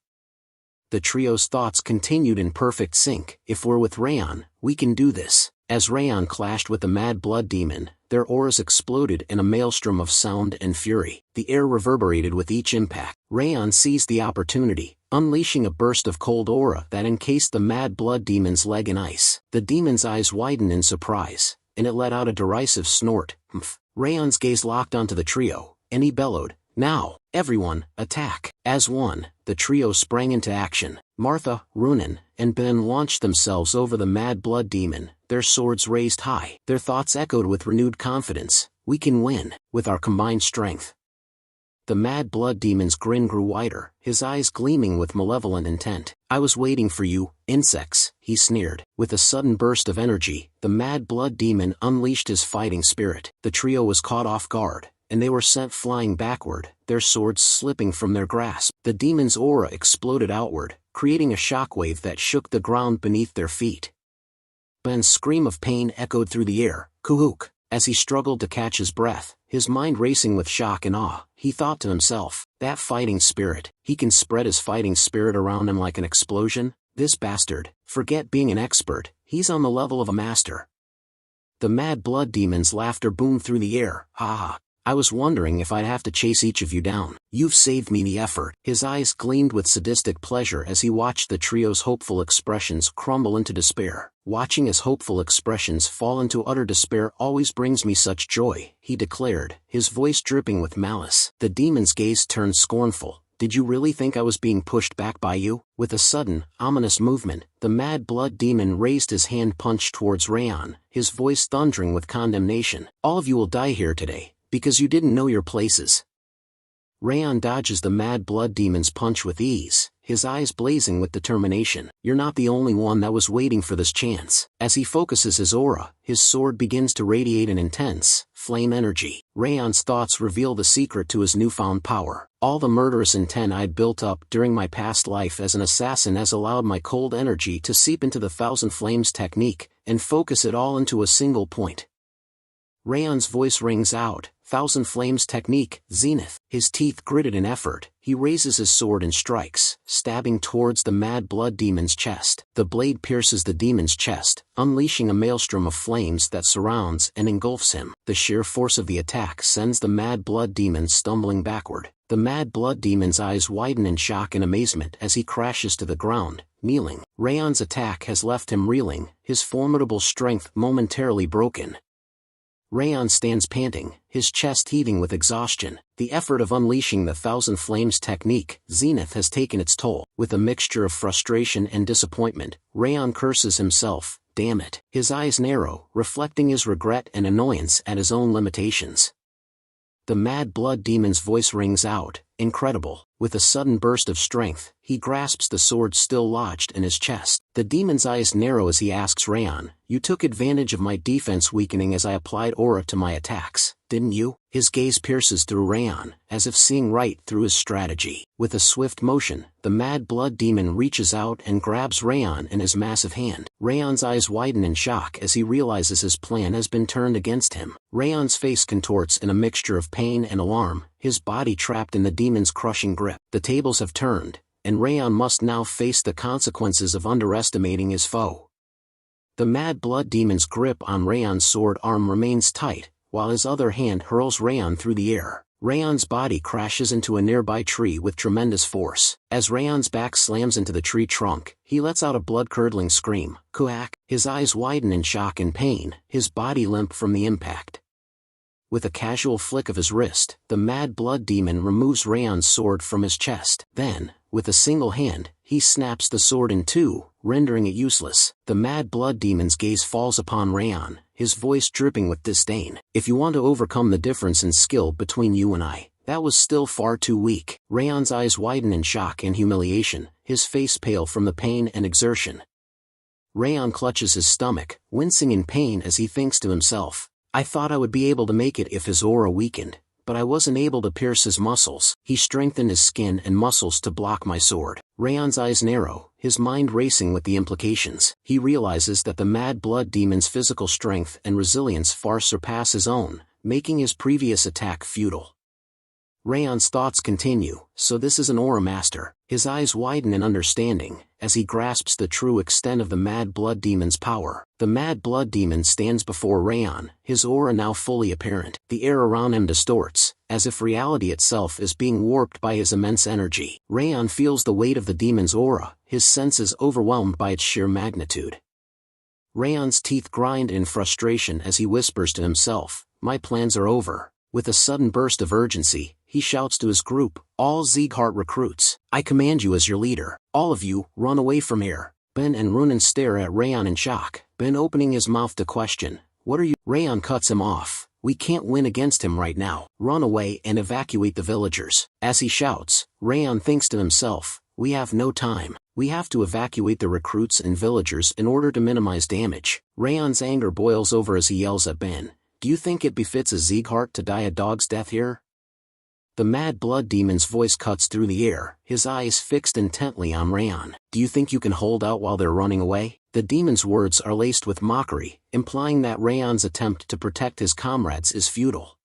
Speaker 2: The trio's thoughts continued in perfect sync. If we're with Raon, we can do this. As Raon clashed with the Mad Blood Demon, their auras exploded in a maelstrom of sound and fury. The air reverberated with each impact. Raon seized the opportunity, unleashing a burst of cold aura that encased the Mad Blood Demon's leg in ice. The demon's eyes widened in surprise, and it let out a derisive snort. Raon's gaze locked onto the trio, and he bellowed, now, everyone, attack. As one, the trio sprang into action. Martha, Runan, and Ben launched themselves over the Mad Blood Demon, their swords raised high. Their thoughts echoed with renewed confidence, we can win, with our combined strength. The Mad Blood Demon's grin grew wider, his eyes gleaming with malevolent intent. I was waiting for you, insects, he sneered. With a sudden burst of energy, the Mad Blood Demon unleashed his fighting spirit. The trio was caught off guard, and they were sent flying backward, their swords slipping from their grasp. The demon's aura exploded outward, creating a shockwave that shook the ground beneath their feet. Ben's scream of pain echoed through the air, Kuhuk. As he struggled to catch his breath, his mind racing with shock and awe, he thought to himself, that fighting spirit, he can spread his fighting spirit around him like an explosion? This bastard, forget being an expert, he's on the level of a master. The Mad Blood Demon's laughter boomed through the air, ha ha. I was wondering if I'd have to chase each of you down. You've saved me the effort. His eyes gleamed with sadistic pleasure as he watched the trio's hopeful expressions crumble into despair. Watching his hopeful expressions fall into utter despair always brings me such joy, he declared, his voice dripping with malice. The demon's gaze turned scornful. Did you really think I was being pushed back by you? With a sudden, ominous movement, the Mad Blood Demon raised his hand punched towards Raon, his voice thundering with condemnation. All of you will die here today, because you didn't know your places. Raon dodges the Mad Blood Demon's punch with ease, his eyes blazing with determination. "You're not the only one that was waiting for this chance." As he focuses his aura, his sword begins to radiate an intense, flame energy. Raon's thoughts reveal the secret to his newfound power. "All the murderous intent I'd built up during my past life as an assassin has allowed my cold energy to seep into the Thousand Flames technique, and focus it all into a single point." Raon's voice rings out, "Thousand Flames technique, Zenith." His teeth gritted in effort, he raises his sword and strikes, stabbing towards the mad blood demon's chest. The blade pierces the demon's chest, unleashing a maelstrom of flames that surrounds and engulfs him. The sheer force of the attack sends the mad blood demon stumbling backward. The mad blood demon's eyes widen in shock and amazement as he crashes to the ground, kneeling. Raon's attack has left him reeling, his formidable strength momentarily broken. Raon stands panting, his chest heaving with exhaustion. The effort of unleashing the Thousand Flames technique, Zenith, has taken its toll. With a mixture of frustration and disappointment, Raon curses himself, "Damn it." His eyes narrow, reflecting his regret and annoyance at his own limitations. The mad blood demon's voice rings out, "Incredible." With a sudden burst of strength, he grasps the sword still lodged in his chest. The demon's eyes narrow as he asks Raon, "You took advantage of my defense weakening as I applied aura to my attacks, didn't you?" His gaze pierces through Raon, as if seeing right through his strategy. With a swift motion, the mad blood demon reaches out and grabs Raon in his massive hand. Raon's eyes widen in shock as he realizes his plan has been turned against him. Raon's face contorts in a mixture of pain and alarm, his body trapped in the demon's crushing grip. The tables have turned, and Raon must now face the consequences of underestimating his foe. The mad blood demon's grip on Raon's sword arm remains tight, while his other hand hurls Raon through the air. Raon's body crashes into a nearby tree with tremendous force. As Raon's back slams into the tree trunk, he lets out a blood-curdling scream, "Kuak!" His eyes widen in shock and pain, his body limp from the impact. With a casual flick of his wrist, the mad blood demon removes Raon's sword from his chest. Then, with a single hand, he snaps the sword in two, rendering it useless. The mad blood demon's gaze falls upon Raon, his voice dripping with disdain. "If you want to overcome the difference in skill between you and I, that was still far too weak." Raon's eyes widen in shock and humiliation, his face pale from the pain and exertion. Raon clutches his stomach, wincing in pain as he thinks to himself, "I thought I would be able to make it if his aura weakened, but I wasn't able to pierce his muscles." He strengthened his skin and muscles to block my sword. Raon's eyes narrow, his mind racing with the implications. He realizes that the mad blood demon's physical strength and resilience far surpass his own, making his previous attack futile. Raon's thoughts continue, "So this is an aura master." His eyes widen in understanding, as he grasps the true extent of the mad blood demon's power. The mad blood demon stands before Raon, his aura now fully apparent. The air around him distorts, as if reality itself is being warped by his immense energy. Raon feels the weight of the demon's aura, his senses overwhelmed by its sheer magnitude. Raon's teeth grind in frustration as he whispers to himself, "My plans are over." With a sudden burst of urgency, he shouts to his group, "All Sieghart recruits, I command you as your leader. All of you, run away from here." Ben and Runan stare at Raon in shock, Ben opening his mouth to question, "What are you?" Raon cuts him off, "We can't win against him right now. Run away and evacuate the villagers." As he shouts, Raon thinks to himself, "We have no time. We have to evacuate the recruits and villagers in order to minimize damage." Raon's anger boils over as he yells at Ben, "Do you think it befits a Sieghart to die a dog's death here?" The mad blood demon's voice cuts through the air, his eyes fixed intently on Raon. "Do you think you can hold out while they're running away?" The demon's words are laced with mockery, implying that Raon's attempt to protect his comrades is futile.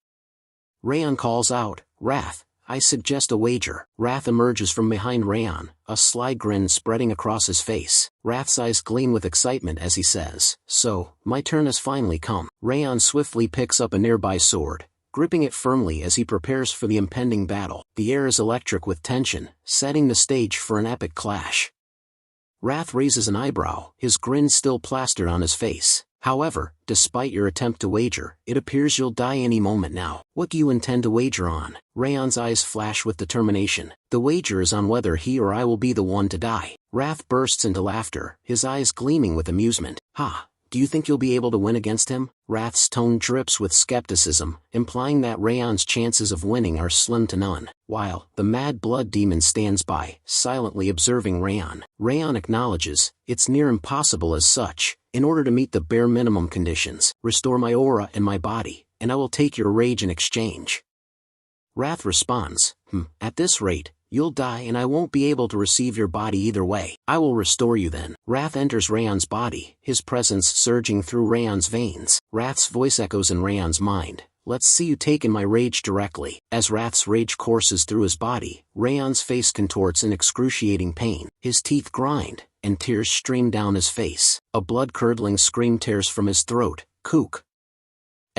Speaker 2: Raon calls out, "Wrath, I suggest a wager." Wrath emerges from behind Raon, a sly grin spreading across his face. Wrath's eyes gleam with excitement as he says, "So, my turn has finally come." Raon swiftly picks up a nearby sword, gripping it firmly as he prepares for the impending battle. The air is electric with tension, setting the stage for an epic clash. Wrath raises an eyebrow, his grin still plastered on his face. "However, despite your attempt to wager, it appears you'll die any moment now. What do you intend to wager on?" Raon's eyes flash with determination. "The wager is on whether he or I will be the one to die." Wrath bursts into laughter, his eyes gleaming with amusement. "Ha! Do you think you'll be able to win against him? Wrath's tone drips with skepticism, implying that Raon's chances of winning are slim to none, while the Mad Blood Demon stands by, silently observing Raon. Raon acknowledges, it's near impossible as such, in order to meet the bare minimum conditions. Restore my aura and my body, and I will take your rage in exchange. Wrath responds, at this rate, you'll die and I won't be able to receive your body either way. I will restore you then. Wrath enters Raon's body, his presence surging through Raon's veins. Wrath's voice echoes in Raon's mind. Let's see you take in my rage directly. As Wrath's rage courses through his body, Raon's face contorts in excruciating pain. His teeth grind, and tears stream down his face. A blood-curdling scream tears from his throat. Kook.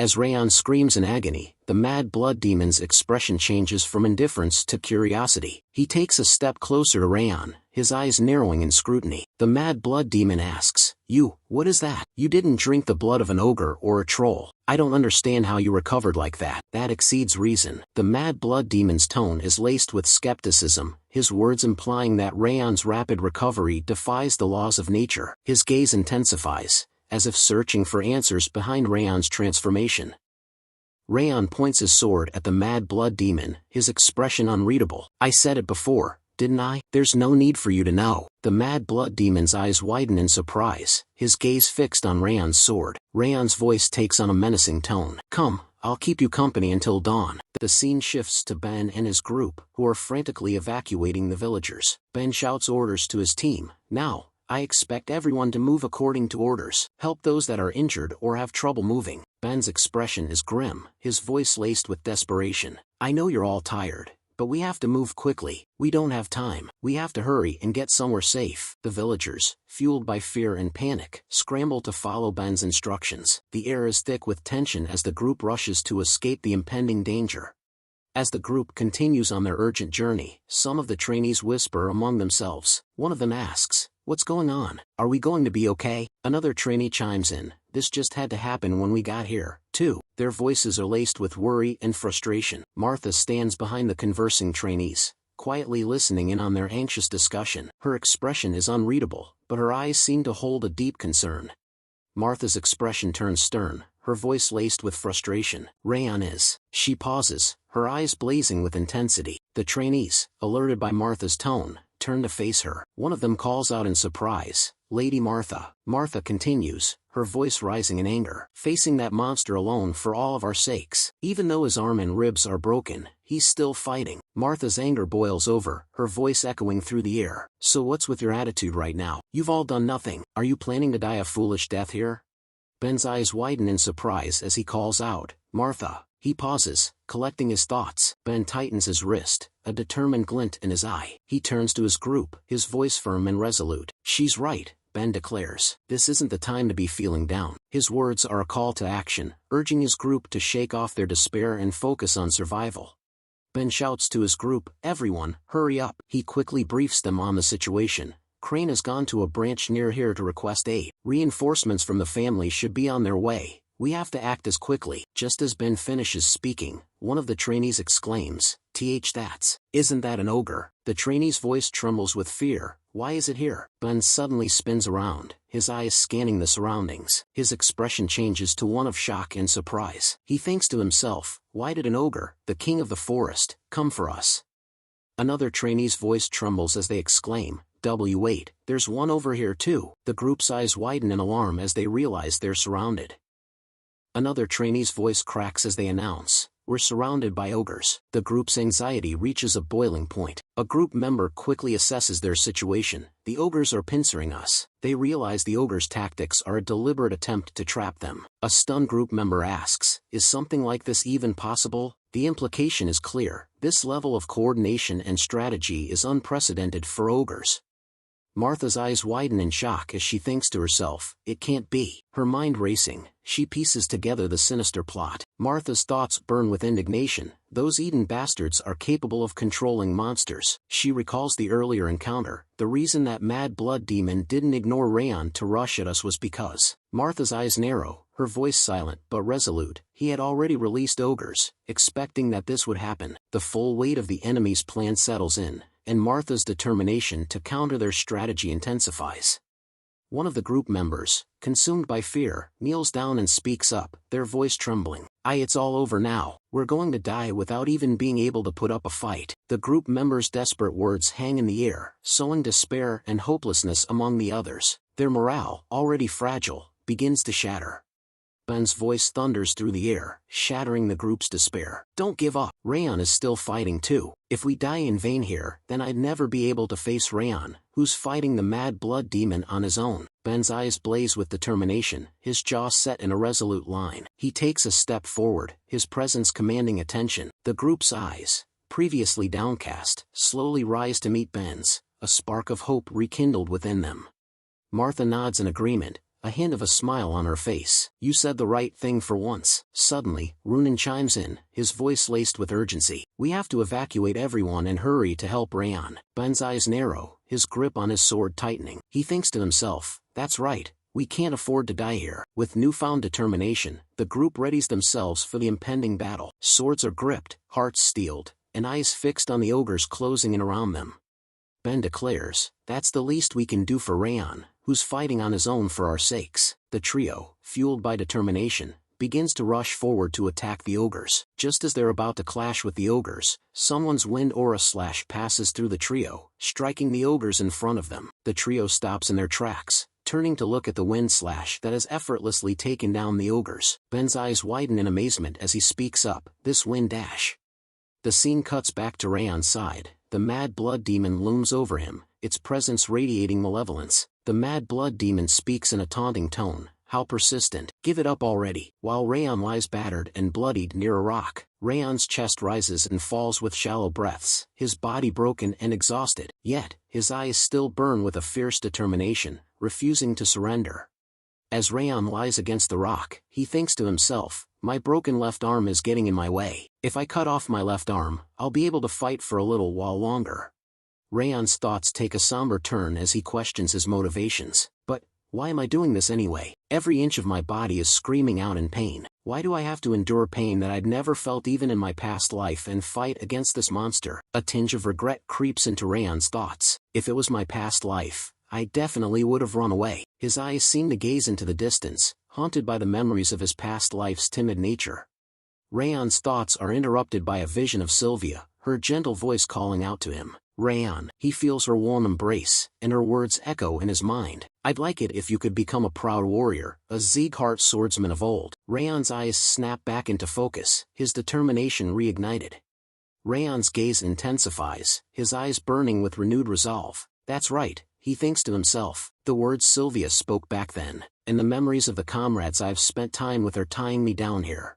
Speaker 2: As Raon screams in agony, the Mad Blood Demon's expression changes from indifference to curiosity. He takes a step closer to Raon, his eyes narrowing in scrutiny. The Mad Blood Demon asks, what is that? You didn't drink the blood of an ogre or a troll. I don't understand how you recovered like that. That exceeds reason. The Mad Blood Demon's tone is laced with skepticism, his words implying that Raon's rapid recovery defies the laws of nature. His gaze intensifies, as if searching for answers behind Raon's transformation. Raon points his sword at the Mad Blood Demon, his expression unreadable. I said it before, didn't I? There's no need for you to know. The Mad Blood Demon's eyes widen in surprise, his gaze fixed on Raon's sword. Raon's voice takes on a menacing tone. Come, I'll keep you company until dawn. The scene shifts to Ben and his group, who are frantically evacuating the villagers. Ben shouts orders to his team. Now, I expect everyone to move according to orders. Help those that are injured or have trouble moving. Ben's expression is grim, his voice laced with desperation. I know you're all tired, but we have to move quickly. We don't have time. We have to hurry and get somewhere safe. The villagers, fueled by fear and panic, scramble to follow Ben's instructions. The air is thick with tension as the group rushes to escape the impending danger. As the group continues on their urgent journey, some of the trainees whisper among themselves. One of them asks, what's going on? Are we going to be okay? Another trainee chimes in, this just had to happen when we got here, too. Their voices are laced with worry and frustration. Martha stands behind the conversing trainees, quietly listening in on their anxious discussion. Her expression is unreadable, but her eyes seem to hold a deep concern. Martha's expression turns stern, her voice laced with frustration. Raon is. She pauses, her eyes blazing with intensity. The trainees, alerted by Martha's tone, turn to face her. One of them calls out in surprise, Lady Martha. Martha continues, her voice rising in anger. Facing that monster alone for all of our sakes. Even though his arm and ribs are broken, he's still fighting. Martha's anger boils over, her voice echoing through the air. So what's with your attitude right now? You've all done nothing. Are you planning to die a foolish death here? Ben's eyes widen in surprise as he calls out, Martha. He pauses, collecting his thoughts. Ben tightens his wrist, a determined glint in his eye. He turns to his group, his voice firm and resolute. She's right, Ben declares. This isn't the time to be feeling down. His words are a call to action, urging his group to shake off their despair and focus on survival. Ben shouts to his group, everyone, hurry up. He quickly briefs them on the situation. Crane has gone to a branch near here to request aid. Reinforcements from the family should be on their way. We have to act as quickly. Just as Ben finishes speaking, one of the trainees exclaims, isn't that an ogre? The trainee's voice trembles with fear. Why is it here? Ben suddenly spins around, his eyes scanning the surroundings. His expression changes to one of shock and surprise. He thinks to himself, why did an ogre, the king of the forest, come for us? Another trainee's voice trembles as they exclaim, wait, there's one over here too. The group's eyes widen in alarm as they realize they're surrounded. Another trainee's voice cracks as they announce, we're surrounded by ogres. The group's anxiety reaches a boiling point. A group member quickly assesses their situation. The ogres are pincering us. They realize the ogres' tactics are a deliberate attempt to trap them. A stunned group member asks, is something like this even possible? The implication is clear. This level of coordination and strategy is unprecedented for ogres. Martha's eyes widen in shock as she thinks to herself, it can't be. Her mind racing, she pieces together the sinister plot. Martha's thoughts burn with indignation. Those Eden bastards are capable of controlling monsters. She recalls the earlier encounter. The reason that Mad Blood Demon didn't ignore Raon to rush at us was because. Martha's eyes narrow, her voice silent but resolute. He had already released ogres, expecting that this would happen. The full weight of the enemy's plan settles in, and Martha's determination to counter their strategy intensifies. One of the group members, consumed by fear, kneels down and speaks up, their voice trembling. It's all over now. We're going to die without even being able to put up a fight." The group members' desperate words hang in the air, sowing despair and hopelessness among the others. Their morale, already fragile, begins to shatter. Ben's voice thunders through the air, shattering the group's despair. "Don't give up. Raon is still fighting too. If we die in vain here, then I'd never be able to face Raon, who's fighting the mad blood demon on his own." Ben's eyes blaze with determination, his jaw set in a resolute line. He takes a step forward, his presence commanding attention. The group's eyes, previously downcast, slowly rise to meet Ben's, a spark of hope rekindled within them. Martha nods in agreement, a hint of a smile on her face. "You said the right thing for once." Suddenly, Runan chimes in, his voice laced with urgency. "We have to evacuate everyone and hurry to help Raon." Ben's eyes narrow, his grip on his sword tightening. He thinks to himself, "That's right, we can't afford to die here." With newfound determination, the group readies themselves for the impending battle. Swords are gripped, hearts steeled, and eyes fixed on the ogres closing in around them. Ben declares, "That's the least we can do for Raon, who's fighting on his own for our sakes." The trio, fueled by determination, begins to rush forward to attack the ogres. Just as they're about to clash with the ogres, someone's wind aura slash passes through the trio, striking the ogres in front of them. The trio stops in their tracks, turning to look at the wind slash that has effortlessly taken down the ogres. Ben's eyes widen in amazement as he speaks up, "This wind dash." The scene cuts back to Raon's side. The mad blood demon looms over him, its presence radiating malevolence. The mad blood demon speaks in a taunting tone, "How persistent. Give it up already." While Raon lies battered and bloodied near a rock, Raon's chest rises and falls with shallow breaths, his body broken and exhausted. Yet, his eyes still burn with a fierce determination, refusing to surrender. As Raon lies against the rock, he thinks to himself, "My broken left arm is getting in my way. If I cut off my left arm, I'll be able to fight for a little while longer." Raon's thoughts take a somber turn as he questions his motivations. "But, why am I doing this anyway? Every inch of my body is screaming out in pain. Why do I have to endure pain that I'd never felt even in my past life and fight against this monster?" A tinge of regret creeps into Raon's thoughts. "If it was my past life, I definitely would have run away." His eyes seem to gaze into the distance, haunted by the memories of his past life's timid nature. Raon's thoughts are interrupted by a vision of Sylvia, her gentle voice calling out to him. Raon. He feels her warm embrace, and her words echo in his mind. "I'd like it if you could become a proud warrior, a Sieghart swordsman of old." Raon's eyes snap back into focus, his determination reignited. Raon's gaze intensifies, his eyes burning with renewed resolve. "That's right," he thinks to himself. "The words Sylvia spoke back then, and the memories of the comrades I've spent time with are tying me down here."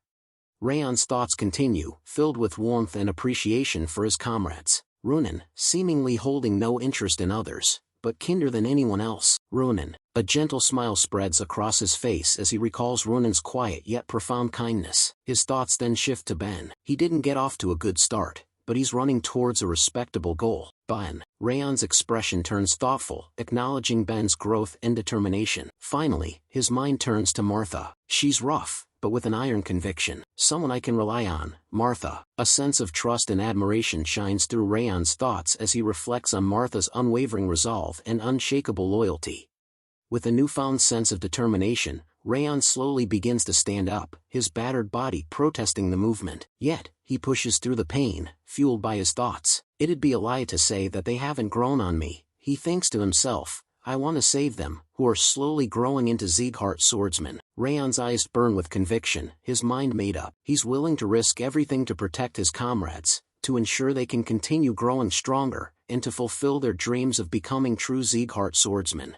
Speaker 2: Raon's thoughts continue, filled with warmth and appreciation for his comrades. Runan, seemingly holding no interest in others, but kinder than anyone else. Runan. A gentle smile spreads across his face as he recalls Runan's quiet yet profound kindness. His thoughts then shift to Ben. He didn't get off to a good start, but he's running towards a respectable goal. Ben. Raon's expression turns thoughtful, acknowledging Ben's growth and determination. Finally, his mind turns to Martha. She's rough, but with an iron conviction. "Someone I can rely on, Martha." A sense of trust and admiration shines through Raon's thoughts as he reflects on Martha's unwavering resolve and unshakable loyalty. With a newfound sense of determination, Raon slowly begins to stand up, his battered body protesting the movement. Yet, he pushes through the pain, fueled by his thoughts. "It'd be a lie to say that they haven't grown on me," he thinks to himself. "I want to save them, who are slowly growing into Sieghart swordsmen." Raon's eyes burn with conviction, his mind made up. He's willing to risk everything to protect his comrades, to ensure they can continue growing stronger, and to fulfill their dreams of becoming true Sieghart swordsmen.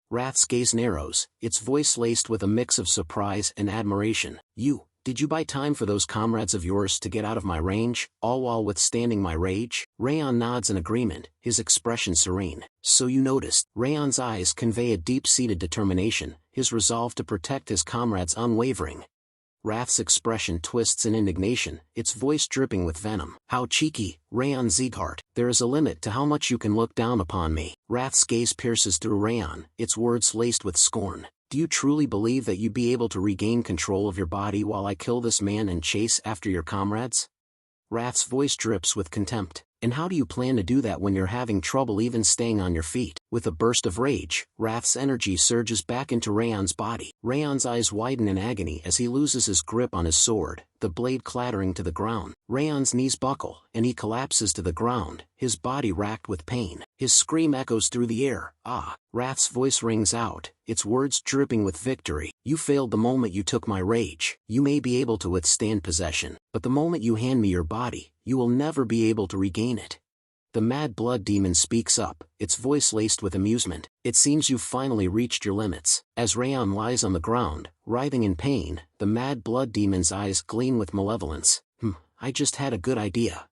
Speaker 2: Rath's gaze narrows, its voice laced with a mix of surprise and admiration. Did you buy time for those comrades of yours to get out of my range, all while withstanding my rage?" Raon nods in agreement, his expression serene. "So you noticed." Raon's eyes convey a deep-seated determination, his resolve to protect his comrades unwavering. Rath's expression twists in indignation, its voice dripping with venom. "How cheeky, Raon Sieghart. There is a limit to how much you can look down upon me." Rath's gaze pierces through Raon, its words laced with scorn. "Do you truly believe that you'd be able to regain control of your body while I kill this man and chase after your comrades?" Rath's voice drips with contempt. And how do you plan to do that when you're having trouble even staying on your feet? With a burst of rage, Wrath's energy surges back into Raon's body. Raon's eyes widen in agony as he loses his grip on his sword, the blade clattering to the ground. Raon's knees buckle, and he collapses to the ground, his body racked with pain. His scream echoes through the air. Ah! Wrath's voice rings out, its words dripping with victory. You failed the moment you took my rage. You may be able to withstand possession, but the moment you hand me your body, you will never be able to regain it. The Mad Blood Demon speaks up, its voice laced with amusement. It seems you've finally reached your limits. As Raon lies on the ground, writhing in pain, the Mad Blood Demon's eyes gleam with malevolence. I just had a good idea.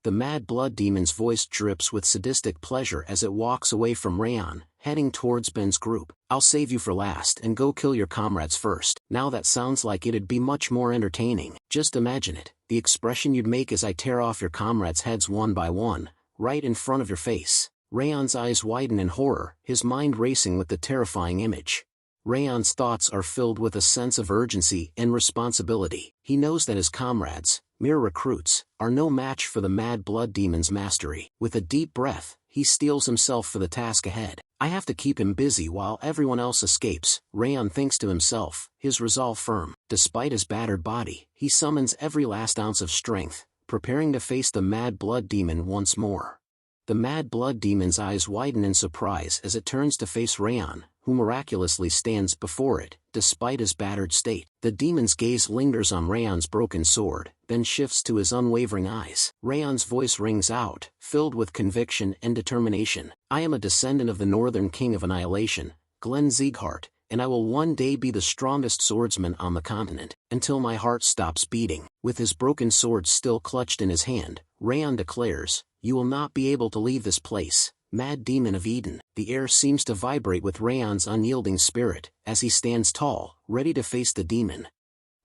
Speaker 2: The Mad Blood Demon's voice drips with sadistic pleasure as it walks away from Raon, heading towards Ben's group. I'll save you for last and go kill your comrades first. Now that sounds like it'd be much more entertaining. Just imagine it, the expression you'd make as I tear off your comrades' heads one by one, right in front of your face. Raon's eyes widen in horror, his mind racing with the terrifying image. Raon's thoughts are filled with a sense of urgency and responsibility. He knows that his comrades, mere recruits, are no match for the Mad Blood Demon's mastery. With a deep breath, he steels himself for the task ahead. I have to keep him busy while everyone else escapes, Raon thinks to himself, his resolve firm. Despite his battered body, he summons every last ounce of strength, preparing to face the Mad Blood Demon once more. The Mad Blood Demon's eyes widen in surprise as it turns to face Raon, who miraculously stands before it, despite his battered state. The demon's gaze lingers on Raon's broken sword, then shifts to his unwavering eyes. Raon's voice rings out, filled with conviction and determination. I am a descendant of the Northern King of Annihilation, Glenn Sieghart, and I will one day be the strongest swordsman on the continent, until my heart stops beating. With his broken sword still clutched in his hand, Raon declares, you will not be able to leave this place, Mad Demon of Eden. The air seems to vibrate with Raon's unyielding spirit, as he stands tall, ready to face the demon.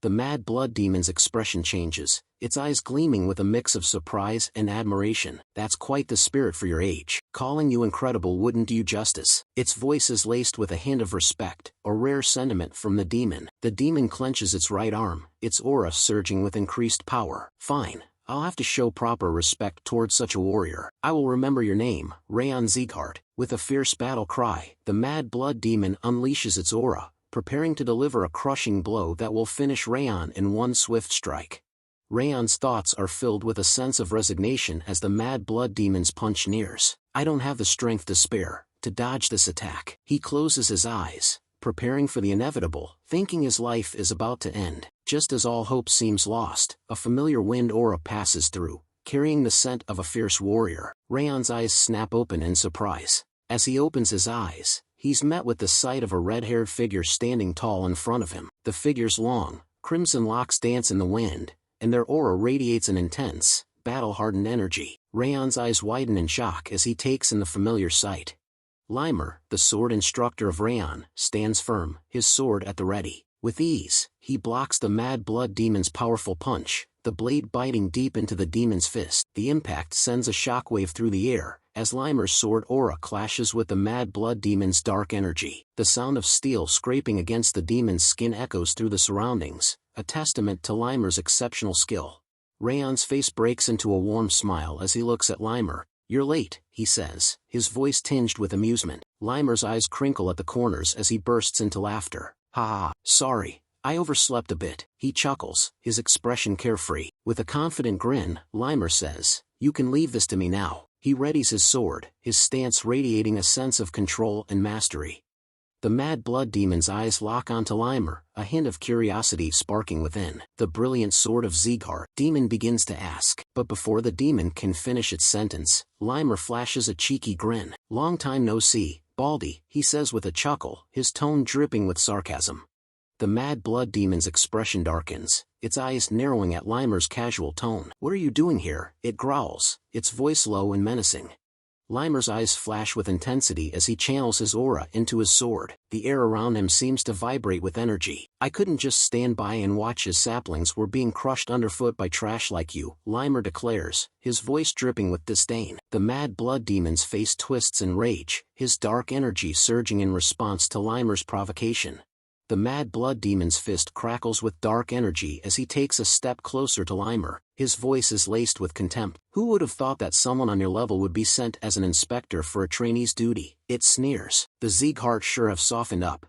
Speaker 2: The Mad Blood Demon's expression changes, its eyes gleaming with a mix of surprise and admiration. That's quite the spirit for your age. Calling you incredible wouldn't do you justice. Its voice is laced with a hint of respect, a rare sentiment from the demon. The demon clenches its right arm, its aura surging with increased power. Fine. I'll have to show proper respect towards such a warrior. I will remember your name, Raon Sieghart. With a fierce battle cry, the Mad Blood Demon unleashes its aura, preparing to deliver a crushing blow that will finish Raon in one swift strike. Raon's thoughts are filled with a sense of resignation as the Mad Blood Demon's punch nears. I don't have the strength to spare, to dodge this attack. He closes his eyes, preparing for the inevitable, thinking his life is about to end. Just as all hope seems lost, a familiar wind aura passes through, carrying the scent of a fierce warrior. Raon's eyes snap open in surprise. As he opens his eyes, he's met with the sight of a red-haired figure standing tall in front of him. The figure's long, crimson locks dance in the wind, and their aura radiates an intense, battle-hardened energy. Raon's eyes widen in shock as he takes in the familiar sight. Limer, the sword instructor of Raon, stands firm, his sword at the ready. With ease, he blocks the Mad Blood Demon's powerful punch, the blade biting deep into the demon's fist. The impact sends a shockwave through the air, as Limer's sword aura clashes with the Mad Blood Demon's dark energy. The sound of steel scraping against the demon's skin echoes through the surroundings, a testament to Limer's exceptional skill. Raon's face breaks into a warm smile as he looks at Limer. You're late, he says, his voice tinged with amusement. Limer's eyes crinkle at the corners as he bursts into laughter. Ha! Sorry, I overslept a bit. He chuckles, his expression carefree. With a confident grin, Limer says, you can leave this to me now. He readies his sword, his stance radiating a sense of control and mastery. The Mad Blood Demon's eyes lock onto Limer, a hint of curiosity sparking within. The brilliant sword of Sieghart, demon begins to ask. But before the demon can finish its sentence, Limer flashes a cheeky grin. Long time no see, Baldy, he says with a chuckle, his tone dripping with sarcasm. The Mad Blood Demon's expression darkens, its eyes narrowing at Limer's casual tone. What are you doing here? It growls, its voice low and menacing. Limer's eyes flash with intensity as he channels his aura into his sword. The air around him seems to vibrate with energy. I couldn't just stand by and watch his saplings were being crushed underfoot by trash like you, Limer declares, his voice dripping with disdain. The Mad Blood Demon's face twists in rage, his dark energy surging in response to Limer's provocation. The Mad Blood Demon's fist crackles with dark energy as he takes a step closer to Limer. His voice is laced with contempt. Who would have thought that someone on your level would be sent as an inspector for a trainee's duty? It sneers. The Sieghart sure have softened up.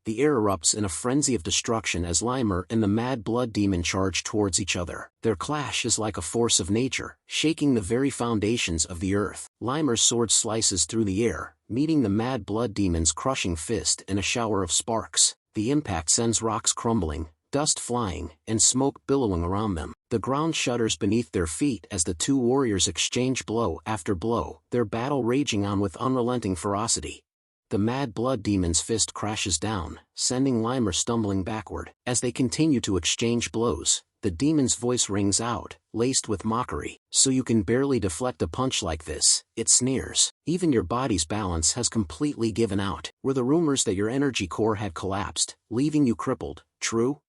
Speaker 2: The air erupts in a frenzy of destruction as Limer and the Mad Blood Demon charge towards each other. Their clash is like a force of nature, shaking the very foundations of the earth. Limer's sword slices through the air, meeting the Mad Blood Demon's crushing fist in a shower of sparks. The impact sends rocks crumbling, dust flying, and smoke billowing around them. The ground shudders beneath their feet as the two warriors exchange blow after blow, their battle raging on with unrelenting ferocity. The Mad Blood Demon's fist crashes down, sending Limer stumbling backward. As they continue to exchange blows, the demon's voice rings out, laced with mockery. So you can barely deflect a punch like this, it sneers. Even your body's balance has completely given out. Were the rumors that your energy core had collapsed, leaving you crippled, true?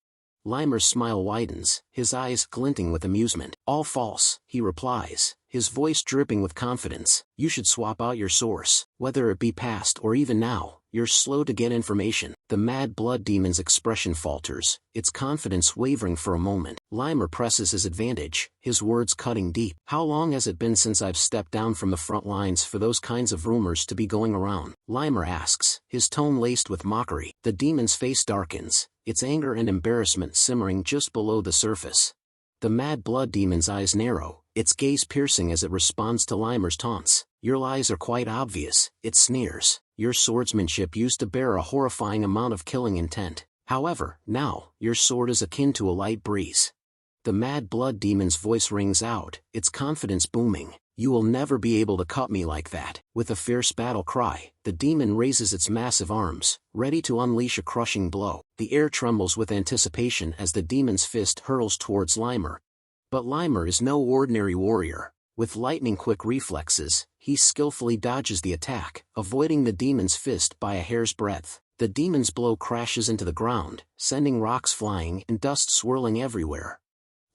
Speaker 2: Limer's smile widens, his eyes glinting with amusement. All false, he replies, his voice dripping with confidence. You should swap out your source. Whether it be past or even now, you're slow to get information. The Mad Blood Demon's expression falters, its confidence wavering for a moment. Limer presses his advantage, his words cutting deep. How long has it been since I've stepped down from the front lines for those kinds of rumors to be going around? Limer asks, his tone laced with mockery. The demon's face darkens, its anger and embarrassment simmering just below the surface. The Mad Blood Demon's eyes narrow, its gaze piercing as it responds to Limer's taunts. Your lies are quite obvious, it sneers. Your swordsmanship used to bear a horrifying amount of killing intent. However, now, your sword is akin to a light breeze. The Mad Blood Demon's voice rings out, its confidence booming. You will never be able to cut me like that. With a fierce battle cry, the demon raises its massive arms, ready to unleash a crushing blow. The air trembles with anticipation as the demon's fist hurls towards Limer. But Limer is no ordinary warrior. With lightning-quick reflexes, he skillfully dodges the attack, avoiding the demon's fist by a hair's breadth. The demon's blow crashes into the ground, sending rocks flying and dust swirling everywhere.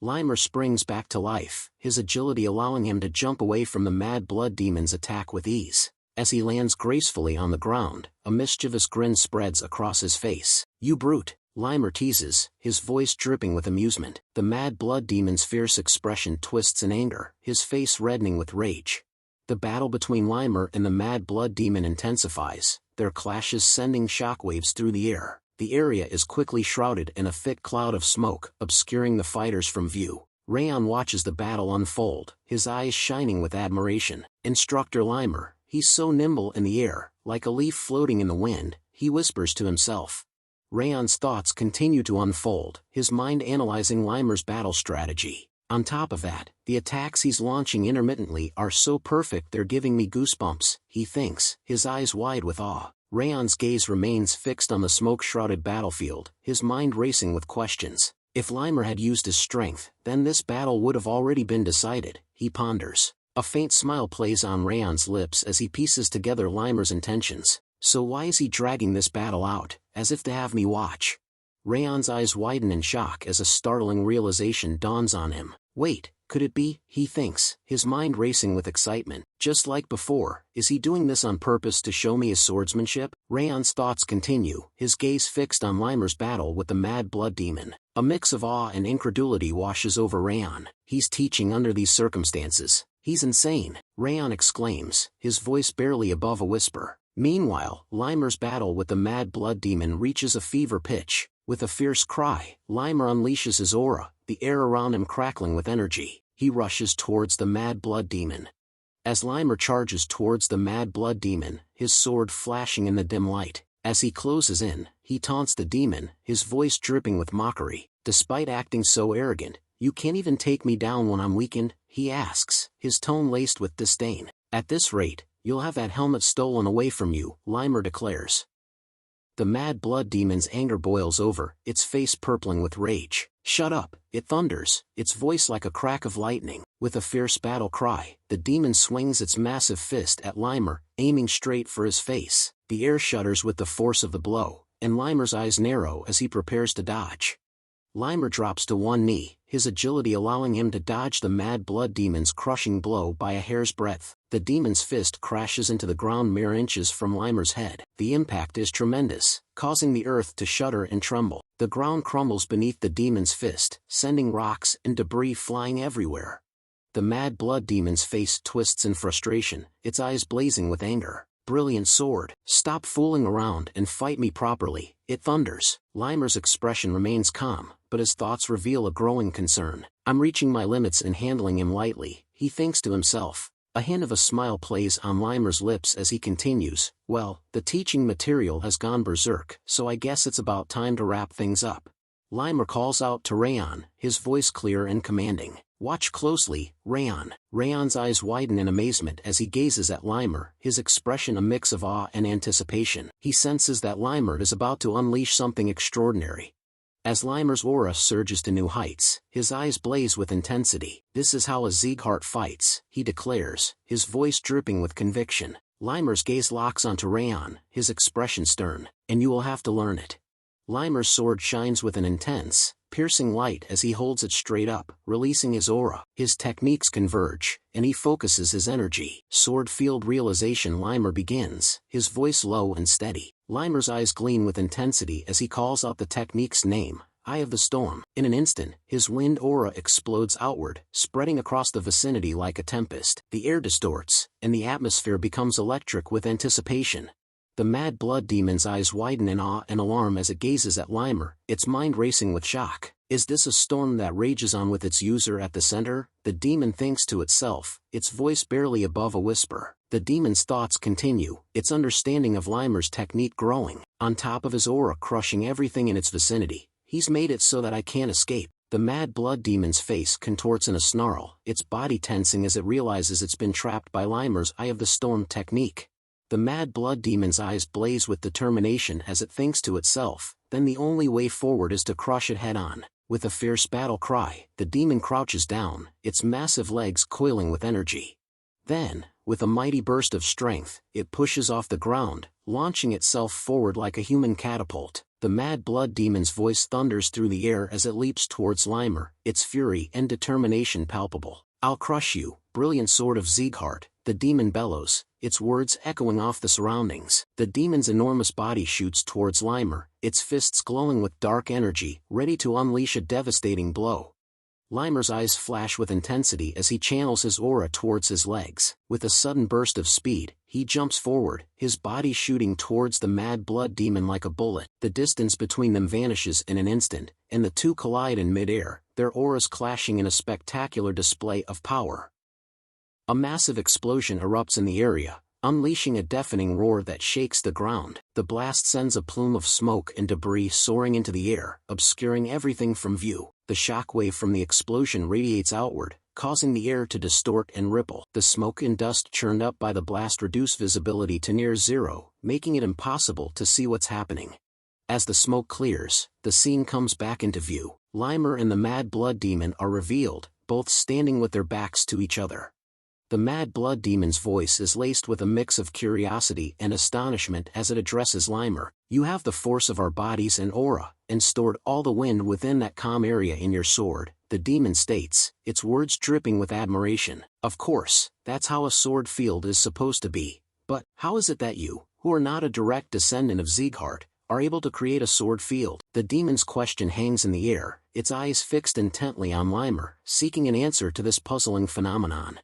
Speaker 2: Limer springs back to life, his agility allowing him to jump away from the Mad Blood Demon's attack with ease. As he lands gracefully on the ground, a mischievous grin spreads across his face. You brute, Limer teases, his voice dripping with amusement. The Mad Blood Demon's fierce expression twists in anger, his face reddening with rage. The battle between Limer and the Mad Blood Demon intensifies, their clashes sending shockwaves through the air. The area is quickly shrouded in a thick cloud of smoke, obscuring the fighters from view. Raon watches the battle unfold, his eyes shining with admiration. Instructor Limer, he's so nimble in the air, like a leaf floating in the wind, he whispers to himself. Raon's thoughts continue to unfold, his mind analyzing Limer's battle strategy. On top of that, the attacks he's launching intermittently are so perfect they're giving me goosebumps, he thinks, his eyes wide with awe. Raon's gaze remains fixed on the smoke-shrouded battlefield, his mind racing with questions. If Limer had used his strength, then this battle would have already been decided, he ponders. A faint smile plays on Raon's lips as he pieces together Limer's intentions. So why is he dragging this battle out, as if to have me watch? Raon's eyes widen in shock as a startling realization dawns on him. Wait, could it be, he thinks, his mind racing with excitement. Just like before, is he doing this on purpose to show me his swordsmanship? Raon's thoughts continue, his gaze fixed on Limer's battle with the Mad Blood Demon. A mix of awe and incredulity washes over Raon. He's teaching under these circumstances. He's insane, Raon exclaims, his voice barely above a whisper. Meanwhile, Limer's battle with the Mad Blood Demon reaches a fever pitch. With a fierce cry, Limer unleashes his aura, the air around him crackling with energy. He rushes towards the Mad Blood Demon. As Limer charges towards the Mad Blood Demon, his sword flashing in the dim light. As he closes in, he taunts the demon, his voice dripping with mockery. Despite acting so arrogant, you can't even take me down when I'm weakened, he asks, his tone laced with disdain. At this rate, you'll have that helmet stolen away from you, Limer declares. The Mad Blood Demon's anger boils over, its face purpling with rage. Shut up, it thunders, its voice like a crack of lightning. With a fierce battle cry, the demon swings its massive fist at Limer, aiming straight for his face. The air shudders with the force of the blow, and Limer's eyes narrow as he prepares to dodge. Limer drops to one knee, his agility allowing him to dodge the Mad Blood Demon's crushing blow by a hair's breadth. The demon's fist crashes into the ground mere inches from Limer's head. The impact is tremendous, causing the earth to shudder and tremble. The ground crumbles beneath the demon's fist, sending rocks and debris flying everywhere. The mad blood demon's face twists in frustration, its eyes blazing with anger. "Brilliant sword, stop fooling around and fight me properly," it thunders. Limer's expression remains calm, but his thoughts reveal a growing concern. "I'm reaching my limits and handling him lightly," he thinks to himself. A hint of a smile plays on Limer's lips as he continues, "Well, the teaching material has gone berserk, so I guess it's about time to wrap things up." Limer calls out to Raon, his voice clear and commanding. "Watch closely, Raon." Raon's eyes widen in amazement as he gazes at Limer, his expression a mix of awe and anticipation. He senses that Limer is about to unleash something extraordinary. As Limer's aura surges to new heights, his eyes blaze with intensity. "This is how a Sieghart fights," he declares, his voice dripping with conviction. Limer's gaze locks onto Raon, his expression stern. "And you will have to learn it." Limer's sword shines with an intense, piercing light as he holds it straight up, releasing his aura. His techniques converge, and he focuses his energy. Sword field realization. Limer begins, his voice low and steady. Limer's eyes gleam with intensity as he calls out the technique's name, Eye of the Storm. In an instant, his wind aura explodes outward, spreading across the vicinity like a tempest. The air distorts, and the atmosphere becomes electric with anticipation. The mad blood demon's eyes widen in awe and alarm as it gazes at Limer, its mind racing with shock. Is this a storm that rages on with its user at the center? The demon thinks to itself, its voice barely above a whisper. The demon's thoughts continue, its understanding of Limer's technique growing. On top of his aura crushing everything in its vicinity, he's made it so that I can't escape. The mad blood demon's face contorts in a snarl, its body tensing as it realizes it's been trapped by Limer's Eye of the Storm technique. The mad blood demon's eyes blaze with determination as it thinks to itself, then the only way forward is to crush it head-on. With a fierce battle cry, the demon crouches down, its massive legs coiling with energy. Then, with a mighty burst of strength, it pushes off the ground, launching itself forward like a human catapult. The mad blood demon's voice thunders through the air as it leaps towards Limer, its fury and determination palpable. "I'll crush you, brilliant sword of Sieghart," the demon bellows, its words echoing off the surroundings. The demon's enormous body shoots towards Limer, its fists glowing with dark energy, ready to unleash a devastating blow. Limer's eyes flash with intensity as he channels his aura towards his legs. With a sudden burst of speed, he jumps forward, his body shooting towards the mad blood demon like a bullet. The distance between them vanishes in an instant, and the two collide in midair, their auras clashing in a spectacular display of power. A massive explosion erupts in the area, unleashing a deafening roar that shakes the ground. The blast sends a plume of smoke and debris soaring into the air, obscuring everything from view. The shockwave from the explosion radiates outward, causing the air to distort and ripple. The smoke and dust churned up by the blast reduce visibility to near zero, making it impossible to see what's happening. As the smoke clears, the scene comes back into view. Limer and the mad blood demon are revealed, both standing with their backs to each other. The mad blood demon's voice is laced with a mix of curiosity and astonishment as it addresses Limer. "You have the force of our bodies and aura, and stored all the wind within that calm area in your sword," the demon states, its words dripping with admiration. "Of course, that's how a sword field is supposed to be. But, how is it that you, who are not a direct descendant of Sieghart, are able to create a sword field?" The demon's question hangs in the air, its eyes fixed intently on Limer, seeking an answer to this puzzling phenomenon.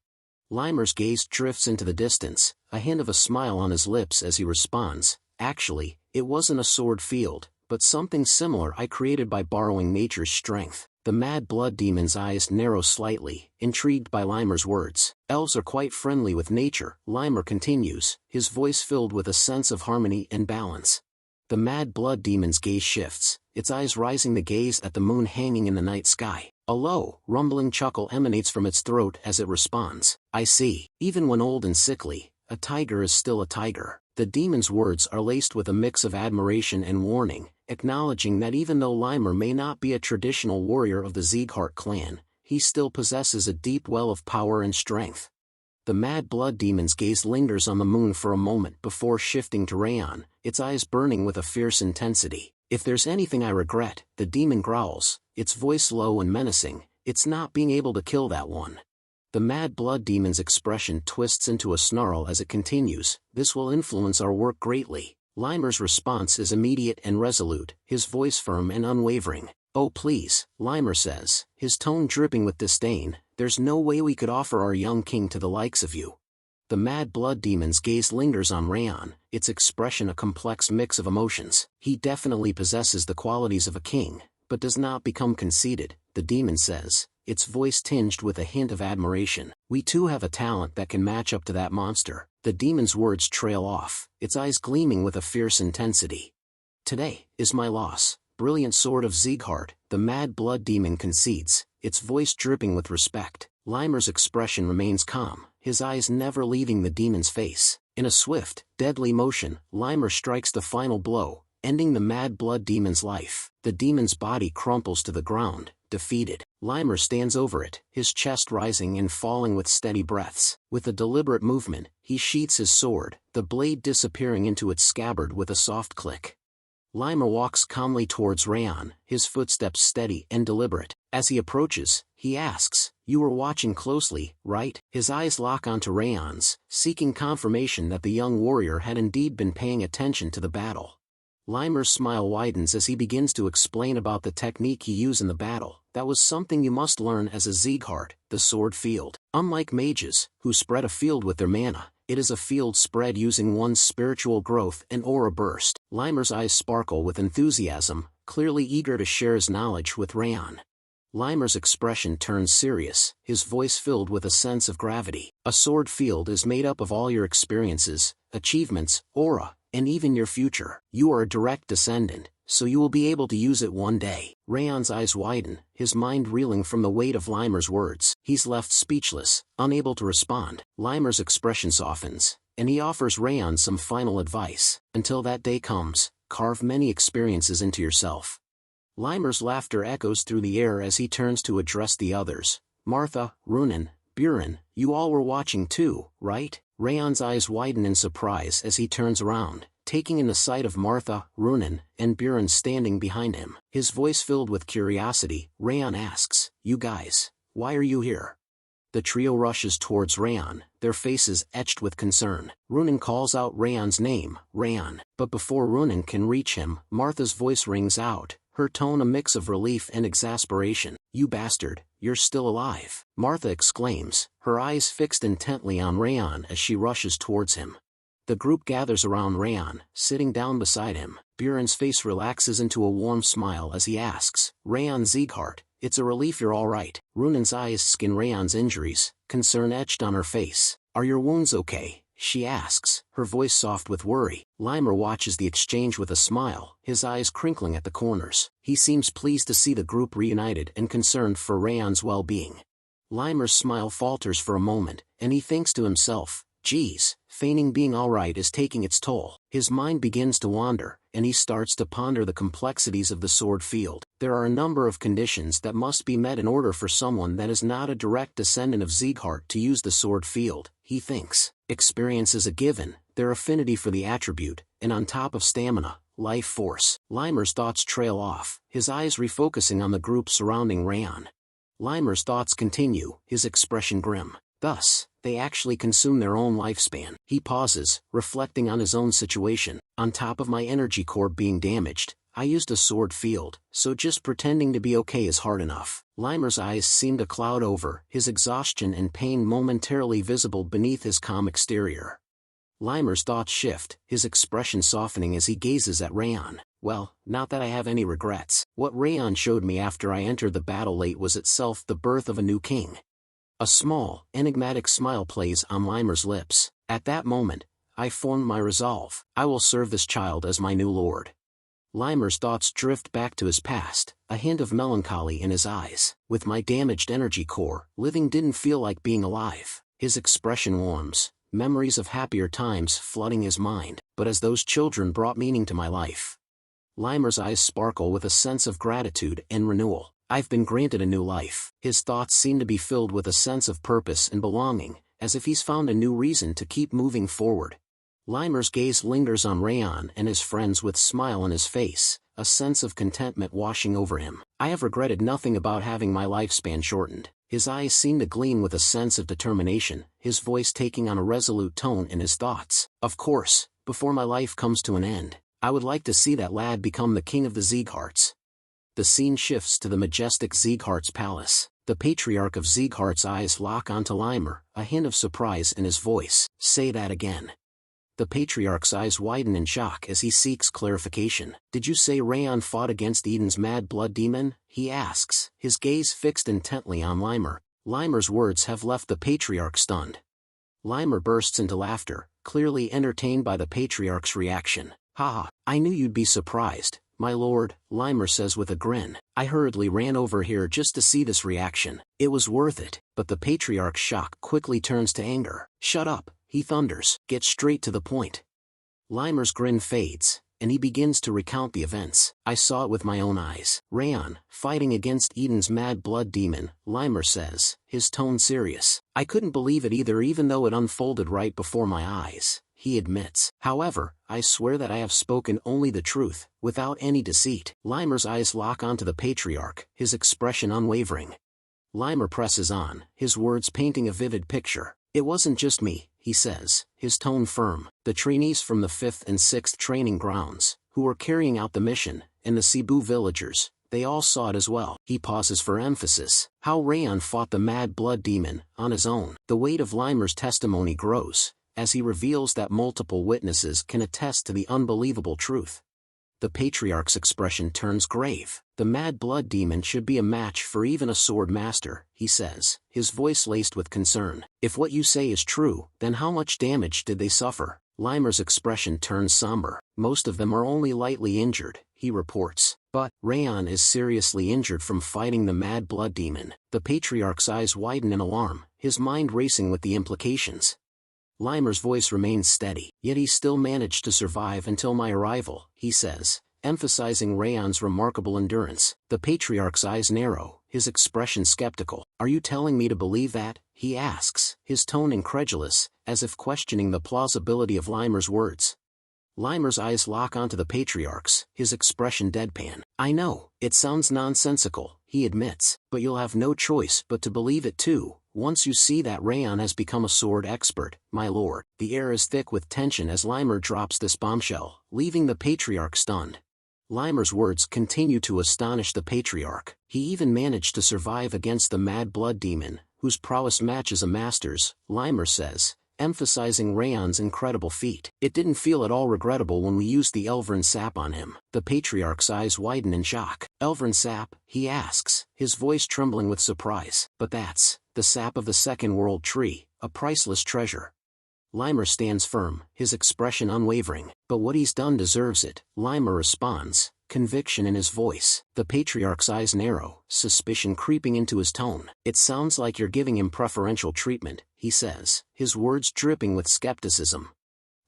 Speaker 2: Limer's gaze drifts into the distance, a hint of a smile on his lips as he responds, "Actually, it wasn't a sword field, but something similar I created by borrowing nature's strength." The mad blood demon's eyes narrow slightly, intrigued by Limer's words. "Elves are quite friendly with nature," Limer continues, his voice filled with a sense of harmony and balance. The mad blood demon's gaze shifts, its eyes rising to gaze at the moon hanging in the night sky. A low, rumbling chuckle emanates from its throat as it responds, "I see. Even when old and sickly, a tiger is still a tiger." The demon's words are laced with a mix of admiration and warning, acknowledging that even though Limer may not be a traditional warrior of the Sieghart clan, he still possesses a deep well of power and strength. The mad blood demon's gaze lingers on the moon for a moment before shifting to Raon, its eyes burning with a fierce intensity. "If there's anything I regret," the demon growls, its voice low and menacing, "it's not being able to kill that one." The mad blood demon's expression twists into a snarl as it continues, "This will influence our work greatly. Limer's response is immediate and resolute, his voice firm and unwavering. "Oh please," Limer says, his tone dripping with disdain, "there's no way we could offer our young king to the likes of you." The mad blood demon's gaze lingers on Raon, its expression a complex mix of emotions. He definitely possesses the qualities of a king, but does not become conceited, the demon says, its voice tinged with a hint of admiration. "We too have a talent that can match up to that monster." The demon's words trail off, its eyes gleaming with a fierce intensity. "Today is my loss, brilliant sword of Sieghart," the mad blood demon concedes, its voice dripping with respect. Limer's expression remains calm, his eyes never leaving the demon's face. In a swift, deadly motion, Limer strikes the final blow, ending the mad blood demon's life. The demon's body crumples to the ground, defeated. Limer stands over it, his chest rising and falling with steady breaths. With a deliberate movement, he sheaths his sword, the blade disappearing into its scabbard with a soft click. Limer walks calmly towards Raon, his footsteps steady and deliberate. As he approaches, he asks, "You were watching closely, right?" His eyes lock onto Raon's, seeking confirmation that the young warrior had indeed been paying attention to the battle. Limer's smile widens as he begins to explain about the technique he used in the battle. "That was something you must learn as a Sieghart, the sword field. Unlike mages, who spread a field with their mana, it is a field spread using one's spiritual growth and aura burst." Limer's eyes sparkle with enthusiasm, clearly eager to share his knowledge with Raon. Limer's expression turns serious, his voice filled with a sense of gravity. "A sword field is made up of all your experiences, achievements, aura, and even your future. You are a direct descendant, so you will be able to use it one day." Raon's eyes widen, his mind reeling from the weight of Limer's words. He's left speechless, unable to respond. Limer's expression softens, and he offers Raon some final advice. "Until that day comes, carve many experiences into yourself." Limer's laughter echoes through the air as he turns to address the others. "Martha, Runen, Buren, you all were watching too, right?" Raon's eyes widen in surprise as he turns around, taking in the sight of Martha, Runen, and Buren standing behind him. His voice filled with curiosity, Raon asks, "You guys, why are you here?" The trio rushes towards Raon, their faces etched with concern. Runen calls out Raon's name, Raon. But before Runen can reach him, Martha's voice rings out, her tone a mix of relief and exasperation. "You bastard, you're still alive!" Martha exclaims, her eyes fixed intently on Raon as she rushes towards him. The group gathers around Raon, sitting down beside him. Buren's face relaxes into a warm smile as he asks, "Raon Sieghart, it's a relief you're all right." Runen's eyes scan Raon's injuries, concern etched on her face. "Are your wounds okay?" she asks, her voice soft with worry. Limer watches the exchange with a smile, his eyes crinkling at the corners. He seems pleased to see the group reunited and concerned for Raon's well-being. Limer's smile falters for a moment, and he thinks to himself, "Geez, feigning being alright is taking its toll." His mind begins to wander, and he starts to ponder the complexities of the sword field. There are a number of conditions that must be met in order for someone that is not a direct descendant of Sieghart to use the sword field, he thinks. Experience is a given, their affinity for the attribute, and on top of stamina, life force. Limer's thoughts trail off, his eyes refocusing on the group surrounding Raon. Limer's thoughts continue, his expression grim. Thus, they actually consume their own lifespan. He pauses, reflecting on his own situation. "On top of my energy core being damaged, I used a sword field, so just pretending to be okay is hard enough." Limer's eyes seem to cloud over, his exhaustion and pain momentarily visible beneath his calm exterior. Limer's thoughts shift, his expression softening as he gazes at Raon. "Well, not that I have any regrets. What Raon showed me after I entered the battle late was itself the birth of a new king." A small, enigmatic smile plays on Limer's lips. "At that moment, I formed my resolve. I will serve this child as my new lord." Limer's thoughts drift back to his past, a hint of melancholy in his eyes. "With my damaged energy core, living didn't feel like being alive." His expression warms, memories of happier times flooding his mind. "But as those children brought meaning to my life." Limer's eyes sparkle with a sense of gratitude and renewal. "I've been granted a new life." His thoughts seem to be filled with a sense of purpose and belonging, as if he's found a new reason to keep moving forward. Limer's gaze lingers on Raon and his friends with smile on his face, a sense of contentment washing over him. "I have regretted nothing about having my lifespan shortened." His eyes seem to gleam with a sense of determination, his voice taking on a resolute tone in his thoughts. "Of course, before my life comes to an end, I would like to see that lad become the king of the Siegharts. The scene shifts to the majestic Sieghart's palace. The patriarch of Sieghart's eyes lock onto Limer, a hint of surprise in his voice. Say that again. The patriarch's eyes widen in shock as he seeks clarification. Did you say Raon fought against Eden's mad blood demon? He asks, his gaze fixed intently on Limer. Limer's words have left the patriarch stunned. Limer bursts into laughter, clearly entertained by the patriarch's reaction. "Ha! I knew you'd be surprised, my lord," Limer says with a grin. "I hurriedly ran over here just to see this reaction. It was worth it." But the patriarch's shock quickly turns to anger. "Shut up," he thunders. "Get straight to the point." Limer's grin fades, and he begins to recount the events. "I saw it with my own eyes. Raon, fighting against Eden's mad blood demon," Limer says, his tone serious. "I couldn't believe it either, even though it unfolded right before my eyes," he admits. "However, I swear that I have spoken only the truth, without any deceit." Limer's eyes lock onto the patriarch, his expression unwavering. Limer presses on, his words painting a vivid picture. "It wasn't just me," he says, his tone firm. "The trainees from the 5th and 6th training grounds, who were carrying out the mission, and the Cebu villagers, they all saw it as well." He pauses for emphasis. How Raon fought the mad blood demon, on his own. The weight of Limer's testimony grows, as he reveals that multiple witnesses can attest to the unbelievable truth. The patriarch's expression turns grave. "The mad blood demon should be a match for even a sword master," he says, his voice laced with concern. "If what you say is true, then how much damage did they suffer?" Limer's expression turns somber. "Most of them are only lightly injured," he reports. "But Raon is seriously injured from fighting the mad blood demon." The patriarch's eyes widen in alarm, his mind racing with the implications. Limer's voice remains steady. "Yet he still managed to survive until my arrival," he says, emphasizing Raon's remarkable endurance. The patriarch's eyes narrow, his expression skeptical. "Are you telling me to believe that?" he asks, his tone incredulous, as if questioning the plausibility of Limer's words. Limer's eyes lock onto the patriarch's, his expression deadpan. "I know, it sounds nonsensical," he admits, "but you'll have no choice but to believe it too, once you see that Raon has become a sword expert, my lord." The air is thick with tension as Limer drops this bombshell, leaving the patriarch stunned. Limer's words continue to astonish the patriarch. "He even managed to survive against the mad blood demon, whose prowess matches a master's," Limer says, emphasizing Raon's incredible feat. "It didn't feel at all regrettable when we used the Elvern sap on him." The patriarch's eyes widen in shock. "Elvern sap?" he asks, his voice trembling with surprise. "But that's the sap of the Second World Tree, a priceless treasure." Limer stands firm, his expression unwavering. "But what he's done deserves it," Limer responds, conviction in his voice. The patriarch's eyes narrow, suspicion creeping into his tone. "It sounds like you're giving him preferential treatment," he says, his words dripping with skepticism.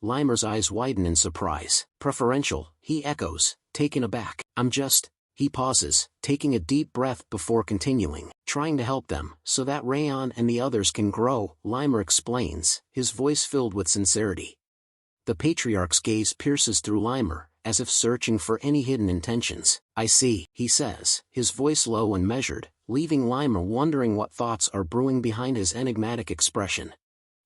Speaker 2: Limer's eyes widen in surprise. "Preferential?" he echoes, taken aback. "I'm just..." He pauses, taking a deep breath before continuing. "Trying to help them, so that Raon and the others can grow," Limer explains, his voice filled with sincerity. The patriarch's gaze pierces through Limer, as if searching for any hidden intentions. "I see," he says, his voice low and measured, leaving Limer wondering what thoughts are brewing behind his enigmatic expression.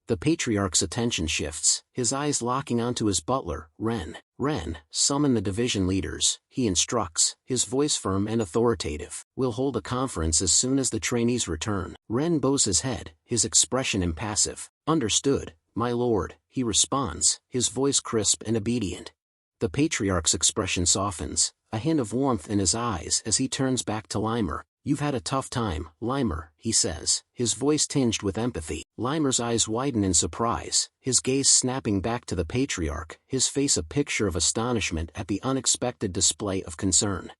Speaker 2: The patriarch's attention shifts, his eyes locking onto his butler, Ren. "Ren, summon the division leaders," he instructs, his voice firm and authoritative. "We'll hold a conference as soon as the trainees return." Ren bows his head, his expression impassive. "Understood, my lord," he responds, his voice crisp and obedient. The patriarch's expression softens, a hint of warmth in his eyes as he turns back to Limer. "You've had a tough time, Limer," he says, his voice tinged with empathy. Limer's eyes widen in surprise, his gaze snapping back to the patriarch, his face a picture of astonishment at the unexpected display of concern.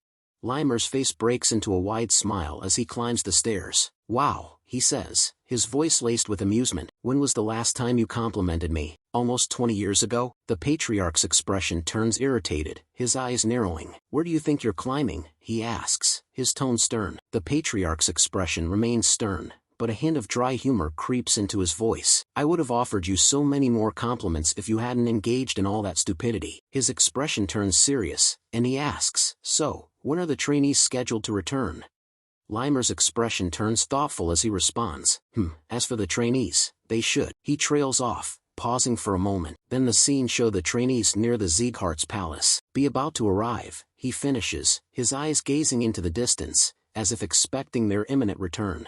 Speaker 2: Limer's face breaks into a wide smile as he climbs the stairs. "Wow," he says, his voice laced with amusement. "When was the last time you complimented me?" "Almost 20 years ago?" The patriarch's expression turns irritated, his eyes narrowing. "Where do you think you're climbing?" he asks, his tone stern. The patriarch's expression remains stern, but a hint of dry humor creeps into his voice. "I would have offered you so many more compliments if you hadn't engaged in all that stupidity." His expression turns serious, and he asks, "So, when are the trainees scheduled to return?" Limer's expression turns thoughtful as he responds, As for the trainees, they should." He trails off, pausing for a moment. Then the scene show the trainees near the Sieghart's palace. Be about to arrive, he finishes, his eyes gazing into the distance, as if expecting their imminent return.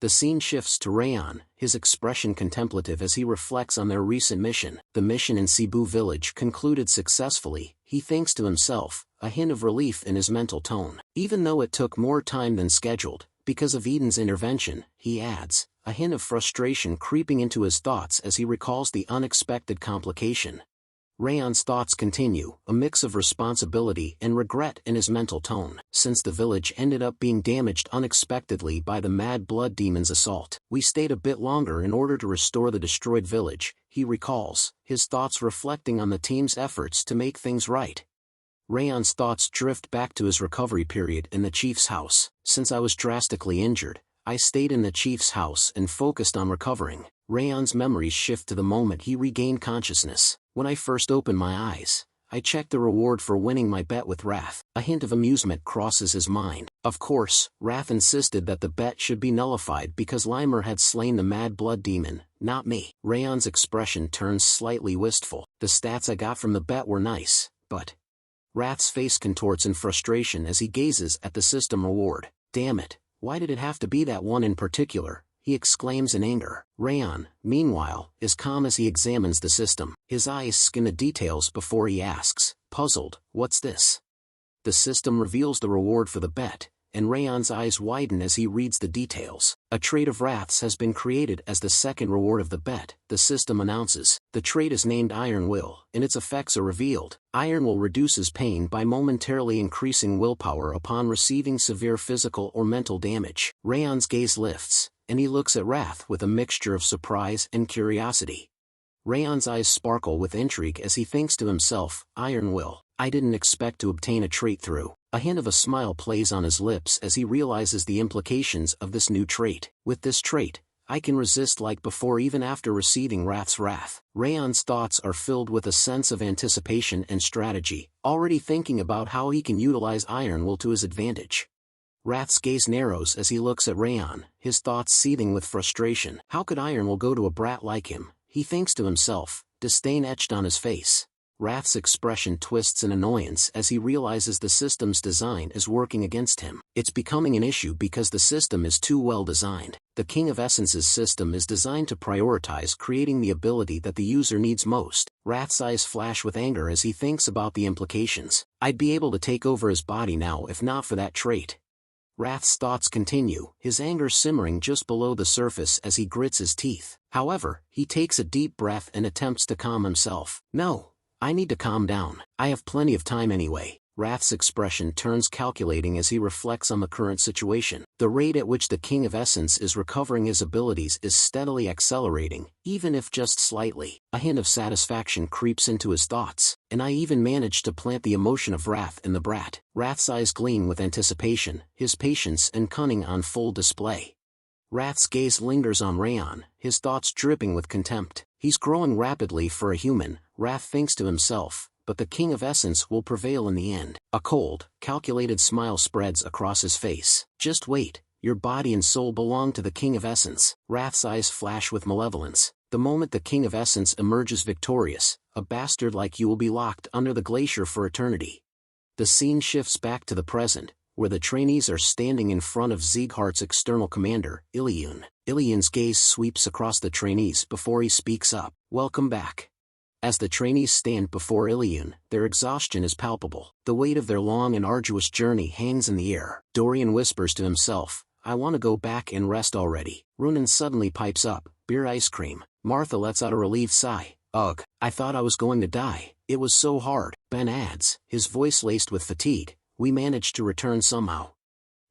Speaker 2: The scene shifts to Raon, his expression contemplative as he reflects on their recent mission. The mission in Cebu village concluded successfully, he thinks to himself, a hint of relief in his mental tone. Even though it took more time than scheduled, because of Eden's intervention, he adds, a hint of frustration creeping into his thoughts as he recalls the unexpected complication. Raon's thoughts continue, a mix of responsibility and regret in his mental tone. Since the village ended up being damaged unexpectedly by the Mad Blood Demon's assault, we stayed a bit longer in order to restore the destroyed village, he recalls, his thoughts reflecting on the team's efforts to make things right. Raon's thoughts drift back to his recovery period in the chief's house. Since I was drastically injured, I stayed in the chief's house and focused on recovering. Raon's memories shift to the moment he regained consciousness. When I first opened my eyes, I checked the reward for winning my bet with Wrath. A hint of amusement crosses his mind. Of course, Wrath insisted that the bet should be nullified because Limer had slain the Mad Blood Demon, not me. Raon's expression turns slightly wistful. The stats I got from the bet were nice, but... Wrath's face contorts in frustration as he gazes at the system reward. Damn it, why did it have to be that one in particular? He exclaims in anger. Raon, meanwhile, is calm as he examines the system. His eyes scan the details before he asks, puzzled, what's this? The system reveals the reward for the bet, and Raon's eyes widen as he reads the details. A trait of Wrath's has been created as the second reward of the bet, the system announces. The trait is named Iron Will, and its effects are revealed. Iron Will reduces pain by momentarily increasing willpower upon receiving severe physical or mental damage. Raon's gaze lifts, and he looks at Wrath with a mixture of surprise and curiosity. Raon's eyes sparkle with intrigue as he thinks to himself, Iron Will, I didn't expect to obtain a trait through. A hint of a smile plays on his lips as he realizes the implications of this new trait. With this trait, I can resist like before even after receiving Wrath's wrath. Raon's thoughts are filled with a sense of anticipation and strategy, already thinking about how he can utilize Iron Will to his advantage. Wrath's gaze narrows as he looks at Raon, his thoughts seething with frustration. How could Iron Will go to a brat like him? He thinks to himself, disdain etched on his face. Wrath's expression twists in annoyance as he realizes the system's design is working against him. It's becoming an issue because the system is too well designed. The King of Essence's system is designed to prioritize creating the ability that the user needs most. Wrath's eyes flash with anger as he thinks about the implications. I'd be able to take over his body now if not for that trait. Wrath's thoughts continue, his anger simmering just below the surface as he grits his teeth. However, he takes a deep breath and attempts to calm himself. No. I need to calm down. I have plenty of time anyway. Wrath's expression turns calculating as he reflects on the current situation. The rate at which the King of Essence is recovering his abilities is steadily accelerating, even if just slightly. A hint of satisfaction creeps into his thoughts, and I even managed to plant the emotion of wrath in the brat. Wrath's eyes gleam with anticipation, his patience and cunning on full display. Wrath's gaze lingers on Raon, his thoughts dripping with contempt. He's growing rapidly for a human, Wrath thinks to himself, but the King of Essence will prevail in the end. A cold, calculated smile spreads across his face. Just wait, your body and soul belong to the King of Essence. Wrath's eyes flash with malevolence. The moment the King of Essence emerges victorious, a bastard like you will be locked under the glacier for eternity. The scene shifts back to the present, where the trainees are standing in front of Sieghart's external commander, Iliun. Iliun's gaze sweeps across the trainees before he speaks up. Welcome back. As the trainees stand before Iliun, their exhaustion is palpable. The weight of their long and arduous journey hangs in the air. Dorian whispers to himself, I want to go back and rest already. Runan suddenly pipes up, beer ice cream. Martha lets out a relieved sigh. Ugh, I thought I was going to die. It was so hard. Ben adds, his voice laced with fatigue, we managed to return somehow.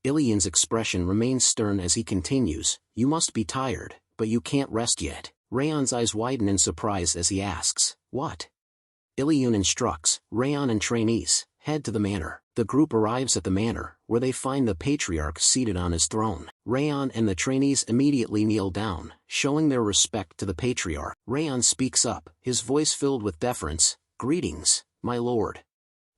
Speaker 2: Iliun's expression remains stern as he continues, you must be tired, but you can't rest yet. Raon's eyes widen in surprise as he asks, what? Iliun instructs, Raon and trainees, head to the manor. The group arrives at the manor, where they find the patriarch seated on his throne. Raon and the trainees immediately kneel down, showing their respect to the patriarch. Raon speaks up, his voice filled with deference, greetings, my lord.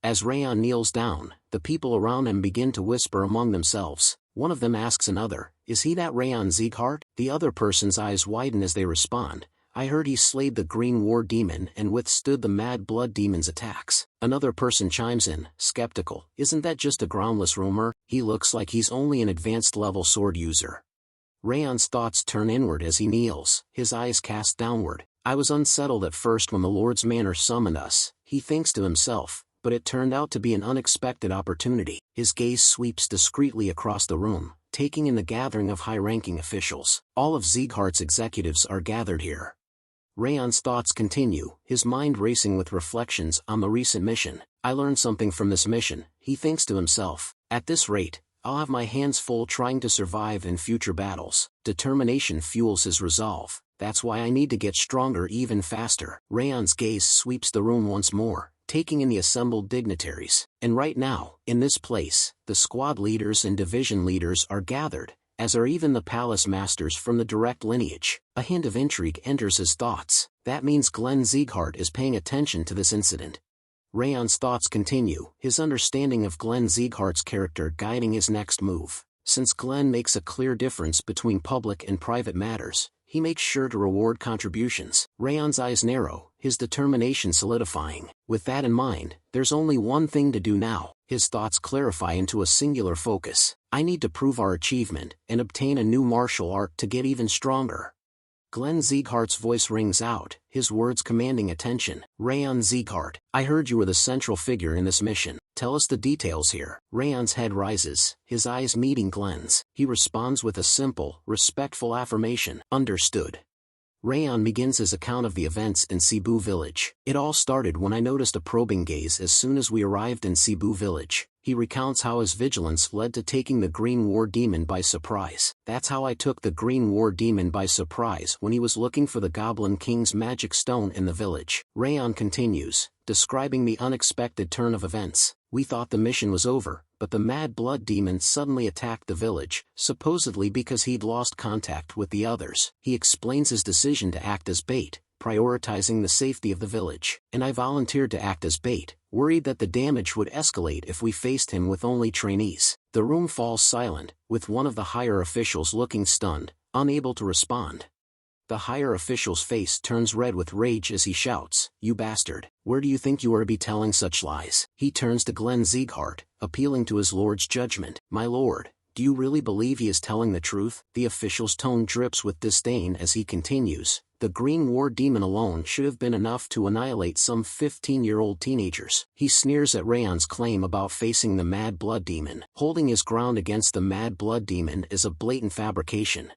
Speaker 2: As Raon kneels down, the people around him begin to whisper among themselves. One of them asks another, is he that Raon Sieghart? The other person's eyes widen as they respond, I heard he slayed the Green War Demon and withstood the Mad Blood Demon's attacks. Another person chimes in, skeptical. Isn't that just a groundless rumor? He looks like he's only an advanced level sword user. Raon's thoughts turn inward as he kneels, his eyes cast downward. I was unsettled at first when the Lord's Manor summoned us, he thinks to himself, but it turned out to be an unexpected opportunity. His gaze sweeps discreetly across the room, taking in the gathering of high-ranking officials. All of Sieghart's executives are gathered here. Raon's thoughts continue, his mind racing with reflections on the recent mission. I learned something from this mission, he thinks to himself. At this rate, I'll have my hands full trying to survive in future battles. Determination fuels his resolve. That's why I need to get stronger even faster. Raon's gaze sweeps the room once more, taking in the assembled dignitaries. And right now, in this place, the squad leaders and division leaders are gathered, as are even the palace masters from the direct lineage. A hint of intrigue enters his thoughts. That means Glenn Sieghart is paying attention to this incident. Raon's thoughts continue, his understanding of Glenn Sieghart's character guiding his next move. Since Glenn makes a clear difference between public and private matters, he makes sure to reward contributions. Raon's eyes narrow, his determination solidifying. With that in mind, there's only one thing to do now. His thoughts clarify into a singular focus. I need to prove our achievement and obtain a new martial art to get even stronger. Glenn Sieghart's voice rings out, his words commanding attention. Raon Sieghart, I heard you were the central figure in this mission. Tell us the details here. Raon's head rises, his eyes meeting Glenn's. He responds with a simple, respectful affirmation. Understood. Raon begins his account of the events in Cebu village. It all started when I noticed a probing gaze as soon as we arrived in Cebu village. He recounts how his vigilance led to taking the Green War Demon by surprise. That's how I took the Green War Demon by surprise when he was looking for the Goblin King's magic stone in the village. Raon continues, describing the unexpected turn of events. We thought the mission was over, but the Mad Blood Demon suddenly attacked the village, supposedly because he'd lost contact with the others. He explains his decision to act as bait, prioritizing the safety of the village. And I volunteered to act as bait, worried that the damage would escalate if we faced him with only trainees. The room falls silent, with one of the higher officials looking stunned, unable to respond. The higher official's face turns red with rage as he shouts, "You bastard, where do you think you are to be telling such lies?" He turns to Glenn Sieghart, appealing to his lord's judgment. My lord, do you really believe he is telling the truth? The official's tone drips with disdain as he continues. The Green War Demon alone should have been enough to annihilate some 15-year-old teenagers. He sneers at Raon's claim about facing the Mad Blood Demon. Holding his ground against the Mad Blood Demon is a blatant fabrication.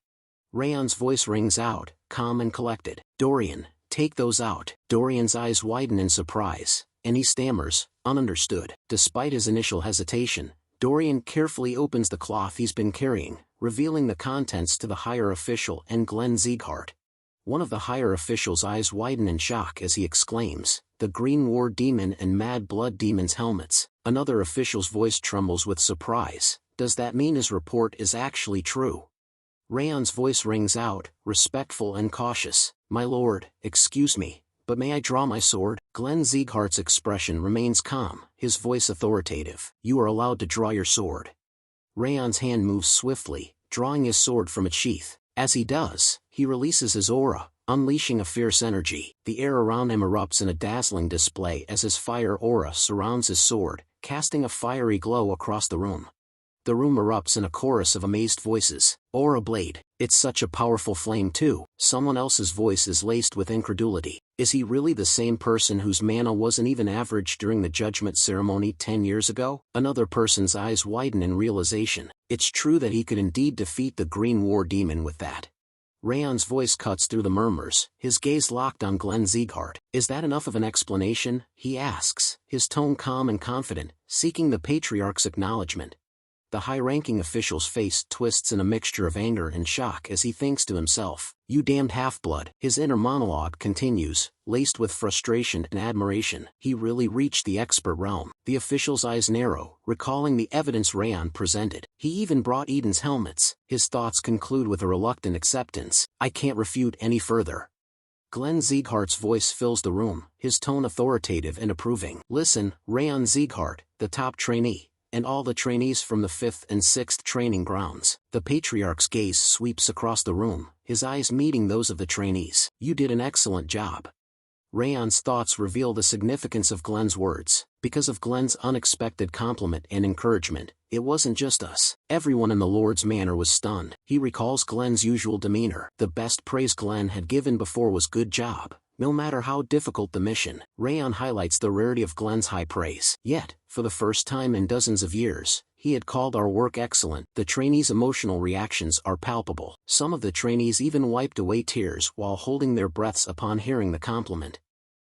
Speaker 2: Raon's voice rings out, calm and collected. Dorian, take those out. Dorian's eyes widen in surprise, and he stammers, ununderstood. Despite his initial hesitation, Dorian carefully opens the cloth he's been carrying, revealing the contents to the higher official and Glenn Sieghart. One of the higher official's eyes widen in shock as he exclaims, "The Green War Demon and Mad Blood Demon's helmets." Another official's voice trembles with surprise. Does that mean his report is actually true? Raon's voice rings out, respectful and cautious. My lord, excuse me, but may I draw my sword? Glenn Sieghart's expression remains calm, his voice authoritative. You are allowed to draw your sword. Raon's hand moves swiftly, drawing his sword from its sheath. As he does, he releases his aura, unleashing a fierce energy. The air around him erupts in a dazzling display as his fire aura surrounds his sword, casting a fiery glow across the room. The room erupts in a chorus of amazed voices. Aura blade. It's such a powerful flame too. Someone else's voice is laced with incredulity. Is he really the same person whose mana wasn't even average during the judgment ceremony 10 years ago? Another person's eyes widen in realization. It's true that he could indeed defeat the Green War Demon with that. Raon's voice cuts through the murmurs, his gaze locked on Glenn Sieghart. Is that enough of an explanation? He asks, his tone calm and confident, seeking the patriarch's acknowledgement. The high-ranking official's face twists in a mixture of anger and shock as he thinks to himself, "You damned half-blood." His inner monologue continues, laced with frustration and admiration. He really reached the expert realm. The official's eyes narrow, recalling the evidence Raon presented. He even brought Eden's helmets. His thoughts conclude with a reluctant acceptance. I can't refute any further. Glenn Sieghart's voice fills the room, his tone authoritative and approving. Listen, Raon Sieghart, the top trainee. and all the trainees from the 5th and 6th training grounds. The patriarch's gaze sweeps across the room, his eyes meeting those of the trainees. You did an excellent job. Raon's thoughts reveal the significance of Glenn's words. Because of Glenn's unexpected compliment and encouragement, it wasn't just us. Everyone in the Lord's Manor was stunned. He recalls Glenn's usual demeanor. The best praise Glenn had given before was "good job." No matter how difficult the mission, Raon highlights the rarity of Glenn's high praise. Yet, for the first time in dozens of years, he had called our work excellent. The trainees' emotional reactions are palpable. Some of the trainees even wiped away tears while holding their breaths upon hearing the compliment.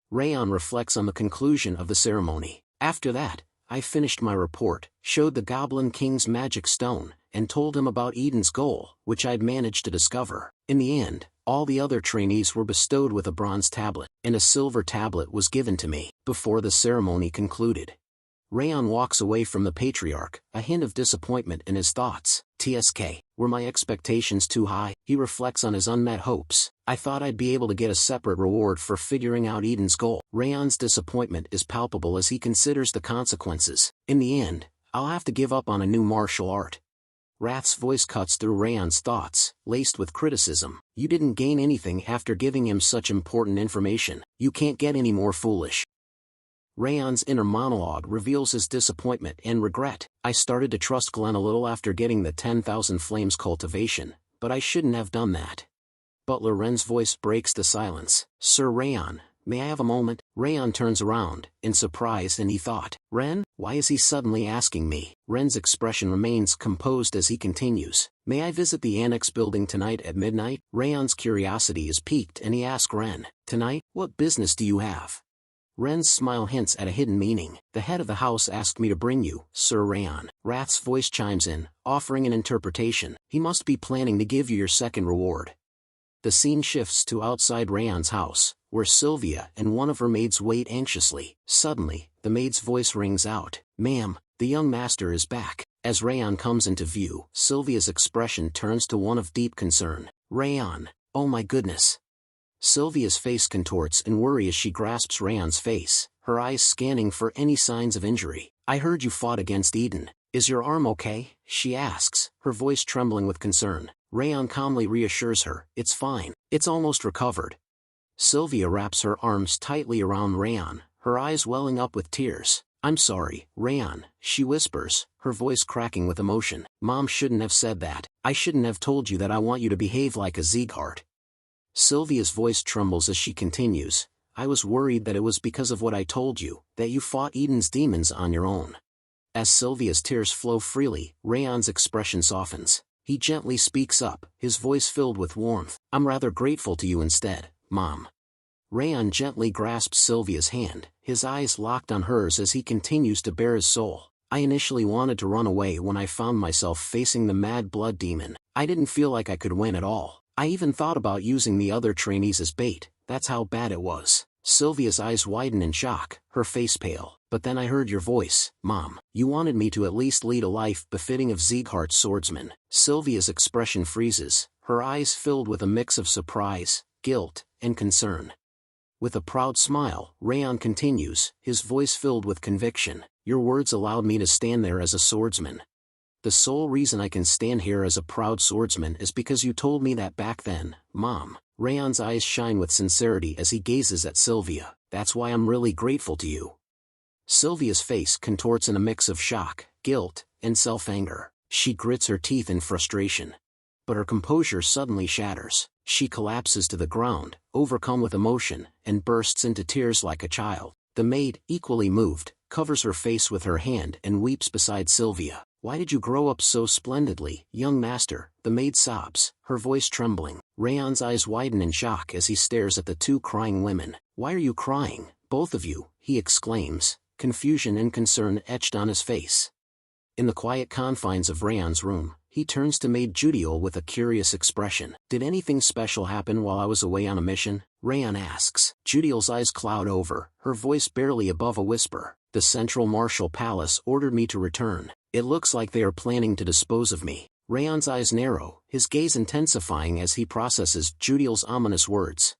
Speaker 2: Raon reflects on the conclusion of the ceremony. After that, I finished my report, showed the Goblin King's magic stone, and told him about Eden's goal, which I'd managed to discover. In the end, all the other trainees were bestowed with a bronze tablet, and a silver tablet was given to me. Before the ceremony concluded, Raon walks away from the patriarch, a hint of disappointment in his thoughts. TSK, were my expectations too high? He reflects on his unmet hopes. I thought I'd be able to get a separate reward for figuring out Eden's goal. Raon's disappointment is palpable as he considers the consequences. In the end, I'll have to give up on a new martial art. Wrath's voice cuts through Raon's thoughts, laced with criticism. You didn't gain anything after giving him such important information. You can't get any more foolish. Raon's inner monologue reveals his disappointment and regret. I started to trust Glenn a little after getting the 10,000 flames cultivation, but I shouldn't have done that. Butler Ren's voice breaks the silence. Sir Raon, may I have a moment? Raon turns around, in surprise, and he thought, Ren, why is he suddenly asking me? Ren's expression remains composed as he continues. May I visit the annex building tonight at midnight? Raon's curiosity is piqued and he asks Ren, tonight, what business do you have? Ren's smile hints at a hidden meaning. The head of the house asked me to bring you, Sir Raon. Wrath's voice chimes in, offering an interpretation. He must be planning to give you your second reward. The scene shifts to outside Raon's house, where Sylvia and one of her maids wait anxiously. Suddenly, the maid's voice rings out. Ma'am, the young master is back. As Raon comes into view, Sylvia's expression turns to one of deep concern. Raon, oh my goodness. Sylvia's face contorts in worry as she grasps Raon's face, her eyes scanning for any signs of injury. I heard you fought against Eden. Is your arm okay? She asks, her voice trembling with concern. Raon calmly reassures her, it's fine, it's almost recovered. Sylvia wraps her arms tightly around Raon, her eyes welling up with tears. I'm sorry, Raon, she whispers, her voice cracking with emotion. Mom shouldn't have said that. I shouldn't have told you that I want you to behave like a Sieghart. Sylvia's voice trembles as she continues. I was worried that it was because of what I told you, that you fought Eden's demons on your own. As Sylvia's tears flow freely, Raon's expression softens. He gently speaks up, his voice filled with warmth. I'm rather grateful to you instead, Mom. Raon gently grasps Sylvia's hand, his eyes locked on hers as he continues to bare his soul. I initially wanted to run away when I found myself facing the mad blood demon. I didn't feel like I could win at all. I even thought about using the other trainees as bait, that's how bad it was. Sylvia's eyes widen in shock, her face pale. But then I heard your voice, Mom. You wanted me to at least lead a life befitting of Sieghart's swordsman. Sylvia's expression freezes, her eyes filled with a mix of surprise, guilt, and concern. With a proud smile, Raon continues, his voice filled with conviction. Your words allowed me to stand there as a swordsman. The sole reason I can stand here as a proud swordsman is because you told me that back then, Mom. Raon's eyes shine with sincerity as he gazes at Sylvia. That's why I'm really grateful to you. Sylvia's face contorts in a mix of shock, guilt, and self-anger. She grits her teeth in frustration. But her composure suddenly shatters. She collapses to the ground, overcome with emotion, and bursts into tears like a child. The maid, equally moved, covers her face with her hand and weeps beside Sylvia. Why did you grow up so splendidly, young master? The maid sobs, her voice trembling. Raon's eyes widen in shock as he stares at the two crying women. Why are you crying, both of you? He exclaims, confusion and concern etched on his face. In the quiet confines of Raon's room, he turns to Maid Judiel with a curious expression. Did anything special happen while I was away on a mission? Raon asks. Judiel's eyes cloud over, her voice barely above a whisper. The Central Martial Palace ordered me to return. It looks like they are planning to dispose of me. Raon's eyes narrow, his gaze intensifying as he processes Judiel's ominous words.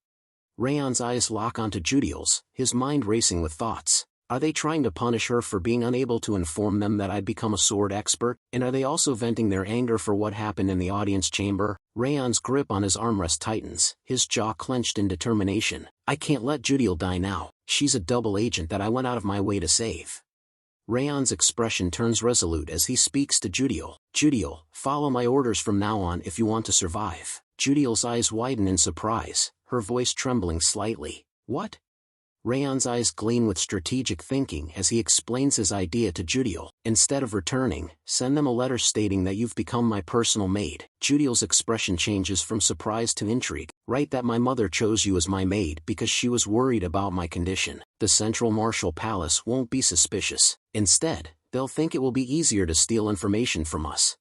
Speaker 2: Raon's eyes lock onto Judiel's, his mind racing with thoughts. Are they trying to punish her for being unable to inform them that I'd become a sword expert? And are they also venting their anger for what happened in the audience chamber? Raon's grip on his armrest tightens, his jaw clenched in determination. I can't let Judiel die now. She's a double agent that I went out of my way to save. Raon's expression turns resolute as he speaks to Judiel. Judiel, follow my orders from now on if you want to survive. Judiel's eyes widen in surprise, her voice trembling slightly. What? Raon's eyes gleam with strategic thinking as he explains his idea to Judiel. Instead of returning, send them a letter stating that you've become my personal maid. Judiel's expression changes from surprise to intrigue. Write that my mother chose you as my maid because she was worried about my condition. The Central Martial Palace won't be suspicious. Instead, they'll think it will be easier to steal information from us.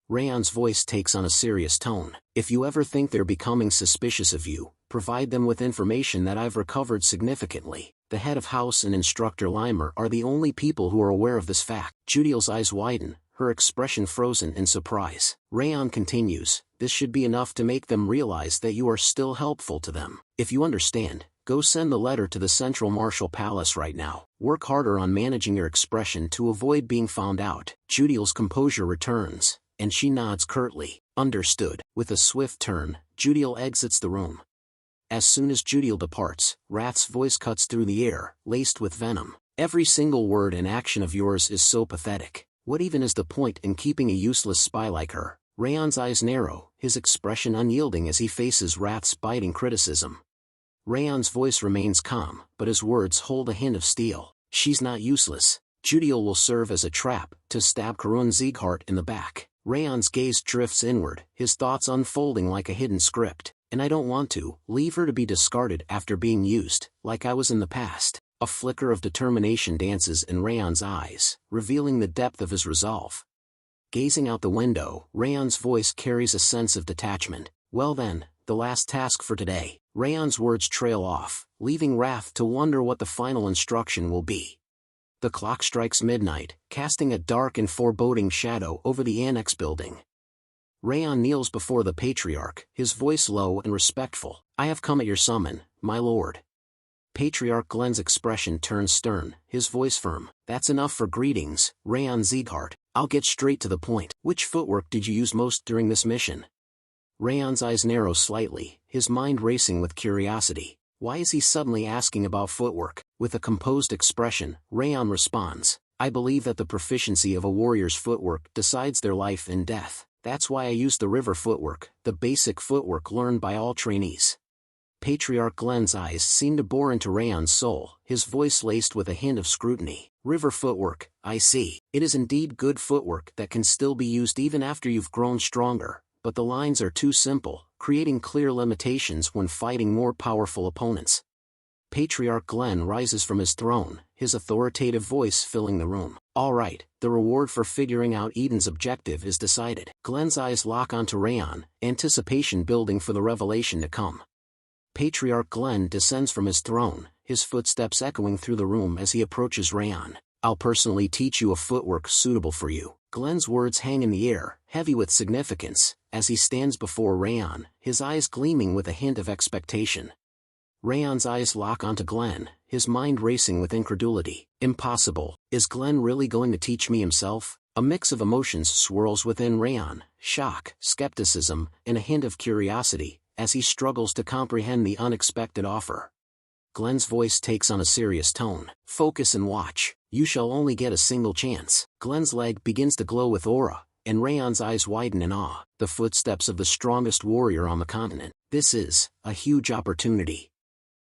Speaker 2: Raon's voice takes on a serious tone. If you ever think they're becoming suspicious of you, provide them with information that I've recovered significantly. The head of house and Instructor Limer are the only people who are aware of this fact. Judiel's eyes widen, her expression frozen in surprise. Raon continues, this should be enough to make them realize that you are still helpful to them. If you understand, go send the letter to the Central Martial Palace right now. Work harder on managing your expression to avoid being found out. Judiel's composure returns, and she nods curtly. Understood. With a swift turn, Judiel exits the room. As soon as Judiel departs, Wrath's voice cuts through the air, laced with venom. Every single word and action of yours is so pathetic. What even is the point in keeping a useless spy like her? Raon's eyes narrow, his expression unyielding as he faces Wrath's biting criticism. Raon's voice remains calm, but his words hold a hint of steel. She's not useless. Judiel will serve as a trap, to stab House Sieghart in the back. Raon's gaze drifts inward, his thoughts unfolding like a hidden script. And I don't want to leave her to be discarded after being used, like I was in the past. A flicker of determination dances in Raon's eyes, revealing the depth of his resolve. Gazing out the window, Raon's voice carries a sense of detachment. Well then, the last task for today. Raon's words trail off, leaving Wrath to wonder what the final instruction will be. The clock strikes midnight, casting a dark and foreboding shadow over the annex building. Raon kneels before the Patriarch, his voice low and respectful. I have come at your summon, my lord. Patriarch Glenn's expression turns stern, his voice firm. That's enough for greetings, Raon Sieghart. I'll get straight to the point. Which footwork did you use most during this mission? Raon's eyes narrow slightly, his mind racing with curiosity. Why is he suddenly asking about footwork? With a composed expression, Raon responds, I believe that the proficiency of a warrior's footwork decides their life and death. That's why I used the river footwork, the basic footwork learned by all trainees. Patriarch Glenn's eyes seem to bore into Raon's soul, his voice laced with a hint of scrutiny. River footwork, I see. It is indeed good footwork that can still be used even after you've grown stronger, but the lines are too simple, creating clear limitations when fighting more powerful opponents. Patriarch Glenn rises from his throne, his authoritative voice filling the room. All right, the reward for figuring out Eden's objective is decided. Glenn's eyes lock onto Raon, anticipation building for the revelation to come. Patriarch Glenn descends from his throne, his footsteps echoing through the room as he approaches Raon. I'll personally teach you a footwork suitable for you. Glenn's words hang in the air, heavy with significance, as he stands before Raon, his eyes gleaming with a hint of expectation. Raon's eyes lock onto Glenn, his mind racing with incredulity. Impossible. Is Glenn really going to teach me himself? A mix of emotions swirls within Raon, shock, skepticism, and a hint of curiosity, as he struggles to comprehend the unexpected offer. Glenn's voice takes on a serious tone. Focus and watch. You shall only get a single chance. Glenn's leg begins to glow with aura, and Raon's eyes widen in awe. The footsteps of the strongest warrior on the continent. This is a huge opportunity.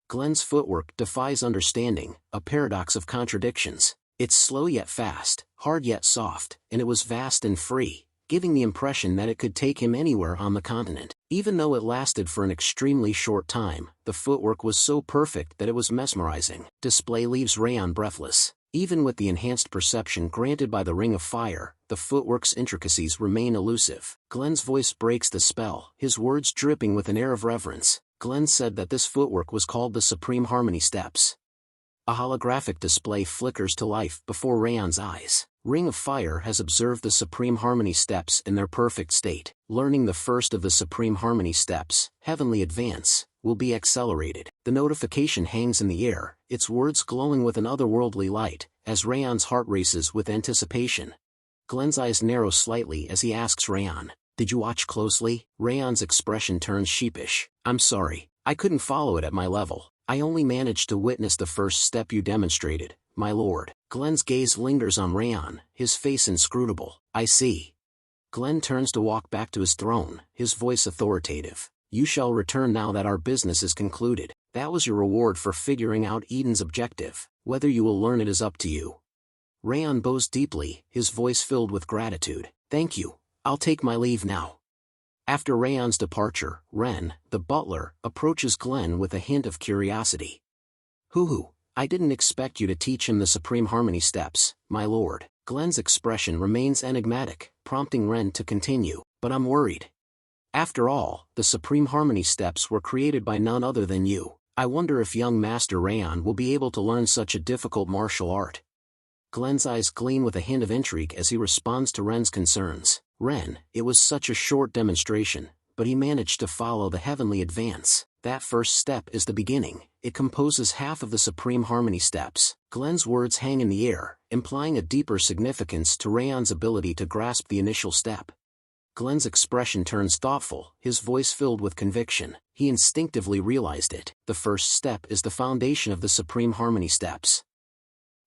Speaker 2: Glenn's footwork defies understanding, a paradox of contradictions. It's slow yet fast, hard yet soft, and it was vast and free, giving the impression that it could take him anywhere on the continent. Even though it lasted for an extremely short time, the footwork was so perfect that it was mesmerizing. Display leaves Raon breathless. Even with the enhanced perception granted by the Ring of Fire, the footwork's intricacies remain elusive. Glenn's voice breaks the spell, his words dripping with an air of reverence. Glenn said that this footwork was called the Supreme Harmony Steps. A holographic display flickers to life before Raon's eyes. Ring of Fire has observed the Supreme Harmony Steps in their perfect state. Learning the first of the Supreme Harmony Steps, Heavenly Advance, will be accelerated. The notification hangs in the air, its words glowing with an otherworldly light, as Raon's heart races with anticipation. Glenn's eyes narrow slightly as he asks Raon, "Did you watch closely?" Raon's expression turns sheepish. "I'm sorry, I couldn't follow it at my level. I only managed to witness the first step you demonstrated, my lord." Glenn's gaze lingers on Raon, his face inscrutable. "I see." Glenn turns to walk back to his throne, his voice authoritative. "You shall return now that our business is concluded. That was your reward for figuring out Eden's objective. Whether you will learn it is up to you." Raon bows deeply, his voice filled with gratitude. "Thank you. I'll take my leave now." After Raon's departure, Ren, the butler, approaches Glenn with a hint of curiosity. "Hoo-hoo, I didn't expect you to teach him the Supreme Harmony steps, my lord." Glenn's expression remains enigmatic, prompting Ren to continue. "But I'm worried. After all, the Supreme Harmony steps were created by none other than you. I wonder if young Master Raon will be able to learn such a difficult martial art." Glenn's eyes gleam with a hint of intrigue as he responds to Ren's concerns. "Ren, it was such a short demonstration, but he managed to follow the heavenly advance. That first step is the beginning. It composes half of the Supreme Harmony steps." Glenn's words hang in the air, implying a deeper significance to Raon's ability to grasp the initial step. Glenn's expression turns thoughtful, his voice filled with conviction. He instinctively realized it. The first step is the foundation of the Supreme Harmony steps.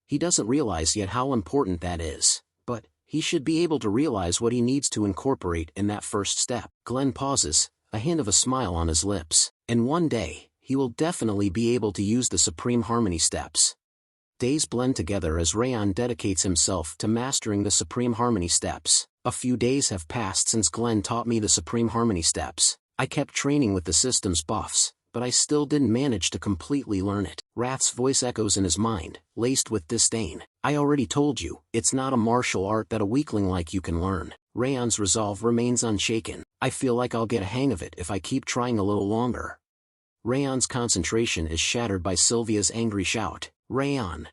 Speaker 2: He doesn't realize yet how important that is, but he should be able to realize what he needs to incorporate in that first step. Glenn pauses, a hint of a smile on his lips. And one day, he will definitely be able to use the Supreme Harmony steps. Days blend together as Raon dedicates himself to mastering the Supreme Harmony steps. A few days have passed since Glenn taught me the Supreme Harmony steps. I kept training with the system's buffs, but I still didn't manage to completely learn it. Rath's voice echoes in his mind, laced with disdain. "I already told you, it's not a martial art that a weakling like you can learn." Raon's resolve remains unshaken. "I feel like I'll get a hang of it if I keep trying a little longer." Raon's concentration is shattered by Sylvia's angry shout. "Raon!"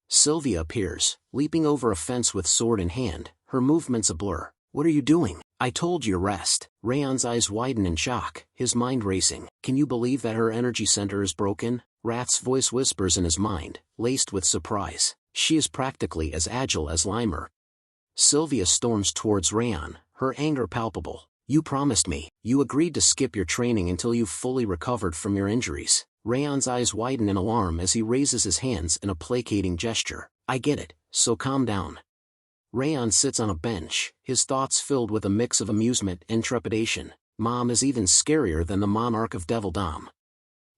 Speaker 2: Sylvia appears, leaping over a fence with sword in hand, her movements a blur. "What are you doing?" "I told you rest." Raon's eyes widen in shock, his mind racing. Can you believe that her energy center is broken? Rath's voice whispers in his mind, laced with surprise. "She is practically as agile as Limer." Sylvia storms towards Raon, her anger palpable. "You promised me. You agreed to skip your training until you've fully recovered from your injuries." Raon's eyes widen in alarm as he raises his hands in a placating gesture. "I get it, so calm down." Raon sits on a bench, his thoughts filled with a mix of amusement and trepidation. Mom is even scarier than the monarch of Devilldom.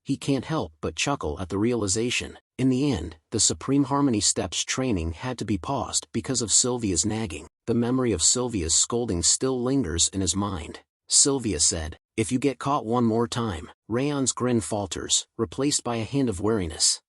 Speaker 2: He can't help but chuckle at the realization. In the end, the Supreme Harmony steps training had to be paused because of Sylvia's nagging. The memory of Sylvia's scolding still lingers in his mind. Sylvia said, "If you get caught one more time." Raon's grin falters, replaced by a hint of wariness.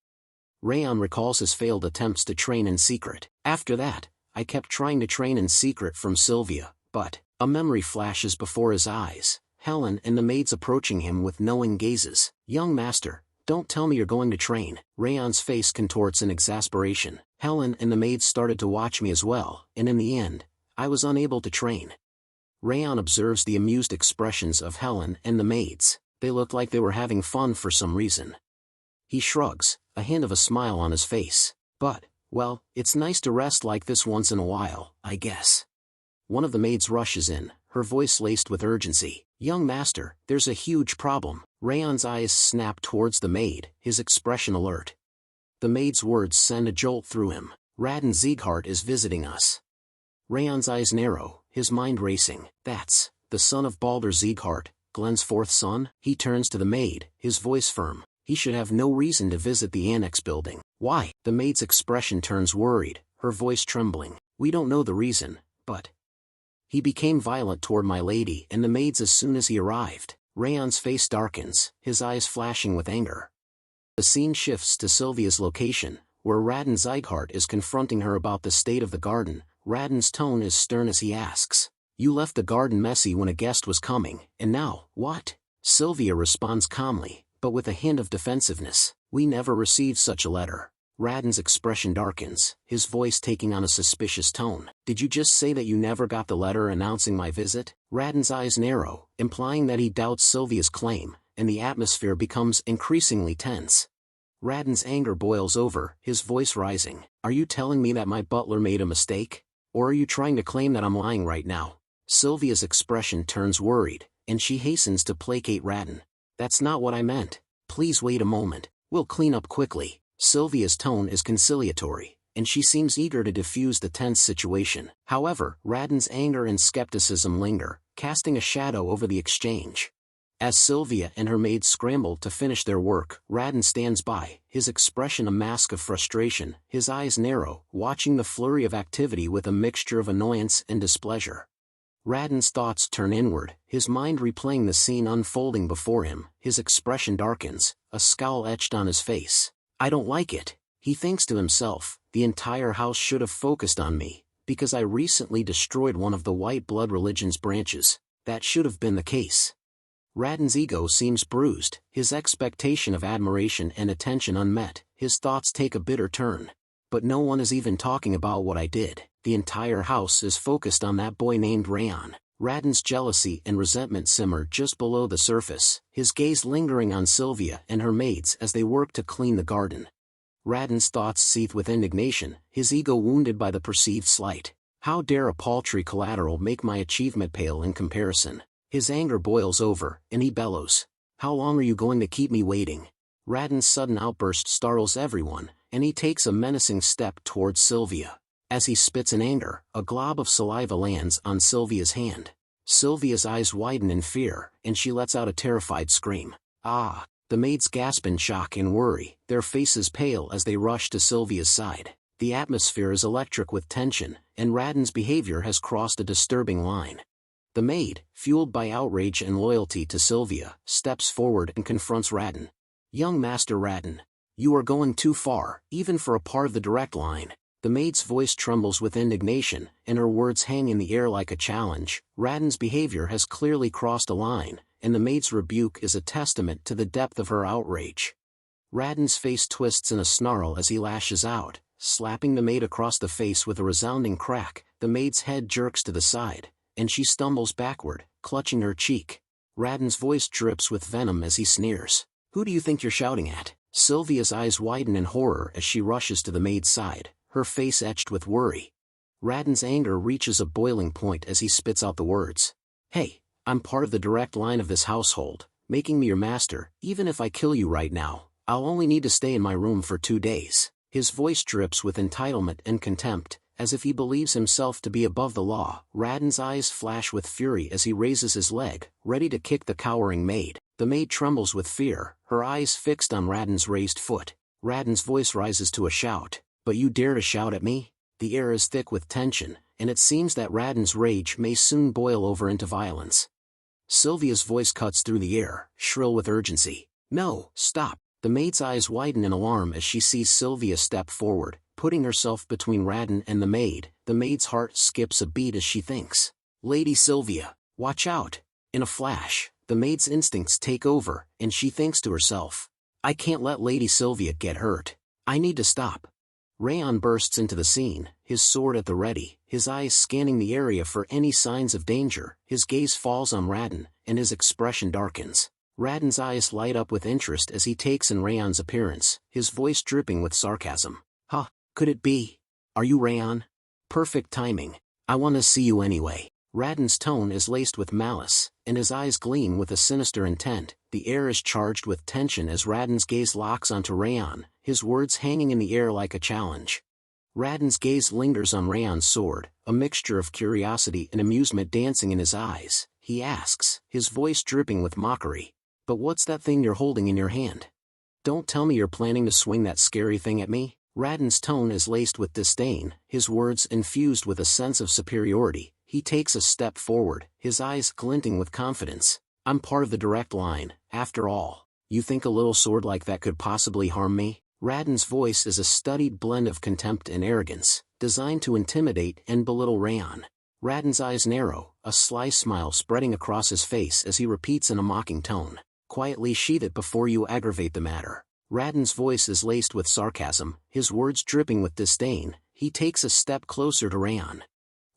Speaker 2: Raon recalls his failed attempts to train in secret. "After that, I kept trying to train in secret from Sylvia, but..." A memory flashes before his eyes, Helen and the maids approaching him with knowing gazes. "Young master, don't tell me you're going to train." Raon's face contorts in exasperation. "Helen and the maids started to watch me as well, and in the end, I was unable to train." Raon observes the amused expressions of Helen and the maids. They looked like they were having fun for some reason. He shrugs, a hint of a smile on his face. "But, well, it's nice to rest like this once in a while, I guess." One of the maids rushes in, her voice laced with urgency. "Young master, there's a huge problem." Raon's eyes snap towards the maid, his expression alert. The maid's words send a jolt through him. "Raon Sieghart is visiting us." Raon's eyes narrow, his mind racing. "That's the son of Baldur Sieghart, Glenn's fourth son?" He turns to the maid, his voice firm. "He should have no reason to visit the annex building." "Why?" The maid's expression turns worried, her voice trembling. "We don't know the reason, but he became violent toward my lady and the maids as soon as he arrived." Raon's face darkens, his eyes flashing with anger. The scene shifts to Sylvia's location, where Raon Sieghart is confronting her about the state of the garden. Raon's tone is stern as he asks, "You left the garden messy when a guest was coming, and now, what?" Sylvia responds calmly, but with a hint of defensiveness. "We never received such a letter." Raon's expression darkens, his voice taking on a suspicious tone. "Did you just say that you never got the letter announcing my visit?" Raon's eyes narrow, implying that he doubts Sylvia's claim, and the atmosphere becomes increasingly tense. Raden's anger boils over, his voice rising. Are you telling me that my butler made a mistake? Or are you trying to claim that I'm lying right now? Sylvia's expression turns worried, and she hastens to placate Raden. That's not what I meant. Please wait a moment, we'll clean up quickly. Sylvia's tone is conciliatory, and she seems eager to diffuse the tense situation. However, Raden's anger and skepticism linger, casting a shadow over the exchange. As Sylvia and her maid scramble to finish their work, Raden stands by, his expression a mask of frustration, his eyes narrow, watching the flurry of activity with a mixture of annoyance and displeasure. Raden's thoughts turn inward, his mind replaying the scene unfolding before him, his expression darkens, a scowl etched on his face. I don't like it, he thinks to himself, the entire house should have focused on me, because I recently destroyed one of the white blood religion's branches. That should have been the case. Raden's ego seems bruised, his expectation of admiration and attention unmet, his thoughts take a bitter turn. But no one is even talking about what I did, the entire house is focused on that boy named Raon. Raden's jealousy and resentment simmer just below the surface, his gaze lingering on Sylvia and her maids as they work to clean the garden. Raden's thoughts seethe with indignation, his ego wounded by the perceived slight. How dare a paltry collateral make my achievement pale in comparison? His anger boils over, and he bellows. How long are you going to keep me waiting? Raden's sudden outburst startles everyone, and he takes a menacing step towards Sylvia. As he spits in anger, a glob of saliva lands on Sylvia's hand. Sylvia's eyes widen in fear, and she lets out a terrified scream. Ah! The maids gasp in shock and worry, their faces pale as they rush to Sylvia's side. The atmosphere is electric with tension, and Raden's behavior has crossed a disturbing line. The maid, fueled by outrage and loyalty to Sylvia, steps forward and confronts Raden. Young Master Raden, you are going too far, even for a part of the direct line. The maid's voice trembles with indignation, and her words hang in the air like a challenge. Raden's behavior has clearly crossed a line, and the maid's rebuke is a testament to the depth of her outrage. Raden's face twists in a snarl as he lashes out, slapping the maid across the face with a resounding crack. The maid's head jerks to the side, and she stumbles backward, clutching her cheek. Raden's voice drips with venom as he sneers. Who do you think you're shouting at? Sylvia's eyes widen in horror as she rushes to the maid's side, her face etched with worry. Raden's anger reaches a boiling point as he spits out the words. Hey, I'm part of the direct line of this household, making me your master. Even if I kill you right now, I'll only need to stay in my room for 2 days. His voice drips with entitlement and contempt, as if he believes himself to be above the law. Raden's eyes flash with fury as he raises his leg, ready to kick the cowering maid. The maid trembles with fear, her eyes fixed on Raden's raised foot. Raden's voice rises to a shout. But you dare to shout at me? The air is thick with tension, and it seems that Raden's rage may soon boil over into violence. Sylvia's voice cuts through the air, shrill with urgency. No, stop. The maid's eyes widen in alarm as she sees Sylvia step forward, putting herself between Raden and the maid. The maid's heart skips a beat as she thinks. Lady Sylvia, watch out. In a flash, the maid's instincts take over, and she thinks to herself, I can't let Lady Sylvia get hurt. I need to stop. Raon bursts into the scene, his sword at the ready, his eyes scanning the area for any signs of danger. His gaze falls on Raden, and his expression darkens. Raden's eyes light up with interest as he takes in Raon's appearance, his voice dripping with sarcasm. Huh, could it be? Are you Raon? Perfect timing. I want to see you anyway. Raden's tone is laced with malice, and his eyes gleam with a sinister intent. The air is charged with tension as Raden's gaze locks onto Raon, his words hanging in the air like a challenge. Raden's gaze lingers on Raon's sword, a mixture of curiosity and amusement dancing in his eyes. He asks, his voice dripping with mockery. But what's that thing you're holding in your hand? Don't tell me you're planning to swing that scary thing at me? Raden's tone is laced with disdain, his words infused with a sense of superiority. He takes a step forward, his eyes glinting with confidence. I'm part of the direct line, after all. You think a little sword like that could possibly harm me? Raden's voice is a studied blend of contempt and arrogance, designed to intimidate and belittle Raon. Raden's eyes narrow, a sly smile spreading across his face as he repeats in a mocking tone. Quietly sheath it before you aggravate the matter. Raden's voice is laced with sarcasm, his words dripping with disdain. He takes a step closer to Raon.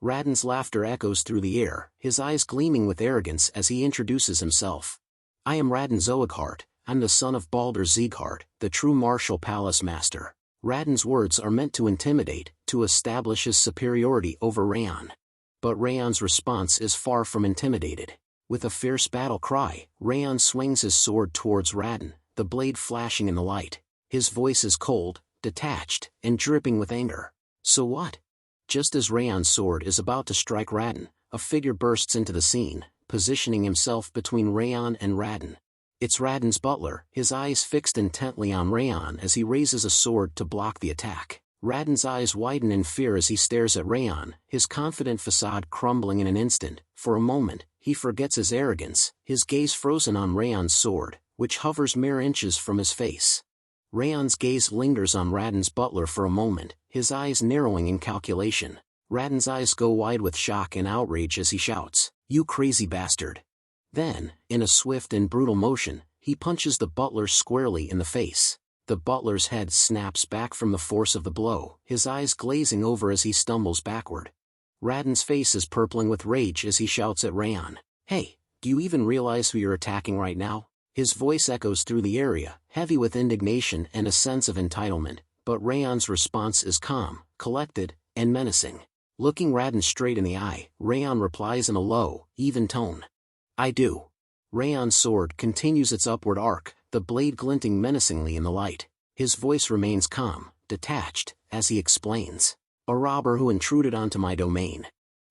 Speaker 2: Raden's laughter echoes through the air, his eyes gleaming with arrogance as he introduces himself. I am Raon Sieghart. I'm the son of Baldur Sieghart, the true martial palace master. Raon's words are meant to intimidate, to establish his superiority over Raon. But Raon's response is far from intimidated. With a fierce battle cry, Raon swings his sword towards Raon, the blade flashing in the light. His voice is cold, detached, and dripping with anger. So what? Just as Raon's sword is about to strike Raon, a figure bursts into the scene, positioning himself between Raon and Raon. It's Raon's butler, his eyes fixed intently on Raon as he raises a sword to block the attack. Raon's eyes widen in fear as he stares at Raon, his confident facade crumbling in an instant. For a moment, he forgets his arrogance, his gaze frozen on Raon's sword, which hovers mere inches from his face. Raon's gaze lingers on Raon's butler for a moment, his eyes narrowing in calculation. Raon's eyes go wide with shock and outrage as he shouts, "You crazy bastard!" Then, in a swift and brutal motion, he punches the butler squarely in the face. The butler's head snaps back from the force of the blow, his eyes glazing over as he stumbles backward. Raon's face is purpling with rage as he shouts at Raon, "Hey, do you even realize who you're attacking right now?" His voice echoes through the area, heavy with indignation and a sense of entitlement, but Raon's response is calm, collected, and menacing. Looking Raon straight in the eye, Raon replies in a low, even tone, "I do." Raon's sword continues its upward arc, the blade glinting menacingly in the light. His voice remains calm, detached, as he explains, "A robber who intruded onto my domain."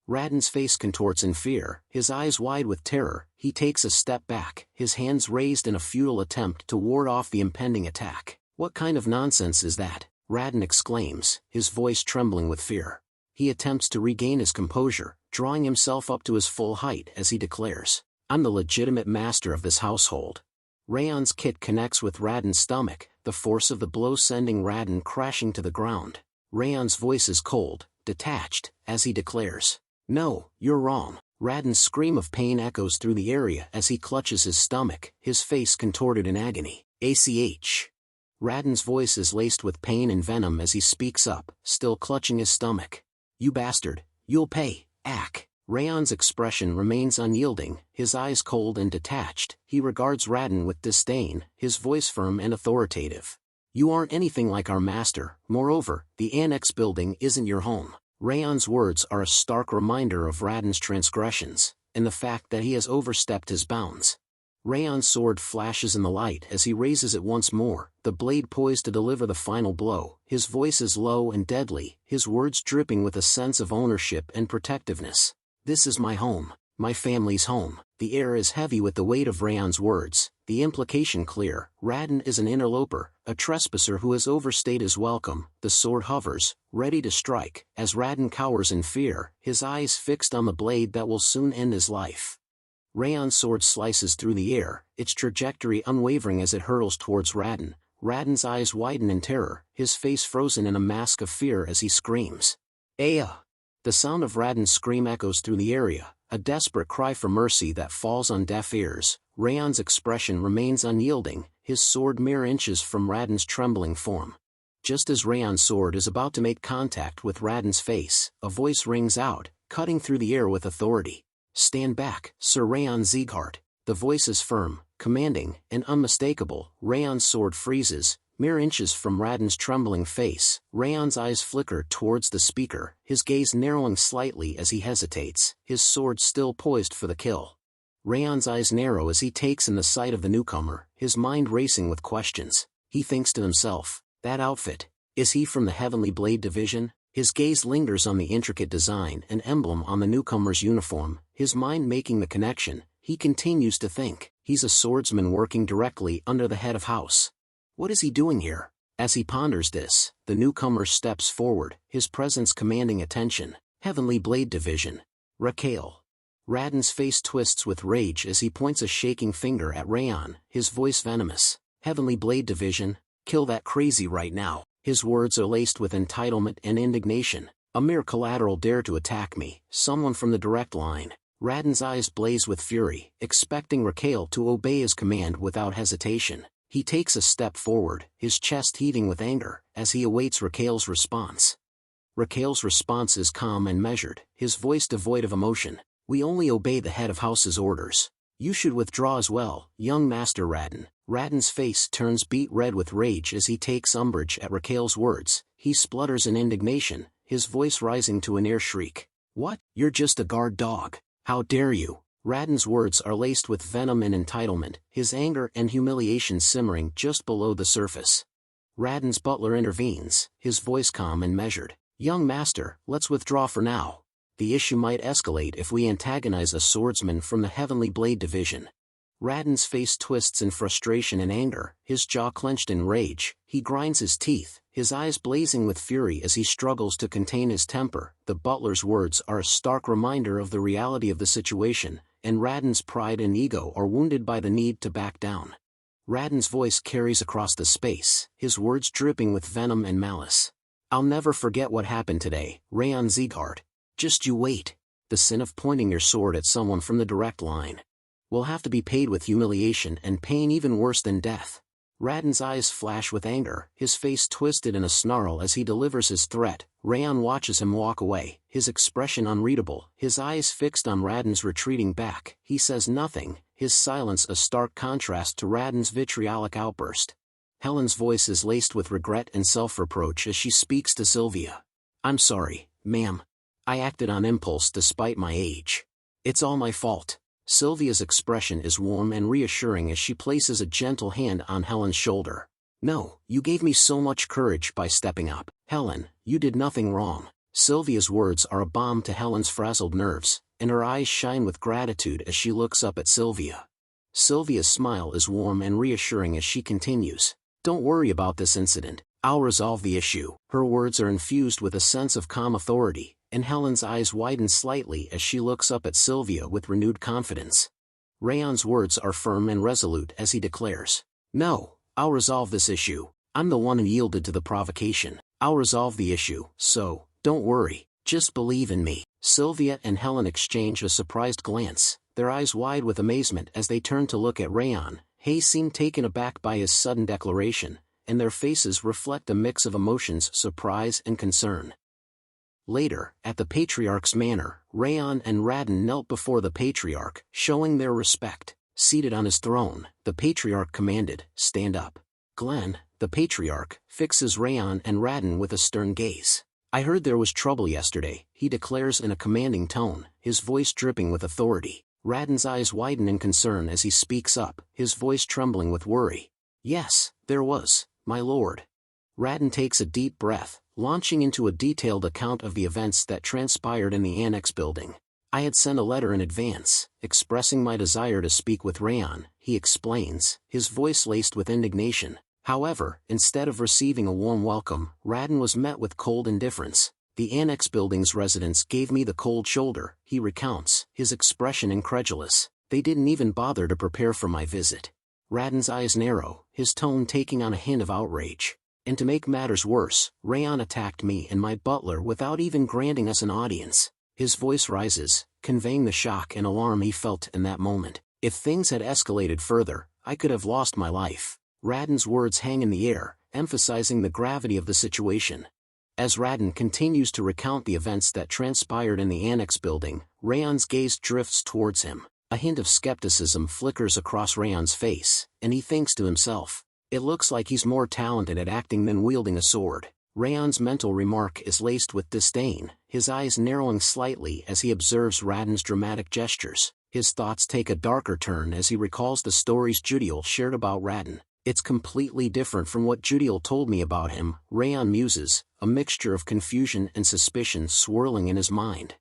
Speaker 2: Raon's face contorts in fear, his eyes wide with terror. He takes a step back, his hands raised in a futile attempt to ward off the impending attack. "What kind of nonsense is that?" Raon exclaims, his voice trembling with fear. He attempts to regain his composure, drawing himself up to his full height as he declares, "I'm the legitimate master of this household." Raon's kick connects with Raon's stomach, the force of the blow sending Raon crashing to the ground. Raon's voice is cold, detached, as he declares, "No, you're wrong." Raon's scream of pain echoes through the area as he clutches his stomach, his face contorted in agony. "ACH." Raon's voice is laced with pain and venom as he speaks up, still clutching his stomach. "You bastard, you'll pay, ack." Raon's expression remains unyielding, his eyes cold and detached. He regards Raon with disdain, his voice firm and authoritative. "You aren't anything like our master. Moreover, the annex building isn't your home." Raon's words are a stark reminder of Raon's transgressions, and the fact that he has overstepped his bounds. Raon's sword flashes in the light as he raises it once more, the blade poised to deliver the final blow. His voice is low and deadly, his words dripping with a sense of ownership and protectiveness. "This is my home, my family's home." The air is heavy with the weight of Raon's words, the implication clear. Raon is an interloper, a trespasser who has overstayed his welcome. The sword hovers, ready to strike, as Raon cowers in fear, his eyes fixed on the blade that will soon end his life. Raon's sword slices through the air, its trajectory unwavering as it hurtles towards Raon. Raon's eyes widen in terror, his face frozen in a mask of fear as he screams, "Aya!" The sound of Raon's scream echoes through the area, a desperate cry for mercy that falls on deaf ears. Raon's expression remains unyielding, his sword mere inches from Raon's trembling form. Just as Raon's sword is about to make contact with Raon's face, a voice rings out, cutting through the air with authority. "Stand back, Sir Raon Sieghart." The voice is firm, commanding, and unmistakable. Raon's sword freezes, mere inches from Raon's trembling face. Raon's eyes flicker towards the speaker, his gaze narrowing slightly as he hesitates, his sword still poised for the kill. Raon's eyes narrow as he takes in the sight of the newcomer, his mind racing with questions. He thinks to himself, that outfit, is he from the Heavenly Blade Division? His gaze lingers on the intricate design and emblem on the newcomer's uniform, his mind making the connection. He continues to think, he's a swordsman working directly under the head of House. What is he doing here? As he ponders this, the newcomer steps forward, his presence commanding attention. Heavenly Blade Division. Raquel. Raon's face twists with rage as he points a shaking finger at Raon, his voice venomous. Heavenly Blade Division, kill that crazy right now. His words are laced with entitlement and indignation. A mere collateral dare to attack me, someone from the direct line. Raon's eyes blaze with fury, expecting Raquel to obey his command without hesitation. He takes a step forward, his chest heaving with anger, as he awaits Raquel's response. Raquel's response is calm and measured, his voice devoid of emotion. We only obey the head of House's orders. You should withdraw as well, young Master Raon. Raon's face turns beet red with rage as he takes umbrage at Raquel's words. He splutters in indignation, his voice rising to a near shriek. What? You're just a guard dog. How dare you? Raon's words are laced with venom and entitlement, his anger and humiliation simmering just below the surface. Raon's butler intervenes, his voice calm and measured. Young master, let's withdraw for now. The issue might escalate if we antagonize a swordsman from the Heavenly Blade Division. Raon's face twists in frustration and anger, his jaw clenched in rage. He grinds his teeth, his eyes blazing with fury as he struggles to contain his temper. The butler's words are a stark reminder of the reality of the situation, and Raon's pride and ego are wounded by the need to back down. Raon's voice carries across the space, his words dripping with venom and malice. I'll never forget what happened today, Raon Sieghart. Just you wait. The sin of pointing your sword at someone from the direct line will have to be paid with humiliation and pain even worse than death. Raon's eyes flash with anger, his face twisted in a snarl as he delivers his threat. Raon watches him walk away, his expression unreadable, his eyes fixed on Raon's retreating back. He says nothing, his silence a stark contrast to Raon's vitriolic outburst. Helen's voice is laced with regret and self-reproach as she speaks to Sylvia. I'm sorry, ma'am. I acted on impulse despite my age. It's all my fault. Sylvia's expression is warm and reassuring as she places a gentle hand on Helen's shoulder. No, you gave me so much courage by stepping up. Helen, you did nothing wrong. Sylvia's words are a balm to Helen's frazzled nerves, and her eyes shine with gratitude as she looks up at Sylvia. Sylvia's smile is warm and reassuring as she continues. Don't worry about this incident. I'll resolve the issue. Her words are infused with a sense of calm authority, and Helen's eyes widen slightly as she looks up at Sylvia with renewed confidence. Raon's words are firm and resolute as he declares, No, I'll resolve this issue. I'm the one who yielded to the provocation. I'll resolve the issue, so, don't worry, just believe in me. Sylvia and Helen exchange a surprised glance, their eyes wide with amazement as they turn to look at Raon. He seemed taken aback by his sudden declaration, and their faces reflect a mix of emotions, surprise and concern. Later, at the Patriarch's manor, Raon and Raon knelt before the Patriarch, showing their respect. Seated on his throne, the Patriarch commanded, Stand up. Glenn, the Patriarch, fixes Raon and Raon with a stern gaze. I heard there was trouble yesterday, he declares in a commanding tone, his voice dripping with authority. Raon's eyes widen in concern as he speaks up, his voice trembling with worry. Yes, there was, my lord. Raon takes a deep breath, launching into a detailed account of the events that transpired in the annex building. I had sent a letter in advance, expressing my desire to speak with Raon, he explains, his voice laced with indignation. However, instead of receiving a warm welcome, Raon was met with cold indifference. The annex building's residents gave me the cold shoulder, he recounts, his expression incredulous. They didn't even bother to prepare for my visit. Raon's eyes narrow, his tone taking on a hint of outrage. And to make matters worse, Raon attacked me and my butler without even granting us an audience. His voice rises, conveying the shock and alarm he felt in that moment. If things had escalated further, I could have lost my life. Raon's words hang in the air, emphasizing the gravity of the situation. As Raon continues to recount the events that transpired in the annex building, Raon's gaze drifts towards him. A hint of skepticism flickers across Raon's face, and he thinks to himself, it looks like he's more talented at acting than wielding a sword. Raon's mental remark is laced with disdain, his eyes narrowing slightly as he observes Raon's dramatic gestures. His thoughts take a darker turn as he recalls the stories Judiel shared about Raon. It's completely different from what Judiel told me about him, Raon muses, a mixture of confusion and suspicion swirling in his mind.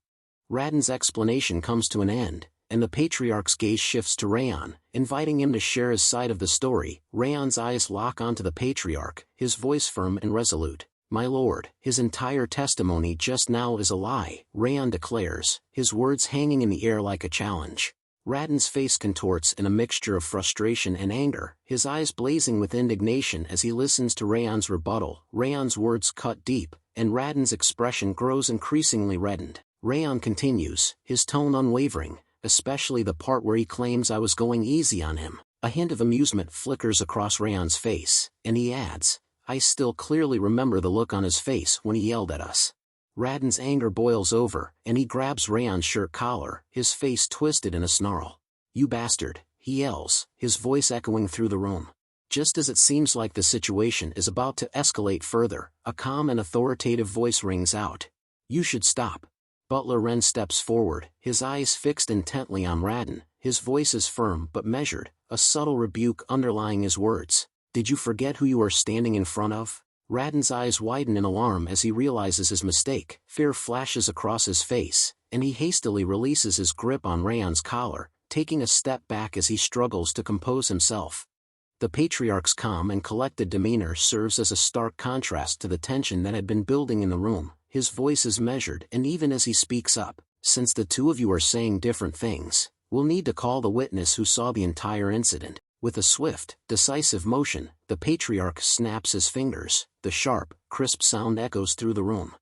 Speaker 2: Raon's explanation comes to an end, and the Patriarch's gaze shifts to Raon, inviting him to share his side of the story. Raon's eyes lock onto the Patriarch, his voice firm and resolute. My lord, his entire testimony just now is a lie, Raon declares, his words hanging in the air like a challenge. Raon's face contorts in a mixture of frustration and anger, his eyes blazing with indignation as he listens to Raon's rebuttal. Raon's words cut deep, and Raon's expression grows increasingly reddened. Raon continues, his tone unwavering, especially the part where he claims I was going easy on him. A hint of amusement flickers across Raon's face, and he adds, I still clearly remember the look on his face when he yelled at us. Raon's anger boils over, and he grabs Raon's shirt collar, his face twisted in a snarl. "You bastard," he yells, his voice echoing through the room. Just as it seems like the situation is about to escalate further, a calm and authoritative voice rings out. "You should stop." Butler Ren steps forward, his eyes fixed intently on Raden, his voice is firm but measured, a subtle rebuke underlying his words. "Did you forget who you are standing in front of?" Raden's eyes widen in alarm as he realizes his mistake, fear flashes across his face, and he hastily releases his grip on Raon's collar, taking a step back as he struggles to compose himself. The patriarch's calm and collected demeanor serves as a stark contrast to the tension that had been building in the room. His voice is measured, and even as he speaks up, "Since the two of you are saying different things, we'll need to call the witness who saw the entire incident." With a swift, decisive motion, the patriarch snaps his fingers. The sharp, crisp sound echoes through the room.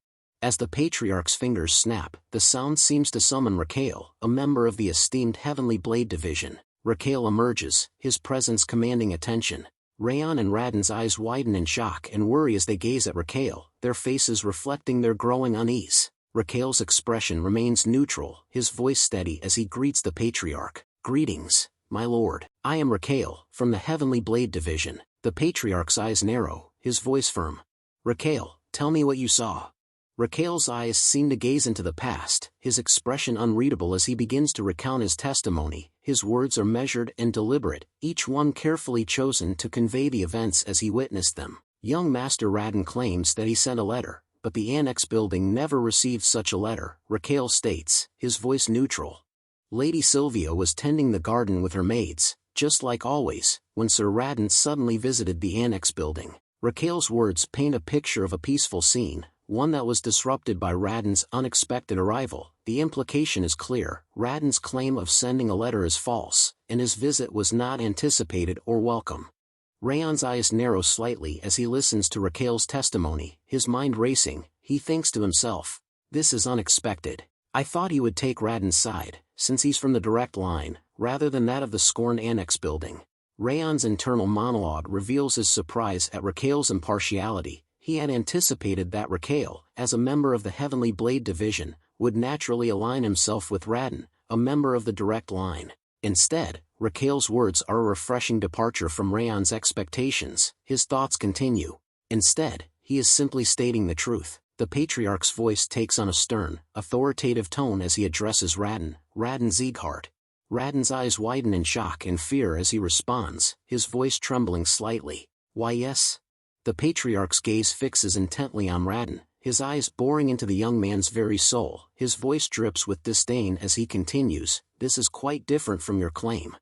Speaker 2: As the patriarch's fingers snap, the sound seems to summon Raquel, a member of the esteemed Heavenly Blade Division. Raquel emerges, his presence commanding attention. Raon and Raden's eyes widen in shock and worry as they gaze at Raquel, their faces reflecting their growing unease. Raquel's expression remains neutral, his voice steady as he greets the patriarch. "Greetings, my lord. I am Raquel, from the Heavenly Blade Division." The patriarch's eyes narrow, his voice firm. "Raquel, tell me what you saw." Raquel's eyes seem to gaze into the past, his expression unreadable as he begins to recount his testimony. His words are measured and deliberate, each one carefully chosen to convey the events as he witnessed them. Young Master Raden claims that he sent a letter, but the annex building never received such a letter, Raquel states, his voice neutral. Lady Sylvia was tending the garden with her maids, just like always, when Sir Raden suddenly visited the annex building. Raquel's words paint a picture of a peaceful scene, one that was disrupted by Raden's unexpected arrival. The implication is clear, Raden's claim of sending a letter is false, and his visit was not anticipated or welcome. Raon's eyes narrow slightly as he listens to Raquel's testimony, his mind racing. He thinks to himself, "This is unexpected. I thought he would take Raden's side, since he's from the direct line, rather than that of the scorned annex building." Raon's internal monologue reveals his surprise at Raquel's impartiality. He had anticipated that Raquel, as a member of the Heavenly Blade Division, would naturally align himself with Raden, a member of the direct line. Instead, Raquel's words are a refreshing departure from Raon's expectations. His thoughts continue. Instead, he is simply stating the truth. The patriarch's voice takes on a stern, authoritative tone as he addresses Raon Sieghart. Raden's eyes widen in shock and fear as he responds, his voice trembling slightly. "Why yes?" The patriarch's gaze fixes intently on Raden, his eyes boring into the young man's very soul. His voice drips with disdain as he continues, "This is quite different from your claim."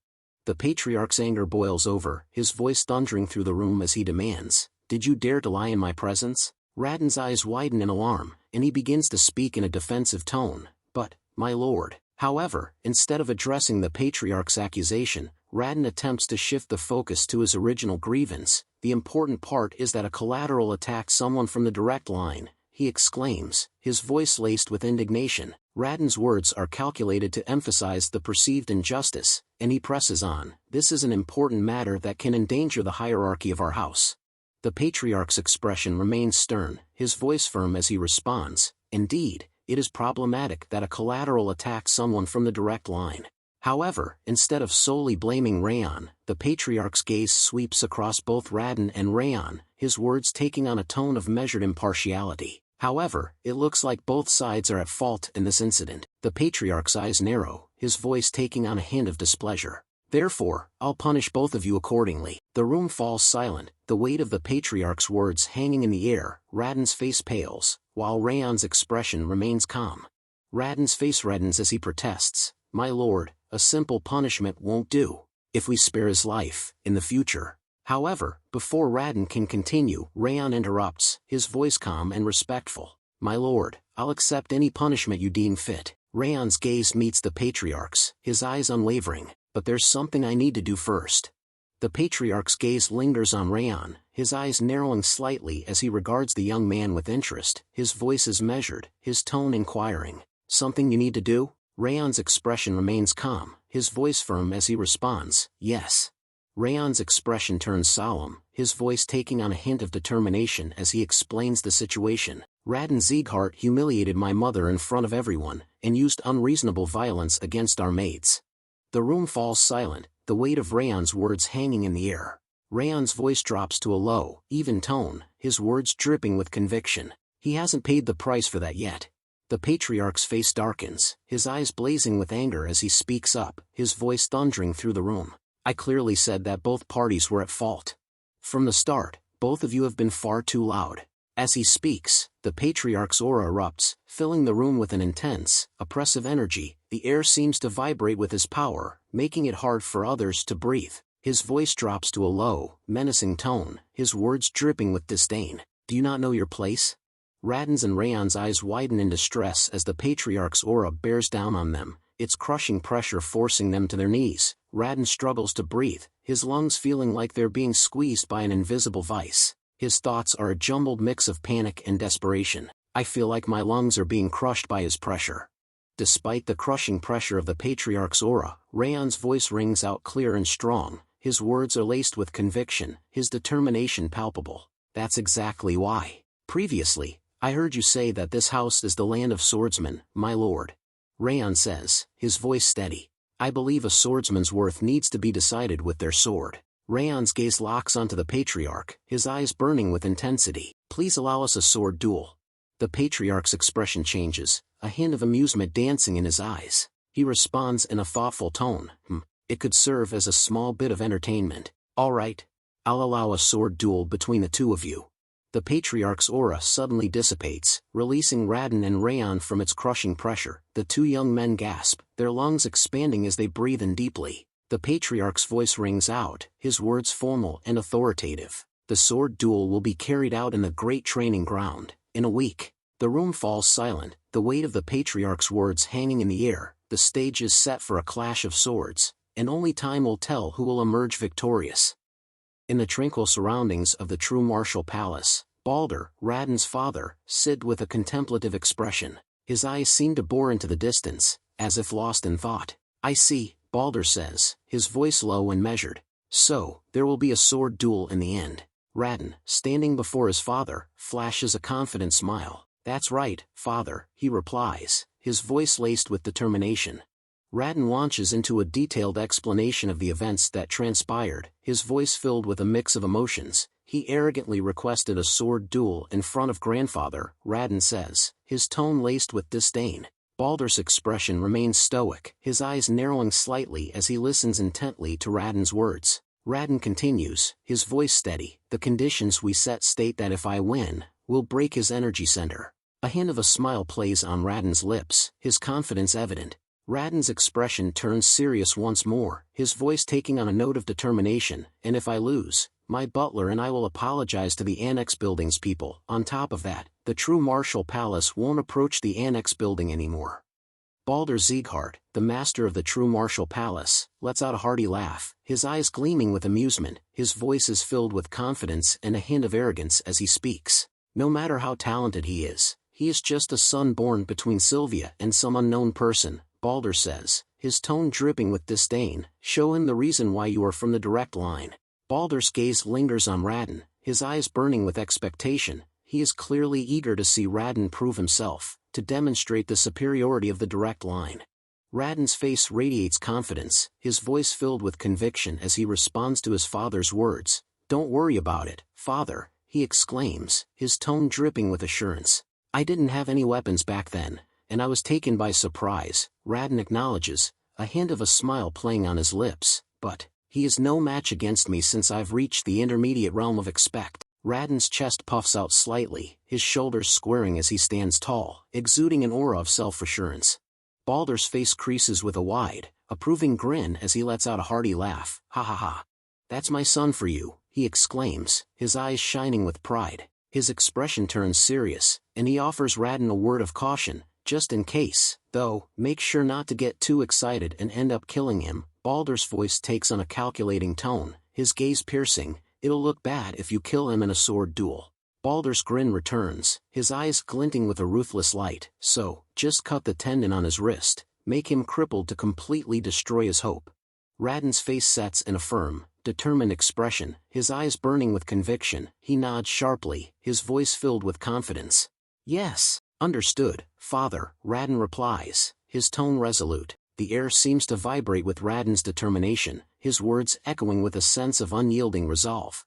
Speaker 2: The patriarch's anger boils over, his voice thundering through the room as he demands, "Did you dare to lie in my presence?" Raden's eyes widen in alarm, and he begins to speak in a defensive tone. "But, my lord." However, instead of addressing the patriarch's accusation, Raden attempts to shift the focus to his original grievance. "The important part is that a collateral attacked someone from the direct line," he exclaims, his voice laced with indignation. Raden's words are calculated to emphasize the perceived injustice, and he presses on, "This is an important matter that can endanger the hierarchy of our house." The patriarch's expression remains stern, his voice firm as he responds, "Indeed, it is problematic that a collateral attacks someone from the direct line." However, instead of solely blaming Raon, the patriarch's gaze sweeps across both Raden and Raon, his words taking on a tone of measured impartiality. However, it looks like both sides are at fault in this incident. The patriarch's eyes narrow, his voice taking on a hint of displeasure. "Therefore, I'll punish both of you accordingly." The room falls silent, the weight of the patriarch's words hanging in the air. Raden's face pales, while Raon's expression remains calm. Raden's face reddens as he protests, "My lord, a simple punishment won't do. If we spare his life, in the future." However, before Raden can continue, Raon interrupts, his voice calm and respectful. "My lord, I'll accept any punishment you deem fit." Raon's gaze meets the patriarch's, his eyes unwavering. "But there's something I need to do first." The patriarch's gaze lingers on Raon, his eyes narrowing slightly as he regards the young man with interest. His voice is measured, his tone inquiring. "Something you need to do?" Raon's expression remains calm, his voice firm as he responds, "Yes." Raon's expression turns solemn, his voice taking on a hint of determination as he explains the situation. "Raon Sieghart humiliated my mother in front of everyone, and used unreasonable violence against our maids. The room falls silent, the weight of Raon's words hanging in the air. Raon's voice drops to a low, even tone, his words dripping with conviction. He hasn't paid the price for that yet. The patriarch's face darkens, his eyes blazing with anger as he speaks up, his voice thundering through the room. I clearly said that both parties were at fault. From the start, both of you have been far too loud. As he speaks, the patriarch's aura erupts, filling the room with an intense, oppressive energy. The air seems to vibrate with his power, making it hard for others to breathe. His voice drops to a low, menacing tone, his words dripping with disdain. Do you not know your place? Raden's and Raon's eyes widen in distress as the patriarch's aura bears down on them, its crushing pressure forcing them to their knees. Raden struggles to breathe, his lungs feeling like they're being squeezed by an invisible vice. His thoughts are a jumbled mix of panic and desperation. I feel like my lungs are being crushed by his pressure. Despite the crushing pressure of the patriarch's aura, Raon's voice rings out clear and strong. His words are laced with conviction, his determination palpable. That's exactly why. Previously, I heard you say that this house is the land of swordsmen, my lord. Raon says, his voice steady. I believe a swordsman's worth needs to be decided with their sword. Raon's gaze locks onto the patriarch, his eyes burning with intensity. Please allow us a sword duel. The patriarch's expression changes, a hint of amusement dancing in his eyes. He responds in a thoughtful tone. It could serve as a small bit of entertainment. All right. I'll allow a sword duel between the two of you. The patriarch's aura suddenly dissipates, releasing Raden and Raon from its crushing pressure. The two young men gasp, their lungs expanding as they breathe in deeply. The patriarch's voice rings out, his words formal and authoritative. The sword duel will be carried out in the great training ground, in a week. The room falls silent, the weight of the patriarch's words hanging in the air. The stage is set for a clash of swords, and only time will tell who will emerge victorious. In the tranquil surroundings of the true martial palace, Balder, Raden's father, sit with a contemplative expression. His eyes seem to bore into the distance, as if lost in thought. I see, Balder says, his voice low and measured. So, there will be a sword duel in the end. Raden, standing before his father, flashes a confident smile. That's right, father, he replies, his voice laced with determination. Raden launches into a detailed explanation of the events that transpired, his voice filled with a mix of emotions. He arrogantly requested a sword duel in front of grandfather, Raden says, his tone laced with disdain. Balder's expression remains stoic, his eyes narrowing slightly as he listens intently to Raden's words. Raden continues, his voice steady. The conditions we set state that if I win, we'll break his energy center. A hint of a smile plays on Raden's lips, his confidence evident. Raden's expression turns serious once more, his voice taking on a note of determination. And if I lose, my butler and I will apologize to the Annex Building's people. On top of that, the true martial palace won't approach the Annex Building anymore. Balder Sieghart, the master of the true martial palace, lets out a hearty laugh, his eyes gleaming with amusement. His voice is filled with confidence and a hint of arrogance as he speaks. No matter how talented he is just a son born between Sylvia and some unknown person, Balder says, his tone dripping with disdain. Show him the reason why you are from the direct line. Balder's gaze lingers on Raden, his eyes burning with expectation. He is clearly eager to see Raden prove himself, to demonstrate the superiority of the direct line. Raden's face radiates confidence, his voice filled with conviction as he responds to his father's words. Don't worry about it, father, he exclaims, his tone dripping with assurance. I didn't have any weapons back then, and I was taken by surprise, Raden acknowledges, a hint of a smile playing on his lips, but he is no match against me since I've reached the intermediate realm of expect. Raden's chest puffs out slightly, his shoulders squaring as he stands tall, exuding an aura of self-assurance. Balder's face creases with a wide, approving grin as he lets out a hearty laugh. Ha ha ha. That's my son for you, he exclaims, his eyes shining with pride. His expression turns serious, and he offers Raden a word of caution, just in case, though, make sure not to get too excited and end up killing him. Balder's voice takes on a calculating tone, his gaze piercing. It'll look bad if you kill him in a sword duel. Balder's grin returns, his eyes glinting with a ruthless light. So, just cut the tendon on his wrist, make him crippled to completely destroy his hope. Raden's face sets in a firm, determined expression, his eyes burning with conviction. He nods sharply, his voice filled with confidence. Yes, understood, father, Raden replies, his tone resolute. The air seems to vibrate with Raden's determination, his words echoing with a sense of unyielding resolve.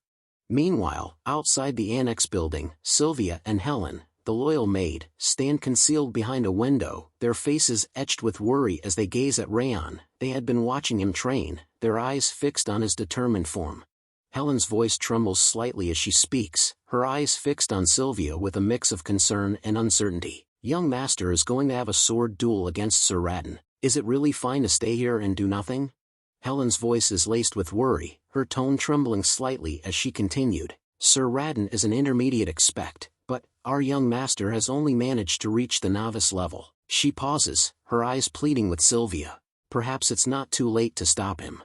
Speaker 2: Meanwhile, outside the annex building, Sylvia and Helen, the loyal maid, stand concealed behind a window, their faces etched with worry as they gaze at Raon. They had been watching him train, their eyes fixed on his determined form. Helen's voice trembles slightly as she speaks, her eyes fixed on Sylvia with a mix of concern and uncertainty. "Young master is going to have a sword duel against Sir Raden. Is it really fine to stay here and do nothing?" Helen's voice is laced with worry, her tone trembling slightly as she continued. "Sir Raden is an intermediate expect, but our young master has only managed to reach the novice level." She pauses, her eyes pleading with Sylvia. "Perhaps it's not too late to stop him."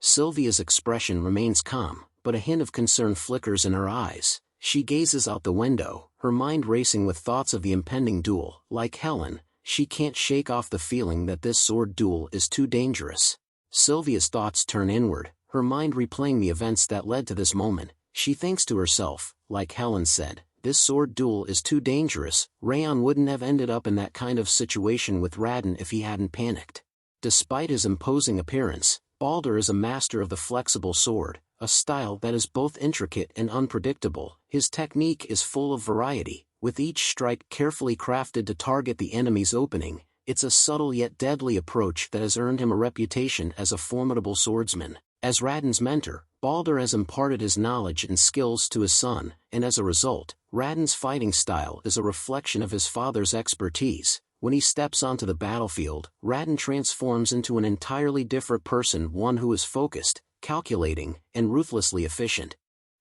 Speaker 2: Sylvia's expression remains calm, but a hint of concern flickers in her eyes. She gazes out the window, her mind racing with thoughts of the impending duel. Like Helen, she can't shake off the feeling that this sword duel is too dangerous. Sylvia's thoughts turn inward, her mind replaying the events that led to this moment. She thinks to herself, like Helen said, this sword duel is too dangerous. Raon wouldn't have ended up in that kind of situation with Raden if he hadn't panicked. Despite his imposing appearance, Balder is a master of the flexible sword, a style that is both intricate and unpredictable. His technique is full of variety, with each strike carefully crafted to target the enemy's opening. It's a subtle yet deadly approach that has earned him a reputation as a formidable swordsman. As Raden's mentor, Balder has imparted his knowledge and skills to his son, and as a result, Raden's fighting style is a reflection of his father's expertise. When he steps onto the battlefield, Raden transforms into an entirely different person, one who is focused, calculating, and ruthlessly efficient.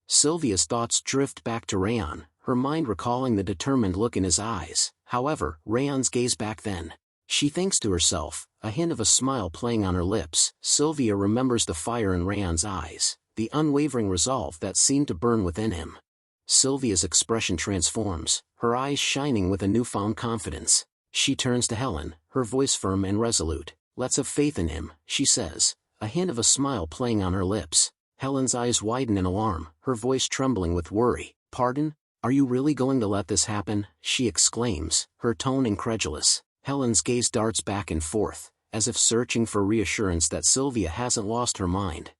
Speaker 2: Sylvia's thoughts drift back to Raon, her mind recalling the determined look in his eyes. However, Raon's gaze back then. She thinks to herself, a hint of a smile playing on her lips. Sylvia remembers the fire in Raon's eyes, the unwavering resolve that seemed to burn within him. Sylvia's expression transforms, her eyes shining with a newfound confidence. She turns to Helen, her voice firm and resolute. "Let's have faith in him," she says, a hint of a smile playing on her lips. Helen's eyes widen in alarm, her voice trembling with worry. "Pardon? Are you really going to let this happen?" she exclaims, her tone incredulous. Helen's gaze darts back and forth, as if searching for reassurance that Sylvia hasn't lost her mind.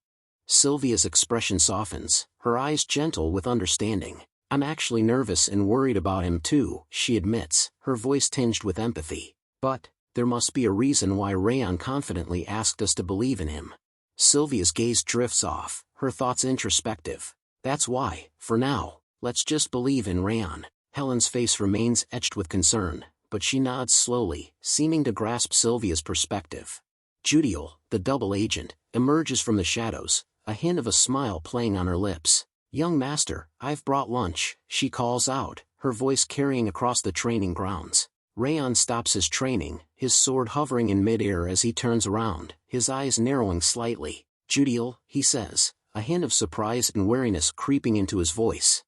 Speaker 2: Sylvia's expression softens, her eyes gentle with understanding. "I'm actually nervous and worried about him too," she admits, her voice tinged with empathy. "But there must be a reason why Raon confidently asked us to believe in him." Sylvia's gaze drifts off, her thoughts introspective. "That's why, for now, let's just believe in Raon." Helen's face remains etched with concern, but she nods slowly, seeming to grasp Sylvia's perspective. Judiel, the double agent, emerges from the shadows, a hint of a smile playing on her lips. "Young master, I've brought lunch," she calls out, her voice carrying across the training grounds. Raon stops his training, his sword hovering in mid-air as he turns around, his eyes narrowing slightly. "Judiel," he says, a hint of surprise and wariness creeping into his voice.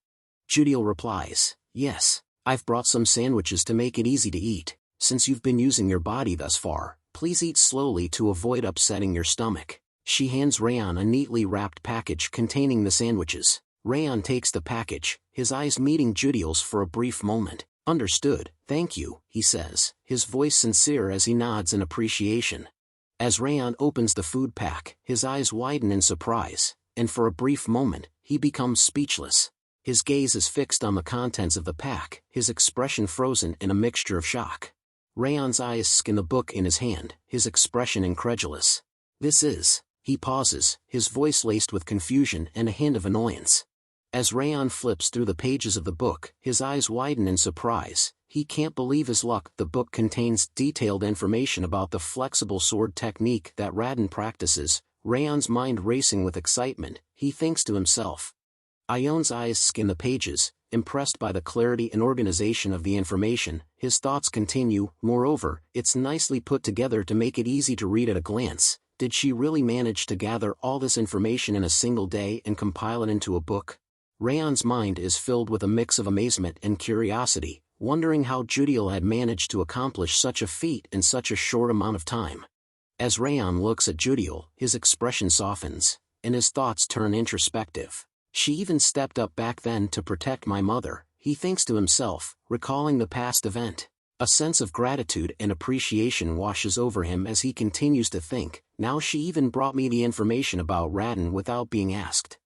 Speaker 2: Judiel replies, "Yes, I've brought some sandwiches to make it easy to eat. Since you've been using your body thus far, please eat slowly to avoid upsetting your stomach." She hands Raon a neatly wrapped package containing the sandwiches. Raon takes the package, his eyes meeting Judiel's for a brief moment. "Understood, thank you," he says, his voice sincere as he nods in appreciation. As Raon opens the food pack, his eyes widen in surprise, and for a brief moment, he becomes speechless. His gaze is fixed on the contents of the pack, his expression frozen in a mixture of shock. Raon's eyes scan the book in his hand, his expression incredulous. "This is..." He pauses, his voice laced with confusion and a hint of annoyance. As Raon flips through the pages of the book, his eyes widen in surprise. He can't believe his luck. The book contains detailed information about the flexible sword technique that Raden practices. Raon's mind racing with excitement, he thinks to himself. Ion's eyes scan the pages, impressed by the clarity and organization of the information. His thoughts continue. Moreover, it's nicely put together to make it easy to read at a glance. Did she really manage to gather all this information in a single day and compile it into a book? Raon's mind is filled with a mix of amazement and curiosity, wondering how Judiel had managed to accomplish such a feat in such a short amount of time. As Raon looks at Judiel, his expression softens, and his thoughts turn introspective. "She even stepped up back then to protect my mother," he thinks to himself, recalling the past event. A sense of gratitude and appreciation washes over him as he continues to think, now she even brought me the information about Raon without being asked.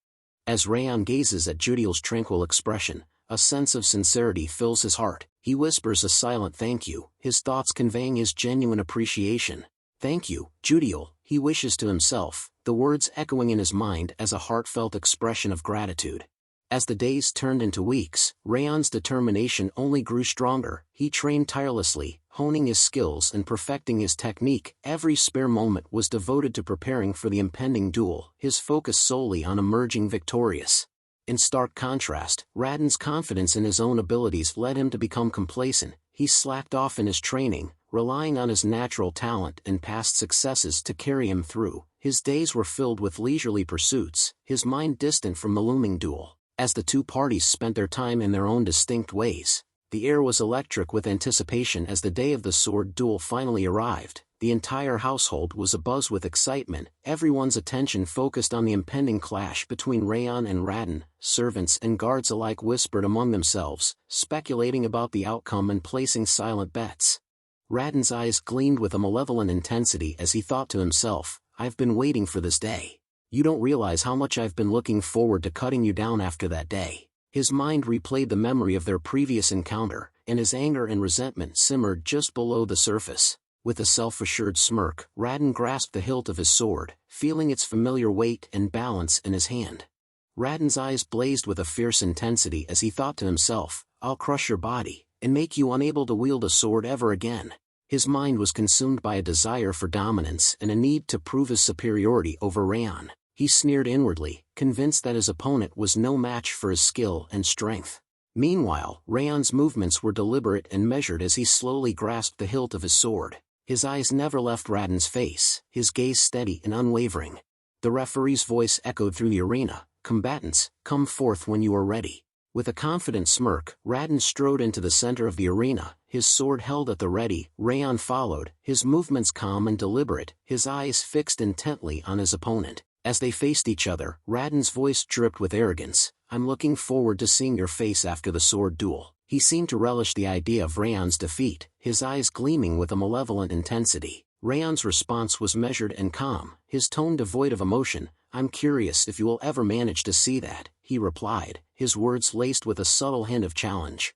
Speaker 2: As Raon gazes at Judiel's tranquil expression, a sense of sincerity fills his heart. He whispers a silent thank you, his thoughts conveying his genuine appreciation. Thank you, Judiel, he wishes to himself, the words echoing in his mind as a heartfelt expression of gratitude. As the days turned into weeks, Raon's determination only grew stronger. He trained tirelessly, honing his skills and perfecting his technique. Every spare moment was devoted to preparing for the impending duel, his focus solely on emerging victorious. In stark contrast, Raon's confidence in his own abilities led him to become complacent. He slacked off in his training, relying on his natural talent and past successes to carry him through. His days were filled with leisurely pursuits, his mind distant from the looming duel. As the two parties spent their time in their own distinct ways, the air was electric with anticipation as the day of the sword duel finally arrived. The entire household was abuzz with excitement, everyone's attention focused on the impending clash between Raon and Raon. Servants and guards alike whispered among themselves, speculating about the outcome and placing silent bets. Raon's eyes gleamed with a malevolent intensity as he thought to himself, I've been waiting for this day. You don't realize how much I've been looking forward to cutting you down after that day. His mind replayed the memory of their previous encounter, and his anger and resentment simmered just below the surface. With a self-assured smirk, Raon grasped the hilt of his sword, feeling its familiar weight and balance in his hand. Raon's eyes blazed with a fierce intensity as he thought to himself, I'll crush your body, and make you unable to wield a sword ever again. His mind was consumed by a desire for dominance and a need to prove his superiority over Raon. He sneered inwardly, convinced that his opponent was no match for his skill and strength. Meanwhile, Raon's movements were deliberate and measured as he slowly grasped the hilt of his sword. His eyes never left Raon's face, his gaze steady and unwavering. The referee's voice echoed through the arena, combatants, come forth when you are ready. With a confident smirk, Raon strode into the center of the arena, his sword held at the ready. Raon followed, his movements calm and deliberate, his eyes fixed intently on his opponent. As they faced each other, Raon's voice dripped with arrogance, I'm looking forward to seeing your face after the sword duel. He seemed to relish the idea of Raon's defeat, his eyes gleaming with a malevolent intensity. Raon's response was measured and calm, his tone devoid of emotion. I'm curious if you will ever manage to see that, he replied, his words laced with a subtle hint of challenge.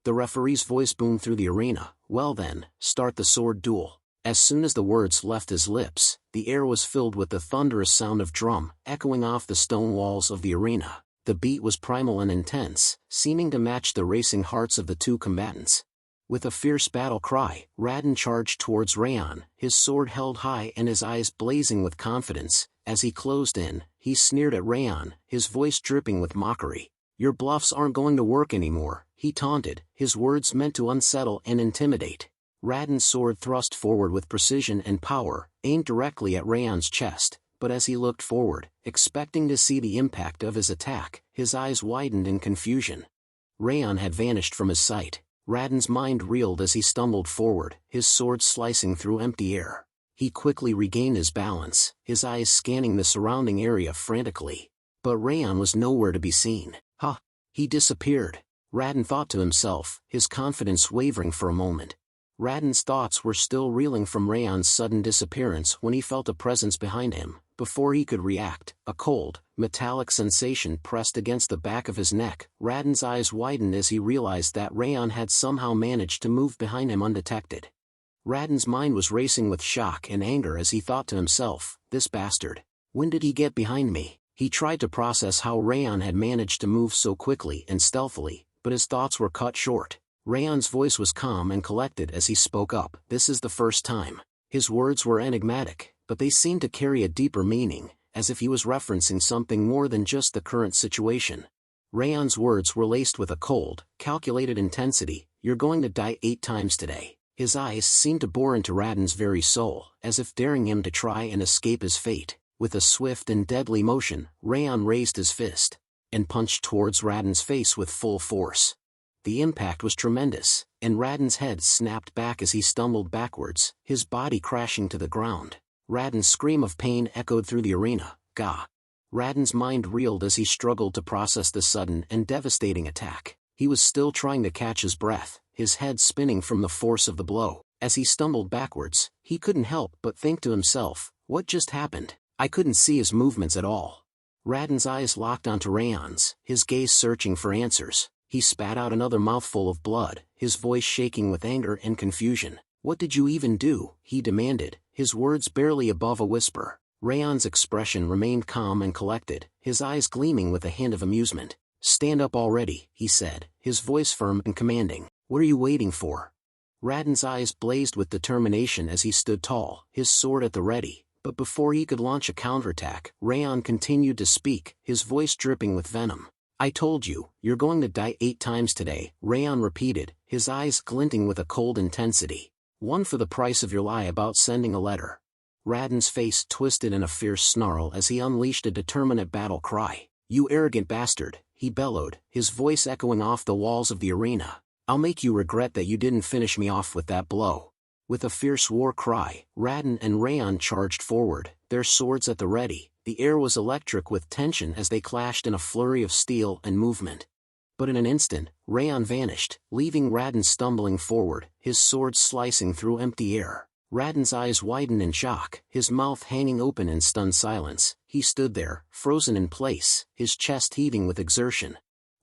Speaker 2: The referee's voice boomed through the arena, well then, start the sword duel. As soon as the words left his lips, the air was filled with the thunderous sound of drum, echoing off the stone walls of the arena. The beat was primal and intense, seeming to match the racing hearts of the two combatants. With a fierce battle cry, Raon charged towards Raon, his sword held high and his eyes blazing with confidence. As he closed in, he sneered at Raon, his voice dripping with mockery. Your bluffs aren't going to work anymore, he taunted, his words meant to unsettle and intimidate. Raon's sword thrust forward with precision and power, aimed directly at Raon's chest, but as he looked forward, expecting to see the impact of his attack, his eyes widened in confusion. Raon had vanished from his sight. Raon's mind reeled as he stumbled forward, his sword slicing through empty air. He quickly regained his balance, his eyes scanning the surrounding area frantically. But Raon was nowhere to be seen. He disappeared. Raon thought to himself, his confidence wavering for a moment. Raon's thoughts were still reeling from Raon's sudden disappearance when he felt a presence behind him. Before he could react, a cold, metallic sensation pressed against the back of his neck. Raon's eyes widened as he realized that Raon had somehow managed to move behind him undetected. Raon's mind was racing with shock and anger as he thought to himself, this bastard. When did he get behind me? He tried to process how Raon had managed to move so quickly and stealthily, but his thoughts were cut short. Raon's voice was calm and collected as he spoke up. This is the first time. His words were enigmatic, but they seemed to carry a deeper meaning, as if he was referencing something more than just the current situation. Raon's words were laced with a cold, calculated intensity. You're going to die 8 times today. His eyes seemed to bore into Raon's very soul, as if daring him to try and escape his fate. With a swift and deadly motion, Raon raised his fist and punched towards Raon's face with full force. The impact was tremendous, and Raon's head snapped back as he stumbled backwards, his body crashing to the ground. Raon's scream of pain echoed through the arena. Gah! Raon's mind reeled as he struggled to process the sudden and devastating attack. He was still trying to catch his breath, his head spinning from the force of the blow. As he stumbled backwards, he couldn't help but think to himself, what just happened? I couldn't see his movements at all. Raden's eyes locked onto Raon's, his gaze searching for answers. He spat out another mouthful of blood, his voice shaking with anger and confusion. What did you even do? He demanded, his words barely above a whisper. Raon's expression remained calm and collected, his eyes gleaming with a hint of amusement. Stand up already, he said, his voice firm and commanding. What are you waiting for? Raden's eyes blazed with determination as he stood tall, his sword at the ready, but before he could launch a counterattack, Raon continued to speak, his voice dripping with venom. I told you, you're going to die 8 times today, Raon repeated, his eyes glinting with a cold intensity. 1 for the price of your lie about sending a letter. Raden's face twisted in a fierce snarl as he unleashed a determinate battle cry. You arrogant bastard, he bellowed, his voice echoing off the walls of the arena. I'll make you regret that you didn't finish me off with that blow. With a fierce war cry, Raden and Raon charged forward, their swords at the ready. The air was electric with tension as they clashed in a flurry of steel and movement. But in an instant, Raon vanished, leaving Raden stumbling forward, his sword slicing through empty air. Raden's eyes widened in shock, his mouth hanging open in stunned silence. He stood there, frozen in place, his chest heaving with exertion.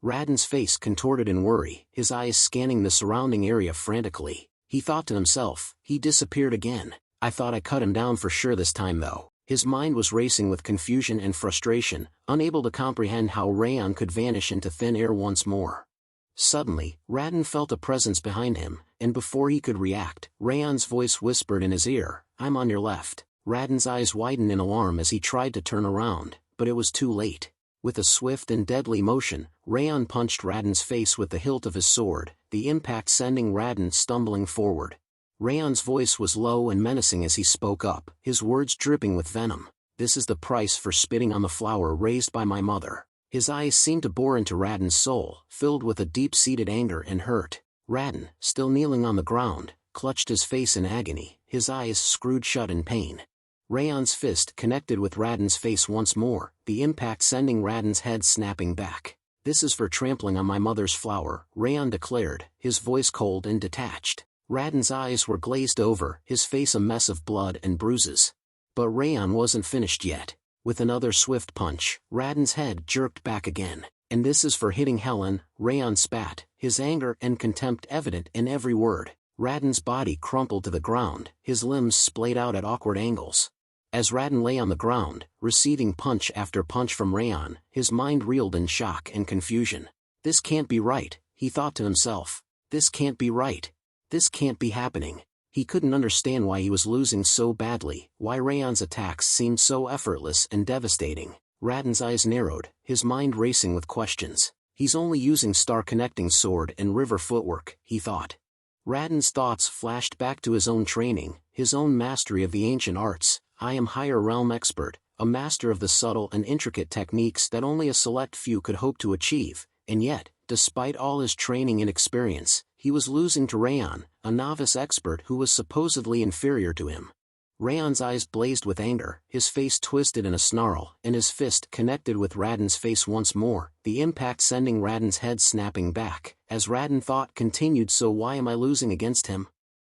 Speaker 2: Raden's face contorted in worry, his eyes scanning the surrounding area frantically. He thought to himself, he disappeared again. I thought I cut him down for sure this time though. His mind was racing with confusion and frustration, unable to comprehend how Raon could vanish into thin air once more. Suddenly, Raden felt a presence behind him, and before he could react, Raon's voice whispered in his ear, I'm on your left. Raden's eyes widened in alarm as he tried to turn around, but it was too late. With a swift and deadly motion, Raon punched Raden's face with the hilt of his sword, the impact sending Raden stumbling forward. Raon's voice was low and menacing as he spoke up, his words dripping with venom. This is the price for spitting on the flower raised by my mother. His eyes seemed to bore into Raden's soul, filled with a deep-seated anger and hurt. Raden, still kneeling on the ground, clutched his face in agony, his eyes screwed shut in pain. Raon's fist connected with Raden's face once more, the impact sending Raden's head snapping back. This is for trampling on my mother's flower, Raon declared, his voice cold and detached. Raden's eyes were glazed over, his face a mess of blood and bruises. But Raon wasn't finished yet. With another swift punch, Raden's head jerked back again. And this is for hitting Helen, Raon spat, his anger and contempt evident in every word. Raden's body crumpled to the ground, his limbs splayed out at awkward angles. As Raden lay on the ground, receiving punch after punch from Raon, his mind reeled in shock and confusion. This can't be right, he thought to himself. This can't be right. This can't be happening. He couldn't understand why he was losing so badly, why Raon's attacks seemed so effortless and devastating. Raden's eyes narrowed, his mind racing with questions. He's only using star-connecting sword and river footwork, he thought. Raden's thoughts flashed back to his own training, his own mastery of the ancient arts. I am higher realm expert, a master of the subtle and intricate techniques that only a select few could hope to achieve, and yet, despite all his training and experience, he was losing to Raon, a novice expert who was supposedly inferior to him. Raon's eyes blazed with anger, his face twisted in a snarl, and his fist connected with Raden's face once more, the impact sending Raden's head snapping back. As Raden thought continued, so why am I losing against him?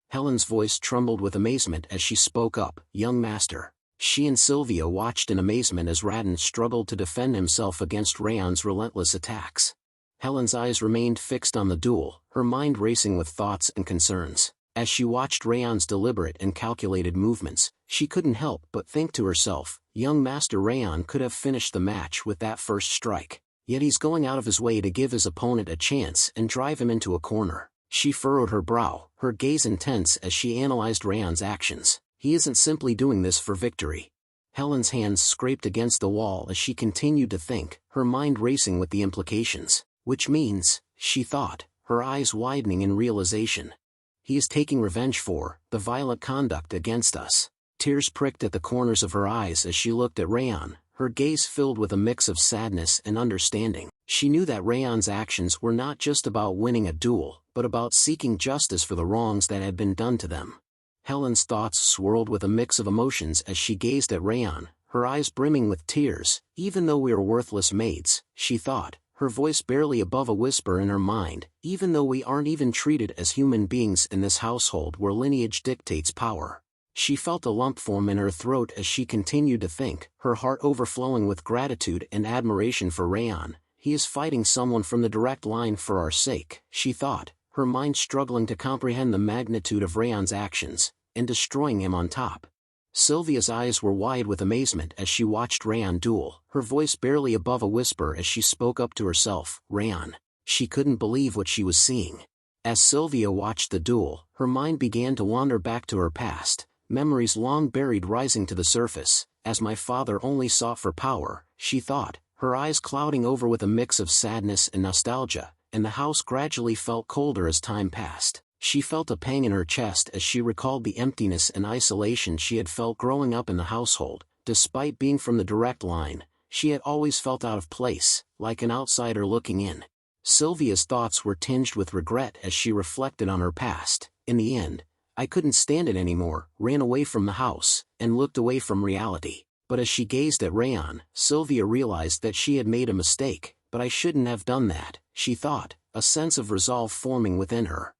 Speaker 2: Helen's voice trembled with amazement as she spoke up, young master. She and Sylvia watched in amazement as Raden struggled to defend himself against Raon's relentless attacks. Helen's eyes remained fixed on the duel, her mind racing with thoughts and concerns. As she watched Raon's deliberate and calculated movements, she couldn't help but think to herself, young Master Raon could have finished the match with that first strike. Yet he's going out of his way to give his opponent a chance and drive him into a corner. She furrowed her brow, her gaze intense as she analyzed Raon's actions. He isn't simply doing this for victory. Helen's hands scraped against the wall as she continued to think, her mind racing with the implications. Which means, she thought, her eyes widening in realization. He is taking revenge for the violent conduct against us. Tears pricked at the corners of her eyes as she looked at Raon, her gaze filled with a mix of sadness and understanding. She knew that Raon's actions were not just about winning a duel, but about seeking justice for the wrongs that had been done to them. Helen's thoughts swirled with a mix of emotions as she gazed at Raon, her eyes brimming with tears. Even though we are worthless maids, she thought, her voice barely above a whisper in her mind, even though we aren't even treated as human beings in this household where lineage dictates power. She felt a lump form in her throat as she continued to think, her heart overflowing with gratitude and admiration for Raon. He is fighting someone from the direct line for our sake, she thought, her mind struggling to comprehend the magnitude of Raon's actions, and destroying him on top. Sylvia's eyes were wide with amazement as she watched Raon duel, her voice barely above a whisper as she spoke up to herself, Raon. She couldn't believe what she was seeing. As Sylvia watched the duel, her mind began to wander back to her past, memories long buried rising to the surface. As my father only sought for power, she thought, her eyes clouding over with a mix of sadness and nostalgia, and the house gradually felt colder as time passed. She felt a pang in her chest as she recalled the emptiness and isolation she had felt growing up in the household. Despite being from the direct line, she had always felt out of place, like an outsider looking in. Sylvia's thoughts were tinged with regret as she reflected on her past. In the end, I couldn't stand it anymore, ran away from the house, and looked away from reality. But as she gazed at Raon, Sylvia realized that she had made a mistake. But I shouldn't have done that, she thought, a sense of resolve forming within her.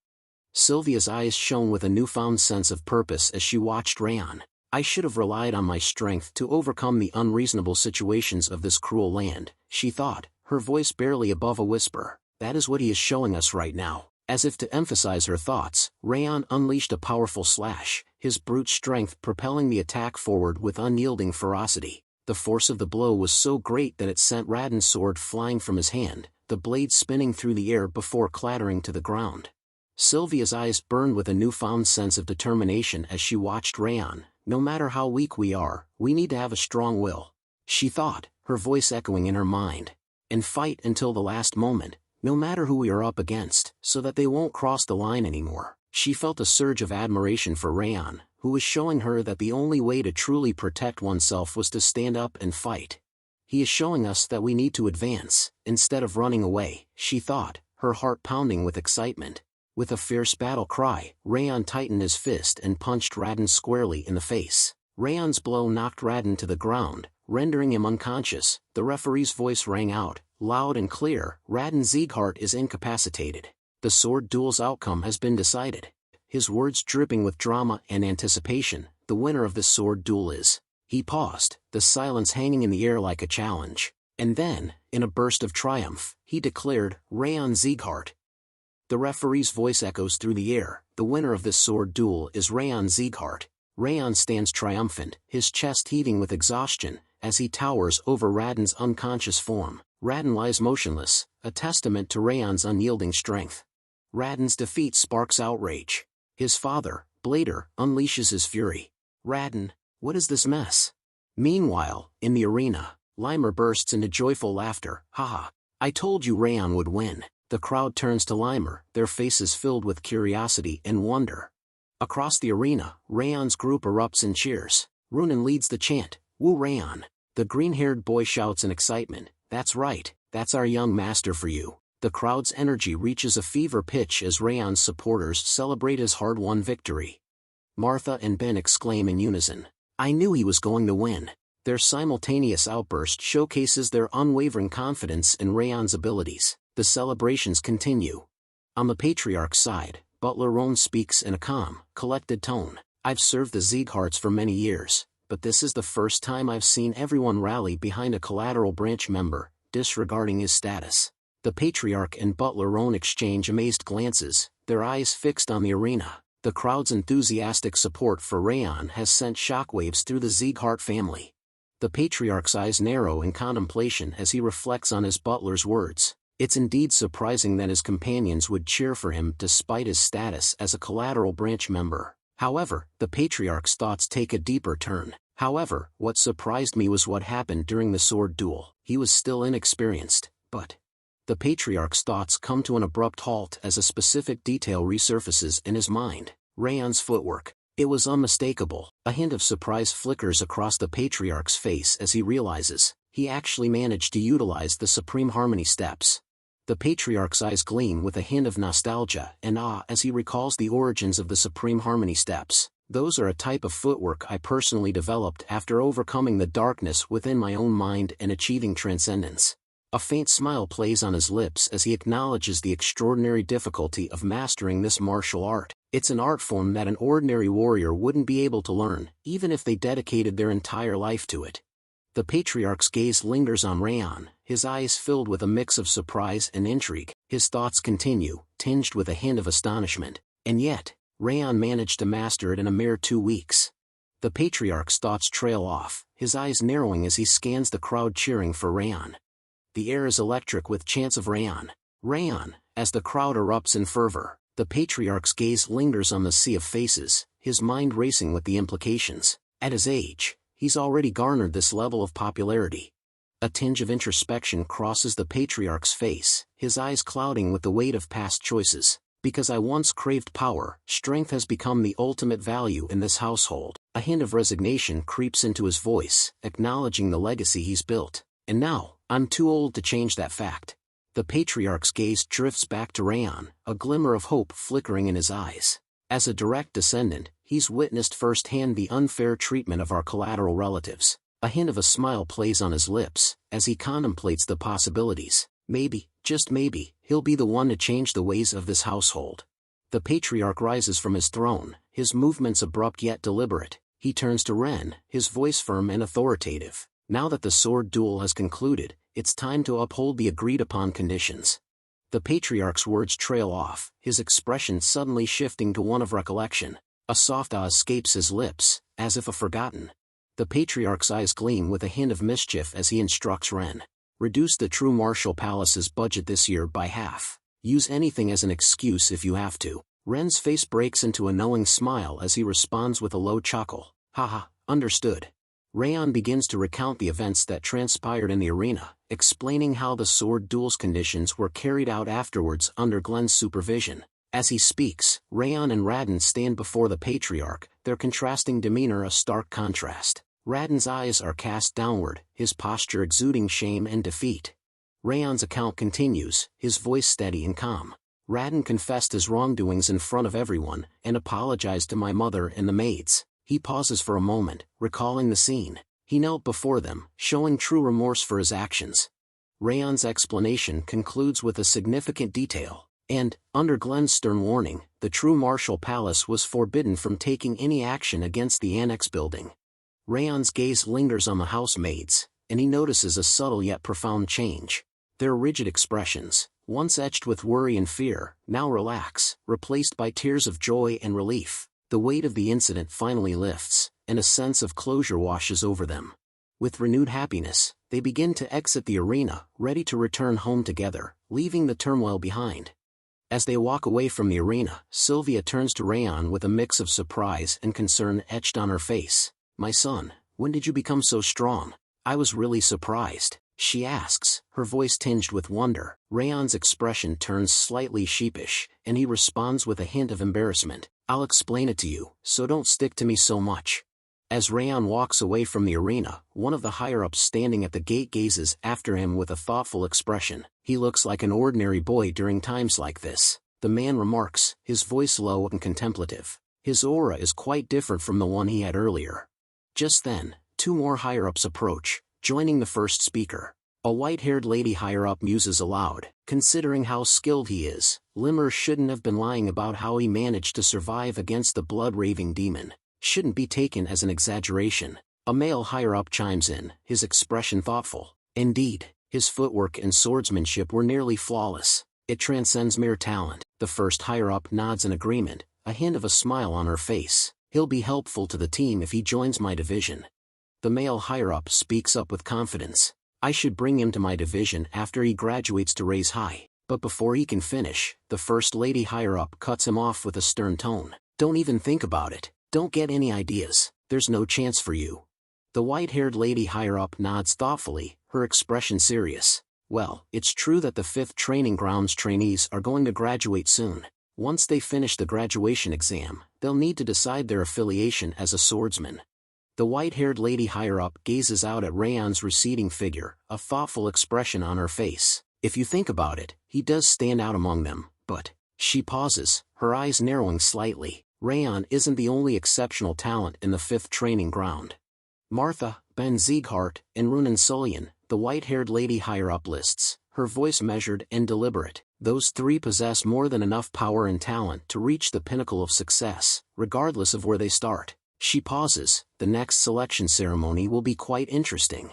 Speaker 2: Sylvia's eyes shone with a newfound sense of purpose as she watched Raon. I should have relied on my strength to overcome the unreasonable situations of this cruel land, she thought, her voice barely above a whisper. That is what he is showing us right now. As if to emphasize her thoughts, Raon unleashed a powerful slash, his brute strength propelling the attack forward with unyielding ferocity. The force of the blow was so great that it sent Radon's sword flying from his hand, the blade spinning through the air before clattering to the ground. Sylvia's eyes burned with a newfound sense of determination as she watched Raon. No matter how weak we are, we need to have a strong will, she thought, her voice echoing in her mind. And fight until the last moment, no matter who we are up against, so that they won't cross the line anymore. She felt a surge of admiration for Raon, who was showing her that the only way to truly protect oneself was to stand up and fight. He is showing us that we need to advance, instead of running away, she thought, her heart pounding with excitement. With a fierce battle cry, Raon tightened his fist and punched Radon squarely in the face. Raon's blow knocked Radon to the ground, rendering him unconscious. The referee's voice rang out, loud and clear, Raon Sieghart is incapacitated. The sword duel's outcome has been decided. His words dripping with drama and anticipation, the winner of this sword duel is. He paused, the silence hanging in the air like a challenge. And then, in a burst of triumph, he declared, Raon Sieghart. The referee's voice echoes through the air, the winner of this sword duel is Raon Sieghart. Raon stands triumphant, his chest heaving with exhaustion, as he towers over Radon's unconscious form. Radon lies motionless, a testament to Raon's unyielding strength. Radon's defeat sparks outrage. His father, Blader, unleashes his fury. Radon, what is this mess? Meanwhile, in the arena, Limer bursts into joyful laughter. Haha, I told you Raon would win. The crowd turns to Limer, their faces filled with curiosity and wonder. Across the arena, Raon's group erupts in cheers. Runan leads the chant, Woo Raon. The green-haired boy shouts in excitement, that's right, that's our young master for you. The crowd's energy reaches a fever pitch as Raon's supporters celebrate his hard-won victory. Martha and Ben exclaim in unison, I knew he was going to win. Their simultaneous outburst showcases their unwavering confidence in Raon's abilities. The celebrations continue. On the patriarch's side, Butler Raon speaks in a calm, collected tone. I've served the Siegharts for many years, but this is the first time I've seen everyone rally behind a collateral branch member, disregarding his status. The patriarch and Butler Raon exchange amazed glances, their eyes fixed on the arena. The crowd's enthusiastic support for Raon has sent shockwaves through the Sieghart family. The patriarch's eyes narrow in contemplation as he reflects on his butler's words. It's indeed surprising that his companions would cheer for him despite his status as a collateral branch member. However, the patriarch's thoughts take a deeper turn. However, what surprised me was what happened during the sword duel. He was still inexperienced, but... The patriarch's thoughts come to an abrupt halt as a specific detail resurfaces in his mind. Raon's footwork. It was unmistakable. A hint of surprise flickers across the patriarch's face as he realizes he actually managed to utilize the Supreme Harmony steps. The patriarch's eyes gleam with a hint of nostalgia and awe as he recalls the origins of the Supreme Harmony steps. Those are a type of footwork I personally developed after overcoming the darkness within my own mind and achieving transcendence. A faint smile plays on his lips as he acknowledges the extraordinary difficulty of mastering this martial art. It's an art form that an ordinary warrior wouldn't be able to learn, even if they dedicated their entire life to it. The patriarch's gaze lingers on Raon, his eyes filled with a mix of surprise and intrigue. His thoughts continue, tinged with a hint of astonishment. And yet, Raon managed to master it in a mere 2 weeks. The patriarch's thoughts trail off, his eyes narrowing as he scans the crowd cheering for Raon. The air is electric with chants of Raon. Raon, as the crowd erupts in fervor. The patriarch's gaze lingers on the sea of faces, his mind racing with the implications. At his age, he's already garnered this level of popularity. A tinge of introspection crosses the patriarch's face, his eyes clouding with the weight of past choices. Because I once craved power, strength has become the ultimate value in this household. A hint of resignation creeps into his voice, acknowledging the legacy he's built. And now, I'm too old to change that fact. The patriarch's gaze drifts back to Raon, a glimmer of hope flickering in his eyes. As a direct descendant, he's witnessed firsthand the unfair treatment of our collateral relatives. A hint of a smile plays on his lips, as he contemplates the possibilities. Maybe, just maybe, he'll be the one to change the ways of this household. The patriarch rises from his throne, his movements abrupt yet deliberate. He turns to Ren, his voice firm and authoritative. Now that the sword duel has concluded, it's time to uphold the agreed-upon conditions. The patriarch's words trail off, his expression suddenly shifting to one of recollection. A soft ah escapes his lips, as if forgotten. The patriarch's eyes gleam with a hint of mischief as he instructs Ren. Reduce the True Martial Palace's budget this year by half. Use anything as an excuse if you have to. Ren's face breaks into a knowing smile as he responds with a low chuckle. Haha, understood. Raon begins to recount the events that transpired in the arena, explaining how the sword duel's conditions were carried out afterwards under Glenn's supervision. As he speaks, Raon and Radin stand before the patriarch, their contrasting demeanor a stark contrast. Radin's eyes are cast downward, his posture exuding shame and defeat. Raon's account continues, his voice steady and calm. Radin confessed his wrongdoings in front of everyone, and apologized to my mother and the maids. He pauses for a moment, recalling the scene. He knelt before them, showing true remorse for his actions. Raon's explanation concludes with a significant detail. And, under Glenn's stern warning, the True Martial Palace was forbidden from taking any action against the annex building. Raon's gaze lingers on the housemaids, and he notices a subtle yet profound change. Their rigid expressions, once etched with worry and fear, now relax, replaced by tears of joy and relief. The weight of the incident finally lifts, and a sense of closure washes over them. With renewed happiness, they begin to exit the arena, ready to return home together, leaving the turmoil behind. As they walk away from the arena, Sylvia turns to Raon with a mix of surprise and concern etched on her face. My son, when did you become so strong? I was really surprised, she asks, her voice tinged with wonder. Raon's expression turns slightly sheepish, and he responds with a hint of embarrassment. I'll explain it to you, so don't stick to me so much. As Raon walks away from the arena, one of the higher-ups standing at the gate gazes after him with a thoughtful expression. He looks like an ordinary boy during times like this, the man remarks, his voice low and contemplative. His aura is quite different from the one he had earlier. Just then, 2 more higher-ups approach, joining the first speaker. A white-haired lady higher-up muses aloud. Considering how skilled he is, Limmer shouldn't have been lying about how he managed to survive against the blood-raving demon. Shouldn't be taken as an exaggeration. A male higher-up chimes in, his expression thoughtful. Indeed, his footwork and swordsmanship were nearly flawless. It transcends mere talent. The first higher-up nods in agreement, a hint of a smile on her face. He'll be helpful to the team if he joins my division. The male higher-up speaks up with confidence. I should bring him to my division after he graduates to raise high. But before he can finish, the first lady higher-up cuts him off with a stern tone. Don't even think about it. Don't get any ideas. There's no chance for you. The white-haired lady higher-up nods thoughtfully, her expression serious. Well, it's true that the 5th Training Grounds trainees are going to graduate soon. Once they finish the graduation exam, they'll need to decide their affiliation as a swordsman. The white-haired lady higher-up gazes out at Raon's receding figure, a thoughtful expression on her face. If you think about it, he does stand out among them, but... She pauses, her eyes narrowing slightly. Raon isn't the only exceptional talent in the 5th Training Ground. Martha, Ben Sieghart, and Runan Sullian, the white-haired lady higher up lists, her voice measured and deliberate. Those three possess more than enough power and talent to reach the pinnacle of success, regardless of where they start. She pauses. The next selection ceremony will be quite interesting.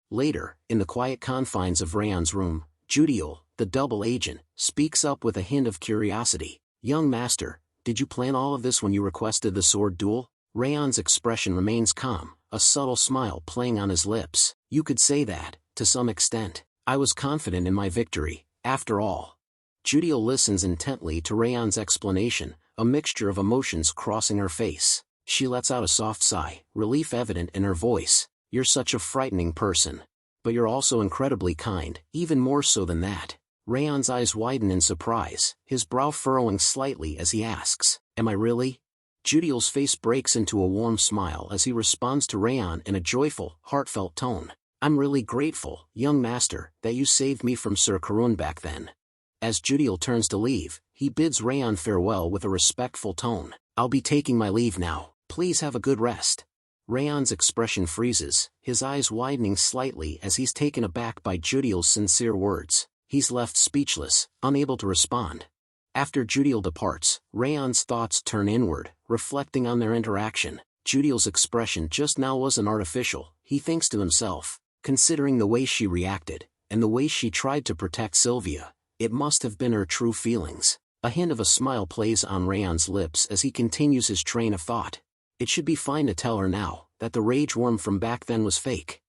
Speaker 2: Later, in the quiet confines of Raon's room, Judiel, the double agent, speaks up with a hint of curiosity. Young master, did you plan all of this when you requested the sword duel? Raon's expression remains calm, a subtle smile playing on his lips. You could say that, to some extent. I was confident in my victory, after all. Judiel listens intently to Raon's explanation, a mixture of emotions crossing her face. She lets out a soft sigh, relief evident in her voice. You're such a frightening person. But you're also incredibly kind, even more so than that. Raon's eyes widen in surprise, his brow furrowing slightly as he asks, Am I really? Judiel's face breaks into a warm smile as he responds to Raon in a joyful, heartfelt tone. I'm really grateful, young master, that you saved me from Sir Karun back then. As Judiel turns to leave, he bids Raon farewell with a respectful tone. I'll be taking my leave now. Please have a good rest. Raon's expression freezes, his eyes widening slightly as he's taken aback by Judiel's sincere words. He's left speechless, unable to respond. After Judiel departs, Raon's thoughts turn inward, reflecting on their interaction. Judiel's expression just now wasn't artificial, he thinks to himself. Considering the way she reacted, and the way she tried to protect Sylvia, it must have been her true feelings. A hint of a smile plays on Raon's lips as he continues his train of thought. It should be fine to tell her now, that the rage worm from back then was fake.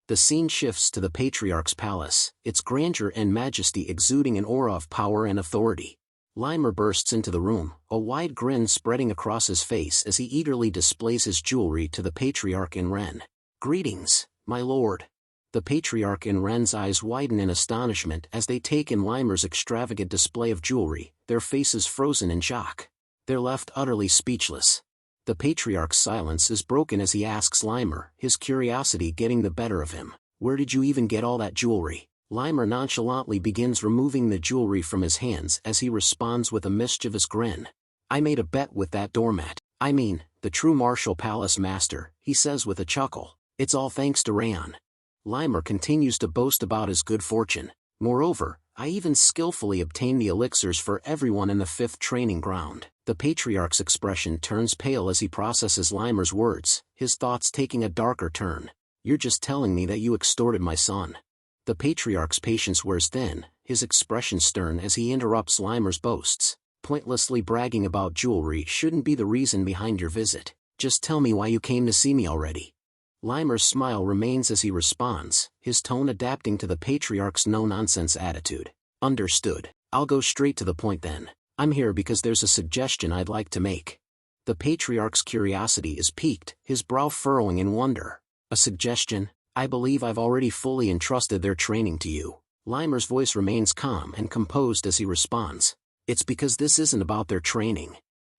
Speaker 2: The scene shifts to the Patriarch's palace, its grandeur and majesty exuding an aura of power and authority. Limer bursts into the room, a wide grin spreading across his face as he eagerly displays his jewelry to the Patriarch in Ren. Greetings, my lord. The Patriarch in Ren's eyes widen in astonishment as they take in Limer's extravagant display of jewelry, their faces frozen in shock. They're left utterly speechless. The Patriarch's silence is broken as he asks Limer, his curiosity getting the better of him. Where did you even get all that jewelry? Limer nonchalantly begins removing the jewelry from his hands as he responds with a mischievous grin. I made a bet with that doormat. I mean, the true martial palace master, he says with a chuckle. It's all thanks to Raon. Limer continues to boast about his good fortune. Moreover, I even skillfully obtained the elixirs for everyone in the 5th training ground. The Patriarch's expression turns pale as he processes Limer's words, his thoughts taking a darker turn. You're just telling me that you extorted my son. The Patriarch's patience wears thin, his expression stern as he interrupts Limer's boasts. Pointlessly bragging about jewelry shouldn't be the reason behind your visit. Just tell me why you came to see me already. Limer's smile remains as he responds, his tone adapting to the Patriarch's no-nonsense attitude. Understood. I'll go straight to the point then. I'm here because there's a suggestion I'd like to make. The Patriarch's curiosity is piqued, his brow furrowing in wonder. A suggestion? I believe I've already fully entrusted their training to you. Limer's voice remains calm and composed as he responds. It's because this isn't about their training.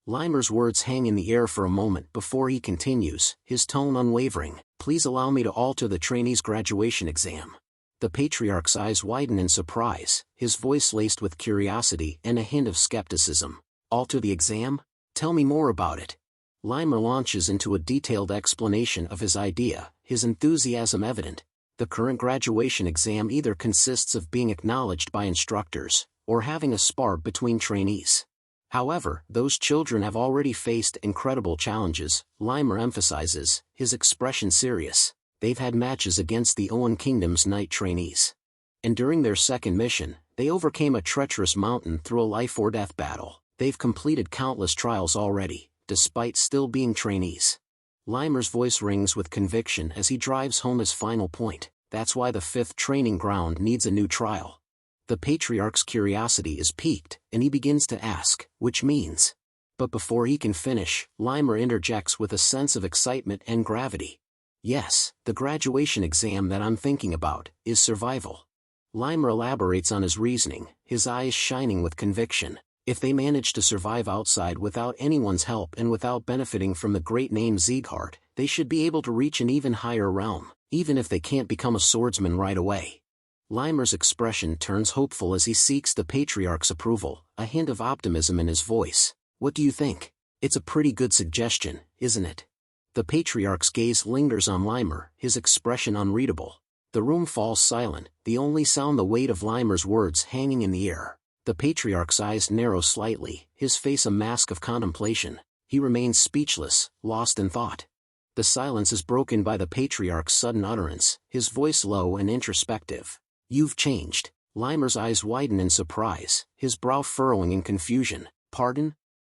Speaker 2: Limer's words hang in the air for a moment before he continues, his tone unwavering. Please allow me to alter the trainee's graduation exam. The Patriarch's eyes widen in surprise, his voice laced with curiosity and a hint of skepticism. Alter the exam? Tell me more about it. Limer launches into a detailed explanation of his idea, his enthusiasm evident. The current graduation exam either consists of being acknowledged by instructors, or having a spar between trainees. However, those children have already faced incredible challenges, Limer emphasizes, his expression serious. They've had matches against the Owen Kingdom's knight trainees. And during their second mission, they overcame a treacherous mountain through a life-or-death battle. They've completed countless trials already, despite still being trainees. Limer's voice rings with conviction as he drives home his final point. That's why the 5th training ground needs a new trial. The Patriarch's curiosity is piqued, and he begins to ask, which means? But before he can finish, Limer interjects with a sense of excitement and gravity. Yes, the graduation exam that I'm thinking about is survival. Limer elaborates on his reasoning, his eyes shining with conviction. If they manage to survive outside without anyone's help and without benefiting from the great name Sieghart, they should be able to reach an even higher realm, even if they can't become a swordsman right away. Limer's expression turns hopeful as he seeks the Patriarch's approval, a hint of optimism in his voice. What do you think? It's a pretty good suggestion, isn't it? The Patriarch's gaze lingers on Limer, his expression unreadable. The The room falls silent, the only sound the weight of Limer's words hanging in the air. The patriarch's eyes narrow slightly, his face a mask of contemplation. He remains speechless, lost in thought. The silence is broken by the patriarch's sudden utterance, his voice low and introspective. "You've changed." Limer's eyes widen in surprise, his brow furrowing in confusion. "Pardon?"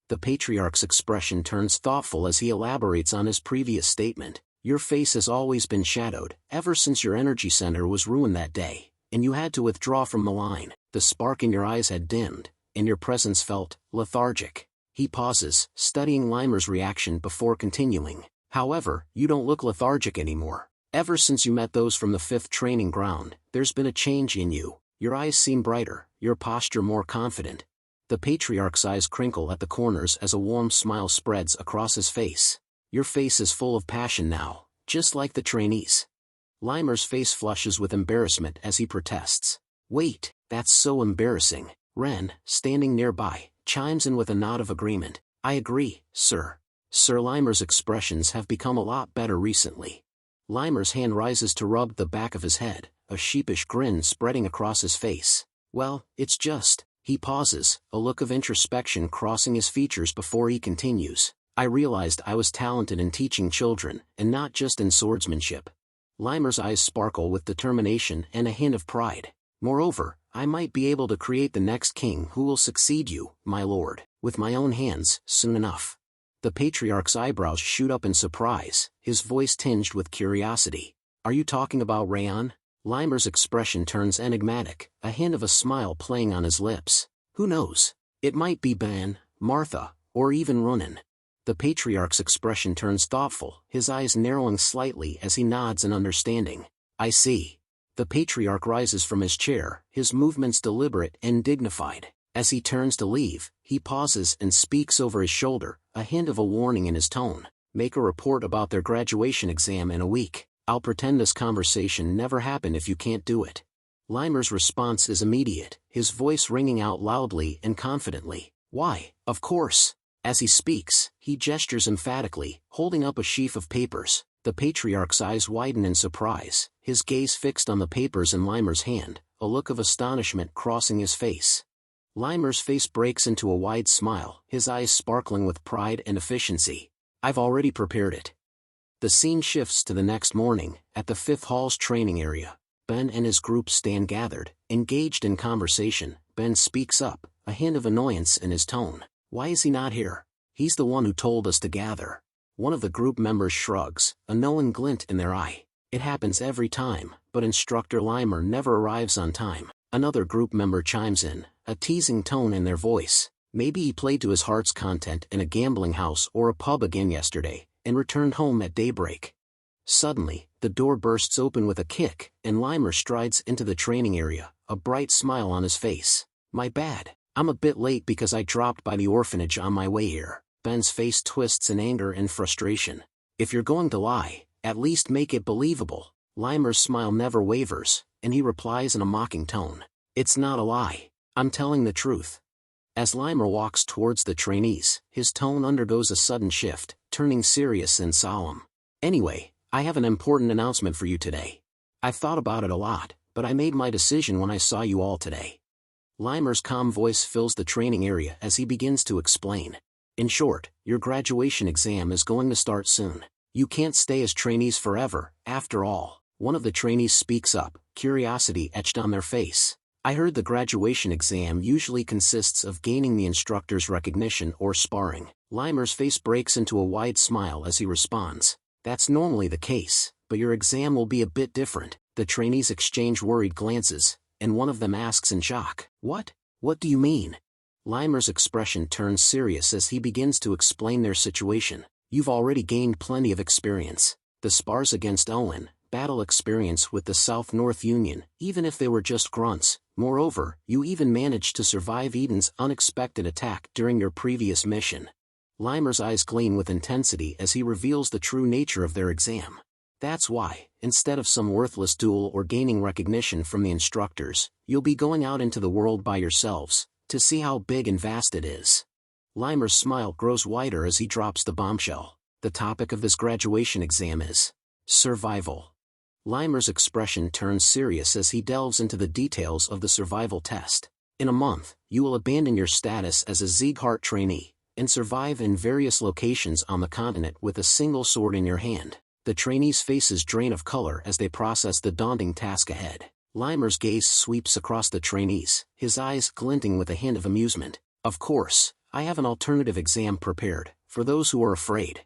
Speaker 2: The patriarch's expression turns thoughtful as he elaborates on his previous statement. "Your face has always been shadowed, ever since your energy center was ruined that day, and you had to withdraw from the line. The spark in your eyes had dimmed, and your presence felt lethargic." He pauses, studying Limer's reaction before continuing. "However, you don't look lethargic anymore. Ever since you met those from the 5th training ground, there's been a change in you. Your eyes seem brighter, your posture more confident." The patriarch's eyes crinkle at the corners as a warm smile spreads across his face. "Your face is full of passion now, just like the trainees." Limer's face flushes with embarrassment as he protests. "Wait, that's so embarrassing." Ren, standing nearby, chimes in with a nod of agreement. "I agree, sir." Sir Limer's expressions have become a lot better recently. Limer's hand rises to rub the back of his head, a sheepish grin spreading across his face. "Well, it's just..." He pauses, a look of introspection crossing his features before he continues. "I realized I was talented in teaching children, and not just in swordsmanship." Limer's eyes sparkle with determination and a hint of pride. "Moreover, I might be able to create the next king who will succeed you, my lord, with my own hands, soon enough." The patriarch's eyebrows shoot up in surprise, his voice tinged with curiosity. "Are you talking about Raon?" Limer's expression turns enigmatic, a hint of a smile playing on his lips. "Who knows? It might be Ben, Martha, or even Ronan." The patriarch's expression turns thoughtful, his eyes narrowing slightly as he nods in understanding. "I see." The patriarch rises from his chair, his movements deliberate and dignified. As he turns to leave, he pauses and speaks over his shoulder, a hint of a warning in his tone. "Make a report about their graduation exam in a week. I'll pretend this conversation never happened if you can't do it." Limer's response is immediate, his voice ringing out loudly and confidently. "Why, of course." As he speaks, he gestures emphatically, holding up a sheaf of papers. The patriarch's eyes widen in surprise, his gaze fixed on the papers in Limer's hand, a look of astonishment crossing his face. Limer's face breaks into a wide smile, his eyes sparkling with pride and efficiency. "I've already prepared it." The scene shifts to the next morning, at the 5th Hall's training area. Ben and his group stand gathered, engaged in conversation. Ben speaks up, a hint of annoyance in his tone. "Why is he not here? He's the one who told us to gather." One of the group members shrugs, a knowing glint in their eye. "It happens every time, but Instructor Limer never arrives on time." Another group member chimes in, a teasing tone in their voice. "Maybe he played to his heart's content in a gambling house or a pub again yesterday, and returned home at daybreak." Suddenly, the door bursts open with a kick, and Limer strides into the training area, a bright smile on his face. "My bad. I'm a bit late because I dropped by the orphanage on my way here." Ben's face twists in anger and frustration. "If you're going to lie, at least make it believable." Limer's smile never wavers, and he replies in a mocking tone. "It's not a lie. I'm telling the truth." As Limer walks towards the trainees, his tone undergoes a sudden shift, turning serious and solemn. "Anyway, I have an important announcement for you today. I've thought about it a lot, but I made my decision when I saw you all today." Limer's calm voice fills the training area as he begins to explain. "In short, your graduation exam is going to start soon. You can't stay as trainees forever, after all." One of the trainees speaks up, curiosity etched on their face. "I heard the graduation exam usually consists of gaining the instructor's recognition or sparring." Limer's face breaks into a wide smile as he responds. "That's normally the case, but your exam will be a bit different." The trainees exchange worried glances, and one of them asks in shock, "What? What do you mean?" Limer's expression turns serious as he begins to explain their situation. "You've already gained plenty of experience. The spars against Owen, battle experience with the South-North Union, even if they were just grunts. Moreover, you even managed to survive Eden's unexpected attack during your previous mission." Limer's eyes gleam with intensity as he reveals the true nature of their exam. "That's why, instead of some worthless duel or gaining recognition from the instructors, you'll be going out into the world by yourselves, to see how big and vast it is." Limer's smile grows wider as he drops the bombshell. The topic of this graduation exam is survival. Limer's expression turns serious as he delves into the details of the survival test. In a month, you will abandon your status as a Sieghart trainee, and survive in various locations on the continent with a single sword in your hand. The trainees' faces drain of color as they process the daunting task ahead. Limer's gaze sweeps across the trainees, his eyes glinting with a hint of amusement. Of course, I have an alternative exam prepared, for those who are afraid.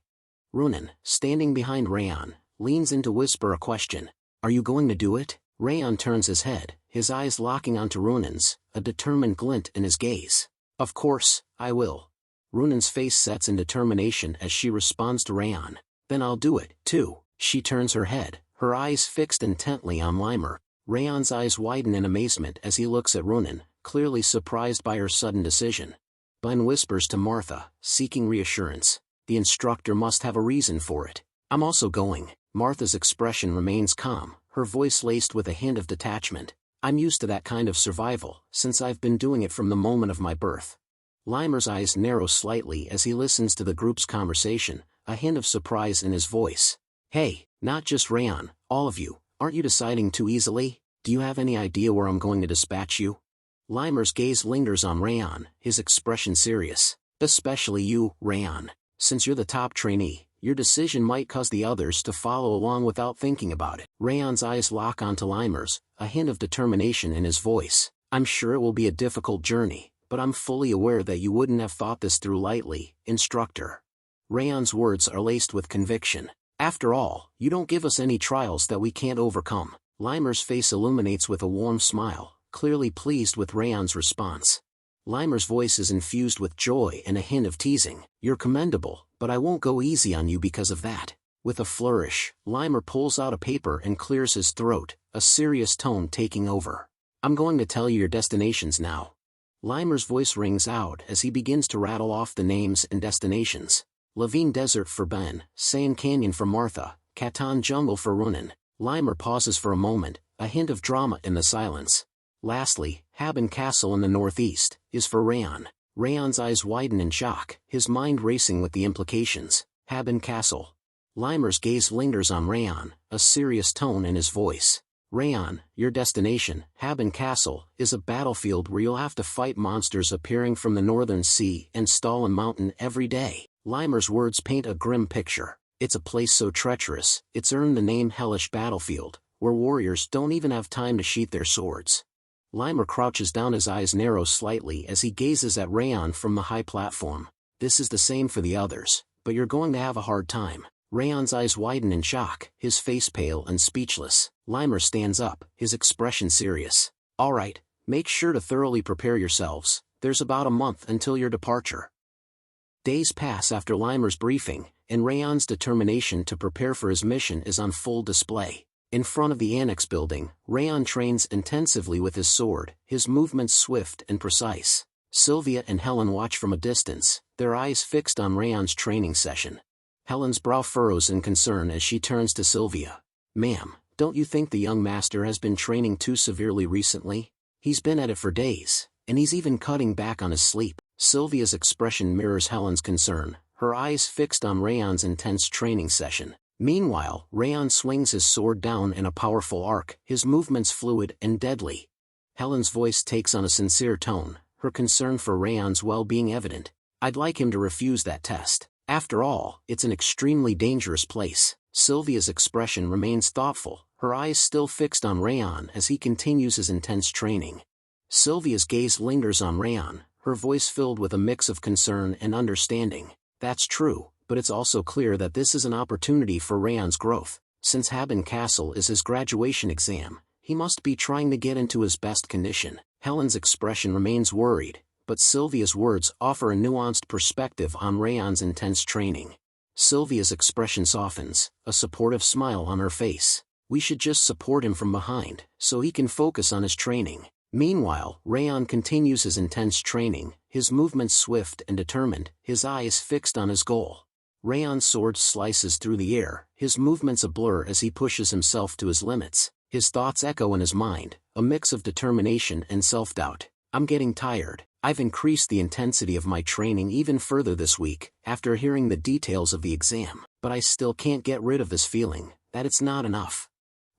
Speaker 2: Runan, standing behind Raon, leans in to whisper a question. Are you going to do it? Raon turns his head, his eyes locking onto Runan's, a determined glint in his gaze. Of course, I will. Runan's face sets in determination as she responds to Raon. Then I'll do it, too. She turns her head, her eyes fixed intently on Limer. Raon's eyes widen in amazement as he looks at Runan, clearly surprised by her sudden decision. Ben whispers to Martha, seeking reassurance. The instructor must have a reason for it. I'm also going. Martha's expression remains calm, her voice laced with a hint of detachment. I'm used to that kind of survival, since I've been doing it from the moment of my birth. Limer's eyes narrow slightly as he listens to the group's conversation, a hint of surprise in his voice. Hey, not just Raon, all of you, aren't you deciding too easily? Do you have any idea where I'm going to dispatch you? Limer's gaze lingers on Raon, his expression serious. Especially you, Raon. Since you're the top trainee, your decision might cause the others to follow along without thinking about it. Raon's eyes lock onto Limer's, a hint of determination in his voice. I'm sure it will be a difficult journey, but I'm fully aware that you wouldn't have thought this through lightly, instructor. Raon's words are laced with conviction. After all, you don't give us any trials that we can't overcome. Limer's face illuminates with a warm smile, clearly pleased with Raon's response. Limer's voice is infused with joy and a hint of teasing. You're commendable, but I won't go easy on you because of that. With a flourish, Limer pulls out a paper and clears his throat, a serious tone taking over. I'm going to tell you your destinations now. Limer's voice rings out as he begins to rattle off the names and destinations. Levine Desert for Ben, Sand Canyon for Martha, Catan Jungle for Runan. Limer pauses for a moment, a hint of drama in the silence. Lastly, Haben Castle in the northeast, is for Raon. Raon's eyes widen in shock, his mind racing with the implications. Haben Castle. Limer's gaze lingers on Raon, a serious tone in his voice. Raon, your destination, Haben Castle, is a battlefield where you'll have to fight monsters appearing from the northern sea and Stalin Mountain every day. Limer's words paint a grim picture. It's a place so treacherous, it's earned the name Hellish Battlefield, where warriors don't even have time to sheath their swords. Limer crouches down, his eyes narrow slightly as he gazes at Raon from the high platform. This is the same for the others, but you're going to have a hard time. Raon's eyes widen in shock, his face pale and speechless. Limer stands up, his expression serious. All right, make sure to thoroughly prepare yourselves. There's about a month until your departure. Days pass after Limer's briefing, and Raon's determination to prepare for his mission is on full display. In front of the annex building, Raon trains intensively with his sword, his movements swift and precise. Sylvia and Helen watch from a distance, their eyes fixed on Raon's training session. Helen's brow furrows in concern as she turns to Sylvia. Ma'am, don't you think the young master has been training too severely recently? He's been at it for days, and he's even cutting back on his sleep. Sylvia's expression mirrors Helen's concern, her eyes fixed on Raon's intense training session. Meanwhile, Raon swings his sword down in a powerful arc, his movements fluid and deadly. Helen's voice takes on a sincere tone, her concern for Raon's well-being evident. I'd like him to refuse that test. After all, it's an extremely dangerous place. Sylvia's expression remains thoughtful, her eyes still fixed on Raon as he continues his intense training. Sylvia's gaze lingers on Raon, her voice filled with a mix of concern and understanding. That's true, but it's also clear that this is an opportunity for Raon's growth. Since Haben Castle is his graduation exam, he must be trying to get into his best condition. Helen's expression remains worried, but Sylvia's words offer a nuanced perspective on Raon's intense training. Sylvia's expression softens, a supportive smile on her face. We should just support him from behind, so he can focus on his training. Meanwhile, Raon continues his intense training, his movements swift and determined, his eyes fixed on his goal. Raon's sword slices through the air, his movements a blur as he pushes himself to his limits. His thoughts echo in his mind, a mix of determination and self-doubt. I'm getting tired. I've increased the intensity of my training even further this week, after hearing the details of the exam, but I still can't get rid of this feeling that it's not enough.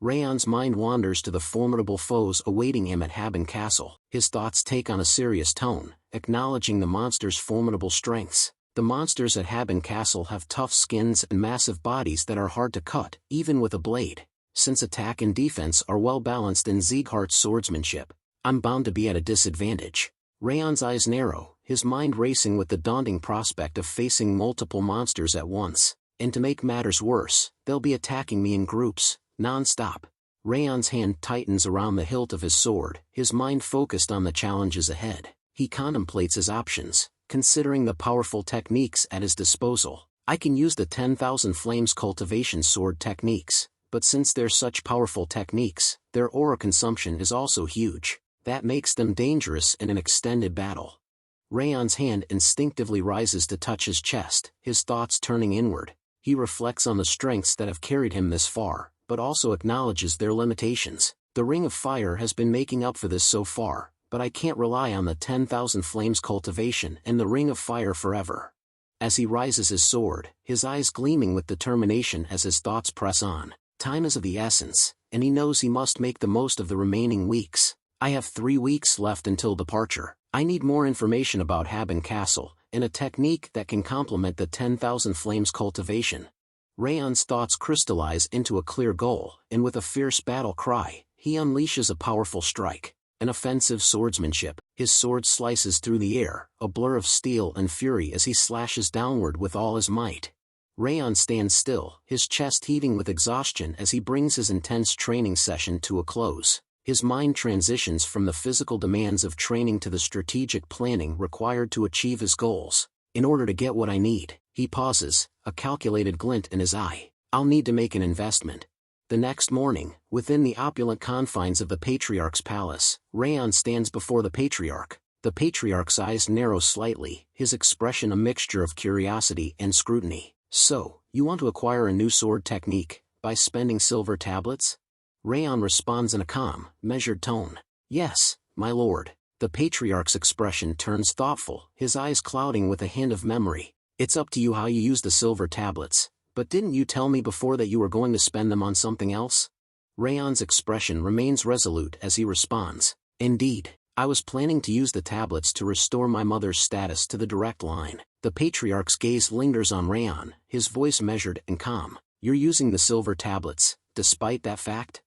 Speaker 2: Raon's mind wanders to the formidable foes awaiting him at Haben Castle. His thoughts take on a serious tone, acknowledging the monster's formidable strengths. The monsters at Haben Castle have tough skins and massive bodies that are hard to cut, even with a blade. Since attack and defense are well balanced in Sieghart's swordsmanship, I'm bound to be at a disadvantage. Raon's eyes narrow, his mind racing with the daunting prospect of facing multiple monsters at once. And to make matters worse, they'll be attacking me in groups, non-stop. Raon's hand tightens around the hilt of his sword, his mind focused on the challenges ahead. He contemplates his options, considering the powerful techniques at his disposal. I can use the 10,000 Flames cultivation sword techniques, but since they're such powerful techniques, their aura consumption is also huge. That makes them dangerous in an extended battle. Raon's hand instinctively rises to touch his chest, his thoughts turning inward. He reflects on the strengths that have carried him this far, but also acknowledges their limitations. The Ring of Fire has been making up for this so far, but I can't rely on the 10,000 Flames cultivation and the Ring of Fire forever. As he raises his sword, his eyes gleaming with determination as his thoughts press on. Time is of the essence, and he knows he must make the most of the remaining weeks. I have 3 weeks left until departure. I need more information about Haben Castle, and a technique that can complement the 10,000 Flames cultivation. Raon's thoughts crystallize into a clear goal, and with a fierce battle cry, he unleashes a powerful strike. An offensive swordsmanship. His sword slices through the air, a blur of steel and fury as he slashes downward with all his might. Raon stands still, his chest heaving with exhaustion as he brings his intense training session to a close. His mind transitions from the physical demands of training to the strategic planning required to achieve his goals. In order to get what I need, he pauses, a calculated glint in his eye. I'll need to make an investment. The next morning, within the opulent confines of the Patriarch's palace, Raon stands before the Patriarch. The Patriarch's eyes narrow slightly, his expression a mixture of curiosity and scrutiny. So, you want to acquire a new sword technique, by spending silver tablets? Raon responds in a calm, measured tone. Yes, my lord. The Patriarch's expression turns thoughtful, his eyes clouding with a hint of memory. It's up to you how you use the silver tablets, but didn't you tell me before that you were going to spend them on something else? Raon's expression remains resolute as he responds. Indeed, I was planning to use the tablets to restore my mother's status to the direct line. The Patriarch's gaze lingers on Raon, his voice measured and calm. You're using the silver tablets, despite that fact?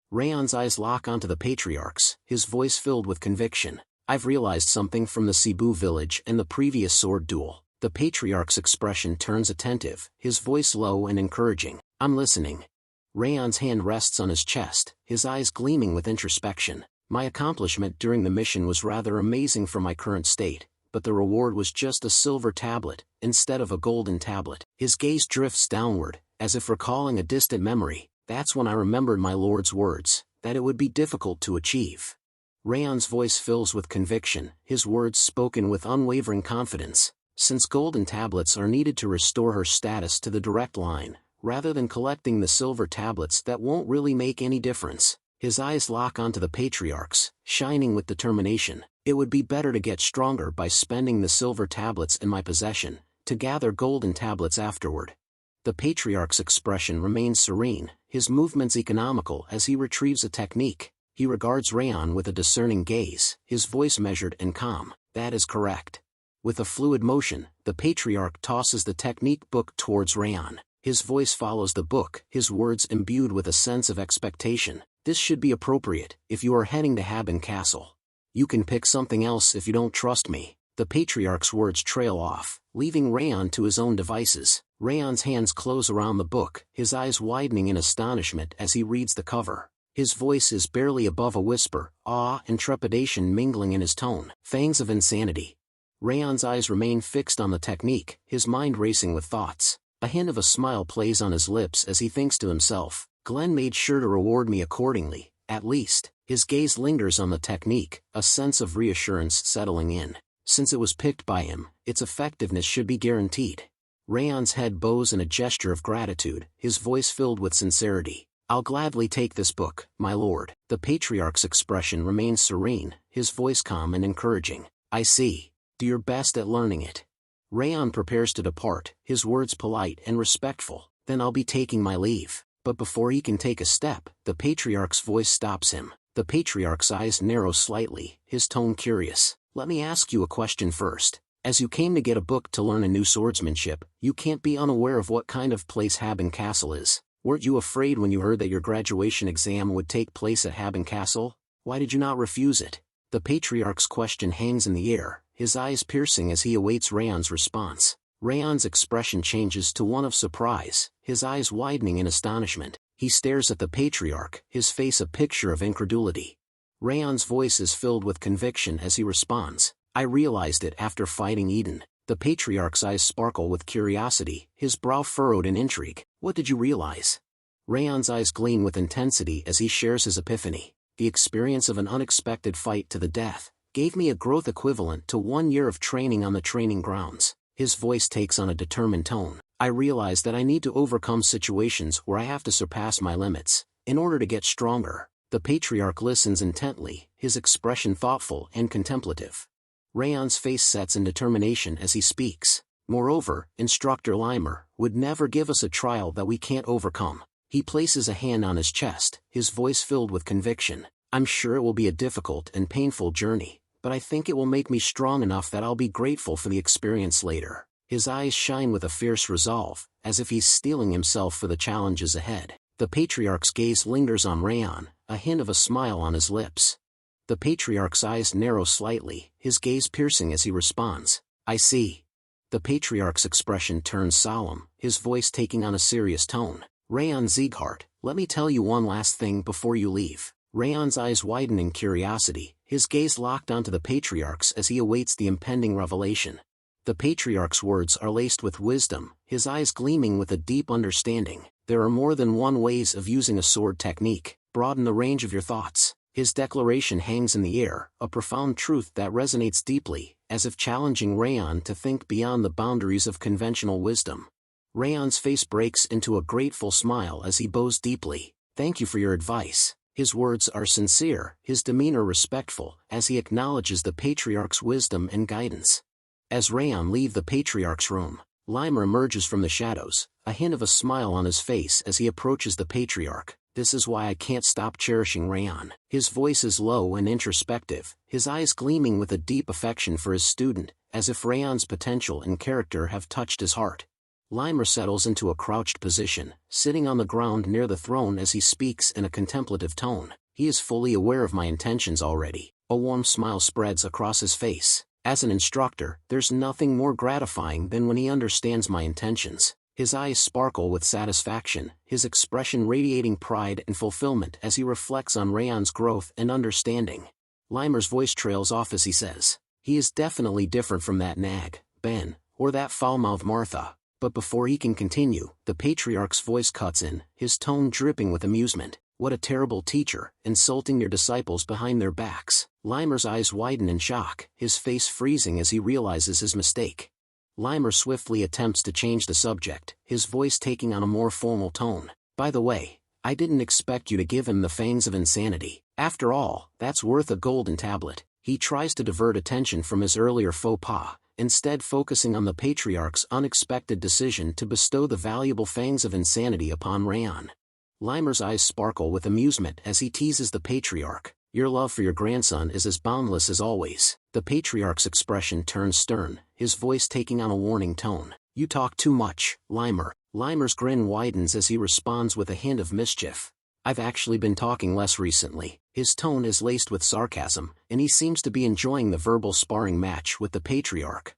Speaker 2: Raon's eyes lock onto the Patriarch's, his voice filled with conviction. I've realized something from the Cebu village and the previous sword duel. The Patriarch's expression turns attentive, his voice low and encouraging. I'm listening. Raon's hand rests on his chest, his eyes gleaming with introspection. My accomplishment during the mission was rather amazing for my current state, but the reward was just a silver tablet, instead of a golden tablet. His gaze drifts downward, as if recalling a distant memory. That's when I remembered my lord's words, that it would be difficult to achieve. Raon's voice fills with conviction, his words spoken with unwavering confidence. Since golden tablets are needed to restore her status to the direct line, rather than collecting the silver tablets that won't really make any difference. His eyes lock onto the Patriarch's, shining with determination. It would be better to get stronger by spending the silver tablets in my possession, to gather golden tablets afterward. The Patriarch's expression remains serene, his movements economical as he retrieves a technique. He regards Raon with a discerning gaze, his voice measured and calm. That is correct. With a fluid motion, the Patriarch tosses the technique book towards Raon. His voice follows the book, his words imbued with a sense of expectation. This should be appropriate, if you are heading to Haben Castle. You can pick something else if you don't trust me. The Patriarch's words trail off, leaving Raon to his own devices. Raon's hands close around the book, his eyes widening in astonishment as he reads the cover. His voice is barely above a whisper, awe and trepidation mingling in his tone. Fangs of insanity. Raon's eyes remain fixed on the technique, his mind racing with thoughts. A hint of a smile plays on his lips as he thinks to himself, Glenn made sure to reward me accordingly, at least. His gaze lingers on the technique, a sense of reassurance settling in. Since it was picked by him, its effectiveness should be guaranteed. Raon's head bows in a gesture of gratitude, his voice filled with sincerity. I'll gladly take this book, my lord. The Patriarch's expression remains serene, his voice calm and encouraging. I see. Do your best at learning it. Raon prepares to depart, his words polite and respectful. Then I'll be taking my leave. But before he can take a step, the Patriarch's voice stops him. The Patriarch's eyes narrow slightly, his tone curious. Let me ask you a question first. As you came to get a book to learn a new swordsmanship, you can't be unaware of what kind of place Haben Castle is. Weren't you afraid when you heard that your graduation exam would take place at Haben Castle? Why did you not refuse it? The Patriarch's question hangs in the air, his eyes piercing as he awaits Raon's response. Raon's expression changes to one of surprise, his eyes widening in astonishment. He stares at the Patriarch, his face a picture of incredulity. Raon's voice is filled with conviction as he responds, I realized it after fighting Eden. The Patriarch's eyes sparkle with curiosity, his brow furrowed in intrigue. What did you realize? Raon's eyes gleam with intensity as he shares his epiphany. The experience of an unexpected fight to the death gave me a growth equivalent to 1 year of training on the training grounds. His voice takes on a determined tone. I realize that I need to overcome situations where I have to surpass my limits, in order to get stronger. The Patriarch listens intently, his expression thoughtful and contemplative. Raon's face sets in determination as he speaks. Moreover, Instructor Limer would never give us a trial that we can't overcome. He places a hand on his chest, his voice filled with conviction. I'm sure it will be a difficult and painful journey, but I think it will make me strong enough that I'll be grateful for the experience later. His eyes shine with a fierce resolve, as if he's steeling himself for the challenges ahead. The Patriarch's gaze lingers on Raon, a hint of a smile on his lips. The Patriarch's eyes narrow slightly, his gaze piercing as he responds, I see. The Patriarch's expression turns solemn, his voice taking on a serious tone. Raon Sieghart, let me tell you one last thing before you leave. Raon's eyes widen in curiosity, his gaze locked onto the Patriarch's as he awaits the impending revelation. The Patriarch's words are laced with wisdom, his eyes gleaming with a deep understanding. There are more than one ways of using a sword technique. Broaden the range of your thoughts. His declaration hangs in the air, a profound truth that resonates deeply, as if challenging Raon to think beyond the boundaries of conventional wisdom. Raon's face breaks into a grateful smile as he bows deeply. Thank you for your advice. His words are sincere, his demeanor respectful, as he acknowledges the Patriarch's wisdom and guidance. As Raon leaves the Patriarch's room, Limer emerges from the shadows, a hint of a smile on his face as he approaches the Patriarch. This is why I can't stop cherishing Raon. His voice is low and introspective, his eyes gleaming with a deep affection for his student, as if Raon's potential and character have touched his heart. Limer settles into a crouched position, sitting on the ground near the throne as he speaks in a contemplative tone. He is fully aware of my intentions already. A warm smile spreads across his face. As an instructor, there's nothing more gratifying than when he understands my intentions. His eyes sparkle with satisfaction, his expression radiating pride and fulfillment as he reflects on Raon's growth and understanding. Limer's voice trails off as he says, he is definitely different from that nag, Ben, or that foul-mouthed Martha. But before he can continue, the Patriarch's voice cuts in, his tone dripping with amusement. What a terrible teacher, insulting your disciples behind their backs. Limer's eyes widen in shock, his face freezing as he realizes his mistake. Limer swiftly attempts to change the subject, his voice taking on a more formal tone. By the way, I didn't expect you to give him the fangs of insanity. After all, that's worth a golden tablet. He tries to divert attention from his earlier faux pas, instead focusing on the Patriarch's unexpected decision to bestow the valuable fangs of insanity upon Raon. Limer's eyes sparkle with amusement as he teases the Patriarch. Your love for your grandson is as boundless as always. The Patriarch's expression turns stern, his voice taking on a warning tone. You talk too much, Limer. Limer's grin widens as he responds with a hint of mischief. I've actually been talking less recently. His tone is laced with sarcasm, and he seems to be enjoying the verbal sparring match with the Patriarch.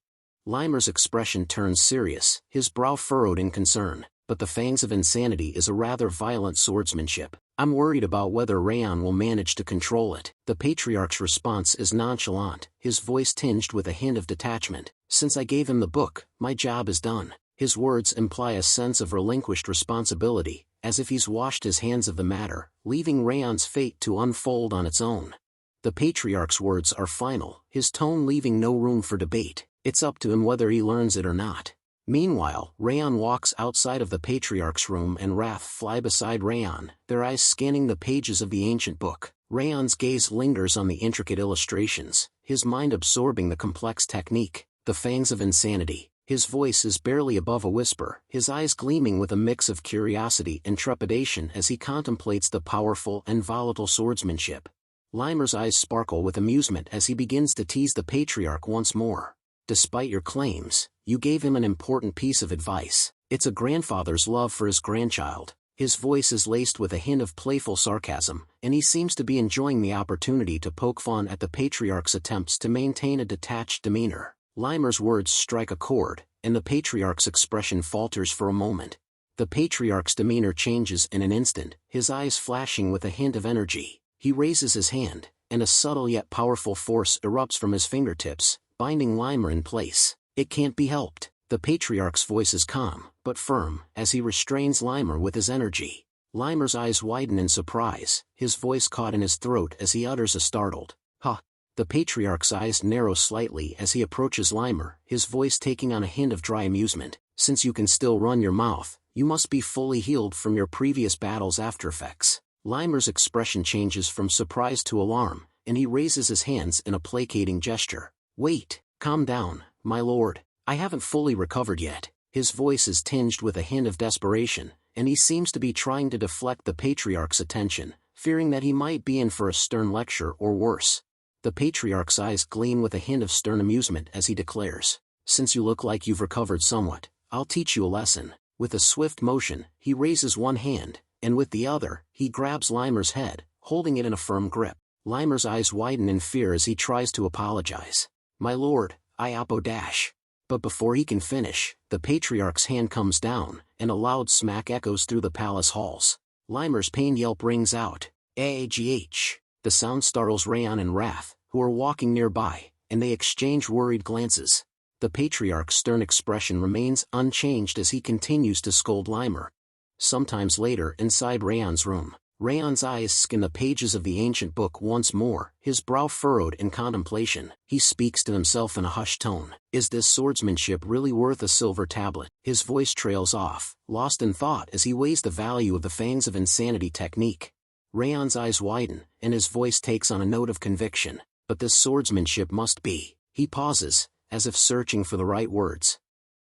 Speaker 2: Limer's expression turns serious, his brow furrowed in concern. But the fangs of insanity is a rather violent swordsmanship. I'm worried about whether Raon will manage to control it. The Patriarch's response is nonchalant, his voice tinged with a hint of detachment. Since I gave him the book, my job is done. His words imply a sense of relinquished responsibility, as if he's washed his hands of the matter, leaving Raon's fate to unfold on its own. The Patriarch's words are final, his tone leaving no room for debate. It's up to him whether he learns it or not. Meanwhile, Raon walks outside of the Patriarch's room and Wrath fly beside Raon, their eyes scanning the pages of the ancient book. Raon's gaze lingers on the intricate illustrations, his mind absorbing the complex technique. The fangs of insanity. His voice is barely above a whisper, his eyes gleaming with a mix of curiosity and trepidation as he contemplates the powerful and volatile swordsmanship. Limer's eyes sparkle with amusement as he begins to tease the patriarch once more. Despite your claims, you gave him an important piece of advice. It's a grandfather's love for his grandchild. His voice is laced with a hint of playful sarcasm, and he seems to be enjoying the opportunity to poke fun at the patriarch's attempts to maintain a detached demeanor. Limer's words strike a chord, and the patriarch's expression falters for a moment. The patriarch's demeanor changes in an instant, his eyes flashing with a hint of energy. He raises his hand, and a subtle yet powerful force erupts from his fingertips, binding Limer in place. It can't be helped. The patriarch's voice is calm, but firm, as he restrains Limer with his energy. Limer's eyes widen in surprise, his voice caught in his throat as he utters a startled, "Ha!" The patriarch's eyes narrow slightly as he approaches Limer, his voice taking on a hint of dry amusement. "Since you can still run your mouth, you must be fully healed from your previous battle's aftereffects." Limer's expression changes from surprise to alarm, and he raises his hands in a placating gesture. "Wait, calm down, my lord. I haven't fully recovered yet." His voice is tinged with a hint of desperation, and he seems to be trying to deflect the patriarch's attention, fearing that he might be in for a stern lecture or worse. The patriarch's eyes gleam with a hint of stern amusement as he declares, "Since you look like you've recovered somewhat, I'll teach you a lesson." With a swift motion, he raises one hand, and with the other, he grabs Limer's head, holding it in a firm grip. Limer's eyes widen in fear as he tries to apologize. "My lord, I apodash." But before he can finish, the patriarch's hand comes down, and a loud smack echoes through the palace halls. Limer's pain yelp rings out, "Agh!" The sound startles Raon and Wrath, who are walking nearby, and they exchange worried glances. The patriarch's stern expression remains unchanged as he continues to scold Limer. Sometimes later, inside Raon's room, Raon's eyes skim the pages of the ancient book once more, his brow furrowed in contemplation. He speaks to himself in a hushed tone. Is this swordsmanship really worth a silver tablet? His voice trails off, lost in thought as he weighs the value of the Fangs of Insanity technique. Raon's eyes widen, and his voice takes on a note of conviction. But this swordsmanship must be. He pauses, as if searching for the right words.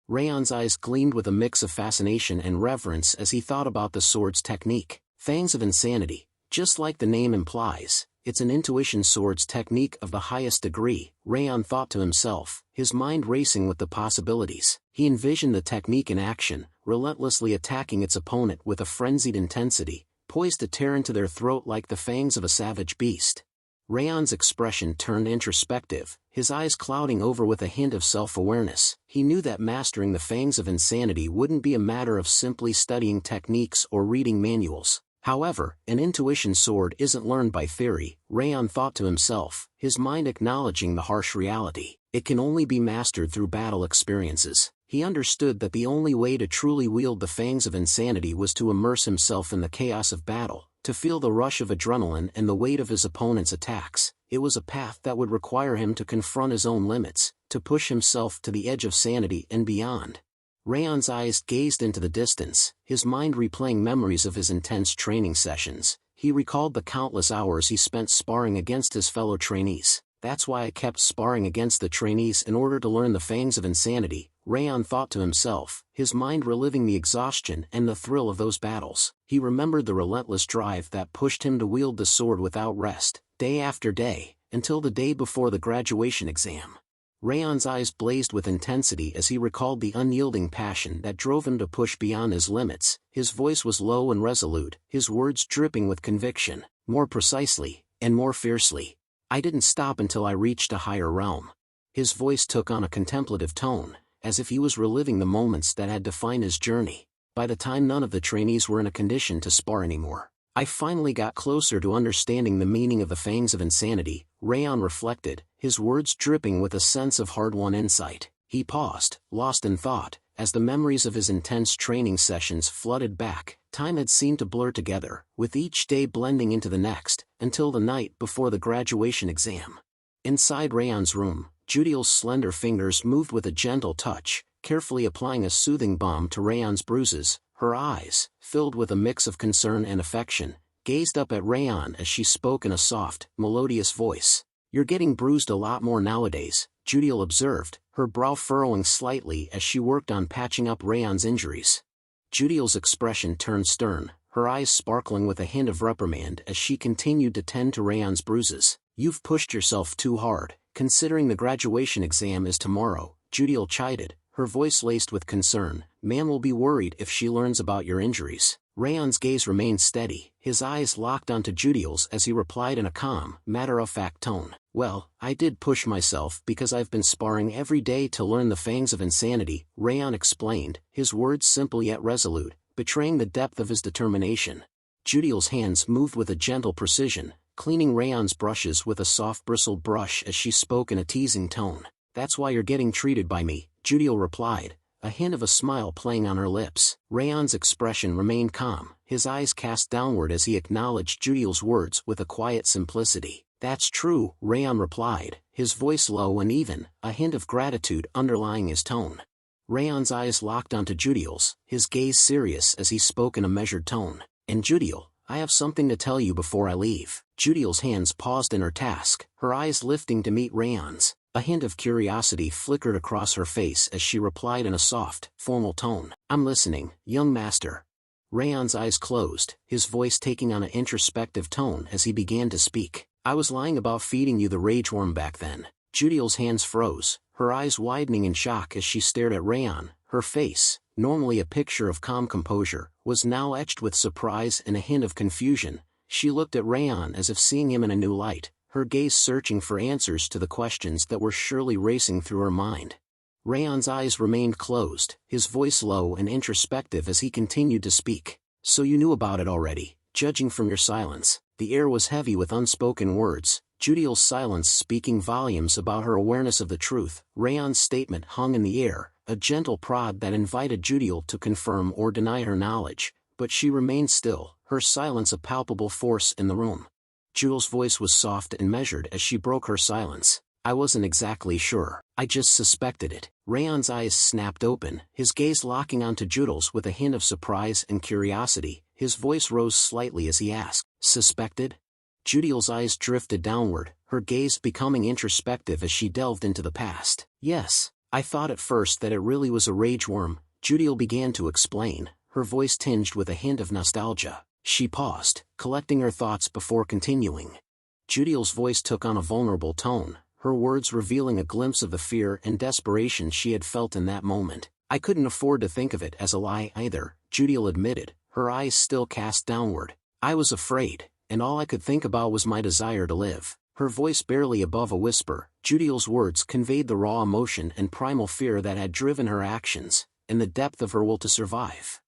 Speaker 2: Raon's eyes gleamed with a mix of fascination and reverence as he thought about the sword's technique. Fangs of Insanity, just like the name implies, it's an intuition sword's technique of the highest degree, Raon thought to himself, his mind racing with the possibilities. He envisioned the technique in action, relentlessly attacking its opponent with a frenzied intensity, poised to tear into their throat like the fangs of a savage beast. Raon's expression turned introspective, his eyes clouding over with a hint of self-awareness. He knew that mastering the Fangs of Insanity wouldn't be a matter of simply studying techniques or reading manuals. However, an intuition sword isn't learned by theory, Raon thought to himself, his mind acknowledging the harsh reality. It can only be mastered through battle experiences. He understood that the only way to truly wield the Fangs of Insanity was to immerse himself in the chaos of battle, to feel the rush of adrenaline and the weight of his opponent's attacks. It was a path that would require him to confront his own limits, to push himself to the edge of sanity and beyond. Raon's eyes gazed into the distance, his mind replaying memories of his intense training sessions. He recalled the countless hours he spent sparring against his fellow trainees. "That's why I kept sparring against the trainees in order to learn the Fangs of Insanity," Raon thought to himself, his mind reliving the exhaustion and the thrill of those battles. He remembered the relentless drive that pushed him to wield the sword without rest, day after day, until the day before the graduation exam. Raon's eyes blazed with intensity as he recalled the unyielding passion that drove him to push beyond his limits. His voice was low and resolute, his words dripping with conviction. More precisely, and more fiercely, "I didn't stop until I reached a higher realm." His voice took on a contemplative tone, as if he was reliving the moments that had defined his journey. By the time none of the trainees were in a condition to spar anymore, I finally got closer to understanding the meaning of the Fangs of Insanity, Raon reflected, his words dripping with a sense of hard-won insight. He paused, lost in thought, as the memories of his intense training sessions flooded back. Time had seemed to blur together, with each day blending into the next, until the night before the graduation exam. Inside Raon's room, Judiel's slender fingers moved with a gentle touch, carefully applying a soothing balm to Raon's bruises. Her eyes, filled with a mix of concern and affection, gazed up at Raon as she spoke in a soft, melodious voice. "You're getting bruised a lot more nowadays, Judiel observed, her brow furrowing slightly as she worked on patching up Raon's injuries. Judiel's expression turned stern, her eyes sparkling with a hint of reprimand as she continued to tend to Raon's bruises. "You've pushed yourself too hard, considering the graduation exam is tomorrow," Judiel chided, her voice laced with concern. "Man will be worried if she learns about your injuries." Raon's gaze remained steady, his eyes locked onto Judiel's as he replied in a calm, matter-of-fact tone. "Well, I did push myself because I've been sparring every day to learn the fangs of insanity," Raon explained, his words simple yet resolute, betraying the depth of his determination. Judiel's hands moved with a gentle precision, cleaning Raon's brushes with a soft bristled brush as she spoke in a teasing tone. "That's why you're getting treated by me," Judiel replied, a hint of a smile playing on her lips. Raon's expression remained calm, his eyes cast downward as he acknowledged Judiel's words with a quiet simplicity. "That's true," Raon replied, his voice low and even, a hint of gratitude underlying his tone. Raon's eyes locked onto Judiel's, his gaze serious as he spoke in a measured tone. "And Judiel, I have something to tell you before I leave." Judiel's hands paused in her task, her eyes lifting to meet Raon's. A hint of curiosity flickered across her face as she replied in a soft, formal tone. "I'm listening, young master." Raon's eyes closed, his voice taking on an introspective tone as he began to speak. "I was lying about feeding you the rage worm back then." Judiel's hands froze, her eyes widening in shock as she stared at Raon. Her face, normally a picture of calm composure, was now etched with surprise and a hint of confusion. She looked at Raon as if seeing him in a new light, her gaze searching for answers to the questions that were surely racing through her mind. Raon's eyes remained closed, his voice low and introspective as he continued to speak. "So you knew about it already, judging from your silence." The air was heavy with unspoken words, Judiel's silence speaking volumes about her awareness of the truth. Raon's statement hung in the air, a gentle prod that invited Judiel to confirm or deny her knowledge, but she remained still, her silence a palpable force in the room. Judiel's voice was soft and measured as she broke her silence. "I wasn't exactly sure, I just suspected it." Raon's eyes snapped open, his gaze locking onto Judiel's with a hint of surprise and curiosity. His voice rose slightly as he asked, "Suspected?" Judiel's eyes drifted downward, her gaze becoming introspective as she delved into the past. "Yes, I thought at first that it really was a rage worm," Judiel began to explain, her voice tinged with a hint of nostalgia. She paused, collecting her thoughts before continuing. Judiel's voice took on a vulnerable tone, her words revealing a glimpse of the fear and desperation she had felt in that moment. "I couldn't afford to think of it as a lie either," Judiel admitted, her eyes still cast downward. "I was afraid, and all I could think about was my desire to live." Her voice barely above a whisper, Judiel's words conveyed the raw emotion and primal fear that had driven her actions, and the depth of her will to survive.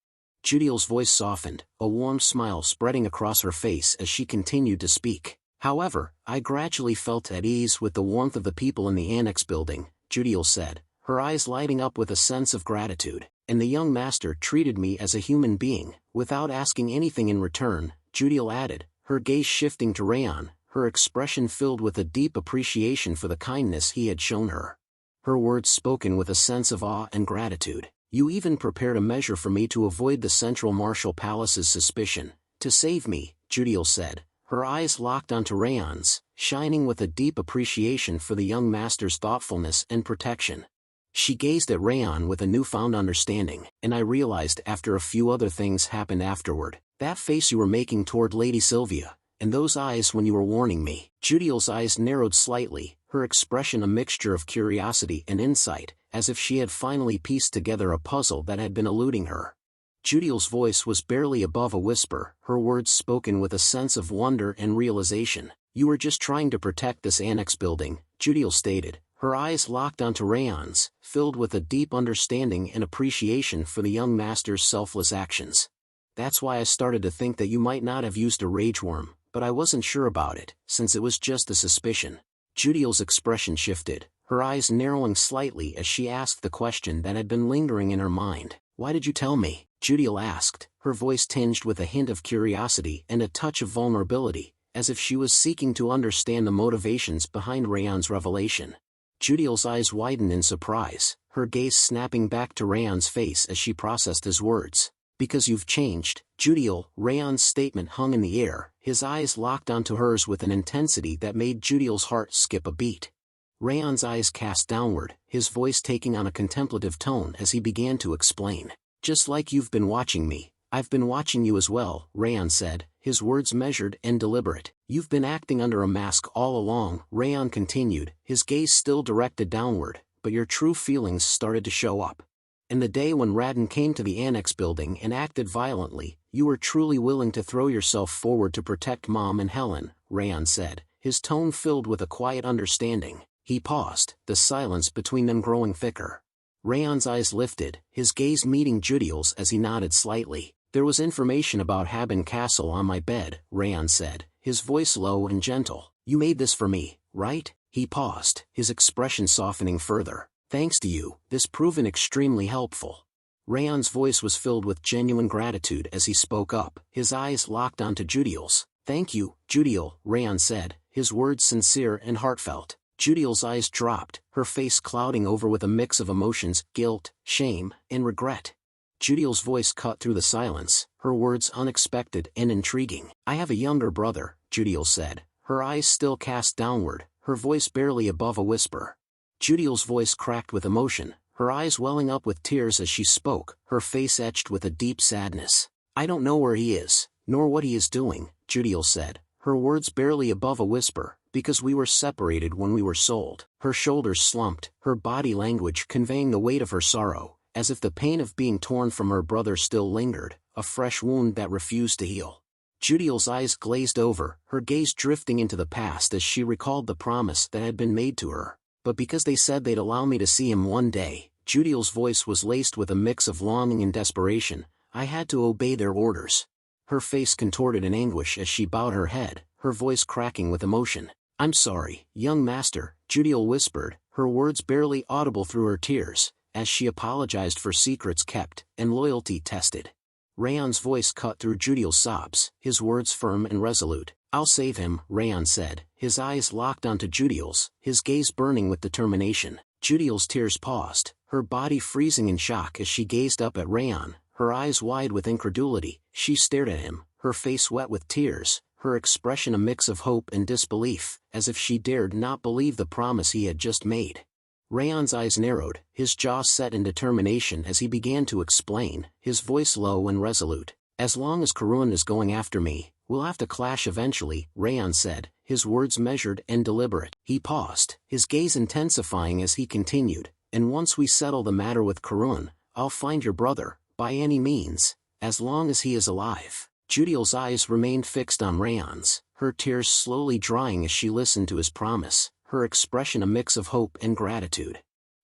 Speaker 2: Judiel's voice softened, a warm smile spreading across her face as she continued to speak. "However, I gradually felt at ease with the warmth of the people in the annex building," Judiel said, her eyes lighting up with a sense of gratitude. "And the young master treated me as a human being, without asking anything in return," Judiel added, her gaze shifting to Raon, her expression filled with a deep appreciation for the kindness he had shown her. Her words spoken with a sense of awe and gratitude. "You even prepared a measure for me to avoid the Central Martial Palace's suspicion. To save me," Judiel said, her eyes locked onto Raon's, shining with a deep appreciation for the young master's thoughtfulness and protection. She gazed at Raon with a newfound understanding. "And I realized after a few other things happened afterward. That face you were making toward Lady Sylvia, and those eyes when you were warning me." Judiel's eyes narrowed slightly, her expression a mixture of curiosity and insight, as if she had finally pieced together a puzzle that had been eluding her. Judiel's voice was barely above a whisper, her words spoken with a sense of wonder and realization. "You were just trying to protect this annex building," Judiel stated, her eyes locked onto Raon's, filled with a deep understanding and appreciation for the young master's selfless actions. "That's why I started to think that you might not have used a rage worm, but I wasn't sure about it, since it was just a suspicion." Judiel's expression shifted, her eyes narrowing slightly as she asked the question that had been lingering in her mind. "Why did you tell me?" Judiel asked, her voice tinged with a hint of curiosity and a touch of vulnerability, as if she was seeking to understand the motivations behind Raon's revelation. Judiel's eyes widened in surprise, her gaze snapping back to Raon's face as she processed his words. "Because you've changed, Judiel." Raon's statement hung in the air, his eyes locked onto hers with an intensity that made Judiel's heart skip a beat. Raon's eyes cast downward, his voice taking on a contemplative tone as he began to explain. Just like you've been watching me, I've been watching you as well, Raon said, his words measured and deliberate. You've been acting under a mask all along, Raon continued, his gaze still directed downward, but your true feelings started to show up. In the day when Raon came to the annex building and acted violently, you were truly willing to throw yourself forward to protect Mom and Helen, Raon said, his tone filled with a quiet understanding. He paused, the silence between them growing thicker. Raon's eyes lifted, his gaze meeting Judiel's as he nodded slightly. There was information about Haben Castle on my bed, Raon said, his voice low and gentle. You made this for me, right? He paused, his expression softening further. Thanks to you, this proven extremely helpful. Raon's voice was filled with genuine gratitude as he spoke up, his eyes locked onto Judiel's. Thank you, Judiel, Raon said, his words sincere and heartfelt. Judiel's eyes dropped, her face clouding over with a mix of emotions, guilt, shame, and regret. Judiel's voice cut through the silence, her words unexpected and intriguing. I have a younger brother, Judiel said, her eyes still cast downward, her voice barely above a whisper. Judiel's voice cracked with emotion, her eyes welling up with tears as she spoke, her face etched with a deep sadness. I don't know where he is, nor what he is doing, Judiel said, her words barely above a whisper, because we were separated when we were sold. Her shoulders slumped, her body language conveying the weight of her sorrow, as if the pain of being torn from her brother still lingered, a fresh wound that refused to heal. Judiel's eyes glazed over, her gaze drifting into the past as she recalled the promise that had been made to her. But because they said they'd allow me to see him one day, Judiel's voice was laced with a mix of longing and desperation, I had to obey their orders. Her face contorted in anguish as she bowed her head, her voice cracking with emotion. I'm sorry, young master, Judiel whispered, her words barely audible through her tears, as she apologized for secrets kept and loyalty tested. Raon's voice cut through Judiel's sobs, his words firm and resolute. I'll save him, Raon said, his eyes locked onto Judiel's, his gaze burning with determination. Judiel's tears paused, her body freezing in shock as she gazed up at Raon, her eyes wide with incredulity. She stared at him, her face wet with tears, her expression a mix of hope and disbelief, as if she dared not believe the promise he had just made. Raon's eyes narrowed, his jaw set in determination as he began to explain, his voice low and resolute. As long as Karun is going after me, we'll have to clash eventually, Raon said, his words measured and deliberate. He paused, his gaze intensifying as he continued, and once we settle the matter with Karun, I'll find your brother, by any means, as long as he is alive. Judiel's eyes remained fixed on Raon's, her tears slowly drying as she listened to his promise, her expression a mix of hope and gratitude.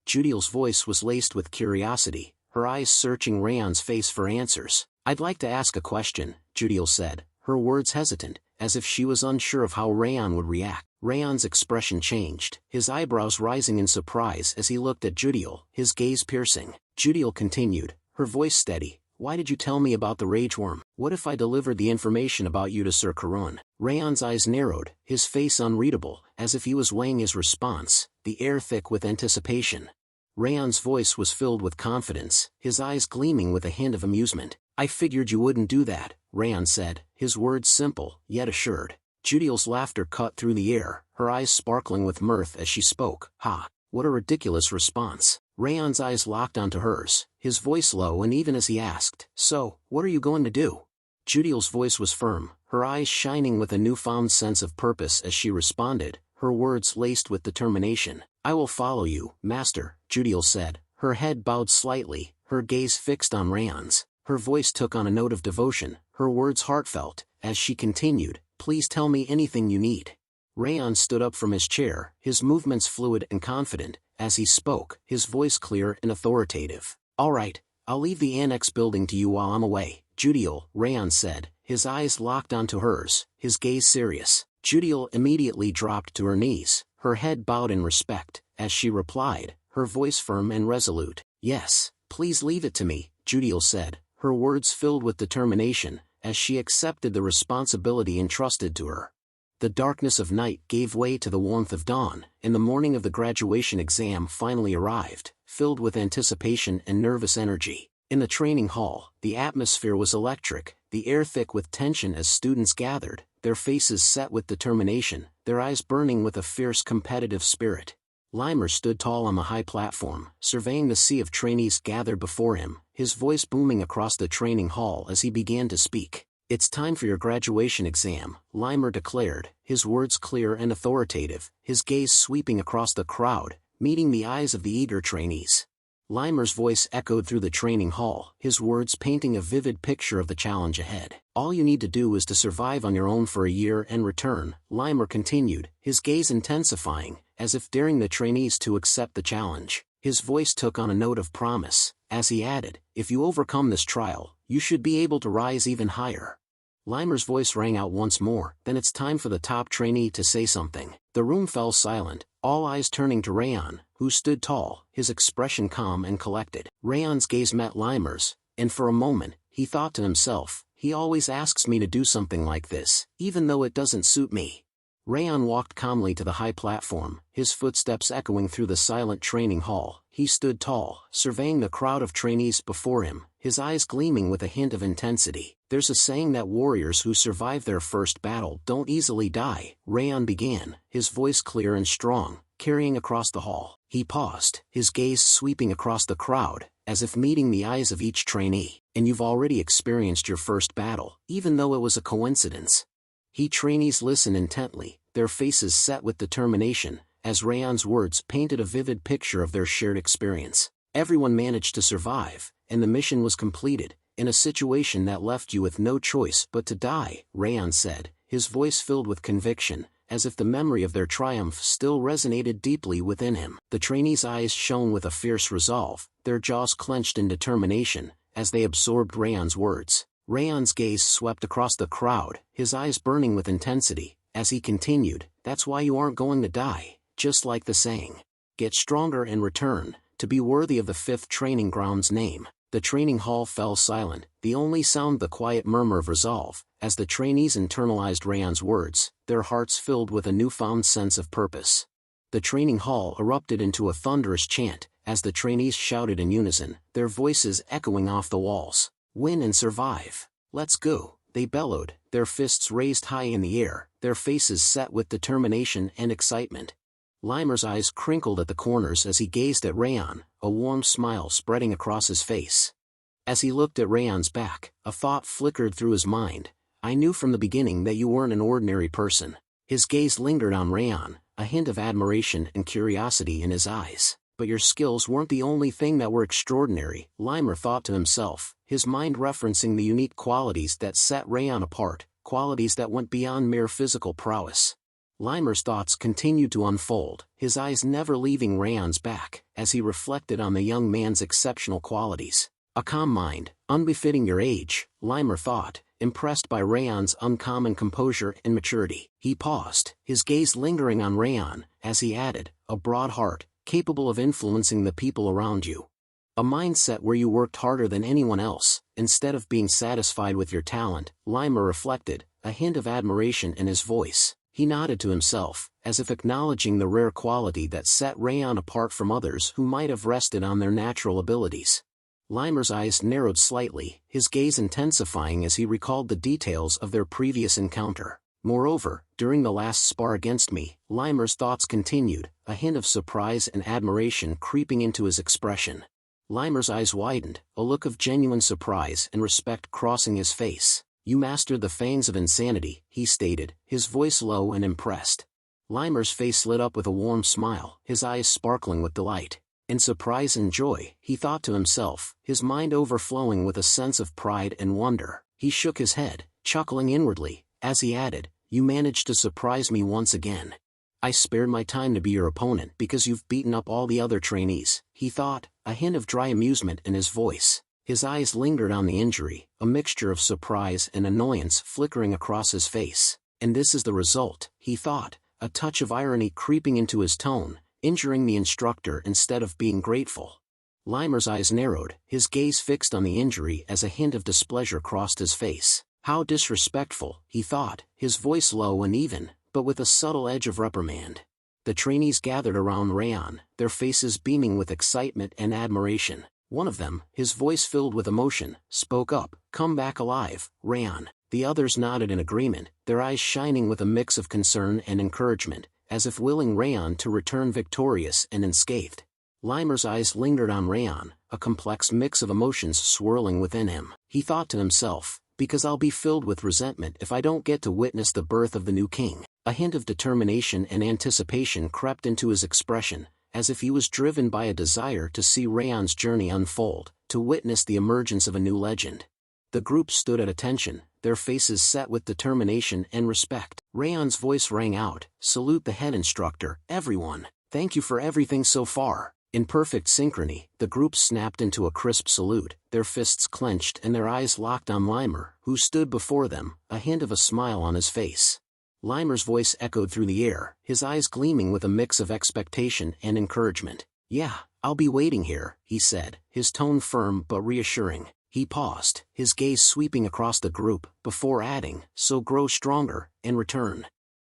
Speaker 2: Judiel's voice was laced with curiosity, her eyes searching Raon's face for answers. I'd like to ask a question, Judiel said, her words hesitant, as if she was unsure of how Raon would react. Raon's expression changed, his eyebrows rising in surprise as he looked at Judiel, his gaze piercing. Judiel continued, her voice steady. Why did you tell me about the rage worm? What if I delivered the information about you to Sir Karun? Raon's eyes narrowed, his face unreadable, as if he was weighing his response, the air thick with anticipation. Raon's voice was filled with confidence, his eyes gleaming with a hint of amusement. I figured you wouldn't do that, Raon said, his words simple, yet assured. Judiel's laughter cut through the air, her eyes sparkling with mirth as she spoke. Ha! What a ridiculous response. Raon's eyes locked onto hers, his voice low and even as he asked, so, what are you going to do? Judiel's voice was firm, her eyes shining with a newfound sense of purpose as she responded, her words laced with determination. I will follow you, master, Judiel said, her head bowed slightly, her gaze fixed on Raon's. Her voice took on a note of devotion, her words heartfelt, as she continued, please tell me anything you need. Raon stood up from his chair, his movements fluid and confident, as he spoke, his voice clear and authoritative. All right, I'll leave the annex building to you while I'm away, Judiel, Raon said, his eyes locked onto hers, his gaze serious. Judiel immediately dropped to her knees, her head bowed in respect, as she replied, her voice firm and resolute. Yes, please leave it to me, Judiel said, her words filled with determination, as she accepted the responsibility entrusted to her. The darkness of night gave way to the warmth of dawn, and the morning of the graduation exam finally arrived, filled with anticipation and nervous energy. In the training hall, the atmosphere was electric, the air thick with tension as students gathered, their faces set with determination, their eyes burning with a fierce competitive spirit. Limer stood tall on the high platform, surveying the sea of trainees gathered before him, his voice booming across the training hall as he began to speak. "It's time for your graduation exam," Limer declared, his words clear and authoritative, his gaze sweeping across the crowd, meeting the eyes of the eager trainees. Limer's voice echoed through the training hall, his words painting a vivid picture of the challenge ahead. "All you need to do is to survive on your own for a year and return," Limer continued, his gaze intensifying, as if daring the trainees to accept the challenge. His voice took on a note of promise, as he added, "If you overcome this trial, you should be able to rise even higher." Limer's voice rang out once more, "Then it's time for the top trainee to say something." The room fell silent, all eyes turning to Raon, who stood tall, his expression calm and collected. Raon's gaze met Limer's, and for a moment, he thought to himself, "He always asks me to do something like this, even though it doesn't suit me." Raon walked calmly to the high platform, his footsteps echoing through the silent training hall. He stood tall, surveying the crowd of trainees before him, his eyes gleaming with a hint of intensity. "There's a saying that warriors who survive their first battle don't easily die," Raon began, his voice clear and strong, carrying across the hall. He paused, his gaze sweeping across the crowd, as if meeting the eyes of each trainee. "And you've already experienced your first battle, even though it was a coincidence." Trainees listened intently, their faces set with determination, as Raon's words painted a vivid picture of their shared experience. "Everyone managed to survive, and the mission was completed, in a situation that left you with no choice but to die," Raon said, his voice filled with conviction, as if the memory of their triumph still resonated deeply within him. The trainees' eyes shone with a fierce resolve, their jaws clenched in determination, as they absorbed Raon's words. Raon's gaze swept across the crowd, his eyes burning with intensity, as he continued, "That's why you aren't going to die, just like the saying. Get stronger and return, to be worthy of the 5th training ground's name." The training hall fell silent, the only sound the quiet murmur of resolve, as the trainees internalized Raon's words, their hearts filled with a newfound sense of purpose. The training hall erupted into a thunderous chant, as the trainees shouted in unison, their voices echoing off the walls. "Win and survive. Let's go," they bellowed, their fists raised high in the air, their faces set with determination and excitement. Limer's eyes crinkled at the corners as he gazed at Raon, a warm smile spreading across his face. As he looked at Raon's back, a thought flickered through his mind. "I knew from the beginning that you weren't an ordinary person." His gaze lingered on Raon, a hint of admiration and curiosity in his eyes. "But your skills weren't the only thing that were extraordinary," Limer thought to himself, his mind referencing the unique qualities that set Raon apart, qualities that went beyond mere physical prowess. Limer's thoughts continued to unfold, his eyes never leaving Raon's back, as he reflected on the young man's exceptional qualities. "A calm mind, unbefitting your age," Limer thought, impressed by Raon's uncommon composure and maturity. He paused, his gaze lingering on Raon, as he added, "A broad heart, capable of influencing the people around you. A mindset where you worked harder than anyone else, instead of being satisfied with your talent," Limer reflected, a hint of admiration in his voice. He nodded to himself, as if acknowledging the rare quality that set Raon apart from others who might have rested on their natural abilities. Limer's eyes narrowed slightly, his gaze intensifying as he recalled the details of their previous encounter. "Moreover, during the last spar against me," Limer's thoughts continued, a hint of surprise and admiration creeping into his expression. Limer's eyes widened, a look of genuine surprise and respect crossing his face. "You mastered the fangs of insanity," he stated, his voice low and impressed. Limer's face lit up with a warm smile, his eyes sparkling with delight. In surprise and joy, he thought to himself, his mind overflowing with a sense of pride and wonder. He shook his head, chuckling inwardly, as he added, "You managed to surprise me once again. I spared my time to be your opponent because you've beaten up all the other trainees," he thought, a hint of dry amusement in his voice. His eyes lingered on the injury, a mixture of surprise and annoyance flickering across his face. "And this is the result," he thought, a touch of irony creeping into his tone, "injuring the instructor instead of being grateful." Limer's eyes narrowed, his gaze fixed on the injury as a hint of displeasure crossed his face. "How disrespectful," he thought, his voice low and even, but with a subtle edge of reprimand. The trainees gathered around Raon, their faces beaming with excitement and admiration. One of them, his voice filled with emotion, spoke up, "Come back alive, Raon." The others nodded in agreement, their eyes shining with a mix of concern and encouragement, as if willing Raon to return victorious and unscathed. Limer's eyes lingered on Raon, a complex mix of emotions swirling within him. He thought to himself, because I'll be filled with resentment if I don't get to witness the birth of the new king. A hint of determination and anticipation crept into his expression, as if he was driven by a desire to see Raon's journey unfold, to witness the emergence of a new legend. The group stood at attention, their faces set with determination and respect. Raon's voice rang out, "Salute the head instructor, everyone. Thank you for everything so far." In perfect synchrony, the group snapped into a crisp salute, their fists clenched and their eyes locked on Limer, who stood before them, a hint of a smile on his face. Limer's voice echoed through the air, his eyes gleaming with a mix of expectation and encouragement. "Yeah, I'll be waiting here," he said, his tone firm but reassuring. He paused, his gaze sweeping across the group, before adding, "So grow stronger, and return."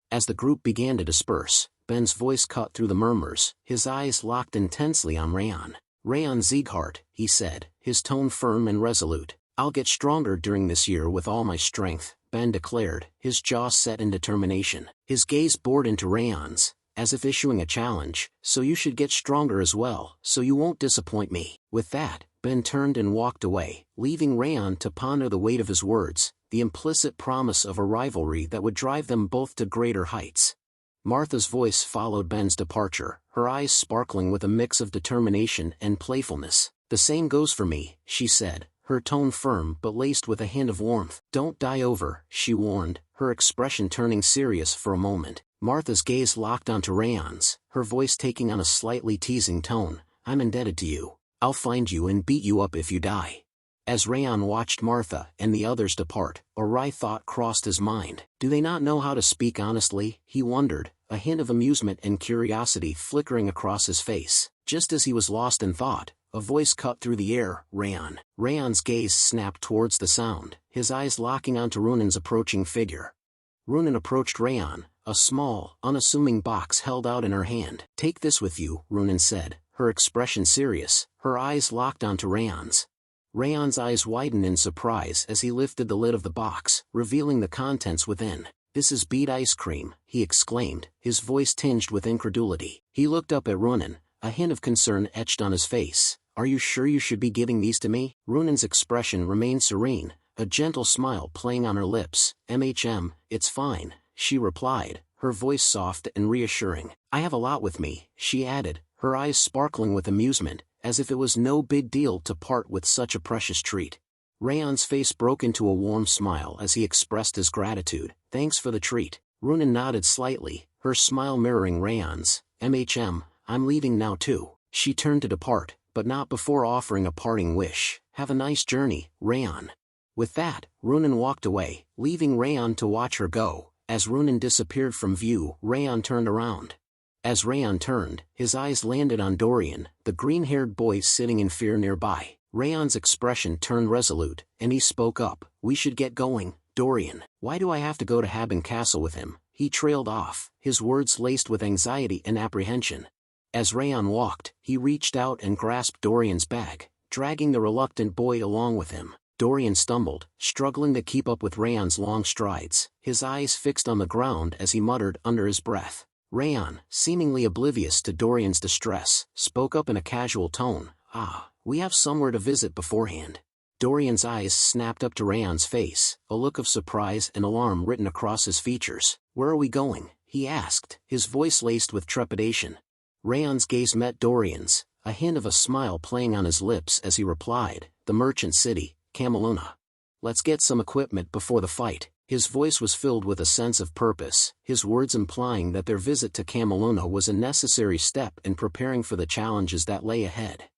Speaker 2: As the group began to disperse, Ben's voice cut through the murmurs, his eyes locked intensely on Raon. "Raon Sieghart," he said, his tone firm and resolute. "I'll get stronger during this year with all my strength," Ben declared, his jaw set in determination. His gaze bored into Raon's, as if issuing a challenge, "So you should get stronger as well, so you won't disappoint me." With that, Ben turned and walked away, leaving Raon to ponder the weight of his words, the implicit promise of a rivalry that would drive them both to greater heights. Martha's voice followed Ben's departure, her eyes sparkling with a mix of determination and playfulness. "The same goes for me," she said, her tone firm but laced with a hint of warmth. "Don't die over," she warned, her expression turning serious for a moment. Martha's gaze locked onto Raon's, her voice taking on a slightly teasing tone. "I'm indebted to you. I'll find you and beat you up if you die." As Raon watched Martha and the others depart, a wry thought crossed his mind. Do they not know how to speak honestly? He wondered, a hint of amusement and curiosity flickering across his face. Just as he was lost in thought, a voice cut through the air, "Raon." Raon's gaze snapped towards the sound, his eyes locking onto Runan's approaching figure. Runan approached Raon, a small, unassuming box held out in her hand. "Take this with you," Runan said, her expression serious, her eyes locked onto Raon's. Raon's eyes widened in surprise as he lifted the lid of the box, revealing the contents within. "This is beet ice cream," he exclaimed, his voice tinged with incredulity. He looked up at Runan, a hint of concern etched on his face. "Are you sure you should be giving these to me?" Runan's expression remained serene, a gentle smile playing on her lips. It's fine," she replied, her voice soft and reassuring. "I have a lot with me," she added, her eyes sparkling with amusement, as if it was no big deal to part with such a precious treat. Raon's face broke into a warm smile as he expressed his gratitude. "Thanks for the treat." Runan nodded slightly, her smile mirroring Raon's. I'm leaving now too." She turned to depart, but not before offering a parting wish. "Have a nice journey, Raon." With that, Runan walked away, leaving Raon to watch her go. As Runan disappeared from view, Raon turned around. As Raon turned, his eyes landed on Dorian, the green-haired boy sitting in fear nearby. Raon's expression turned resolute, and he spoke up. "We should get going, Dorian." "Why do I have to go to Haben Castle with him?" He trailed off, his words laced with anxiety and apprehension. As Raon walked, he reached out and grasped Dorian's bag, dragging the reluctant boy along with him. Dorian stumbled, struggling to keep up with Raon's long strides, his eyes fixed on the ground as he muttered under his breath. Raon, seemingly oblivious to Dorian's distress, spoke up in a casual tone. We have somewhere to visit beforehand." Dorian's eyes snapped up to Raon's face, a look of surprise and alarm written across his features. "Where are we going?" he asked, his voice laced with trepidation. Raon's gaze met Dorian's, a hint of a smile playing on his lips as he replied, "The merchant city, Cameluna. Let's get some equipment before the fight." His voice was filled with a sense of purpose, his words implying that their visit to Cameluna was a necessary step in preparing for the challenges that lay ahead.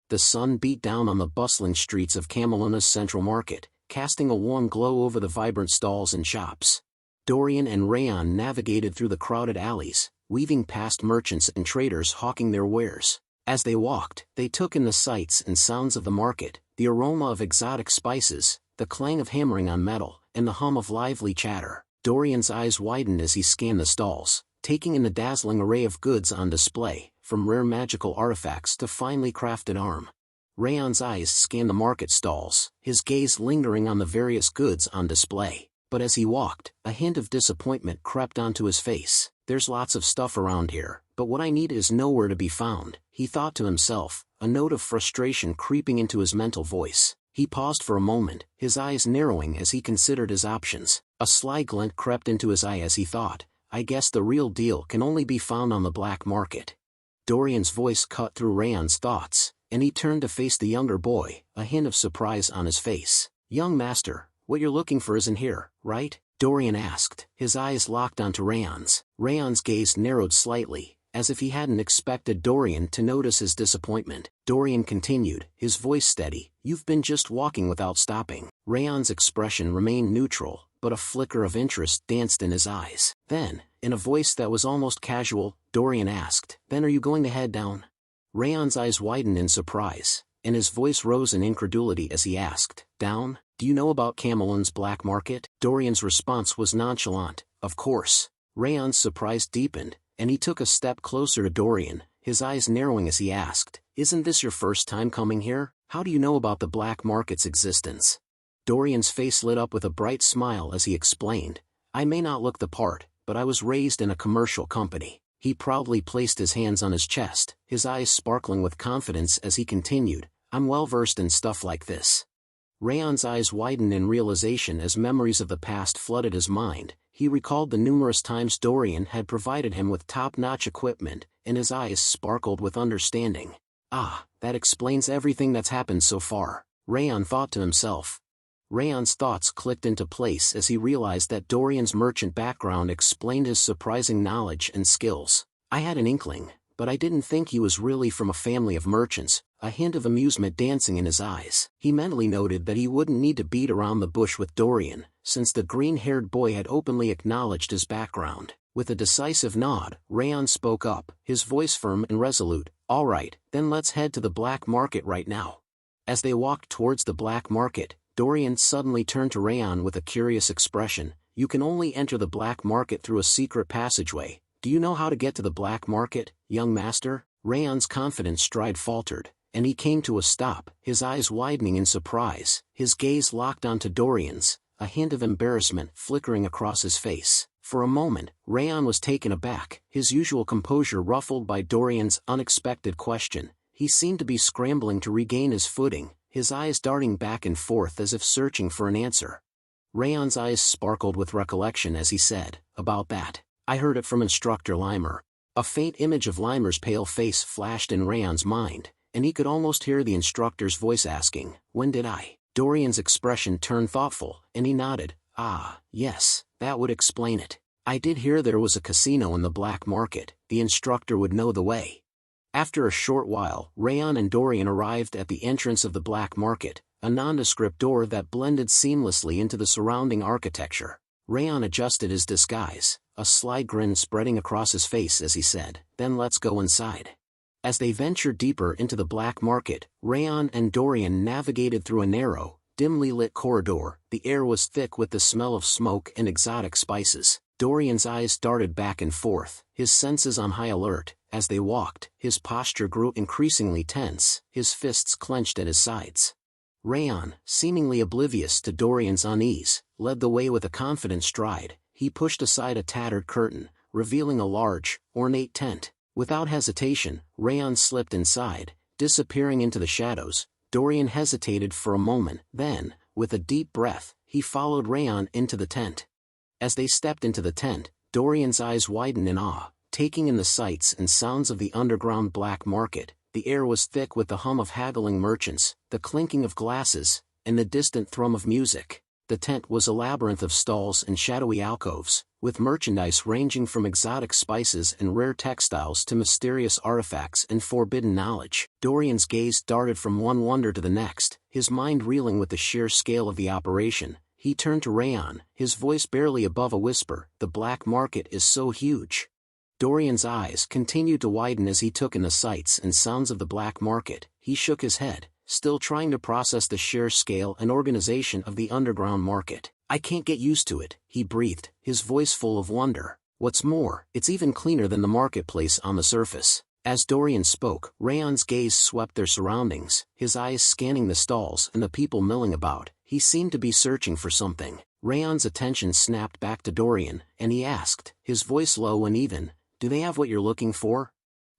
Speaker 2: The sun beat down on the bustling streets of Cameluna's central market, casting a warm glow over the vibrant stalls and shops. Dorian and Raon navigated through the crowded alleys, weaving past merchants and traders hawking their wares. As they walked, they took in the sights and sounds of the market, the aroma of exotic spices, the clang of hammering on metal, and the hum of lively chatter. Dorian's eyes widened as he scanned the stalls, taking in the dazzling array of goods on display, from rare magical artifacts to finely crafted armor. Raon's eyes scanned the market stalls, his gaze lingering on the various goods on display. But as he walked, a hint of disappointment crept onto his face. There's lots of stuff around here, but what I need is nowhere to be found, he thought to himself, a note of frustration creeping into his mental voice. He paused for a moment, his eyes narrowing as he considered his options. A sly glint crept into his eye as he thought, I guess the real deal can only be found on the black market. Dorian's voice cut through Raon's thoughts, and he turned to face the younger boy, a hint of surprise on his face. Young master, what you're looking for isn't here, right? Dorian asked, his eyes locked onto Raon's. Raon's gaze narrowed slightly, as if he hadn't expected Dorian to notice his disappointment. Dorian continued, his voice steady, you've been just walking without stopping. Raon's expression remained neutral, but a flicker of interest danced in his eyes. Then, in a voice that was almost casual, Dorian asked, then are you going to head down? Raon's eyes widened in surprise, and his voice rose in incredulity as he asked, down? Do you know about Camelon's black market? Dorian's response was nonchalant, of course. Raon's surprise deepened, and he took a step closer to Dorian, his eyes narrowing as he asked, isn't this your first time coming here? How do you know about the black market's existence? Dorian's face lit up with a bright smile as he explained, I may not look the part, but I was raised in a commercial company. He proudly placed his hands on his chest, his eyes sparkling with confidence as he continued, I'm well versed in stuff like this. Raon's eyes widened in realization as memories of the past flooded his mind. He recalled the numerous times Dorian had provided him with top-notch equipment, and his eyes sparkled with understanding. Ah, that explains everything that's happened so far, Raon thought to himself. Raon's thoughts clicked into place as he realized that Dorian's merchant background explained his surprising knowledge and skills. I had an inkling, but I didn't think he was really from a family of merchants, a hint of amusement dancing in his eyes. He mentally noted that he wouldn't need to beat around the bush with Dorian, since the green-haired boy had openly acknowledged his background. With a decisive nod, Raon spoke up, his voice firm and resolute, all right, then let's head to the black market right now. As they walked towards the black market, Dorian suddenly turned to Raon with a curious expression, you can only enter the black market through a secret passageway. Do you know how to get to the black market, young master? Raon's confident stride faltered, and he came to a stop, his eyes widening in surprise, his gaze locked onto Dorian's, a hint of embarrassment flickering across his face. For a moment, Raon was taken aback, his usual composure ruffled by Dorian's unexpected question. He seemed to be scrambling to regain his footing, his eyes darting back and forth as if searching for an answer. Raon's eyes sparkled with recollection as he said, about that. I heard it from Instructor Limer. A faint image of Limer's pale face flashed in Raon's mind, and he could almost hear the instructor's voice asking, when did I? Dorian's expression turned thoughtful, and he nodded, ah, yes, that would explain it. I did hear there was a casino in the black market, the instructor would know the way. After a short while, Raon and Dorian arrived at the entrance of the black market, a nondescript door that blended seamlessly into the surrounding architecture. Raon adjusted his disguise, a sly grin spreading across his face as he said, then let's go inside. As they ventured deeper into the black market, Raon and Dorian navigated through a narrow, dimly lit corridor. The air was thick with the smell of smoke and exotic spices. Dorian's eyes darted back and forth, his senses on high alert. As they walked, his posture grew increasingly tense, his fists clenched at his sides. Raon, seemingly oblivious to Dorian's unease, led the way with a confident stride. He pushed aside a tattered curtain, revealing a large, ornate tent. Without hesitation, Raon slipped inside, disappearing into the shadows. Dorian hesitated for a moment, then, with a deep breath, he followed Raon into the tent. As they stepped into the tent, Dorian's eyes widened in awe, taking in the sights and sounds of the underground black market. The air was thick with the hum of haggling merchants, the clinking of glasses, and the distant thrum of music. The tent was a labyrinth of stalls and shadowy alcoves, with merchandise ranging from exotic spices and rare textiles to mysterious artifacts and forbidden knowledge. Dorian's gaze darted from one wonder to the next, his mind reeling with the sheer scale of the operation. He turned to Raon, his voice barely above a whisper, the black market is so huge. Dorian's eyes continued to widen as he took in the sights and sounds of the black market. He shook his head, still trying to process the sheer scale and organization of the underground market. I can't get used to it, he breathed, his voice full of wonder. What's more, it's even cleaner than the marketplace on the surface. As Dorian spoke, Raon's gaze swept their surroundings, his eyes scanning the stalls and the people milling about. He seemed to be searching for something. Raon's attention snapped back to Dorian, and he asked, his voice low and even, "Do they have what you're looking for?"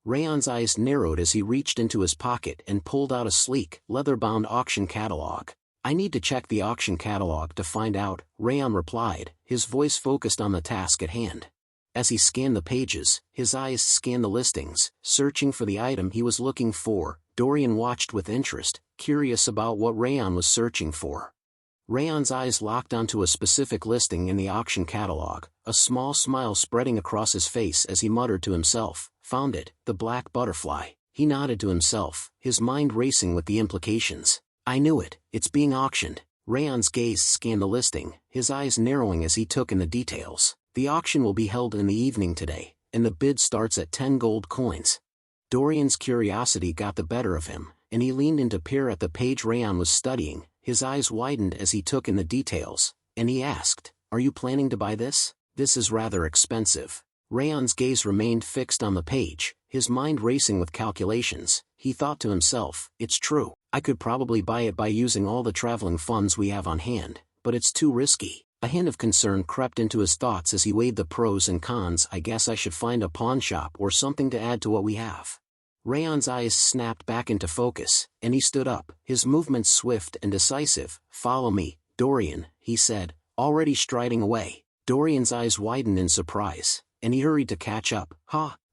Speaker 2: Raon's eyes narrowed as he reached into his pocket and pulled out a sleek, leather-bound auction catalog. "I need to check the auction catalog to find out," Raon replied, his voice focused on the task at hand. As he scanned the pages, his eyes scanned the listings, searching for the item he was looking for. Dorian watched with interest, curious about what Raon was searching for. Raon's eyes locked onto a specific listing in the auction catalog, a small smile spreading across his face as he muttered to himself, "Found it, the black butterfly." He nodded to himself, his mind racing with the implications. "I knew it, it's being auctioned." Raon's gaze scanned the listing, his eyes narrowing as he took in the details. "The auction will be held in the evening today, and the bid starts at 10 gold coins. Dorian's curiosity got the better of him, and he leaned in to peer at the page Raon was studying. His eyes widened as he took in the details, and he asked, "Are you planning to buy this? This is rather expensive." Raon's gaze remained fixed on the page, his mind racing with calculations. He thought to himself, "It's true, I could probably buy it by using all the traveling funds we have on hand, but it's too risky." A hint of concern crept into his thoughts as he weighed the pros and cons. "I guess I should find a pawn shop or something to add to what we have." Raon's eyes snapped back into focus, and he stood up, his movements swift and decisive. "Follow me, Dorian," he said, already striding away. Dorian's eyes widened in surprise, and he hurried to catch up.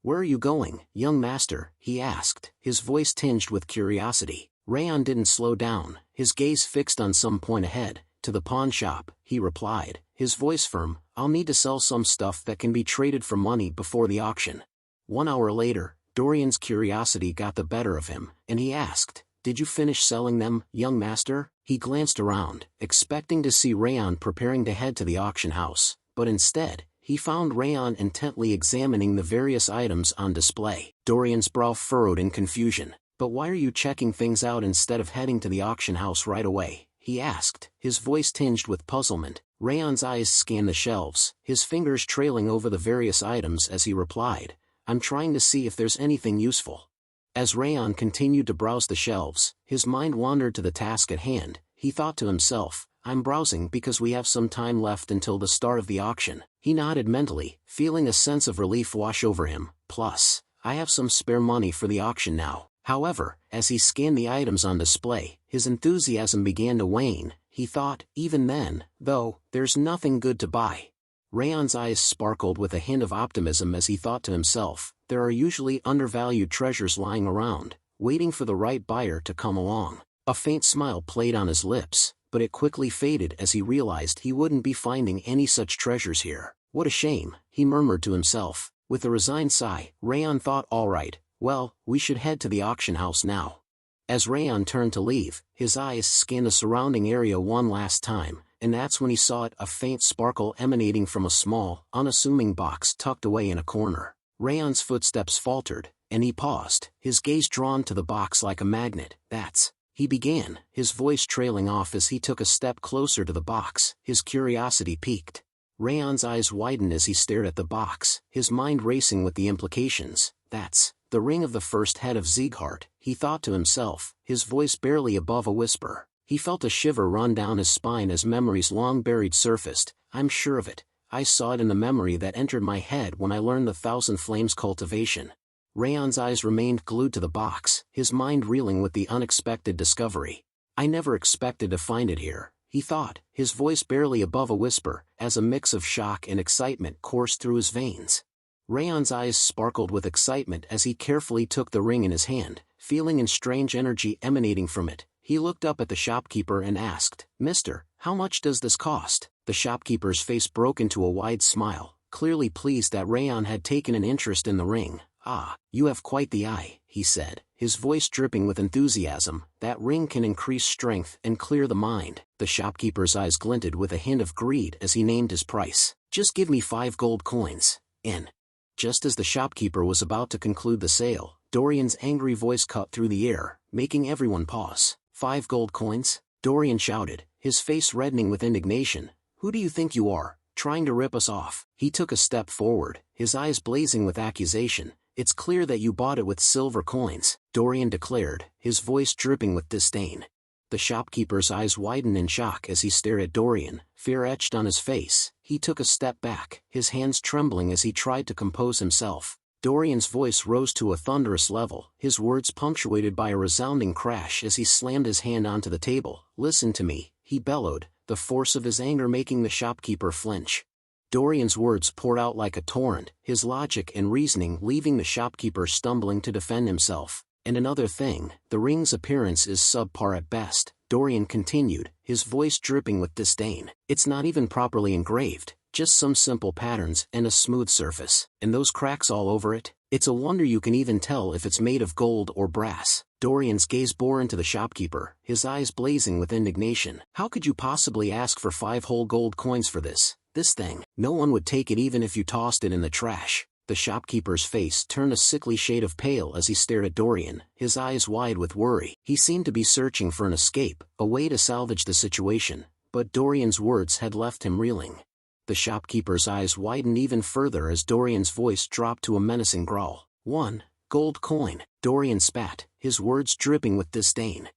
Speaker 2: Where are you going, young master?" he asked, his voice tinged with curiosity. Raon didn't slow down, his gaze fixed on some point ahead. "To the pawn shop," he replied, his voice firm. "I'll need to sell some stuff that can be traded for money before the auction." 1 hour later, Dorian's curiosity got the better of him, and he asked, "Did you finish selling them, young master?" He glanced around, expecting to see Raon preparing to head to the auction house, but instead, he found Raon intently examining the various items on display. Dorian's brow furrowed in confusion. "But why are you checking things out instead of heading to the auction house right away?" he asked, his voice tinged with puzzlement. Raon's eyes scanned the shelves, his fingers trailing over the various items as he replied, "I'm trying to see if there's anything useful." As Raon continued to browse the shelves, his mind wandered to the task at hand. He thought to himself, "I'm browsing because we have some time left until the start of the auction." He nodded mentally, feeling a sense of relief wash over him. "Plus, I have some spare money for the auction now." However, as he scanned the items on display, his enthusiasm began to wane. He thought, "Even then, though, there's nothing good to buy." Raon's eyes sparkled with a hint of optimism as he thought to himself, "There are usually undervalued treasures lying around, waiting for the right buyer to come along." A faint smile played on his lips, but it quickly faded as he realized he wouldn't be finding any such treasures here. "What a shame," he murmured to himself. With a resigned sigh, Raon thought, "All right, well, we should head to the auction house now." As Raon turned to leave, his eyes scanned the surrounding area one last time, and that's when he saw it, a faint sparkle emanating from a small, unassuming box tucked away in a corner. Raon's footsteps faltered, and he paused, his gaze drawn to the box like a magnet. "That's..." he began, his voice trailing off as he took a step closer to the box, his curiosity piqued. Raon's eyes widened as he stared at the box, his mind racing with the implications. "That's the ring of the first head of Sieghart," he thought to himself, his voice barely above a whisper. He felt a shiver run down his spine as memories long buried surfaced. "I'm sure of it. I saw it in the memory that entered my head when I learned the Thousand Flames cultivation." Raon's eyes remained glued to the box, his mind reeling with the unexpected discovery. "I never expected to find it here," he thought, his voice barely above a whisper, as a mix of shock and excitement coursed through his veins. Raon's eyes sparkled with excitement as he carefully took the ring in his hand, feeling a strange energy emanating from it. He looked up at the shopkeeper and asked, "Mister, how much does this cost?" The shopkeeper's face broke into a wide smile, clearly pleased that Raon had taken an interest in the ring. "Ah, you have quite the eye," he said, his voice dripping with enthusiasm. "That ring can increase strength and clear the mind." The shopkeeper's eyes glinted with a hint of greed as he named his price. "Just give me 5 gold coins, in." Just as the shopkeeper was about to conclude the sale, Dorian's angry voice cut through the air, making everyone pause. 5 gold coins? Dorian shouted, his face reddening with indignation. "Who do you think you are, trying to rip us off?" He took a step forward, his eyes blazing with accusation. "It's clear that you bought it with silver coins," Dorian declared, his voice dripping with disdain. The shopkeeper's eyes widened in shock as he stared at Dorian, fear etched on his face. He took a step back, his hands trembling as he tried to compose himself. Dorian's voice rose to a thunderous level, his words punctuated by a resounding crash as he slammed his hand onto the table. "Listen to me," he bellowed, the force of his anger making the shopkeeper flinch. Dorian's words poured out like a torrent, his logic and reasoning leaving the shopkeeper stumbling to defend himself. "And another thing, the ring's appearance is subpar at best," Dorian continued, his voice dripping with disdain. "It's not even properly engraved, just some simple patterns and a smooth surface. And those cracks all over it? It's a wonder you can even tell if it's made of gold or brass." Dorian's gaze bore into the shopkeeper, his eyes blazing with indignation. "How could you possibly ask for 5 whole gold coins for this thing? No one would take it even if you tossed it in the trash." The shopkeeper's face turned a sickly shade of pale as he stared at Dorian, his eyes wide with worry. He seemed to be searching for an escape, a way to salvage the situation, but Dorian's words had left him reeling. The shopkeeper's eyes widened even further as Dorian's voice dropped to a menacing growl. "1 gold coin," Dorian spat, his words dripping with disdain.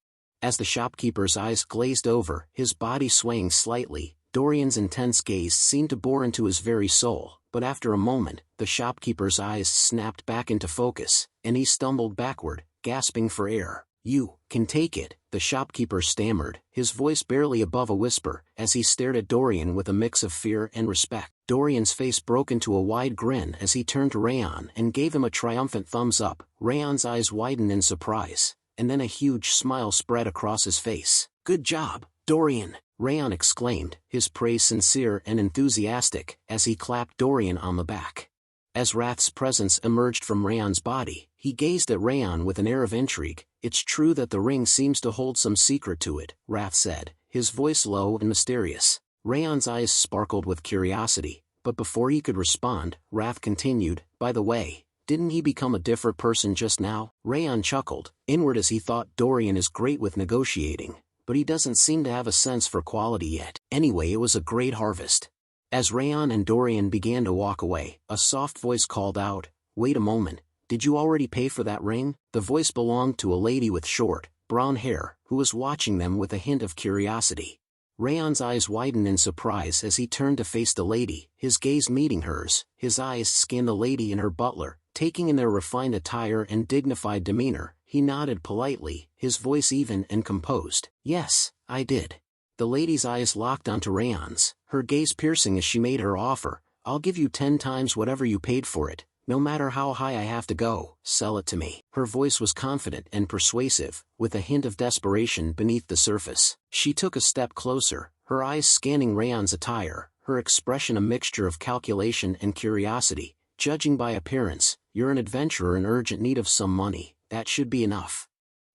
Speaker 2: As the shopkeeper's eyes glazed over, his body swaying slightly, Dorian's intense gaze seemed to bore into his very soul. But after a moment, the shopkeeper's eyes snapped back into focus, and he stumbled backward, gasping for air. "You can take it," the shopkeeper stammered, his voice barely above a whisper, as he stared at Dorian with a mix of fear and respect. Dorian's face broke into a wide grin as he turned to Raon and gave him a triumphant thumbs up. Raon's eyes widened in surprise, and then a huge smile spread across his face. "Good job, Dorian," Raon exclaimed, his praise sincere and enthusiastic, as he clapped Dorian on the back. As Wrath's presence emerged from Raon's body, he gazed at Raon with an air of intrigue. "It's true that the ring seems to hold some secret to it," Wrath said, his voice low and mysterious. Raon's eyes sparkled with curiosity, but before he could respond, Wrath continued, "By the way, didn't he become a different person just now?" Raon chuckled, inward as he thought Dorian is great with negotiating, but he doesn't seem to have a sense for quality yet. Anyway, it was a great harvest. As Raon and Dorian began to walk away, a soft voice called out, "Wait a moment, did you already pay for that ring?" The voice belonged to a lady with short, brown hair, who was watching them with a hint of curiosity. Raon's eyes widened in surprise as he turned to face the lady, his gaze meeting hers. His eyes scanned the lady and her butler, taking in their refined attire and dignified demeanor. He nodded politely, his voice even and composed. "Yes, I did." The lady's eyes locked onto Raon's, her gaze piercing as she made her offer. "I'll give you 10 times whatever you paid for it, no matter how high I have to go. Sell it to me." Her voice was confident and persuasive, with a hint of desperation beneath the surface. She took a step closer, her eyes scanning Raon's attire, her expression a mixture of calculation and curiosity. "Judging by appearance, you're an adventurer in urgent need of some money. That should be enough."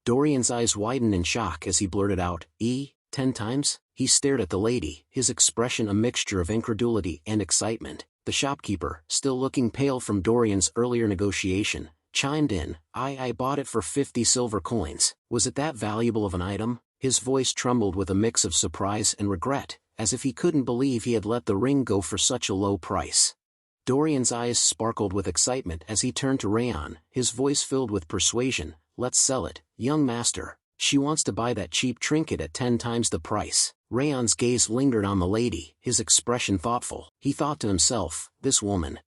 Speaker 2: Dorian's eyes widened in shock as he blurted out, 10 times? He stared at the lady, his expression a mixture of incredulity and excitement. The shopkeeper, still looking pale from Dorian's earlier negotiation, chimed in, I bought it for 50 silver coins. Was it that valuable of an item?" His voice trembled with a mix of surprise and regret, as if he couldn't believe he had let the ring go for such a low price. Dorian's eyes sparkled with excitement as he turned to Raon, his voice filled with persuasion. "Let's sell it, young master. She wants to buy that cheap trinket at 10 times the price." Raon's gaze lingered on the lady, his expression thoughtful. He thought to himself, "This woman."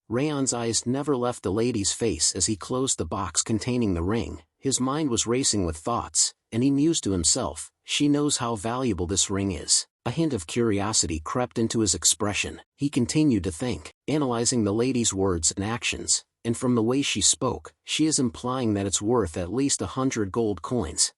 Speaker 2: Raon's eyes never left the lady's face as he closed the box containing the ring. His mind was racing with thoughts, and he mused to himself, "She knows how valuable this ring is." A hint of curiosity crept into his expression. He continued to think, analyzing the lady's words and actions, and from the way she spoke, she is implying that it's worth at least 100 gold coins.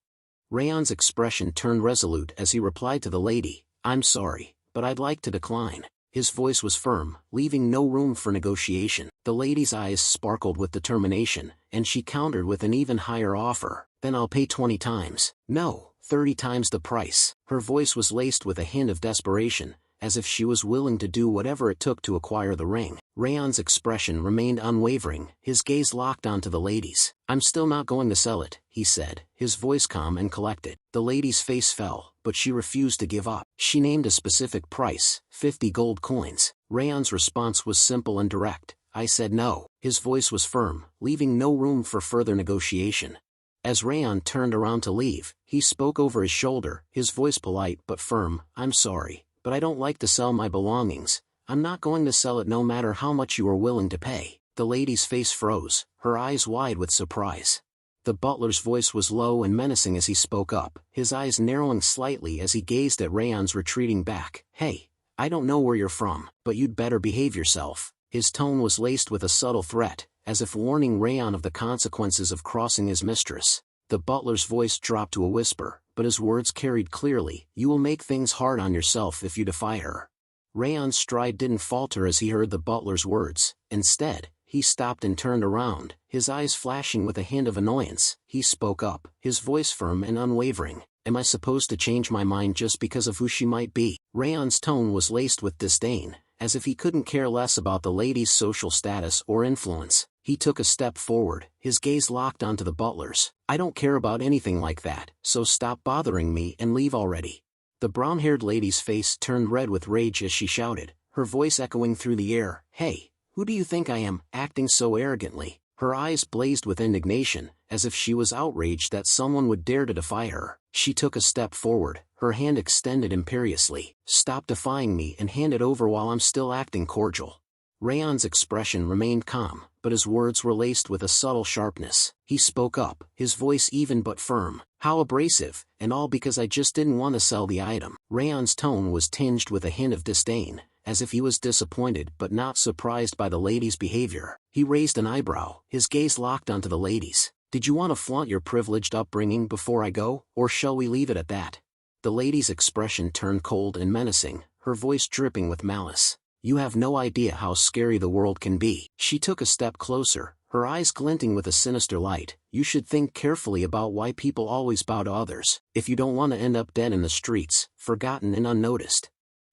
Speaker 2: Raon's expression turned resolute as he replied to the lady, "I'm sorry, but I'd like to decline." His voice was firm, leaving no room for negotiation. The lady's eyes sparkled with determination, and she countered with an even higher offer. "Then I'll pay 20 times. No, 30 times the price." Her voice was laced with a hint of desperation, as if she was willing to do whatever it took to acquire the ring. Raon's expression remained unwavering, his gaze locked onto the lady's. "I'm still not going to sell it," he said, his voice calm and collected. The lady's face fell, but she refused to give up. She named a specific price, 50 gold coins. Raon's response was simple and direct. "I said no." His voice was firm, leaving no room for further negotiation. As Raon turned around to leave, he spoke over his shoulder, his voice polite but firm. "I'm sorry, but I don't like to sell my belongings. I'm not going to sell it no matter how much you are willing to pay." The lady's face froze, her eyes wide with surprise. The butler's voice was low and menacing as he spoke up, his eyes narrowing slightly as he gazed at Raon's retreating back. "Hey, I don't know where you're from, but you'd better behave yourself." His tone was laced with a subtle threat, as if warning Raon of the consequences of crossing his mistress. The butler's voice dropped to a whisper, but his words carried clearly. "You will make things hard on yourself if you defy her." Raon's stride didn't falter as he heard the butler's words. Instead, he stopped and turned around, his eyes flashing with a hint of annoyance. He spoke up, his voice firm and unwavering. "Am I supposed to change my mind just because of who she might be?" Raon's tone was laced with disdain, as if he couldn't care less about the lady's social status or influence. He took a step forward, his gaze locked onto the butler's. "I don't care about anything like that, so stop bothering me and leave already." The brown-haired lady's face turned red with rage as she shouted, her voice echoing through the air. "Hey, who do you think I am, acting so arrogantly?" Her eyes blazed with indignation, as if she was outraged that someone would dare to defy her. She took a step forward, her hand extended imperiously. "Stop defying me and hand it over while I'm still acting cordial." Raon's expression remained calm, but his words were laced with a subtle sharpness. He spoke up, his voice even but firm. "How abrasive, and all because I just didn't want to sell the item." Raon's tone was tinged with a hint of disdain, as if he was disappointed but not surprised by the lady's behavior. He raised an eyebrow, his gaze locked onto the lady's. "Did you want to flaunt your privileged upbringing before I go, or shall we leave it at that?" The lady's expression turned cold and menacing, her voice dripping with malice. "You have no idea how scary the world can be." She took a step closer, her eyes glinting with a sinister light. "You should think carefully about why people always bow to others, if you don't want to end up dead in the streets, forgotten and unnoticed."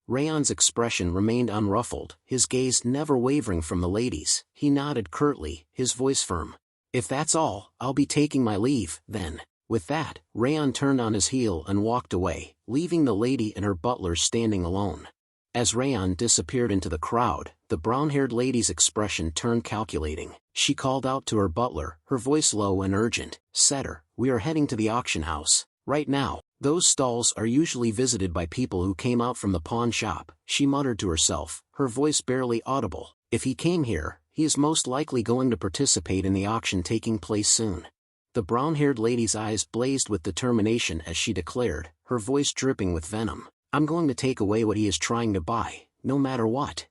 Speaker 2: Raon's expression remained unruffled, his gaze never wavering from the lady's. He nodded curtly, his voice firm. "If that's all, I'll be taking my leave, then." With that, Raon turned on his heel and walked away, leaving the lady and her butler standing alone. As Raon disappeared into the crowd, the brown-haired lady's expression turned calculating. She called out to her butler, her voice low and urgent. "Setter, we are heading to the auction house. Right now. Those stalls are usually visited by people who came out from the pawn shop," she muttered to herself, her voice barely audible. "If he came here, he is most likely going to participate in the auction taking place soon." The brown-haired lady's eyes blazed with determination as she declared, her voice dripping with venom. "I'm going to take away what he is trying to buy, no matter what."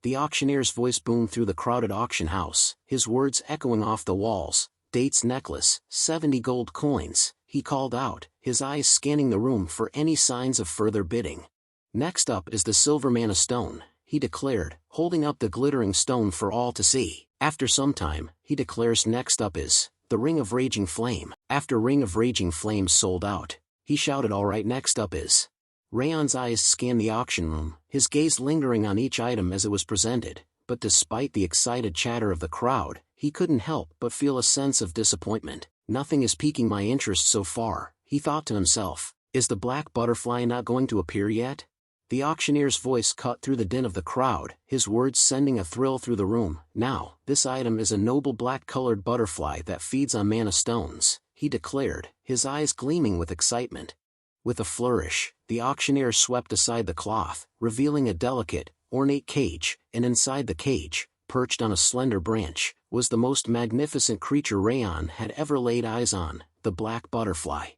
Speaker 2: The auctioneer's voice boomed through the crowded auction house, his words echoing off the walls. "Date's necklace, 70 gold coins," he called out, his eyes scanning the room for any signs of further bidding. "Next up is the silver mana stone," he declared, holding up the glittering stone for all to see. After some time, he declares next up is the Ring of Raging Flame. After Ring of Raging Flame sold out, he shouted, "Alright, next up is." Raon's eyes scanned the auction room, his gaze lingering on each item as it was presented, but despite the excited chatter of the crowd, he couldn't help but feel a sense of disappointment. "Nothing is piquing my interest so far," he thought to himself. "Is the black butterfly not going to appear yet?" The auctioneer's voice cut through the din of the crowd, his words sending a thrill through the room. "Now, this item is a noble black-colored butterfly that feeds on mana stones," he declared, his eyes gleaming with excitement. With a flourish, the auctioneer swept aside the cloth, revealing a delicate, ornate cage, and inside the cage, perched on a slender branch, was the most magnificent creature Raon had ever laid eyes on, the black butterfly.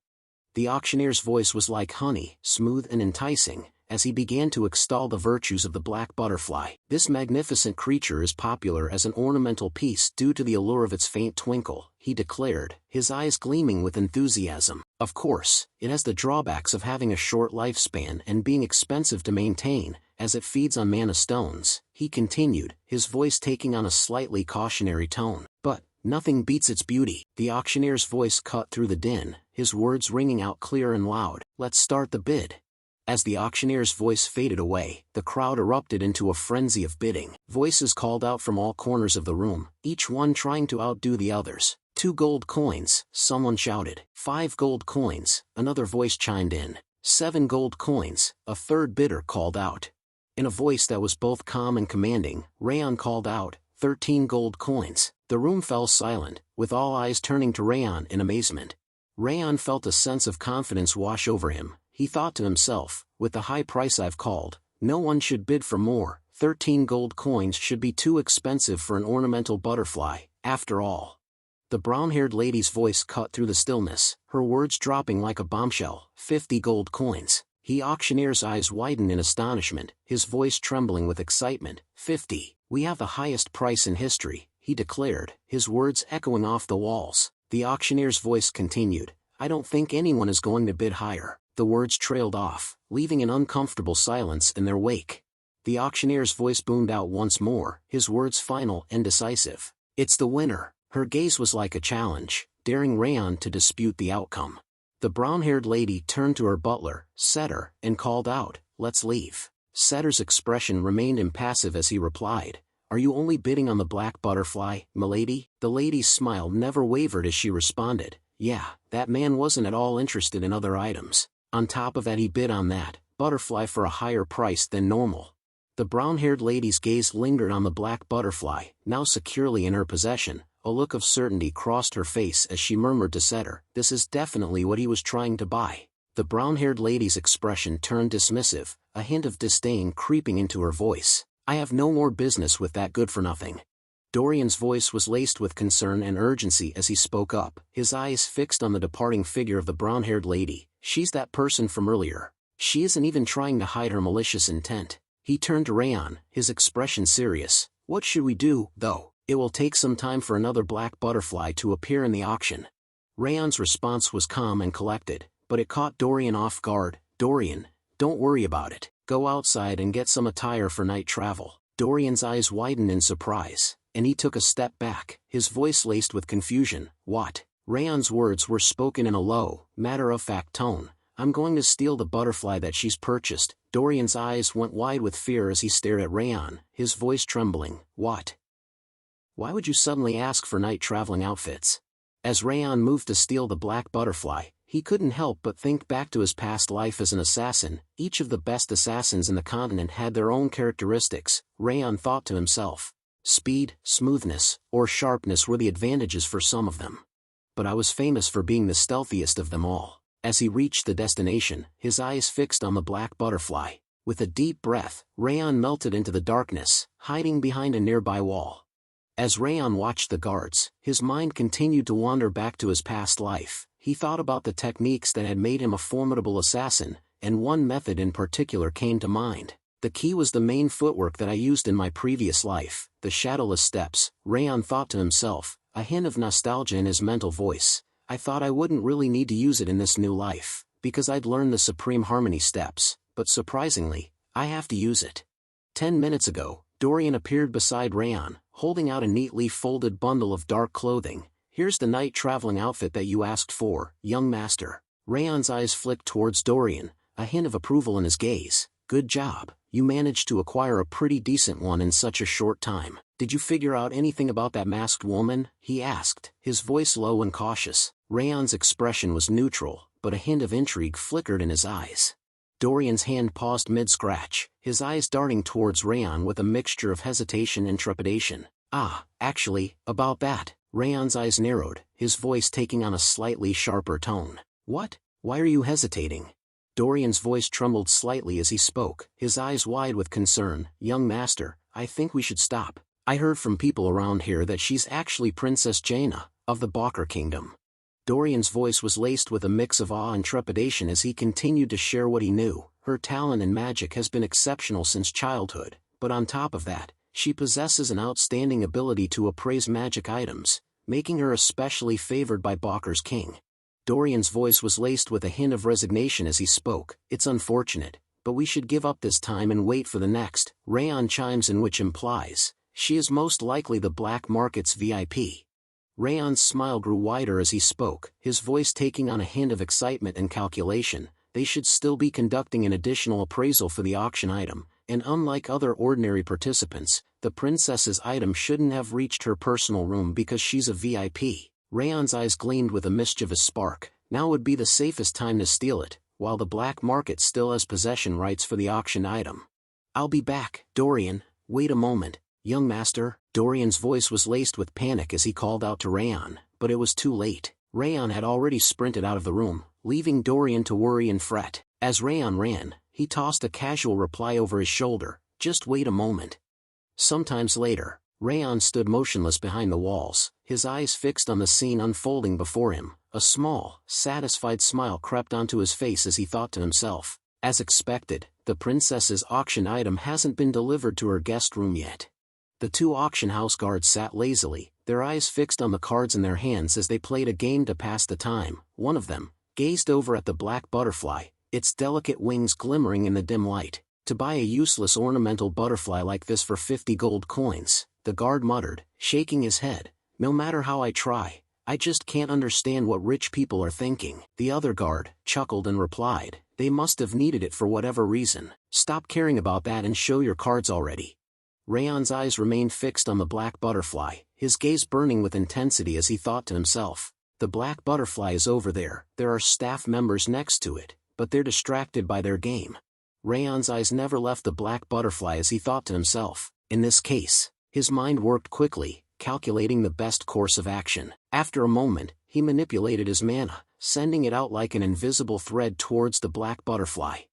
Speaker 2: The auctioneer's voice was like honey, smooth and enticing, as he began to extol the virtues of the black butterfly. "This magnificent creature is popular as an ornamental piece due to the allure of its faint twinkle," he declared, his eyes gleaming with enthusiasm. "Of course, it has the drawbacks of having a short lifespan and being expensive to maintain, as it feeds on mana stones," he continued, his voice taking on a slightly cautionary tone. "But nothing beats its beauty." The auctioneer's voice cut through the din, his words ringing out clear and loud. "Let's start the bid." As the auctioneer's voice faded away, the crowd erupted into a frenzy of bidding. Voices called out from all corners of the room, each one trying to outdo the others. 2 gold coins, someone shouted. 5 gold coins, another voice chimed in. 7 gold coins, a third bidder called out. In a voice that was both calm and commanding, Raon called out, 13 gold coins. The room fell silent, with all eyes turning to Raon in amazement. Raon felt a sense of confidence wash over him. He thought to himself, with the high price I've called, no one should bid for more. 13 gold coins should be too expensive for an ornamental butterfly, after all. The brown-haired lady's voice cut through the stillness, her words dropping like a bombshell. 50 gold coins. The auctioneer's eyes widened in astonishment, his voice trembling with excitement. 50. We have the highest price in history, he declared, his words echoing off the walls. The auctioneer's voice continued, I don't think anyone is going to bid higher. The words trailed off, leaving an uncomfortable silence in their wake. The auctioneer's voice boomed out once more, his words final and decisive. It's the winner. Her gaze was like a challenge, daring Raon to dispute the outcome. The brown-haired lady turned to her butler, Setter, and called out, let's leave. Setter's expression remained impassive as he replied, Are you only bidding on the black butterfly, milady? The lady's smile never wavered as she responded, Yeah, that man wasn't at all interested in other items. On top of that he bid on that butterfly for a higher price than normal. The brown-haired lady's gaze lingered on the black butterfly, now securely in her possession. A look of certainty crossed her face as she murmured to Setter, This is definitely what he was trying to buy. The brown-haired lady's expression turned dismissive, a hint of disdain creeping into her voice. I have no more business with that good-for-nothing. Dorian's voice was laced with concern and urgency as he spoke up, his eyes fixed on the departing figure of the brown-haired lady. She's that person from earlier. She isn't even trying to hide her malicious intent. He turned to Raon, his expression serious. What should we do, though? It will take some time for another black butterfly to appear in the auction. Raon's response was calm and collected, but it caught Dorian off guard. Dorian, don't worry about it. Go outside and get some attire for night travel. Dorian's eyes widened in surprise, and he took a step back, his voice laced with confusion. What? Raon's words were spoken in a low, matter-of-fact tone. I'm going to steal the butterfly that she's purchased. Dorian's eyes went wide with fear as he stared at Raon, his voice trembling. What? Why would you suddenly ask for night traveling outfits? As Raon moved to steal the black butterfly, he couldn't help but think back to his past life as an assassin. Each of the best assassins in the continent had their own characteristics, Raon thought to himself. Speed, smoothness, or sharpness were the advantages for some of them. But I was famous for being the stealthiest of them all. As he reached the destination, his eyes fixed on the black butterfly. With a deep breath, Raon melted into the darkness, hiding behind a nearby wall. As Raon watched the guards, his mind continued to wander back to his past life. He thought about the techniques that had made him a formidable assassin, and one method in particular came to mind. The key was the main footwork that I used in my previous life, the shadowless steps. Raon thought to himself, a hint of nostalgia in his mental voice. I thought I wouldn't really need to use it in this new life, because I'd learned the Supreme Harmony steps, but surprisingly, I have to use it. 10 minutes ago, Dorian appeared beside Raon, holding out a neatly folded bundle of dark clothing. Here's the night traveling outfit that you asked for, young master. Raon's eyes flicked towards Dorian, a hint of approval in his gaze. Good job, you managed to acquire a pretty decent one in such a short time. Did you figure out anything about that masked woman? He asked, his voice low and cautious. Raon's expression was neutral, but a hint of intrigue flickered in his eyes. Dorian's hand paused mid-scratch, his eyes darting towards Raon with a mixture of hesitation and trepidation. Actually, about that. Raon's eyes narrowed, his voice taking on a slightly sharper tone. What? Why are you hesitating? Dorian's voice trembled slightly as he spoke, his eyes wide with concern. Young master, I think we should stop. I heard from people around here that she's actually Princess Jaina, of the Balker Kingdom. Dorian's voice was laced with a mix of awe and trepidation as he continued to share what he knew. Her talent in magic has been exceptional since childhood, but on top of that, she possesses an outstanding ability to appraise magic items, making her especially favored by Balker's king. Dorian's voice was laced with a hint of resignation as he spoke. It's unfortunate, but we should give up this time and wait for the next. Raon chimes in, which implies, she is most likely the black market's VIP. Raon's smile grew wider as he spoke, his voice taking on a hint of excitement and calculation. They should still be conducting an additional appraisal for the auction item, and unlike other ordinary participants, the princess's item shouldn't have reached her personal room because she's a VIP. Raon's eyes gleamed with a mischievous spark. Now would be the safest time to steal it, while the black market still has possession rights for the auction item. I'll be back. Dorian, wait a moment. Young master. Dorian's voice was laced with panic as he called out to Raon, but it was too late. Raon had already sprinted out of the room, leaving Dorian to worry and fret. As Raon ran, he tossed a casual reply over his shoulder, "Just wait a moment." Sometimes later, Raon stood motionless behind the walls, his eyes fixed on the scene unfolding before him. A small, satisfied smile crept onto his face as he thought to himself, as expected, the princess's auction item hasn't been delivered to her guest room yet. The two auction house guards sat lazily, their eyes fixed on the cards in their hands as they played a game to pass the time. One of them gazed over at the black butterfly, its delicate wings glimmering in the dim light. "To buy a useless ornamental butterfly like this for 50 gold coins, the guard muttered, shaking his head. "No matter how I try, I just can't understand what rich people are thinking." The other guard chuckled and replied, "They must have needed it for whatever reason. Stop caring about that and show your cards already." Raon's eyes remained fixed on the black butterfly, his gaze burning with intensity as he thought to himself, "The black butterfly is over there, there are staff members next to it, but they're distracted by their game." Raon's eyes never left the black butterfly as he thought to himself, in this case, his mind worked quickly, calculating the best course of action. After a moment, he manipulated his mana, sending it out like an invisible thread towards the black butterfly.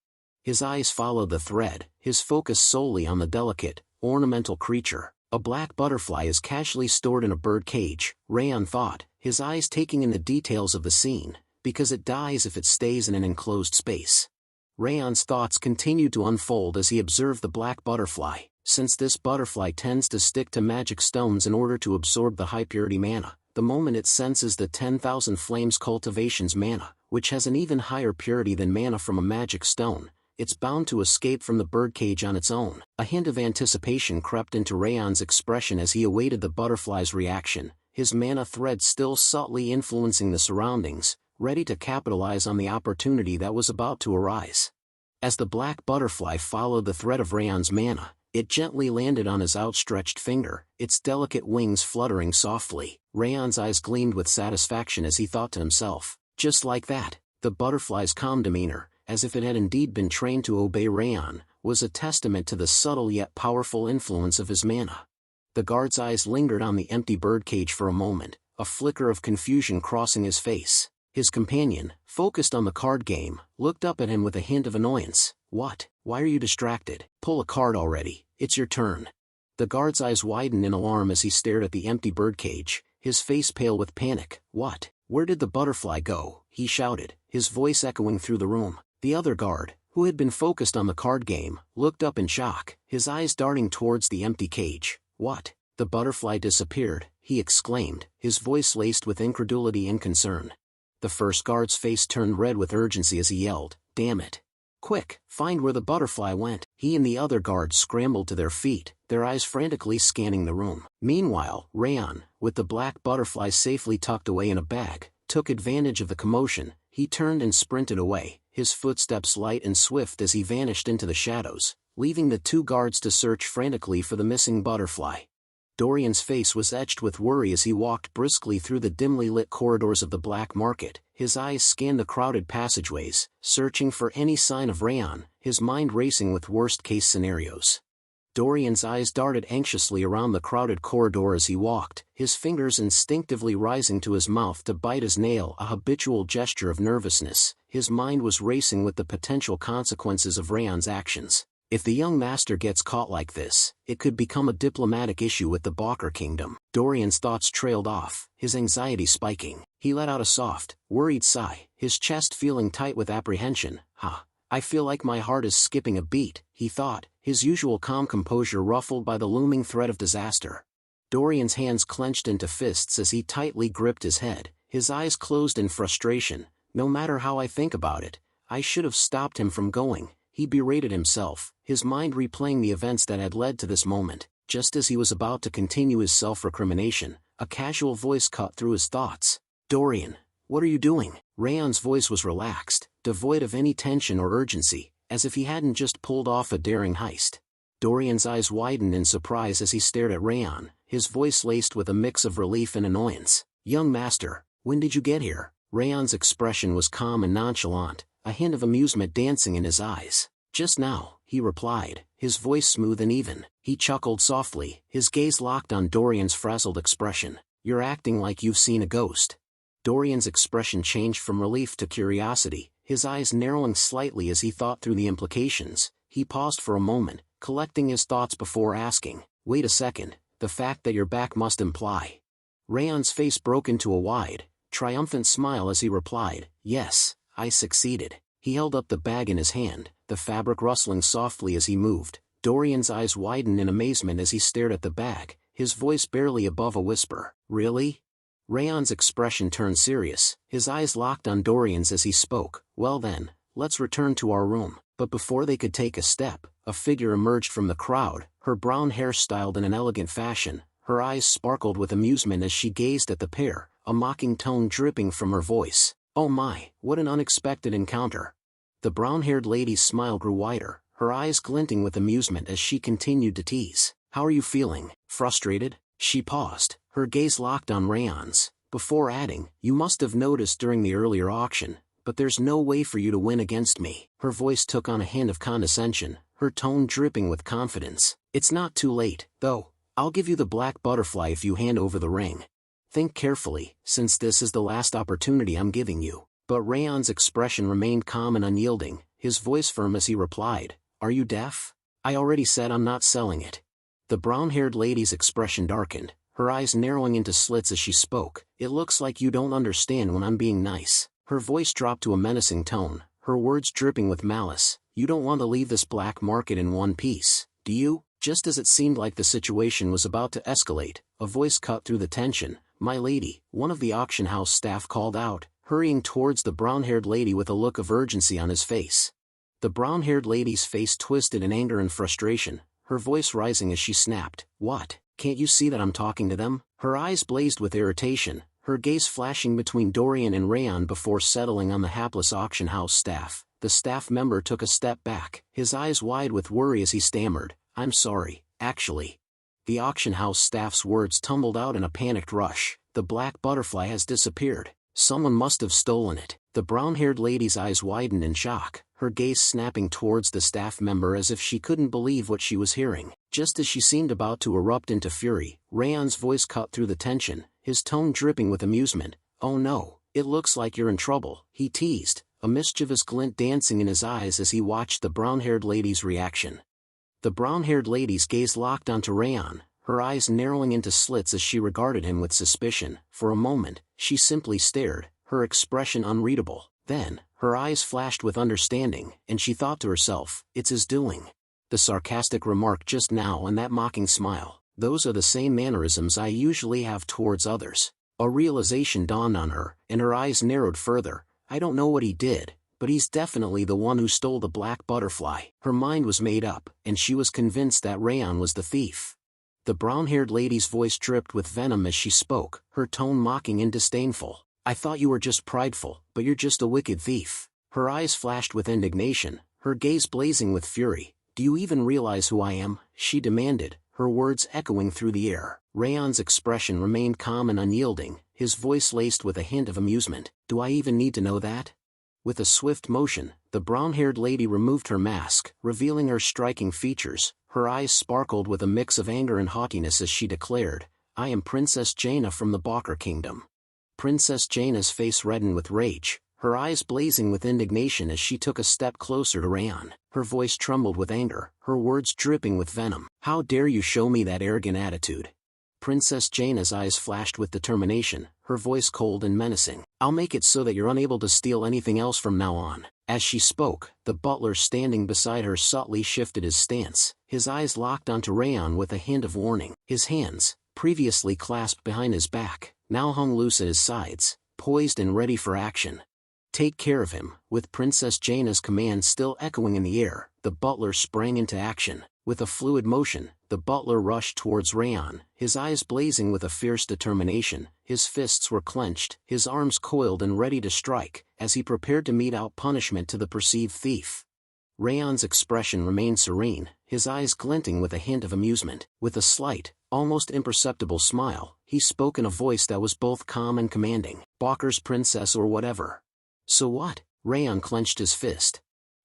Speaker 2: His eyes followed the thread, his focus solely on the delicate, ornamental creature. A black butterfly is casually stored in a bird cage, Raon thought, his eyes taking in the details of the scene, because it dies if it stays in an enclosed space. Raon's thoughts continued to unfold as he observed the black butterfly. Since this butterfly tends to stick to magic stones in order to absorb the high-purity mana, the moment it senses the 10,000 Flames Cultivation's mana, which has an even higher purity than mana from a magic stone, it's bound to escape from the birdcage on its own. A hint of anticipation crept into Raon's expression as he awaited the butterfly's reaction, his mana thread still subtly influencing the surroundings, ready to capitalize on the opportunity that was about to arise. As the black butterfly followed the thread of Raon's mana, it gently landed on his outstretched finger, its delicate wings fluttering softly. Raon's eyes gleamed with satisfaction as he thought to himself, just like that, the butterfly's calm demeanor, as if it had indeed been trained to obey Raon, was a testament to the subtle yet powerful influence of his mana. The guard's eyes lingered on the empty birdcage for a moment, a flicker of confusion crossing his face. His companion, focused on the card game, looked up at him with a hint of annoyance. "What? Why are you distracted? Pull a card already, it's your turn." The guard's eyes widened in alarm as he stared at the empty birdcage, his face pale with panic. "What? Where did the butterfly go?" he shouted, his voice echoing through the room. The other guard, who had been focused on the card game, looked up in shock, his eyes darting towards the empty cage. "What? The butterfly disappeared," he exclaimed, his voice laced with incredulity and concern. The first guard's face turned red with urgency as he yelled, "Damn it! Quick, find where the butterfly went." He and the other guards scrambled to their feet, their eyes frantically scanning the room. Meanwhile, Raon, with the black butterfly safely tucked away in a bag, took advantage of the commotion. He turned and sprinted away, his footsteps light and swift as he vanished into the shadows, leaving the two guards to search frantically for the missing butterfly. Dorian's face was etched with worry as he walked briskly through the dimly lit corridors of the black market, his eyes scanned the crowded passageways, searching for any sign of Raon, his mind racing with worst-case scenarios. Dorian's eyes darted anxiously around the crowded corridor as he walked, his fingers instinctively rising to his mouth to bite his nail, a habitual gesture of nervousness. His mind was racing with the potential consequences of Raon's actions. If the young master gets caught like this, it could become a diplomatic issue with the Balker Kingdom. Dorian's thoughts trailed off, his anxiety spiking. He let out a soft, worried sigh, his chest feeling tight with apprehension. I feel like my heart is skipping a beat," he thought, his usual calm composure ruffled by the looming threat of disaster. Dorian's hands clenched into fists as he tightly gripped his head, his eyes closed in frustration. "No matter how I think about it, I should have stopped him from going," he berated himself, his mind replaying the events that had led to this moment. Just as he was about to continue his self-recrimination, a casual voice cut through his thoughts. "Dorian, what are you doing?" Raon's voice was relaxed, devoid of any tension or urgency, as if he hadn't just pulled off a daring heist. Dorian's eyes widened in surprise as he stared at Raon, his voice laced with a mix of relief and annoyance. "Young master, when did you get here?" Raon's expression was calm and nonchalant, a hint of amusement dancing in his eyes. "Just now," he replied, his voice smooth and even. He chuckled softly, his gaze locked on Dorian's frazzled expression. "You're acting like you've seen a ghost." Dorian's expression changed from relief to curiosity, his eyes narrowing slightly as he thought through the implications. He paused for a moment, collecting his thoughts before asking, "Wait a second, the fact that you're back must imply." Raon's face broke into a wide, triumphant smile as he replied, "Yes, I succeeded." He held up the bag in his hand, the fabric rustling softly as he moved. Dorian's eyes widened in amazement as he stared at the bag, his voice barely above a whisper. "Really?" Raon's expression turned serious, his eyes locked on Dorian's as he spoke. "Well then, let's return to our room." But before they could take a step, a figure emerged from the crowd, her brown hair styled in an elegant fashion. Her eyes sparkled with amusement as she gazed at the pair, a mocking tone dripping from her voice. "Oh my, what an unexpected encounter." The brown-haired lady's smile grew wider, her eyes glinting with amusement as she continued to tease. "How are you feeling? Frustrated?" She paused, her gaze locked on Raon's, before adding, "You must have noticed during the earlier auction, but there's no way for you to win against me." Her voice took on a hint of condescension, her tone dripping with confidence. "It's not too late, though. I'll give you the black butterfly if you hand over the ring. Think carefully, since this is the last opportunity I'm giving you." But Raon's expression remained calm and unyielding, his voice firm as he replied, "Are you deaf? I already said I'm not selling it." The brown-haired lady's expression darkened, her eyes narrowing into slits as she spoke. "It looks like you don't understand when I'm being nice." Her voice dropped to a menacing tone, her words dripping with malice. "You don't want to leave this black market in one piece, do you?" Just as it seemed like the situation was about to escalate, a voice cut through the tension. "My lady," one of the auction house staff called out, hurrying towards the brown-haired lady with a look of urgency on his face. The brown-haired lady's face twisted in anger and frustration, her voice rising as she snapped, "What? Can't you see that I'm talking to them?" Her eyes blazed with irritation, her gaze flashing between Dorian and Raon before settling on the hapless auction house staff. The staff member took a step back, his eyes wide with worry as he stammered, "I'm sorry, actually." The auction house staff's words tumbled out in a panicked rush. "The black butterfly has disappeared. Someone must have stolen it." The brown-haired lady's eyes widened in shock, her gaze snapping towards the staff member as if she couldn't believe what she was hearing. Just as she seemed about to erupt into fury, Raon's voice cut through the tension, his tone dripping with amusement. "Oh no, it looks like you're in trouble," he teased, a mischievous glint dancing in his eyes as he watched the brown-haired lady's reaction. The brown-haired lady's gaze locked onto Raon, her eyes narrowing into slits as she regarded him with suspicion. For a moment, she simply stared, her expression unreadable. Then, her eyes flashed with understanding, and she thought to herself, "It's his doing." The sarcastic remark just now and that mocking smile, those are the same mannerisms I usually have towards others. A realization dawned on her, and her eyes narrowed further. "I don't know what he did, but he's definitely the one who stole the black butterfly." Her mind was made up, and she was convinced that Raon was the thief. The brown-haired lady's voice dripped with venom as she spoke, her tone mocking and disdainful. "I thought you were just prideful, but you're just a wicked thief." Her eyes flashed with indignation, her gaze blazing with fury. "Do you even realize who I am?" she demanded, her words echoing through the air. Raon's expression remained calm and unyielding, his voice laced with a hint of amusement. "Do I even need to know that?" With a swift motion, the brown-haired lady removed her mask, revealing her striking features. Her eyes sparkled with a mix of anger and haughtiness as she declared, "I am Princess Jaina from the Balker Kingdom." Princess Jaina's face reddened with rage, her eyes blazing with indignation as she took a step closer to Raon. Her voice trembled with anger, her words dripping with venom. "How dare you show me that arrogant attitude?" Princess Jaina's eyes flashed with determination, her voice cold and menacing. "I'll make it so that you're unable to steal anything else from now on." As she spoke, the butler standing beside her subtly shifted his stance, his eyes locked onto Raon with a hint of warning. His hands, previously clasped behind his back, now hung loose at his sides, poised and ready for action. "Take care of him." With Princess Jaina's command still echoing in the air, the butler sprang into action. With a fluid motion, the butler rushed towards Raon, his eyes blazing with a fierce determination. His fists were clenched, his arms coiled and ready to strike, as he prepared to mete out punishment to the perceived thief. Raon's expression remained serene, his eyes glinting with a hint of amusement. With a slight, almost imperceptible smile, he spoke in a voice that was both calm and commanding. "Balker's princess or whatever." "So what?" Raon clenched his fist.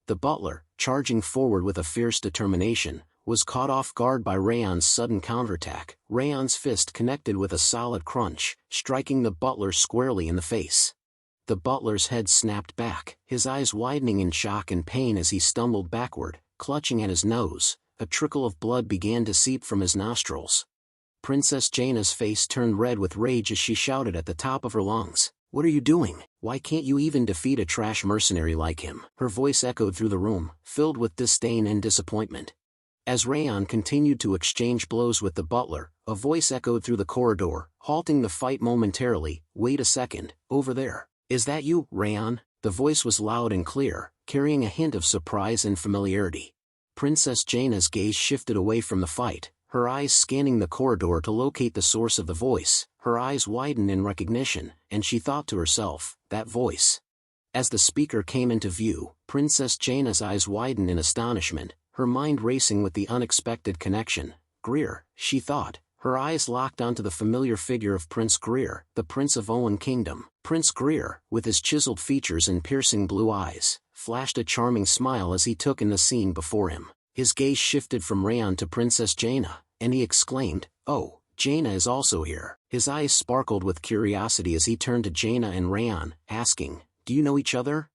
Speaker 2: The butler, charging forward with a fierce determination, was caught off guard by Raon's sudden counterattack. Raon's fist connected with a solid crunch, striking the butler squarely in the face. The butler's head snapped back, his eyes widening in shock and pain as he stumbled backward, clutching at his nose. A trickle of blood began to seep from his nostrils. Princess Jaina's face turned red with rage as she shouted at the top of her lungs, "What are you doing? Why can't you even defeat a trash mercenary like him?" Her voice echoed through the room, filled with disdain and disappointment. As Raon continued to exchange blows with the butler, a voice echoed through the corridor, halting the fight momentarily. "Wait a second, over there. Is that you, Raon?" The voice was loud and clear, carrying a hint of surprise and familiarity. Princess Jaina's gaze shifted away from the fight, her eyes scanning the corridor to locate the source of the voice. Her eyes widened in recognition, and she thought to herself, "That voice." As the speaker came into view, Princess Jaina's eyes widened in astonishment, her mind racing with the unexpected connection. Greer, she thought, her eyes locked onto the familiar figure of Prince Greer, the Prince of Owen Kingdom. Prince Greer, with his chiseled features and piercing blue eyes, flashed a charming smile as he took in the scene before him. His gaze shifted from Raon to Princess Jaina, and he exclaimed, "Oh, Jaina is also here." His eyes sparkled with curiosity as he turned to Jaina and Raon, asking, "Do you know each other?"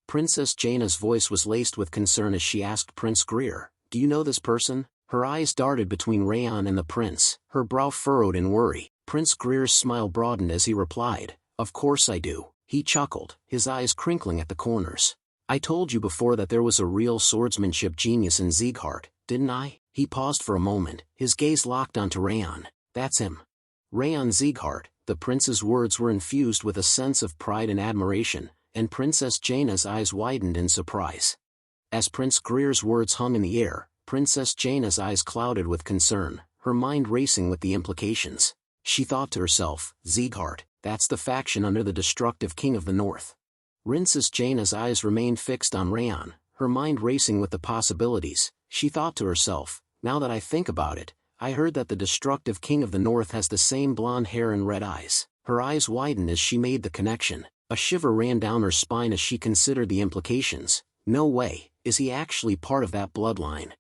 Speaker 2: Princess Jaina's voice was laced with concern as she asked Prince Greer, "Do you know this person?" Her eyes darted between Raon and the prince, her brow furrowed in worry. Prince Greer's smile broadened as he replied, "Of course I do." He chuckled, his eyes crinkling at the corners. "I told you before that there was a real swordsmanship genius in Sieghart, didn't I?" He paused for a moment, his gaze locked onto Raon. "That's him. Raon Sieghart." The prince's words were infused with a sense of pride and admiration, and Princess Jaina's eyes widened in surprise. As Prince Greer's words hung in the air, Princess Jaina's eyes clouded with concern, her mind racing with the implications. She thought to herself, "Sieghart, that's the faction under the destructive king of the north." Princess Jaina's eyes remained fixed on Raon, her mind racing with the possibilities. She thought to herself, "Now that I think about it, I heard that the destructive king of the north has the same blonde hair and red eyes." Her eyes widened as she made the connection. A shiver ran down her spine as she considered the implications. No way, is he actually part of that bloodline?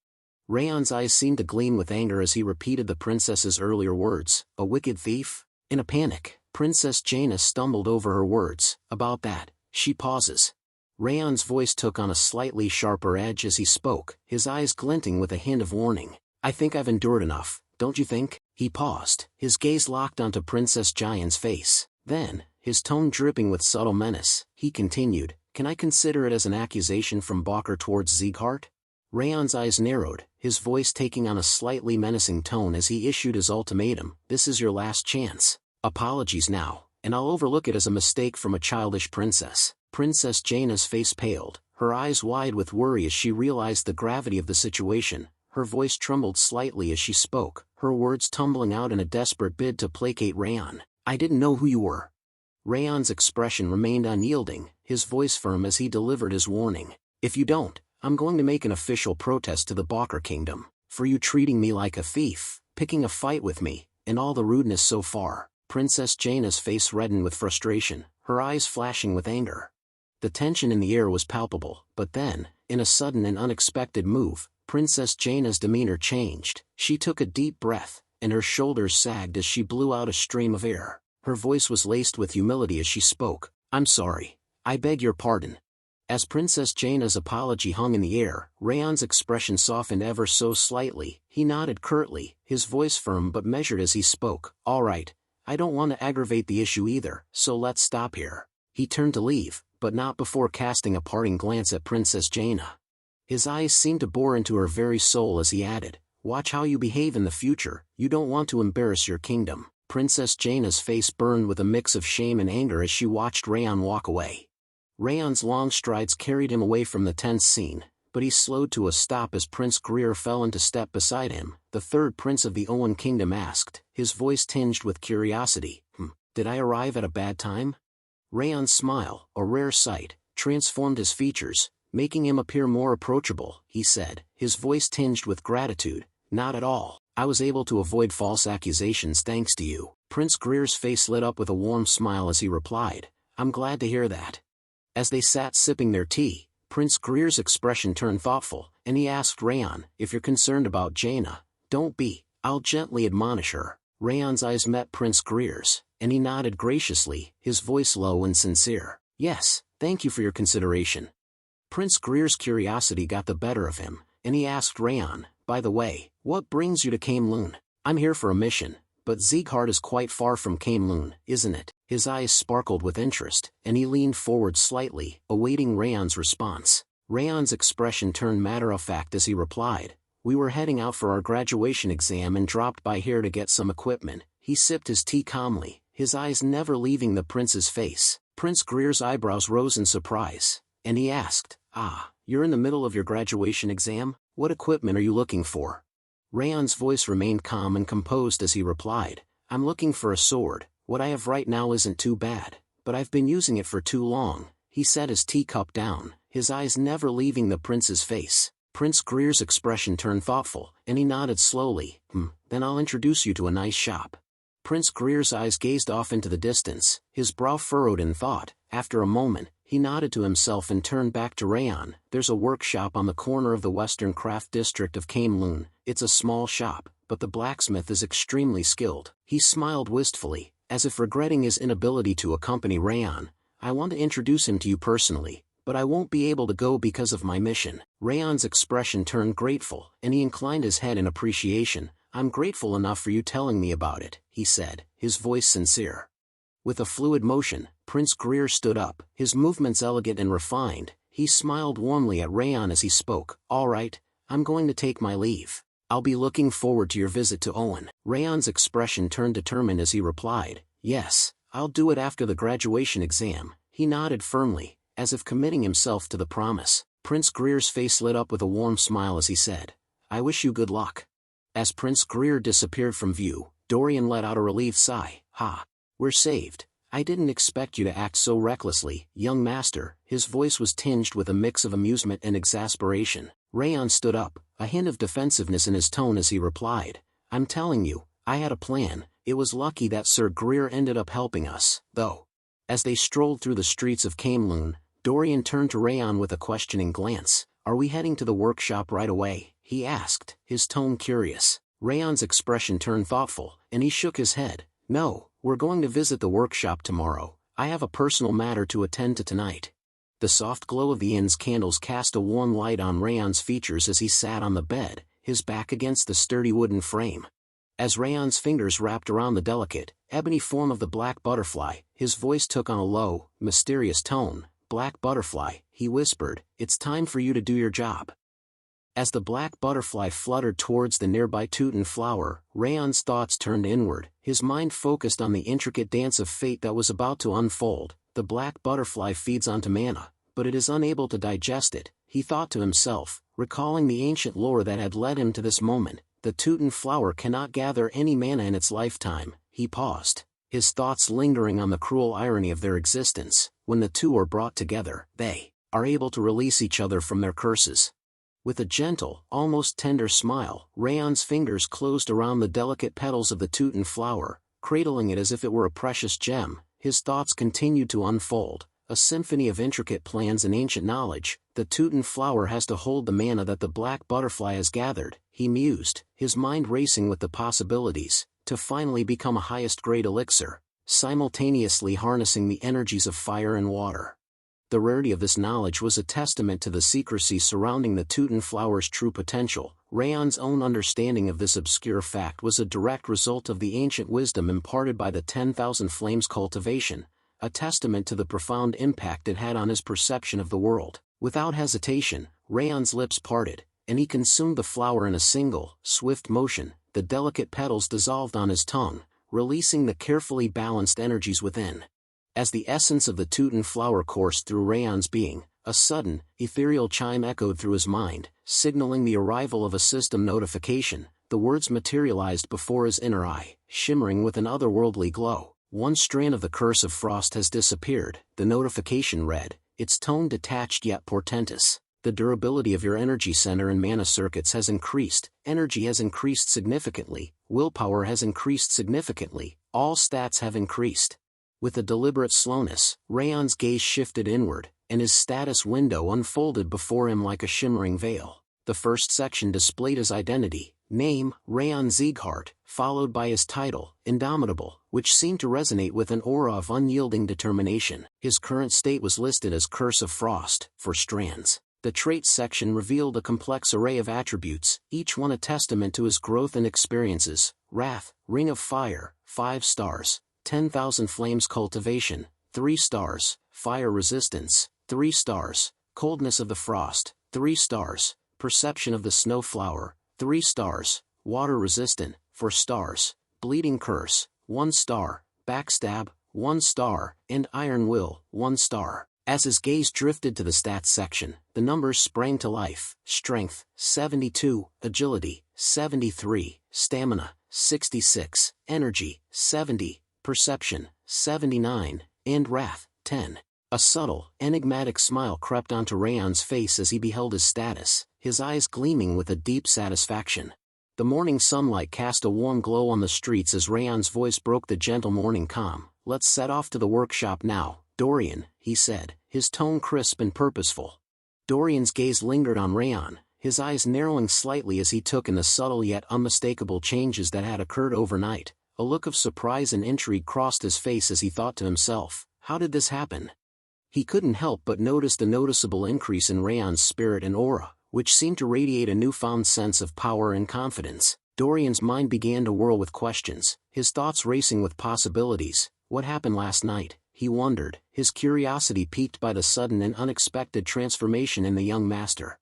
Speaker 2: Raon's eyes seemed to gleam with anger as he repeated the princess's earlier words, "A wicked thief?" In a panic, Princess Jaina stumbled over her words. "About that." She pauses. Raon's voice took on a slightly sharper edge as he spoke, his eyes glinting with a hint of warning. "I think I've endured enough, don't you think?" He paused, his gaze locked onto Princess Jaina's face. Then, his tone dripping with subtle menace, he continued, "Can I consider it as an accusation from Balker towards Sieghart?" Raon's eyes narrowed, his voice taking on a slightly menacing tone as he issued his ultimatum, "This is your last chance. Apologies now, and I'll overlook it as a mistake from a childish princess." Princess Jaina's face paled, her eyes wide with worry as she realized the gravity of the situation. Her voice trembled slightly as she spoke, her words tumbling out in a desperate bid to placate Raon. "I didn't know who you were." Raon's expression remained unyielding, his voice firm as he delivered his warning. "If you don't, I'm going to make an official protest to the Balker Kingdom, for you treating me like a thief, picking a fight with me, and all the rudeness so far." Princess Jaina's face reddened with frustration, her eyes flashing with anger. The tension in the air was palpable, but then, in a sudden and unexpected move, Princess Jaina's demeanor changed. She took a deep breath, and her shoulders sagged as she blew out a stream of air. Her voice was laced with humility as she spoke. "I'm sorry. I beg your pardon." As Princess Jaina's apology hung in the air, Raon's expression softened ever so slightly. He nodded curtly, his voice firm but measured as he spoke. "All right. I don't want to aggravate the issue either, so let's stop here." He turned to leave, but not before casting a parting glance at Princess Jaina. His eyes seemed to bore into her very soul as he added, "Watch how you behave in the future, you don't want to embarrass your kingdom." Princess Jaina's face burned with a mix of shame and anger as she watched Raon walk away. Raon's long strides carried him away from the tense scene, but he slowed to a stop as Prince Greer fell into step beside him. The third prince of the Owen Kingdom asked, his voice tinged with curiosity, "Did I arrive at a bad time?" Raon's smile, a rare sight, transformed his features, making him appear more approachable. He said, his voice tinged with gratitude, "Not at all. I was able to avoid false accusations thanks to you." Prince Greer's face lit up with a warm smile as he replied, "I'm glad to hear that." As they sat sipping their tea, Prince Greer's expression turned thoughtful, and he asked Raon, if you're concerned about Jaina, don't be, I'll gently admonish her. Raon's eyes met Prince Greer's, and he nodded graciously, his voice low and sincere. Yes, thank you for your consideration. Prince Greer's curiosity got the better of him, and he asked Raon, by the way, what brings you to Camelun? I'm here for a mission, but Sieghart is quite far from Camelun, isn't it? His eyes sparkled with interest, and he leaned forward slightly, awaiting Raon's response. Raon's expression turned matter-of-fact as he replied, we were heading out for our graduation exam and dropped by here to get some equipment. He sipped his tea calmly, his eyes never leaving the prince's face. Prince Greer's eyebrows rose in surprise, and he asked, you're in the middle of your graduation exam? What equipment are you looking for? Raon's voice remained calm and composed as he replied, I'm looking for a sword. What I have right now isn't too bad, but I've been using it for too long. He set his teacup down, his eyes never leaving the prince's face. Prince Greer's expression turned thoughtful, and he nodded slowly. Then I'll introduce you to a nice shop. Prince Greer's eyes gazed off into the distance, his brow furrowed in thought. After a moment, he nodded to himself and turned back to Raon. There's a workshop on the corner of the Western Craft District of Camelun. It's a small shop, but the blacksmith is extremely skilled. He smiled wistfully, as if regretting his inability to accompany Raon. I want to introduce him to you personally, but I won't be able to go because of my mission. Raon's expression turned grateful, and he inclined his head in appreciation. I'm grateful enough for you telling me about it, he said, his voice sincere. With a fluid motion, Prince Greer stood up, his movements elegant and refined. He smiled warmly at Raon as he spoke. All right, I'm going to take my leave. I'll be looking forward to your visit to Owen. Raon's expression turned determined as he replied, yes, I'll do it after the graduation exam. He nodded firmly, as if committing himself to the promise. Prince Greer's face lit up with a warm smile as he said, I wish you good luck. As Prince Greer disappeared from view, Dorian let out a relieved sigh. We're saved. I didn't expect you to act so recklessly, young master. His voice was tinged with a mix of amusement and exasperation. Raon stood up, a hint of defensiveness in his tone as he replied, I'm telling you, I had a plan. It was lucky that Sir Greer ended up helping us, though. As they strolled through the streets of Camelun, Dorian turned to Raon with a questioning glance. Are we heading to the workshop right away? He asked, his tone curious. Raon's expression turned thoughtful, and he shook his head. No, we're going to visit the workshop tomorrow. I have a personal matter to attend to tonight. The soft glow of the inn's candles cast a warm light on Raon's features as he sat on the bed, his back against the sturdy wooden frame. As Raon's fingers wrapped around the delicate, ebony form of the black butterfly, his voice took on a low, mysterious tone. Black butterfly, he whispered, it's time for you to do your job. As the black butterfly fluttered towards the nearby Teuton flower, Raon's thoughts turned inward, his mind focused on the intricate dance of fate that was about to unfold. The black butterfly feeds onto mana, but it is unable to digest it, he thought to himself, recalling the ancient lore that had led him to this moment. The Teuton flower cannot gather any mana in its lifetime. He paused, his thoughts lingering on the cruel irony of their existence. When the two are brought together, they are able to release each other from their curses. With a gentle, almost tender smile, Raon's fingers closed around the delicate petals of the Teuton flower, cradling it as if it were a precious gem. His thoughts continued to unfold, a symphony of intricate plans and ancient knowledge. The Teuton flower has to hold the mana that the black butterfly has gathered, he mused, his mind racing with the possibilities, to finally become a highest-grade elixir, simultaneously harnessing the energies of fire and water. The rarity of this knowledge was a testament to the secrecy surrounding the Teuton flower's true potential. Raon's own understanding of this obscure fact was a direct result of the ancient wisdom imparted by the 10,000 Flames cultivation, a testament to the profound impact it had on his perception of the world. Without hesitation, Raon's lips parted, and he consumed the flower in a single, swift motion. The delicate petals dissolved on his tongue, releasing the carefully balanced energies within. As the essence of the Teuton flower coursed through Raon's being, a sudden, ethereal chime echoed through his mind, signaling the arrival of a system notification. The words materialized before his inner eye, shimmering with an otherworldly glow. One strand of the curse of frost has disappeared, the notification read, its tone detached yet portentous. The durability of your energy center and mana circuits has increased, energy has increased significantly, willpower has increased significantly, all stats have increased. With a deliberate slowness, Raon's gaze shifted inward, and his status window unfolded before him like a shimmering veil. The first section displayed his identity, name, Raon Sieghart, followed by his title, Indomitable, which seemed to resonate with an aura of unyielding determination. His current state was listed as Curse of Frost, for strands. The traits section revealed a complex array of attributes, each one a testament to his growth and experiences. Wrath, Ring of Fire, 5 stars. 10,000 Flames Cultivation, 3 stars. Fire Resistance, 3 stars. Coldness of the Frost, 3 stars. Perception of the Snowflower, 3 stars. Water Resistant, 4 stars. Bleeding Curse, 1 star. Backstab, 1 star. And Iron Will, 1 star. As his gaze drifted to the stats section, the numbers sprang to life. Strength, 72. Agility, 73. Stamina, 66. Energy, 70. Perception, 79. And Wrath, 10. A subtle, enigmatic smile crept onto Raon's face as he beheld his status, his eyes gleaming with a deep satisfaction. The morning sunlight cast a warm glow on the streets as Raon's voice broke the gentle morning calm. "Let's set off to the workshop now, Dorian," he said, his tone crisp and purposeful. Dorian's gaze lingered on Raon, his eyes narrowing slightly as he took in the subtle yet unmistakable changes that had occurred overnight. A look of surprise and intrigue crossed his face as he thought to himself, how did this happen? He couldn't help but notice the noticeable increase in Raon's spirit and aura, which seemed to radiate a newfound sense of power and confidence. Dorian's mind began to whirl with questions, his thoughts racing with possibilities. What happened last night? He wondered, his curiosity piqued by the sudden and unexpected transformation in the young master.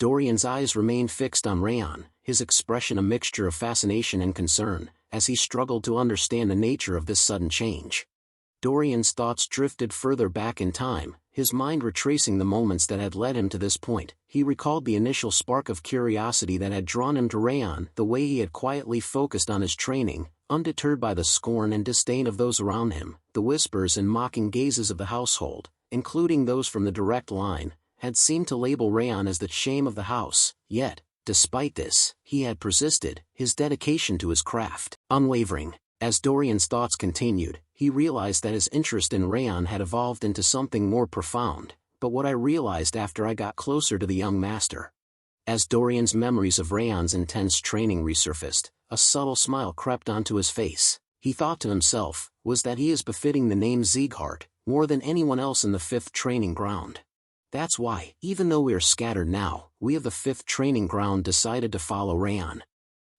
Speaker 2: Dorian's eyes remained fixed on Raon, his expression a mixture of fascination and concern, as he struggled to understand the nature of this sudden change. Dorian's thoughts drifted further back in time, his mind retracing the moments that had led him to this point. He recalled the initial spark of curiosity that had drawn him to Raon, the way he had quietly focused on his training, undeterred by the scorn and disdain of those around him. The whispers and mocking gazes of the household, including those from the direct line, had seemed to label Raon as the shame of the house. Yet, despite this, he had persisted, his dedication to his craft unwavering. As Dorian's thoughts continued, he realized that his interest in Raon had evolved into something more profound. But what I realized after I got closer to the young master. As Dorian's memories of Raon's intense training resurfaced, a subtle smile crept onto his face. He thought to himself, was that he is befitting the name Sieghart, more than anyone else in the 5th training ground. That's why, even though we are scattered now, we of the 5th training ground decided to follow Raon.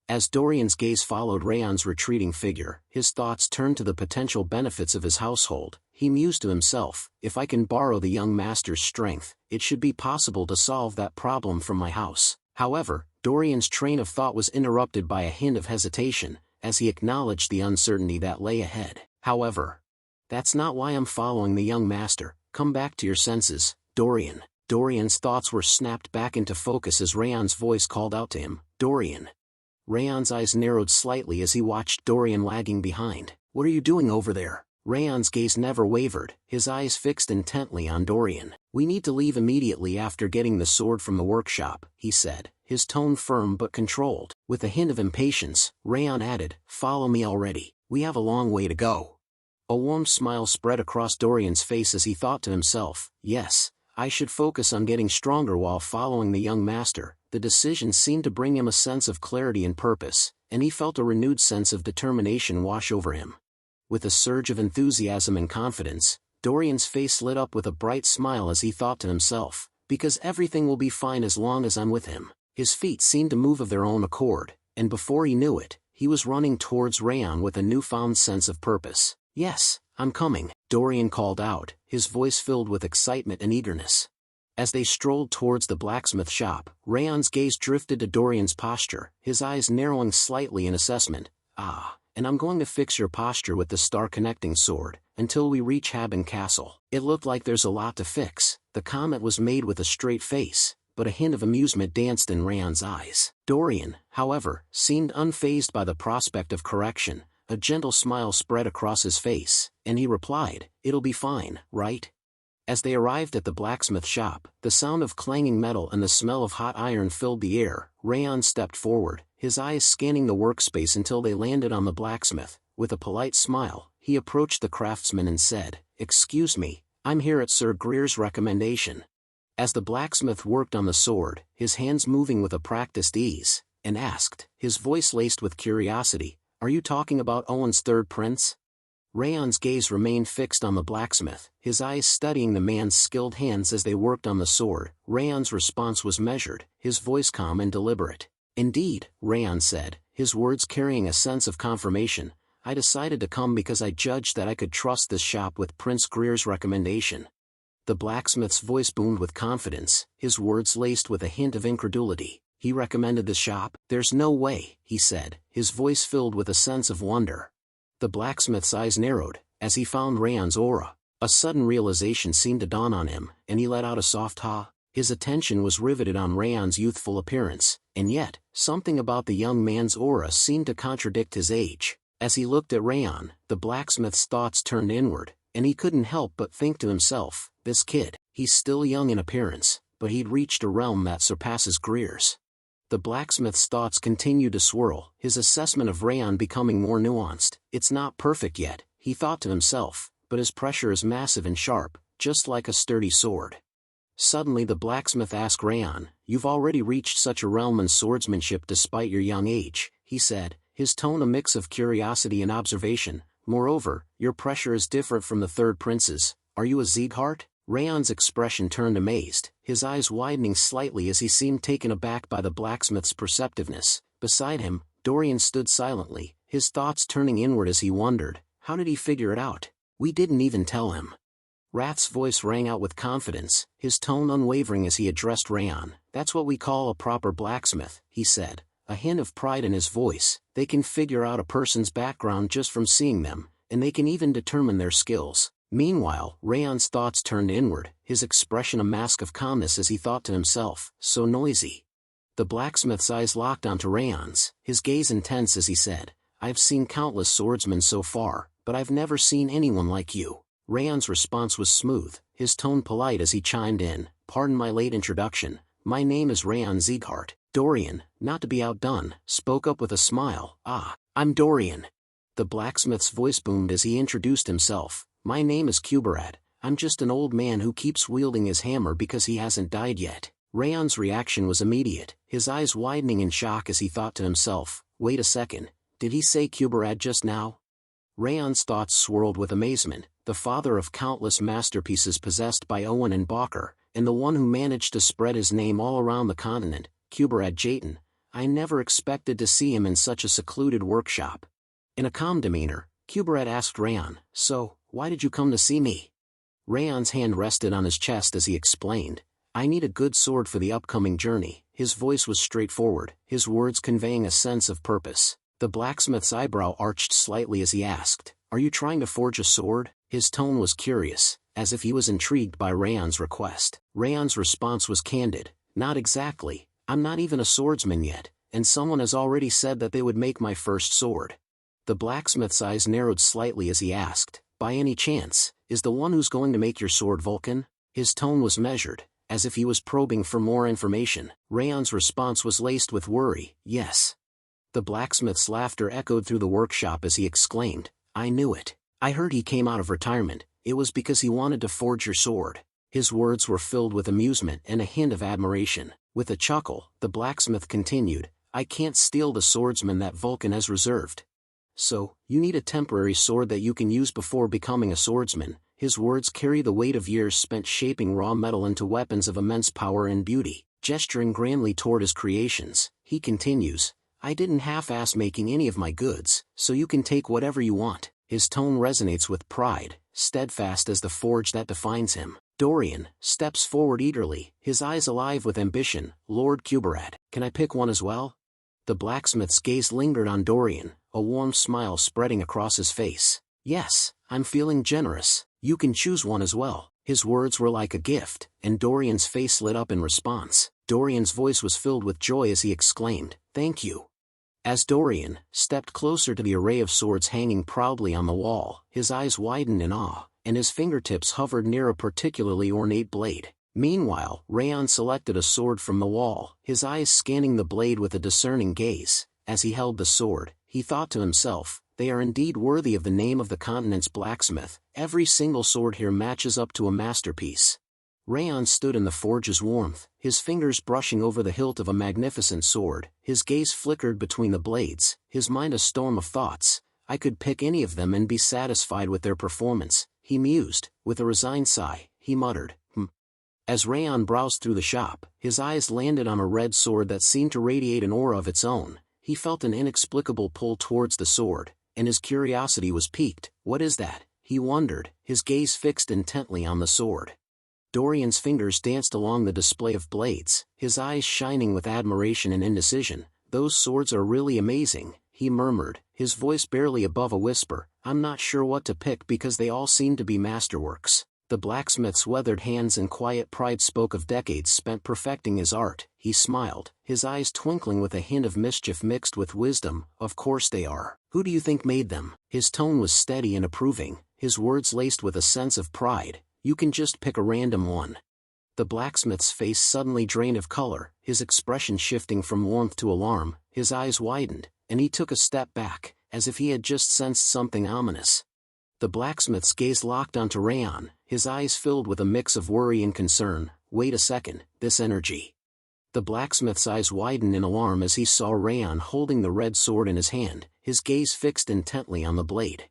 Speaker 2: As Dorian's gaze followed Raon's retreating figure, his thoughts turned to the potential benefits of his household. He mused to himself, if I can borrow the young master's strength, it should be possible to solve that problem from my house. However, Dorian's train of thought was interrupted by a hint of hesitation, as he acknowledged the uncertainty that lay ahead. However, that's not why I'm following the young master. Come back to your senses, Dorian. Dorian's thoughts were snapped back into focus as Raon's voice called out to him, Dorian. Raon's eyes narrowed slightly as he watched Dorian lagging behind. What are you doing over there? Raon's gaze never wavered, his eyes fixed intently on Dorian. We need to leave immediately after getting the sword from the workshop, he said, his tone firm but controlled. With a hint of impatience, Raon added, follow me already, we have a long way to go. A warm smile spread across Dorian's face as he thought to himself, yes, I should focus on getting stronger while following the young master. The decision seemed to bring him a sense of clarity and purpose, and he felt a renewed sense of determination wash over him. With a surge of enthusiasm and confidence, Dorian's face lit up with a bright smile as he thought to himself, because everything will be fine as long as I'm with him. His feet seemed to move of their own accord, and before he knew it, he was running towards Raon with a newfound sense of purpose. Yes, I'm coming, Dorian called out, his voice filled with excitement and eagerness. As they strolled towards the blacksmith shop, Raon's gaze drifted to Dorian's posture, his eyes narrowing slightly in assessment. And I'm going to fix your posture with the star-connecting sword, until we reach Haben Castle. It looked like there's a lot to fix. The comment was made with a straight face, but a hint of amusement danced in Raon's eyes. Dorian, however, seemed unfazed by the prospect of correction. A gentle smile spread across his face, and he replied, it'll be fine, right? As they arrived at the blacksmith shop, the sound of clanging metal and the smell of hot iron filled the air. Raon stepped forward, his eyes scanning the workspace until they landed on the blacksmith. With a polite smile, he approached the craftsman and said, excuse me, I'm here at Sir Greer's recommendation. As the blacksmith worked on the sword, his hands moving with a practiced ease, and asked, his voice laced with curiosity, "Are you talking about Owen's third prince?" Raon's gaze remained fixed on the blacksmith, his eyes studying the man's skilled hands as they worked on the sword. Raon's response was measured, his voice calm and deliberate. "Indeed," Raon said, his words carrying a sense of confirmation, "I decided to come because I judged that I could trust this shop with Prince Greer's recommendation." The blacksmith's voice boomed with confidence, his words laced with a hint of incredulity. "He recommended the shop? There's no way," he said, his voice filled with a sense of wonder. The blacksmith's eyes narrowed, as he found Raon's aura. A sudden realization seemed to dawn on him, and he let out a soft ha. His attention was riveted on Raon's youthful appearance, and yet, something about the young man's aura seemed to contradict his age. As he looked at Raon, the blacksmith's thoughts turned inward, and he couldn't help but think to himself, this kid, he's still young in appearance, but he'd reached a realm that surpasses Greer's. The blacksmith's thoughts continued to swirl, his assessment of Raon becoming more nuanced. "It's not perfect yet," he thought to himself, "but his pressure is massive and sharp, just like a sturdy sword." Suddenly the blacksmith asked Raon, "You've already reached such a realm in swordsmanship despite your young age," he said, his tone a mix of curiosity and observation. "Moreover, your pressure is different from the third prince's. Are you a Sieghart?" Raon's expression turned amazed, his eyes widening slightly as he seemed taken aback by the blacksmith's perceptiveness. Beside him, Dorian stood silently, his thoughts turning inward as he wondered, how did he figure it out? "We didn't even tell him." Rath's voice rang out with confidence, his tone unwavering as he addressed Raon. "That's what we call a proper blacksmith," he said, a hint of pride in his voice. "They can figure out a person's background just from seeing them, and they can even determine their skills." Meanwhile, Raon's thoughts turned inward, his expression a mask of calmness as he thought to himself, "So noisy." The blacksmith's eyes locked onto Raon's, his gaze intense as he said, "I've seen countless swordsmen so far, but I've never seen anyone like you." Raon's response was smooth, his tone polite as he chimed in, "Pardon my late introduction, my name is Raon Sieghart." Dorian, not to be outdone, spoke up with a smile, "Ah, I'm Dorian." The blacksmith's voice boomed as he introduced himself, "My name is Kuberad, I'm just an old man who keeps wielding his hammer because he hasn't died yet." Raon's reaction was immediate, his eyes widening in shock as he thought to himself, "Wait a second, did he say Kuberad just now?" Raon's thoughts swirled with amazement, the father of countless masterpieces possessed by Owen and Balker, and the one who managed to spread his name all around the continent, Kuberad Jayton. I never expected to see him in such a secluded workshop. In a calm demeanor, Kuberad asked Raon, "So, why did you come to see me?" Raon's hand rested on his chest as he explained, "I need a good sword for the upcoming journey." His voice was straightforward, his words conveying a sense of purpose. The blacksmith's eyebrow arched slightly as he asked, "Are you trying to forge a sword?" His tone was curious, as if he was intrigued by Raon's request. Raon's response was candid, "Not exactly, I'm not even a swordsman yet, and someone has already said that they would make my first sword." The blacksmith's eyes narrowed slightly as he asked, "By any chance, is the one who's going to make your sword Vulcan?" His tone was measured, as if he was probing for more information. Raon's response was laced with worry, "Yes." The blacksmith's laughter echoed through the workshop as he exclaimed, "I knew it. I heard he came out of retirement, it was because he wanted to forge your sword." His words were filled with amusement and a hint of admiration. With a chuckle, the blacksmith continued, "I can't steal the swordsman that Vulcan has reserved. So, you need a temporary sword that you can use before becoming a swordsman." His words carry the weight of years spent shaping raw metal into weapons of immense power and beauty. Gesturing grandly toward his creations, he continues, "I didn't half-ass making any of my goods, so you can take whatever you want." His tone resonates with pride, steadfast as the forge that defines him. Dorian steps forward eagerly, his eyes alive with ambition. "Lord Kuberad, can I pick one as well?" The blacksmith's gaze lingered on Dorian, a warm smile spreading across his face. "Yes, I'm feeling generous, you can choose one as well." His words were like a gift, and Dorian's face lit up in response. Dorian's voice was filled with joy as he exclaimed, "Thank you." As Dorian stepped closer to the array of swords hanging proudly on the wall, his eyes widened in awe, and his fingertips hovered near a particularly ornate blade. Meanwhile, Raon selected a sword from the wall, his eyes scanning the blade with a discerning gaze. As he held the sword, he thought to himself, "They are indeed worthy of the name of the continent's blacksmith, Every single sword here matches up to a masterpiece. Raon stood in the forge's warmth, his fingers brushing over the hilt of a magnificent sword, his gaze flickered between the blades, his mind a storm of thoughts. I could pick any of them and be satisfied with their performance, he mused. With a resigned sigh, he muttered, As Raon browsed through the shop, his eyes landed on a red sword that seemed to radiate an aura of its own. He felt an inexplicable pull towards the sword, and his curiosity was piqued. What is that? He wondered, his gaze fixed intently on the sword. Dorian's fingers danced along the display of blades, his eyes shining with admiration and indecision. Those swords are really amazing, he murmured, his voice barely above a whisper. I'm not sure what to pick because they all seem to be masterworks. The blacksmith's weathered hands and quiet pride spoke of decades spent perfecting his art. He smiled, his eyes twinkling with a hint of mischief mixed with wisdom. Of course they are. Who do you think made them? His tone was steady and approving, his words laced with a sense of pride. You can just pick a random one. The blacksmith's face suddenly drained of color, his expression shifting from warmth to alarm. His eyes widened, and he took a step back, as if he had just sensed something ominous. The blacksmith's gaze locked onto Raon, his eyes filled with a mix of worry and concern. Wait a second, this energy. The blacksmith's eyes widened in alarm as he saw Raon holding the red sword in his hand, his gaze fixed intently on the blade.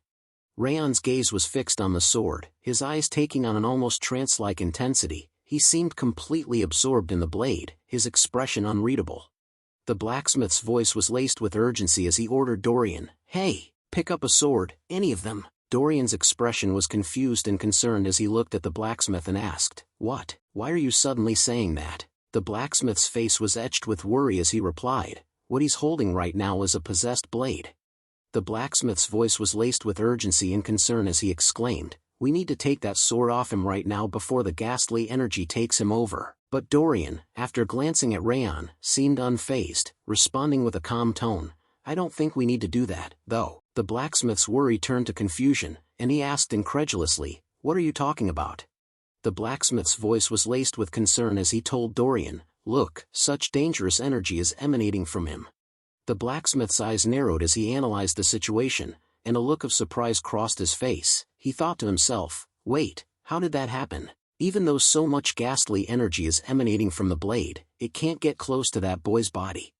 Speaker 2: Raon's gaze was fixed on the sword, his eyes taking on an almost trance-like intensity. He seemed completely absorbed in the blade, his expression unreadable. The blacksmith's voice was laced with urgency as he ordered Dorian, Hey, pick up a sword, any of them. Dorian's expression was confused and concerned as he looked at the blacksmith and asked, What? Why are you suddenly saying that? The blacksmith's face was etched with worry as he replied, What he's holding right now is a possessed blade. The blacksmith's voice was laced with urgency and concern as he exclaimed, We need to take that sword off him right now before the ghastly energy takes him over. But Dorian, after glancing at Raon, seemed unfazed, responding with a calm tone, I don't think we need to do that, though. The blacksmith's worry turned to confusion, and he asked incredulously, What are you talking about? The blacksmith's voice was laced with concern as he told Dorian, Look, such dangerous energy is emanating from him. The blacksmith's eyes narrowed as he analyzed the situation, and a look of surprise crossed his face. He thought to himself, Wait, how did that happen? Even though so much ghastly energy is emanating from the blade, it can't get close to that boy's body.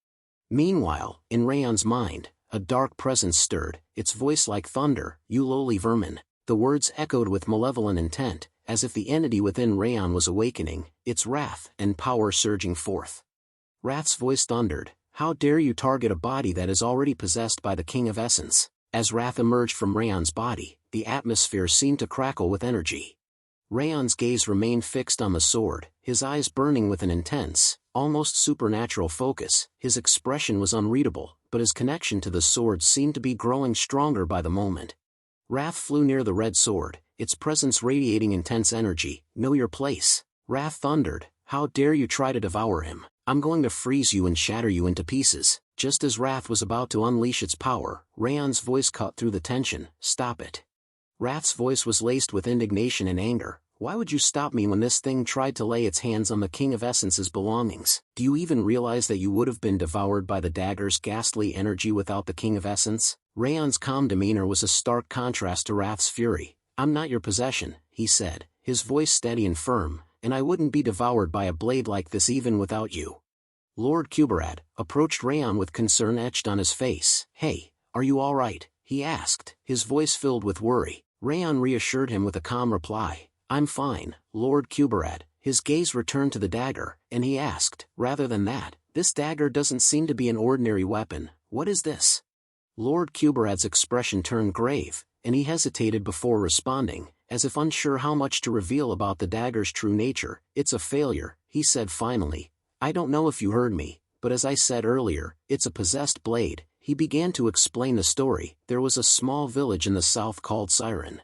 Speaker 2: Meanwhile, in Raon's mind, a dark presence stirred, its voice like thunder, You lowly vermin. The words echoed with malevolent intent, as if the entity within Raon was awakening, its wrath and power surging forth. Wrath's voice thundered, How dare you target a body that is already possessed by the King of Essence? As wrath emerged from Raon's body, the atmosphere seemed to crackle with energy. Raon's gaze remained fixed on the sword, his eyes burning with an intense, almost supernatural focus. His expression was unreadable, but his connection to the sword seemed to be growing stronger by the moment. Wrath flew near the red sword, its presence radiating intense energy. Know your place. Wrath thundered, How dare you try to devour him? I'm going to freeze you and shatter you into pieces. Just as Wrath was about to unleash its power, Raon's voice cut through the tension, Stop it. Wrath's voice was laced with indignation and anger. Why would you stop me when this thing tried to lay its hands on the King of Essence's belongings? Do you even realize that you would have been devoured by the dagger's ghastly energy without the King of Essence? Raon's calm demeanor was a stark contrast to Wrath's fury. I'm not your possession, he said, his voice steady and firm, and I wouldn't be devoured by a blade like this even without you. Lord Kuberad approached Raon with concern etched on his face. Hey, are you all right? He asked, his voice filled with worry. Raon reassured him with a calm reply. I'm fine, Lord Kuberad. His gaze returned to the dagger, and he asked, Rather than that, this dagger doesn't seem to be an ordinary weapon. What is this? Lord Kuberad's expression turned grave, and he hesitated before responding, as if unsure how much to reveal about the dagger's true nature. It's a failure, he said finally. I don't know if you heard me, but as I said earlier, it's a possessed blade. He began to explain the story. There was a small village in the south called Siren.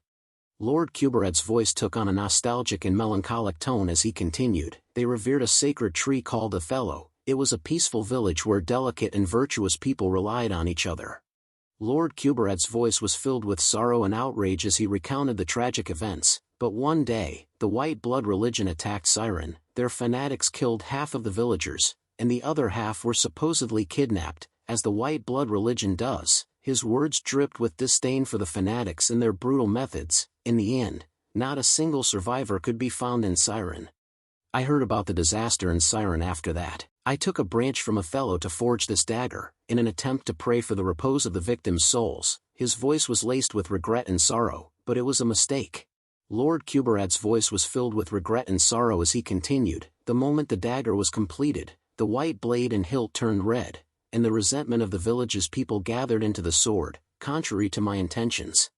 Speaker 2: Lord Kuberad's voice took on a nostalgic and melancholic tone as he continued. They revered a sacred tree called Othello. It was a peaceful village where delicate and virtuous people relied on each other. Lord Kuberad's voice was filled with sorrow and outrage as he recounted the tragic events. But one day, the white blood religion attacked Siren. Their fanatics killed half of the villagers, and the other half were supposedly kidnapped, as the white blood religion does. His words dripped with disdain for the fanatics and their brutal methods. In the end, not a single survivor could be found in Siren. I heard about the disaster in Siren after that. I took a branch from Othello to forge this dagger, in an attempt to pray for the repose of the victims' souls. His voice was laced with regret and sorrow, but it was a mistake. Lord Kuberad's voice was filled with regret and sorrow as he continued. The moment the dagger was completed, the white blade and hilt turned red, and the resentment of the village's people gathered into the sword, contrary to my intentions.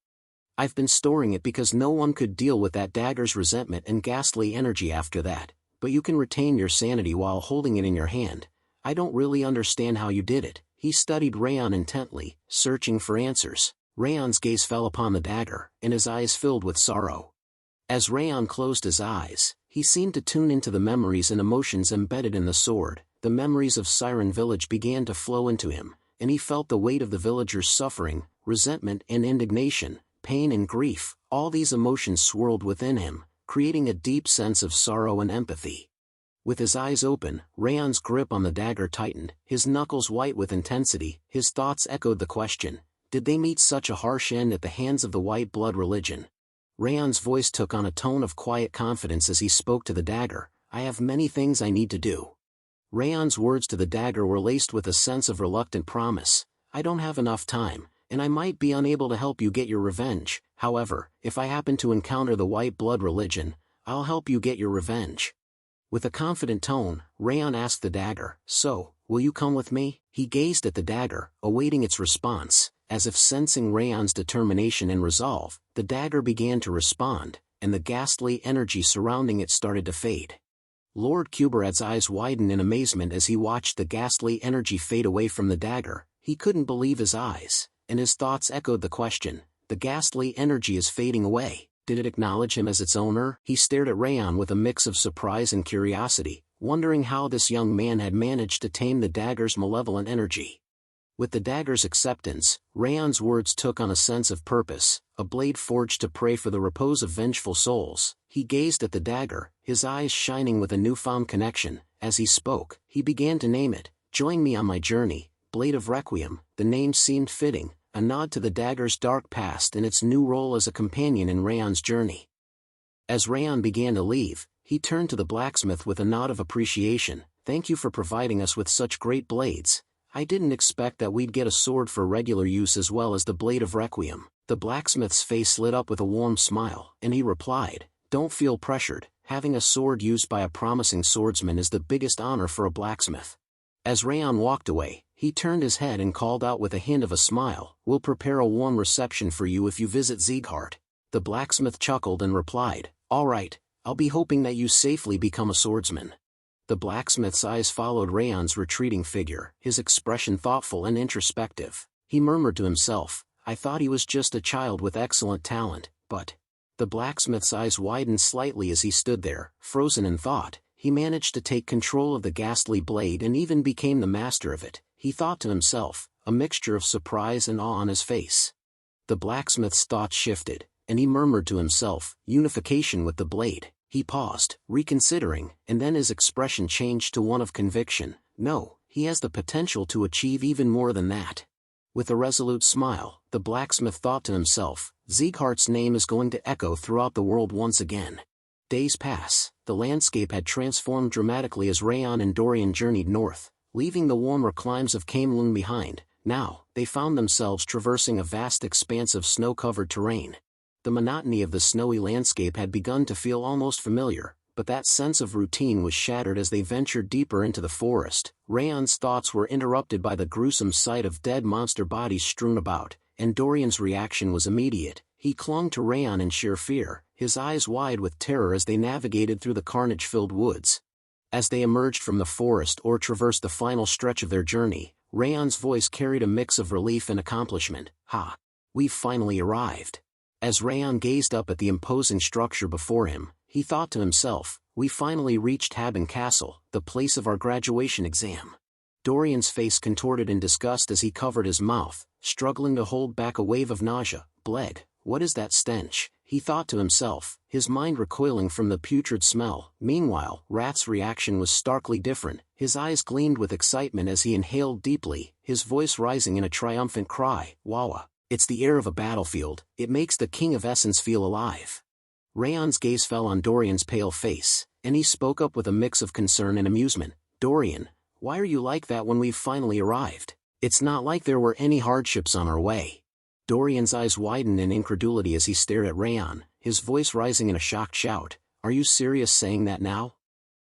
Speaker 2: I've been storing it because no one could deal with that dagger's resentment and ghastly energy after that, but you can retain your sanity while holding it in your hand. I don't really understand how you did it. He studied Raon intently, searching for answers. Raon's gaze fell upon the dagger, and his eyes filled with sorrow. As Raon closed his eyes, he seemed to tune into the memories and emotions embedded in the sword. The memories of Siren Village began to flow into him, and he felt the weight of the villagers' suffering, resentment and indignation, pain and grief. All these emotions swirled within him, creating a deep sense of sorrow and empathy. With his eyes open, Raon's grip on the dagger tightened, his knuckles white with intensity. His thoughts echoed the question, did they meet such a harsh end at the hands of the white blood religion? Raon's voice took on a tone of quiet confidence as he spoke to the dagger. I have many things I need to do. Raon's words to the dagger were laced with a sense of reluctant promise. I don't have enough time, and I might be unable to help you get your revenge. However, if I happen to encounter the white blood religion, I'll help you get your revenge. With a confident tone, Raon asked the dagger, so, will you come with me? He gazed at the dagger, awaiting its response. As if sensing Raon's determination and resolve, the dagger began to respond, and the ghastly energy surrounding it started to fade. Lord Kuberad's eyes widened in amazement as he watched the ghastly energy fade away from the dagger. He couldn't believe his eyes, and his thoughts echoed the question, the ghastly energy is fading away. Did it acknowledge him as its owner? He stared at Raon with a mix of surprise and curiosity, wondering how this young man had managed to tame the dagger's malevolent energy. With the dagger's acceptance, Raon's words took on a sense of purpose, a blade forged to pray for the repose of vengeful souls. He gazed at the dagger, his eyes shining with a newfound connection. As he spoke, he began to name it. Join me on my journey, Blade of Requiem. The name seemed fitting, a nod to the dagger's dark past and its new role as a companion in Raon's journey. As Raon began to leave, he turned to the blacksmith with a nod of appreciation. Thank you for providing us with such great blades. I didn't expect that we'd get a sword for regular use as well as the Blade of Requiem. The blacksmith's face lit up with a warm smile, and he replied, don't feel pressured. Having a sword used by a promising swordsman is the biggest honor for a blacksmith. As Raon walked away, he turned his head and called out with a hint of a smile, we'll prepare a warm reception for you if you visit Sieghart. The blacksmith chuckled and replied, all right, I'll be hoping that you safely become a swordsman. The blacksmith's eyes followed Raon's retreating figure, his expression thoughtful and introspective. He murmured to himself, I thought he was just a child with excellent talent, but... The blacksmith's eyes widened slightly as he stood there, frozen in thought. He managed to take control of the ghastly blade and even became the master of it. He thought to himself, a mixture of surprise and awe on his face. The blacksmith's thoughts shifted, and he murmured to himself, unification with the blade. He paused, reconsidering, and then his expression changed to one of conviction. No, he has the potential to achieve even more than that. With a resolute smile, the blacksmith thought to himself, Sieghart's name is going to echo throughout the world once again. Days pass. The landscape had transformed dramatically as Raon and Dorian journeyed north, leaving the warmer climes of Camelun behind. Now, they found themselves traversing a vast expanse of snow-covered terrain. The monotony of the snowy landscape had begun to feel almost familiar, but that sense of routine was shattered as they ventured deeper into the forest. Raon's thoughts were interrupted by the gruesome sight of dead monster bodies strewn about, and Dorian's reaction was immediate. He clung to Raon in sheer fear, his eyes wide with terror as they navigated through the carnage-filled woods. As they emerged from the forest or traversed the final stretch of their journey, Raon's voice carried a mix of relief and accomplishment. Ha! We've finally arrived. As Raon gazed up at the imposing structure before him, he thought to himself, we finally reached Haben Castle, the place of our graduation exam. Dorian's face contorted in disgust as he covered his mouth, struggling to hold back a wave of nausea. Bled, what is that stench? He thought to himself, his mind recoiling from the putrid smell. Meanwhile, Rath's reaction was starkly different. His eyes gleamed with excitement as he inhaled deeply, his voice rising in a triumphant cry, Wawa. It's the air of a battlefield, it makes the King of Essence feel alive. Raon's gaze fell on Dorian's pale face, and he spoke up with a mix of concern and amusement. Dorian, why are you like that when we've finally arrived? It's not like there were any hardships on our way. Dorian's eyes widened in incredulity as he stared at Raon, his voice rising in a shocked shout. Are you serious saying that now?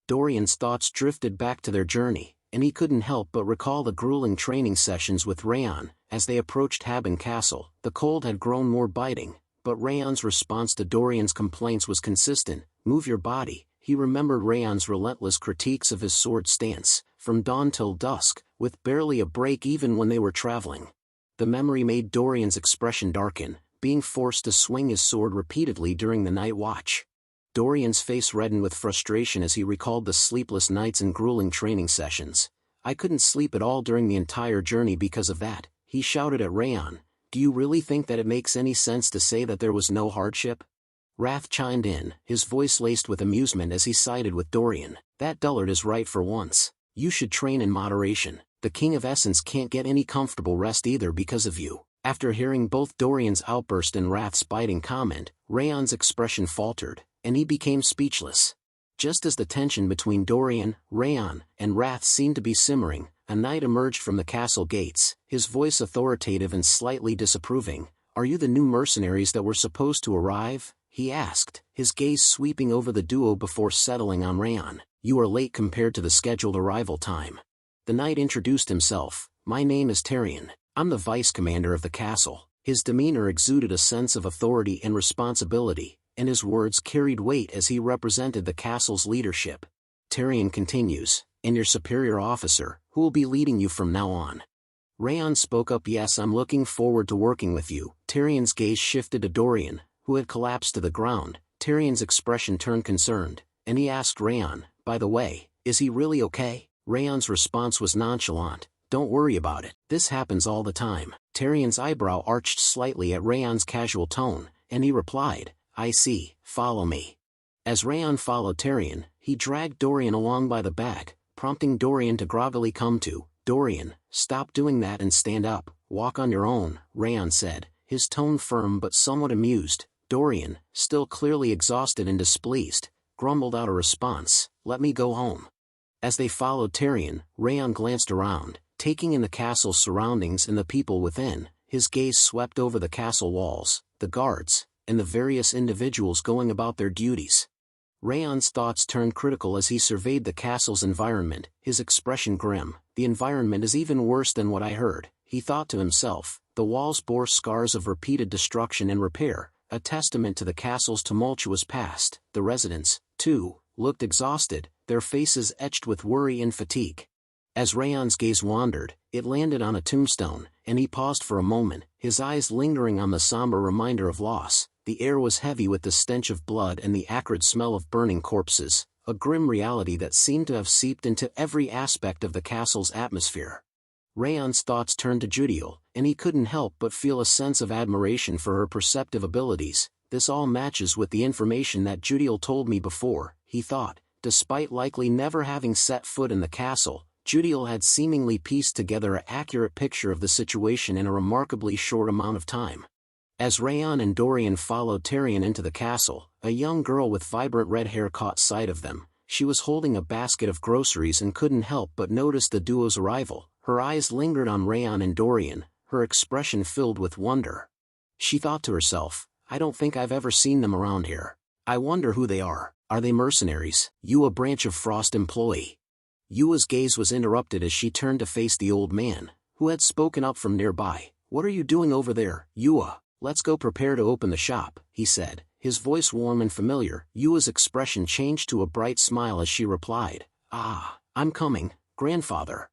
Speaker 2: Dorian's thoughts drifted back to their journey, and he couldn't help but recall the grueling training sessions with Raon. As they approached Haben Castle, the cold had grown more biting, but Raon's response to Dorian's complaints was consistent. Move your body. He remembered Raon's relentless critiques of his sword stance, from dawn till dusk, with barely a break even when they were traveling. The memory made Dorian's expression darken, being forced to swing his sword repeatedly during the night watch. Dorian's face reddened with frustration as he recalled the sleepless nights and grueling training sessions. I couldn't sleep at all during the entire journey because of that, he shouted at Raon. Do you really think that it makes any sense to say that there was no hardship? Wrath chimed in, his voice laced with amusement as he sided with Dorian. That dullard is right for once. You should train in moderation. The King of Essence can't get any comfortable rest either because of you. After hearing both Dorian's outburst and Wrath's biting comment, Raon's expression faltered, and he became speechless. Just as the tension between Dorian, Raon, and Wrath seemed to be simmering, a knight emerged from the castle gates, his voice authoritative and slightly disapproving. Are you the new mercenaries that were supposed to arrive? He asked, his gaze sweeping over the duo before settling on Raon. You are late compared to the scheduled arrival time. The knight introduced himself. My name is Tyrion. I'm the vice commander of the castle. His demeanor exuded a sense of authority and responsibility, and his words carried weight as he represented the castle's leadership. Tyrion continues, and your superior officer, who will be leading you from now on. Raon spoke up. Yes, I'm looking forward to working with you. Tyrion's gaze shifted to Dorian, who had collapsed to the ground. Tyrion's expression turned concerned, and he asked Raon, by the way, is he really okay? Raon's response was nonchalant. Don't worry about it. This happens all the time. Tyrion's eyebrow arched slightly at Raon's casual tone, and he replied, I see, follow me. As Raon followed Tyrion, he dragged Dorian along by the back, prompting Dorian to groggily come to. Dorian, stop doing that and stand up, walk on your own, Raon said, his tone firm but somewhat amused. Dorian, still clearly exhausted and displeased, grumbled out a response, let me go home. As they followed Tyrion, Raon glanced around, taking in the castle's surroundings and the people within. His gaze swept over the castle walls, the guards, and the various individuals going about their duties. Raon's thoughts turned critical as he surveyed the castle's environment, his expression grim. The environment is even worse than what I heard, he thought to himself. The walls bore scars of repeated destruction and repair, a testament to the castle's tumultuous past. The residents, too, looked exhausted, their faces etched with worry and fatigue. As Raon's gaze wandered, it landed on a tombstone, and he paused for a moment, his eyes lingering on the somber reminder of loss. The air was heavy with the stench of blood and the acrid smell of burning corpses, a grim reality that seemed to have seeped into every aspect of the castle's atmosphere. Raon's thoughts turned to Judiel, and he couldn't help but feel a sense of admiration for her perceptive abilities. This all matches with the information that Judiel told me before, he thought. Despite likely never having set foot in the castle, Judiel had seemingly pieced together an accurate picture of the situation in a remarkably short amount of time. As Raon and Dorian followed Tyrion into the castle, a young girl with vibrant red hair caught sight of them. She was holding a basket of groceries and couldn't help but notice the duo's arrival. Her eyes lingered on Raon and Dorian, her expression filled with wonder. She thought to herself, I don't think I've ever seen them around here. I wonder who they are. Are they mercenaries? You a branch of Frost employee? Yua's gaze was interrupted as she turned to face the old man, who had spoken up from nearby. What are you doing over there, Yua? Let's go prepare to open the shop, he said, his voice warm and familiar. Yua's expression changed to a bright smile as she replied, Ah, I'm coming, grandfather.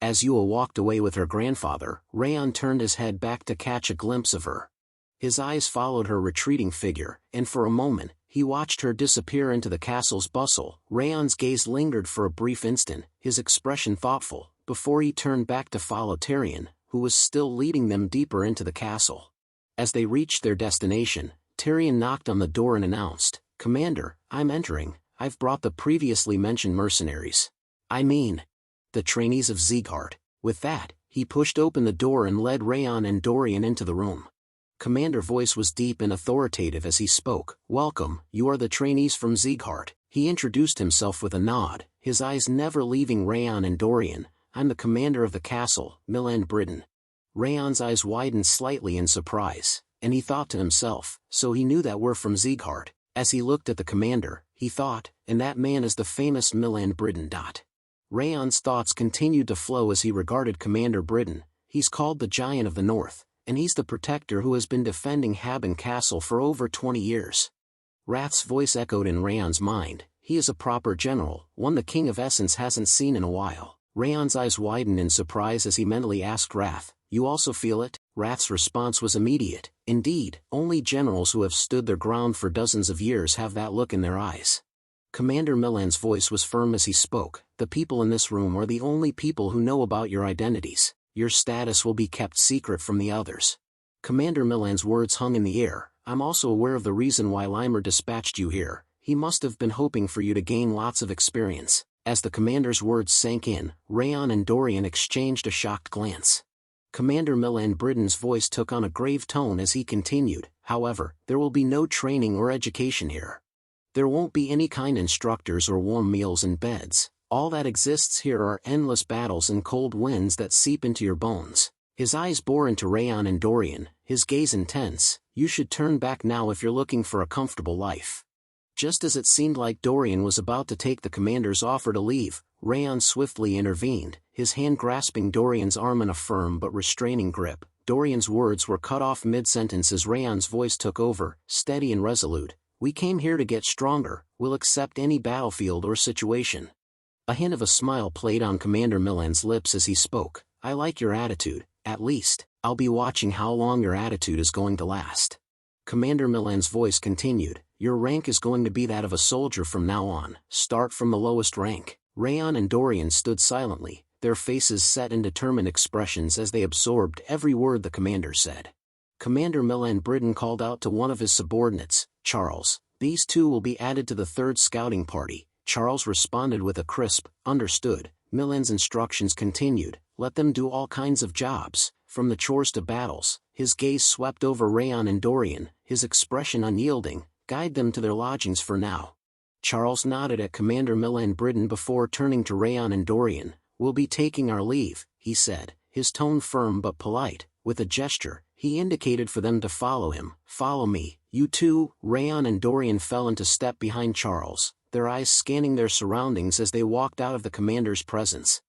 Speaker 2: As Yua walked away with her grandfather, Raon turned his head back to catch a glimpse of her. His eyes followed her retreating figure, and for a moment, he watched her disappear into the castle's bustle. Raon's gaze lingered for a brief instant, his expression thoughtful, before he turned back to follow Tyrion, who was still leading them deeper into the castle. As they reached their destination, Tyrion knocked on the door and announced, Commander, I'm entering. I've brought the previously mentioned mercenaries. I mean, the trainees of Sieghart. With that, he pushed open the door and led Raon and Dorian into the room. Commander's voice was deep and authoritative as he spoke. "Welcome, you are the trainees from Sieghart." He introduced himself with a nod, his eyes never leaving Raon and Dorian. "I'm the commander of the castle, Milan Britain." Raon's eyes widened slightly in surprise, and he thought to himself, so he knew that we're from Sieghart. As he looked at the commander, he thought, and that man is the famous Milan Britain. Raon's thoughts continued to flow as he regarded Commander Britain. He's called the Giant of the North, and he's the protector who has been defending Haben Castle for over 20 years. Rath's voice echoed in Raon's mind. He is a proper general, one the King of Essence hasn't seen in a while. Raon's eyes widened in surprise as he mentally asked Rath, "You also feel it?" Rath's response was immediate. "Indeed, only generals who have stood their ground for dozens of years have that look in their eyes." Commander Milan's voice was firm as he spoke. "The people in this room are the only people who know about your identities. Your status will be kept secret from the others." Commander Milan's words hung in the air. "I'm also aware of the reason why Limer dispatched you here. He must have been hoping for you to gain lots of experience." As the commander's words sank in, Raon and Dorian exchanged a shocked glance. Commander Milan Britain's voice took on a grave tone as he continued, "However, there will be no training or education here. There won't be any kind instructors or warm meals and beds. All that exists here are endless battles and cold winds that seep into your bones." His eyes bore into Raon and Dorian, his gaze intense. "You should turn back now if you're looking for a comfortable life." Just as it seemed like Dorian was about to take the commander's offer to leave, Raon swiftly intervened, his hand grasping Dorian's arm in a firm but restraining grip. Dorian's words were cut off mid-sentence as Raon's voice took over, steady and resolute. "We came here to get stronger, we'll accept any battlefield or situation." A hint of a smile played on Commander Milan's lips as he spoke. "I like your attitude, at least. I'll be watching how long your attitude is going to last." Commander Milan's voice continued, "Your rank is going to be that of a soldier from now on. Start from the lowest rank." Raon and Dorian stood silently, their faces set in determined expressions as they absorbed every word the commander said. Commander Milan Britain called out to one of his subordinates, "Charles, these two will be added to the 3rd scouting party." Charles responded with a crisp, "Understood." Milan's instructions continued, "Let them do all kinds of jobs, from the chores to battles." His gaze swept over Raon and Dorian, his expression unyielding. "Guide them to their lodgings for now." Charles nodded at Commander Milan Britain before turning to Raon and Dorian. "We'll be taking our leave," he said, his tone firm but polite. With a gesture, he indicated for them to follow him. "Follow me, you two." Raon and Dorian fell into step behind Charles, their eyes scanning their surroundings as they walked out of the commander's presence.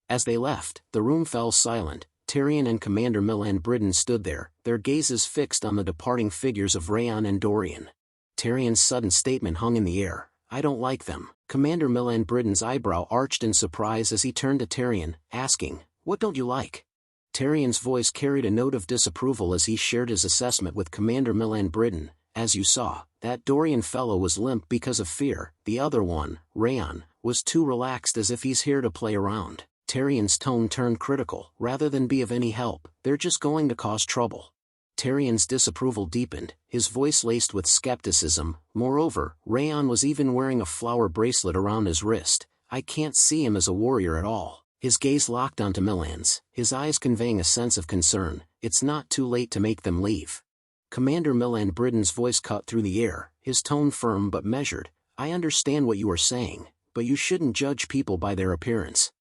Speaker 2: As they left, the room fell silent. Tyrion and Commander Milan Britain stood there, their gazes fixed on the departing figures of Raon and Dorian. Tyrion's sudden statement hung in the air. "I don't like them." Commander Milan Britain's eyebrow arched in surprise as he turned to Tyrion, asking, "What don't you like?" Tyrion's voice carried a note of disapproval as he shared his assessment with Commander Milan Britain. "As you saw, that Dorian fellow was limp because of fear. The other one, Raon, was too relaxed as if he's here to play around." Tyrion's tone turned critical. "Rather than be of any help, they're just going to cause trouble." Tyrion's disapproval deepened, his voice laced with skepticism. Moreover, Raon was even wearing a flower bracelet around his wrist. "I can't see him as a warrior at all." His gaze locked onto Milan's, his eyes conveying a sense of concern. "It's not too late to make them leave." Commander Milan Britain's voice cut through the air, his tone firm but measured. "I understand what you are saying, but you shouldn't judge people by their appearance."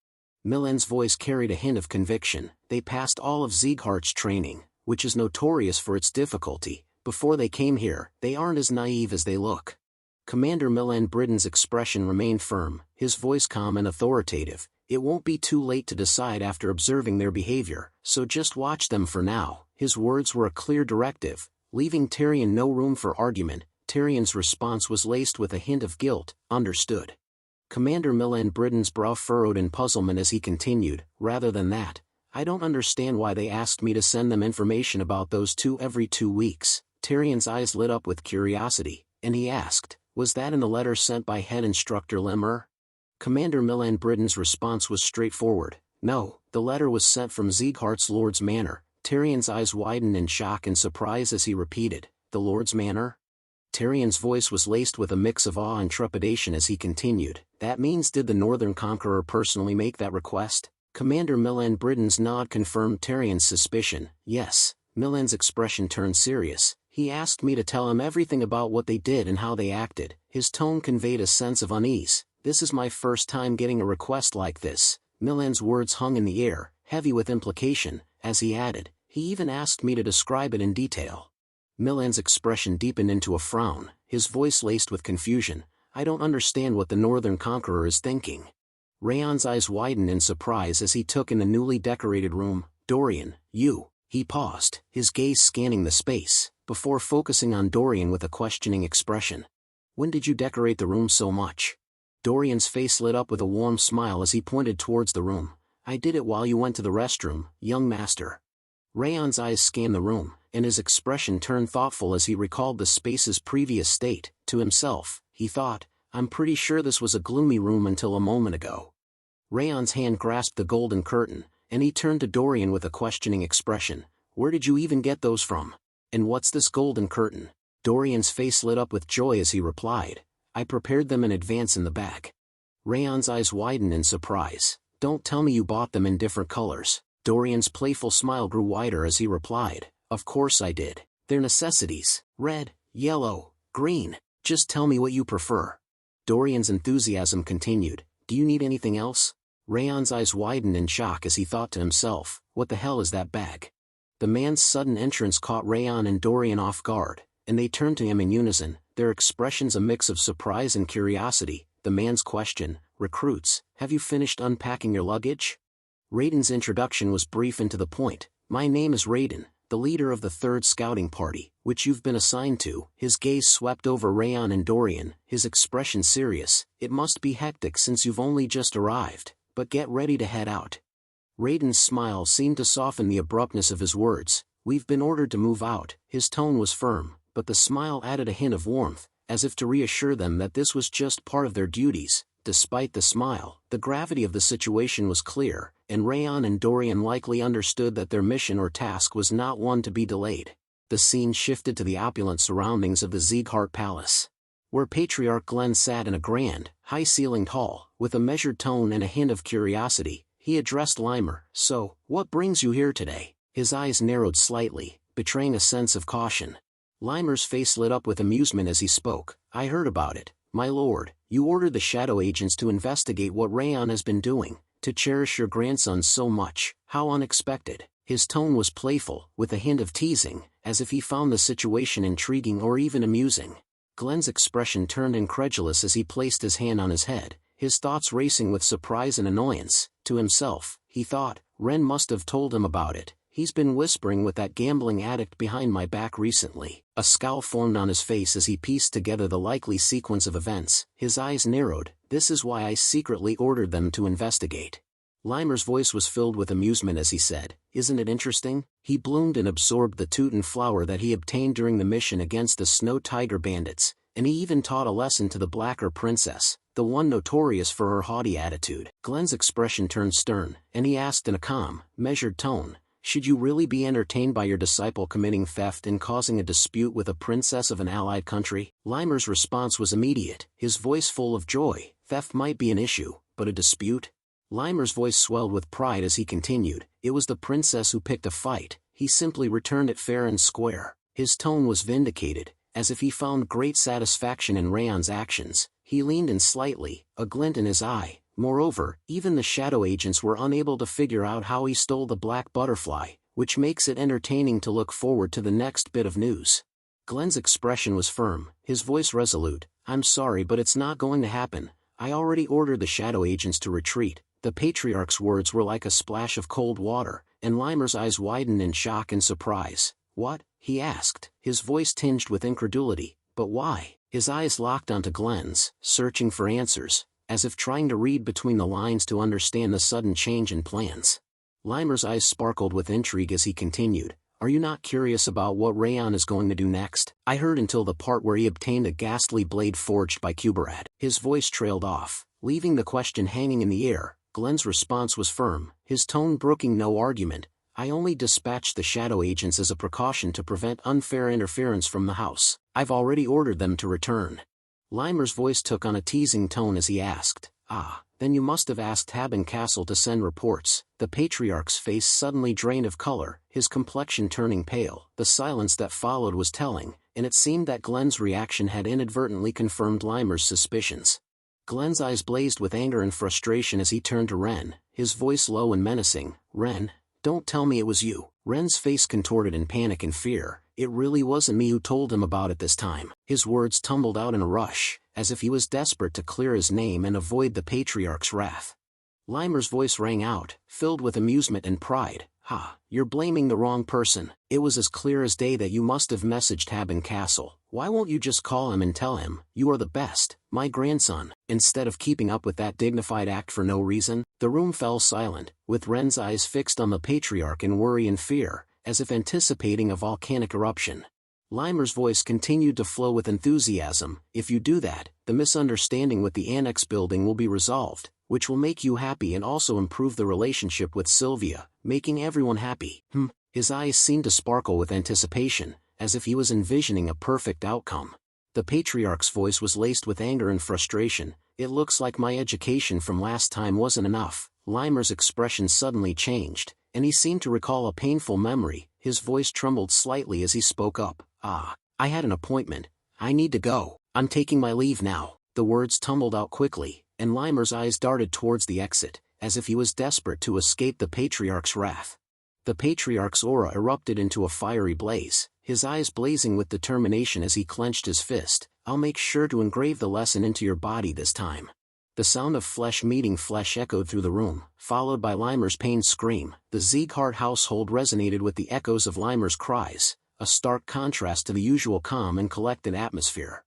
Speaker 2: Milan's voice carried a hint of conviction. "They passed all of Sieghart's training, which is notorious for its difficulty. Before they came here, they aren't as naive as they look." Commander Milan Britain's expression remained firm, his voice calm and authoritative. "It won't be too late to decide after observing their behavior, so just watch them for now." His words were a clear directive, leaving Tyrion no room for argument. Tyrion's response was laced with a hint of guilt. "Understood." Commander Milan Britain's brow furrowed in puzzlement as he continued, "Rather than that, I don't understand why they asked me to send them information about those two every 2 weeks. Tyrion's eyes lit up with curiosity, and he asked, "Was that in the letter sent by head instructor Lemmer?" Commander Milan Britain's response was straightforward. "No, the letter was sent from Sieghart's Lord's Manor." Tyrion's eyes widened in shock and surprise as he repeated, "The Lord's Manor?" Tyrion's voice was laced with a mix of awe and trepidation as he continued, "That means did the Northern Conqueror personally make that request?" Commander Milan Britain's nod confirmed Tyrion's suspicion. "Yes, Milan's expression turned serious. He asked me to tell him everything about what they did and how they acted. His tone conveyed a sense of unease. This is my first time getting a request like this. Milan's words hung in the air, heavy with implication, as he added, he even asked me to describe it in detail. Milan's expression deepened into a frown, his voice laced with confusion. I don't understand what the Northern Conqueror is thinking. Raon's eyes widened in surprise as he took in the newly decorated room. Dorian, you. He paused, his gaze scanning the space, before focusing on Dorian with a questioning expression. When did you decorate the room so much? Dorian's face lit up with a warm smile as he pointed towards the room. I did it while you went to the restroom, young master. Raon's eyes scanned the room, and his expression turned thoughtful as he recalled the space's previous state. To himself, he thought, I'm pretty sure this was a gloomy room until a moment ago. Raon's hand grasped the golden curtain, and he turned to Dorian with a questioning expression. Where did you even get those from? And what's this golden curtain? Dorian's face lit up with joy as he replied. I prepared them in advance in the bag. Raon's eyes widened in surprise. Don't tell me you bought them in different colors. Dorian's playful smile grew wider as he replied. Of course I did. They're necessities. Red, yellow, green. Just tell me what you prefer. Dorian's enthusiasm continued. Do you need anything else? Raon's eyes widened in shock as he thought to himself, what the hell is that bag? The man's sudden entrance caught Raon and Dorian off guard, and they turned to him in unison, their expressions a mix of surprise and curiosity. The man's question, recruits, have you finished unpacking your luggage? Raiden's introduction was brief and to the point. My name is Raiden, the leader of the 3rd Scouting Party, which you've been assigned to. His gaze swept over Raon and Dorian, his expression serious. It must be hectic since you've only just arrived, but get ready to head out. Raiden's smile seemed to soften the abruptness of his words. We've been ordered to move out. His tone was firm, but the smile added a hint of warmth, as if to reassure them that this was just part of their duties. Despite the smile, the gravity of the situation was clear, and Raon and Dorian likely understood that their mission or task was not one to be delayed. The scene shifted to the opulent surroundings of the Sieghart Palace, where Patriarch Glenn sat in a grand, high-ceilinged hall. With a measured tone and a hint of curiosity, he addressed Limer. So, what brings you here today? His eyes narrowed slightly, betraying a sense of caution. Limer's face lit up with amusement as he spoke. I heard about it, my lord. You ordered the shadow agents to investigate what Raon has been doing, to cherish your grandson so much. How unexpected. His tone was playful, with a hint of teasing, as if he found the situation intriguing or even amusing. Glenn's expression turned incredulous as he placed his hand on his head, his thoughts racing with surprise and annoyance. To himself, he thought, Ren must have told him about it. He's been whispering with that gambling addict behind my back recently. A scowl formed on his face as he pieced together the likely sequence of events. His eyes narrowed. This is why I secretly ordered them to investigate. Limer's voice was filled with amusement as he said, Isn't it interesting? He bloomed and absorbed the Teuton flower that he obtained during the mission against the Snow Tiger bandits, and he even taught a lesson to the Blacker Princess, the one notorious for her haughty attitude. Glenn's expression turned stern, and he asked in a calm, measured tone, Should you really be entertained by your disciple committing theft and causing a dispute with a princess of an allied country? Limer's response was immediate, his voice full of joy. Theft might be an issue, but a dispute? Limer's voice swelled with pride as he continued, It was the princess who picked a fight. He simply returned it fair and square. His tone was vindicated, as if he found great satisfaction in Raon's actions. He leaned in slightly, a glint in his eye. Moreover, even the shadow agents were unable to figure out how he stole the black butterfly, which makes it entertaining to look forward to the next bit of news. Glenn's expression was firm, his voice resolute. I'm sorry, but it's not going to happen. I already ordered the shadow agents to retreat. The Patriarch's words were like a splash of cold water, and Limer's eyes widened in shock and surprise. What? He asked, his voice tinged with incredulity. But why? His eyes locked onto Glenn's, searching for answers, as if trying to read between the lines to understand the sudden change in plans. Limer's eyes sparkled with intrigue as he continued, Are you not curious about what Raon is going to do next? I heard until the part where he obtained a ghastly blade forged by Kuberad. His voice trailed off, leaving the question hanging in the air. Glenn's response was firm, his tone brooking no argument. I only dispatched the shadow agents as a precaution to prevent unfair interference from the house. I've already ordered them to return. Limer's voice took on a teasing tone as he asked, Then you must have asked Haben Castle to send reports. The patriarch's face suddenly drained of color, his complexion turning pale. The silence that followed was telling, and it seemed that Glenn's reaction had inadvertently confirmed Limer's suspicions. Glenn's eyes blazed with anger and frustration as he turned to Ren, his voice low and menacing. "Ren, don't tell me it was you." Ren's face contorted in panic and fear. "It really wasn't me who told him about it this time." His words tumbled out in a rush, as if he was desperate to clear his name and avoid the patriarch's wrath. Limer's voice rang out, filled with amusement and pride. "Ha, you're blaming the wrong person. It was as clear as day that you must have messaged Haben Castle. Why won't you just call him and tell him, 'You are the best, my grandson,' instead of keeping up with that dignified act for no reason?" The room fell silent, with Ren's eyes fixed on the patriarch in worry and fear, as if anticipating a volcanic eruption. Limer's voice continued to flow with enthusiasm. "If you do that, the misunderstanding with the annex building will be resolved, which will make you happy and also improve the relationship with Sylvia, making everyone happy." His eyes seemed to sparkle with anticipation, as if he was envisioning a perfect outcome. The patriarch's voice was laced with anger and frustration. "It looks like my education from last time wasn't enough." Limer's expression suddenly changed, and he seemed to recall a painful memory. His voice trembled slightly as he spoke up. I had an appointment. I need to go. I'm taking my leave now." The words tumbled out quickly, and Limer's eyes darted towards the exit, as if he was desperate to escape the patriarch's wrath. The patriarch's aura erupted into a fiery blaze, his eyes blazing with determination as he clenched his fist. "I'll make sure to engrave the lesson into your body this time." The sound of flesh meeting flesh echoed through the room, followed by Limer's pained scream. The Sieghart household resonated with the echoes of Limer's cries, a stark contrast to the usual calm and collected atmosphere.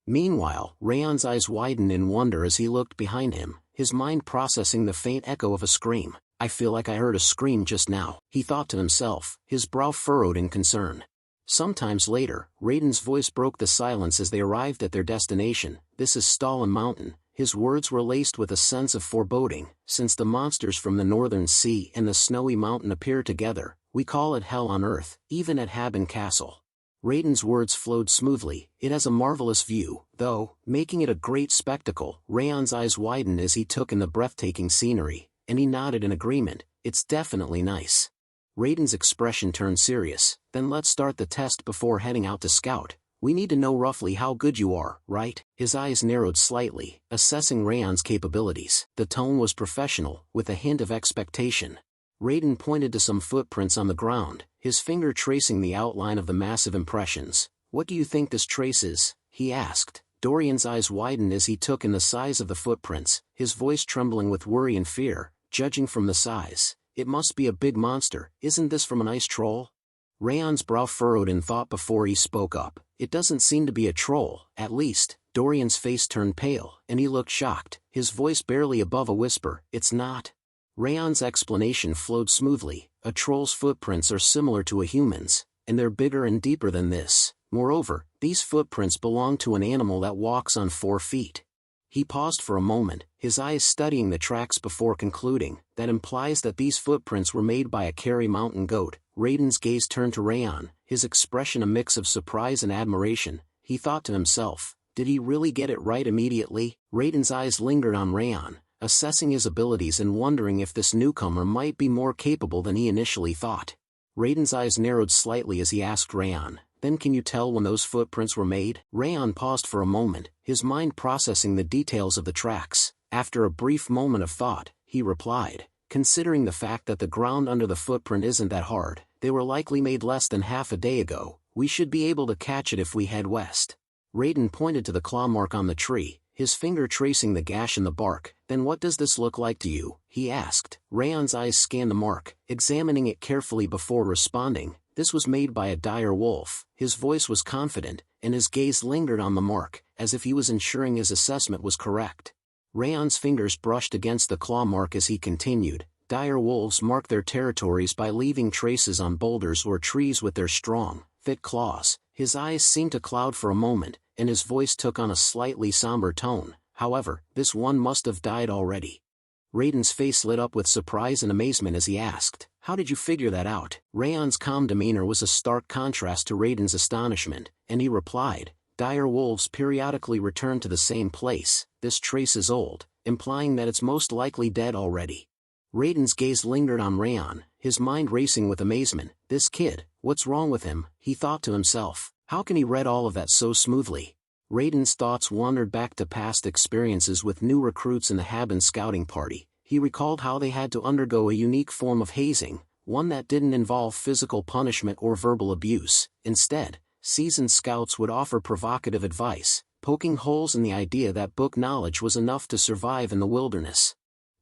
Speaker 2: Meanwhile, Raon's eyes widened in wonder as he looked behind him, his mind processing the faint echo of a scream. "I feel like I heard a scream just now," he thought to himself, his brow furrowed in concern. Sometimes later, Raiden's voice broke the silence as they arrived at their destination. "This is Stalin Mountain." His words were laced with a sense of foreboding. "Since the monsters from the northern sea and the snowy mountain appear together, we call it hell on earth, even at Haben Castle." Raiden's words flowed smoothly. "It has a marvelous view, though, making it a great spectacle." Raon's eyes widened as he took in the breathtaking scenery, and he nodded in agreement. "It's definitely nice." Raiden's expression turned serious. "Then let's start the test before heading out to scout. We need to know roughly how good you are, right?" His eyes narrowed slightly, assessing Raon's capabilities. The tone was professional, with a hint of expectation. Raiden pointed to some footprints on the ground, his finger tracing the outline of the massive impressions. "What do you think this trace is?" he asked. Dorian's eyes widened as he took in the size of the footprints, his voice trembling with worry and fear. "Judging from the size, it must be a big monster. Isn't this from an ice troll?" Raon's brow furrowed in thought before he spoke up. "It doesn't seem to be a troll, at least." Dorian's face turned pale, and he looked shocked, his voice barely above a whisper. "It's not." Raon's explanation flowed smoothly. "A troll's footprints are similar to a human's, and they're bigger and deeper than this. Moreover, these footprints belong to an animal that walks on 4 feet. He paused for a moment, his eyes studying the tracks before concluding. "That implies that these footprints were made by a Kerry mountain goat." Raiden's gaze turned to Raon, his expression a mix of surprise and admiration. He thought to himself, did he really get it right immediately? Raiden's eyes lingered on Raon, assessing his abilities and wondering if this newcomer might be more capable than he initially thought. Raiden's eyes narrowed slightly as he asked Raon, "Then can you tell when those footprints were made?" Raon paused for a moment, his mind processing the details of the tracks. After a brief moment of thought, he replied, "Considering the fact that the ground under the footprint isn't that hard, they were likely made less than half a day ago. We should be able to catch it if we head west." Raiden pointed to the claw mark on the tree, his finger tracing the gash in the bark. "Then what does this look like to you?" he asked. Raon's eyes scanned the mark, examining it carefully before responding. "This was made by a dire wolf." His voice was confident, and his gaze lingered on the mark, as if he was ensuring his assessment was correct. Raon's fingers brushed against the claw mark as he continued. "Dire wolves mark their territories by leaving traces on boulders or trees with their strong, thick claws." His eyes seemed to cloud for a moment, and his voice took on a slightly somber tone. "However, this one must have died already." Raiden's face lit up with surprise and amazement as he asked, "How did you figure that out?" Raon's calm demeanor was a stark contrast to Raiden's astonishment, and he replied, "Dire wolves periodically return to the same place. This trace is old, implying that it's most likely dead already. Raiden's gaze lingered on Raon, his mind racing with amazement. This kid, what's wrong with him, he thought to himself. How can he read all of that so smoothly? Raiden's thoughts wandered back to past experiences with new recruits in the Haben scouting party. He recalled how they had to undergo a unique form of hazing, one that didn't involve physical punishment or verbal abuse. Instead, seasoned scouts would offer provocative advice, poking holes in the idea that book knowledge was enough to survive in the wilderness.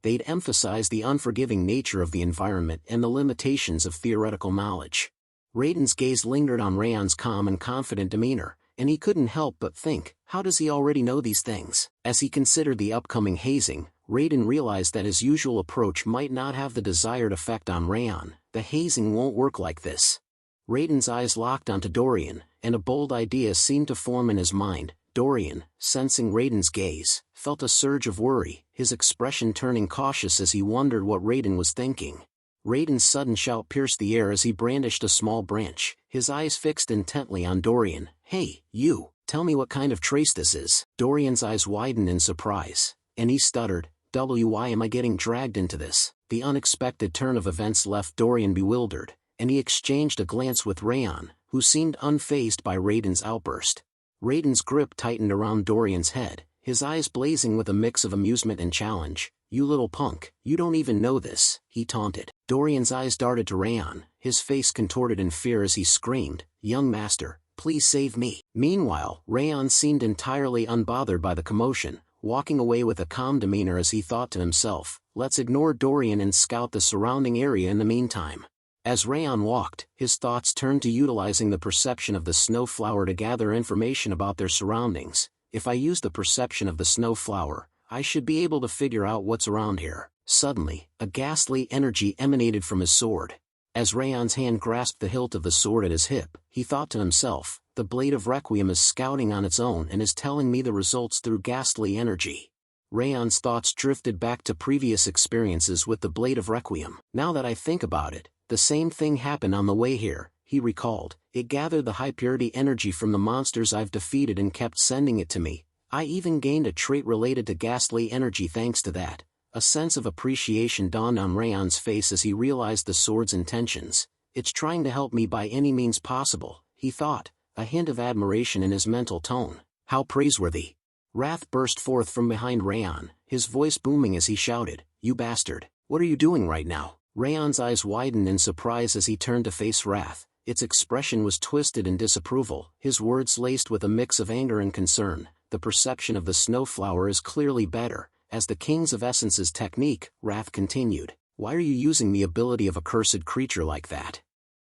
Speaker 2: They'd emphasize the unforgiving nature of the environment and the limitations of theoretical knowledge. Raiden's gaze lingered on Raon's calm and confident demeanor, and he couldn't help but think, how does he already know these things? As he considered the upcoming hazing, Raiden realized that his usual approach might not have the desired effect on Raon. The hazing won't work like this. Raiden's eyes locked onto Dorian, and a bold idea seemed to form in his mind. Dorian, sensing Raiden's gaze, felt a surge of worry, his expression turning cautious as he wondered what Raiden was thinking. Raiden's sudden shout pierced the air as he brandished a small branch, his eyes fixed intently on Dorian. Hey, you, tell me what kind of trace this is. Dorian's eyes widened in surprise, and he stuttered, why am I getting dragged into this? The unexpected turn of events left Dorian bewildered, and he exchanged a glance with Raon, who seemed unfazed by Raiden's outburst. Raiden's grip tightened around Dorian's head, his eyes blazing with a mix of amusement and challenge. You little punk, you don't even know this, he taunted. Dorian's eyes darted to Raon, his face contorted in fear as he screamed, young master, please save me. Meanwhile, Raon seemed entirely unbothered by the commotion, walking away with a calm demeanor as he thought to himself, let's ignore Dorian and scout the surrounding area in the meantime. As Raon walked, his thoughts turned to utilizing the perception of the snowflower to gather information about their surroundings. If I use the perception of the snowflower, I should be able to figure out what's around here. Suddenly, a ghastly energy emanated from his sword. As Raon's hand grasped the hilt of the sword at his hip, he thought to himself, the blade of Requiem is scouting on its own and is telling me the results through ghastly energy. Raon's thoughts drifted back to previous experiences with the blade of Requiem. Now that I think about it, the same thing happened on the way here, he recalled. It gathered the high-purity energy from the monsters I've defeated and kept sending it to me. I even gained a trait related to ghastly energy thanks to that. A sense of appreciation dawned on Raon's face as he realized the sword's intentions. It's trying to help me by any means possible, he thought, a hint of admiration in his mental tone. How praiseworthy. Wrath burst forth from behind Raon, his voice booming as he shouted, you bastard, what are you doing right now? Raon's eyes widened in surprise as he turned to face Wrath. Its expression was twisted in disapproval, his words laced with a mix of anger and concern. The perception of the snowflower is clearly better. As the Kings of Essence's technique, Wrath continued. Why are you using the ability of a cursed creature like that?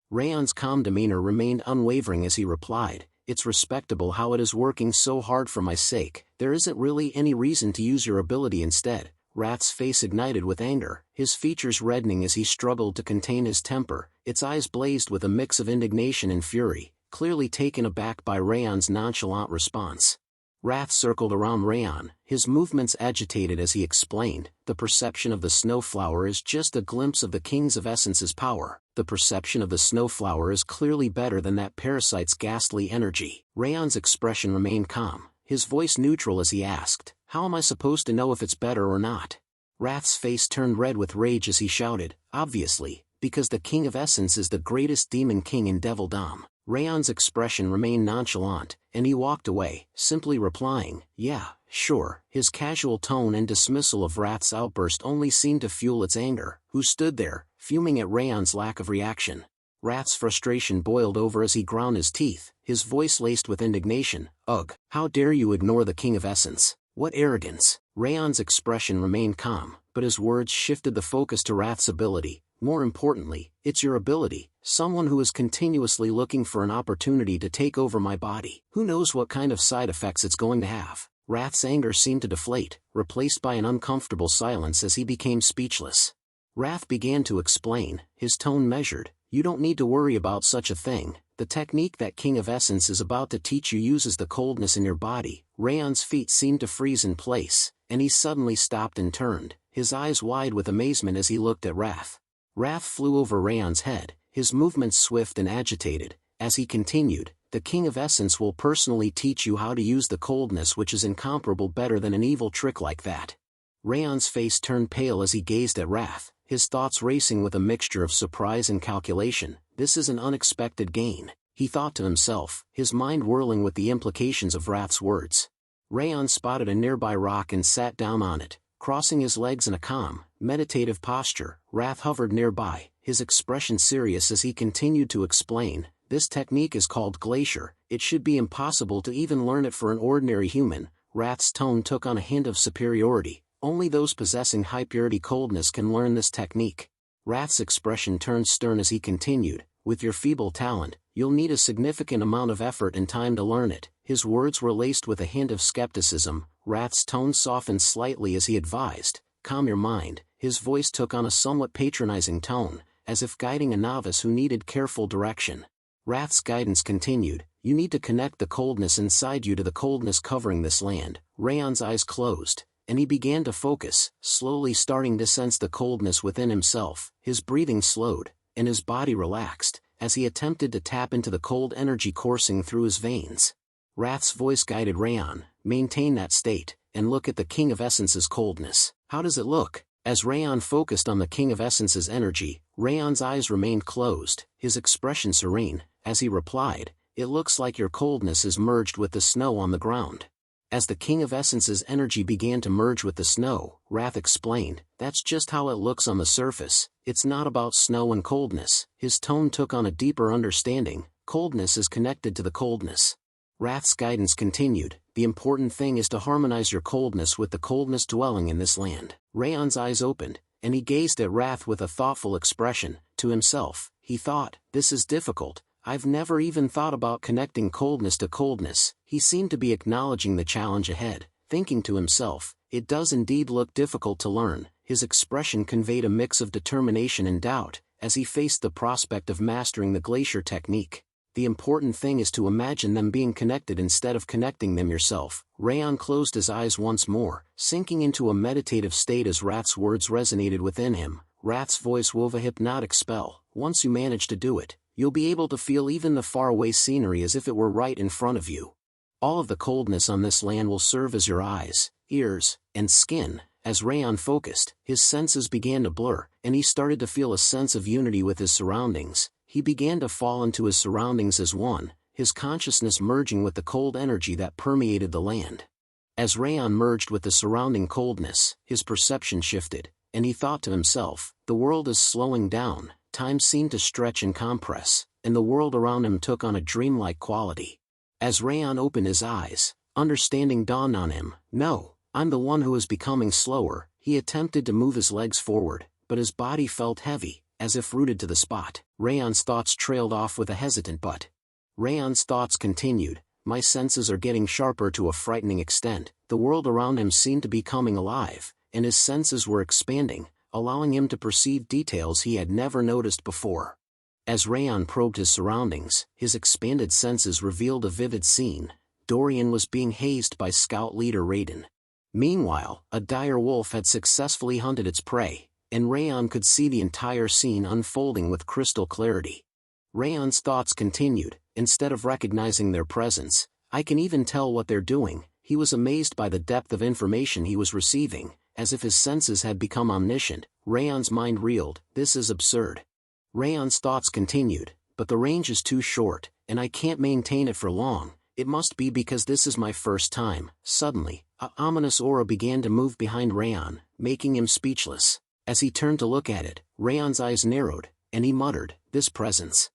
Speaker 2: Raon's calm demeanor remained unwavering as he replied, it's respectable how it is working so hard for my sake. There isn't really any reason to use your ability instead. Wrath's face ignited with anger, his features reddening as he struggled to contain his temper. Its eyes blazed with a mix of indignation and fury, clearly taken aback by Raon's nonchalant response. Wrath circled around Raon, his movements agitated as he explained, the perception of the snowflower is just a glimpse of the Kings of Essence's power. The perception of the snowflower is clearly better than that parasite's ghastly energy. Raon's expression remained calm, his voice neutral as he asked, how am I supposed to know if it's better or not? Wrath's face turned red with rage as he shouted, obviously, because the King of Essence is the greatest demon king in Devilldom. Raon's expression remained nonchalant, and he walked away, simply replying, yeah, sure. His casual tone and dismissal of Wrath's outburst only seemed to fuel its anger, who stood there, fuming at Raon's lack of reaction. Wrath's frustration boiled over as he ground his teeth, his voice laced with indignation, ugh, how dare you ignore the King of Essence? What arrogance! Raon's expression remained calm, but his words shifted the focus to Wrath's ability. More importantly, it's your ability, someone who is continuously looking for an opportunity to take over my body. Who knows what kind of side effects it's going to have? Wrath's anger seemed to deflate, replaced by an uncomfortable silence as he became speechless. Wrath began to explain, his tone measured, you don't need to worry about such a thing. The technique that King of Essence is about to teach you uses the coldness in your body. Raon's feet seemed to freeze in place, and he suddenly stopped and turned, his eyes wide with amazement as he looked at Wrath. Wrath flew over Raon's head, his movements swift and agitated. As he continued, the King of Essence will personally teach you how to use the coldness which is incomparable better than an evil trick like that. Raon's face turned pale as he gazed at Wrath, his thoughts racing with a mixture of surprise and calculation. This is an unexpected gain, he thought to himself, his mind whirling with the implications of Wrath's words. Raon spotted a nearby rock and sat down on it, crossing his legs in a calm, meditative posture. Wrath hovered nearby, his expression serious as he continued to explain. This technique is called Glacier. It should be impossible to even learn it for an ordinary human. Wrath's tone took on a hint of superiority. Only those possessing high-purity coldness can learn this technique. Wrath's expression turned stern as he continued, with your feeble talent, you'll need a significant amount of effort and time to learn it. His words were laced with a hint of skepticism. Wrath's tone softened slightly as he advised, calm your mind. His voice took on a somewhat patronizing tone, as if guiding a novice who needed careful direction. Wrath's guidance continued, you need to connect the coldness inside you to the coldness covering this land. Raon's eyes closed, and he began to focus, slowly starting to sense the coldness within himself. His breathing slowed, and his body relaxed, as he attempted to tap into the cold energy coursing through his veins. Wrath's voice guided Raon, maintain that state, and look at the King of Essence's coldness. How does it look? As Raon focused on the King of Essence's energy, Raon's eyes remained closed, his expression serene, as he replied, it looks like your coldness is merged with the snow on the ground. As the King of Essence's energy began to merge with the snow, Wrath explained, that's just how it looks on the surface, it's not about snow and coldness. His tone took on a deeper understanding, coldness is connected to the coldness. Wrath's guidance continued, the important thing is to harmonize your coldness with the coldness dwelling in this land. Raon's eyes opened, and he gazed at Wrath with a thoughtful expression. To himself, he thought, this is difficult. I've never even thought about connecting coldness to coldness. He seemed to be acknowledging the challenge ahead, thinking to himself, it does indeed look difficult to learn. His expression conveyed a mix of determination and doubt, as he faced the prospect of mastering the glacier technique. The important thing is to imagine them being connected instead of connecting them yourself. Raon closed his eyes once more, sinking into a meditative state as Wrath's words resonated within him. Wrath's voice wove a hypnotic spell. Once you manage to do it, you'll be able to feel even the faraway scenery as if it were right in front of you. All of the coldness on this land will serve as your eyes, ears, and skin. As Raon focused, his senses began to blur, and he started to feel a sense of unity with his surroundings. He began to fall into his surroundings as one, his consciousness merging with the cold energy that permeated the land. As Raon merged with the surrounding coldness, his perception shifted, and he thought to himself, the world is slowing down. Time seemed to stretch and compress, and the world around him took on a dreamlike quality. As Raon opened his eyes, understanding dawned on him. No, I'm the one who is becoming slower. He attempted to move his legs forward, but his body felt heavy, as if rooted to the spot. Raon's thoughts trailed off with a hesitant but. Raon's thoughts continued, my senses are getting sharper to a frightening extent. The world around him seemed to be coming alive, and his senses were expanding, allowing him to perceive details he had never noticed before. As Raon probed his surroundings, his expanded senses revealed a vivid scene. Dorian was being hazed by scout leader Raiden. Meanwhile, a dire wolf had successfully hunted its prey, and Raon could see the entire scene unfolding with crystal clarity. Raon's thoughts continued, instead of recognizing their presence, I can even tell what they're doing. He was amazed by the depth of information he was receiving, as if his senses had become omniscient. Raon's mind reeled, this is absurd. Raon's thoughts continued, but the range is too short, and I can't maintain it for long. It must be because this is my first time. Suddenly, an ominous aura began to move behind Raon, making him speechless. As he turned to look at it, Raon's eyes narrowed, and he muttered, this presence.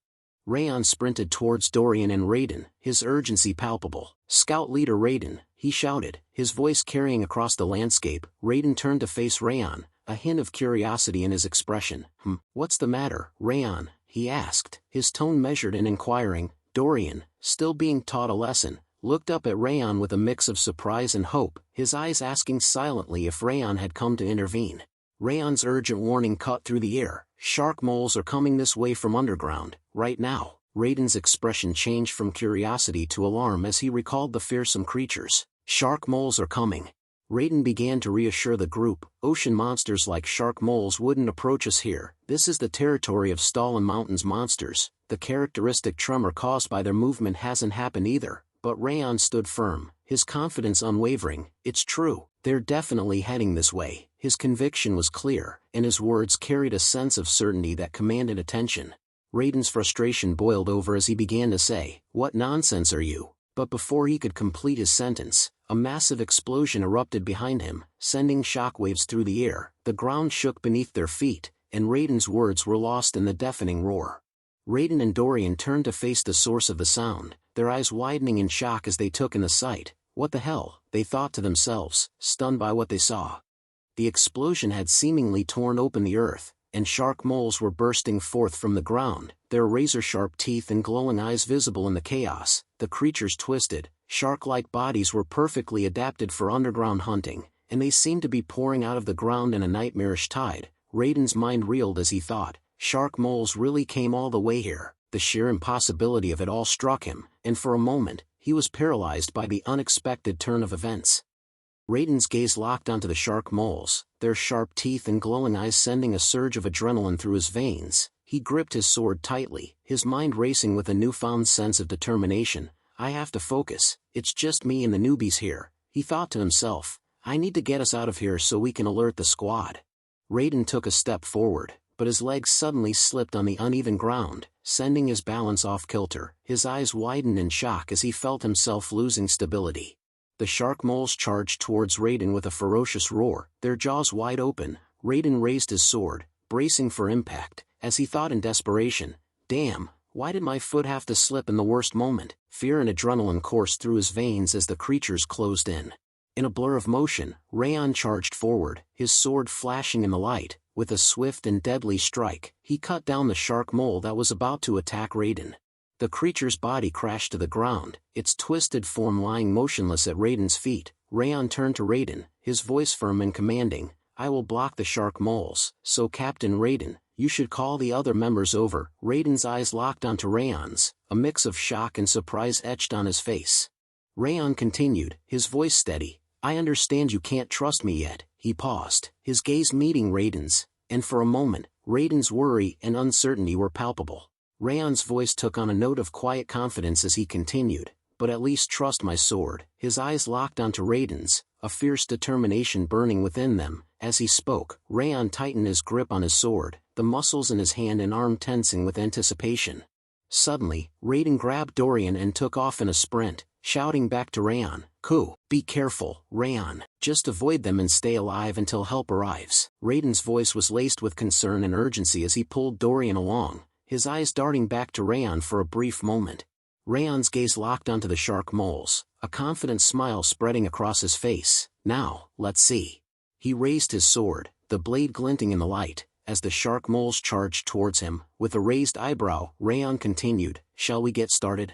Speaker 2: Raon sprinted towards Dorian and Raiden, his urgency palpable. Scout leader Raiden, he shouted, his voice carrying across the landscape. Raiden turned to face Raon, a hint of curiosity in his expression. What's the matter, Raon? He asked, his tone measured and inquiring. Dorian, still being taught a lesson, looked up at Raon with a mix of surprise and hope, his eyes asking silently if Raon had come to intervene. Raon's urgent warning cut through the air. Shark moles are coming this way from underground, right now. Raiden's expression changed from curiosity to alarm as he recalled the fearsome creatures. Shark moles are coming. Raiden began to reassure the group, ocean monsters like shark moles wouldn't approach us here. This is the territory of Stalin Mountains monsters. The characteristic tremor caused by their movement hasn't happened either. But Raon stood firm, his confidence unwavering. It's true, they're definitely heading this way. His conviction was clear, and his words carried a sense of certainty that commanded attention. Raiden's frustration boiled over as he began to say, "What nonsense are you?" But before he could complete his sentence, a massive explosion erupted behind him, sending shockwaves through the air. The ground shook beneath their feet, and Raiden's words were lost in the deafening roar. Raiden and Dorian turned to face the source of the sound, their eyes widening in shock as they took in the sight. What the hell, they thought to themselves, stunned by what they saw. The explosion had seemingly torn open the earth, and shark moles were bursting forth from the ground, their razor-sharp teeth and glowing eyes visible in the chaos. The creatures' twisted, shark-like bodies were perfectly adapted for underground hunting, and they seemed to be pouring out of the ground in a nightmarish tide. Raiden's mind reeled as he thought, shark moles really came all the way here. The sheer impossibility of it all struck him, and for a moment, he was paralyzed by the unexpected turn of events. Raiden's gaze locked onto the shark moles, their sharp teeth and glowing eyes sending a surge of adrenaline through his veins. He gripped his sword tightly, his mind racing with a newfound sense of determination. "I have to focus, it's just me and the newbies here," he thought to himself. "I need to get us out of here so we can alert the squad." Raiden took a step forward, but his legs suddenly slipped on the uneven ground, sending his balance off kilter. His eyes widened in shock as he felt himself losing stability. The shark moles charged towards Raiden with a ferocious roar, their jaws wide open. Raiden raised his sword, bracing for impact, as he thought in desperation, "Damn, why did my foot have to slip in the worst moment?" Fear and adrenaline coursed through his veins as the creatures closed in. In a blur of motion, Raon charged forward, his sword flashing in the light. With a swift and deadly strike, he cut down the shark mole that was about to attack Raiden. The creature's body crashed to the ground, its twisted form lying motionless at Raiden's feet. Raon turned to Raiden, his voice firm and commanding, "I will block the shark moles, so Captain Raiden, you should call the other members over." Raiden's eyes locked onto Raon's, a mix of shock and surprise etched on his face. Raon continued, his voice steady, "I understand you can't trust me yet." He paused, his gaze meeting Raiden's, and for a moment, Raiden's worry and uncertainty were palpable. Raon's voice took on a note of quiet confidence as he continued, "But at least trust my sword." His eyes locked onto Raiden's, a fierce determination burning within them. As he spoke, Raon tightened his grip on his sword, the muscles in his hand and arm tensing with anticipation. Suddenly, Raiden grabbed Dorian and took off in a sprint, shouting back to Raon, "Ku, be careful, Raon, just avoid them and stay alive until help arrives." Raiden's voice was laced with concern and urgency as he pulled Dorian along, his eyes darting back to Raon for a brief moment. Raon's gaze locked onto the shark moles, a confident smile spreading across his face. "Now, let's see." He raised his sword, the blade glinting in the light, as the shark moles charged towards him. With a raised eyebrow, Raon continued, "Shall we get started?"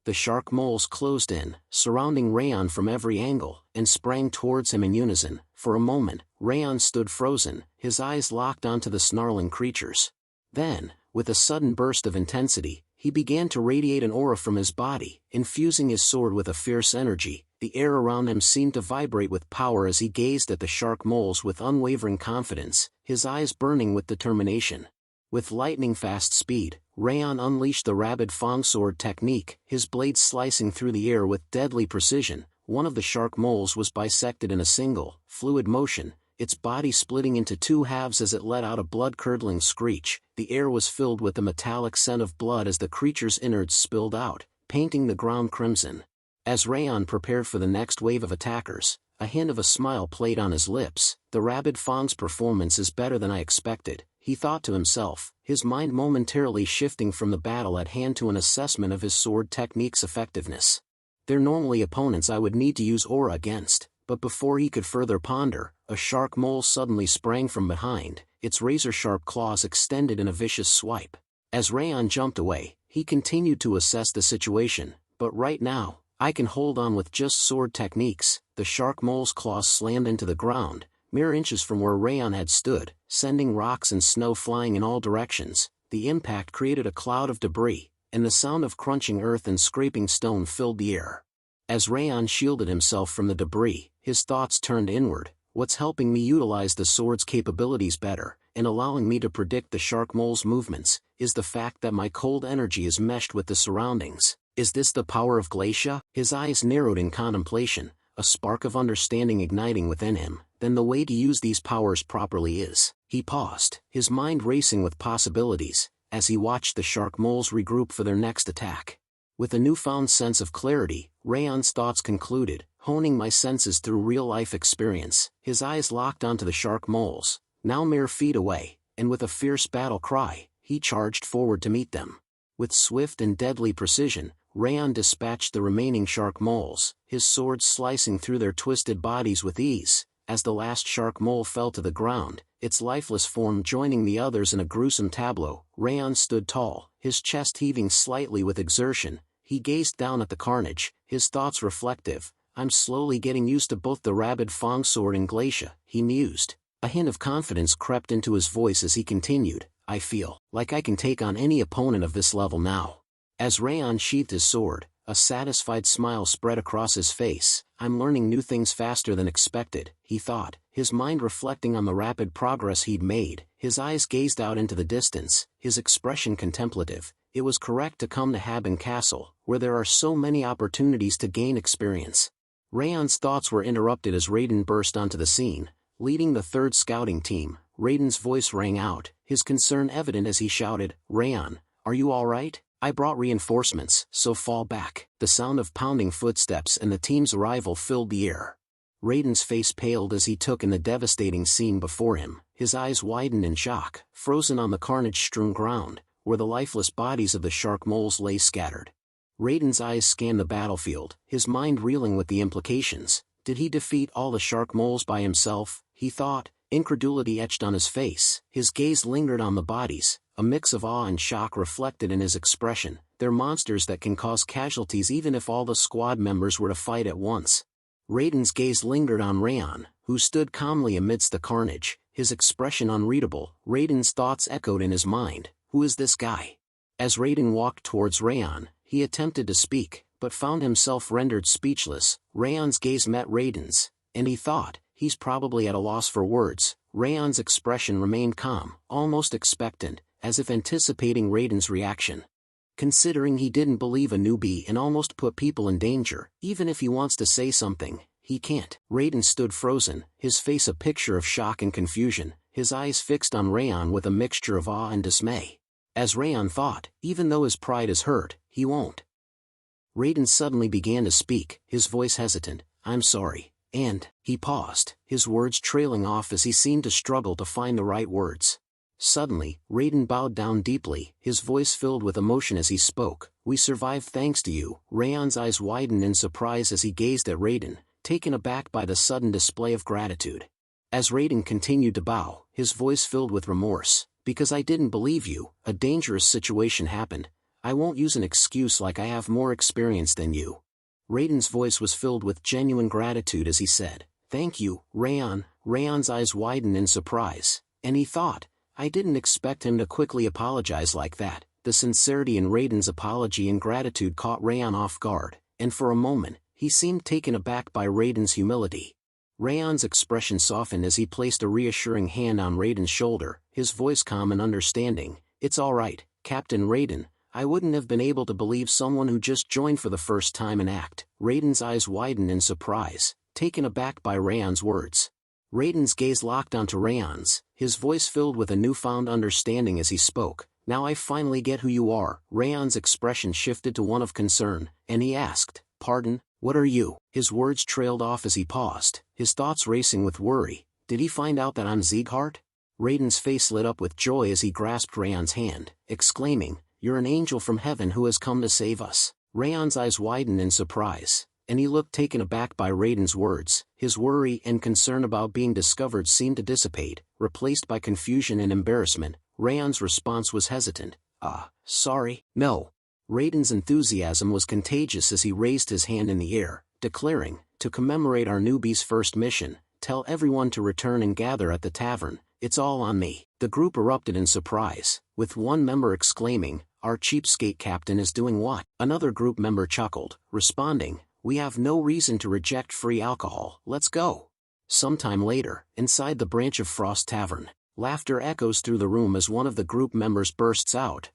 Speaker 2: The shark moles closed in, surrounding Raon from every angle, and sprang towards him in unison. For a moment, Raon stood frozen, his eyes locked onto the snarling creatures. Then, with a sudden burst of intensity, he began to radiate an aura from his body, infusing his sword with a fierce energy. The air around him seemed to vibrate with power as he gazed at the shark moles with unwavering confidence, his eyes burning with determination. With lightning-fast speed, Raon unleashed the Rabid Fang sword technique, his blade slicing through the air with deadly precision. One of the shark moles was bisected in a single, fluid motion, its body splitting into two halves as it let out a blood-curdling screech. The air was filled with a metallic scent of blood as the creature's innards spilled out, painting the ground crimson. As Raon prepared for the next wave of attackers, a hint of a smile played on his lips. "The Rabid Fang's performance is better than I expected," he thought to himself, his mind momentarily shifting from the battle at hand to an assessment of his sword technique's effectiveness. They're normally opponents I would need to use aura against, but before he could further ponder, a shark mole suddenly sprang from behind, its razor-sharp claws extended in a vicious swipe. As Raon jumped away, he continued to assess the situation. "But right now, I can hold on with just sword techniques." The shark mole's claws slammed into the ground, mere inches from where Raon had stood, sending rocks and snow flying in all directions. The impact created a cloud of debris, and the sound of crunching earth and scraping stone filled the air. As Raon shielded himself from the debris, his thoughts turned inward. "What's helping me utilize the sword's capabilities better, and allowing me to predict the shark mole's movements, is the fact that my cold energy is meshed with the surroundings. Is this the power of Glacia? His eyes narrowed in contemplation, a spark of understanding igniting within him. Then the way to use these powers properly is. He paused, his mind racing with possibilities, as he watched the shark moles regroup for their next attack. With a newfound sense of clarity, Raon's thoughts concluded, honing my senses through real-life experience. His eyes locked onto the shark moles, now mere feet away, and with a fierce battle cry, he charged forward to meet them. With swift and deadly precision, Raon dispatched the remaining shark moles, his sword slicing through their twisted bodies with ease. As the last shark mole fell to the ground, its lifeless form joining the others in a gruesome tableau, Raon stood tall, his chest heaving slightly with exertion. He gazed down at the carnage, his thoughts reflective. I'm slowly getting used to both the rabid fang sword and Glacia, he mused. A hint of confidence crept into his voice as he continued, I feel like I can take on any opponent of this level now. As Raon sheathed his sword, a satisfied smile spread across his face. I'm learning new things faster than expected, he thought, his mind reflecting on the rapid progress he'd made. His eyes gazed out into the distance, his expression contemplative. It was correct to come to Haben Castle, where there are so many opportunities to gain experience. Raon's thoughts were interrupted as Raiden burst onto the scene, leading the third scouting team. Raiden's voice rang out, his concern evident as he shouted, Raon, are you all right? I brought reinforcements, so fall back. The sound of pounding footsteps and the team's arrival filled the air. Raiden's face paled as he took in the devastating scene before him, his eyes widened in shock, frozen on the carnage-strewn ground, where the lifeless bodies of the shark moles lay scattered. Raiden's eyes scanned the battlefield, his mind reeling with the implications. Did he defeat all the shark moles by himself? He thought, incredulity etched on his face. His gaze lingered on the bodies, a mix of awe and shock reflected in his expression. They're monsters that can cause casualties even if all the squad members were to fight at once. Raiden's gaze lingered on Raon, who stood calmly amidst the carnage, his expression unreadable. Raiden's thoughts echoed in his mind, who is this guy? As Raiden walked towards Raon, he attempted to speak, but found himself rendered speechless. Raon's gaze met Raiden's, and he thought, he's probably at a loss for words. Raon's expression remained calm, almost expectant, as if anticipating Raiden's reaction. Considering he didn't believe a newbie and almost put people in danger, even if he wants to say something, he can't. Raiden stood frozen, his face a picture of shock and confusion, his eyes fixed on Raon with a mixture of awe and dismay. As Raon thought, even though his pride is hurt, he won't. Raiden suddenly began to speak, his voice hesitant, I'm sorry, and, he paused, his words trailing off as he seemed to struggle to find the right words. Suddenly, Raiden bowed down deeply, his voice filled with emotion as he spoke. We survived thanks to you. Raon's eyes widened in surprise as he gazed at Raiden, taken aback by the sudden display of gratitude. As Raiden continued to bow, his voice filled with remorse. Because I didn't believe you, a dangerous situation happened. I won't use an excuse like I have more experience than you. Raiden's voice was filled with genuine gratitude as he said, Thank you, Raon. Raon's eyes widened in surprise, and he thought, I didn't expect him to quickly apologize like that. The sincerity in Raiden's apology and gratitude caught Raon off guard, and for a moment, he seemed taken aback by Raiden's humility. Raon's expression softened as he placed a reassuring hand on Raiden's shoulder, his voice calm and understanding. It's all right, Captain Raiden. I wouldn't have been able to believe someone who just joined for the first time and act. Raiden's eyes widened in surprise, taken aback by Raon's words. Raiden's gaze locked onto Raon's, his voice filled with a newfound understanding as he spoke. Now I finally get who you are. Raon's expression shifted to one of concern, and he asked, Pardon, what are you? His words trailed off as he paused, his thoughts racing with worry. Did he find out that I'm Sieghart? Raiden's face lit up with joy as he grasped Raon's hand, exclaiming, You're an angel from heaven who has come to save us. Raon's eyes widened in surprise, and he looked taken aback by Raiden's words. His worry and concern about being discovered seemed to dissipate, replaced by confusion and embarrassment. Raon's response was hesitant. Sorry, no. Raiden's enthusiasm was contagious as he raised his hand in the air, declaring, To commemorate our newbie's first mission, tell everyone to return and gather at the tavern. It's all on me. The group erupted in surprise, with one member exclaiming, Our cheapskate captain is doing what? Another group member chuckled, responding, We have no reason to reject free alcohol, let's go. Sometime later, inside the Branch of Frost Tavern, laughter echoes through the room as one of the group members bursts out,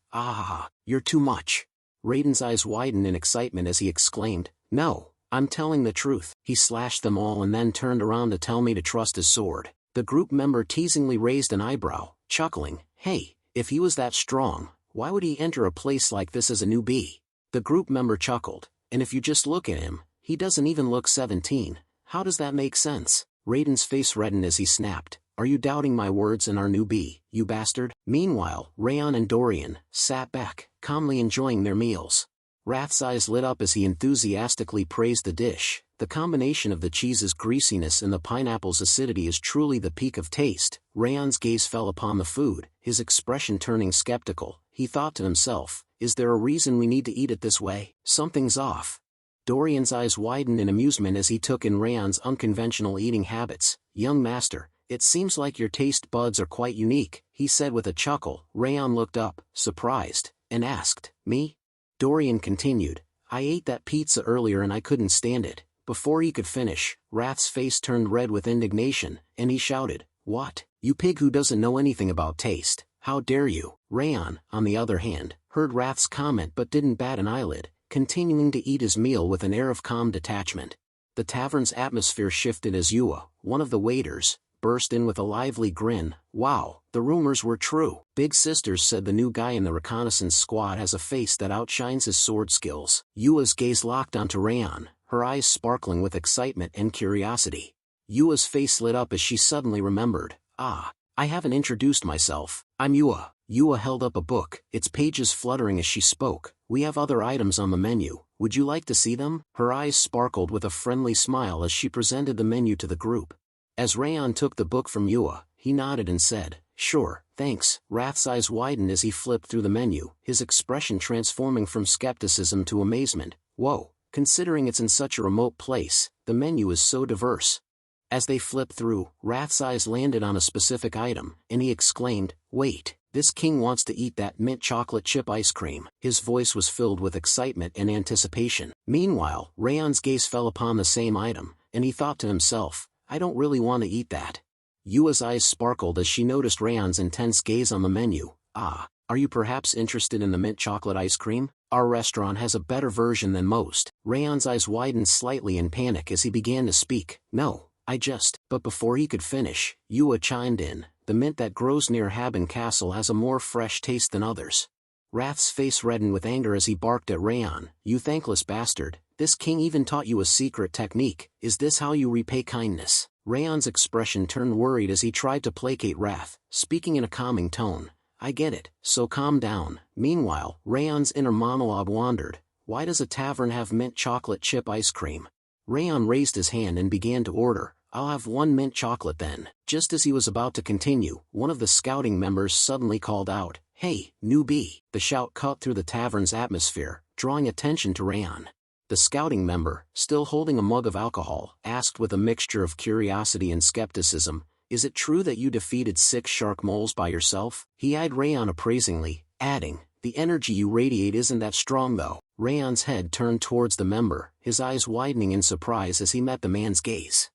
Speaker 2: You're too much. Raiden's eyes widened in excitement as he exclaimed, "No, I'm telling the truth." He slashed them all and then turned around to tell me to trust his sword. The group member teasingly raised an eyebrow, chuckling, "Hey, if he was that strong, why would he enter a place like this as a newbie?" The group member chuckled, "And if you just look at him, he doesn't even look 17. How does that make sense?" Raiden's face reddened as he snapped, "Are you doubting my words and our newbie, you bastard?" Meanwhile, Raon and Dorian sat back, calmly enjoying their meals. Wrath's eyes lit up as he enthusiastically praised the dish. The combination of the cheese's greasiness and the pineapple's acidity is truly the peak of taste. Raon's gaze fell upon the food, his expression turning skeptical. He thought to himself, "Is there a reason we need to eat it this way? Something's off." Dorian's eyes widened in amusement as he took in Raon's unconventional eating habits. "Young master, it seems like your taste buds are quite unique," he said with a chuckle. Raon looked up, surprised, and asked, "Me?" Dorian continued, "I ate that pizza earlier and I couldn't stand it." Before he could finish, Wrath's face turned red with indignation, and he shouted, "What? You pig who doesn't know anything about taste, how dare you?" Raon, on the other hand, heard Wrath's comment but didn't bat an eyelid, continuing to eat his meal with an air of calm detachment. The tavern's atmosphere shifted as Yua, one of the waiters, burst in with a lively grin. "Wow, the rumors were true. Big Sisters said the new guy in the reconnaissance squad has a face that outshines his sword skills." Yua's gaze locked onto Raon, her eyes sparkling with excitement and curiosity. Yua's face lit up as she suddenly remembered, "Ah, I haven't introduced myself. I'm Yua." Yua held up a book, its pages fluttering as she spoke. "We have other items on the menu. Would you like to see them?" Her eyes sparkled with a friendly smile as she presented the menu to the group. As Raon took the book from Yua, he nodded and said, "Sure, thanks." Wrath's eyes widened as he flipped through the menu, his expression transforming from skepticism to amazement. "Whoa, considering it's in such a remote place, the menu is so diverse." As they flipped through, Wrath's eyes landed on a specific item, and he exclaimed, "Wait, this king wants to eat that mint chocolate chip ice cream." His voice was filled with excitement and anticipation. Meanwhile, Raon's gaze fell upon the same item, and he thought to himself, "I don't really want to eat that." Yua's eyes sparkled as she noticed Raon's intense gaze on the menu. "Ah, are you perhaps interested in the mint chocolate ice cream? Our restaurant has a better version than most." Raon's eyes widened slightly in panic as he began to speak. "No, I just..." But before he could finish, Yua chimed in, "The mint that grows near Haben Castle has a more fresh taste than others." Wrath's face reddened with anger as he barked at Raon, "You thankless bastard, this king even taught you a secret technique. Is this how you repay kindness?" Raon's expression turned worried as he tried to placate Wrath, speaking in a calming tone. "I get it, so calm down." Meanwhile, Raon's inner monologue wandered. "Why does a tavern have mint chocolate chip ice cream?" Raon raised his hand and began to order. "I'll have one mint chocolate then." Just as he was about to continue, one of the scouting members suddenly called out, "Hey, newbie!" The shout cut through the tavern's atmosphere, drawing attention to Raon. The scouting member, still holding a mug of alcohol, asked with a mixture of curiosity and skepticism, "Is it true that you defeated 6 shark moles by yourself?" He eyed Raon appraisingly, adding, "The energy you radiate isn't that strong though." Raon's head turned towards the member, his eyes widening in surprise as he met the man's gaze.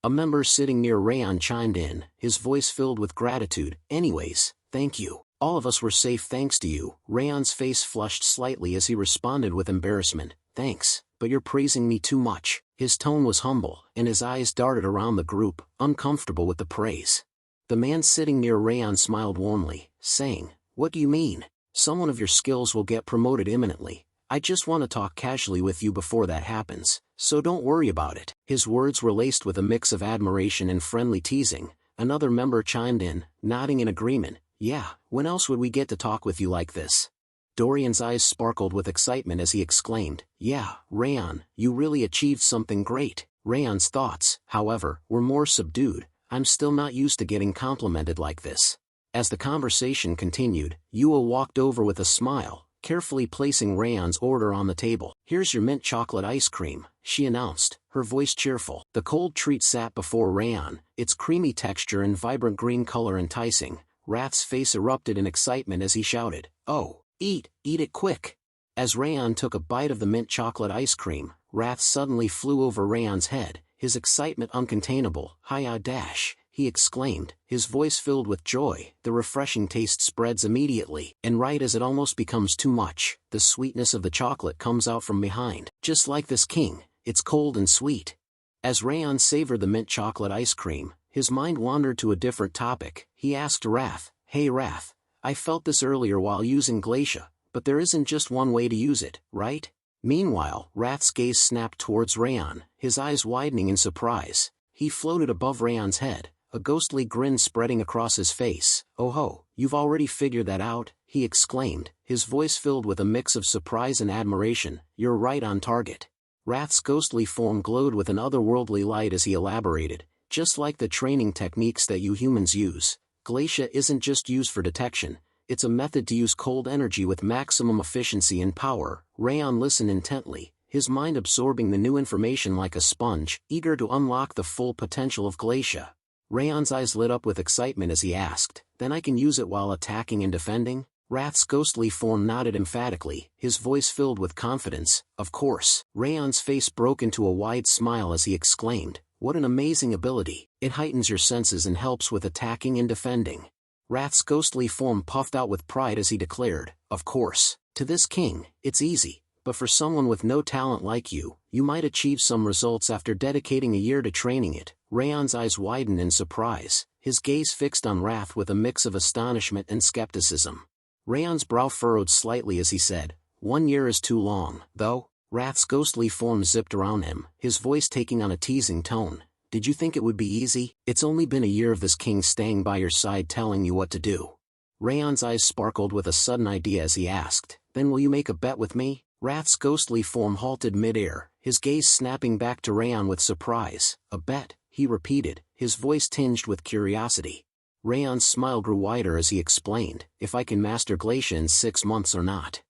Speaker 2: A member sitting near Raon chimed in, his voice filled with gratitude. "Anyways, thank you. All of us were safe thanks to you." Raon's face flushed slightly as he responded with embarrassment, "Thanks, but you're praising me too much." His tone was humble, and his eyes darted around the group, uncomfortable with the praise. The man sitting near Raon smiled warmly, saying, "What do you mean? Someone of your skills will get promoted imminently. I just want to talk casually with you before that happens, so don't worry about it." His words were laced with a mix of admiration and friendly teasing. Another member chimed in, nodding in agreement. "Yeah, when else would we get to talk with you like this?" Dorian's eyes sparkled with excitement as he exclaimed, "Yeah, Raon, you really achieved something great." Raon's thoughts, however, were more subdued. "I'm still not used to getting complimented like this." As the conversation continued, Yua walked over with a smile, carefully placing Raon's order on the table. "Here's your mint chocolate ice cream," she announced, her voice cheerful. The cold treat sat before Raon, its creamy texture and vibrant green color enticing. Wrath's face erupted in excitement as he shouted, "Oh, eat it quick." As Raon took a bite of the mint chocolate ice cream, Wrath suddenly flew over Raon's head, his excitement uncontainable. "Hiya dash, he exclaimed, his voice filled with joy. The refreshing taste spreads immediately, and right as it almost becomes too much, the sweetness of the chocolate comes out from behind. Just like this king, it's cold and sweet. As Raon savored the mint chocolate ice cream, his mind wandered to a different topic. He asked Wrath, "Hey Wrath, I felt this earlier while using Glacia, but there isn't just one way to use it, right?" Meanwhile, Wrath's gaze snapped towards Raon, his eyes widening in surprise. He floated above Raon's head, a ghostly grin spreading across his face. "Oh ho, you've already figured that out," he exclaimed, his voice filled with a mix of surprise and admiration. "You're right on target." Wrath's ghostly form glowed with an otherworldly light as he elaborated, "Just like the training techniques that you humans use, Glacia isn't just used for detection, it's a method to use cold energy with maximum efficiency and power." Raon listened intently, his mind absorbing the new information like a sponge, eager to unlock the full potential of Glacia. Raon's eyes lit up with excitement as he asked, "Then I can use it while attacking and defending?" Wrath's ghostly form nodded emphatically, his voice filled with confidence. "Of course." Raon's face broke into a wide smile as he exclaimed, "What an amazing ability. It heightens your senses and helps with attacking and defending." Wrath's ghostly form puffed out with pride as he declared, "Of course. To this king, it's easy, but for someone with no talent like you, you might achieve some results after dedicating a year to training it." Raon's eyes widened in surprise, his gaze fixed on Wrath with a mix of astonishment and skepticism. Raon's brow furrowed slightly as he said, "1 year is too long, though." Wrath's ghostly form zipped around him, his voice taking on a teasing tone. "Did you think it would be easy? It's only been a year of this king staying by your side telling you what to do." Raon's eyes sparkled with a sudden idea as he asked, "Then will you make a bet with me?" Wrath's ghostly form halted mid-air, his gaze snapping back to Raon with surprise. "A bet?" he repeated, his voice tinged with curiosity. Raon's smile grew wider as he explained, "If I can master Glacia in 6 months or not."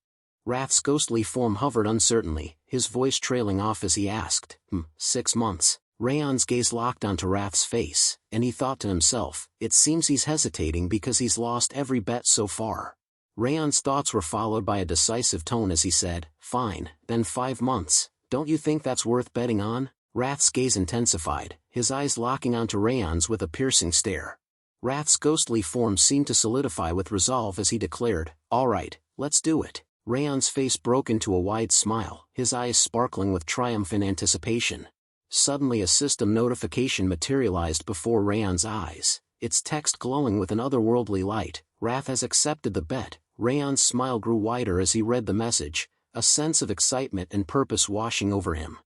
Speaker 2: Wrath's ghostly form hovered uncertainly, his voice trailing off as he asked, 6 months?" Raon's gaze locked onto Wrath's face, and he thought to himself, "It seems he's hesitating because he's lost every bet so far." Raon's thoughts were followed by a decisive tone as he said, "Fine, then 5 months. Don't you think that's worth betting on?" Wrath's gaze intensified, his eyes locking onto Raon's with a piercing stare. Wrath's ghostly form seemed to solidify with resolve as he declared, "All right, let's do it." Raon's face broke into a wide smile, his eyes sparkling with triumph and anticipation. Suddenly a system notification materialized before Raon's eyes, its text glowing with an otherworldly light. "Wrath has accepted the bet." Raon's smile grew wider as he read the message, a sense of excitement and purpose washing over him.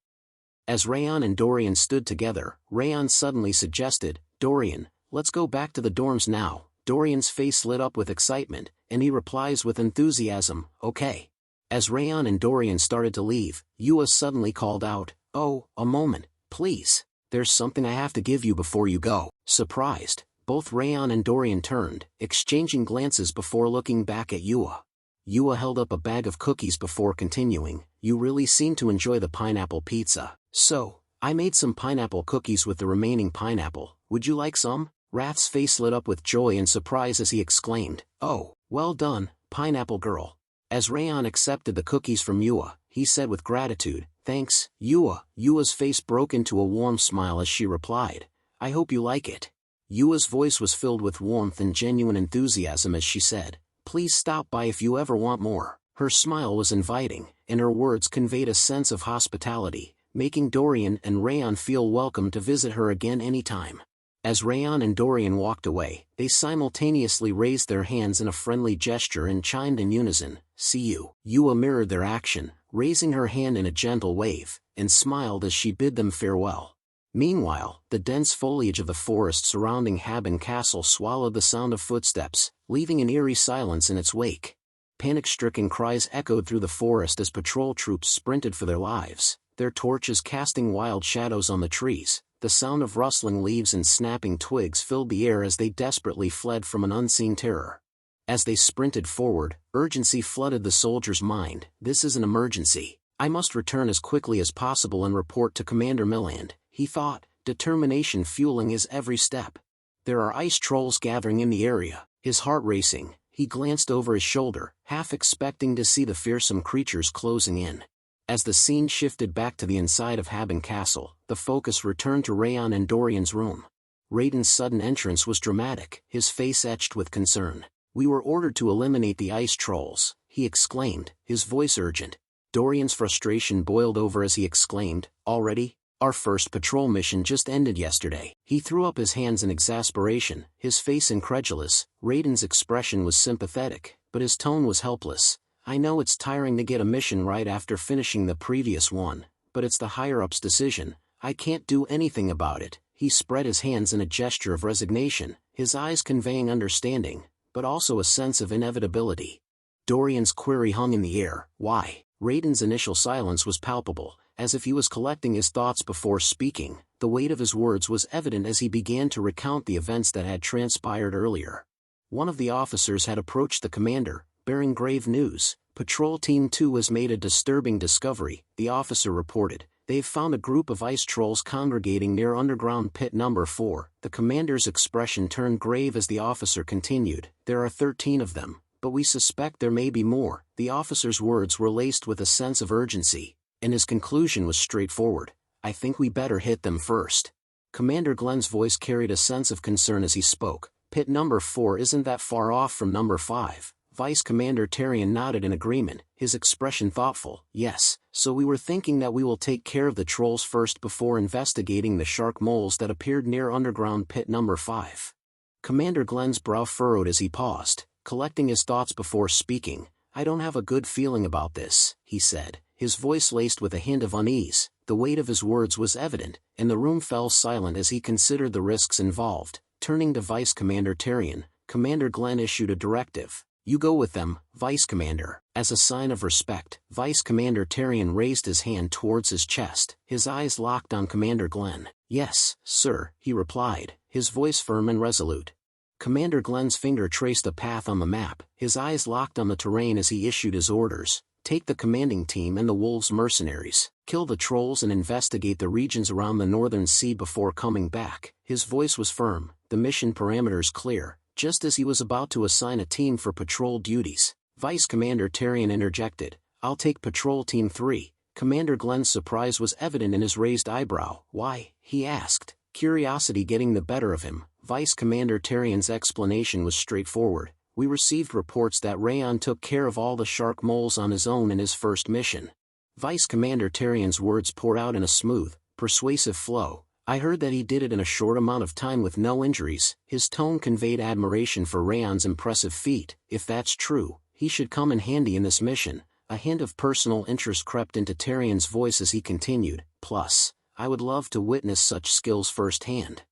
Speaker 2: As Raon and Dorian stood together, Raon suddenly suggested, "Dorian, let's go back to the dorms now." Dorian's face lit up with excitement, and he replies with enthusiasm, "Okay." As Raon and Dorian started to leave, Yua suddenly called out, "Oh, a moment, please. There's something I have to give you before you go." Surprised, both Raon and Dorian turned, exchanging glances before looking back at Yua. Yua held up a bag of cookies before continuing, "You really seem to enjoy the pineapple pizza. So, I made some pineapple cookies with the remaining pineapple. Would you like some?" Wrath's face lit up with joy and surprise as he exclaimed, "Oh, well done, pineapple girl." As Raon accepted the cookies from Yua, he said with gratitude, "Thanks, Yua." Yua's face broke into a warm smile as she replied, "I hope you like it." Yua's voice was filled with warmth and genuine enthusiasm as she said, "Please stop by if you ever want more." Her smile was inviting, and her words conveyed a sense of hospitality, making Dorian and Raon feel welcome to visit her again anytime. As Raon and Dorian walked away, they simultaneously raised their hands in a friendly gesture and chimed in unison, "See you." Yua mirrored their action, raising her hand in a gentle wave, and smiled as she bid them farewell. Meanwhile, the dense foliage of the forest surrounding Haben Castle swallowed the sound of footsteps, leaving an eerie silence in its wake. Panic-stricken cries echoed through the forest as patrol troops sprinted for their lives, their torches casting wild shadows on the trees. The sound of rustling leaves and snapping twigs filled the air as they desperately fled from an unseen terror. As they sprinted forward, urgency flooded the soldier's mind. "This is an emergency. I must return as quickly as possible and report to Commander Milland," he thought, determination fueling his every step. "There are ice trolls gathering in the area." His heart racing, he glanced over his shoulder, half expecting to see the fearsome creatures closing in. As the scene shifted back to the inside of Haben Castle, the focus returned to Raon and Dorian's room. Raiden's sudden entrance was dramatic, his face etched with concern. "We were ordered to eliminate the ice trolls," he exclaimed, his voice urgent. Dorian's frustration boiled over as he exclaimed, "Already? Our first patrol mission just ended yesterday." He threw up his hands in exasperation, his face incredulous. Raiden's expression was sympathetic, but his tone was helpless. "I know it's tiring to get a mission right after finishing the previous one, but it's the higher-ups' decision. I can't do anything about it." He spread his hands in a gesture of resignation, his eyes conveying understanding, but also a sense of inevitability. Dorian's query hung in the air. "Why?" Raiden's initial silence was palpable, as if he was collecting his thoughts before speaking. The weight of his words was evident as he began to recount the events that had transpired earlier. One of the officers had approached the commander, bearing grave news. "Patrol Team 2 has made a disturbing discovery," the officer reported. "They've found a group of ice trolls congregating near underground pit number 4. The commander's expression turned grave as the officer continued. "There are 13 of them, but we suspect there may be more." The officer's words were laced with a sense of urgency, and his conclusion was straightforward. "I think we better hit them first." Commander Glenn's voice carried a sense of concern as he spoke. "Pit number 4 isn't that far off from number 5. Vice Commander Tarion nodded in agreement, his expression thoughtful. "Yes, so we were thinking that we will take care of the trolls first before investigating the shark moles that appeared near underground pit number 5. Commander Glenn's brow furrowed as he paused, collecting his thoughts before speaking. "I don't have a good feeling about this," he said, his voice laced with a hint of unease. The weight of his words was evident, and the room fell silent as he considered the risks involved. Turning to Vice Commander Tarion, Commander Glenn issued a directive. "You go with them, Vice Commander." As a sign of respect, Vice Commander Tarion raised his hand towards his chest, his eyes locked on Commander Glenn. "Yes, sir," he replied, his voice firm and resolute. Commander Glenn's finger traced a path on the map, his eyes locked on the terrain as he issued his orders. "Take the commanding team and the Wolves mercenaries, kill the trolls and investigate the regions around the Northern Sea before coming back." His voice was firm, the mission parameters clear. Just as he was about to assign a team for patrol duties, Vice Commander Tarion interjected. "I'll take Patrol Team 3. Commander Glenn's surprise was evident in his raised eyebrow. "Why?" he asked, curiosity getting the better of him. Vice Commander Tarion's explanation was straightforward. "We received reports that Raon took care of all the shark moles on his own in his first mission." Vice Commander Tarion's words poured out in a smooth, persuasive flow. "I heard that he did it in a short amount of time with no injuries." His tone conveyed admiration for Raon's impressive feat. "If that's true, he should come in handy in this mission." A hint of personal interest crept into Tarion's voice as he continued. "Plus, I would love to witness such skills firsthand."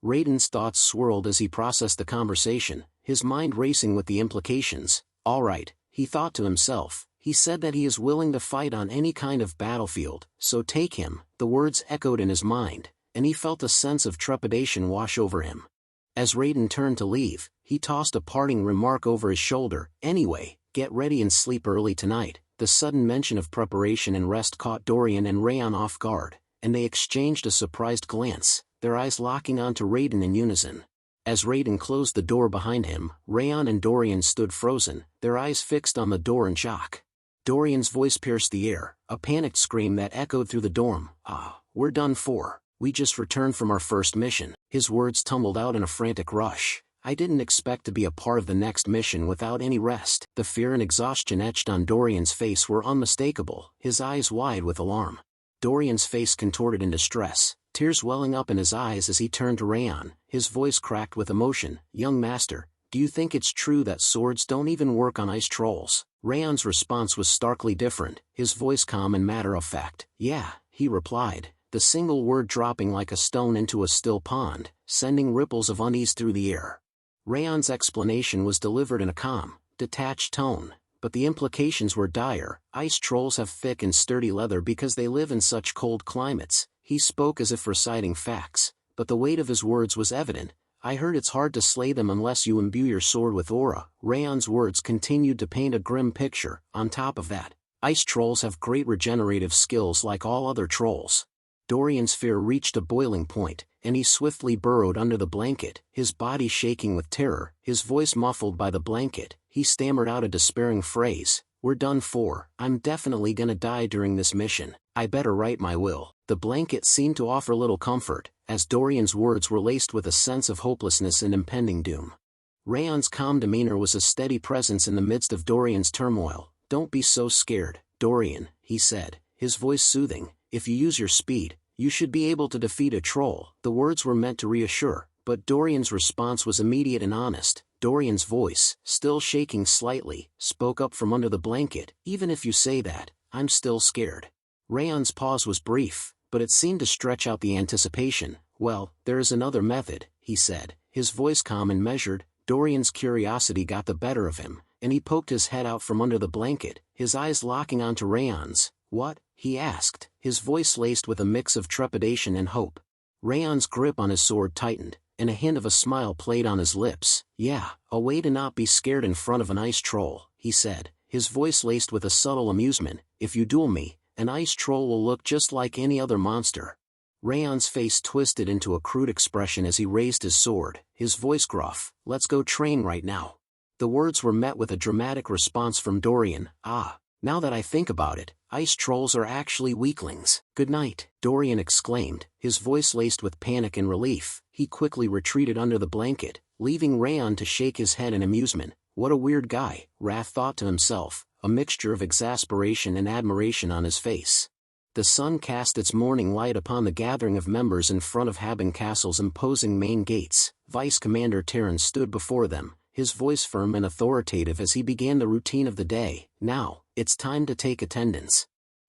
Speaker 2: Raiden's thoughts swirled as he processed the conversation, his mind racing with the implications. "All right," he thought to himself. "He said that he is willing to fight on any kind of battlefield, so take him." The words echoed in his mind, and he felt a sense of trepidation wash over him. As Raiden turned to leave, he tossed a parting remark over his shoulder. "Anyway, get ready and sleep early tonight." The sudden mention of preparation and rest caught Dorian and Raon off guard, and they exchanged a surprised glance, their eyes locking onto Raiden in unison. As Raiden closed the door behind him, Raon and Dorian stood frozen, their eyes fixed on the door in shock. Dorian's voice pierced the air, a panicked scream that echoed through the dorm. We're done for. We just returned from our first mission." His words tumbled out in a frantic rush. "I didn't expect to be a part of the next mission without any rest." The fear and exhaustion etched on Dorian's face were unmistakable, his eyes wide with alarm. Dorian's face contorted in distress, tears welling up in his eyes as he turned to Raon, his voice cracked with emotion. "Young master, do you think it's true that swords don't even work on ice trolls?" Raon's response was starkly different, his voice calm and matter-of-fact. "Yeah," he replied, the single word dropping like a stone into a still pond, sending ripples of unease through the air. Raon's explanation was delivered in a calm, detached tone, but the implications were dire. Ice trolls have thick and sturdy leather because they live in such cold climates. He spoke as if reciting facts, but the weight of his words was evident. "I heard it's hard to slay them unless you imbue your sword with aura." Raon's words continued to paint a grim picture. "On top of that, ice trolls have great regenerative skills like all other trolls." Dorian's fear reached a boiling point, and he swiftly burrowed under the blanket, his body shaking with terror, his voice muffled by the blanket. He stammered out a despairing phrase. "We're done for. I'm definitely gonna die during this mission. I better write my will." The blanket seemed to offer little comfort, as Dorian's words were laced with a sense of hopelessness and impending doom. Raon's calm demeanor was a steady presence in the midst of Dorian's turmoil. "Don't be so scared, Dorian," he said, his voice soothing. "If you use your speed, you should be able to defeat a troll." The words were meant to reassure, but Dorian's response was immediate and honest. Dorian's voice, still shaking slightly, spoke up from under the blanket. "Even if you say that, I'm still scared." Raon's pause was brief, but it seemed to stretch out the anticipation. "Well, there is another method," he said, his voice calm and measured. Dorian's curiosity got the better of him, and he poked his head out from under the blanket, his eyes locking onto Raon's. "What?" he asked, his voice laced with a mix of trepidation and hope. Raon's grip on his sword tightened, and a hint of a smile played on his lips. "Yeah, a way to not be scared in front of an ice troll," he said, his voice laced with a subtle amusement. "If you duel me, an ice troll will look just like any other monster." Raon's face twisted into a crude expression as he raised his sword, his voice gruff. "Let's go train right now." The words were met with a dramatic response from Dorian. "Ah, now that I think about it, ice trolls are actually weaklings." "Good night," Dorian exclaimed, his voice laced with panic and relief. He quickly retreated under the blanket, leaving Raon to shake his head in amusement. "What a weird guy," Wrath thought to himself, a mixture of exasperation and admiration on his face. The sun cast its morning light upon the gathering of members in front of Haben Castle's imposing main gates. Vice Commander Terran stood before them, his voice firm and authoritative as he began the routine of the day. "Now, it's time to take attendance."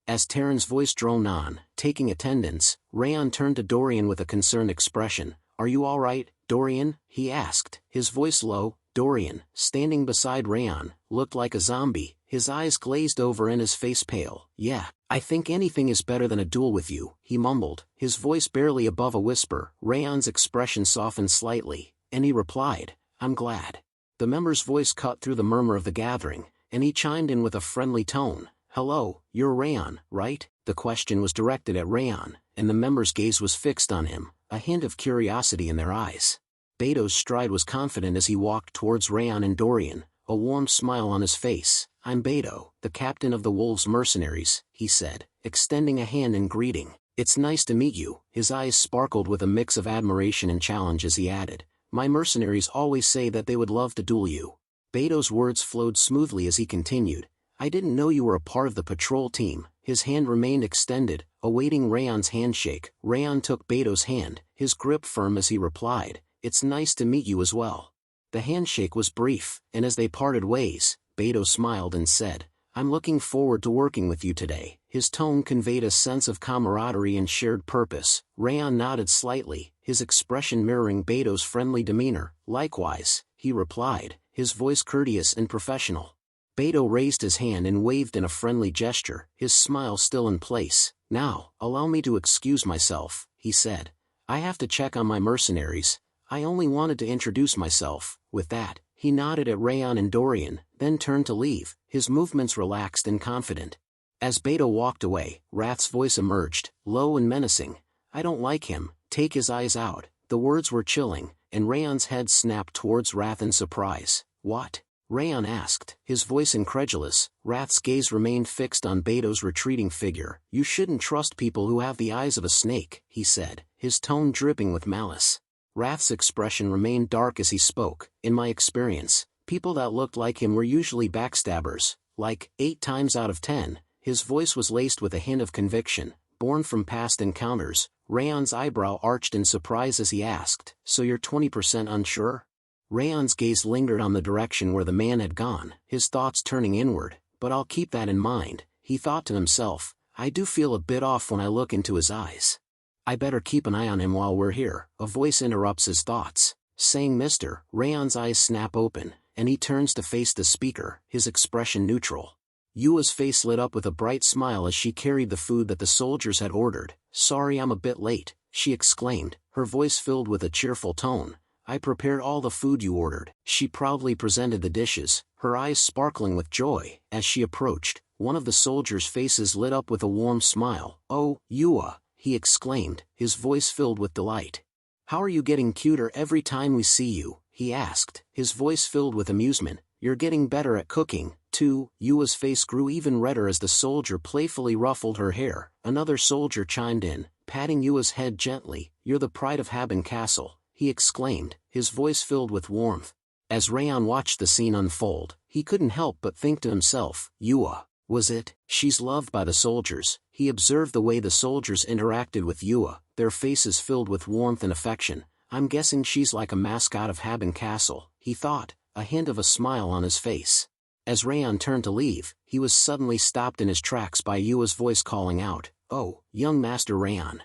Speaker 2: As Terran's voice droned on, taking attendance, Raon turned to Dorian with a concerned expression. "Are you all right, Dorian?" he asked, his voice low. Dorian, standing beside Raon, looked like a zombie, his eyes glazed over and his face pale. "Yeah, I think anything is better than a duel with you," he mumbled, his voice barely above a whisper. Raon's expression softened slightly, and he replied, "I'm glad." The member's voice cut through the murmur of the gathering, and he chimed in with a friendly tone. "Hello, you're Raon, right?" The question was directed at Raon, and the member's gaze was fixed on him, a hint of curiosity in their eyes. Beto's stride was confident as he walked towards Raon and Dorian, a warm smile on his face. "I'm Beto, the captain of the Wolves Mercenaries," he said, extending a hand in greeting. "It's nice to meet you." His eyes sparkled with a mix of admiration and challenge as he added, "My mercenaries always say that they would love to duel you." Beto's words flowed smoothly as he continued. "I didn't know you were a part of the patrol team." His hand remained extended, awaiting Raon's handshake. Raon took Beto's hand, his grip firm as he replied, "It's nice to meet you as well." The handshake was brief, and as they parted ways, Beto smiled and said, "I'm looking forward to working with you today." His tone conveyed a sense of camaraderie and shared purpose. Raon nodded slightly, his expression mirroring Beto's friendly demeanor. "Likewise," he replied, his voice courteous and professional. Beto raised his hand and waved in a friendly gesture, his smile still in place. "Now, allow me to excuse myself," he said. "I have to check on my mercenaries. I only wanted to introduce myself." With that, he nodded at Raon and Dorian, then turned to leave, his movements relaxed and confident. As Beto walked away, Wrath's voice emerged, low and menacing. "I don't like him, take his eyes out." The words were chilling, and Raon's head snapped towards Wrath in surprise. "What?" Raon asked, his voice incredulous. Wrath's gaze remained fixed on Beto's retreating figure. "You shouldn't trust people who have the eyes of a snake," he said, his tone dripping with malice. Wrath's expression remained dark as he spoke. "In my experience, people that looked like him were usually backstabbers, like 8 times out of 10. His voice was laced with a hint of conviction, born from past encounters. Raon's eyebrow arched in surprise as he asked, "So you're 20% unsure?" Raon's gaze lingered on the direction where the man had gone, his thoughts turning inward. "But I'll keep that in mind," he thought to himself. "I do feel a bit off when I look into his eyes. I better keep an eye on him while we're here." A voice interrupts his thoughts, saying, "Mister." Raon's eyes snap open, and he turns to face the speaker, his expression neutral. Yua's face lit up with a bright smile as she carried the food that the soldiers had ordered. "Sorry I'm a bit late," she exclaimed, her voice filled with a cheerful tone. "I prepared all the food you ordered." She proudly presented the dishes, her eyes sparkling with joy. As she approached, one of the soldiers' faces lit up with a warm smile. "Oh, Yua," he exclaimed, his voice filled with delight. "How are you getting cuter every time we see you?" he asked, his voice filled with amusement. "You're getting better at cooking, too." Yua's face grew even redder as the soldier playfully ruffled her hair. Another soldier chimed in, Patting Yua's head gently, "You're the pride of Haben Castle," he exclaimed, his voice filled with warmth. As Raon watched the scene unfold, he couldn't help but think to himself, Yua, was it? She's loved by the soldiers. He observed the way the soldiers interacted with Yua, their faces filled with warmth and affection. I'm guessing she's like a mascot of Haben Castle, he thought, a hint of a smile on his face. As Raon turned to leave, he was suddenly stopped in his tracks by Yua's voice calling out, "Oh, young Master Raon."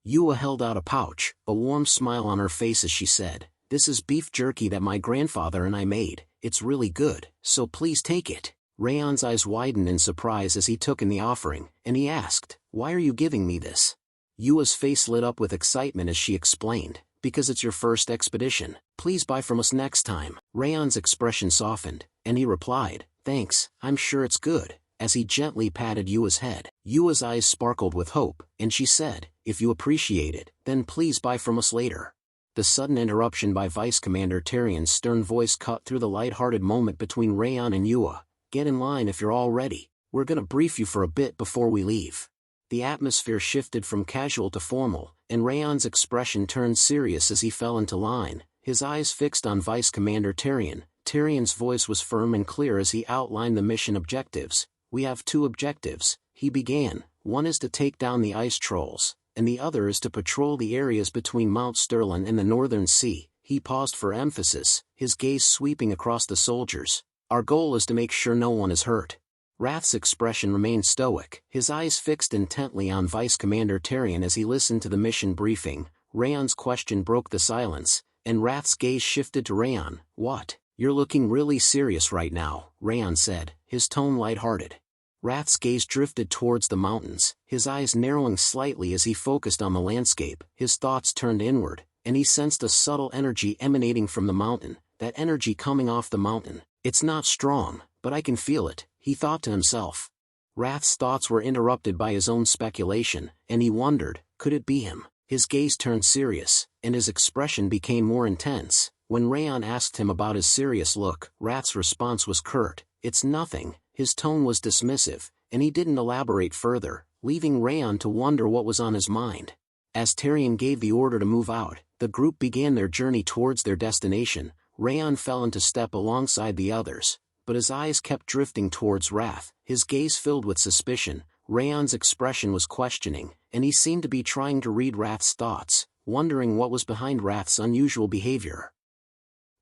Speaker 2: Yua held out a pouch, a warm smile on her face as she said, "This is beef jerky that my grandfather and I made. It's really good, so please take it." Raon's eyes widened in surprise as he took in the offering, and he asked, "Why are you giving me this?" Yua's face lit up with excitement as she explained, "Because it's your first expedition. Please buy from us next time." Raon's expression softened, and he replied, "Thanks, I'm sure it's good," as he gently patted Yua's head. Yua's eyes sparkled with hope, and she said, "If you appreciate it, then please buy from us later." The sudden interruption by Vice Commander Tyrion's stern voice cut through the light-hearted moment between Raon and Yua. "Get in line if you're all ready. We're gonna brief you for a bit before we leave." The atmosphere shifted from casual to formal, and Raon's expression turned serious as he fell into line, his eyes fixed on Vice Commander Tyrion. Tyrion's voice was firm and clear as he outlined the mission objectives. "We have 2 objectives," he began. "One is to take down the ice trolls, and the other is to patrol the areas between Mount Sterling and the Northern Sea." He paused for emphasis, his gaze sweeping across the soldiers. "Our goal is to make sure no one is hurt." Wrath's expression remained stoic, his eyes fixed intently on Vice Commander Tyrion as he listened to the mission briefing. Raon's question broke the silence, and Wrath's gaze shifted to Raon. "What? You're looking really serious right now," Raon said, his tone light-hearted. Wrath's gaze drifted towards the mountains, his eyes narrowing slightly as he focused on the landscape. His thoughts turned inward, and he sensed a subtle energy emanating from the mountain, that energy coming off the mountain. "It's not strong, but I can feel it," he thought to himself. Wrath's thoughts were interrupted by his own speculation, and he wondered, could it be him? His gaze turned serious, and his expression became more intense. When Raon asked him about his serious look, Wrath's response was curt, "It's nothing." His tone was dismissive, and he didn't elaborate further, leaving Raon to wonder what was on his mind. As Tyrion gave the order to move out, the group began their journey towards their destination. Raon fell into step alongside the others, but his eyes kept drifting towards Wrath, his gaze filled with suspicion. Raon's expression was questioning, and he seemed to be trying to read Wrath's thoughts, wondering what was behind Wrath's unusual behavior.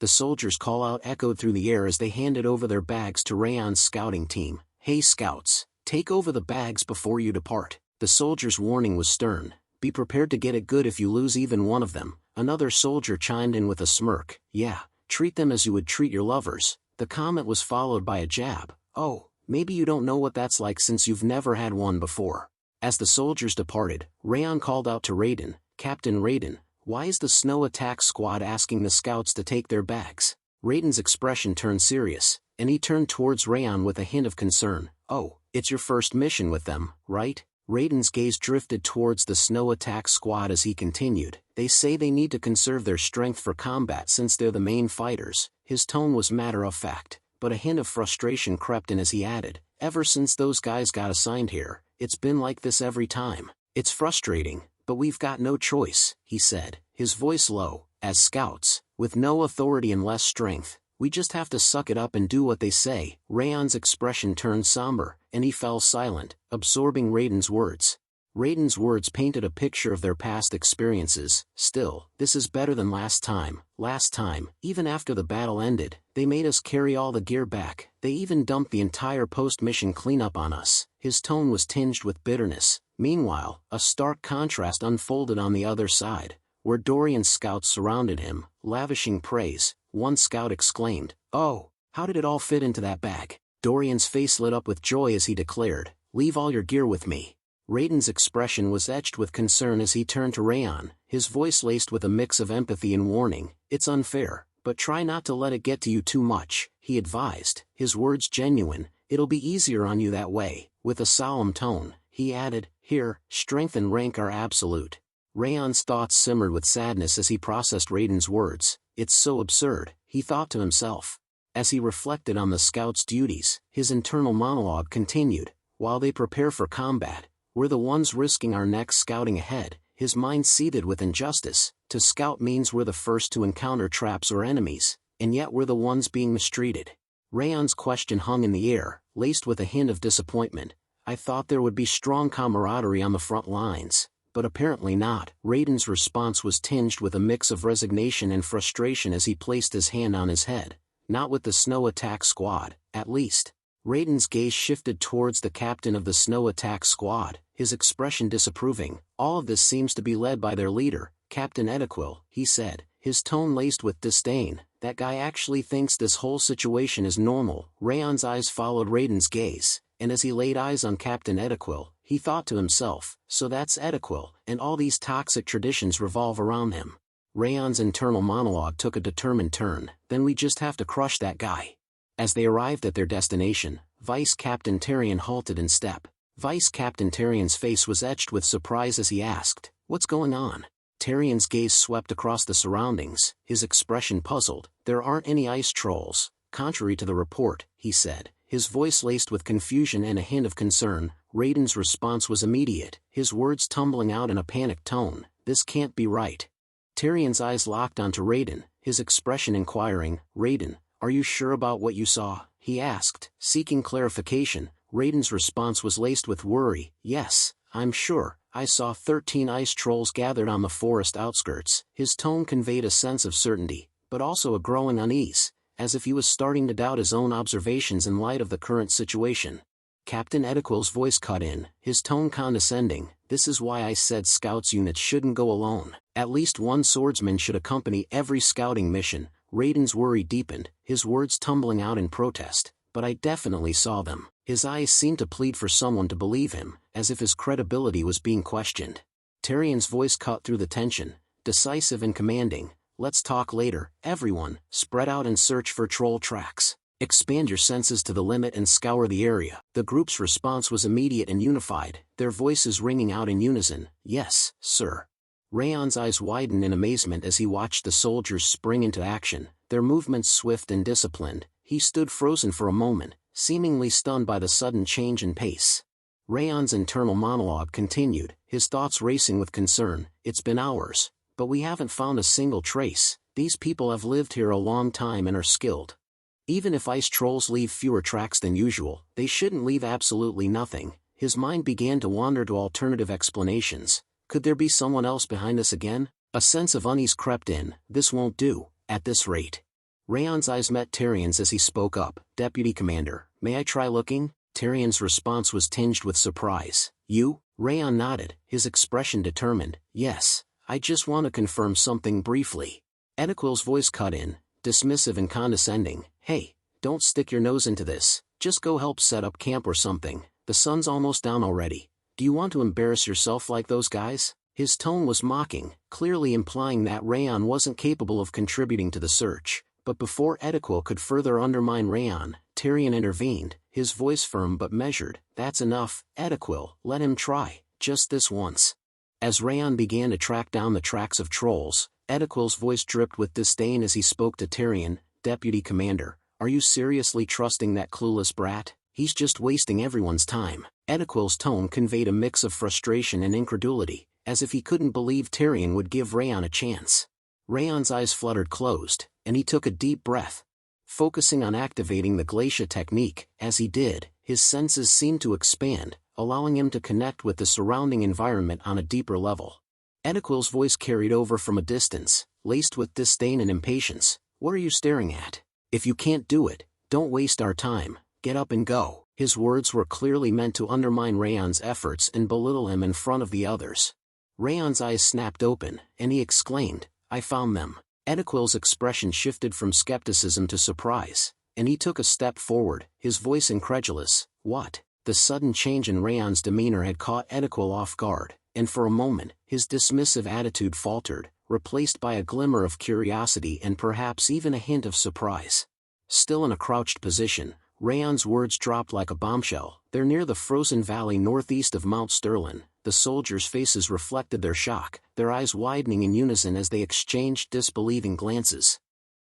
Speaker 2: The soldiers' call-out echoed through the air as they handed over their bags to Raon's scouting team. "Hey scouts, take over the bags before you depart." The soldiers' warning was stern. "Be prepared to get it good if you lose even one of them." Another soldier chimed in with a smirk. "Yeah, treat them as you would treat your lovers." The comment was followed by a jab. "Oh, maybe you don't know what that's like since you've never had one before." As the soldiers departed, Raon called out to Raiden, "Captain Raiden, why is the snow attack squad asking the scouts to take their bags?" Raiden's expression turned serious, and he turned towards Raon with a hint of concern. "Oh, it's your first mission with them, right?" Raiden's gaze drifted towards the snow attack squad as he continued. "They say they need to conserve their strength for combat since they're the main fighters." His tone was matter-of-fact, but a hint of frustration crept in as he added, "Ever since those guys got assigned here, it's been like this every time. It's frustrating, but we've got no choice," he said, his voice low. "As scouts, with no authority and less strength, we just have to suck it up and do what they say." Raon's expression turned somber, and he fell silent, absorbing Raiden's words. Raiden's words painted a picture of their past experiences. "Still, this is better than last time. Last time, even after the battle ended, they made us carry all the gear back. They even dumped the entire post-mission cleanup on us." His tone was tinged with bitterness. Meanwhile, a stark contrast unfolded on the other side, where Dorian's scouts surrounded him, lavishing praise. One scout exclaimed, "Oh, how did it all fit into that bag?" Dorian's face lit up with joy as he declared, "Leave all your gear with me." Raiden's expression was etched with concern as he turned to Raon, his voice laced with a mix of empathy and warning. "It's unfair, but try not to let it get to you too much," he advised, his words genuine. "It'll be easier on you that way." With a solemn tone, he added, "Here, strength and rank are absolute." Raon's thoughts simmered with sadness as he processed Raiden's words. "It's so absurd," he thought to himself. As he reflected on the scouts' duties, his internal monologue continued. "While they prepare for combat, we're the ones risking our necks scouting ahead. his mind seethed with injustice. To scout means we're the first to encounter traps or enemies, and yet we're the ones being mistreated. Raon's question hung in the air, laced with a hint of disappointment. I thought there would be strong camaraderie on the front lines, but apparently not. Raiden's response was tinged with a mix of resignation and frustration as he placed his hand on his head. Not with the snow attack squad, at least. Raiden's gaze shifted towards the captain of the snow attack squad, his expression disapproving. All of this seems to be led by their leader, Captain Ediquil, he said, his tone laced with disdain. That guy actually thinks this whole situation is normal. Raon's eyes followed Raiden's gaze, and as he laid eyes on Captain Ediquil, he thought to himself, so that's Ediquil, and all these toxic traditions revolve around him. Raon's internal monologue took a determined turn. Then we just have to crush that guy. As they arrived at their destination, Vice Captain Tyrion halted in step. Vice Captain Tyrion's face was etched with surprise as he asked, "What's going on?" Tyrion's gaze swept across the surroundings, his expression puzzled. "There aren't any ice trolls, contrary to the report," he said, his voice laced with confusion and a hint of concern. Raiden's response was immediate, his words tumbling out in a panicked tone. "This can't be right." Tyrion's eyes locked onto Raiden, his expression inquiring. "Raiden, are you sure about what you saw?" he asked, seeking clarification. Raiden's response was laced with worry. "Yes, I'm sure. I saw 13 ice trolls gathered on the forest outskirts." His tone conveyed a sense of certainty, but also a growing unease, as if he was starting to doubt his own observations in light of the current situation. Captain Ediquil's voice cut in, his tone condescending. "This is why I said scouts units shouldn't go alone. At least one swordsman should accompany every scouting mission." Raiden's worry deepened, his words tumbling out in protest. "But I definitely saw them." His eyes seemed to plead for someone to believe him, as if his credibility was being questioned. Tyrion's voice cut through the tension, decisive and commanding. "Let's talk later, everyone. Spread out and search for troll tracks. Expand your senses to the limit and scour the area." The group's response was immediate and unified, their voices ringing out in unison. "Yes, sir." Raon's eyes widened in amazement as he watched the soldiers spring into action, their movements swift and disciplined. He stood frozen for a moment, seemingly stunned by the sudden change in pace. Raon's internal monologue continued, his thoughts racing with concern. "It's been hours, but we haven't found a single trace. These people have lived here a long time and are skilled. Even if ice trolls leave fewer tracks than usual, they shouldn't leave absolutely nothing." His mind began to wander to alternative explanations. Could there be someone else behind this again? A sense of unease crept in. This won't do, at this rate. Raon's eyes met Tyrion's as he spoke up. "Deputy Commander, may I try looking?" Tyrion's response was tinged with surprise. "You?" Raon nodded, his expression determined. "Yes, I just want to confirm something briefly." Ediquil's voice cut in, dismissive and condescending. "Hey, don't stick your nose into this. Just go help set up camp or something. The sun's almost down already. Do you want to embarrass yourself like those guys?" His tone was mocking, clearly implying that Raon wasn't capable of contributing to the search. But before Ediquil could further undermine Raon, Tyrion intervened, his voice firm but measured. "That's enough, Ediquil, let him try, just this once." As Raon began to track down the tracks of trolls, Ediquil's voice dripped with disdain as he spoke to Tyrion. "Deputy Commander, are you seriously trusting that clueless brat? He's just wasting everyone's time." Ediquil's tone conveyed a mix of frustration and incredulity, as if he couldn't believe Tyrion would give Raon a chance. Raon's eyes fluttered closed, and he took a deep breath. Focusing on activating the glacier technique, as he did, his senses seemed to expand, allowing him to connect with the surrounding environment on a deeper level. Ediquil's voice carried over from a distance, laced with disdain and impatience. "What are you staring at? If you can't do it, don't waste our time, get up and go." His words were clearly meant to undermine Raon's efforts and belittle him in front of the others. Raon's eyes snapped open, and he exclaimed, "I found them." Ediquil's expression shifted from skepticism to surprise, and he took a step forward, his voice incredulous. "What?" The sudden change in Raon's demeanor had caught Ediquil off guard, and for a moment, his dismissive attitude faltered, replaced by a glimmer of curiosity and perhaps even a hint of surprise. Still in a crouched position, Raon's words dropped like a bombshell. "They're near the frozen valley northeast of Mount Sterling." The soldiers' faces reflected their shock, their eyes widening in unison as they exchanged disbelieving glances.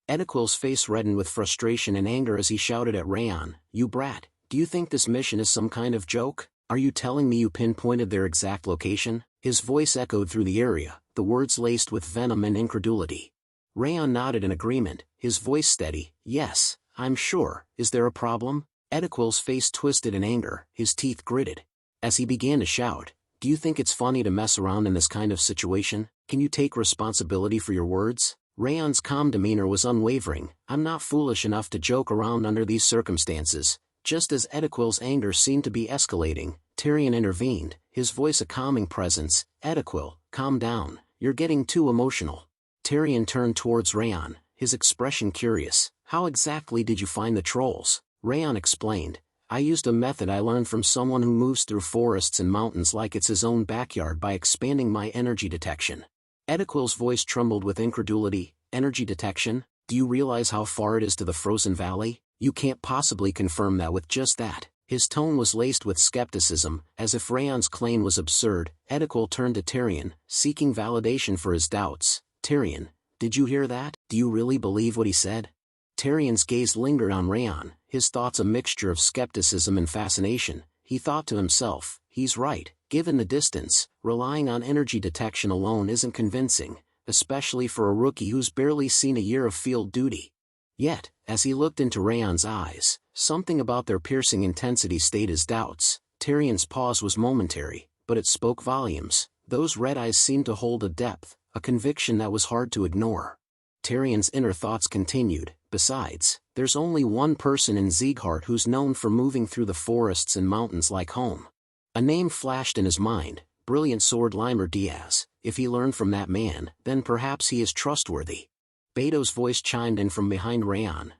Speaker 2: Ediquil's face reddened with frustration and anger as he shouted at Raon, "You brat, do you think this mission is some kind of joke? Are you telling me you pinpointed their exact location?" His voice echoed through the area, the words laced with venom and incredulity. Raon nodded in agreement, his voice steady. Yes, I'm sure. Is there a problem? Ediquil's face twisted in anger, his teeth gritted. As he began to shout, do you think it's funny to mess around in this kind of situation? Can you take responsibility for your words? Raon's calm demeanor was unwavering. I'm not foolish enough to joke around under these circumstances. Just as Ediquil's anger seemed to be escalating, Tyrion intervened, his voice a calming presence. Ediquil, calm down, you're getting too emotional. Tyrion turned towards Raon, his expression curious. How exactly did you find the trolls? Raon explained. I used a method I learned from someone who moves through forests and mountains like it's his own backyard by expanding my energy detection. Ediquil's voice trembled with incredulity. Energy detection? Do you realize how far it is to the frozen valley? You can't possibly confirm that with just that. His tone was laced with skepticism, as if Raon's claim was absurd. Ediquil turned to Tyrion, seeking validation for his doubts. Tyrion, did you hear that? Do you really believe what he said? Tyrion's gaze lingered on Raon, his thoughts a mixture of skepticism and fascination. He thought to himself, he's right, given the distance, relying on energy detection alone isn't convincing, especially for a rookie who's barely seen a year of field duty. Yet, as he looked into Raon's eyes, something about their piercing intensity stayed his doubts. Tyrion's pause was momentary, but it spoke volumes. Those red eyes seemed to hold a depth, a conviction that was hard to ignore. Tyrion's inner thoughts continued. Besides, there's only one person in Sieghart who's known for moving through the forests and mountains like home. A name flashed in his mind, brilliant sword Limer Diaz. If he learned from that man, then perhaps he is trustworthy. Beto's voice chimed in from behind Raon.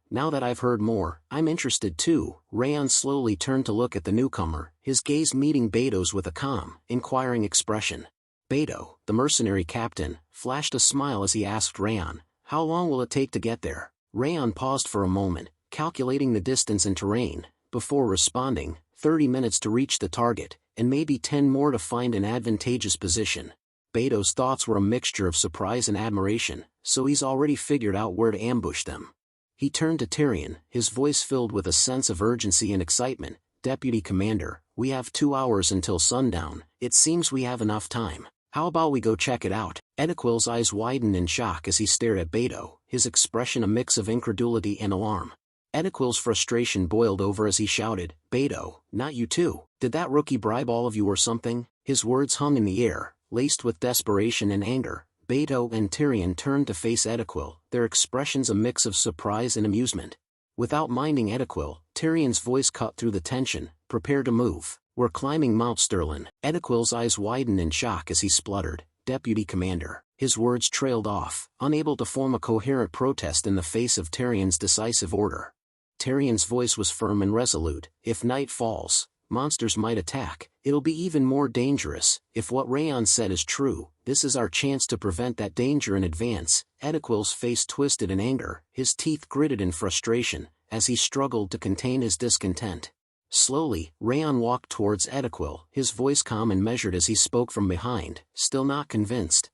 Speaker 2: Now that I've heard more, I'm interested too. Raon slowly turned to look at the newcomer, his gaze meeting Beto's with a calm, inquiring expression. Beto, the mercenary captain, flashed a smile as he asked Raon, how long will it take to get there? Raon paused for a moment, calculating the distance and terrain, before responding, 30 minutes to reach the target, and maybe 10 more to find an advantageous position. Beto's thoughts were a mixture of surprise and admiration, so he's already figured out where to ambush them. He turned to Tyrion, his voice filled with a sense of urgency and excitement. Deputy Commander, we have 2 hours until sundown. It seems we have enough time. How about we go check it out? Ediquil's eyes widened in shock as he stared at Beto, his expression a mix of incredulity and alarm. Ediquil's frustration boiled over as he shouted, Beto, not you too. Did that rookie bribe all of you or something? His words hung in the air, laced with desperation and anger. Beto and Tyrion turned to face Ediquil, their expressions a mix of surprise and amusement. Without minding Ediquil, Tyrion's voice cut through the tension. Prepare to move. We're climbing Mount Sterling. Ediquil's eyes widened in shock as he spluttered, Deputy Commander. His words trailed off, unable to form a coherent protest in the face of Tyrion's decisive order. Tyrion's voice was firm and resolute. If night falls, monsters might attack. It'll be even more dangerous. If what Raon said is true, this is our chance to prevent that danger in advance. Ediquil's face twisted in anger, his teeth gritted in frustration, as he struggled to contain his discontent. Slowly, Raon walked towards Ediquil, his voice calm and measured as he spoke from behind, still not convinced.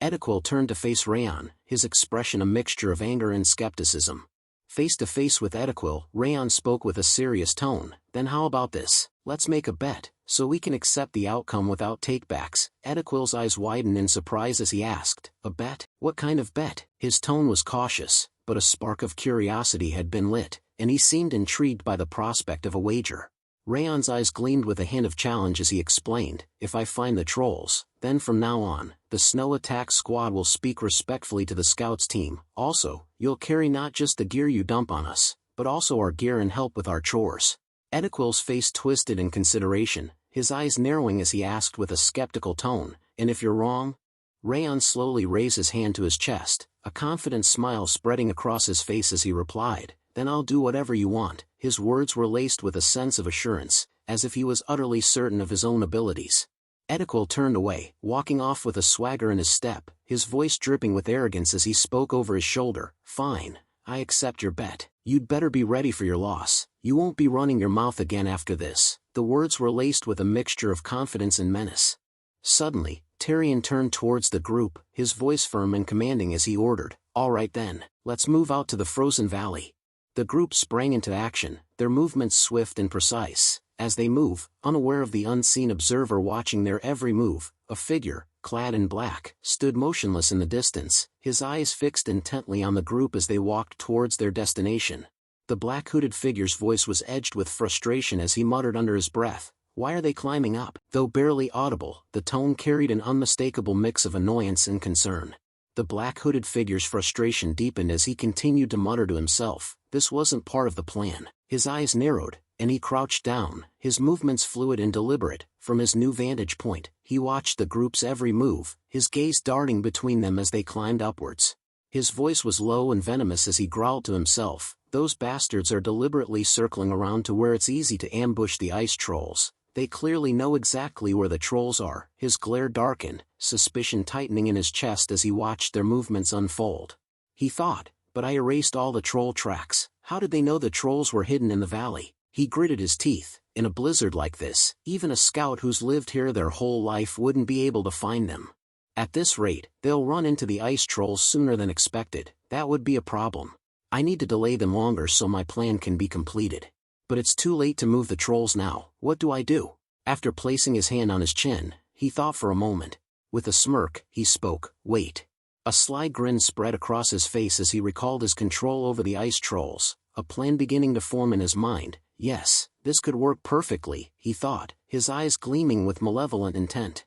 Speaker 2: Ediquil turned to face Raon, his expression a mixture of anger and skepticism. Face to face with Ediquil, Raon spoke with a serious tone. Then how about this? Let's make a bet, so we can accept the outcome without takebacks. Ediquil's eyes widened in surprise as he asked, a bet? What kind of bet? His tone was cautious, but a spark of curiosity had been lit, and he seemed intrigued by the prospect of a wager. Raon's eyes gleamed with a hint of challenge as he explained, if I find the trolls, then from now on, the snow attack squad will speak respectfully to the scouts team. Also, you'll carry not just the gear you dump on us, but also our gear and help with our chores. Ediquil's face twisted in consideration, his eyes narrowing as he asked with a skeptical tone, and if you're wrong? Raon slowly raised his hand to his chest, a confident smile spreading across his face as he replied, then I'll do whatever you want. His words were laced with a sense of assurance, as if he was utterly certain of his own abilities. Ediquil turned away, walking off with a swagger in his step, his voice dripping with arrogance as he spoke over his shoulder. Fine, I accept your bet. You'd better be ready for your loss. You won't be running your mouth again after this. The words were laced with a mixture of confidence and menace. Suddenly, Tyrion turned towards the group, his voice firm and commanding as he ordered, all right then, let's move out to the frozen valley. The group sprang into action, their movements swift and precise. As they move, unaware of the unseen observer watching their every move, a figure, clad in black, stood motionless in the distance, his eyes fixed intently on the group as they walked towards their destination. The black hooded figure's voice was edged with frustration as he muttered under his breath, "Why are they climbing up?" Though barely audible, the tone carried an unmistakable mix of annoyance and concern. The black hooded figure's frustration deepened as he continued to mutter to himself, "This wasn't part of the plan." His eyes narrowed, and he crouched down, his movements fluid and deliberate. From his new vantage point, he watched the group's every move, his gaze darting between them as they climbed upwards. His voice was low and venomous as he growled to himself, "Those bastards are deliberately circling around to where it's easy to ambush the ice trolls. They clearly know exactly where the trolls are." His glare darkened, suspicion tightening in his chest as he watched their movements unfold. He thought, "But I erased all the troll tracks. How did they know the trolls were hidden in the valley?" He gritted his teeth. In a blizzard like this, even a scout who's lived here their whole life wouldn't be able to find them. At this rate, they'll run into the ice trolls sooner than expected. That would be a problem. I need to delay them longer so my plan can be completed. But it's too late to move the trolls now. What do I do? After placing his hand on his chin, he thought for a moment. With a smirk, he spoke, "Wait." A sly grin spread across his face as he recalled his control over the ice trolls, a plan beginning to form in his mind. Yes, this could work perfectly, he thought, his eyes gleaming with malevolent intent.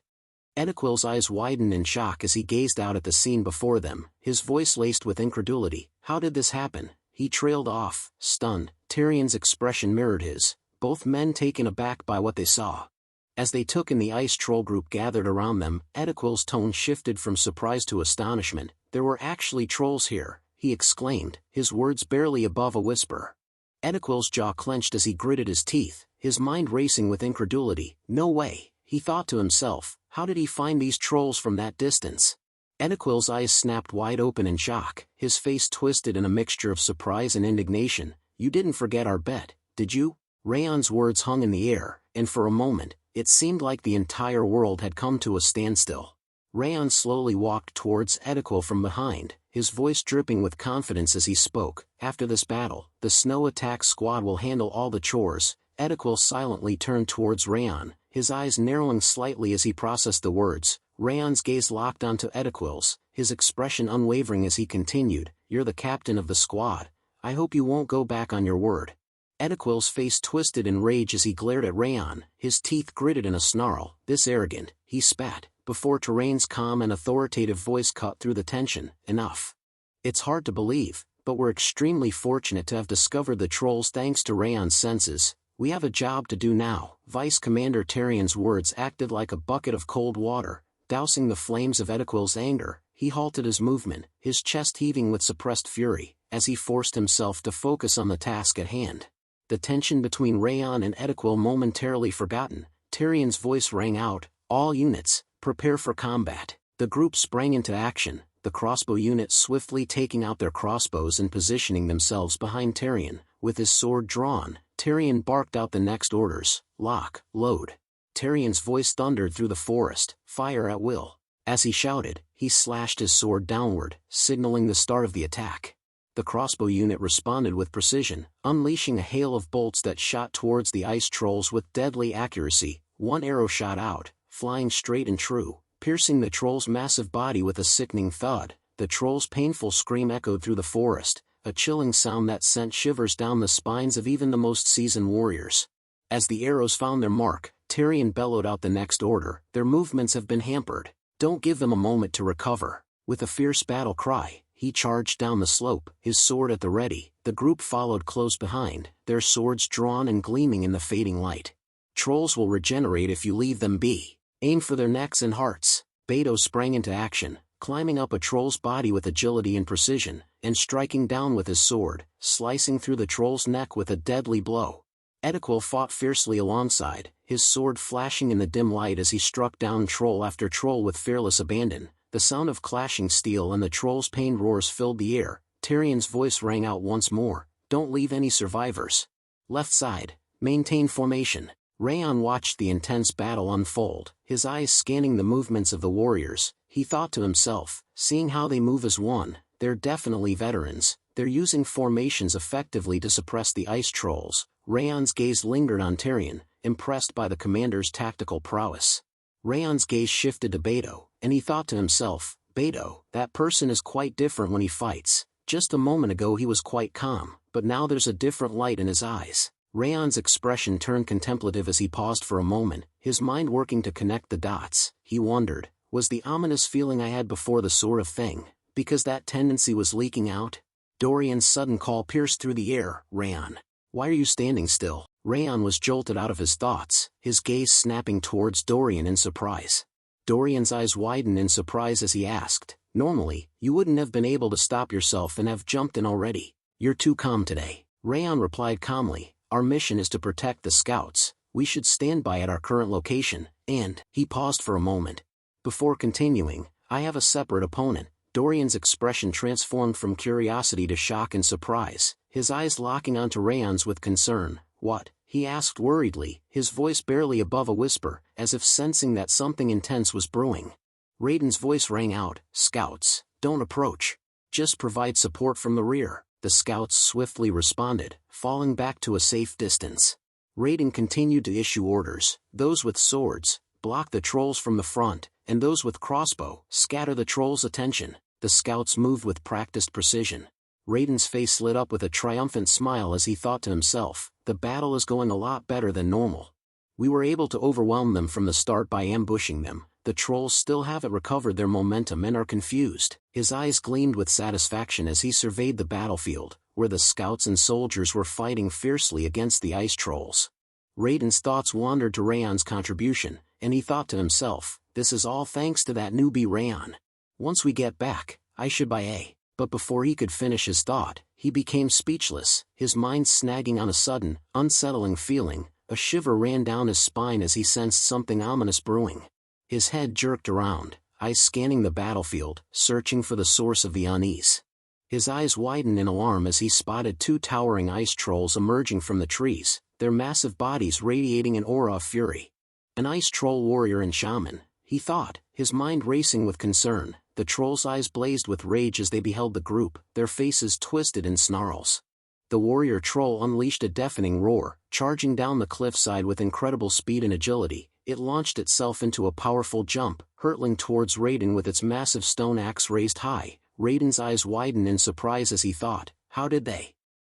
Speaker 2: Ediquil's eyes widened in shock as he gazed out at the scene before them, his voice laced with incredulity. How did this happen? He trailed off, stunned. Tyrion's expression mirrored his, both men taken aback by what they saw. As they took in the ice troll group gathered around them, Ediquil's tone shifted from surprise to astonishment. "There were actually trolls here," he exclaimed, his words barely above a whisper. Ediquil's jaw clenched as he gritted his teeth, his mind racing with incredulity. "No way," he thought to himself, "how did he find these trolls from that distance?" Ediquil's eyes snapped wide open in shock, his face twisted in a mixture of surprise and indignation. "You didn't forget our bet, did you?" Raon's words hung in the air, and for a moment, it seemed like the entire world had come to a standstill. Raon slowly walked towards Ediquil from behind, his voice dripping with confidence as he spoke. "After this battle, the snow attack squad will handle all the chores." Ediquil silently turned towards Raon, his eyes narrowing slightly as he processed the words. Raon's gaze locked onto Ediquil's, his expression unwavering as he continued, "You're the captain of the squad. I hope you won't go back on your word." Ediquil's face twisted in rage as he glared at Raon, his teeth gritted in a snarl. "This arrogant," he spat, before Tyrion's calm and authoritative voice cut through the tension. "Enough. It's hard to believe, but we're extremely fortunate to have discovered the trolls thanks to Raon's senses. We have a job to do now." Vice Commander Tyrion's words acted like a bucket of cold water, dousing the flames of Ediquil's anger. He halted his movement, his chest heaving with suppressed fury, as he forced himself to focus on the task at hand. The tension between Raon and Ediquil momentarily forgotten, Tyrion's voice rang out, "All units, prepare for combat." The group sprang into action, the crossbow unit swiftly taking out their crossbows and positioning themselves behind Tyrion. With his sword drawn, Tyrion barked out the next orders, "Lock, load." Tyrion's voice thundered through the forest, "Fire at will." As he shouted, he slashed his sword downward, signaling the start of the attack. The crossbow unit responded with precision, unleashing a hail of bolts that shot towards the ice trolls with deadly accuracy. One arrow shot out, flying straight and true, piercing the troll's massive body with a sickening thud. The troll's painful scream echoed through the forest, a chilling sound that sent shivers down the spines of even the most seasoned warriors. As the arrows found their mark, Tyrion bellowed out the next order. "Their movements have been hampered. Don't give them a moment to recover." With a fierce battle cry, he charged down the slope, his sword at the ready. The group followed close behind, their swords drawn and gleaming in the fading light. "Trolls will regenerate if you leave them be. Aim for their necks and hearts." Beto sprang into action, climbing up a troll's body with agility and precision, and striking down with his sword, slicing through the troll's neck with a deadly blow. Ediquil fought fiercely alongside, his sword flashing in the dim light as he struck down troll after troll with fearless abandon. The sound of clashing steel and the troll's pained roars filled the air. Tyrion's voice rang out once more, "Don't leave any survivors. Left side, maintain formation." Raon watched the intense battle unfold, his eyes scanning the movements of the warriors. He thought to himself, seeing how they move as one, they're definitely veterans. They're using formations effectively to suppress the ice trolls. Raon's gaze lingered on Tyrion, impressed by the commander's tactical prowess. Raon's gaze shifted to Beto, and he thought to himself, Beto, that person is quite different when he fights. Just a moment ago he was quite calm, but now there's a different light in his eyes. Raon's expression turned contemplative as he paused for a moment, his mind working to connect the dots. He wondered, was the ominous feeling I had before the sort of thing, because that tendency was leaking out? Dorian's sudden call pierced through the air. Raon. Why are you standing still? Raon was jolted out of his thoughts, his gaze snapping towards Dorian in surprise. Dorian's eyes widened in surprise as he asked, normally, you wouldn't have been able to stop yourself and have jumped in already. You're too calm today. Raon replied calmly, our mission is to protect the scouts. We should stand by at our current location, and, he paused for a moment. Before continuing, I have a separate opponent. Dorian's expression transformed from curiosity to shock and surprise, his eyes locking onto Raon's with concern. What? He asked worriedly, his voice barely above a whisper, as if sensing that something intense was brewing. Raiden's voice rang out, Scouts, don't approach. Just provide support from the rear. The scouts swiftly responded, falling back to a safe distance. Raiden continued to issue orders, those with swords, block the trolls from the front, and those with crossbow, scatter the trolls' attention. The scouts moved with practiced precision. Raiden's face lit up with a triumphant smile as he thought to himself, the battle is going a lot better than normal. We were able to overwhelm them from the start by ambushing them. The trolls still haven't recovered their momentum and are confused. His eyes gleamed with satisfaction as he surveyed the battlefield, where the scouts and soldiers were fighting fiercely against the ice trolls. Raiden's thoughts wandered to Raon's contribution, and he thought to himself, this is all thanks to that newbie Raon. Once we get back, I should buy a... But before he could finish his thought, he became speechless, his mind snagging on a sudden, unsettling feeling. A shiver ran down his spine as he sensed something ominous brewing. His head jerked around, eyes scanning the battlefield, searching for the source of the unease. His eyes widened in alarm as he spotted two towering ice trolls emerging from the trees, their massive bodies radiating an aura of fury. An ice troll warrior and shaman, he thought, his mind racing with concern. The trolls' eyes blazed with rage as they beheld the group, their faces twisted in snarls. The warrior troll unleashed a deafening roar, charging down the cliffside with incredible speed and agility. It launched itself into a powerful jump, hurtling towards Raiden with its massive stone axe raised high. Raiden's eyes widened in surprise as he thought, how did they?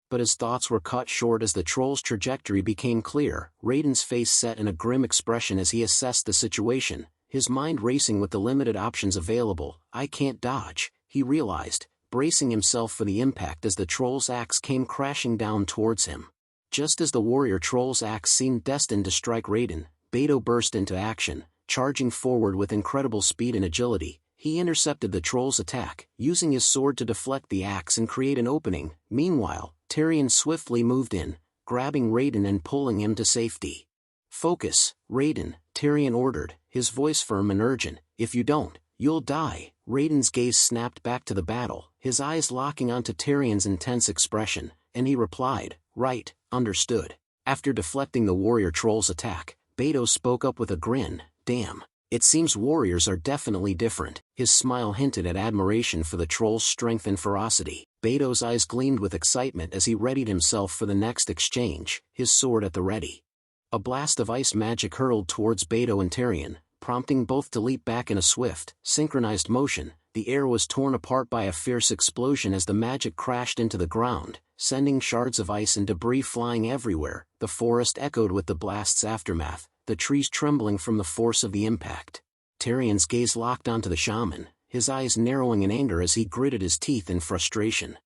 Speaker 2: But his thoughts were cut short as the troll's trajectory became clear. Raiden's face set in a grim expression as he assessed the situation, his mind racing with the limited options available. I can't dodge, he realized, bracing himself for the impact as the troll's axe came crashing down towards him. Just as the warrior troll's axe seemed destined to strike Raiden, Beto burst into action, charging forward with incredible speed and agility. He intercepted the troll's attack, using his sword to deflect the axe and create an opening. Meanwhile, Tyrion swiftly moved in, grabbing Raiden and pulling him to safety. Focus, Raiden, Tyrion ordered, his voice firm and urgent. If you don't, you'll die. Raiden's gaze snapped back to the battle, his eyes locking onto Tyrion's intense expression, and he replied, right, understood. After deflecting the warrior troll's attack, Beto spoke up with a grin, damn, it seems warriors are definitely different. His smile hinted at admiration for the troll's strength and ferocity. Beto's eyes gleamed with excitement as he readied himself for the next exchange, his sword at the ready. A blast of ice magic hurled towards Beto and Tyrion, prompting both to leap back in a swift, synchronized motion. The air was torn apart by a fierce explosion as the magic crashed into the ground, sending shards of ice and debris flying everywhere. The forest echoed with the blast's aftermath, the trees trembling from the force of the impact. Tyrion's gaze locked onto the shaman, his eyes narrowing in anger as he gritted his teeth in frustration.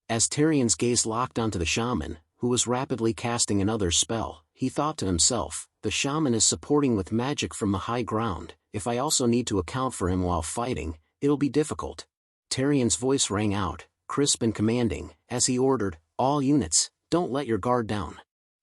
Speaker 2: As Tyrion's gaze locked onto the shaman, who was rapidly casting another spell, he thought to himself, the shaman is supporting with magic from the high ground. If I also need to account for him while fighting, it'll be difficult. Tyrion's voice rang out, crisp and commanding, as he ordered, all units, don't let your guard down.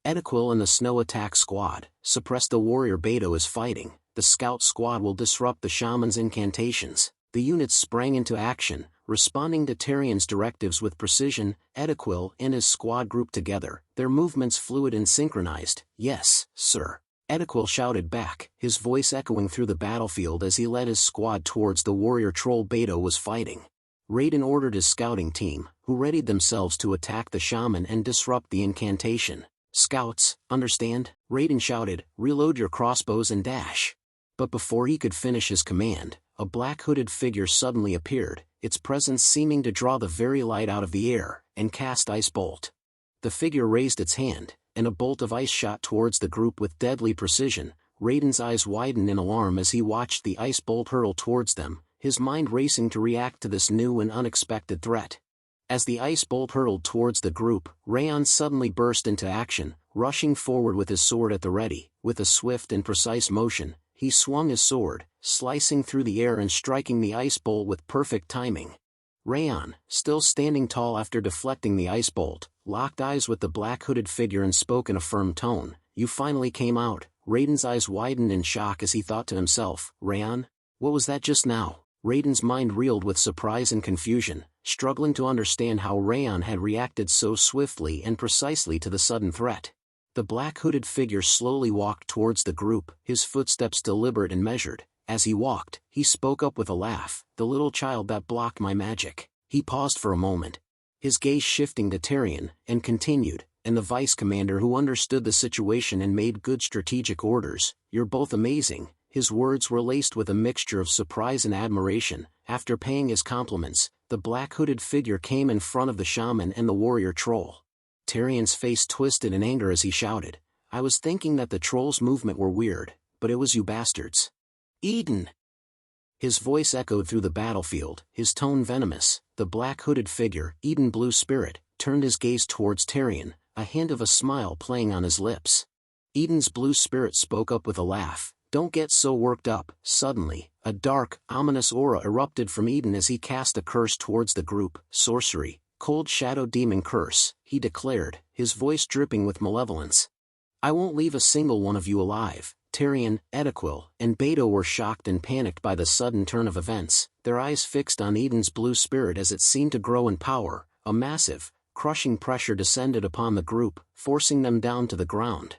Speaker 2: Edequil and the snow attack squad, suppress the warrior Beto is fighting. The scout squad will disrupt the shaman's incantations. The units sprang into action, responding to Tyrion's directives with precision. Edequil and his squad grouped together, their movements fluid and synchronized. Yes, sir. Edequil shouted back, his voice echoing through the battlefield as he led his squad towards the warrior troll Beto was fighting. Raiden ordered his scouting team, who readied themselves to attack the shaman and disrupt the incantation. Scouts, understand? Raiden shouted, reload your crossbows and dash. But before he could finish his command, a black hooded figure suddenly appeared, its presence seeming to draw the very light out of the air, and cast Ice Bolt. The figure raised its hand, and a bolt of ice shot towards the group with deadly precision. Raiden's eyes widened in alarm as he watched the ice bolt hurl towards them, his mind racing to react to this new and unexpected threat. As the ice bolt hurtled towards the group, Raon suddenly burst into action, rushing forward with his sword at the ready. With a swift and precise motion, he swung his sword, slicing through the air and striking the ice bolt with perfect timing. Raon, still standing tall after deflecting the ice bolt, locked eyes with the black hooded figure and spoke in a firm tone, "You finally came out." Raiden's eyes widened in shock as he thought to himself, "Raon? What was that just now?" Raiden's mind reeled with surprise and confusion, struggling to understand how Raon had reacted so swiftly and precisely to the sudden threat. The black hooded figure slowly walked towards the group, his footsteps deliberate and measured. As he walked, he spoke up with a laugh, "The little child that blocked my magic." He paused for a moment, his gaze shifting to Tyrion, and continued, "And the vice commander who understood the situation and made good strategic orders. You're both amazing." His words were laced with a mixture of surprise and admiration. After paying his compliments, the black hooded figure came in front of the shaman and the warrior troll. Tyrion's face twisted in anger as he shouted, "I was thinking that the troll's movement were weird, but it was you bastards. Eden!" His voice echoed through the battlefield, his tone venomous. The black hooded figure, Eden Blue Spirit, turned his gaze towards Tyrion, a hint of a smile playing on his lips. Eden's Blue Spirit spoke up with a laugh, "Don't get so worked up." Suddenly, a dark, ominous aura erupted from Eden as he cast a curse towards the group. "Sorcery, Cold Shadow Demon Curse," he declared, his voice dripping with malevolence. "I won't leave a single one of you alive." Tyrion, Edequil, and Beto were shocked and panicked by the sudden turn of events, their eyes fixed on Eden's Blue Spirit as it seemed to grow in power. A massive, crushing pressure descended upon the group, forcing them down to the ground.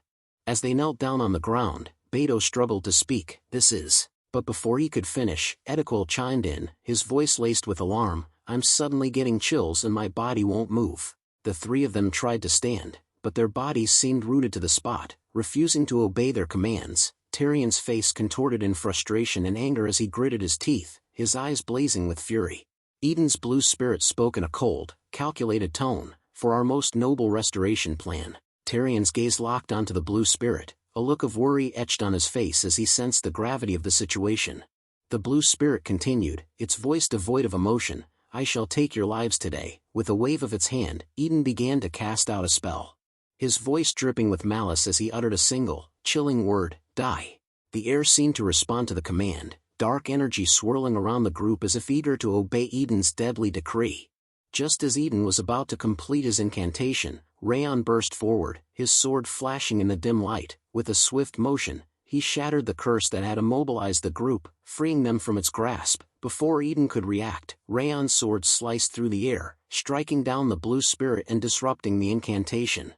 Speaker 2: As they knelt down on the ground, Beto struggled to speak, "This is..." But before he could finish, Edequil chimed in, his voice laced with alarm, "I'm suddenly getting chills and my body won't move." The three of them tried to stand, but their bodies seemed rooted to the spot, refusing to obey their commands. Tyrion's face contorted in frustration and anger as he gritted his teeth, his eyes blazing with fury. Eden's Blue Spirit spoke in a cold, calculated tone, "For our most noble restoration plan." Tyrion's gaze locked onto the Blue Spirit, a look of worry etched on his face as he sensed the gravity of the situation. The Blue Spirit continued, its voice devoid of emotion, "I shall take your lives today." With a wave of its hand, Eden began to cast out a spell, his voice dripping with malice as he uttered a single, chilling word, "Die." The air seemed to respond to the command, dark energy swirling around the group as if eager to obey Eden's deadly decree. Just as Eden was about to complete his incantation, Raon burst forward, his sword flashing in the dim light. With a swift motion, he shattered the curse that had immobilized the group, freeing them from its grasp. Before Eden could react, Raon's sword sliced through the air, striking down the Blue Spirit and disrupting the incantation.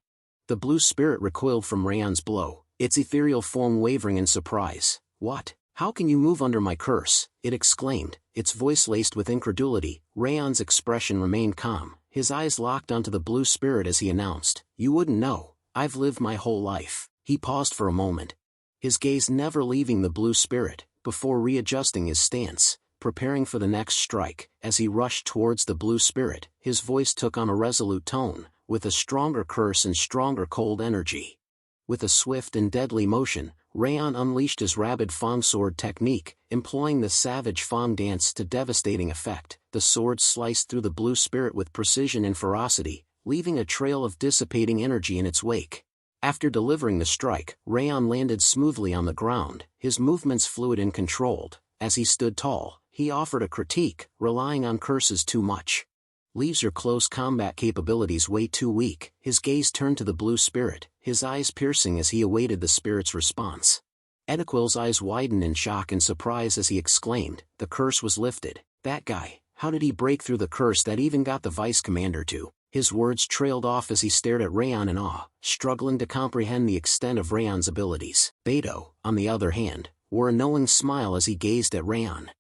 Speaker 2: The Blue Spirit recoiled from Raon's blow, its ethereal form wavering in surprise. "What? How can you move under my curse?" it exclaimed, its voice laced with incredulity. Raon's expression remained calm, his eyes locked onto the Blue Spirit as he announced, "You wouldn't know. I've lived my whole life." He paused for a moment, his gaze never leaving the Blue Spirit, before readjusting his stance, preparing for the next strike. As he rushed towards the Blue Spirit, his voice took on a resolute tone, with a stronger curse and stronger cold energy. With a swift and deadly motion, Raon unleashed his rabid Fang sword technique, employing the savage Fang dance to devastating effect. The sword sliced through the Blue Spirit with precision and ferocity, leaving a trail of dissipating energy in its wake. After delivering the strike, Raon landed smoothly on the ground, his movements fluid and controlled. As he stood tall, he offered a critique, "Relying on curses too much leaves your close combat capabilities way too weak." His gaze turned to the Blue Spirit, his eyes piercing as he awaited the spirit's response. Edequil's eyes widened in shock and surprise as he exclaimed, "The curse was lifted. That guy, how did he break through the curse that even got the vice commander to?" His words trailed off as he stared at Raon in awe, struggling to comprehend the extent of Raon's abilities. Beto, on the other hand, wore a knowing smile as he gazed at Raon.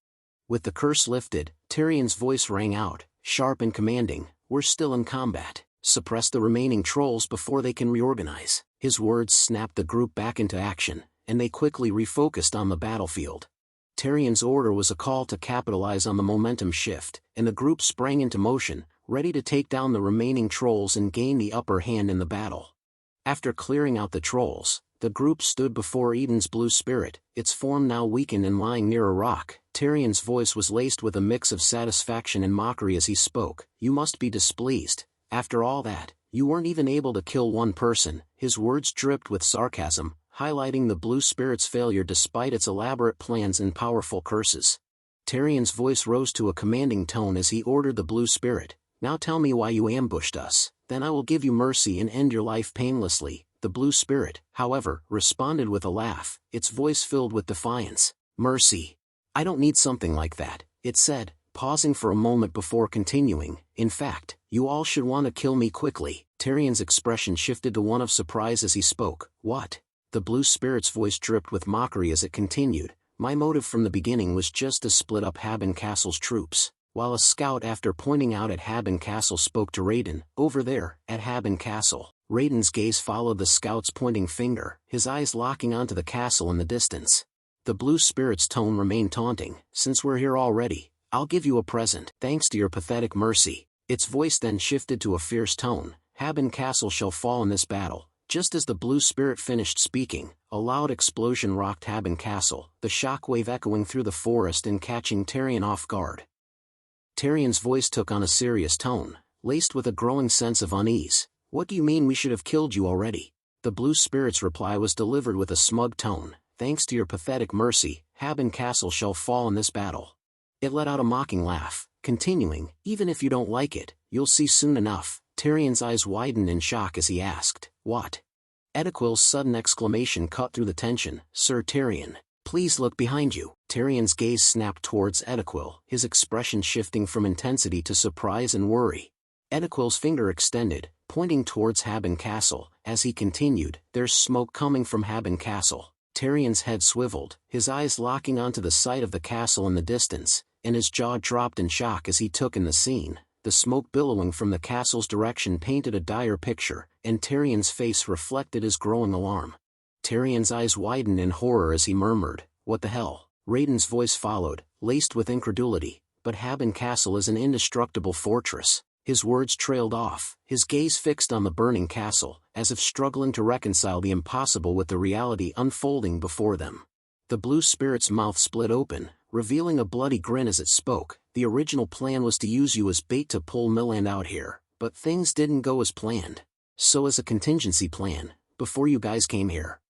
Speaker 2: With the curse lifted, Tyrion's voice rang out, sharp and commanding, "We're still in combat. Suppress the remaining trolls before they can reorganize. His words snapped the group back into action, and they quickly refocused on the battlefield. Tyrion's order was a call to capitalize on the momentum shift, and the group sprang into motion, ready to take down the remaining trolls and gain the upper hand in the battle. After clearing out the trolls, the group stood before Eden's blue spirit, its form now weakened and lying near a rock. Tyrion's voice was laced with a mix of satisfaction and mockery as he spoke. "You must be displeased. After all that, you weren't even able to kill one person." His words dripped with sarcasm, highlighting the blue spirit's failure despite its elaborate plans and powerful curses. Tyrion's voice rose to a commanding tone as he ordered the blue spirit, "Now tell me why you ambushed us, then I will give you mercy and end your life painlessly." The blue spirit, however, responded with a laugh, its voice filled with defiance. "Mercy? I don't need something like that," it said, pausing for a moment before continuing. "In fact, you all should want to kill me quickly." Tyrion's expression shifted to one of surprise as he spoke. "What?" The blue spirit's voice dripped with mockery as it continued. "My motive from the beginning was just to split up Haben Castle's troops." While a scout, after pointing out at Haben Castle, spoke to Raiden, "Over there, at Haben Castle." Raiden's gaze followed the scout's pointing finger, his eyes locking onto the castle in the distance. The blue spirit's tone remained taunting. "Since we're here already, I'll give you a present. Thanks to your pathetic mercy." Its voice then shifted to a fierce tone. "Haben Castle shall fall in this battle." Just as the blue spirit finished speaking, a loud explosion rocked Haben Castle, the shockwave echoing through the forest and catching Tyrion off guard. Tyrion's voice took on a serious tone, laced with a growing sense of unease. "What do you mean we should have killed you already?" The blue spirit's reply was delivered with a smug tone. "Thanks to your pathetic mercy, Haben Castle shall fall in this battle." It let out a mocking laugh, continuing, "Even if you don't like it, you'll see soon enough." Tyrion's eyes widened in shock as he asked, "What?" Edequil's sudden exclamation cut through the tension. "Sir Tyrion, please look behind you." Tyrion's gaze snapped towards Edequil, his expression shifting from intensity to surprise and worry. Edequil's finger extended, pointing towards Haben Castle. As he continued, "There's smoke coming from Haben Castle." Tyrion's head swiveled, his eyes locking onto the sight of the castle in the distance, and his jaw dropped in shock as he took in the scene. The smoke billowing from the castle's direction painted a dire picture, and Tyrion's face reflected his growing alarm. Tyrion's eyes widened in horror as he murmured, "What the hell?" Raiden's voice followed, laced with incredulity, "But Haben Castle is an indestructible fortress." His words trailed off, his gaze fixed on the burning castle, as if struggling to reconcile the impossible with the reality unfolding before them. The blue spirit's mouth split open, revealing a bloody grin as it spoke. "The original plan was to use you as bait to pull Milland out here, but things didn't go as planned. So as a contingency plan, before you guys came here,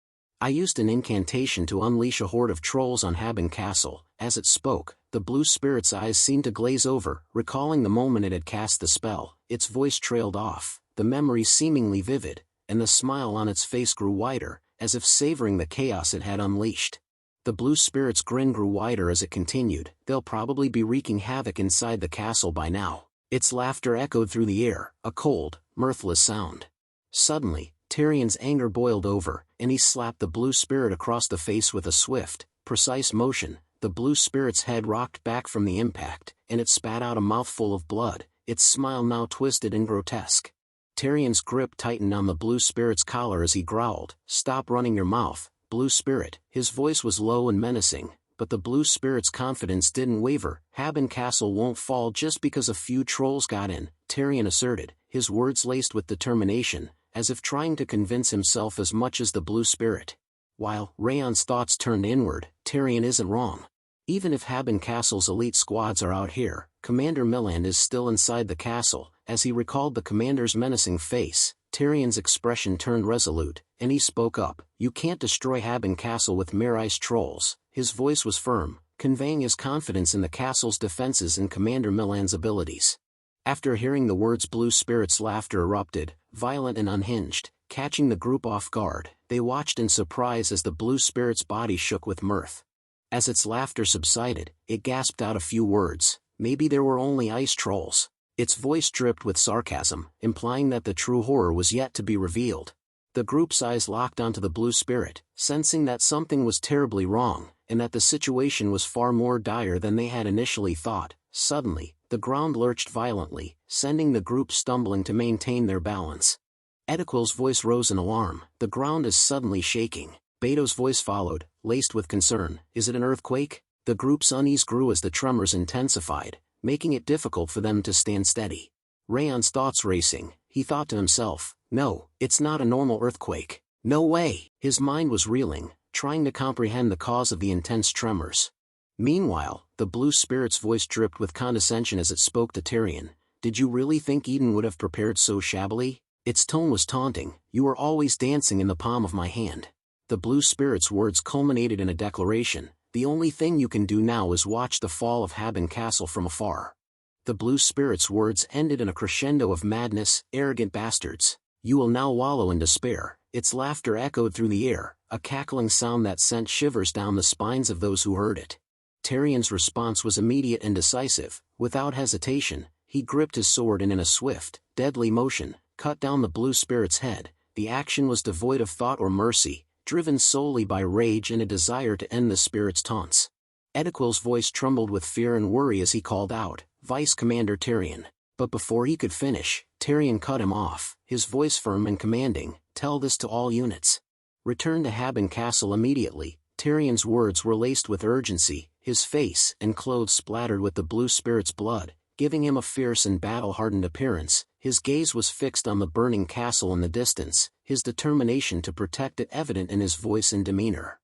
Speaker 2: I used an incantation to unleash a horde of trolls on Haben Castle." As it spoke, the blue spirit's eyes seemed to glaze over, recalling the moment it had cast the spell. Its voice trailed off, the memory seemingly vivid, and the smile on its face grew wider, as if savoring the chaos it had unleashed. The blue spirit's grin grew wider as it continued. "They'll probably be wreaking havoc inside the castle by now." Its laughter echoed through the air, a cold, mirthless sound. Suddenly, Tyrion's anger boiled over, and he slapped the blue spirit across the face with a swift, precise motion. The blue spirit's head rocked back from the impact, and it spat out a mouthful of blood, its smile now twisted and grotesque. Tyrion's grip tightened on the blue spirit's collar as he growled, "Stop running your mouth, blue spirit." His voice was low and menacing, but the blue spirit's confidence didn't waver. "Haben Castle won't fall just because a few trolls got in," Tyrion asserted, his words laced with determination, as if trying to convince himself as much as the blue spirit. While Raon's thoughts turned inward, Tyrion isn't wrong. Even if Haben Castle's elite squads are out here, Commander Milland is still inside the castle. As he recalled the commander's menacing face, Tyrion's expression turned resolute, and he spoke up, "You can't destroy Haben Castle with mere ice trolls." His voice was firm, conveying his confidence in the castle's defenses and Commander Milland's abilities. After hearing the words, blue spirit's laughter erupted, violent and unhinged, catching the group off guard. They watched in surprise as the blue spirit's body shook with mirth. As its laughter subsided, it gasped out a few words. Maybe there were only ice trolls. Its voice dripped with sarcasm, implying that the true horror was yet to be revealed. The group's eyes locked onto the blue spirit, sensing that something was terribly wrong, and that the situation was far more dire than they had initially thought. Suddenly, the The ground lurched violently, sending the group stumbling to maintain their balance. Ediquel's voice rose in alarm. The ground is suddenly shaking. Beto's voice followed, laced with concern. Is it an earthquake? The group's unease grew as the tremors intensified, making it difficult for them to stand steady. Raon's thoughts racing, he thought to himself, no, it's not a normal earthquake. No way! His mind was reeling, trying to comprehend the cause of the intense tremors. Meanwhile, the blue spirit's voice dripped with condescension as it spoke to Tyrion. Did you really think Eden would have prepared so shabbily? Its tone was taunting. You were always dancing in the palm of my hand. The blue spirit's words culminated in a declaration. The only thing you can do now is watch the fall of Haben Castle from afar. The blue spirit's words ended in a crescendo of madness. Arrogant bastards. You will now wallow in despair. Its laughter echoed through the air, a cackling sound that sent shivers down the spines of those who heard it. Tyrion's response was immediate and decisive. Without hesitation, he gripped his sword and in a swift, deadly motion, cut down the blue spirit's head. The action was devoid of thought or mercy, driven solely by rage and a desire to end the spirit's taunts. Ediquel's voice trembled with fear and worry as he called out, Vice Commander Tyrion. But before he could finish, Tyrion cut him off, his voice firm and commanding, Tell this to all units. Return to Haben Castle immediately. Tyrion's words were laced with urgency, his face and clothes splattered with the blue spirit's blood, giving him a fierce and battle-hardened appearance. His gaze was fixed on the burning castle in the distance, his determination to protect it evident in his voice and demeanor.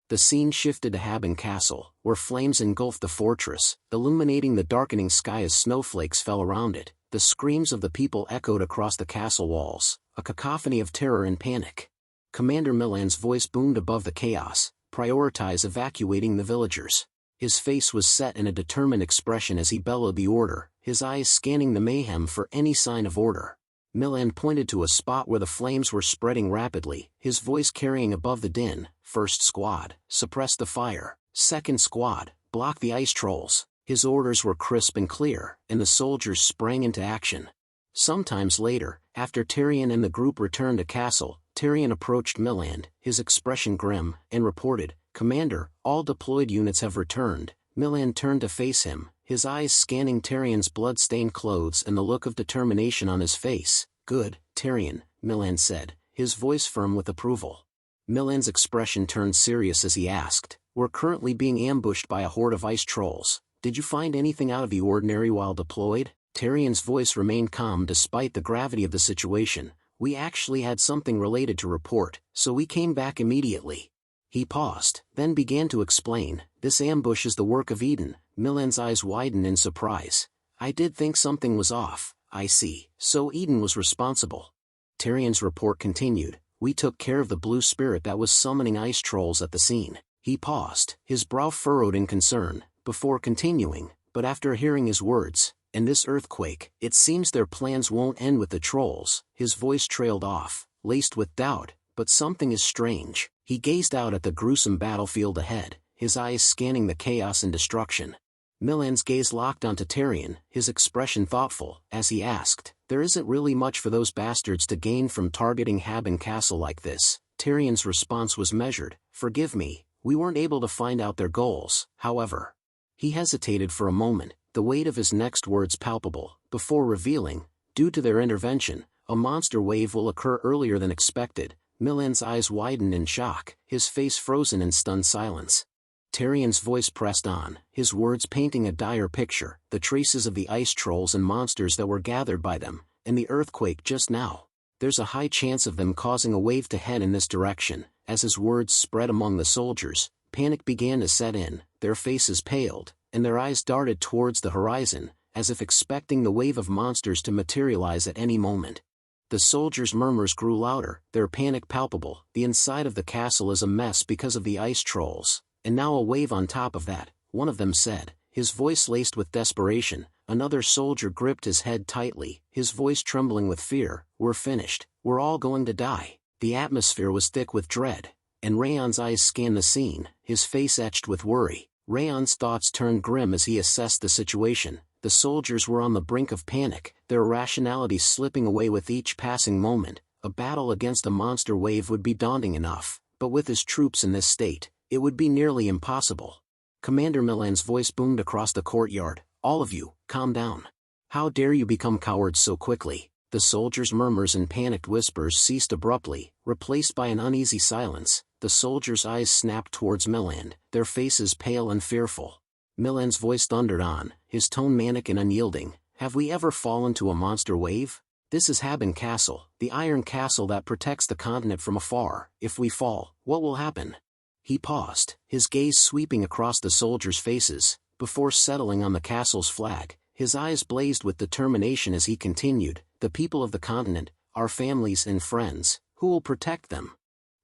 Speaker 2: The scene shifted to Haben Castle, where flames engulfed the fortress, illuminating the darkening sky as snowflakes fell around it. The screams of the people echoed across the castle walls, a cacophony of terror and panic. Commander Milan's voice boomed above the chaos, prioritize evacuating the villagers. His face was set in a determined expression as he bellowed the order, his eyes scanning the mayhem for any sign of order. Milan pointed to a spot where the flames were spreading rapidly, his voice carrying above the din. First squad, suppress the fire. Second squad, block the ice trolls. His orders were crisp and clear, and the soldiers sprang into action. Sometimes later, after Tyrion and the group returned to castle, Tyrion approached Milan, his expression grim, and reported, Commander, all deployed units have returned. Milan turned to face him, his eyes scanning Tyrion's blood-stained clothes and the look of determination on his face. Good, Tyrion, Milan said, his voice firm with approval. Milan's expression turned serious as he asked, We're currently being ambushed by a horde of ice trolls. Did you find anything out of the ordinary while deployed? Tyrion's voice remained calm despite the gravity of the situation. We actually had something related to report, so we came back immediately. He paused, then began to explain, This ambush is the work of Eden. Milan's eyes widened in surprise. I did think something was off. I see. So Eden was responsible. Tyrion's report continued. We took care of the blue spirit that was summoning ice trolls at the scene. He paused, his brow furrowed in concern, before continuing, but after hearing his words, and this earthquake, it seems their plans won't end with the trolls. His voice trailed off, laced with doubt, but something is strange. He gazed out at the gruesome battlefield ahead, his eyes scanning the chaos and destruction. Milan's gaze locked onto Tyrion, his expression thoughtful, as he asked, There isn't really much for those bastards to gain from targeting Haben Castle like this. Tyrion's response was measured, Forgive me, we weren't able to find out their goals, however. He hesitated for a moment, the weight of his next words palpable, before revealing, due to their intervention, a monster wave will occur earlier than expected. Milan's eyes widened in shock, his face frozen in stunned silence. Tyrion's voice pressed on, his words painting a dire picture, the traces of the ice trolls and monsters that were gathered by them, and the earthquake just now. There's a high chance of them causing a wave to head in this direction. As his words spread among the soldiers, panic began to set in, their faces paled, and their eyes darted towards the horizon, as if expecting the wave of monsters to materialize at any moment. The soldiers' murmurs grew louder, their panic palpable. The inside of the castle is a mess because of the ice trolls, and now a wave on top of that, one of them said, his voice laced with desperation. Another soldier gripped his head tightly, his voice trembling with fear. We're finished, we're all going to die. The atmosphere was thick with dread, and Raon's eyes scanned the scene, his face etched with worry. Raon's thoughts turned grim as he assessed the situation. The soldiers were on the brink of panic, their irrationality slipping away with each passing moment. A battle against a monster wave would be daunting enough, but with his troops in this state, it would be nearly impossible. Commander Milan's voice boomed across the courtyard. All of you, calm down. How dare you become cowards so quickly? The soldiers' murmurs and panicked whispers ceased abruptly, replaced by an uneasy silence. The soldiers' eyes snapped towards Milan, their faces pale and fearful. Milan's voice thundered on, his tone manic and unyielding. Have we ever fallen to a monster wave? This is Haben Castle, the iron castle that protects the continent from afar. If we fall, what will happen? He paused, his gaze sweeping across the soldiers' faces, before settling on the castle's flag. His eyes blazed with determination as he continued, the people of the continent, our families and friends, who will protect them?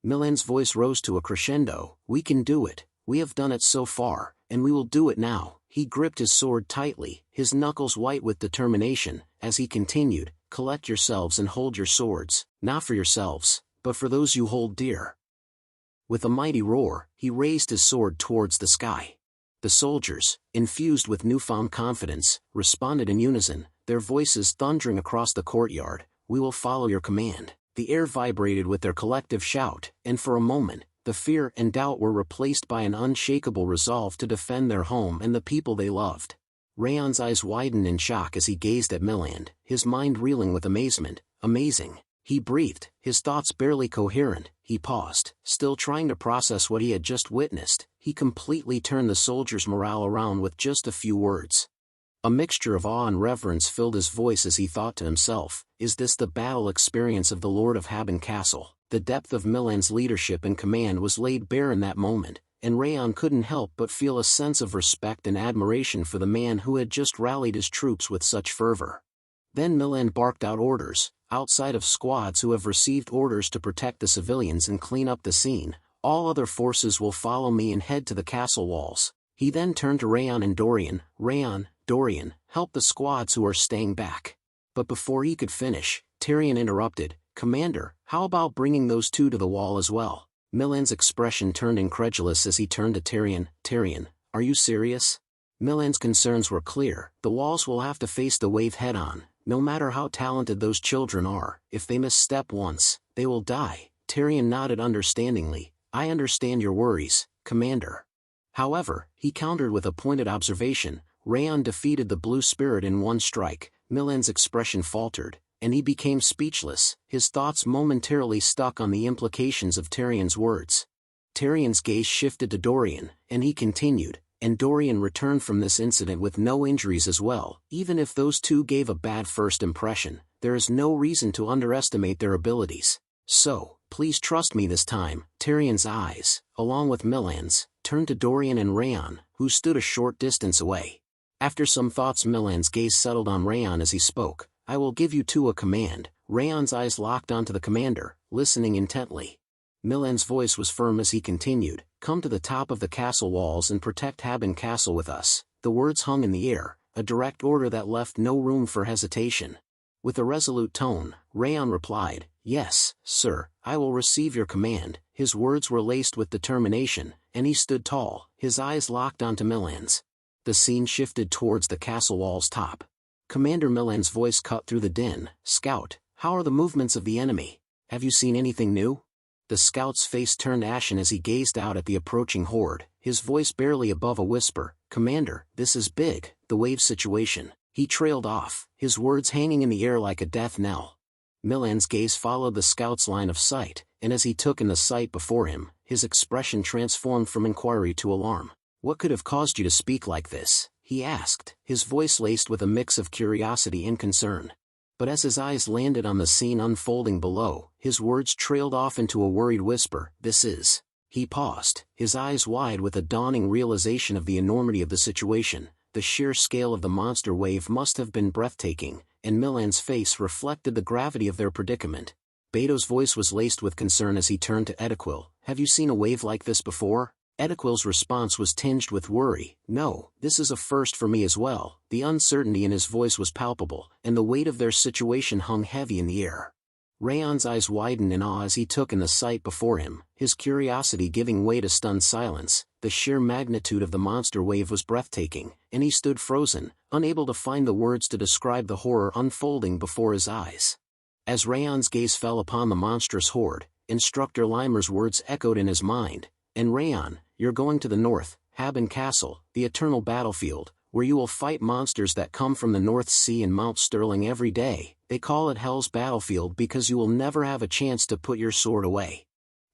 Speaker 2: Milan's voice rose to a crescendo. We can do it, we have done it so far, and we will do it now. He gripped his sword tightly, his knuckles white with determination, as he continued, collect yourselves and hold your swords, not for yourselves, but for those you hold dear. With a mighty roar, he raised his sword towards the sky. The soldiers, infused with newfound confidence, responded in unison, their voices thundering across the courtyard. We will follow your command. The air vibrated with their collective shout, and for a moment, the fear and doubt were replaced by an unshakable resolve to defend their home and the people they loved. Raon's eyes widened in shock as he gazed at Milan, his mind reeling with amazement. Amazing. He breathed, his thoughts barely coherent. He paused, still trying to process what he had just witnessed. He completely turned the soldiers' morale around with just a few words. A mixture of awe and reverence filled his voice as he thought to himself, is this the battle experience of the Lord of Haben Castle? The depth of Milan's leadership and command was laid bare in that moment, and Raon couldn't help but feel a sense of respect and admiration for the man who had just rallied his troops with such fervor. Then Milan barked out orders. Outside of squads who have received orders to protect the civilians and clean up the scene, all other forces will follow me and head to the castle walls. He then turned to Raon and Dorian. Raon, Dorian, help the squads who are staying back. But before he could finish, Tyrion interrupted. Commander, how about bringing those two to the wall as well? Milan's expression turned incredulous as he turned to Tyrion. Tyrion, are you serious? Milan's concerns were clear. The walls will have to face the wave head-on. No matter how talented those children are, if they misstep once, they will die. Tyrion nodded understandingly. I understand your worries, Commander. However, he countered with a pointed observation. Raon defeated the Blue Spirit in one strike. Milan's expression faltered, and he became speechless, his thoughts momentarily stuck on the implications of Tyrion's words. Tyrion's gaze shifted to Dorian, and he continued, and Dorian returned from this incident with no injuries as well. Even if those two gave a bad first impression, there is no reason to underestimate their abilities. So, please trust me this time. Tyrion's eyes, along with Milan's, turned to Dorian and Raon, who stood a short distance away. After some thoughts, Milan's gaze settled on Raon as he spoke. I will give you two a command. Raon's eyes locked onto the commander, listening intently. Milan's voice was firm as he continued, come to the top of the castle walls and protect Haben Castle with us. The words hung in the air, a direct order that left no room for hesitation. With a resolute tone, Raon replied, yes, sir, I will receive your command. His words were laced with determination, and he stood tall, his eyes locked onto Milan's. The scene shifted towards the castle wall's top. Commander Milan's voice cut through the din. Scout, how are the movements of the enemy? Have you seen anything new? The scout's face turned ashen as he gazed out at the approaching horde, his voice barely above a whisper. Commander, this is big, the wave situation. He trailed off, his words hanging in the air like a death knell. Milan's gaze followed the scout's line of sight, and as he took in the sight before him, his expression transformed from inquiry to alarm. What could have caused you to speak like this? He asked, his voice laced with a mix of curiosity and concern. But as his eyes landed on the scene unfolding below, his words trailed off into a worried whisper. This is... He paused, his eyes wide with a dawning realization of the enormity of the situation. The sheer scale of the monster wave must have been breathtaking, and Milan's face reflected the gravity of their predicament. Beto's voice was laced with concern as he turned to Edequil. Have you seen a wave like this before? Edequil's response was tinged with worry. No, this is a first for me as well. The uncertainty in his voice was palpable, and the weight of their situation hung heavy in the air. Raon's eyes widened in awe as he took in the sight before him, his curiosity giving way to stunned silence. The sheer magnitude of the monster wave was breathtaking, and he stood frozen, unable to find the words to describe the horror unfolding before his eyes. As Raon's gaze fell upon the monstrous horde, Instructor Limer's words echoed in his mind. And Raon, you're going to the north, Haben Castle, the eternal battlefield, where you will fight monsters that come from the North Sea and Mount Sterling every day. They call it Hell's Battlefield because you will never have a chance to put your sword away.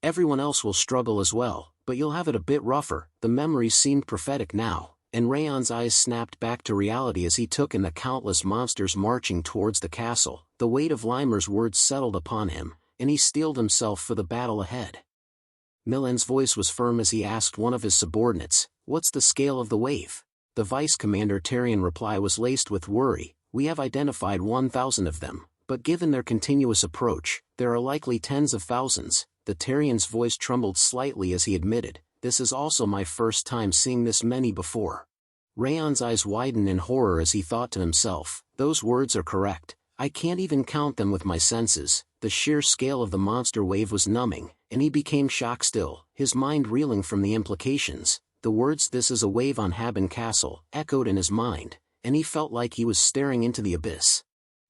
Speaker 2: Everyone else will struggle as well, but you'll have it a bit rougher." The memories seemed prophetic now, and Raon's eyes snapped back to reality as he took in the countless monsters marching towards the castle. The weight of Limer's words settled upon him, and he steeled himself for the battle ahead. Milan's voice was firm as he asked one of his subordinates, "What's the scale of the wave?" The vice commander Tarian reply was laced with worry. "We have identified 1,000 of them, but given their continuous approach, there are likely tens of thousands." The Tarian's voice trembled slightly as he admitted, "This is also my first time seeing this many before." Raon's eyes widened in horror as he thought to himself, "Those words are correct. I can't even count them with my senses." The sheer scale of the monster wave was numbing, and he became shocked still, his mind reeling from the implications. The words "this is a wave on Haben Castle" echoed in his mind, and he felt like he was staring into the abyss.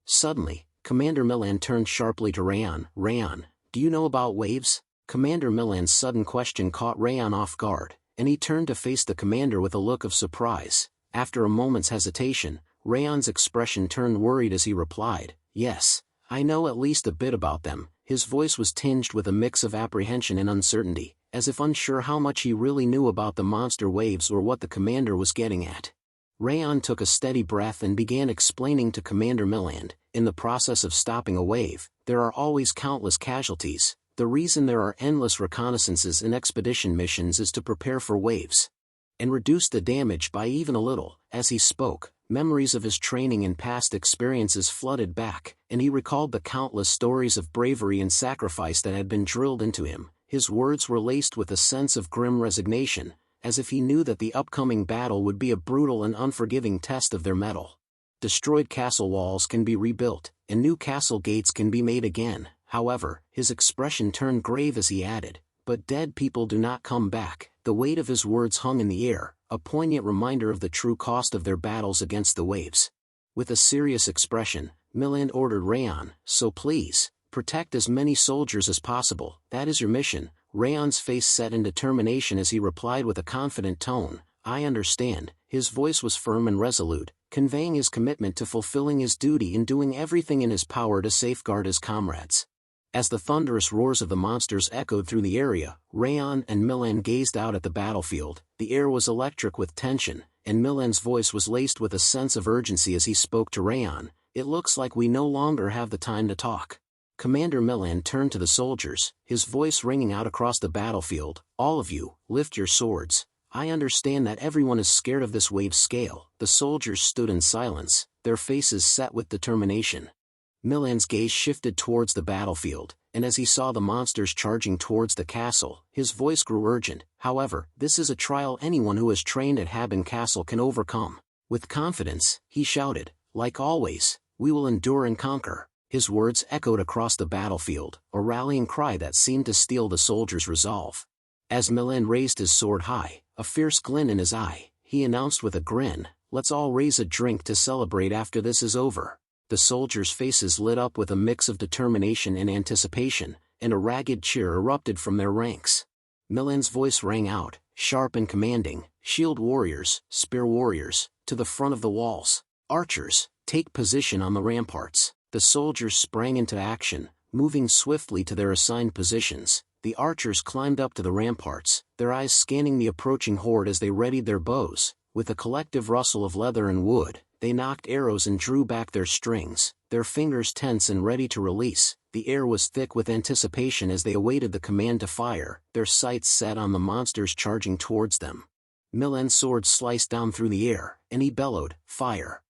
Speaker 2: Suddenly, Commander Milan turned sharply to Raon. "Raon, do you know about waves?" Commander Milan's sudden question caught Raon off guard, and he turned to face the commander with a look of surprise. After a moment's hesitation, Raon's expression turned worried as he replied, "Yes, I know at least a bit about them." His voice was tinged with a mix of apprehension and uncertainty, as if unsure how much he really knew about the monster waves or what the commander was getting at. Raon took a steady breath and began explaining to Commander Milan, "In the process of stopping a wave, there are always countless casualties. The reason there are endless reconnaissances and expedition missions is to prepare for waves and reduce the damage by even a little." As he spoke, memories of his training and past experiences flooded back, and he recalled the countless stories of bravery and sacrifice that had been drilled into him. His words were laced with a sense of grim resignation, as if he knew that the upcoming battle would be a brutal and unforgiving test of their mettle. Destroyed castle walls can be rebuilt, and new castle gates can be made again. However, his expression turned grave as he added, "But dead people do not come back." The weight of his words hung in the air, a poignant reminder of the true cost of their battles against the waves. With a serious expression, Milan ordered Raon, "So please, protect as many soldiers as possible. That is your mission." Raon's face set in determination as he replied with a confident tone, "I understand." His voice was firm and resolute, conveying his commitment to fulfilling his duty and doing everything in his power to safeguard his comrades. As the thunderous roars of the monsters echoed through the area, Raon and Milan gazed out at the battlefield. The air was electric with tension, and Milan's voice was laced with a sense of urgency as he spoke to Raon, "It looks like we no longer have the time to talk." Commander Milan turned to the soldiers, his voice ringing out across the battlefield, "All of you, lift your swords. I understand that everyone is scared of this wave scale." The soldiers stood in silence, their faces set with determination. Milan's gaze shifted towards the battlefield, and as he saw the monsters charging towards the castle, his voice grew urgent. "However, this is a trial anyone who has trained at Haben Castle can overcome." With confidence, he shouted, "Like always, we will endure and conquer." His words echoed across the battlefield, a rallying cry that seemed to steel the soldiers' resolve. As Milan raised his sword high, a fierce glint in his eye, he announced with a grin, "Let's all raise a drink to celebrate after this is over." The soldiers' faces lit up with a mix of determination and anticipation, and a ragged cheer erupted from their ranks. Milan's voice rang out, sharp and commanding, "Shield warriors, spear warriors, to the front of the walls. Archers, take position on the ramparts." The soldiers sprang into action, moving swiftly to their assigned positions. The archers climbed up to the ramparts, their eyes scanning the approaching horde as they readied their bows. With a collective rustle of leather and wood, they nocked arrows and drew back their strings, their fingers tense and ready to release. The air was thick with anticipation as they awaited the command to fire, their sights set on the monsters charging towards them. Milan's sword sliced down through the air, and he bellowed, "Fire!"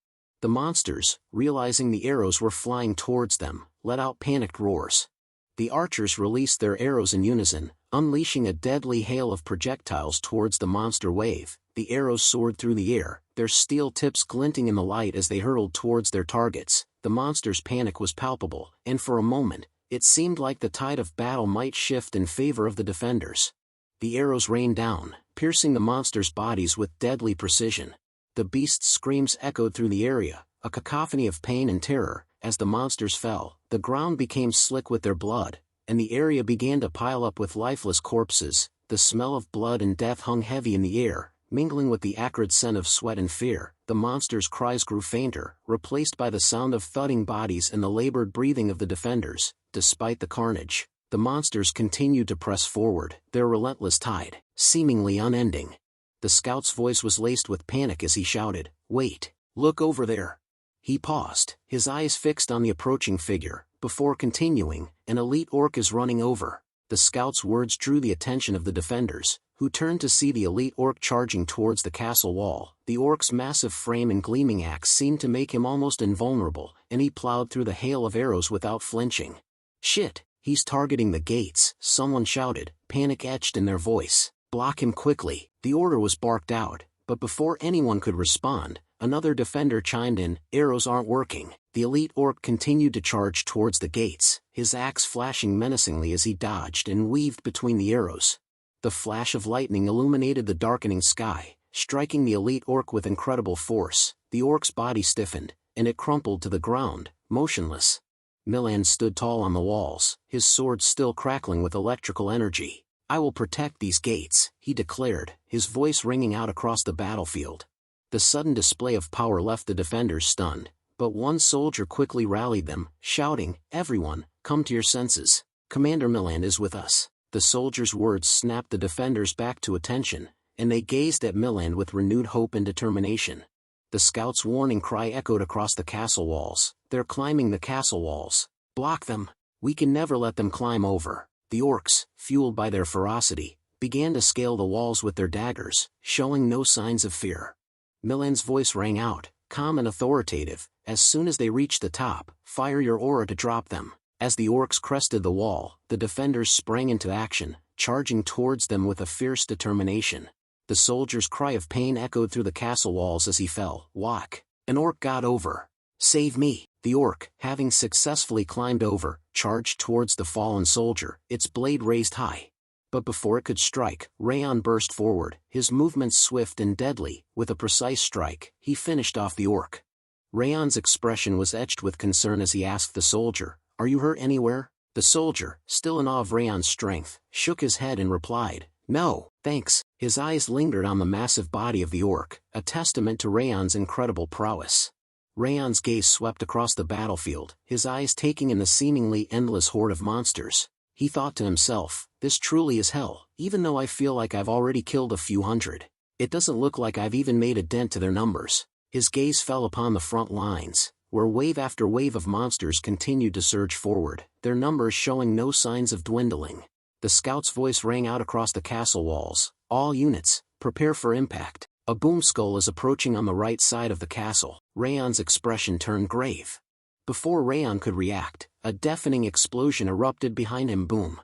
Speaker 2: The monsters, realizing the arrows were flying towards them, let out panicked roars. The archers released their arrows in unison, unleashing a deadly hail of projectiles towards the monster wave. The arrows soared through the air, their steel tips glinting in the light as they hurtled towards their targets. The monsters' panic was palpable, and for a moment, it seemed like the tide of battle might shift in favor of the defenders. The arrows rained down, piercing the monsters' bodies with deadly precision. The beasts' screams echoed through the area, a cacophony of pain and terror. As the monsters fell, the ground became slick with their blood, and the area began to pile up with lifeless corpses. The smell of blood and death hung heavy in the air, mingling with the acrid scent of sweat and fear. The monster's cries grew fainter, replaced by the sound of thudding bodies and the labored breathing of the defenders. Despite the carnage, the monsters continued to press forward, their relentless tide, seemingly unending. The scout's voice was laced with panic as he shouted, "Wait, look over there." He paused, his eyes fixed on the approaching figure, before continuing, "An elite orc is running over." The scout's words drew the attention of the defenders, who turned to see the elite orc charging towards the castle wall. The orc's massive frame and gleaming axe seemed to make him almost invulnerable, and he plowed through the hail of arrows without flinching. "Shit, he's targeting the gates," someone shouted, panic etched in their voice. "Block him quickly." The order was barked out, but before anyone could respond, another defender chimed in, "Arrows aren't working." The elite orc continued to charge towards the gates, his axe flashing menacingly as he dodged and weaved between the arrows. The flash of lightning illuminated the darkening sky, striking the elite orc with incredible force. The orc's body stiffened, and it crumpled to the ground, motionless. Milan stood tall on the walls, his sword still crackling with electrical energy. "I will protect these gates," he declared, his voice ringing out across the battlefield. The sudden display of power left the defenders stunned, but one soldier quickly rallied them, shouting, "Everyone, come to your senses. Commander Milan is with us." The soldier's words snapped the defenders back to attention, and they gazed at Milan with renewed hope and determination. The scout's warning cry echoed across the castle walls. "They're climbing the castle walls. Block them. We can never let them climb over." The orcs, fueled by their ferocity, began to scale the walls with their daggers, showing no signs of fear. Milan's voice rang out, calm and authoritative, "As soon as they reach the top, fire your aura to drop them." As the orcs crested the wall, the defenders sprang into action, charging towards them with a fierce determination. The soldier's cry of pain echoed through the castle walls as he fell. "Whack! An orc got over. Save me!" The orc, having successfully climbed over, charged towards the fallen soldier, its blade raised high. But before it could strike, Raon burst forward, his movements swift and deadly. With a precise strike, he finished off the orc. Raon's expression was etched with concern as he asked the soldier, "Are you hurt anywhere?" The soldier, still in awe of Raon's strength, shook his head and replied, "No, thanks." His eyes lingered on the massive body of the orc, a testament to Raon's incredible prowess. Raon's gaze swept across the battlefield, his eyes taking in the seemingly endless horde of monsters. He thought to himself, "This truly is hell, even though I feel like I've already killed a few hundred. It doesn't look like I've even made a dent to their numbers." His gaze fell upon the front lines, where wave after wave of monsters continued to surge forward, their numbers showing no signs of dwindling. The scout's voice rang out across the castle walls, "All units, prepare for impact. A boom skull is approaching on the right side of the castle." Raon's expression turned grave. Before Raon could react, a deafening explosion erupted behind him. Boom!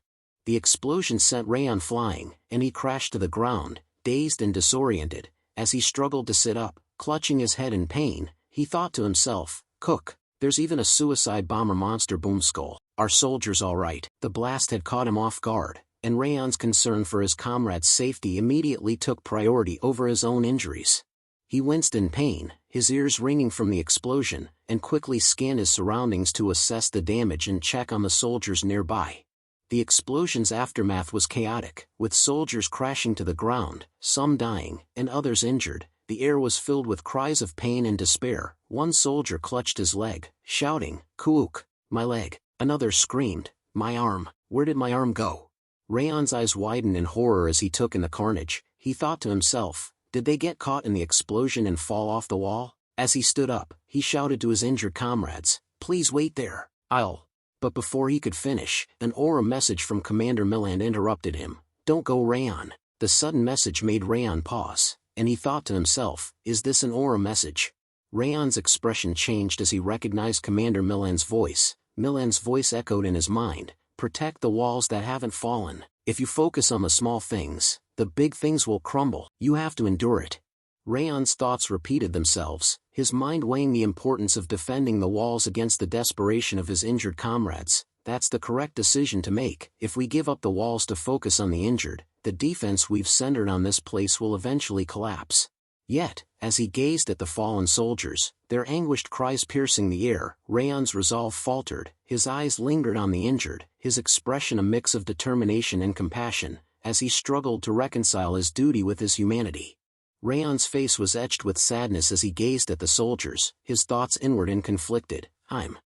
Speaker 2: The explosion sent Raon flying, and he crashed to the ground, dazed and disoriented. As he struggled to sit up, clutching his head in pain, he thought to himself, "Cook, there's even a suicide bomber monster boom skull. Are soldiers all right?" The blast had caught him off guard, and Raon's concern for his comrades' safety immediately took priority over his own injuries. He winced in pain, his ears ringing from the explosion, and quickly scanned his surroundings to assess the damage and check on the soldiers nearby. The explosion's aftermath was chaotic, with soldiers crashing to the ground, some dying, and others injured. The air was filled with cries of pain and despair. One soldier clutched his leg, shouting, "Kuuk, my leg." Another screamed, "My arm, where did my arm go?" Raon's eyes widened in horror as he took in the carnage. He thought to himself, did they get caught in the explosion and fall off the wall? As he stood up, he shouted to his injured comrades, "Please wait there, I'll..." But before he could finish, an aura message from Commander Milan interrupted him. "Don't go, Raon." The sudden message made Raon pause, and he thought to himself, is this an aura message? Raon's expression changed as he recognized Commander Milan's voice. Milan's voice echoed in his mind, "Protect the walls that haven't fallen. If you focus on the small things, the big things will crumble. You have to endure it." Raon's thoughts repeated themselves, his mind weighing the importance of defending the walls against the desperation of his injured comrades. That's the correct decision to make. If we give up the walls to focus on the injured, the defense we've centered on this place will eventually collapse. Yet, as he gazed at the fallen soldiers, their anguished cries piercing the air, Raon's resolve faltered, his eyes lingered on the injured, his expression a mix of determination and compassion, as he struggled to reconcile his duty with his humanity. Raon's face was etched with sadness as he gazed at the soldiers, his thoughts inward and conflicted.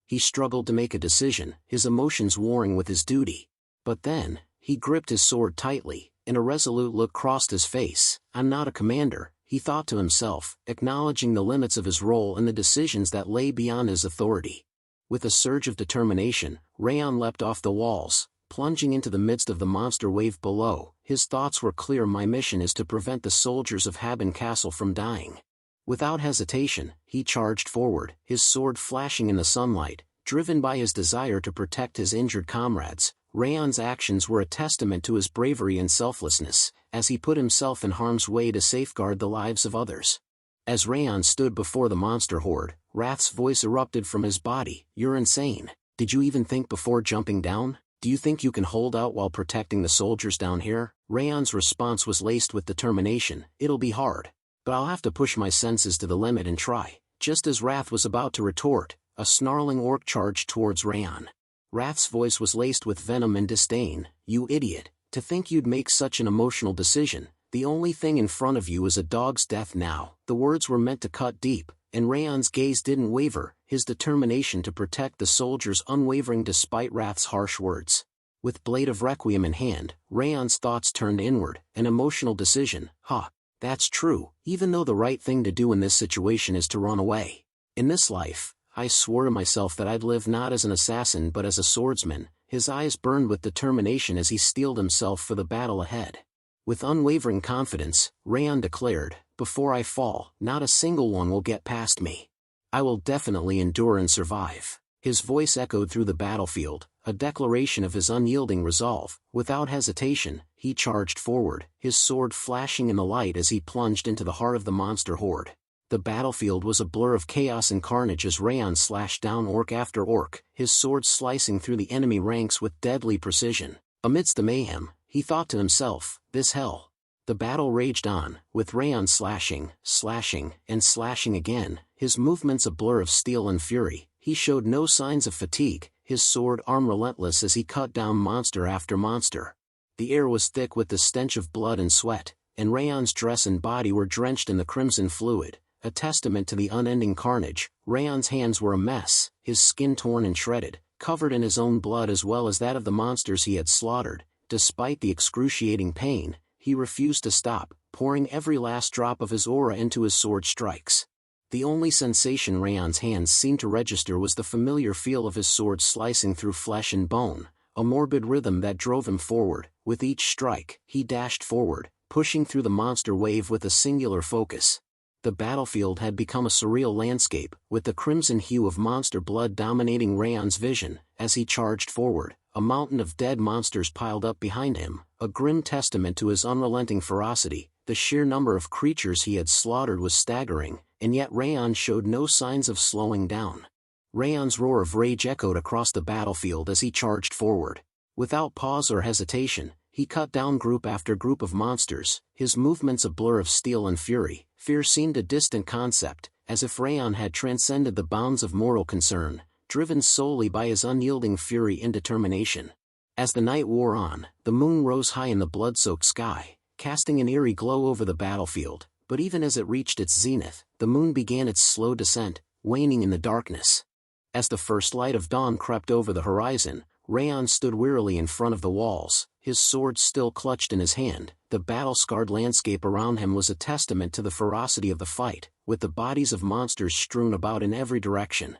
Speaker 2: He struggled to make a decision, his emotions warring with his duty. But then, he gripped his sword tightly, and a resolute look crossed his face. I'm not a commander, he thought to himself, acknowledging the limits of his role and the decisions that lay beyond his authority. With a surge of determination, Raon leapt off the walls, plunging into the midst of the monster wave below. His thoughts were clear. My mission is to prevent the soldiers of Haben Castle from dying. Without hesitation, he charged forward, his sword flashing in the sunlight, driven by his desire to protect his injured comrades. Raon's actions were a testament to his bravery and selflessness, as he put himself in harm's way to safeguard the lives of others. As Raon stood before the monster horde, Wrath's voice erupted from his body. You're insane. Did you even think before jumping down? Do you think you can hold out while protecting the soldiers down here? Raon's response was laced with determination. It'll be hard, but I'll have to push my senses to the limit and try. Just as Wrath was about to retort, a snarling orc charged towards Raon. Wrath's voice was laced with venom and disdain. You idiot, to think you'd make such an emotional decision. The only thing in front of you is a dog's death now. The words were meant to cut deep, and Raon's gaze didn't waver, his determination to protect the soldiers unwavering despite Wrath's harsh words. With blade of requiem in hand, Raon's thoughts turned inward, an emotional decision. That's true, even though the right thing to do in this situation is to run away. In this life, I swore to myself that I'd live not as an assassin but as a swordsman. His eyes burned with determination as he steeled himself for the battle ahead. With unwavering confidence, Raon declared, before I fall, not a single one will get past me. I will definitely endure and survive. His voice echoed through the battlefield, a declaration of his unyielding resolve. Without hesitation, he charged forward, his sword flashing in the light as he plunged into the heart of the monster horde. The battlefield was a blur of chaos and carnage as Raon slashed down orc after orc, his sword slicing through the enemy ranks with deadly precision. Amidst the mayhem, he thought to himself, this hell. The battle raged on, with Raon slashing, and slashing again, his movements a blur of steel and fury. He showed no signs of fatigue, his sword arm relentless as he cut down monster after monster. The air was thick with the stench of blood and sweat, and Raon's dress and body were drenched in the crimson fluid, a testament to the unending carnage. Raon's hands were a mess, his skin torn and shredded, covered in his own blood as well as that of the monsters he had slaughtered. Despite the excruciating pain, he refused to stop, pouring every last drop of his aura into his sword strikes. The only sensation Raon's hands seemed to register was the familiar feel of his sword slicing through flesh and bone, a morbid rhythm that drove him forward. With each strike, he dashed forward, pushing through the monster wave with a singular focus. The battlefield had become a surreal landscape, with the crimson hue of monster blood dominating Raon's vision. As he charged forward, a mountain of dead monsters piled up behind him, a grim testament to his unrelenting ferocity. The sheer number of creatures he had slaughtered was staggering, and yet Raon showed no signs of slowing down. Raon's roar of rage echoed across the battlefield as he charged forward. Without pause or hesitation, he cut down group after group of monsters, his movements a blur of steel and fury. Fear seemed a distant concept, as if Raon had transcended the bounds of mortal concern, driven solely by his unyielding fury and determination. As the night wore on, the moon rose high in the blood-soaked sky, casting an eerie glow over the battlefield, but even as it reached its zenith, the moon began its slow descent, waning in the darkness. As the first light of dawn crept over the horizon, Raon stood wearily in front of the walls, his sword still clutched in his hand. The battle-scarred landscape around him was a testament to the ferocity of the fight, with the bodies of monsters strewn about in every direction.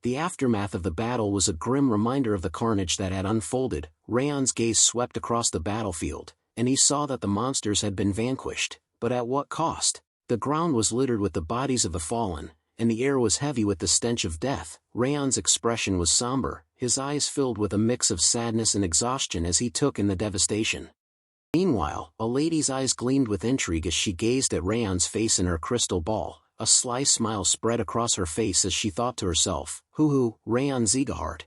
Speaker 2: The aftermath of the battle was a grim reminder of the carnage that had unfolded. Raon's gaze swept across the battlefield, and he saw that the monsters had been vanquished, but at what cost? The ground was littered with the bodies of the fallen, and the air was heavy with the stench of death. Raon's expression was somber, his eyes filled with a mix of sadness and exhaustion as he took in the devastation. Meanwhile, a lady's eyes gleamed with intrigue as she gazed at Raon's face in her crystal ball. A sly smile spread across her face as she thought to herself, Raon Sieghart.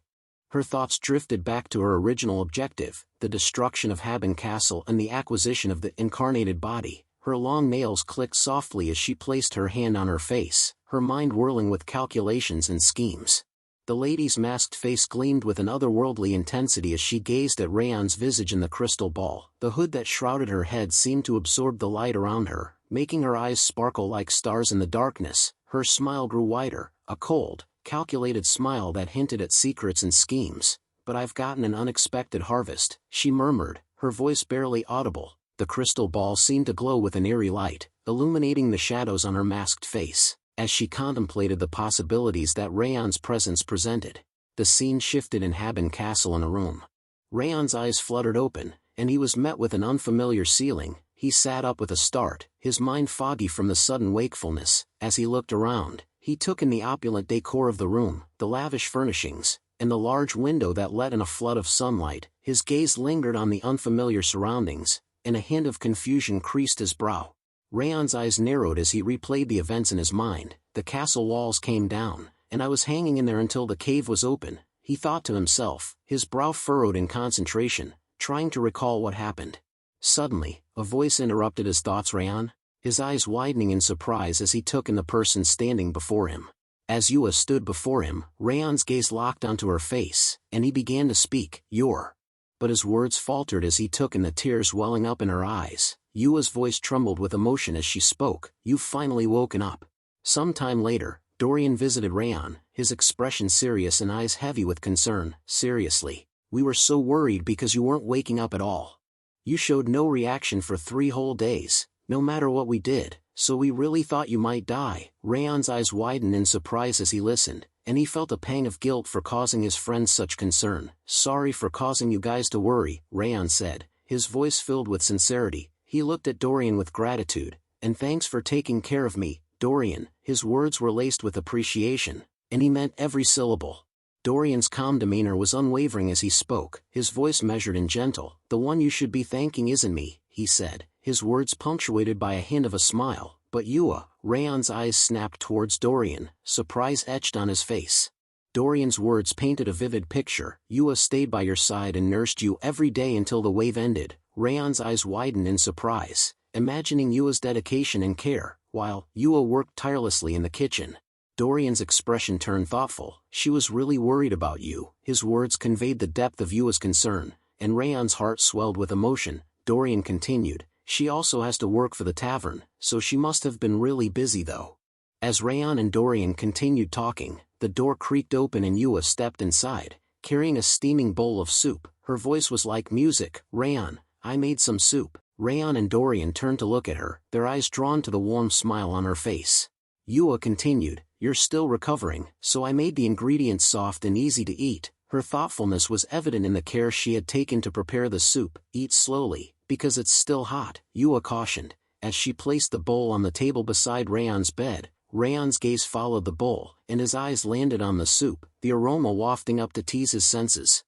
Speaker 2: Her thoughts drifted back to her original objective, the destruction of Haben Castle and the acquisition of the incarnated body. Her long nails clicked softly as she placed her hand on her face, her mind whirling with calculations and schemes. The lady's masked face gleamed with an otherworldly intensity as she gazed at Raon's visage in the crystal ball. The hood that shrouded her head seemed to absorb the light around her, making her eyes sparkle like stars in the darkness. Her smile grew wider, a cold, calculated smile that hinted at secrets and schemes. "But I've gotten an unexpected harvest," she murmured, her voice barely audible. The crystal ball seemed to glow with an eerie light, illuminating the shadows on her masked face. As she contemplated the possibilities that Raon's presence presented, the scene shifted in Haben Castle in a room. Raon's eyes fluttered open, and he was met with an unfamiliar ceiling. He sat up with a start, his mind foggy from the sudden wakefulness. As he looked around, he took in the opulent decor of the room, the lavish furnishings, and the large window that let in a flood of sunlight. His gaze lingered on the unfamiliar surroundings, and a hint of confusion creased his brow. Raon's eyes narrowed as he replayed the events in his mind. The castle walls came down, and I was hanging in there until the cave was open, he thought to himself, his brow furrowed in concentration, trying to recall what happened. Suddenly, a voice interrupted his thoughts. "Raon?" His eyes widening in surprise as he took in the person standing before him. As Yua stood before him, Raon's gaze locked onto her face, and he began to speak. "You're..." But his words faltered as he took in the tears welling up in her eyes. Yua's voice trembled with emotion as she spoke. "You've finally woken up." Some time later, Dorian visited Raon, his expression serious and eyes heavy with concern. "Seriously, we were so worried because you weren't waking up at all. You showed no reaction for 3 whole days, no matter what we did, so we really thought you might die." Raon's eyes widened in surprise as he listened, and he felt a pang of guilt for causing his friends such concern. "Sorry for causing you guys to worry," Raon said, his voice filled with sincerity. He looked at Dorian with gratitude. "And thanks for taking care of me, Dorian." His words were laced with appreciation, and he meant every syllable. Dorian's calm demeanor was unwavering as he spoke, his voice measured and gentle. "The one you should be thanking isn't me," he said, his words punctuated by a hint of a smile, "but Yua." Raon's eyes snapped towards Dorian, surprise etched on his face. Dorian's words painted a vivid picture. "Yua stayed by your side and nursed you every day until the wave ended." Raon's eyes widened in surprise, imagining Yua's dedication and care, while Yua worked tirelessly in the kitchen. Dorian's expression turned thoughtful. "She was really worried about you." His words conveyed the depth of Yua's concern, and Raon's heart swelled with emotion. Dorian continued, "She also has to work for the tavern, so she must have been really busy though." As Raon and Dorian continued talking, the door creaked open and Yua stepped inside, carrying a steaming bowl of soup. Her voice was like music. "Raon, I made some soup." Raon and Dorian turned to look at her, their eyes drawn to the warm smile on her face. Yua continued, "You're still recovering, so I made the ingredients soft and easy to eat." Her thoughtfulness was evident in the care she had taken to prepare the soup. "Eat slowly, because it's still hot," Yua cautioned, as she placed the bowl on the table beside Raon's bed. Raon's gaze followed the bowl, and his eyes landed on the soup, the aroma wafting up to tease his senses.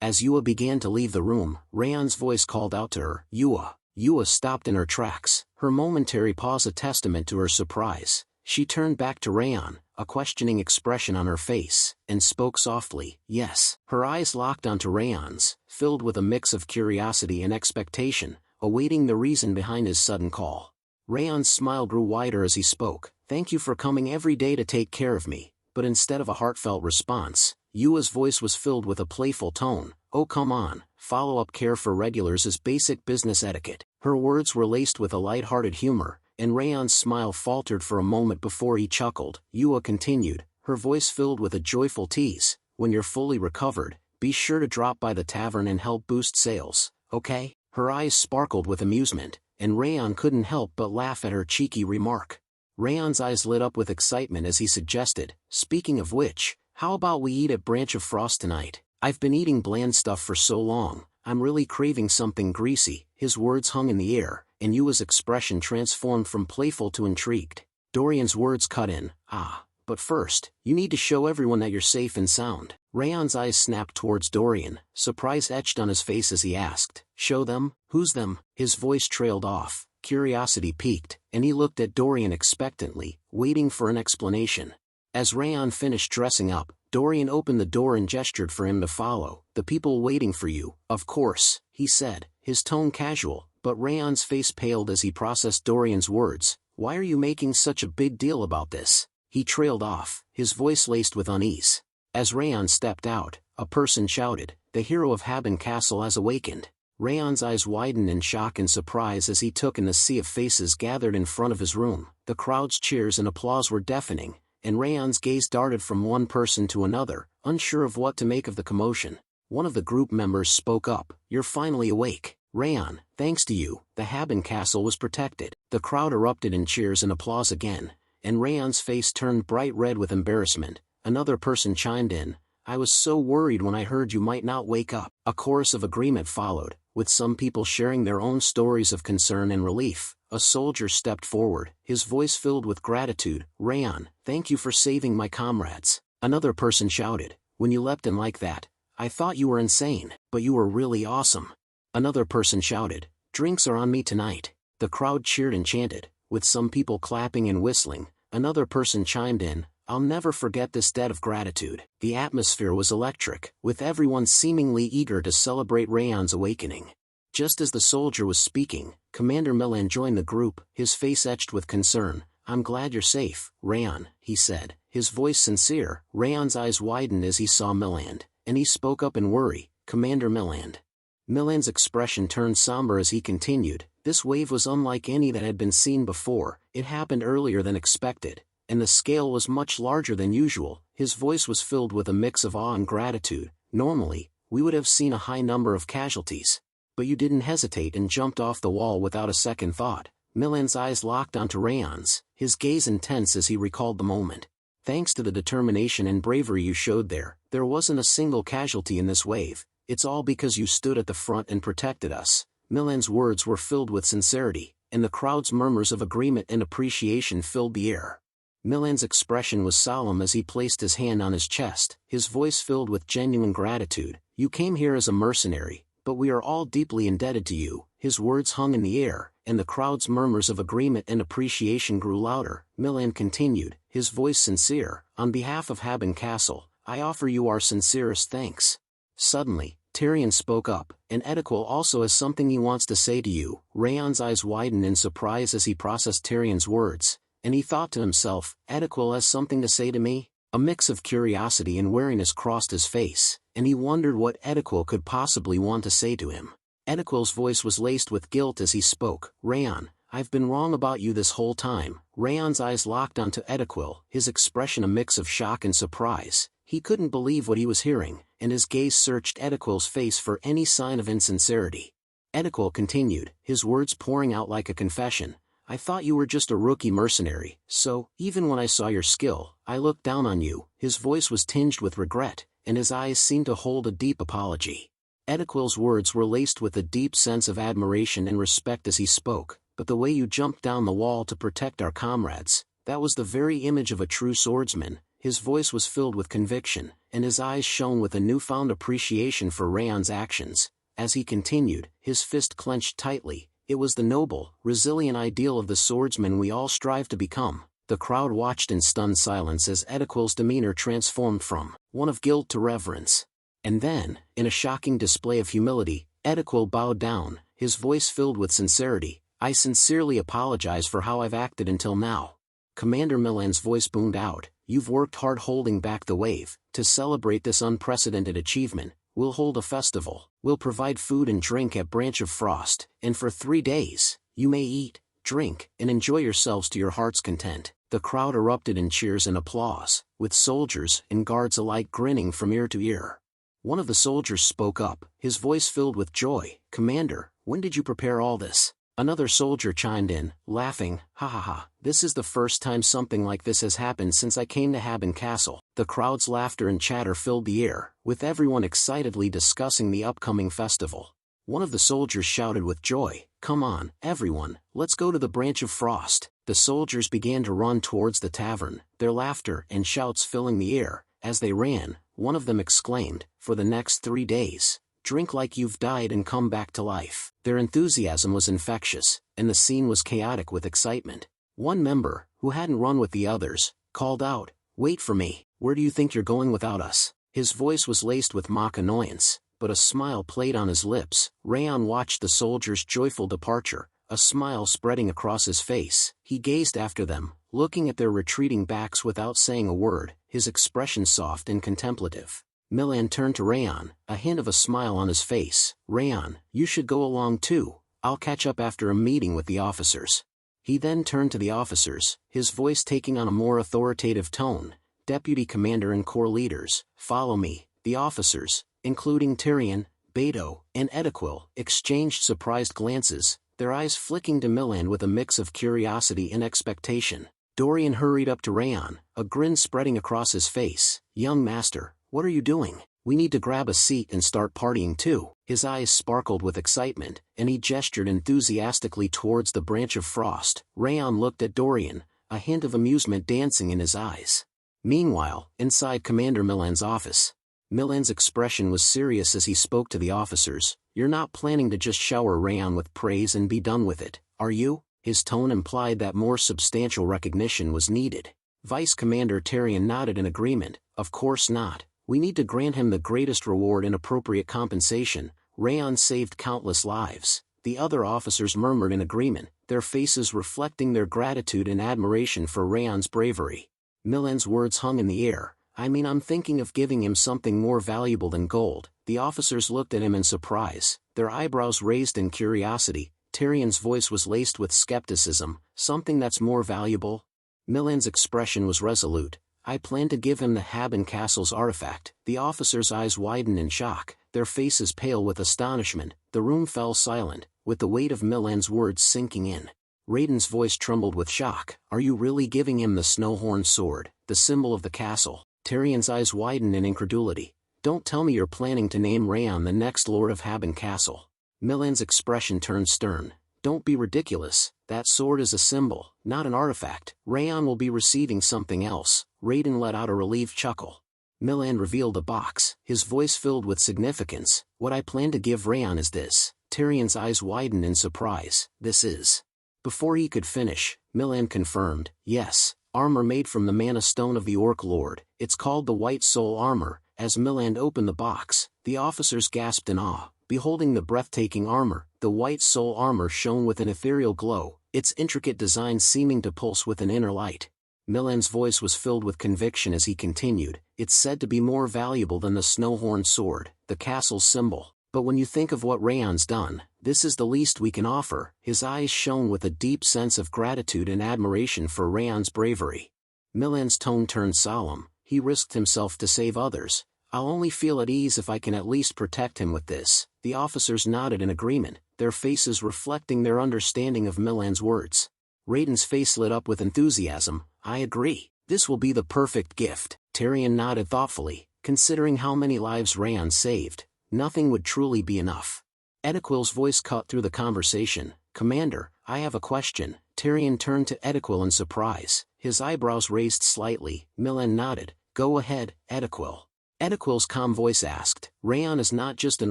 Speaker 2: As Yua began to leave the room, Raon's voice called out to her, "Yua." Yua stopped in her tracks, her momentary pause a testament to her surprise. She turned back to Raon, a questioning expression on her face, and spoke softly, "Yes." Her eyes locked onto Raon's, filled with a mix of curiosity and expectation, awaiting the reason behind his sudden call. Raon's smile grew wider as he spoke. "Thank you for coming every day to take care of me." But instead of a heartfelt response, Yua's voice was filled with a playful tone. "Oh come on, follow-up care for regulars is basic business etiquette." Her words were laced with a light-hearted humor, and Raon's smile faltered for a moment before he chuckled. Yua continued, her voice filled with a joyful tease, "When you're fully recovered, be sure to drop by the tavern and help boost sales, okay?" Her eyes sparkled with amusement, and Raon couldn't help but laugh at her cheeky remark. Raon's eyes lit up with excitement as he suggested, "Speaking of which, how about we eat at Branch of Frost tonight? I've been eating bland stuff for so long, I'm really craving something greasy." His words hung in the air, and Yua's expression transformed from playful to intrigued. Dorian's words cut in, "Ah, but first, you need to show everyone that you're safe and sound." Raon's eyes snapped towards Dorian, surprise etched on his face as he asked, "Show them? Who's them?" His voice trailed off, curiosity piqued, and he looked at Dorian expectantly, waiting for an explanation. As Raon finished dressing up, Dorian opened the door and gestured for him to follow. "The people waiting for you, of course," he said, his tone casual, but Raon's face paled as he processed Dorian's words. "Why are you making such a big deal about this?" He trailed off, his voice laced with unease. As Raon stepped out, a person shouted, "The hero of Haben Castle has awakened." Raon's eyes widened in shock and surprise as he took in the sea of faces gathered in front of his room. The crowd's cheers and applause were deafening, and Raon's gaze darted from one person to another, unsure of what to make of the commotion. One of the group members spoke up, "You're finally awake. Raon, thanks to you, the Haben castle was protected." The crowd erupted in cheers and applause again, and Raon's face turned bright red with embarrassment. Another person chimed in, "I was so worried when I heard you might not wake up." A chorus of agreement followed, with some people sharing their own stories of concern and relief. A soldier stepped forward, his voice filled with gratitude. "Raon, thank you for saving my comrades." Another person shouted, "When you leapt in like that, I thought you were insane, but you were really awesome." Another person shouted, "Drinks are on me tonight." The crowd cheered and chanted, with some people clapping and whistling. Another person chimed in, "I'll never forget this debt of gratitude." The atmosphere was electric, with everyone seemingly eager to celebrate Raon's awakening. Just as the soldier was speaking, Commander Milan joined the group, his face etched with concern. "I'm glad you're safe, Raon," he said, his voice sincere. Raon's eyes widened as he saw Milan, and he spoke up in worry, "Commander Milan." Milan's expression turned somber as he continued, "This wave was unlike any that had been seen before. It happened earlier than expected, and the scale was much larger than usual." His voice was filled with a mix of awe and gratitude. "Normally, we would have seen a high number of casualties. But you didn't hesitate and jumped off the wall without a second thought." Milan's eyes locked onto Raon's, his gaze intense as he recalled the moment. "Thanks to the determination and bravery you showed there wasn't a single casualty in this wave. It's all because you stood at the front and protected us." Milan's words were filled with sincerity, and the crowd's murmurs of agreement and appreciation filled the air. Milan's expression was solemn as he placed his hand on his chest, his voice filled with genuine gratitude. "You came here as a mercenary, but we are all deeply indebted to you." His words hung in the air, and the crowd's murmurs of agreement and appreciation grew louder. Milan continued, his voice sincere, "On behalf of Haben Castle, I offer you our sincerest thanks." Suddenly, Tyrion spoke up, "And Edequil also has something he wants to say to you." Raon's eyes widened in surprise as he processed Tyrion's words, and he thought to himself, "Edequil has something to say to me?" A mix of curiosity and wariness crossed his face, and he wondered what Edequil could possibly want to say to him. Edequil's voice was laced with guilt as he spoke, "Raon, I've been wrong about you this whole time." Raon's eyes locked onto Edequil, his expression a mix of shock and surprise. He couldn't believe what he was hearing, and his gaze searched Edequil's face for any sign of insincerity. Edequil continued, his words pouring out like a confession, "I thought you were just a rookie mercenary, so, even when I saw your skill, I looked down on you." His voice was tinged with regret, and his eyes seemed to hold a deep apology. Edequil's words were laced with a deep sense of admiration and respect as he spoke, "But the way you jumped down the wall to protect our comrades, that was the very image of a true swordsman." His voice was filled with conviction, and his eyes shone with a newfound appreciation for Raon's actions. As he continued, his fist clenched tightly, "It was the noble, resilient ideal of the swordsman we all strive to become." The crowd watched in stunned silence as Edequil's demeanor transformed from one of guilt to reverence. And then, in a shocking display of humility, Edequil bowed down, his voice filled with sincerity, "I sincerely apologize for how I've acted until now." Commander Milan's voice boomed out, "You've worked hard holding back the wave. To celebrate this unprecedented achievement, we'll hold a festival. We'll provide food and drink at Branch of Frost, and for 3 days, you may eat, drink, and enjoy yourselves to your heart's content." The crowd erupted in cheers and applause, with soldiers and guards alike grinning from ear to ear. One of the soldiers spoke up, his voice filled with joy, "Commander, when did you prepare all this?" Another soldier chimed in, laughing, "Ha ha ha, this is the first time something like this has happened since I came to Haben Castle." The crowd's laughter and chatter filled the air, with everyone excitedly discussing the upcoming festival. One of the soldiers shouted with joy, "Come on, everyone, let's go to the Branch of Frost." The soldiers began to run towards the tavern, their laughter and shouts filling the air. As they ran, one of them exclaimed, "For the next 3 days, drink like you've died and come back to life." Their enthusiasm was infectious, and the scene was chaotic with excitement. One member, who hadn't run with the others, called out, "Wait for me, where do you think you're going without us?" His voice was laced with mock annoyance, but a smile played on his lips. Raon watched the soldiers' joyful departure, a smile spreading across his face. He gazed after them, looking at their retreating backs without saying a word, his expression soft and contemplative. Milan turned to Raon, a hint of a smile on his face. Raon, you should go along too. I'll catch up after a meeting with the officers. He then turned to the officers, his voice taking on a more authoritative tone. Deputy Commander and Corps leaders, follow me. The officers, including Tyrion, Beto, and Edequil, exchanged surprised glances, their eyes flicking to Milan with a mix of curiosity and expectation. Dorian hurried up to Raon, a grin spreading across his face. Young master, what are you doing? We need to grab a seat and start partying too. His eyes sparkled with excitement, and he gestured enthusiastically towards the branch of frost. Raon looked at Dorian, a hint of amusement dancing in his eyes. Meanwhile, inside Commander Milan's office, Milan's expression was serious as he spoke to the officers. You're not planning to just shower Raon with praise and be done with it, are you? His tone implied that more substantial recognition was needed. Vice Commander Tyrion nodded in agreement. Of course not. We need to grant him the greatest reward and appropriate compensation. Raon saved countless lives. The other officers murmured in agreement, their faces reflecting their gratitude and admiration for Raon's bravery. Milan's words hung in the air. I'm thinking of giving him something more valuable than gold. The officers looked at him in surprise, their eyebrows raised in curiosity. Tyrion's voice was laced with skepticism. Something that's more valuable? Milan's expression was resolute. I plan to give him the Haben Castle's artifact. The officers' eyes widened in shock, their faces pale with astonishment. The room fell silent, with the weight of Milan's words sinking in. Raiden's voice trembled with shock. Are you really giving him the Snowhorn sword, the symbol of the castle? Tyrion's eyes widened in incredulity. Don't tell me you're planning to name Raon the next Lord of Haben Castle. Milan's expression turned stern. Don't be ridiculous. That sword is a symbol, not an artifact. Raon will be receiving something else. Raiden let out a relieved chuckle. Milan revealed a box, his voice filled with significance. What I plan to give Raon is this. Tyrion's eyes widened in surprise. This is. Before he could finish, Milan confirmed, yes, armor made from the mana stone of the Orc Lord. It's called the White Soul Armor. As Milan opened the box, the officers gasped in awe. Beholding the breathtaking armor, the White Soul Armor shone with an ethereal glow, its intricate design seeming to pulse with an inner light. Milan's voice was filled with conviction as he continued, it's said to be more valuable than the Snowhorn sword, the castle's symbol. But when you think of what Raon's done, this is the least we can offer. His eyes shone with a deep sense of gratitude and admiration for Raon's bravery. Milan's tone turned solemn. He risked himself to save others. I'll only feel at ease if I can at least protect him with this. The officers nodded in agreement, their faces reflecting their understanding of Milan's words. Raiden's face lit up with enthusiasm. I agree. This will be the perfect gift. Tyrion nodded thoughtfully. Considering how many lives Raon saved, nothing would truly be enough. Edequil's voice cut through the conversation. Commander, I have a question. Tyrion turned to Edequil in surprise, his eyebrows raised slightly. Milan nodded. Go ahead, Edequil. Edequil's calm voice asked, Raon is not just an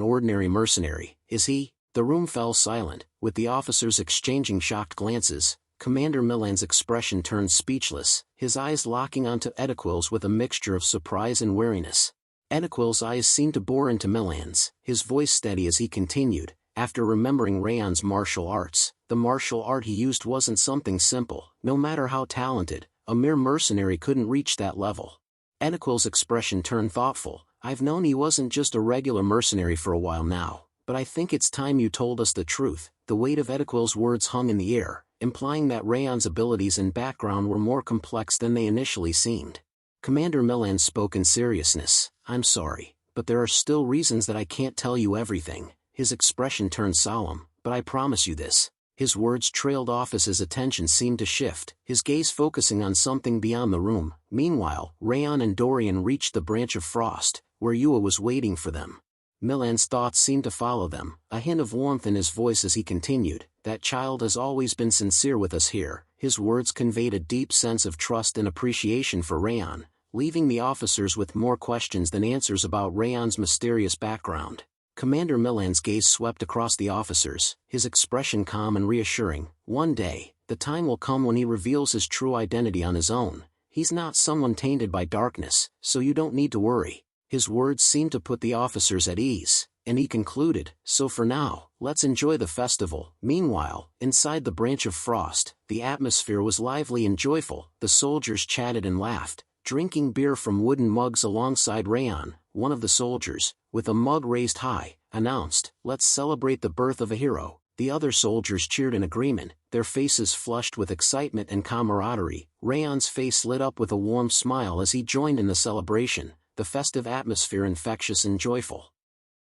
Speaker 2: ordinary mercenary, is he? The room fell silent, with the officers exchanging shocked glances. Commander Milan's expression turned speechless, his eyes locking onto Edequil's with a mixture of surprise and wariness. Edequil's eyes seemed to bore into Milan's, his voice steady as he continued, after remembering Raon's martial arts. The martial art he used wasn't something simple. No matter how talented, a mere mercenary couldn't reach that level. Edequil's expression turned thoughtful. I've known he wasn't just a regular mercenary for a while now, but I think it's time you told us the truth. The weight of Edequil's words hung in the air, implying that Raon's abilities and background were more complex than they initially seemed. Commander Milan spoke in seriousness. I'm sorry, but there are still reasons that I can't tell you everything. His expression turned solemn, but I promise you this. His words trailed off as his attention seemed to shift, his gaze focusing on something beyond the room. Meanwhile, Raon and Dorian reached the branch of frost, where Yua was waiting for them. Milan's thoughts seemed to follow them, a hint of warmth in his voice as he continued. That child has always been sincere with us here. His words conveyed a deep sense of trust and appreciation for Raon, leaving the officers with more questions than answers about Raon's mysterious background. Commander Milan's gaze swept across the officers, his expression calm and reassuring. One day, the time will come when he reveals his true identity on his own. He's not someone tainted by darkness, so you don't need to worry. His words seemed to put the officers at ease, and he concluded, so for now, let's enjoy the festival. Meanwhile, inside the branch of frost, the atmosphere was lively and joyful. The soldiers chatted and laughed, drinking beer from wooden mugs alongside Raon. One of the soldiers, with a mug raised high, announced, "Let's celebrate the birth of a hero." The other soldiers cheered in agreement, their faces flushed with excitement and camaraderie. Raon's face lit up with a warm smile as he joined in the celebration, the festive atmosphere infectious and joyful.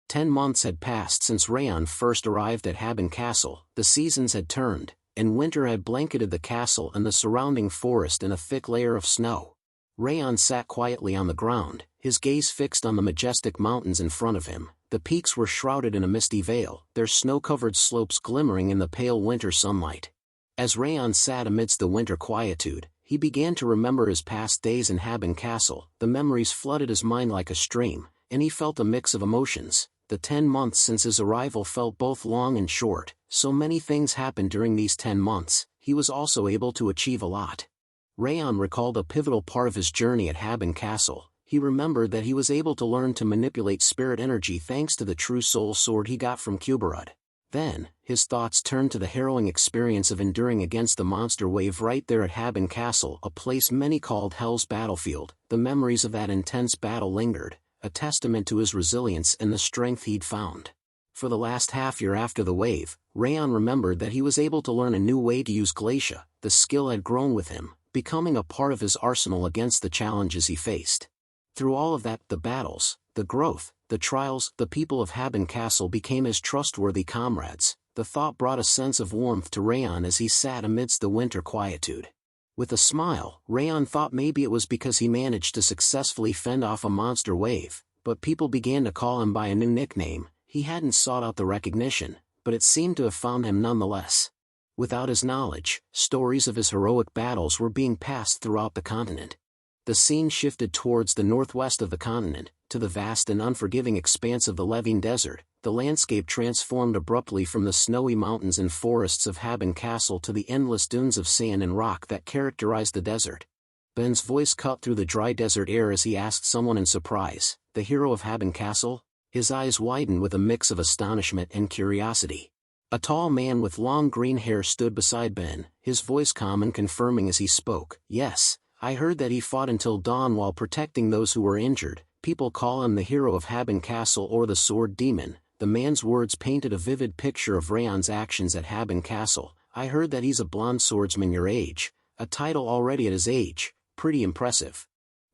Speaker 2: 10 months had passed since Raon first arrived at Haben Castle. The seasons had turned, and winter had blanketed the castle and the surrounding forest in a thick layer of snow. Raon sat quietly on the ground, his gaze fixed on the majestic mountains in front of him. The peaks were shrouded in a misty veil, their snow-covered slopes glimmering in the pale winter sunlight. As Raon sat amidst the winter quietude, he began to remember his past days in Haben Castle. The memories flooded his mind like a stream, and he felt a mix of emotions. The 10 months since his arrival felt both long and short. So many things happened during these 10 months, he was also able to achieve a lot. Raon recalled a pivotal part of his journey at Haben Castle. He remembered that he was able to learn to manipulate spirit energy thanks to the true soul sword he got from Kuberud. Then, his thoughts turned to the harrowing experience of enduring against the monster wave right there at Haben Castle, a place many called Hell's Battlefield. The memories of that intense battle lingered, a testament to his resilience and the strength he'd found. For the last half year after the wave, Raon remembered that he was able to learn a new way to use Glacia. The skill had grown with him, becoming a part of his arsenal against the challenges he faced. Through all of that, the battles, the growth, the trials, the people of Haben Castle became his trustworthy comrades. The thought brought a sense of warmth to Raon as he sat amidst the winter quietude. With a smile, Raon thought maybe it was because he managed to successfully fend off a monster wave, but people began to call him by a new nickname. He hadn't sought out the recognition, but it seemed to have found him nonetheless. Without his knowledge, stories of his heroic battles were being passed throughout the continent. The scene shifted towards the northwest of the continent, to the vast and unforgiving expanse of the Levine Desert. The landscape transformed abruptly from the snowy mountains and forests of Haben Castle to the endless dunes of sand and rock that characterized the desert. Ben's voice cut through the dry desert air as he asked someone in surprise, "The hero of Haben Castle?" His eyes widened with a mix of astonishment and curiosity. A tall man with long green hair stood beside Ben, his voice calm and confirming as he spoke. "Yes, I heard that he fought until dawn while protecting those who were injured. People call him the hero of Haben Castle or the Sword Demon." The man's words painted a vivid picture of Raon's actions at Haben Castle. "I heard that he's a blonde swordsman your age, a title already at his age, pretty impressive."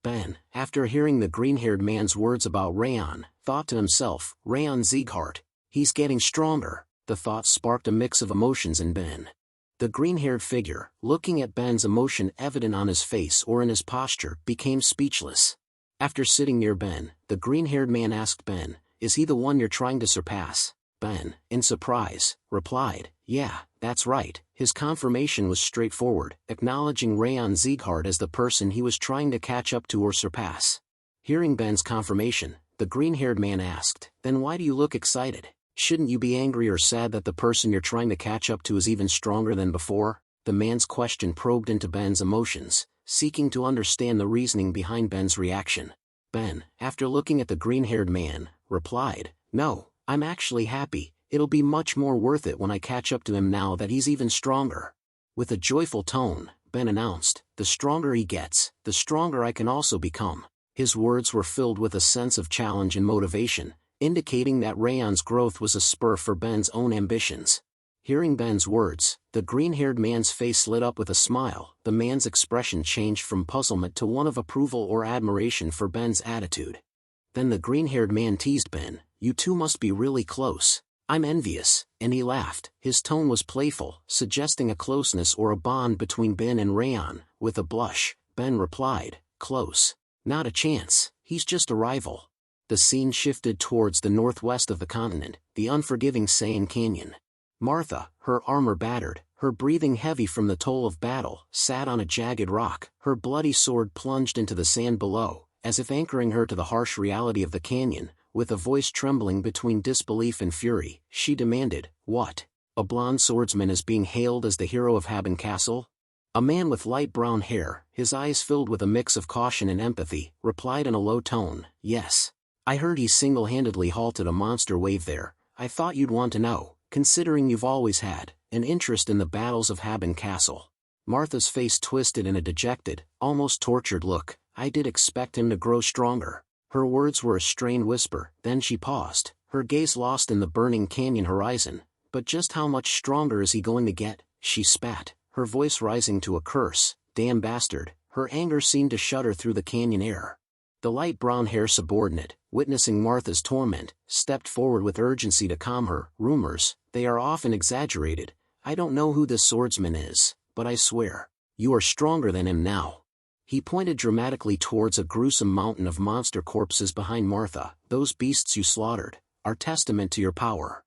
Speaker 2: Ben, after hearing the green-haired man's words about Raon, thought to himself, "Raon Sieghart, he's getting stronger." The thought sparked a mix of emotions in Ben. The green-haired figure, looking at Ben's emotion evident on his face or in his posture, became speechless. After sitting near Ben, the green-haired man asked Ben, "Is he the one you're trying to surpass?" Ben, in surprise, replied, "Yeah, that's right." His confirmation was straightforward, acknowledging Raon Sieghart as the person he was trying to catch up to or surpass. Hearing Ben's confirmation, the green-haired man asked, "Then why do you look excited? Shouldn't you be angry or sad that the person you're trying to catch up to is even stronger than before?" The man's question probed into Ben's emotions, seeking to understand the reasoning behind Ben's reaction. Ben, after looking at the green-haired man, replied, "No, I'm actually happy. It'll be much more worth it when I catch up to him now that he's even stronger." With a joyful tone, Ben announced, "The stronger he gets, the stronger I can also become." His words were filled with a sense of challenge and motivation, indicating that Raon's growth was a spur for Ben's own ambitions. Hearing Ben's words, the green-haired man's face lit up with a smile. The man's expression changed from puzzlement to one of approval or admiration for Ben's attitude. Then the green-haired man teased Ben, "You two must be really close. I'm envious," and he laughed. His tone was playful, suggesting a closeness or a bond between Ben and Raon. With a blush, Ben replied, "Close? Not a chance, he's just a rival." The scene shifted towards the northwest of the continent, the unforgiving Saiyan Canyon. Martha, her armor battered, her breathing heavy from the toll of battle, sat on a jagged rock, her bloody sword plunged into the sand below, as if anchoring her to the harsh reality of the canyon. With a voice trembling between disbelief and fury, she demanded, "What? A blonde swordsman is being hailed as the hero of Haben Castle?" A man with light brown hair, his eyes filled with a mix of caution and empathy, replied in a low tone, "Yes. I heard he single-handedly halted a monster wave there. I thought you'd want to know, considering you've always had an interest in the battles of Haben Castle." Martha's face twisted in a dejected, almost tortured look. I did expect him to grow stronger. Her words were a strained whisper, then she paused, her gaze lost in the burning canyon horizon. But just how much stronger is he going to get? She spat, her voice rising to a curse. Damn bastard. Her anger seemed to shudder through the canyon air. The light brown hair subordinate, witnessing Martha's torment, stepped forward with urgency to calm her. Rumors, they are often exaggerated. I don't know who this swordsman is, but I swear, you are stronger than him now. He pointed dramatically towards a gruesome mountain of monster corpses behind Martha. Those beasts you slaughtered are testament to your power.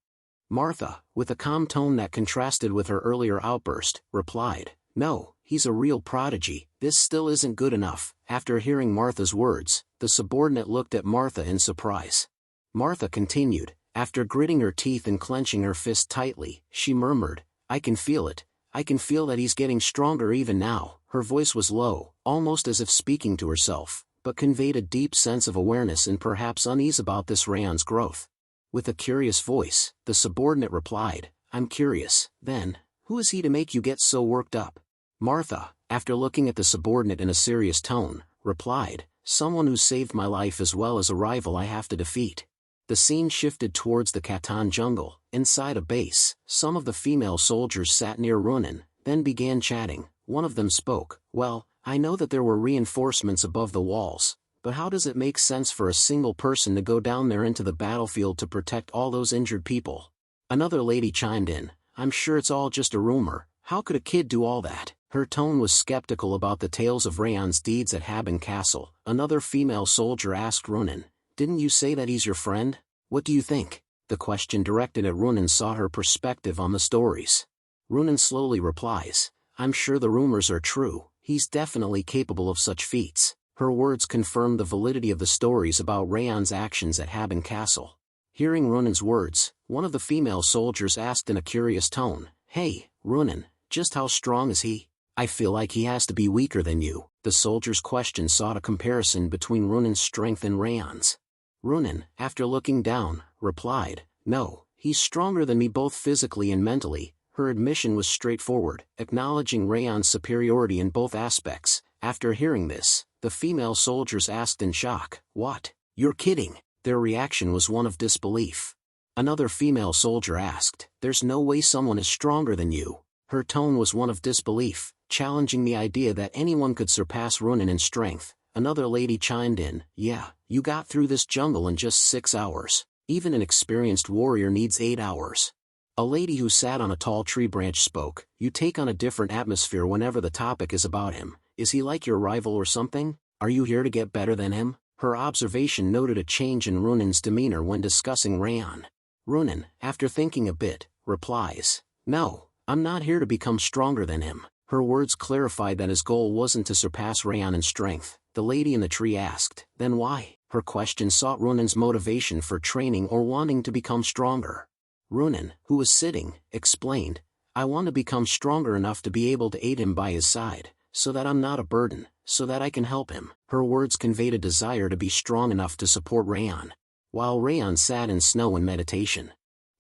Speaker 2: Martha, with a calm tone that contrasted with her earlier outburst, replied, no, he's a real prodigy. This still isn't good enough. After hearing Martha's words, the subordinate looked at Martha in surprise. Martha continued, after gritting her teeth and clenching her fist tightly, she murmured, I can feel it. I can feel that he's getting stronger even now. Her voice was low, almost as if speaking to herself, but conveyed a deep sense of awareness and perhaps unease about this Raon's growth. With a curious voice, the subordinate replied, I'm curious, then, who is he to make you get so worked up? Martha, after looking at the subordinate in a serious tone, replied, someone who saved my life as well as a rival I have to defeat. The scene shifted towards the Khatan jungle. Inside a base, some of the female soldiers sat near Ronan, then began chatting. One of them spoke, well, I know that there were reinforcements above the walls, but how does it make sense for a single person to go down there into the battlefield to protect all those injured people? Another lady chimed in, I'm sure it's all just a rumor. How could a kid do all that? Her tone was skeptical about the tales of Raon's deeds at Haben Castle. Another female soldier asked Ronan, didn't you say that he's your friend? What do you think? The question directed at Ronan saw her perspective on the stories. Ronan slowly replies, I'm sure the rumors are true. He's definitely capable of such feats. Her words confirmed the validity of the stories about Raon's actions at Haben Castle. Hearing Ronan's words, one of the female soldiers asked in a curious tone, hey, Ronan, just how strong is he? I feel like he has to be weaker than you. The soldier's question sought a comparison between Ronan's strength and Raon's. Ronan, after looking down, replied, no, he's stronger than me both physically and mentally. Her admission was straightforward, acknowledging Raon's superiority in both aspects. After hearing this, the female soldiers asked in shock, what? You're kidding? Their reaction was one of disbelief. Another female soldier asked, there's no way someone is stronger than you. Her tone was one of disbelief, challenging the idea that anyone could surpass Ronan in strength. Another lady chimed in, yeah, you got through this jungle in just 6 hours. Even an experienced warrior needs 8 hours. A lady who sat on a tall tree branch spoke, you take on a different atmosphere whenever the topic is about him. Is he like your rival or something? Are you here to get better than him? Her observation noted a change in Ronan's demeanor when discussing Raon. Ronan, after thinking a bit, replies, no, I'm not here to become stronger than him. Her words clarified that his goal wasn't to surpass Raon in strength. The lady in the tree asked, then why? Her question sought Ronan's motivation for training or wanting to become stronger. Ronan, who was sitting, explained, I want to become stronger enough to be able to aid him by his side, so that I'm not a burden, so that I can help him. Her words conveyed a desire to be strong enough to support Raon. While Raon sat in snow in meditation.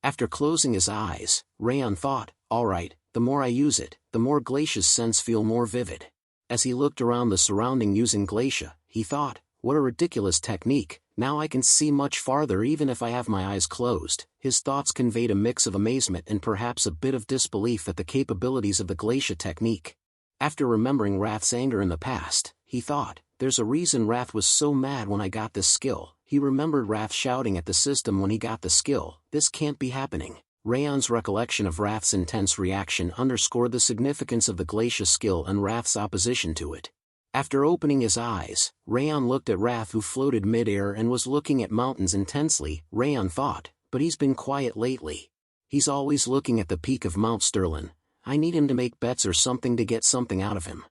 Speaker 2: After closing his eyes, Raon thought, all right, the more I use it, the more Glacia's sense feel more vivid. As he looked around the surrounding using Glacia, he thought, what a ridiculous technique, now I can see much farther even if I have my eyes closed. His thoughts conveyed a mix of amazement and perhaps a bit of disbelief at the capabilities of the Glacia technique. After remembering Wrath's anger in the past, he thought, there's a reason Wrath was so mad when I got this skill. He remembered Wrath shouting at the system when he got the skill, this can't be happening. Raon's recollection of Wrath's intense reaction underscored the significance of the Glacia skill and Wrath's opposition to it. After opening his eyes, Raon looked at Wrath who floated mid-air and was looking at mountains intensely. Raon thought, but he's been quiet lately. He's always looking at the peak of Mount Sterlin. I need him to make bets or something to get something out of him.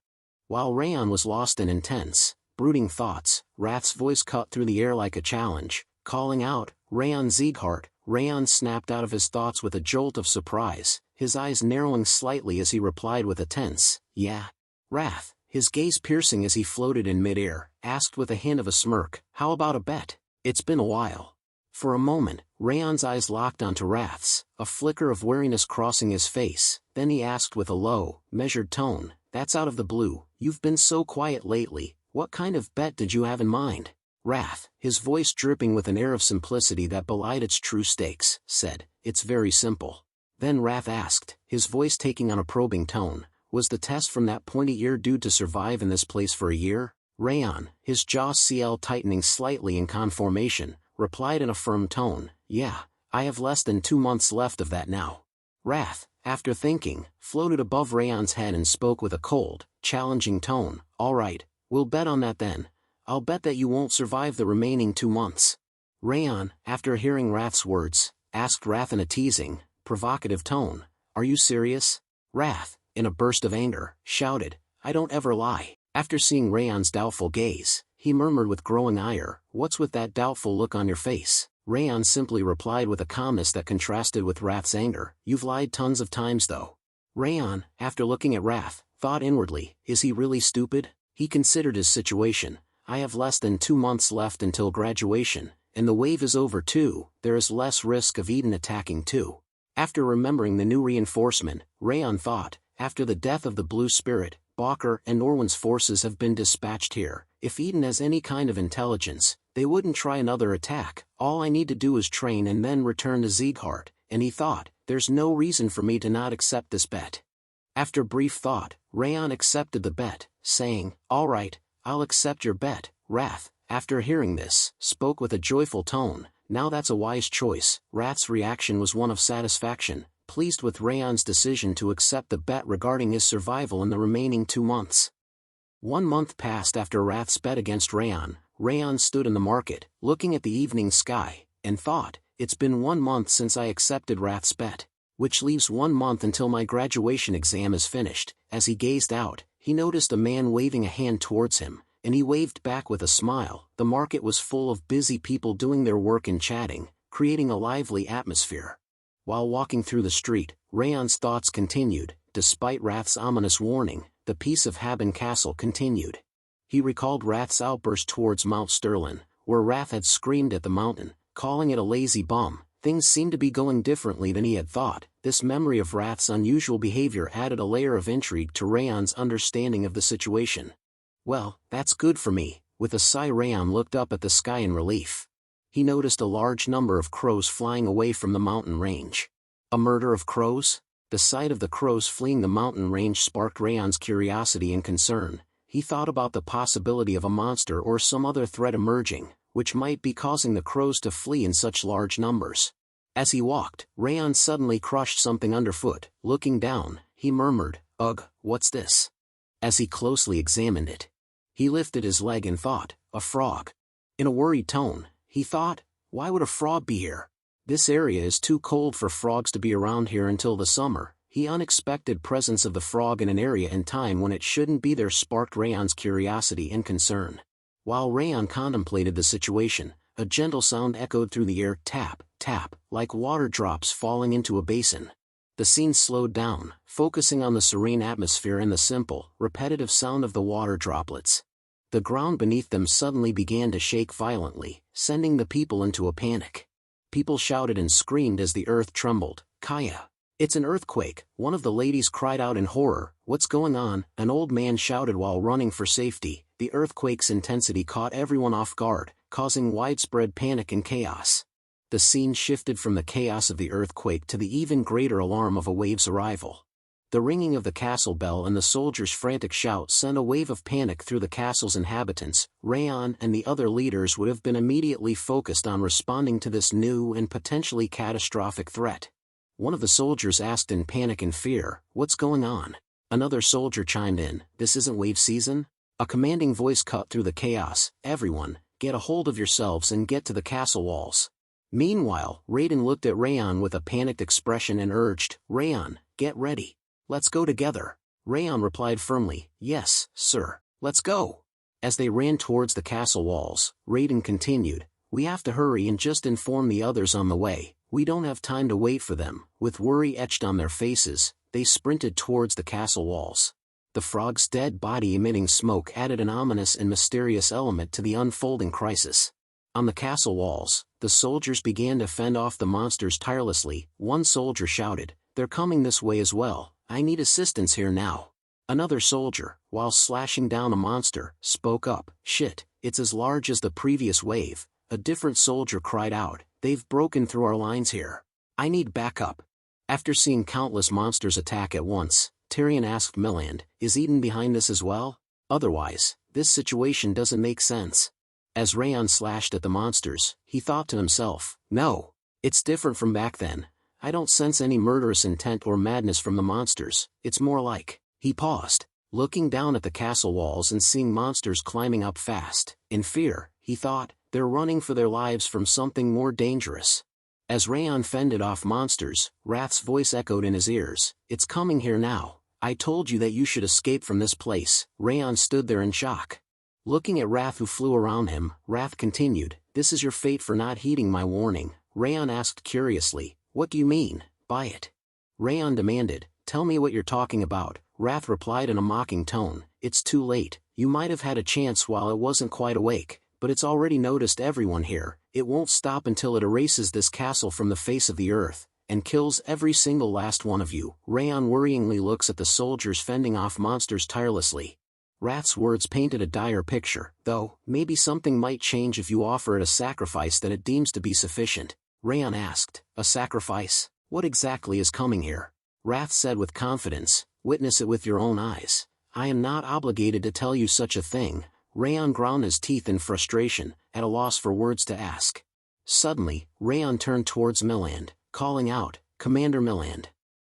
Speaker 2: While Raon was lost in intense, brooding thoughts, Wrath's voice cut through the air like a challenge, calling out, Raon Sieghart. Raon snapped out of his thoughts with a jolt of surprise, his eyes narrowing slightly as he replied with a tense, yeah. Wrath, his gaze piercing as he floated in midair, asked with a hint of a smirk, how about a bet? It's been a while. For a moment, Raon's eyes locked onto Wrath's, a flicker of wariness crossing his face, then he asked with a low, measured tone, that's out of the blue, you've been so quiet lately. What kind of bet did you have in mind? Wrath, his voice dripping with an air of simplicity that belied its true stakes, said, "It's very simple." Then Wrath asked, his voice taking on a probing tone, "Was the test from that pointy-eared dude to survive in this place for a year?" Raon, his jaw tightening slightly in conformation, replied in a firm tone, "Yeah, I have less than 2 months left of that now." Wrath, after thinking, floated above Raon's head and spoke with a cold, challenging tone, "All right, we'll bet on that then. I'll bet that you won't survive the remaining 2 months." Raon, after hearing Wrath's words, asked Wrath in a teasing, provocative tone, "Are you serious?" Wrath, in a burst of anger, shouted, "I don't ever lie." After seeing Raon's doubtful gaze, he murmured with growing ire, "What's with that doubtful look on your face?" Raon simply replied with a calmness that contrasted with Wrath's anger, "You've lied tons of times though." Raon, after looking at Wrath, thought inwardly, is he really stupid? He considered his situation. I have less than 2 months left until graduation, and the wave is over too, there is less risk of Eden attacking too. After remembering the new reinforcement, Raon thought, after the death of the Blue Spirit, Balker and Norwin's forces have been dispatched here. If Eden has any kind of intelligence, they wouldn't try another attack. All I need to do is train and then return to Sieghart, and he thought, there's no reason for me to not accept this bet. After brief thought, Raon accepted the bet, saying, "All right, I'll accept your bet." Wrath, after hearing this, spoke with a joyful tone, "Now that's a wise choice." Wrath's reaction was one of satisfaction, pleased with Raon's decision to accept the bet regarding his survival in the remaining 2 months. 1 month passed after Wrath's bet against Raon. Raon stood in the market, looking at the evening sky, and thought, it's been 1 month since I accepted Wrath's bet, which leaves 1 month until my graduation exam is finished. As he gazed out, he noticed a man waving a hand towards him, and he waved back with a smile. The market was full of busy people doing their work and chatting, creating a lively atmosphere. While walking through the street, Raon's thoughts continued. Despite Wrath's ominous warning, the peace of Haben Castle continued. He recalled Wrath's outburst towards Mount Sterlin, where Wrath had screamed at the mountain, calling it a lazy bum. Things seemed to be going differently than he had thought. This memory of Wrath's unusual behavior added a layer of intrigue to Raon's understanding of the situation. "Well, that's good for me." With a sigh, Raon looked up at the sky in relief. He noticed a large number of crows flying away from the mountain range. A murder of crows? The sight of the crows fleeing the mountain range sparked Raon's curiosity and concern. He thought about the possibility of a monster or some other threat emerging, which might be causing the crows to flee in such large numbers. As he walked, Raon suddenly crushed something underfoot. Looking down, he murmured, "Ugh, what's this?" As he closely examined it, he lifted his leg and thought, "A frog." In a worried tone, he thought, "Why would a frog be here? This area is too cold for frogs to be around here until the summer." The unexpected presence of the frog in an area and time when it shouldn't be there sparked Raon's curiosity and concern. While Raon contemplated the situation, a gentle sound echoed through the air, tap, tap, like water drops falling into a basin. The scene slowed down, focusing on the serene atmosphere and the simple, repetitive sound of the water droplets. The ground beneath them suddenly began to shake violently, sending the people into a panic. People shouted and screamed as the earth trembled. "Kaya! It's an earthquake," one of the ladies cried out in horror. "What's going on?" an old man shouted while running for safety. The earthquake's intensity caught everyone off guard, causing widespread panic and chaos. The scene shifted from the chaos of the earthquake to the even greater alarm of a wave's arrival. The ringing of the castle bell and the soldiers' frantic shouts sent a wave of panic through the castle's inhabitants. Raon and the other leaders would have been immediately focused on responding to this new and potentially catastrophic threat. One of the soldiers asked in panic and fear, "What's going on?" Another soldier chimed in, "This isn't wave season?" A commanding voice cut through the chaos, "Everyone, get a hold of yourselves and get to the castle walls." Meanwhile, Raiden looked at Raon with a panicked expression and urged, "Raon, get ready. Let's go together." Raon replied firmly, "Yes, sir, let's go." As they ran towards the castle walls, Raiden continued, "We have to hurry and just inform the others on the way. We don't have time to wait for them." With worry etched on their faces, they sprinted towards the castle walls. The frog's dead body emitting smoke added an ominous and mysterious element to the unfolding crisis. On the castle walls, the soldiers began to fend off the monsters tirelessly. One soldier shouted, "They're coming this way as well. I need assistance here now." Another soldier, while slashing down a monster, spoke up. "Shit, it's as large as the previous wave." A different soldier cried out, "They've broken through our lines here. I need backup." After seeing countless monsters attack at once, Tyrion asked Milland, "Is Eden behind this as well? Otherwise, this situation doesn't make sense." As Raon slashed at the monsters, he thought to himself, "No, it's different from back then. I don't sense any murderous intent or madness from the monsters. It's more like..." He paused, looking down at the castle walls and seeing monsters climbing up fast. In fear, he thought, they're running for their lives from something more dangerous. As Raon fended off monsters, Wrath's voice echoed in his ears, "It's coming here now. I told you that you should escape from this place." Raon stood there in shock. Looking at Wrath who flew around him, Wrath continued, "This is your fate for not heeding my warning." Raon asked curiously, "What do you mean by it?" Raon demanded, "Tell me what you're talking about." Wrath replied in a mocking tone, "It's too late. You might have had a chance while I wasn't quite awake, but it's already noticed everyone here. It won't stop until it erases this castle from the face of the earth, and kills every single last one of you." Raon worryingly looks at the soldiers fending off monsters tirelessly. Wrath's words painted a dire picture, though, "Maybe something might change if you offer it a sacrifice that it deems to be sufficient." Raon asked, "A sacrifice? What exactly is coming here?" Wrath said with confidence, "Witness it with your own eyes. I am not obligated to tell you such a thing." Raon ground his teeth in frustration, at a loss for words to ask. Suddenly, Raon turned towards Milland, calling out, "Commander Milland."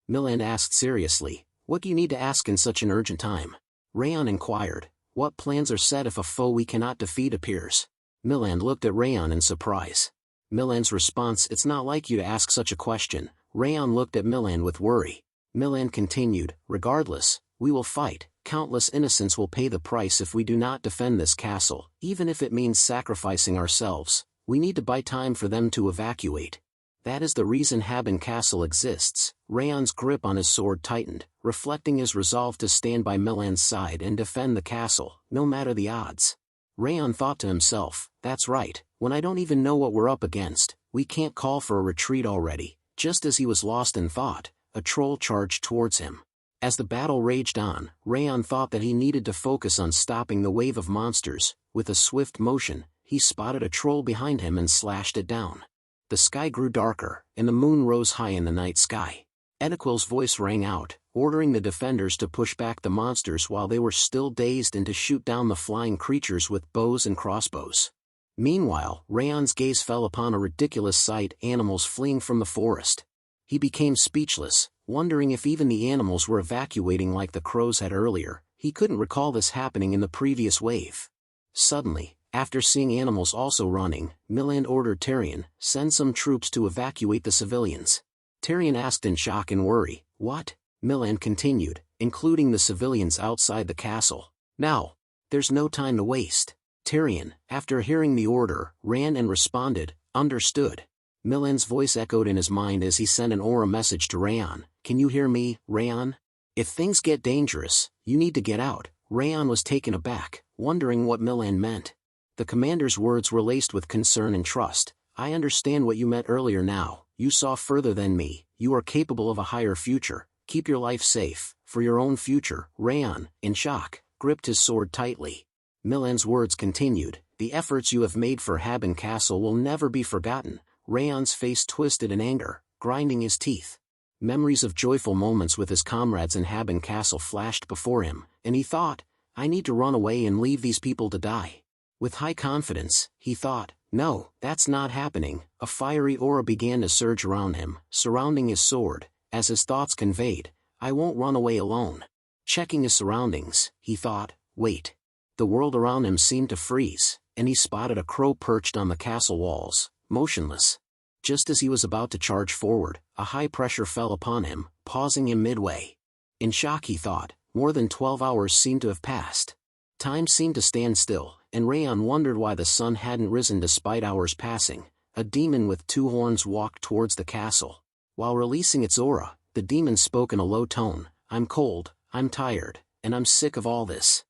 Speaker 2: Milland asked seriously, "What do you need to ask in such an urgent time?" Raon inquired, "What plans are set if a foe we cannot defeat appears?" Milland looked at Raon in surprise. Milland's response, "It's not like you to ask such a question." Raon looked at Milland with worry. Milland continued, "Regardless, we will fight. Countless innocents will pay the price if we do not defend this castle, even if it means sacrificing ourselves. We need to buy time for them to evacuate. That is the reason Haben Castle exists." Raon's grip on his sword tightened, reflecting his resolve to stand by Milland's side and defend the castle, no matter the odds. Raon thought to himself, "That's right, when I don't even know what we're up against, we can't call for a retreat already." Just as he was lost in thought, a troll charged towards him. As the battle raged on, Raon thought that he needed to focus on stopping the wave of monsters. With a swift motion, he spotted a troll behind him and slashed it down. The sky grew darker, and the moon rose high in the night sky. Edequil's voice rang out, ordering the defenders to push back the monsters while they were still dazed and to shoot down the flying creatures with bows and crossbows. Meanwhile, Raon's gaze fell upon a ridiculous sight: animals fleeing from the forest. He became speechless, wondering if even the animals were evacuating like the crows had earlier. He couldn't recall this happening in the previous wave. Suddenly, after seeing animals also running, Milland ordered Tyrion, "Send some troops to evacuate the civilians." Tyrion asked in shock and worry, "What?" Milland continued, "Including the civilians outside the castle. Now. There's no time to waste." Tyrion, after hearing the order, ran and responded, "Understood." Milland's voice echoed in his mind as he sent an aura message to Raon, "Can you hear me, Raon? If things get dangerous, you need to get out." Raon was taken aback, wondering what Milland meant. The commander's words were laced with concern and trust. "I understand what you meant earlier now. You saw further than me. You are capable of a higher future. Keep your life safe, for your own future." Raon, in shock, gripped his sword tightly. Milland's words continued, "The efforts you have made for Haben Castle will never be forgotten." Raon's face twisted in anger, grinding his teeth. Memories of joyful moments with his comrades in Haben Castle flashed before him, and he thought, "I need to run away and leave these people to die." With high confidence, he thought, "No, that's not happening." A fiery aura began to surge around him, surrounding his sword. As his thoughts conveyed, "I won't run away alone." Checking his surroundings, he thought, "Wait." The world around him seemed to freeze, and he spotted a crow perched on the castle walls, motionless. Just as he was about to charge forward, a high pressure fell upon him, pausing him midway. In shock he thought, more than 12 hours seemed to have passed. Time seemed to stand still, and Raon wondered why the sun hadn't risen despite hours passing. A demon with 2 horns walked towards the castle. While releasing its aura, the demon spoke in a low tone, "I'm cold, I'm tired, and I'm sick of all this.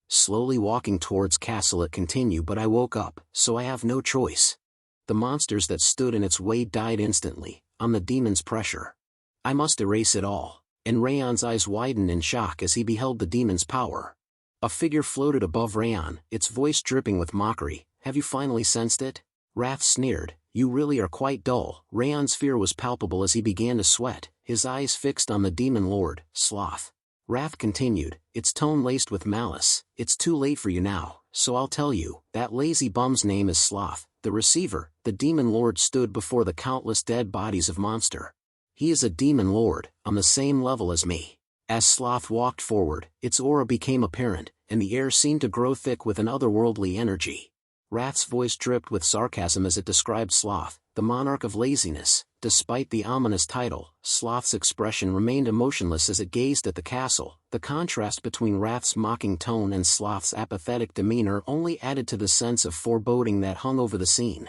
Speaker 2: Slowly walking towards castle it continued, but I woke up, so I have no choice." The monsters that stood in its way died instantly, on the demon's pressure. "I must erase it all." And Raon's eyes widened in shock as he beheld the demon's power. A figure floated above Raon, its voice dripping with mockery. "Have you finally sensed it?" Wrath sneered. "You really are quite dull." Raon's fear was palpable as he began to sweat, his eyes fixed on the demon lord, Sloth. Wrath continued, its tone laced with malice. "It's too late for you now, so I'll tell you. That lazy bum's name is Sloth, the receiver." The demon lord stood before the countless dead bodies of monster. "He is a demon lord, on the same level as me." As Sloth walked forward, its aura became apparent, and the air seemed to grow thick with an otherworldly energy. Wrath's voice dripped with sarcasm as it described Sloth, the monarch of laziness. Despite the ominous title, Sloth's expression remained emotionless as it gazed at the castle. The contrast between Wrath's mocking tone and Sloth's apathetic demeanor only added to the sense of foreboding that hung over the scene.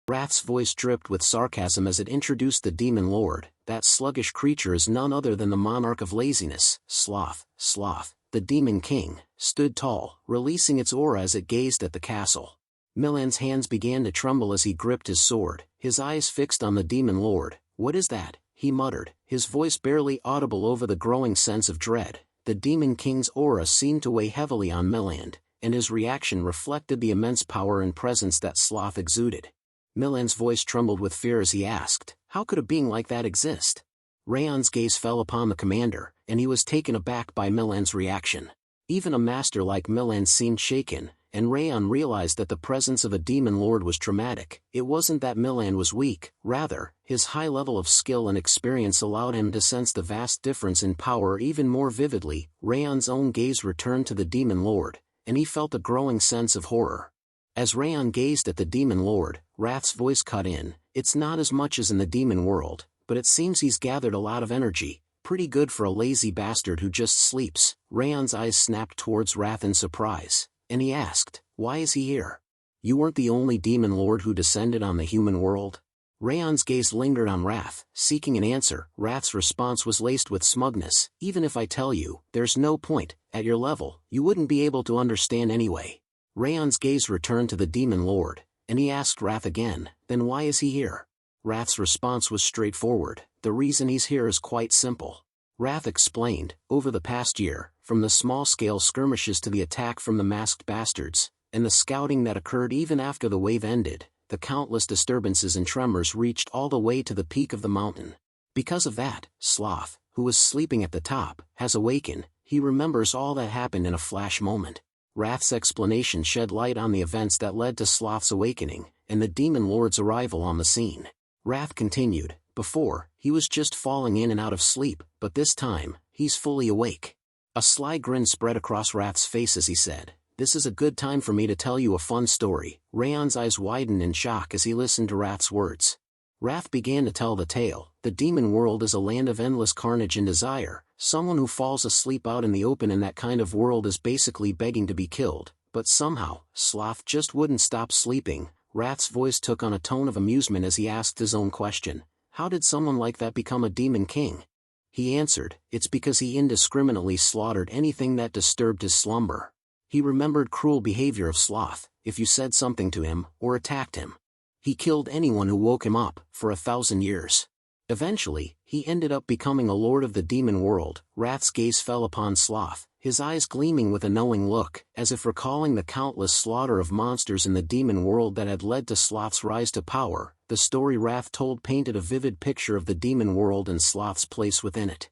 Speaker 2: Wrath's voice dripped with sarcasm as it introduced the demon lord. "That sluggish creature is none other than the monarch of laziness, Sloth." Sloth, the demon king, stood tall, releasing its aura as it gazed at the castle. Milan's hands began to tremble as he gripped his sword, his eyes fixed on the demon lord. "What is that?" he muttered, his voice barely audible over the growing sense of dread. The demon king's aura seemed to weigh heavily on Milan, and his reaction reflected the immense power and presence that Sloth exuded. Milan's voice trembled with fear as he asked, "How could a being like that exist?" Raon's gaze fell upon the commander, and he was taken aback by Milan's reaction. Even a master like Milan seemed shaken, and Raon realized that the presence of a demon lord was traumatic. It wasn't that Milan was weak, rather, his high level of skill and experience allowed him to sense the vast difference in power even more vividly. Raon's own gaze returned to the demon lord, and he felt a growing sense of horror. As Raon gazed at the demon lord, Wrath's voice cut in, "It's not as much as in the demon world, but it seems he's gathered a lot of energy. Pretty good for a lazy bastard who just sleeps." Raon's eyes snapped towards Wrath in surprise, and he asked, "Why is he here? You weren't the only demon lord who descended on the human world?" Raon's gaze lingered on Wrath, seeking an answer. Wrath's response was laced with smugness. "Even if I tell you, there's no point. At your level, you wouldn't be able to understand anyway." Raon's gaze returned to the demon lord, and he asked Wrath again, "Then why is he here?" Wrath's response was straightforward. "The reason he's here is quite simple." Wrath explained, "Over the past year, from the small-scale skirmishes to the attack from the masked bastards, and the scouting that occurred even after the wave ended, the countless disturbances and tremors reached all the way to the peak of the mountain. Because of that, Sloth, who was sleeping at the top, has awakened. He remembers all that happened in a flash moment." Wrath's explanation shed light on the events that led to Sloth's awakening, and the demon lord's arrival on the scene. Wrath continued, "Before, he was just falling in and out of sleep, but this time, he's fully awake." A sly grin spread across Wrath's face as he said, "This is a good time for me to tell you a fun story." Raon's eyes widened in shock as he listened to Wrath's words. Wrath began to tell the tale. "The demon world is a land of endless carnage and desire. Someone who falls asleep out in the open in that kind of world is basically begging to be killed. But somehow, Sloth just wouldn't stop sleeping." Wrath's voice took on a tone of amusement as he asked his own question. "How did someone like that become a demon king?" He answered, "It's because he indiscriminately slaughtered anything that disturbed his slumber." He remembered cruel behavior of Sloth. If you said something to him, or attacked him, he killed anyone who woke him up, for 1,000 years. Eventually, he ended up becoming a lord of the demon world. Wrath's gaze fell upon Sloth, his eyes gleaming with a knowing look, as if recalling the countless slaughter of monsters in the demon world that had led to Sloth's rise to power. The story Wrath told painted a vivid picture of the demon world and Sloth's place within it.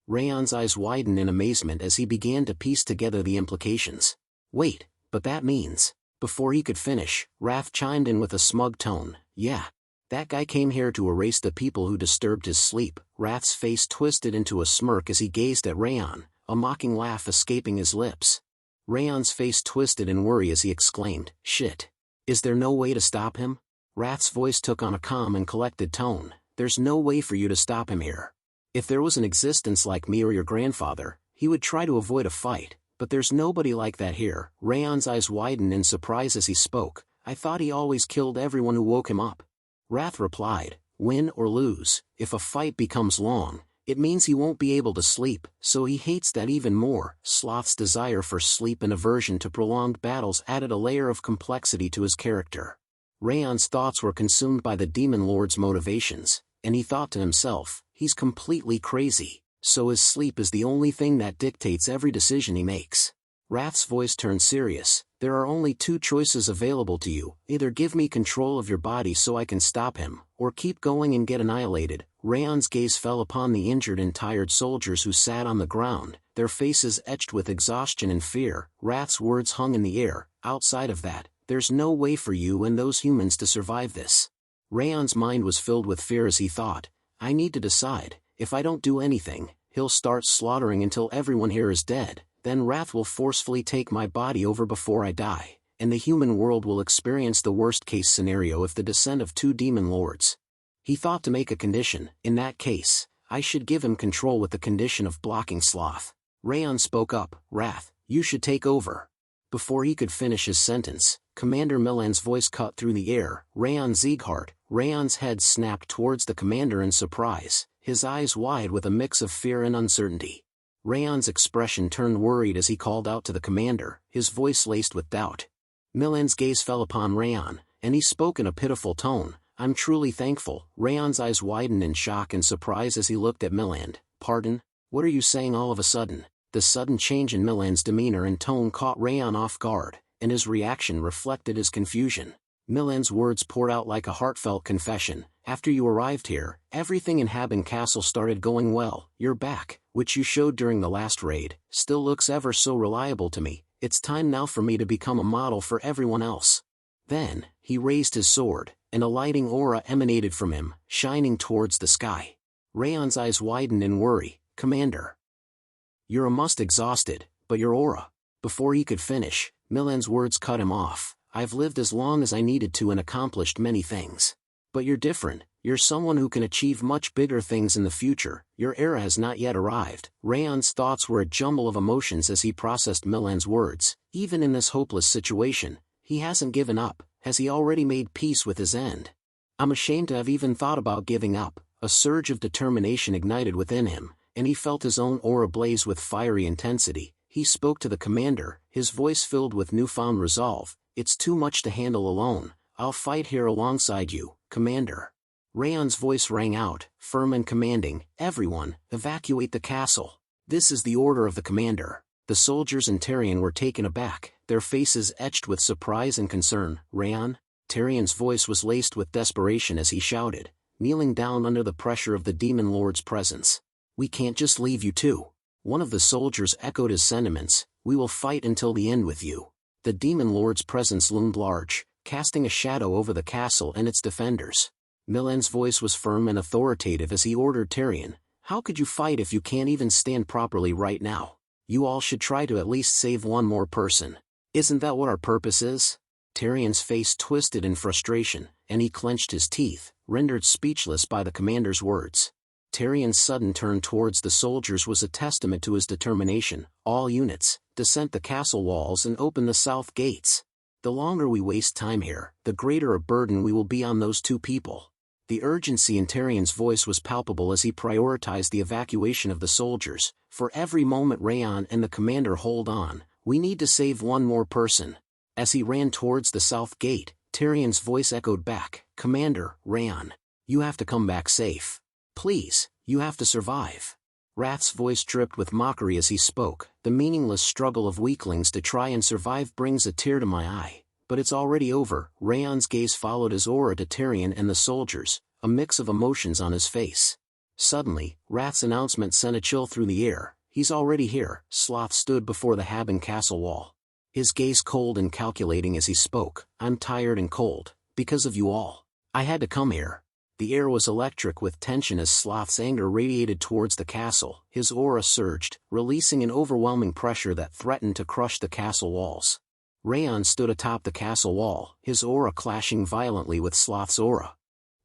Speaker 2: Raon's eyes widened in amazement as he began to piece together the implications. "Wait, but that means..." Before he could finish, Wrath chimed in with a smug tone, "Yeah. That guy came here to erase the people who disturbed his sleep." Wrath's face twisted into a smirk as he gazed at Raon, a mocking laugh escaping his lips. Raon's face twisted in worry as he exclaimed, "Shit. Is there no way to stop him?" Wrath's voice took on a calm and collected tone. "There's no way for you to stop him here. If there was an existence like me or your grandfather, he would try to avoid a fight, but there's nobody like that here." Raon's eyes widened in surprise as he spoke. "I thought he always killed everyone who woke him up." Wrath replied, "Win or lose, if a fight becomes long, it means he won't be able to sleep, so he hates that even more." Sloth's desire for sleep and aversion to prolonged battles added a layer of complexity to his character. Raon's thoughts were consumed by the demon lord's motivations, and he thought to himself, "He's completely crazy. So his sleep is the only thing that dictates every decision he makes. Wrath's voice turned serious. There are only two choices available to you. Either give me control of your body so I can stop him, or keep going and get annihilated. Raon's gaze fell upon the injured and tired soldiers who sat on the ground, their faces etched with exhaustion and fear. Wrath's words hung in the air. Outside of that, there's no way for you and those humans to survive this. Raon's mind was filled with fear as he thought, I need to decide. If I don't do anything, he'll start slaughtering until everyone here is dead. Then Wrath will forcefully take my body over before I die, and the human world will experience the worst-case scenario if the descent of two demon lords. He thought to make a condition. In that case, I should give him control with the condition of blocking Sloth. Raon spoke up, Wrath, you should take over. Before he could finish his sentence, Commander Milan's voice cut through the air, House Sieghart. Raon's head snapped towards the commander in surprise, his eyes wide with a mix of fear and uncertainty. Raon's expression turned worried as he called out to the commander, his voice laced with doubt. Milan's gaze fell upon Raon, and he spoke in a pitiful tone, I'm truly thankful. Raon's eyes widened in shock and surprise as he looked at Milan. Pardon? What are you saying all of a sudden? The sudden change in Milan's demeanor and tone caught Raon off guard, and his reaction reflected his confusion. Milan's words poured out like a heartfelt confession. After you arrived here, everything in Haben Castle started going well. Your back, which you showed during the last raid, still looks ever so reliable to me. It's time now for me to become a model for everyone else. Then, he raised his sword, and a lighting aura emanated from him, shining towards the sky. Raon's eyes widened in worry. Commander, you're almost exhausted, but your aura. Before he could finish, Milan's words cut him off. I've lived as long as I needed to and accomplished many things. But you're different. You're someone who can achieve much bigger things in the future. Your era has not yet arrived. Raon's thoughts were a jumble of emotions as he processed Milan's words. Even in this hopeless situation, he hasn't given up. Has he already made peace with his end? I'm ashamed to have even thought about giving up. A surge of determination ignited within him, and he felt his own aura blaze with fiery intensity. He spoke to the commander, his voice filled with newfound resolve. It's too much to handle alone. I'll fight here alongside you, Commander. Raon's voice rang out, firm and commanding. Everyone, evacuate the castle. This is the order of the commander. The soldiers and Tyrion were taken aback, their faces etched with surprise and concern. Raon? Tyrion's voice was laced with desperation as he shouted, kneeling down under the pressure of the demon lord's presence. We can't just leave you too. One of the soldiers echoed his sentiments. We will fight until the end with you. The demon lord's presence loomed large, casting a shadow over the castle and its defenders. Milan's voice was firm and authoritative as he ordered Tyrion, how could you fight if you can't even stand properly right now? You all should try to at least save one more person. Isn't that what our purpose is? Tyrion's face twisted in frustration, and he clenched his teeth, rendered speechless by the commander's words. Tyrion's sudden turn towards the soldiers was a testament to his determination. All units, descend the castle walls and open the south gates. The longer we waste time here, the greater a burden we will be on those two people. The urgency in Tyrion's voice was palpable as he prioritized the evacuation of the soldiers. For every moment Raon and the commander hold on, we need to save one more person. As he ran towards the south gate, Tyrion's voice echoed back, Commander, Raon, you have to come back safe. Please, you have to survive. Wrath's voice dripped with mockery as he spoke. The meaningless struggle of weaklings to try and survive brings a tear to my eye. But it's already over. Raon's gaze followed his aura to Tyrion and the soldiers, a mix of emotions on his face. Suddenly, Wrath's announcement sent a chill through the air. He's already here. Sloth stood before the Haben castle wall. His gaze cold and calculating as he spoke. I'm tired and cold, because of you all. I had to come here. The air was electric with tension as Sloth's anger radiated towards the castle. His aura surged, releasing an overwhelming pressure that threatened to crush the castle walls. Raon stood atop the castle wall, his aura clashing violently with Sloth's aura.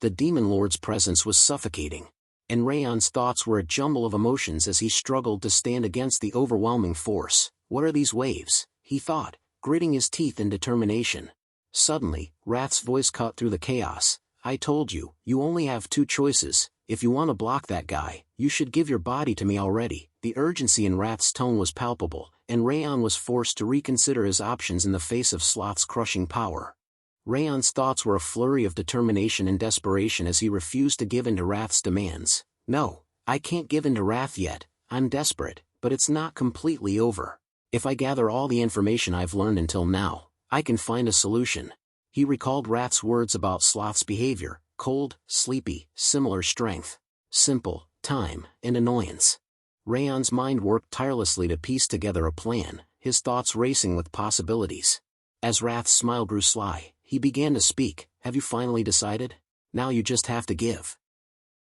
Speaker 2: The demon lord's presence was suffocating, and Raon's thoughts were a jumble of emotions as he struggled to stand against the overwhelming force. What are these waves? He thought, gritting his teeth in determination. Suddenly, Wrath's voice cut through the chaos. I told you, you only have two choices. If you want to block that guy, you should give your body to me already. The urgency in Wrath's tone was palpable, and Raon was forced to reconsider his options in the face of Sloth's crushing power. Raon's thoughts were a flurry of determination and desperation as he refused to give in to Wrath's demands. No, I can't give in to wrath yet, I'm desperate, but it's not completely over. If I gather all the information I've learned until now, I can find a solution. He recalled Wrath's words about Sloth's behavior: cold, sleepy, similar strength, simple, time, and annoyance. Raon's mind worked tirelessly to piece together a plan, his thoughts racing with possibilities. As Wrath's smile grew sly, he began to speak. Have you finally decided? Now you just have to give.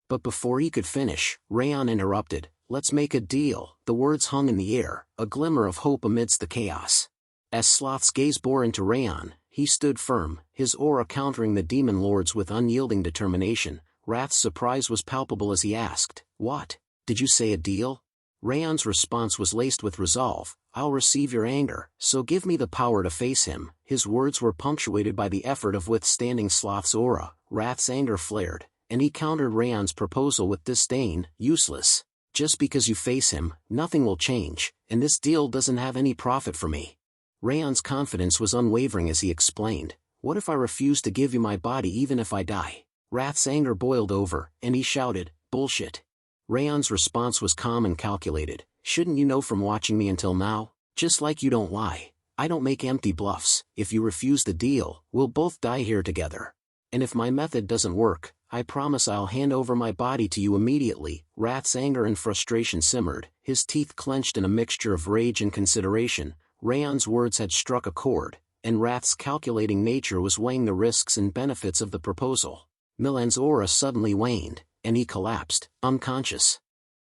Speaker 2: But before he could finish, Raon interrupted. Let's make a deal. The words hung in the air, a glimmer of hope amidst the chaos. As Sloth's gaze bore into Raon, he stood firm, his aura countering the demon lords with unyielding determination. Wrath's surprise was palpable as he asked, "What? Did you say a deal?" Raon's response was laced with resolve. "I'll receive your anger, so give me the power to face him." His words were punctuated by the effort of withstanding Sloth's aura. Wrath's anger flared, and he countered Raon's proposal with disdain. "Useless. Just because you face him, nothing will change, and this deal doesn't have any profit for me." Raon's confidence was unwavering as he explained, "What if I refuse to give you my body even if I die?" Wrath's anger boiled over, and he shouted, "Bullshit." Raon's response was calm and calculated. "Shouldn't you know from watching me until now? Just like you don't lie. I don't make empty bluffs. If you refuse the deal, we'll both die here together. And if my method doesn't work, I promise I'll hand over my body to you immediately." Wrath's anger and frustration simmered, his teeth clenched in a mixture of rage and consideration. Raon's words had struck a chord, and Wrath's calculating nature was weighing the risks and benefits of the proposal. Milan's aura suddenly waned, and he collapsed, unconscious.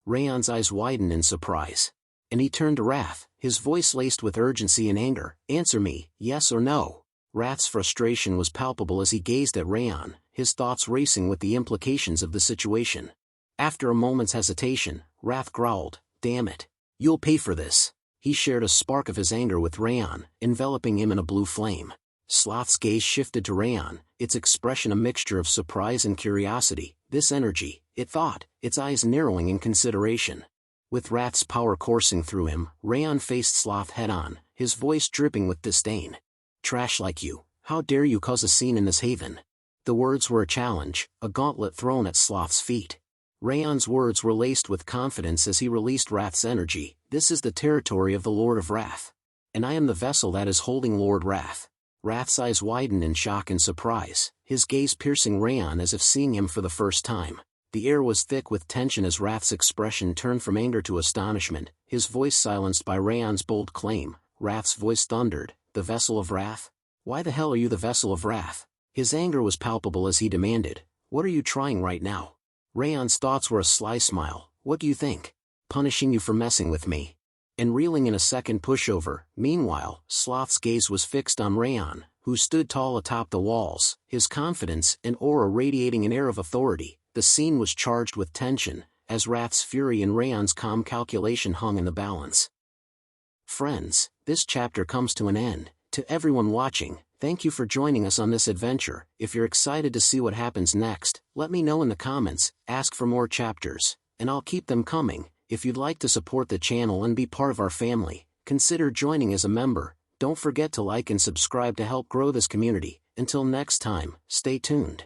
Speaker 2: Raon's eyes widened in surprise. And he turned to Wrath, his voice laced with urgency and anger. "Answer me, yes or no." Wrath's frustration was palpable as he gazed at Raon, his thoughts racing with the implications of the situation. After a moment's hesitation, Wrath growled, "Damn it. You'll pay for this." He shared a spark of his anger with Raon, enveloping him in a blue flame. Sloth's gaze shifted to Raon, its expression a mixture of surprise and curiosity. "This energy," it thought, its eyes narrowing in consideration. With Wrath's power coursing through him, Raon faced Sloth head-on, his voice dripping with disdain. "Trash like you, how dare you cause a scene in this haven?" The words were a challenge, a gauntlet thrown at Sloth's feet. Raon's words were laced with confidence as he released Wrath's energy. "This is the territory of the Lord of Wrath. And I am the vessel that is holding Lord Wrath." Wrath's eyes widened in shock and surprise, his gaze piercing Raon as if seeing him for the first time. The air was thick with tension as Wrath's expression turned from anger to astonishment, his voice silenced by Raon's bold claim. Wrath's voice thundered, "The vessel of Wrath? Why the hell are you the vessel of Wrath?" His anger was palpable as he demanded, "What are you trying right now?" Raon's thoughts were a sly smile. "What do you think? Punishing you for messing with me?" And reeling in a second pushover. Meanwhile, Sloth's gaze was fixed on Raon, who stood tall atop the walls, his confidence and aura radiating an air of authority. The scene was charged with tension, as Wrath's fury and Raon's calm calculation hung in the balance. Friends, this chapter comes to an end. To everyone watching, thank you for joining us on this adventure. If you're excited to see what happens next, let me know in the comments, ask for more chapters, and I'll keep them coming. If you'd like to support the channel and be part of our family, consider joining as a member. Don't forget to like and subscribe to help grow this community. Until next time, stay tuned.